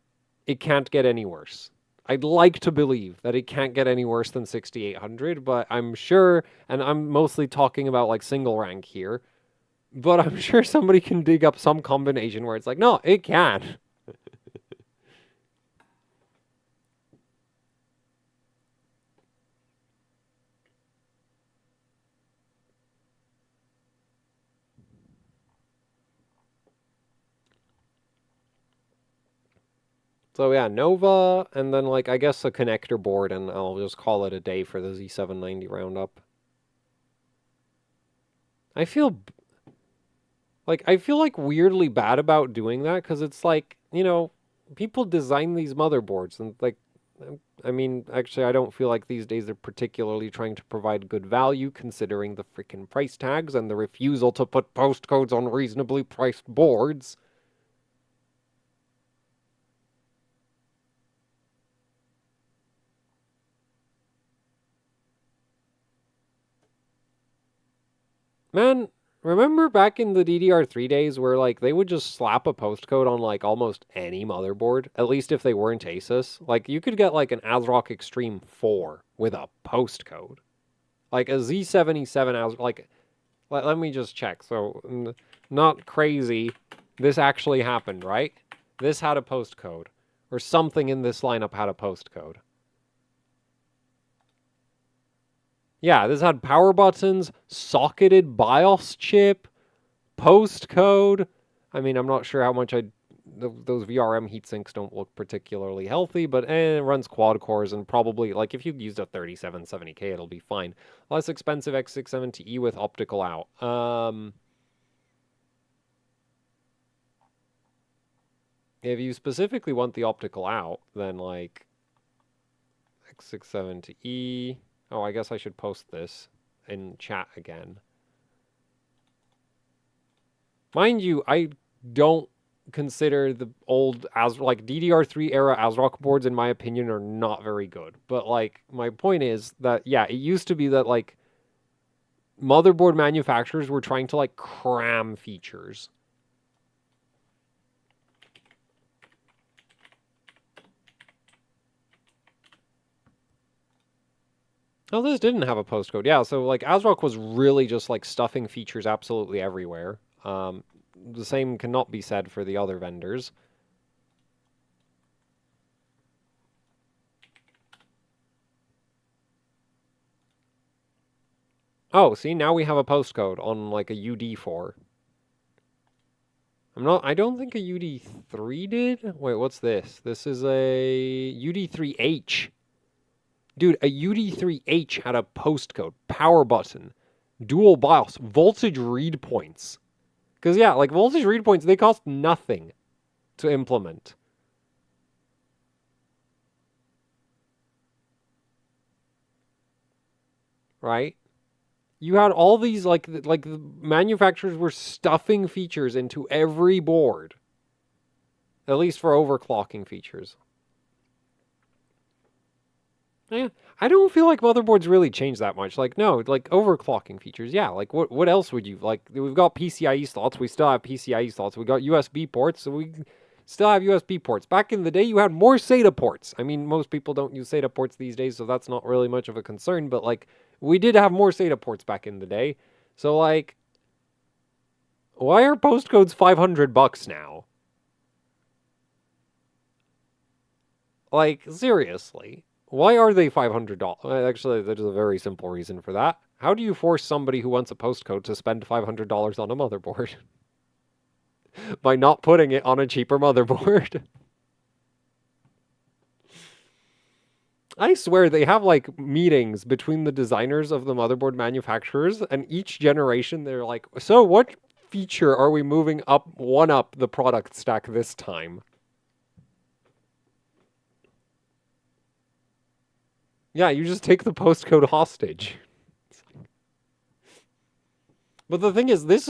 [SPEAKER 2] it can't get any worse. I'd like to believe that it can't get any worse than 6800, but I'm sure, and I'm mostly talking about like single rank here, but I'm sure somebody can dig up some combination where it's like, no, it can. So yeah, Nova, and then like I guess a connector board, and I'll just call it a day for the Z790 roundup. I feel like weirdly bad about doing that because it's like, people design these motherboards and like, I mean, actually, I don't feel like these days they're particularly trying to provide good value considering the freaking price tags and the refusal to put postcodes on reasonably priced boards. Man, remember back in the DDR3 days where like they would just slap a postcode on like almost any motherboard, at least if they weren't Asus? Like you could get like an ASRock Extreme 4 with a postcode. Like a Z77 like let me just check. So not crazy. This actually happened, right? This had a postcode or something in this lineup had a postcode. Yeah, this had power buttons, socketed BIOS chip, postcode. I mean, I'm not sure how much those VRM heatsinks don't look particularly healthy, but it runs quad cores and probably, like, if you used a 3770K, it'll be fine. Less expensive X670E with optical out. If you specifically want the optical out, then, like, X670E... Oh, I guess I should post this in chat again. Mind you, I don't consider the old like DDR3 era ASRock boards, in my opinion, are not very good. But like my point is that yeah, it used to be that like motherboard manufacturers were trying to like cram features. Oh, this didn't have a postcode. Yeah, so like ASRock was really just like stuffing features absolutely everywhere. The same cannot be said for the other vendors. Oh, see, now we have a postcode on like a UD4. I don't think a UD3 did. Wait, what's this? This is a UD3H. Dude, a UD3H had a postcode, power button, dual BIOS, voltage read points. Because, yeah, like voltage read points, they cost nothing to implement. Right? You had all these, like the manufacturers were stuffing features into every board. At least for overclocking features. Yeah, I don't feel like motherboards really change that much. Like, no, like overclocking features. Yeah, like what else would you like? We've got PCIe slots. We still have PCIe slots. We got USB ports. So we still have USB ports. Back in the day, you had more SATA ports. I mean, most people don't use SATA ports these days, so that's not really much of a concern. But like, we did have more SATA ports back in the day. So like, why are postcodes $500 now? Like, seriously. Why are they $500? Actually, there's a very simple reason for that. How do you force somebody who wants a postcode to spend $500 on a motherboard? by not putting it on a cheaper motherboard. I swear they have like meetings between the designers of the motherboard manufacturers, and each generation they're like, so what feature are we moving up one up the product stack this time? Yeah, you just take the postcode hostage. But the thing is, this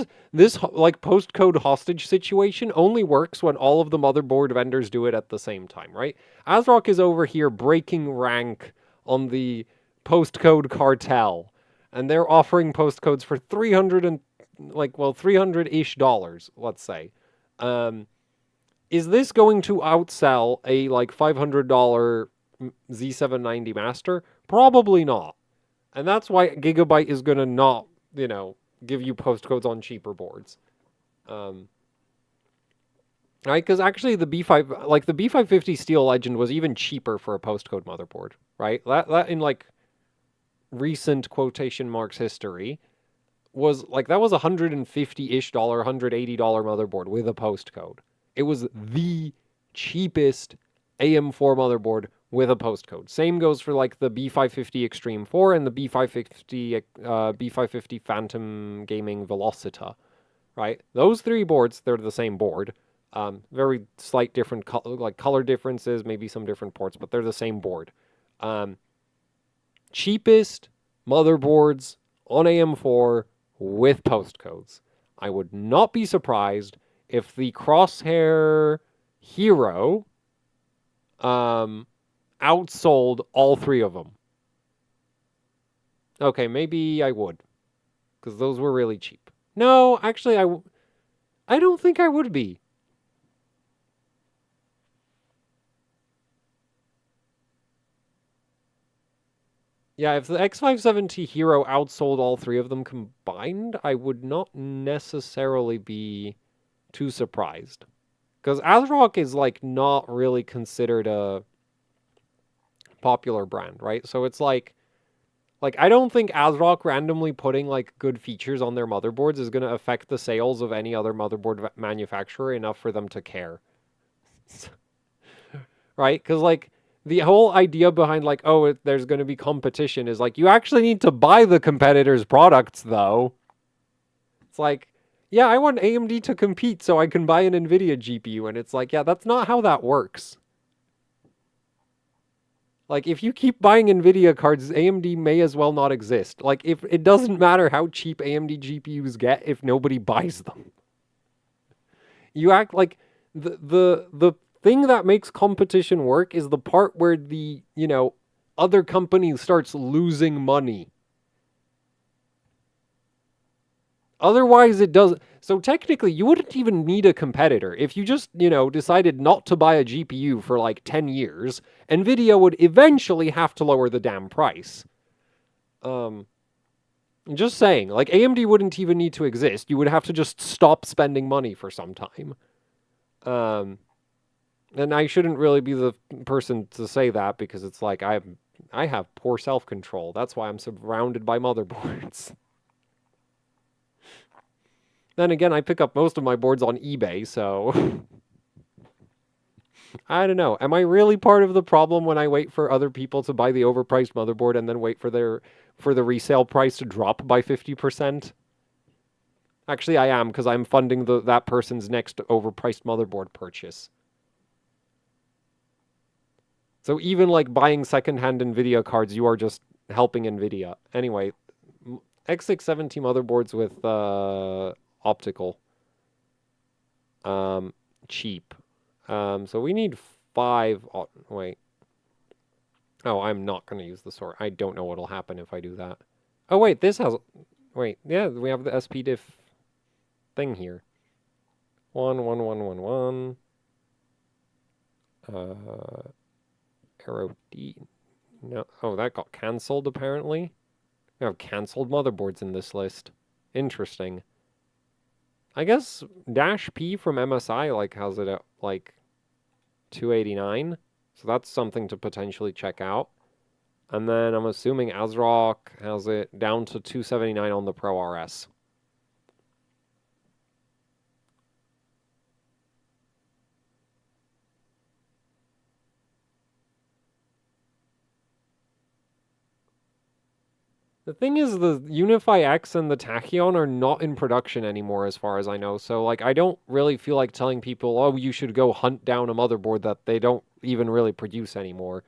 [SPEAKER 2] like postcode hostage situation only works when all of the motherboard vendors do it at the same time, right? ASRock is over here breaking rank on the postcode cartel, and they're offering postcodes for 300-ish dollars, let's say. Is this going to outsell a like $500 Z790 Master? Probably not. And that's why Gigabyte is going to not, give you postcodes on cheaper boards. Right? Because actually the B5, like the B550 Steel Legend was even cheaper for a postcode motherboard, right? That in like recent quotation marks history was like, that was $150-ish, $180 motherboard with a postcode. It was the cheapest AM4 motherboard with a postcode. Same goes for like the B550 Extreme 4 and the B550 Phantom Gaming Velocita, right? Those three boards, they're the same board. Very slight different color differences, maybe some different ports, but they're the same board. Cheapest motherboards on AM4 with postcodes. I would not be surprised if the Crosshair Hero outsold all three of them. Okay, maybe I would, because those were really cheap. No, actually, I don't think I would be. Yeah, if the X570 Hero outsold all three of them combined, I would not necessarily be too surprised. Because ASRock is like not really considered a popular brand, right? So it's like I don't think ASRock randomly putting like good features on their motherboards is going to affect the sales of any other motherboard manufacturer enough for them to care. Right? Because like the whole idea behind like, oh, there's going to be competition is like, you actually need to buy the competitors' products though. It's like, yeah, I want AMD to compete so I can buy an NVIDIA GPU. And it's like, yeah, that's not how that works. Like, if you keep buying NVIDIA cards, AMD may as well not exist. Like, if it doesn't matter how cheap AMD GPUs get if nobody buys them. You act like the thing that makes competition work is the part where the, other company starts losing money. Otherwise, it doesn't. So technically, you wouldn't even need a competitor. If you just, decided not to buy a GPU for like 10 years, NVIDIA would eventually have to lower the damn price. Just saying, like AMD wouldn't even need to exist. You would have to just stop spending money for some time. And I shouldn't really be the person to say that because it's like I have poor self-control. That's why I'm surrounded by motherboards. Then again, I pick up most of my boards on eBay, so I don't know. Am I really part of the problem when I wait for other people to buy the overpriced motherboard and then wait for the resale price to drop by 50%? Actually, I am, because I'm funding that person's next overpriced motherboard purchase. So even like buying secondhand NVIDIA cards, you are just helping NVIDIA. Anyway, X670 motherboards with optical. Cheap. So we need 5. Wait. Oh, I'm not going to use the sword. I don't know what'll happen if I do that. Oh, wait, this has... Wait, yeah, we have the SPDIF thing here. 11111. Arrow D. No. Oh, that got cancelled, apparently. We have cancelled motherboards in this list. Interesting. I guess Dash P from MSI like has it at like 289. So that's something to potentially check out. And then I'm assuming ASRock has it down to 279 on the Pro RS. The thing is, the Unify X and the Tachyon are not in production anymore, as far as I know. So, like, I don't really feel like telling people, oh, you should go hunt down a motherboard that they don't even really produce anymore.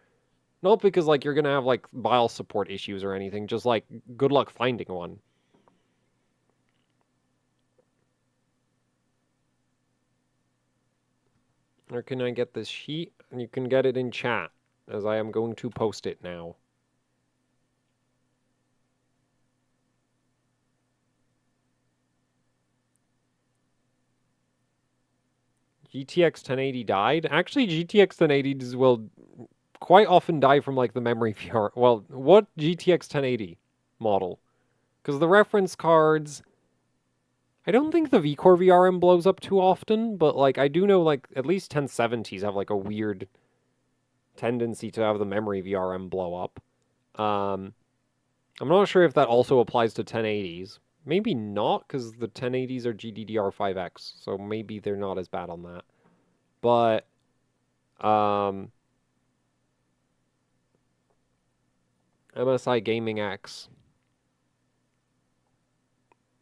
[SPEAKER 2] Not because, like, you're gonna have, like, BIOS support issues or anything. Just, like, good luck finding one. Or can I get this sheet? And you can get it in chat, as I am going to post it now. GTX 1080 died? Actually, GTX 1080s will quite often die from, like, the memory VR. Well, what GTX 1080 model? Because the reference cards... I don't think the VCore VRM blows up too often, but, like, I do know, like, at least 1070s have, like, a weird tendency to have the memory VRM blow up. I'm not sure if that also applies to 1080s. Maybe not, because the 1080s are GDDR5X, so maybe they're not as bad on that. But, MSI Gaming X.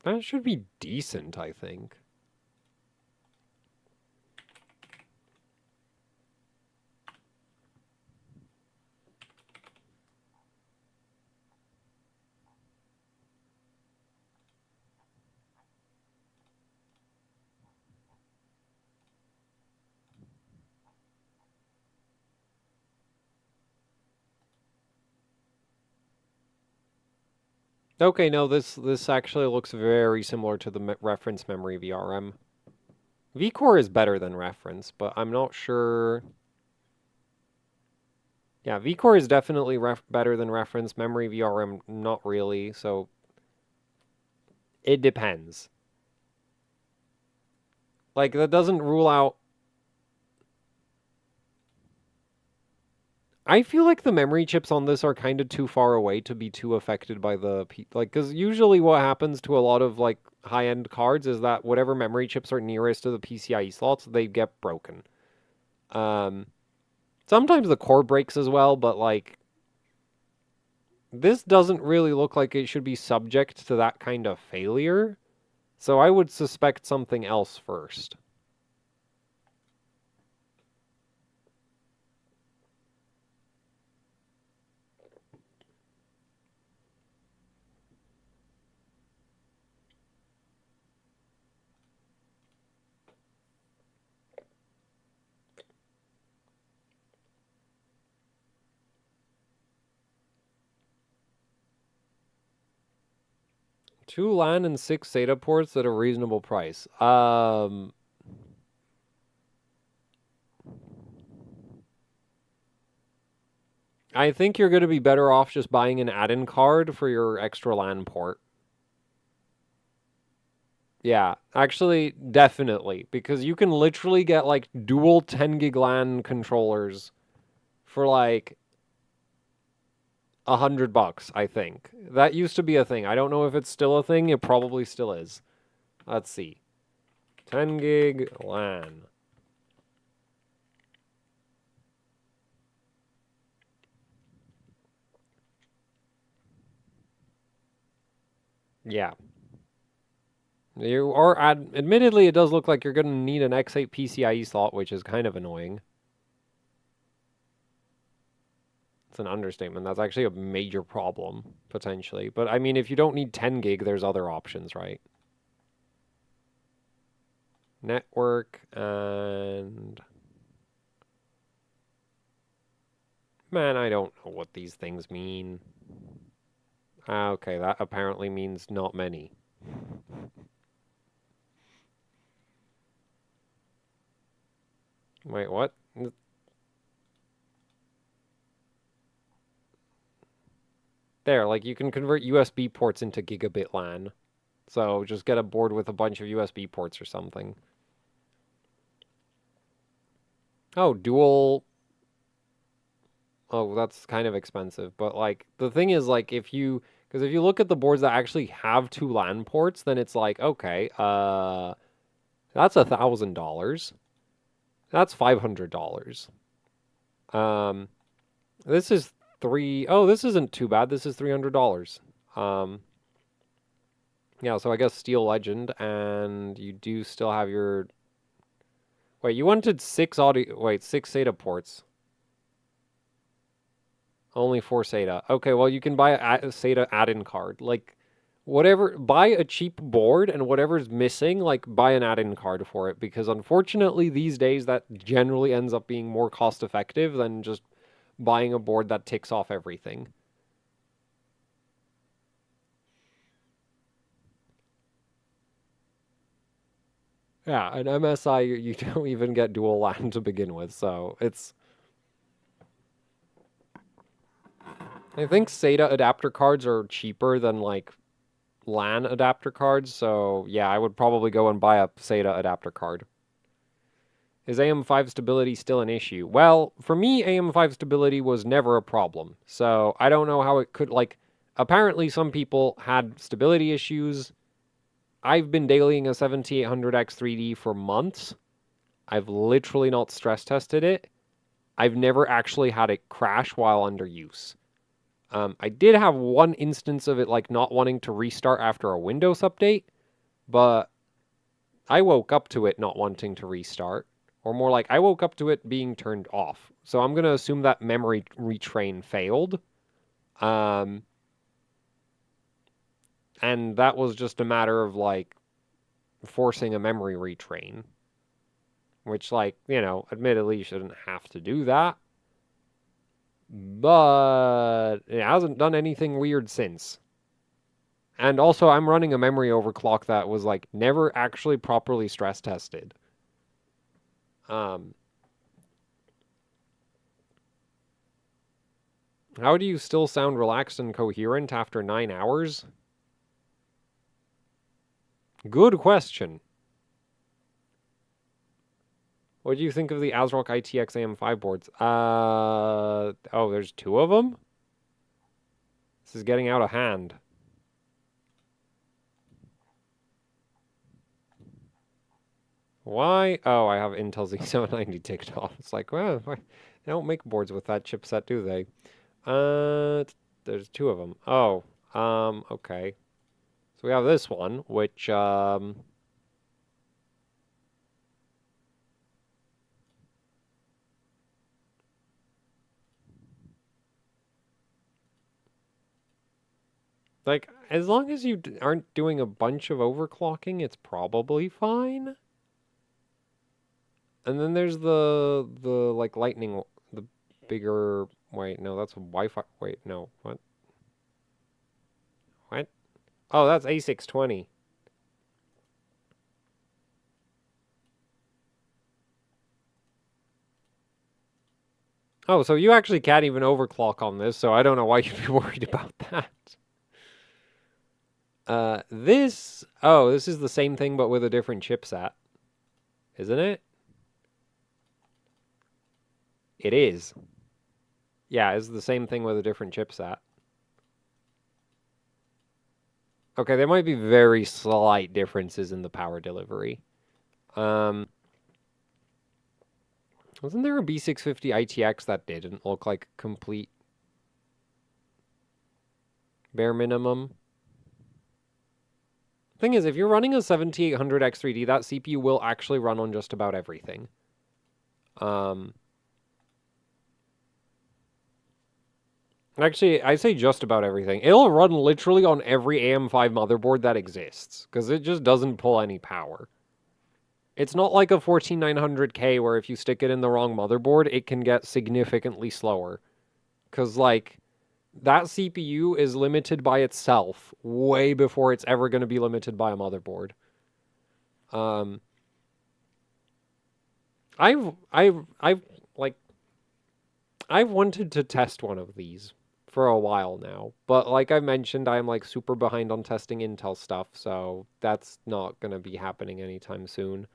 [SPEAKER 2] That should be decent, I think. Okay, no, this actually looks very similar to the reference memory VRM. VCore is better than reference, but I'm not sure. Yeah, VCore is definitely better than reference. Memory VRM, not really, so it depends. Like, that doesn't rule out... I feel like the memory chips on this are kind of too far away to be too affected by the... Like, because usually what happens to a lot of, like, high-end cards is that whatever memory chips are nearest to the PCIe slots, they get broken. Sometimes the core breaks as well, but, like... This doesn't really look like it should be subject to that kind of failure. So I would suspect something else first. Two LAN and 6 SATA ports at a reasonable price. I think you're going to be better off just buying an add-in card for your extra LAN port. Yeah, actually, definitely. Because you can literally get, like, dual 10 gig LAN controllers for, like, $100, I think. That used to be a thing. I don't know if it's still a thing. It probably still is. Let's see. 10 gig LAN. Yeah. You are, admittedly, it does look like you're going to need an X8 PCIe slot, which is kind of annoying. It's an understatement. That's actually a major problem, potentially. But, I mean, if you don't need 10 gig, there's other options, right? Network and... Man, I don't know what these things mean. Okay, that apparently means not many. Wait, what? There, like, you can convert USB ports into gigabit LAN. So just get a board with a bunch of USB ports or something. Oh, dual... Oh, that's kind of expensive. But, like, the thing is, like, if you... Because if you look at the boards that actually have two LAN ports, then it's like, okay, that's $1,000. That's $500. This is Oh, this isn't too bad. This is $300. Yeah, so I guess Steel Legend, and you do still have your... Wait, you wanted 6 SATA ports. Only 4 SATA. Okay, well, you can buy a SATA add-in card. Like, whatever, buy a cheap board, and whatever's missing, like, buy an add-in card for it. Because unfortunately, these days, that generally ends up being more cost-effective than just buying a board that ticks off everything. Yeah, an MSI, you don't even get dual LAN to begin with, so it's... I think SATA adapter cards are cheaper than, like, LAN adapter cards, so yeah, I would probably go and buy a SATA adapter card. Is AM5 stability still an issue? Well, for me, AM5 stability was never a problem, so I don't know how it could, like, apparently some people had stability issues. I've been dailying a 7800X3D for months. I've literally not stress tested it. I've never actually had it crash while under use. I did have one instance of it like not wanting to restart after a Windows update, but I woke up to it not wanting to restart, or more like I woke up to it being turned off. So I'm going to assume that memory retrain failed. And that was just a matter of like forcing a memory retrain, which, like, you know, admittedly you shouldn't have to do that. But it hasn't done anything weird since. And also, I'm running a memory overclock that was, like, never actually properly stress tested. How do you still sound relaxed and coherent after 9 hours? Good question. What do you think of the ASRock ITX AM5 boards? Oh, there's 2 of them? This is getting out of hand. Why? Oh, I have Intel Z790 ticked off. It's like, well, they don't make boards with that chipset, do they? There's 2 of them. Oh, okay. So we have this one, which, like, as long as you aren't doing a bunch of overclocking, it's probably fine. And then there's the like lightning, the bigger, wait, no, that's Wi-Fi, wait, no, what? What? Oh, that's A620. Oh, so you actually can't even overclock on this, so I don't know why you'd be worried about that. This is the same thing but with a different chipset. Isn't it? It is. Yeah, it's the same thing with a different chipset. Okay, there might be very slight differences in the power delivery. Wasn't there a B650 ITX that didn't look like complete bare minimum? Thing is, if you're running a 7800X3D, that CPU will actually run on just about everything. Actually, I say just about everything. It'll run literally on every AM5 motherboard that exists, because it just doesn't pull any power. It's not like a 14900K where if you stick it in the wrong motherboard, it can get significantly slower. Because, like, that CPU is limited by itself way before it's ever going to be limited by a motherboard. I've wanted to test one of these for a while now, but like I mentioned, I'm like super behind on testing Intel stuff, so that's not going to be happening anytime soon.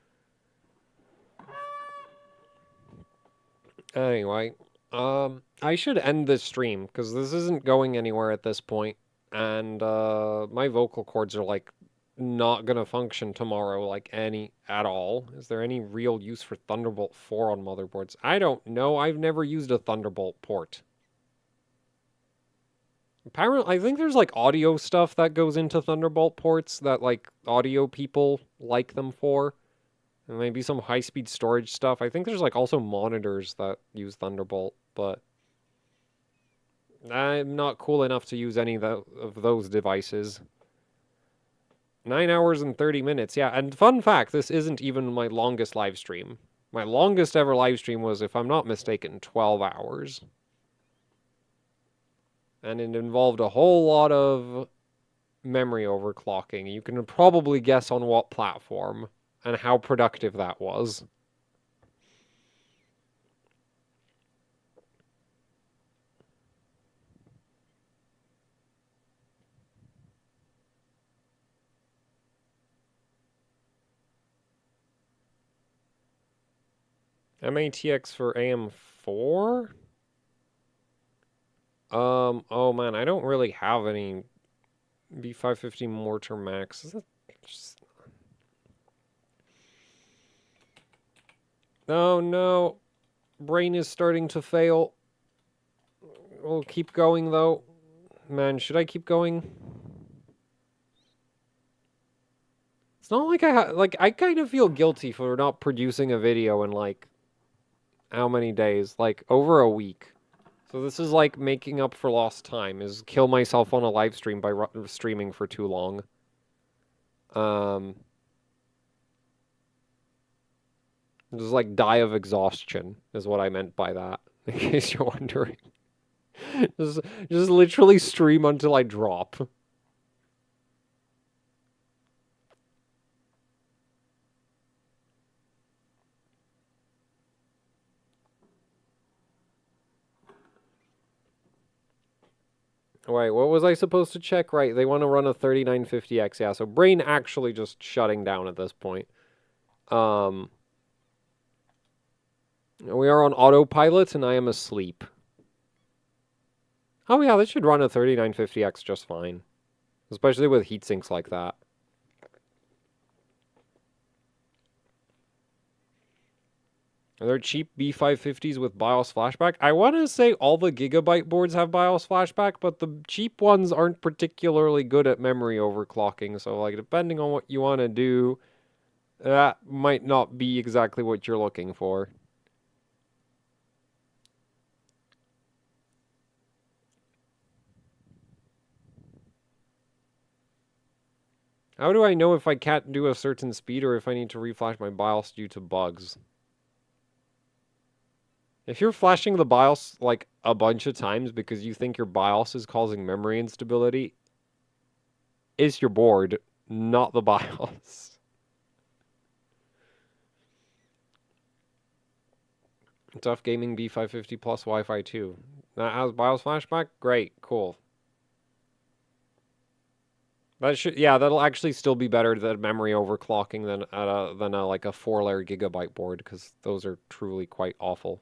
[SPEAKER 2] Anyway, I should end this stream because this isn't going anywhere at this point, and my vocal cords are like not gonna function tomorrow like any at all. Is there any real use for Thunderbolt 4 on motherboards? I don't know. I've never used a Thunderbolt port. Apparently, I think there's like audio stuff that goes into Thunderbolt ports that like audio people like them for. And maybe some high-speed storage stuff. I think there's like also monitors that use Thunderbolt, but I'm not cool enough to use any of those devices. 9 hours and 30 minutes. Yeah, and fun fact, this isn't even my longest live stream. My longest ever live stream was, if I'm not mistaken, 12 hours. And it involved a whole lot of memory overclocking. You can probably guess on what platform and how productive that was. MATX for AM4? Oh man, I don't really have any B550 Mortar Max. Is that just... Oh no, brain is starting to fail. We'll keep going though. Man, should I keep going? It's not like I kind of feel guilty for not producing a video in like how many days? Like over a week. So this is like making up for lost time, is kill myself on a live stream by streaming for too long. Just like die of exhaustion is what I meant by that, in case you're wondering. just, just literally stream until I drop. Wait, what was I supposed to check? Right, they want to run a 3950X, yeah, so brain actually just shutting down at this point. We are on autopilot and I am asleep. Oh yeah, this should run a 3950X just fine. Especially with heatsinks like that. Are there cheap B550s with BIOS flashback? I want to say all the Gigabyte boards have BIOS flashback, but the cheap ones aren't particularly good at memory overclocking. So, like, depending on what you want to do, that might not be exactly what you're looking for. How do I know if I can't do a certain speed or if I need to reflash my BIOS due to bugs? If you're flashing the BIOS like a bunch of times because you think your BIOS is causing memory instability, it's your board, not the BIOS. Tough Gaming B550 plus Wi-Fi 2. That has BIOS flashback? Great, cool. That should, yeah, that'll actually still be better than memory overclocking than like a 4-layer Gigabyte board, because those are truly quite awful.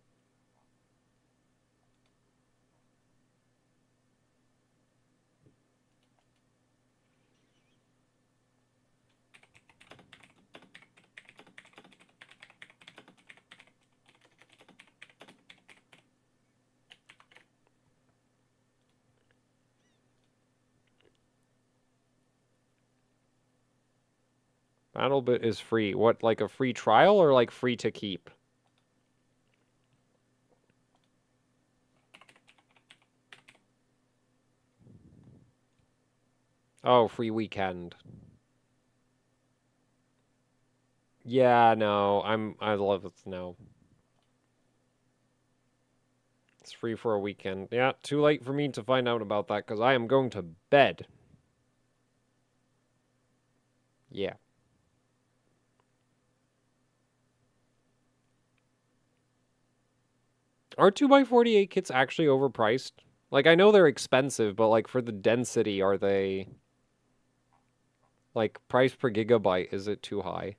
[SPEAKER 2] BattleBit is free. What, like a free trial or like free to keep? Oh, free weekend. Yeah, no, I love it. No. It's free for a weekend. Yeah, too late for me to find out about that because I am going to bed. Yeah. Are 2x48 kits actually overpriced? Like, I know they're expensive, but like for the density, are they... Like, price per gigabyte, is it too high?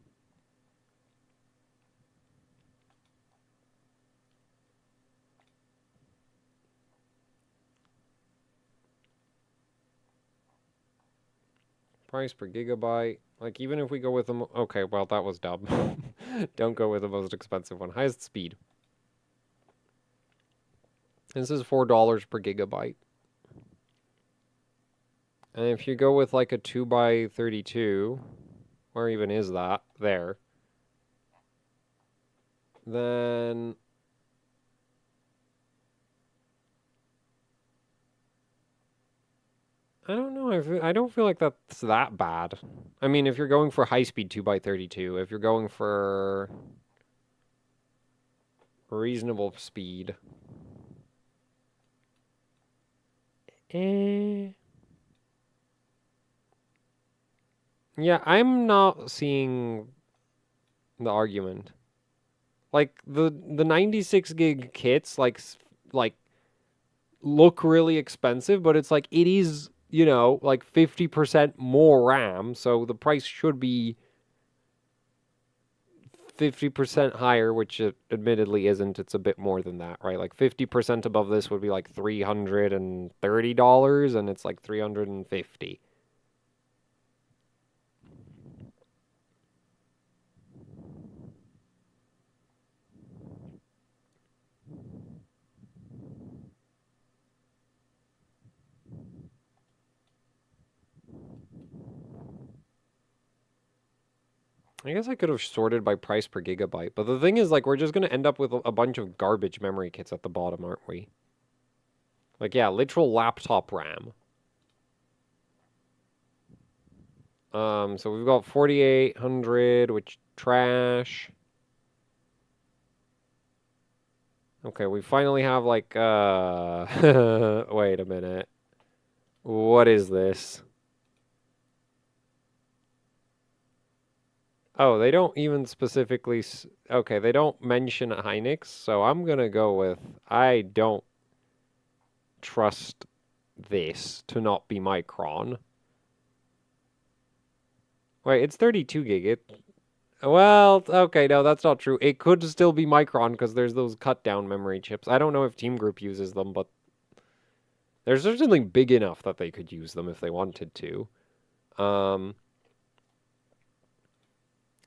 [SPEAKER 2] Price per gigabyte. Like, even if we go with the... Okay, well, that was dumb. Don't go with the most expensive one. Highest speed. This is $4 per gigabyte. And if you go with like a 2x32, where even is that? There. Then I don't know. I don't feel like that's that bad. I mean, if you're going for high-speed 2x32, if you're going for reasonable speed, eh. Yeah, I'm not seeing the argument. Like the 96 gig kits, like look really expensive, but it's like it is, you know, like 50% more RAM, so the price should be 50% higher, which it admittedly isn't. It's a bit more than that, right? Like 50% above this would be like $330, and it's like 350. I guess I could have sorted by price per gigabyte, but the thing is, like, we're just going to end up with a bunch of garbage memory kits at the bottom, aren't we? Like, yeah, literal laptop RAM. So we've got 4800, which trash. Okay, we finally have like wait a minute. What is this? Oh, they don't even specifically okay, they don't mention Hynix, so I'm gonna go with I don't trust this to not be Micron. Wait, it's 32 gig. Well, okay, no, that's not true. It could still be Micron because there's those cut down memory chips. I don't know if Team Group uses them, but they're certainly big enough that they could use them if they wanted to. Um,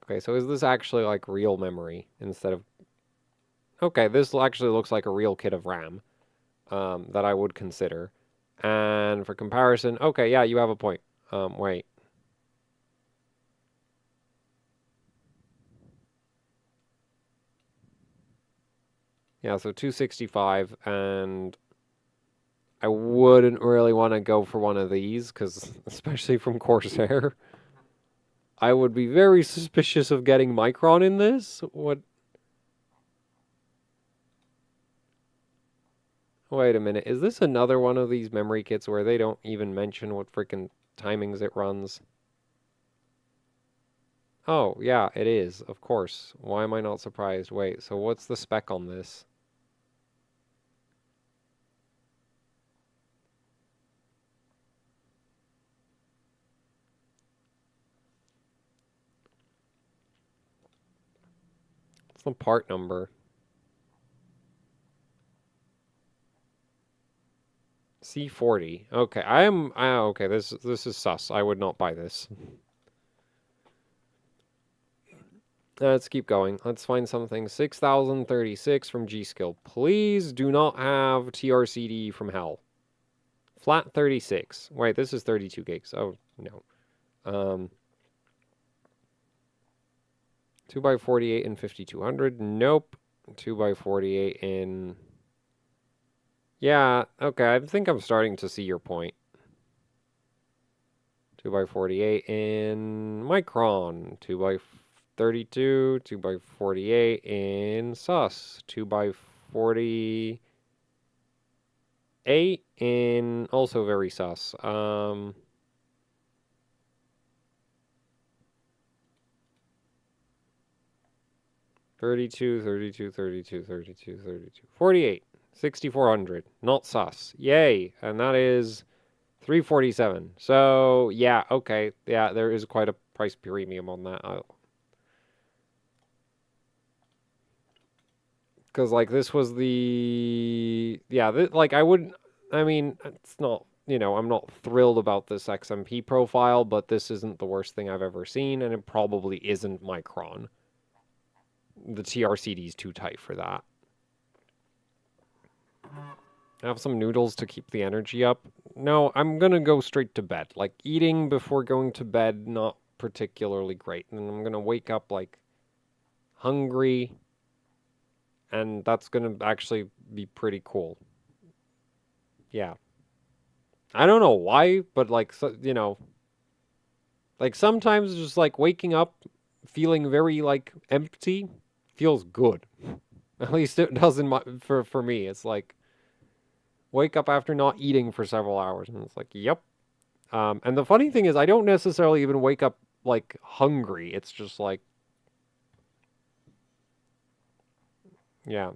[SPEAKER 2] okay, so is this actually like real memory instead of... Okay, this actually looks like a real kit of RAM that I would consider. And for comparison, okay, yeah, you have a point. Wait. Yeah, so 265, and I wouldn't really want to go for one of these, because especially from Corsair, I would be very suspicious of getting Micron in this. What? Wait a minute, is this another one of these memory kits where they don't even mention what freaking timings it runs? Oh, yeah, it is, of course. Why am I not surprised? Wait, so what's the spec on this? What's the part number? C40. Okay, okay, this is sus. I would not buy this. Let's keep going. Let's find something. 6036 from G-Skill. Please do not have TRCD from hell. Flat 36. Wait, this is 32 gigs. Oh, no. 2x48 in 5200. Nope. 2x48 in... Yeah, okay, I think I'm starting to see your point. 2x48 in Micron. 2x32, 2x48 in sus. 2x48 in also very sus. 32, 32, 32, 32, 32. 48. 6400. Not sus. Yay. And that is 347. So, yeah, okay. Yeah, there is quite a price premium on that. Because, like, this was the... Yeah, like, I wouldn't... I mean, it's not... You know, I'm not thrilled about this XMP profile, but this isn't the worst thing I've ever seen, and it probably isn't Micron. The TRCD is too tight for that. Have some noodles to keep the energy up. No, I'm gonna go straight to bed. Like, eating before going to bed, not particularly great. And I'm gonna wake up, like, hungry. And that's gonna actually be pretty cool. Yeah. I don't know why, but, like, so, you know, like, sometimes just, like, waking up feeling very, like, empty feels good. At least it does for me. It's like, wake up after not eating for several hours, and it's like, yep. And the funny thing is, I don't necessarily even wake up like hungry. It's just like, yeah.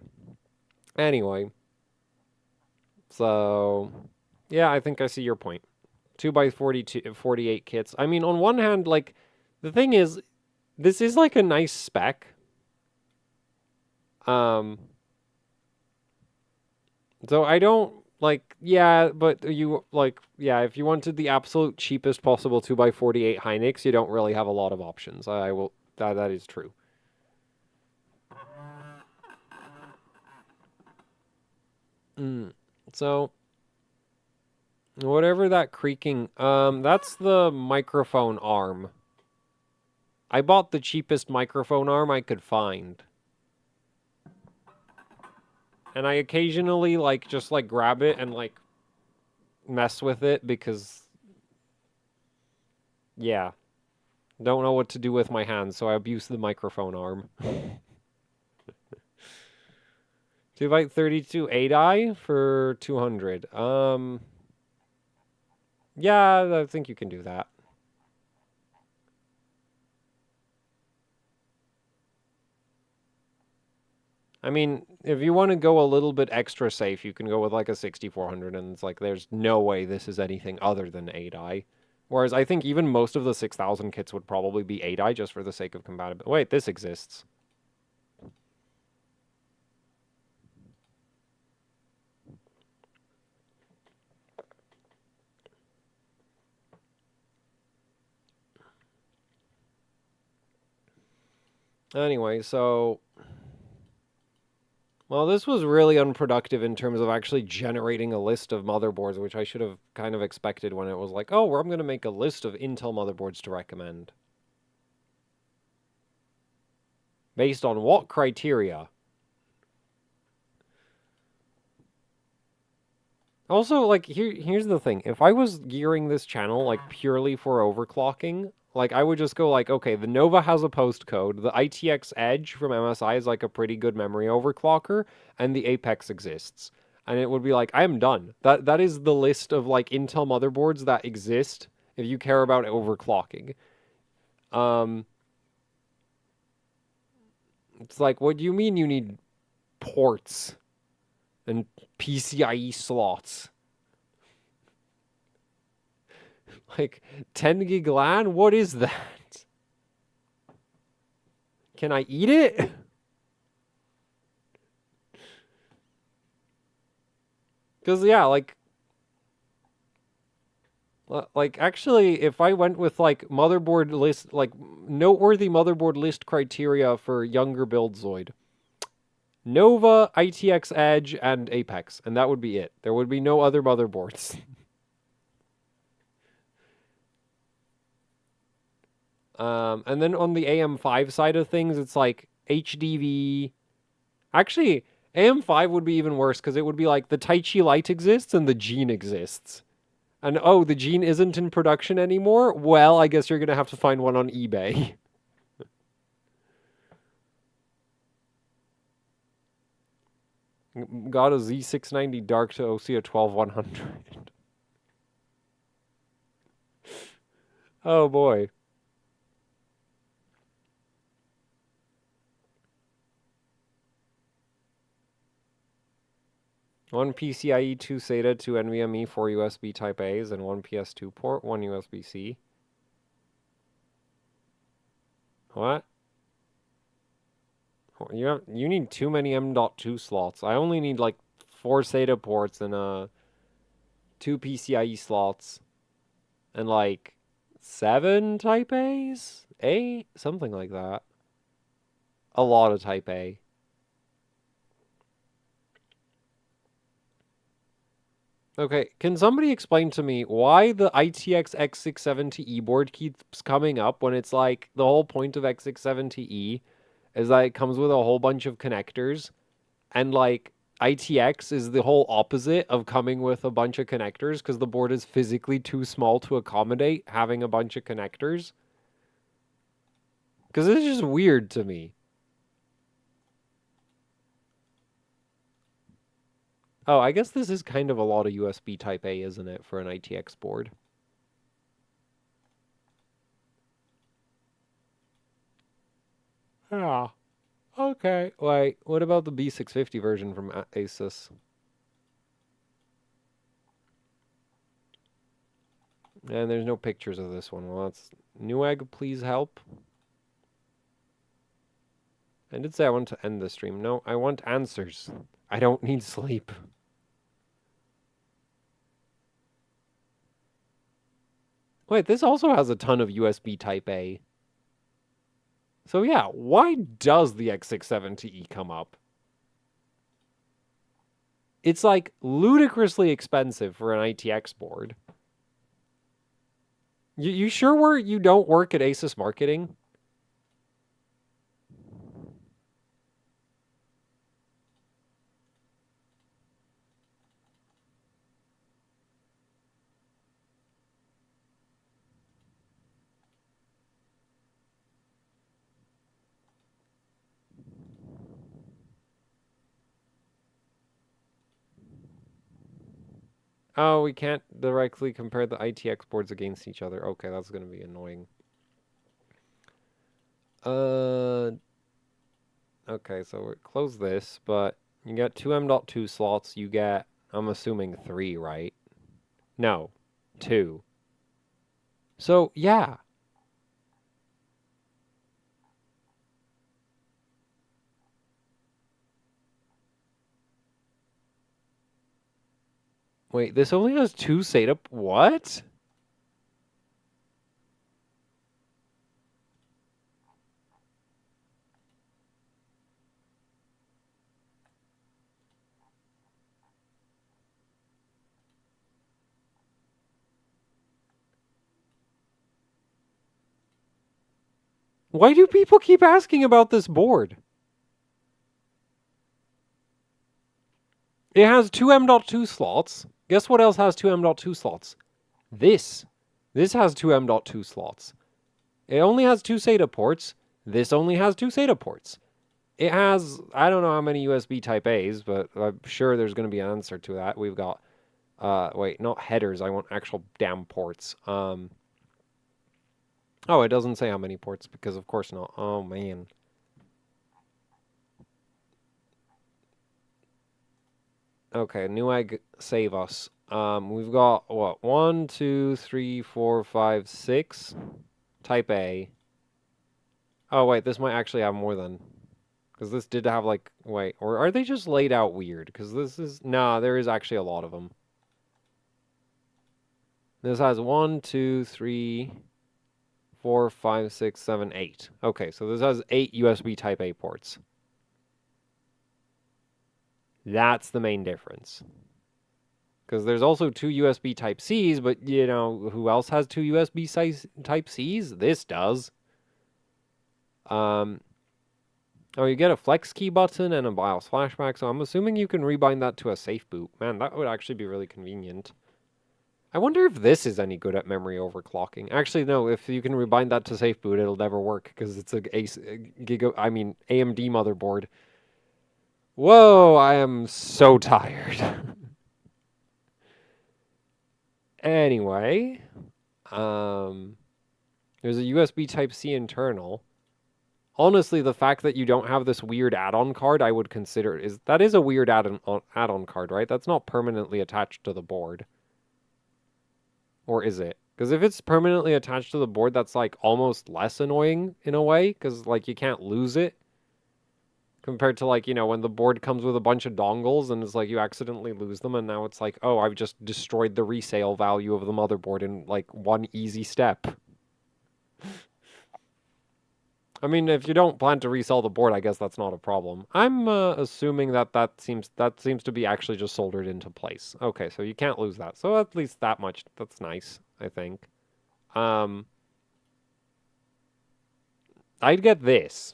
[SPEAKER 2] Anyway, so yeah, I think I see your point. 2x42, 48 kits. I mean, on one hand, like, the thing is, this is like a nice spec. Um, so I don't like, yeah, but you like, yeah, if you wanted the absolute cheapest possible 2x48 Hynix, you don't really have a lot of options. I will, that is true. So, whatever that creaking, that's the microphone arm. I bought the cheapest microphone arm I could find. And I occasionally, like, just, like, grab it and, like, mess with it because, yeah. Don't know what to do with my hands, so I abuse the microphone arm. 2x32 8i for 200. Yeah, I think you can do that. I mean, if you want to go a little bit extra safe, you can go with like a 6400, and it's like, there's no way this is anything other than 8i. Whereas I think even most of the 6000 kits would probably be 8i just for the sake of compatibility. Wait, this exists. Anyway, so... Well, this was really unproductive in terms of actually generating a list of motherboards, which I should have kind of expected when it was like, oh, well, I'm going to make a list of Intel motherboards to recommend. Based on what criteria? Also, like, here's the thing. If I was gearing this channel, like, purely for overclocking, like, I would just go like, okay, the Nova has a postcode, the ITX Edge from MSI is, like, a pretty good memory overclocker, and the Apex exists. And it would be like, I'm done. That is the list of, like, Intel motherboards that exist if you care about overclocking. It's like, what do you mean you need ports and PCIe slots? Like, 10 gig LAN? What is that? Can I eat it? Because, yeah, like, actually, if I went with, like, motherboard list, like, noteworthy motherboard list criteria for younger build Zoid, Nova, ITX Edge, and Apex, and that would be it. There would be no other motherboards. And then on the AM5 side of things, it's like HDV. Actually, AM5 would be even worse because it would be like the Taichi Lite exists and the Gene exists. And oh, the Gene isn't in production anymore? Well, I guess you're going to have to find one on eBay. Got a Z690 Dark to OSIA 12100. Oh boy. One PCIe, two SATA, two NVMe, four USB Type A's, and one PS2 port, one USB-C. What? You need too many M.2 slots. I only need like 4 SATA ports and 2 PCIe slots and like 7 Type A's? 8? Something like that. A lot of Type A. Okay, can somebody explain to me why the ITX X670E board keeps coming up when it's like the whole point of X670E is that it comes with a whole bunch of connectors, and like ITX is the whole opposite of coming with a bunch of connectors because the board is physically too small to accommodate having a bunch of connectors? Because it's just weird to me. Oh, I guess this is kind of a lot of USB Type A, isn't it, for an ITX board? Yeah. Okay. Wait, what about the B650 version from Asus? And there's no pictures of this one. Well, that's Newegg, please help. I did say I want to end the stream. No, I want answers. I don't need sleep. Wait, this also has a ton of USB Type A. So yeah, why does the X670E come up? It's like ludicrously expensive for an ITX board. You sure you don't work at Asus Marketing? Oh, we can't directly compare the ITX boards against each other. Okay, that's going to be annoying. Okay, so we close this, but you get two M.2 slots. You get, I'm assuming 3, right? No, 2. So, yeah. Wait, this only has 2 SATA. What? Why do people keep asking about this board? It has 2 M.2 slots. Guess what else has 2 M.2 slots? This. This has 2 M.2 slots. It only has 2 SATA ports. This only has 2 SATA ports. It has, I don't know how many USB Type A's, but I'm sure there's going to be an answer to that. We've got, wait, not headers. I want actual damn ports. Oh, it doesn't say how many ports because of course not. Oh, man. Okay, Newegg, save us. We've got, what, 1, 2, 3, 4, 5, 6 Type A. Oh, wait, this might actually have more than... Because this did have, like... Wait, or are they just laid out weird? Because this is... Nah, there is actually a lot of them. This has 1, 2, 3, 4, 5, 6, 7, 8. Okay, so this has 8 USB Type A ports. That's the main difference. Because there's also 2 USB Type Cs, but, you know, who else has 2 USB Type Cs? This does. Oh, you get a flex key button and a BIOS flashback, so I'm assuming you can rebind that to a safe boot. Man, that would actually be really convenient. I wonder if this is any good at memory overclocking. Actually, no, if you can rebind that to safe boot, it'll never work, because it's a AMD motherboard. Whoa, I am so tired. Anyway, there's a USB Type-C internal. Honestly, the fact that you don't have this weird add-on card, I would consider that is a weird add-on card, right? That's not permanently attached to the board. Or is it? Because if it's permanently attached to the board, that's like almost less annoying in a way, because like you can't lose it. Compared to like, you know, when the board comes with a bunch of dongles and it's like you accidentally lose them and now it's like, oh, I've just destroyed the resale value of the motherboard in like one easy step. I mean, if you don't plan to resell the board, I guess that's not a problem. I'm assuming that seems to be actually just soldered into place. Okay, so you can't lose that. So at least that much. That's nice, I think. Um, I'd get this.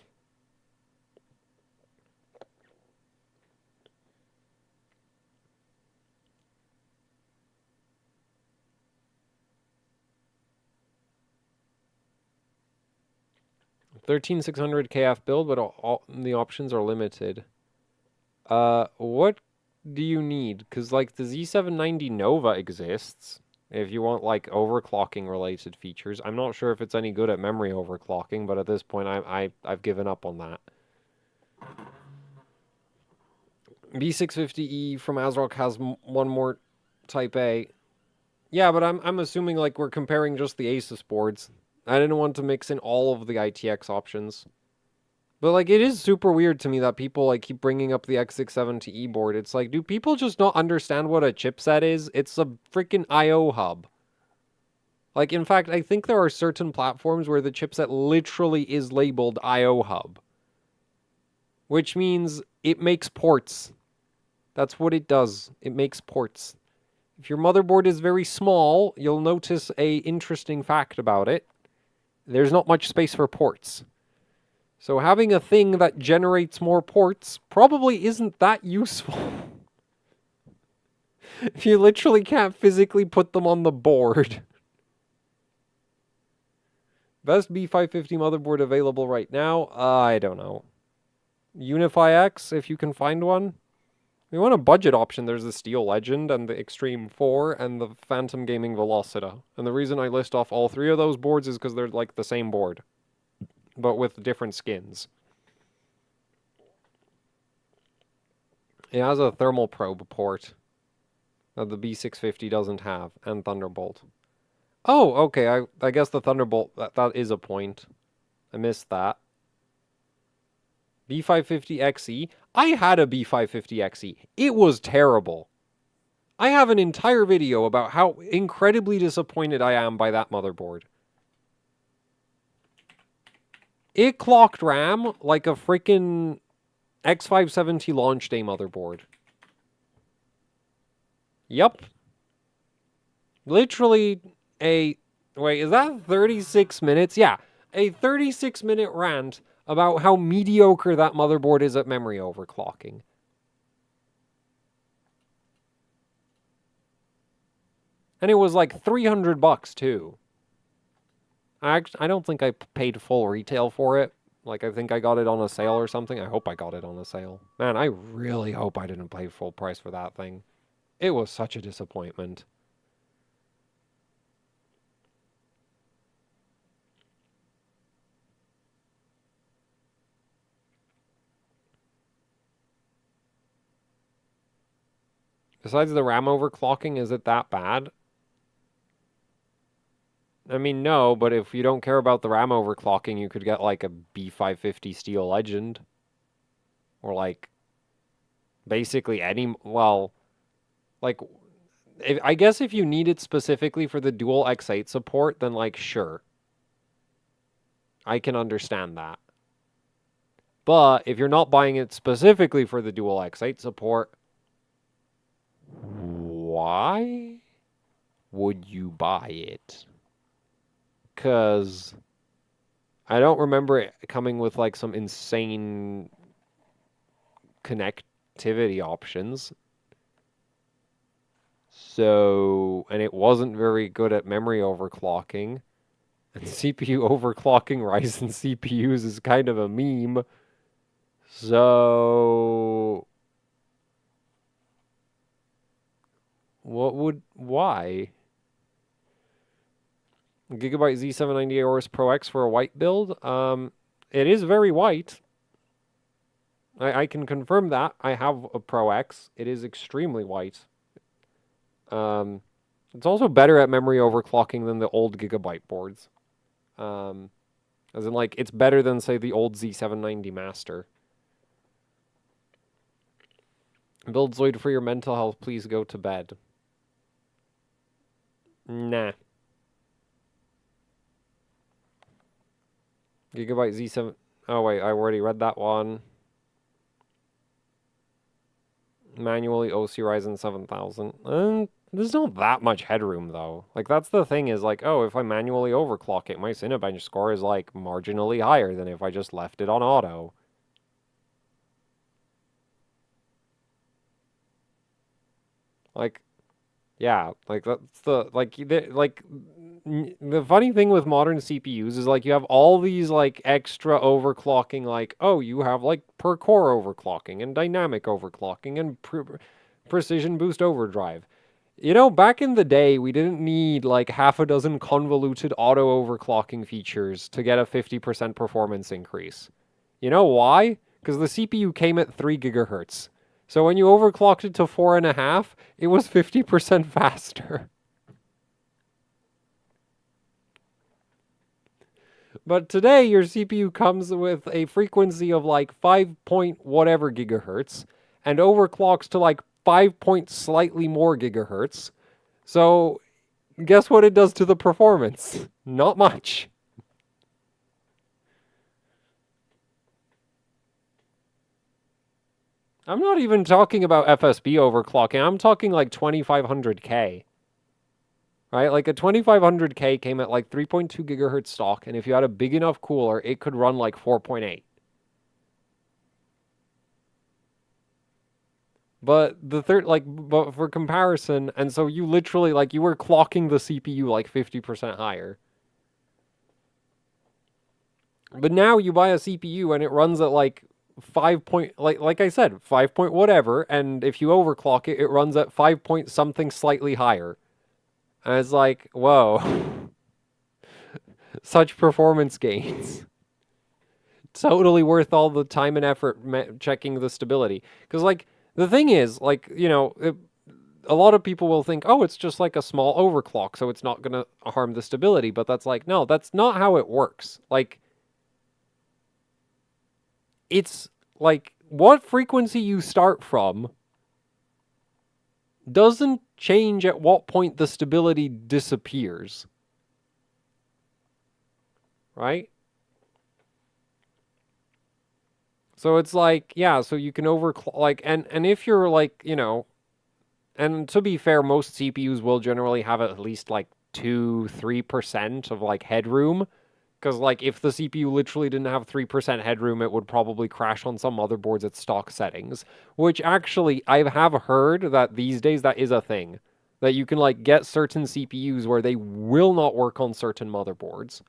[SPEAKER 2] $13,600 KF build, but all the options are limited. What do you need? Because, like, the Z790 Nova exists if you want, like, overclocking related features. I'm not sure if it's any good at memory overclocking, but at this point, I've given up on that. B650E from ASRock has one more Type A. Yeah, but I'm assuming, like, we're comparing just the Asus boards. I didn't want to mix in all of the ITX options. But, like, it is super weird to me that people, like, keep bringing up the X670E board. It's like, do people just not understand what a chipset is? It's a freaking I/O hub. Like, in fact, I think there are certain platforms where the chipset literally is labeled I/O hub. Which means it makes ports. That's what it does. It makes ports. If your motherboard is very small, you'll notice a interesting fact about it. There's not much space for ports. So having a thing that generates more ports probably isn't that useful. If you literally can't physically put them on the board. Best B550 motherboard available right now? I don't know. Unify X, if you can find one. If you want a budget option, there's the Steel Legend and the Extreme 4 and the Phantom Gaming Velocita. And the reason I list off all three of those boards is because they're like the same board, but with different skins. It has a thermal probe port that the B650 doesn't have, and Thunderbolt. Oh, okay, I guess the Thunderbolt, that is a point. I missed that. B550XE? I had a B550XE. It was terrible. I have an entire video about how incredibly disappointed I am by that motherboard. It clocked RAM like a freaking X570 launch day motherboard. Yup. Literally a... Wait, is that 36 minutes? Yeah, a 36-minute rant about how mediocre that motherboard is at memory overclocking. And it was like $300 too. I don't think I paid full retail for it. Like, I think I got it on a sale or something. I hope I got it on a sale. Man, I really hope I didn't pay full price for that thing. It was such a disappointment. Besides the RAM overclocking, is it that bad? I mean, no, but if you don't care about the RAM overclocking, you could get like a B550 Steel Legend. Or like, basically any, well, like, I guess if you need it specifically for the dual X8 support, then like, sure. I can understand that. But if you're not buying it specifically for the dual X8 support, why would you buy it? Because I don't remember it coming with like some insane connectivity options. So, and it wasn't very good at memory overclocking. And CPU overclocking Ryzen CPUs is kind of a meme. So, why? Gigabyte Z790 Aorus Pro X for a white build. It is very white. I can confirm that. I have a Pro X. It is extremely white. It's also better at memory overclocking than the old Gigabyte boards. As in, like, it's better than, say, the old Z790 Master. Build Zoid for your mental health. Please go to bed. Nah.
[SPEAKER 1] Gigabyte Z7. Oh, wait, I already read that one. Manually OC Ryzen 7000. There's not that much headroom, though. Like, that's the thing is, like, oh, if I manually overclock it, my Cinebench score is, like, marginally higher than if I just left it on auto. Like, yeah, like, that's the, like, the funny thing with modern CPUs is, like, you have all these, like, extra overclocking, like, oh, you have, like, per core overclocking and dynamic overclocking and precision boost overdrive. You know, back in the day, we didn't need, like, half a dozen convoluted auto overclocking features to get a 50% performance increase. You know why? Because the CPU came at 3 gigahertz. So when you overclocked it to 4.5, it was 50% faster. But today, your CPU comes with a frequency of like 5 point whatever gigahertz and overclocks to like 5 point slightly more gigahertz. So, guess what it does to the performance? Not much. I'm not even talking about FSB overclocking. I'm talking like 2500K. Right? Like a 2500K came at like 3.2 gigahertz stock, and if you had a big enough cooler, it could run like 4.8. But but for comparison, and so you literally, like, you were clocking the CPU like 50% higher. But now you buy a CPU and it runs at like 5 point, like I said, 5 point whatever, and if you overclock it, it runs at 5 point something slightly higher. And it's like, whoa. Such performance gains. Totally worth all the time and effort checking the stability. Because, like, the thing is, like, you know, a lot of people will think, oh, it's just like a small overclock, so it's not going to harm the stability. But that's like, no, that's not how it works. Like, it's like what frequency you start from doesn't change at what point the stability disappears. Right? So it's like, yeah, so you can overclock, like, and if you're like, you know, and to be fair, most CPUs will generally have at least like 2-3% of like headroom. Because, like, if the CPU literally didn't have 3% headroom, it would probably crash on some motherboards at stock settings. Which, actually, I have heard that these days that is a thing. That you can, like, get certain CPUs where they will not work on certain motherboards.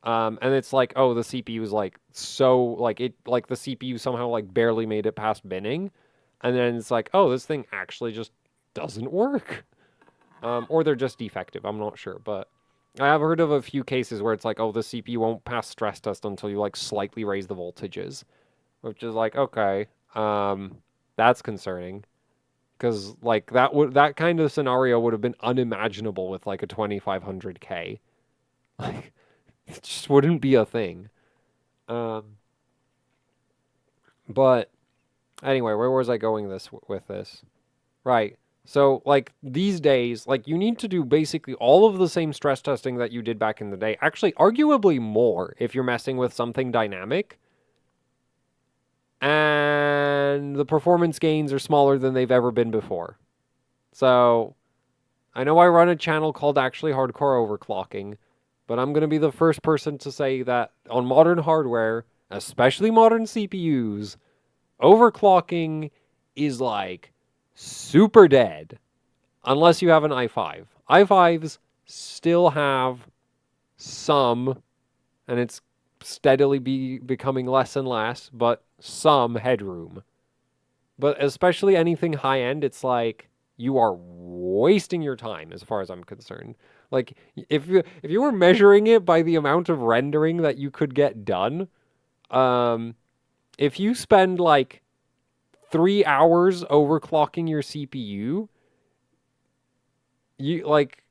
[SPEAKER 1] And it's like, oh, the CPU is, like, so, like, the CPU somehow, like, barely made it past binning. And then it's like, oh, this thing actually just doesn't work. Or they're just defective. I'm not sure, but I have heard of a few cases where it's like, oh, the CPU won't pass stress test until you like slightly raise the voltages, which is like, okay, that's concerning, because like that kind of scenario would have been unimaginable with like a 2500K, like it just wouldn't be a thing. But anyway, where was I going with this? Right. So, like, these days, like, you need to do basically all of the same stress testing that you did back in the day. Actually, arguably more if you're messing with something dynamic. And the performance gains are smaller than they've ever been before. So, I know I run a channel called Actually Hardcore Overclocking, but I'm going to be the first person to say that on modern hardware, especially modern CPUs, overclocking is like super dead unless you have an i5. i5s still have some, and it's steadily becoming less and less, but some headroom. But especially anything high end, it's like you are wasting your time as far as I'm concerned. Like if you were measuring it by the amount of rendering that you could get done, if you spend like 3 hours overclocking your CPU, you like,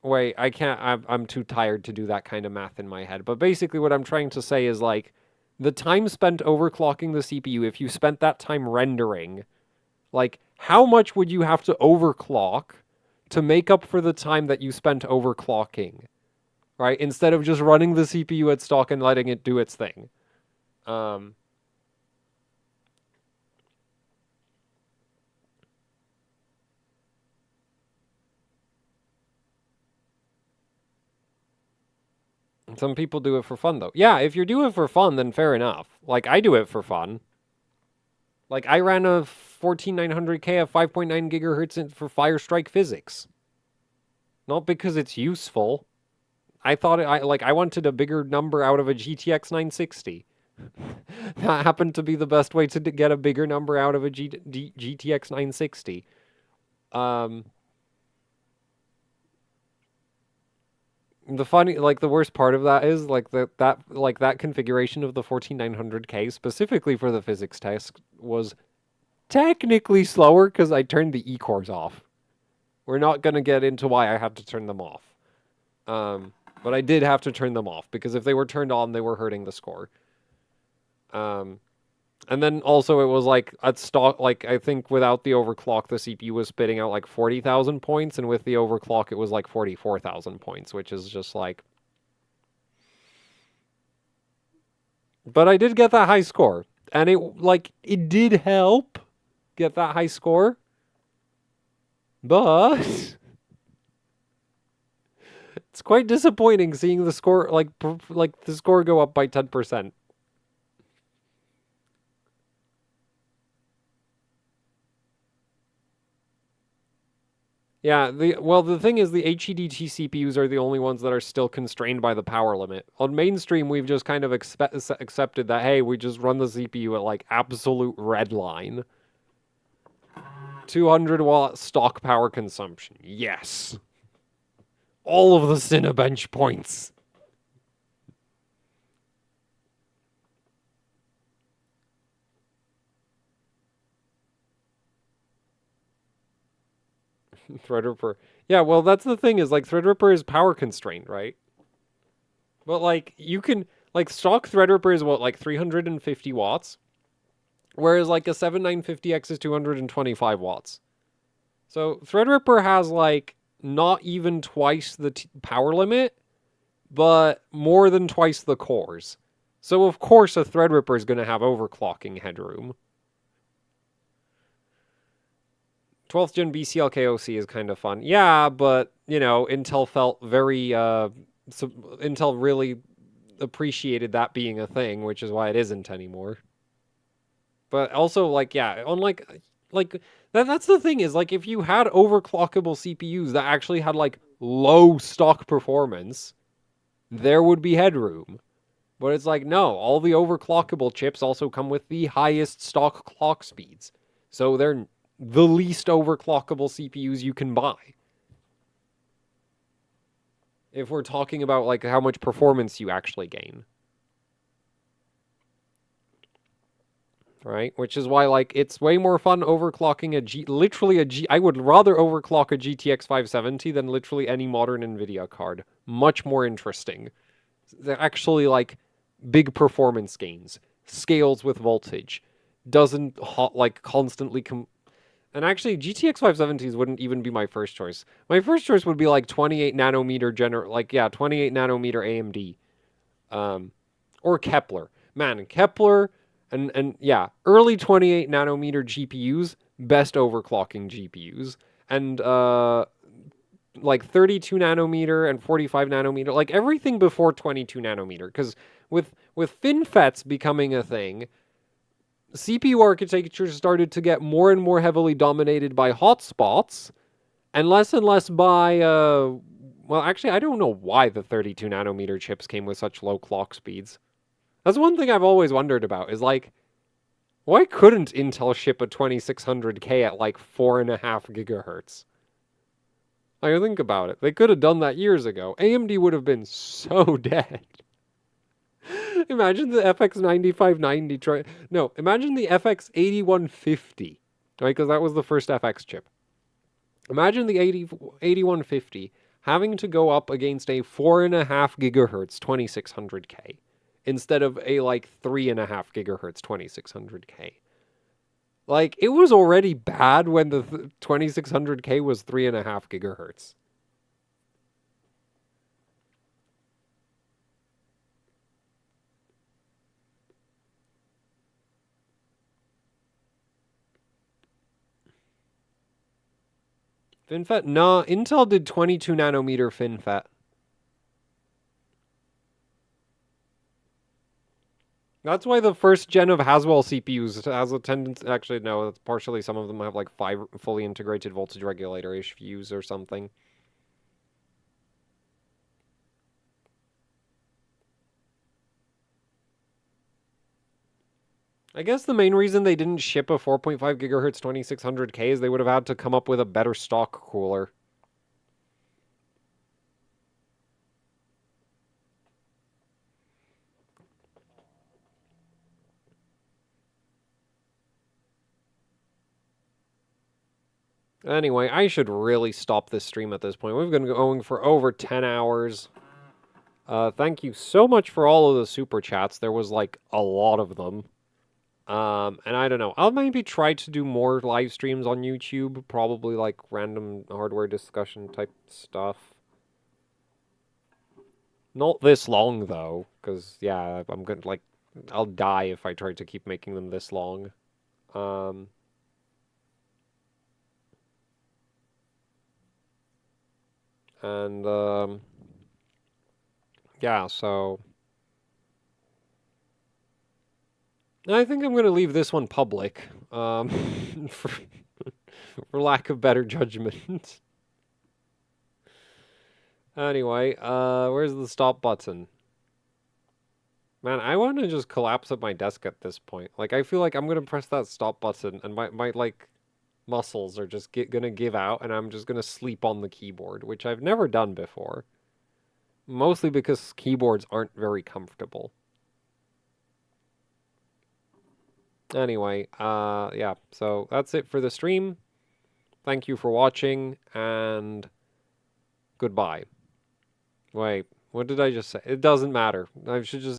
[SPEAKER 1] wait, I can't, I'm too tired to do that kind of math in my head. But basically what I'm trying to say is like the time spent overclocking the CPU, if you spent that time rendering, like how much would you have to overclock to make up for the time that you spent overclocking?
[SPEAKER 2] right? Instead of just running the CPU at stock and letting it do its thing. Some people do it for fun, though. Yeah, if you're doing it for fun, then fair enough. Like, I do it for fun. Like, I ran a 14900K at 5.9 gigahertz for Firestrike physics. Not because it's useful. I thought I wanted a bigger number out of a GTX 960. That happened to be the best way to get a bigger number out of a GTX 960. The worst part of that is that configuration of the 14900K specifically for the physics test was technically slower because I turned the E-cores off. We're not gonna get into why I had to turn them off. But I did have to turn them off because if they were turned on, they were hurting the score. And then also it was like at stock, like I think without the overclock, the CPU was spitting out like 40,000 points, and with the overclock, it was like 44,000 points, which is just like. But I did get that high score, and it did help get that high score, but it's quite disappointing seeing the score like the score go up by 10%. Yeah, the thing is the HEDT CPUs are the only ones that are still constrained by the power limit. On mainstream, we've just kind of accepted that, hey, we just run the CPU at like absolute red line. 200-watt stock power consumption. Yes. All of the Cinebench points. Threadripper. Yeah, well, that's the thing is, like, Threadripper is power constrained, right? But, like, you can, like, stock Threadripper is what, like, 350 watts? Whereas, like, a 7950X is 225 watts. So, Threadripper has, like, not even twice the power limit, but more than twice the cores. So, of course, a Threadripper is going to have overclocking headroom. 12th gen BCLKOC is kind of fun. Yeah, but, you know, Intel felt very, Intel really appreciated that being a thing, which is why it isn't anymore. But also, like, yeah, unlike, like, that's the thing is, like, if you had overclockable CPUs that actually had, like, low stock performance, there would be headroom. But it's like, no, all the overclockable chips also come with the highest stock clock speeds. So they're the least overclockable CPUs you can buy. If we're talking about like how much performance you actually gain. Right? Which is why like it's way more fun overclocking I would rather overclock a GTX 570 than literally any modern Nvidia card. Much more interesting. They're actually like big performance gains, scales with voltage, doesn't constantly and actually, GTX 570s wouldn't even be my first choice. My first choice would be like 28 nanometer 28 nanometer AMD, or Kepler. Man, Kepler and yeah, early 28 nanometer GPUs, best overclocking GPUs, and like 32 nanometer and 45 nanometer, like everything before 22 nanometer, because with FinFETs becoming a thing. CPU architecture started to get more and more heavily dominated by hotspots and less by, well, actually, I don't know why the 32 nanometer chips came with such low clock speeds. That's one thing I've always wondered about is like, why couldn't Intel ship a 2600K at like 4.5 gigahertz? I think about it. They could have done that years ago. AMD would have been so dead. Imagine the FX 9590 imagine the FX 8150, right? Because that was the first FX chip. Imagine the 8150 having to go up against a 4.5 gigahertz 2600K instead of a like 3.5 gigahertz 2600K. Like, it was already bad when the 2600K was 3.5 gigahertz. FinFET? No, Intel did 22 nanometer FinFET. That's why the first gen of Haswell CPUs has a tendency. Actually, no, it's partially some of them have like 5 fully integrated voltage regulator-ish views or something. I guess the main reason they didn't ship a 4.5 gigahertz 2600K is they would have had to come up with a better stock cooler. Anyway, I should really stop this stream at this point. We've been going for over 10 hours. Thank you so much for all of the super chats. There was like a lot of them. And I don't know. I'll maybe try to do more live streams on YouTube. Probably like random hardware discussion type stuff. Not this long though, because yeah, I'm gonna like, I'll die if I try to keep making them this long. And yeah, so I think I'm gonna leave this one public, for for lack of better judgment. Anyway, where's the stop button? Man, I want to just collapse at my desk at this point. Like, I feel like I'm gonna press that stop button, and my like muscles are just gonna give out, and I'm just gonna sleep on the keyboard, which I've never done before. Mostly because keyboards aren't very comfortable. Anyway, yeah, so that's it for the stream. Thank you for watching, and goodbye. Wait, what did I just say? It doesn't matter. I should just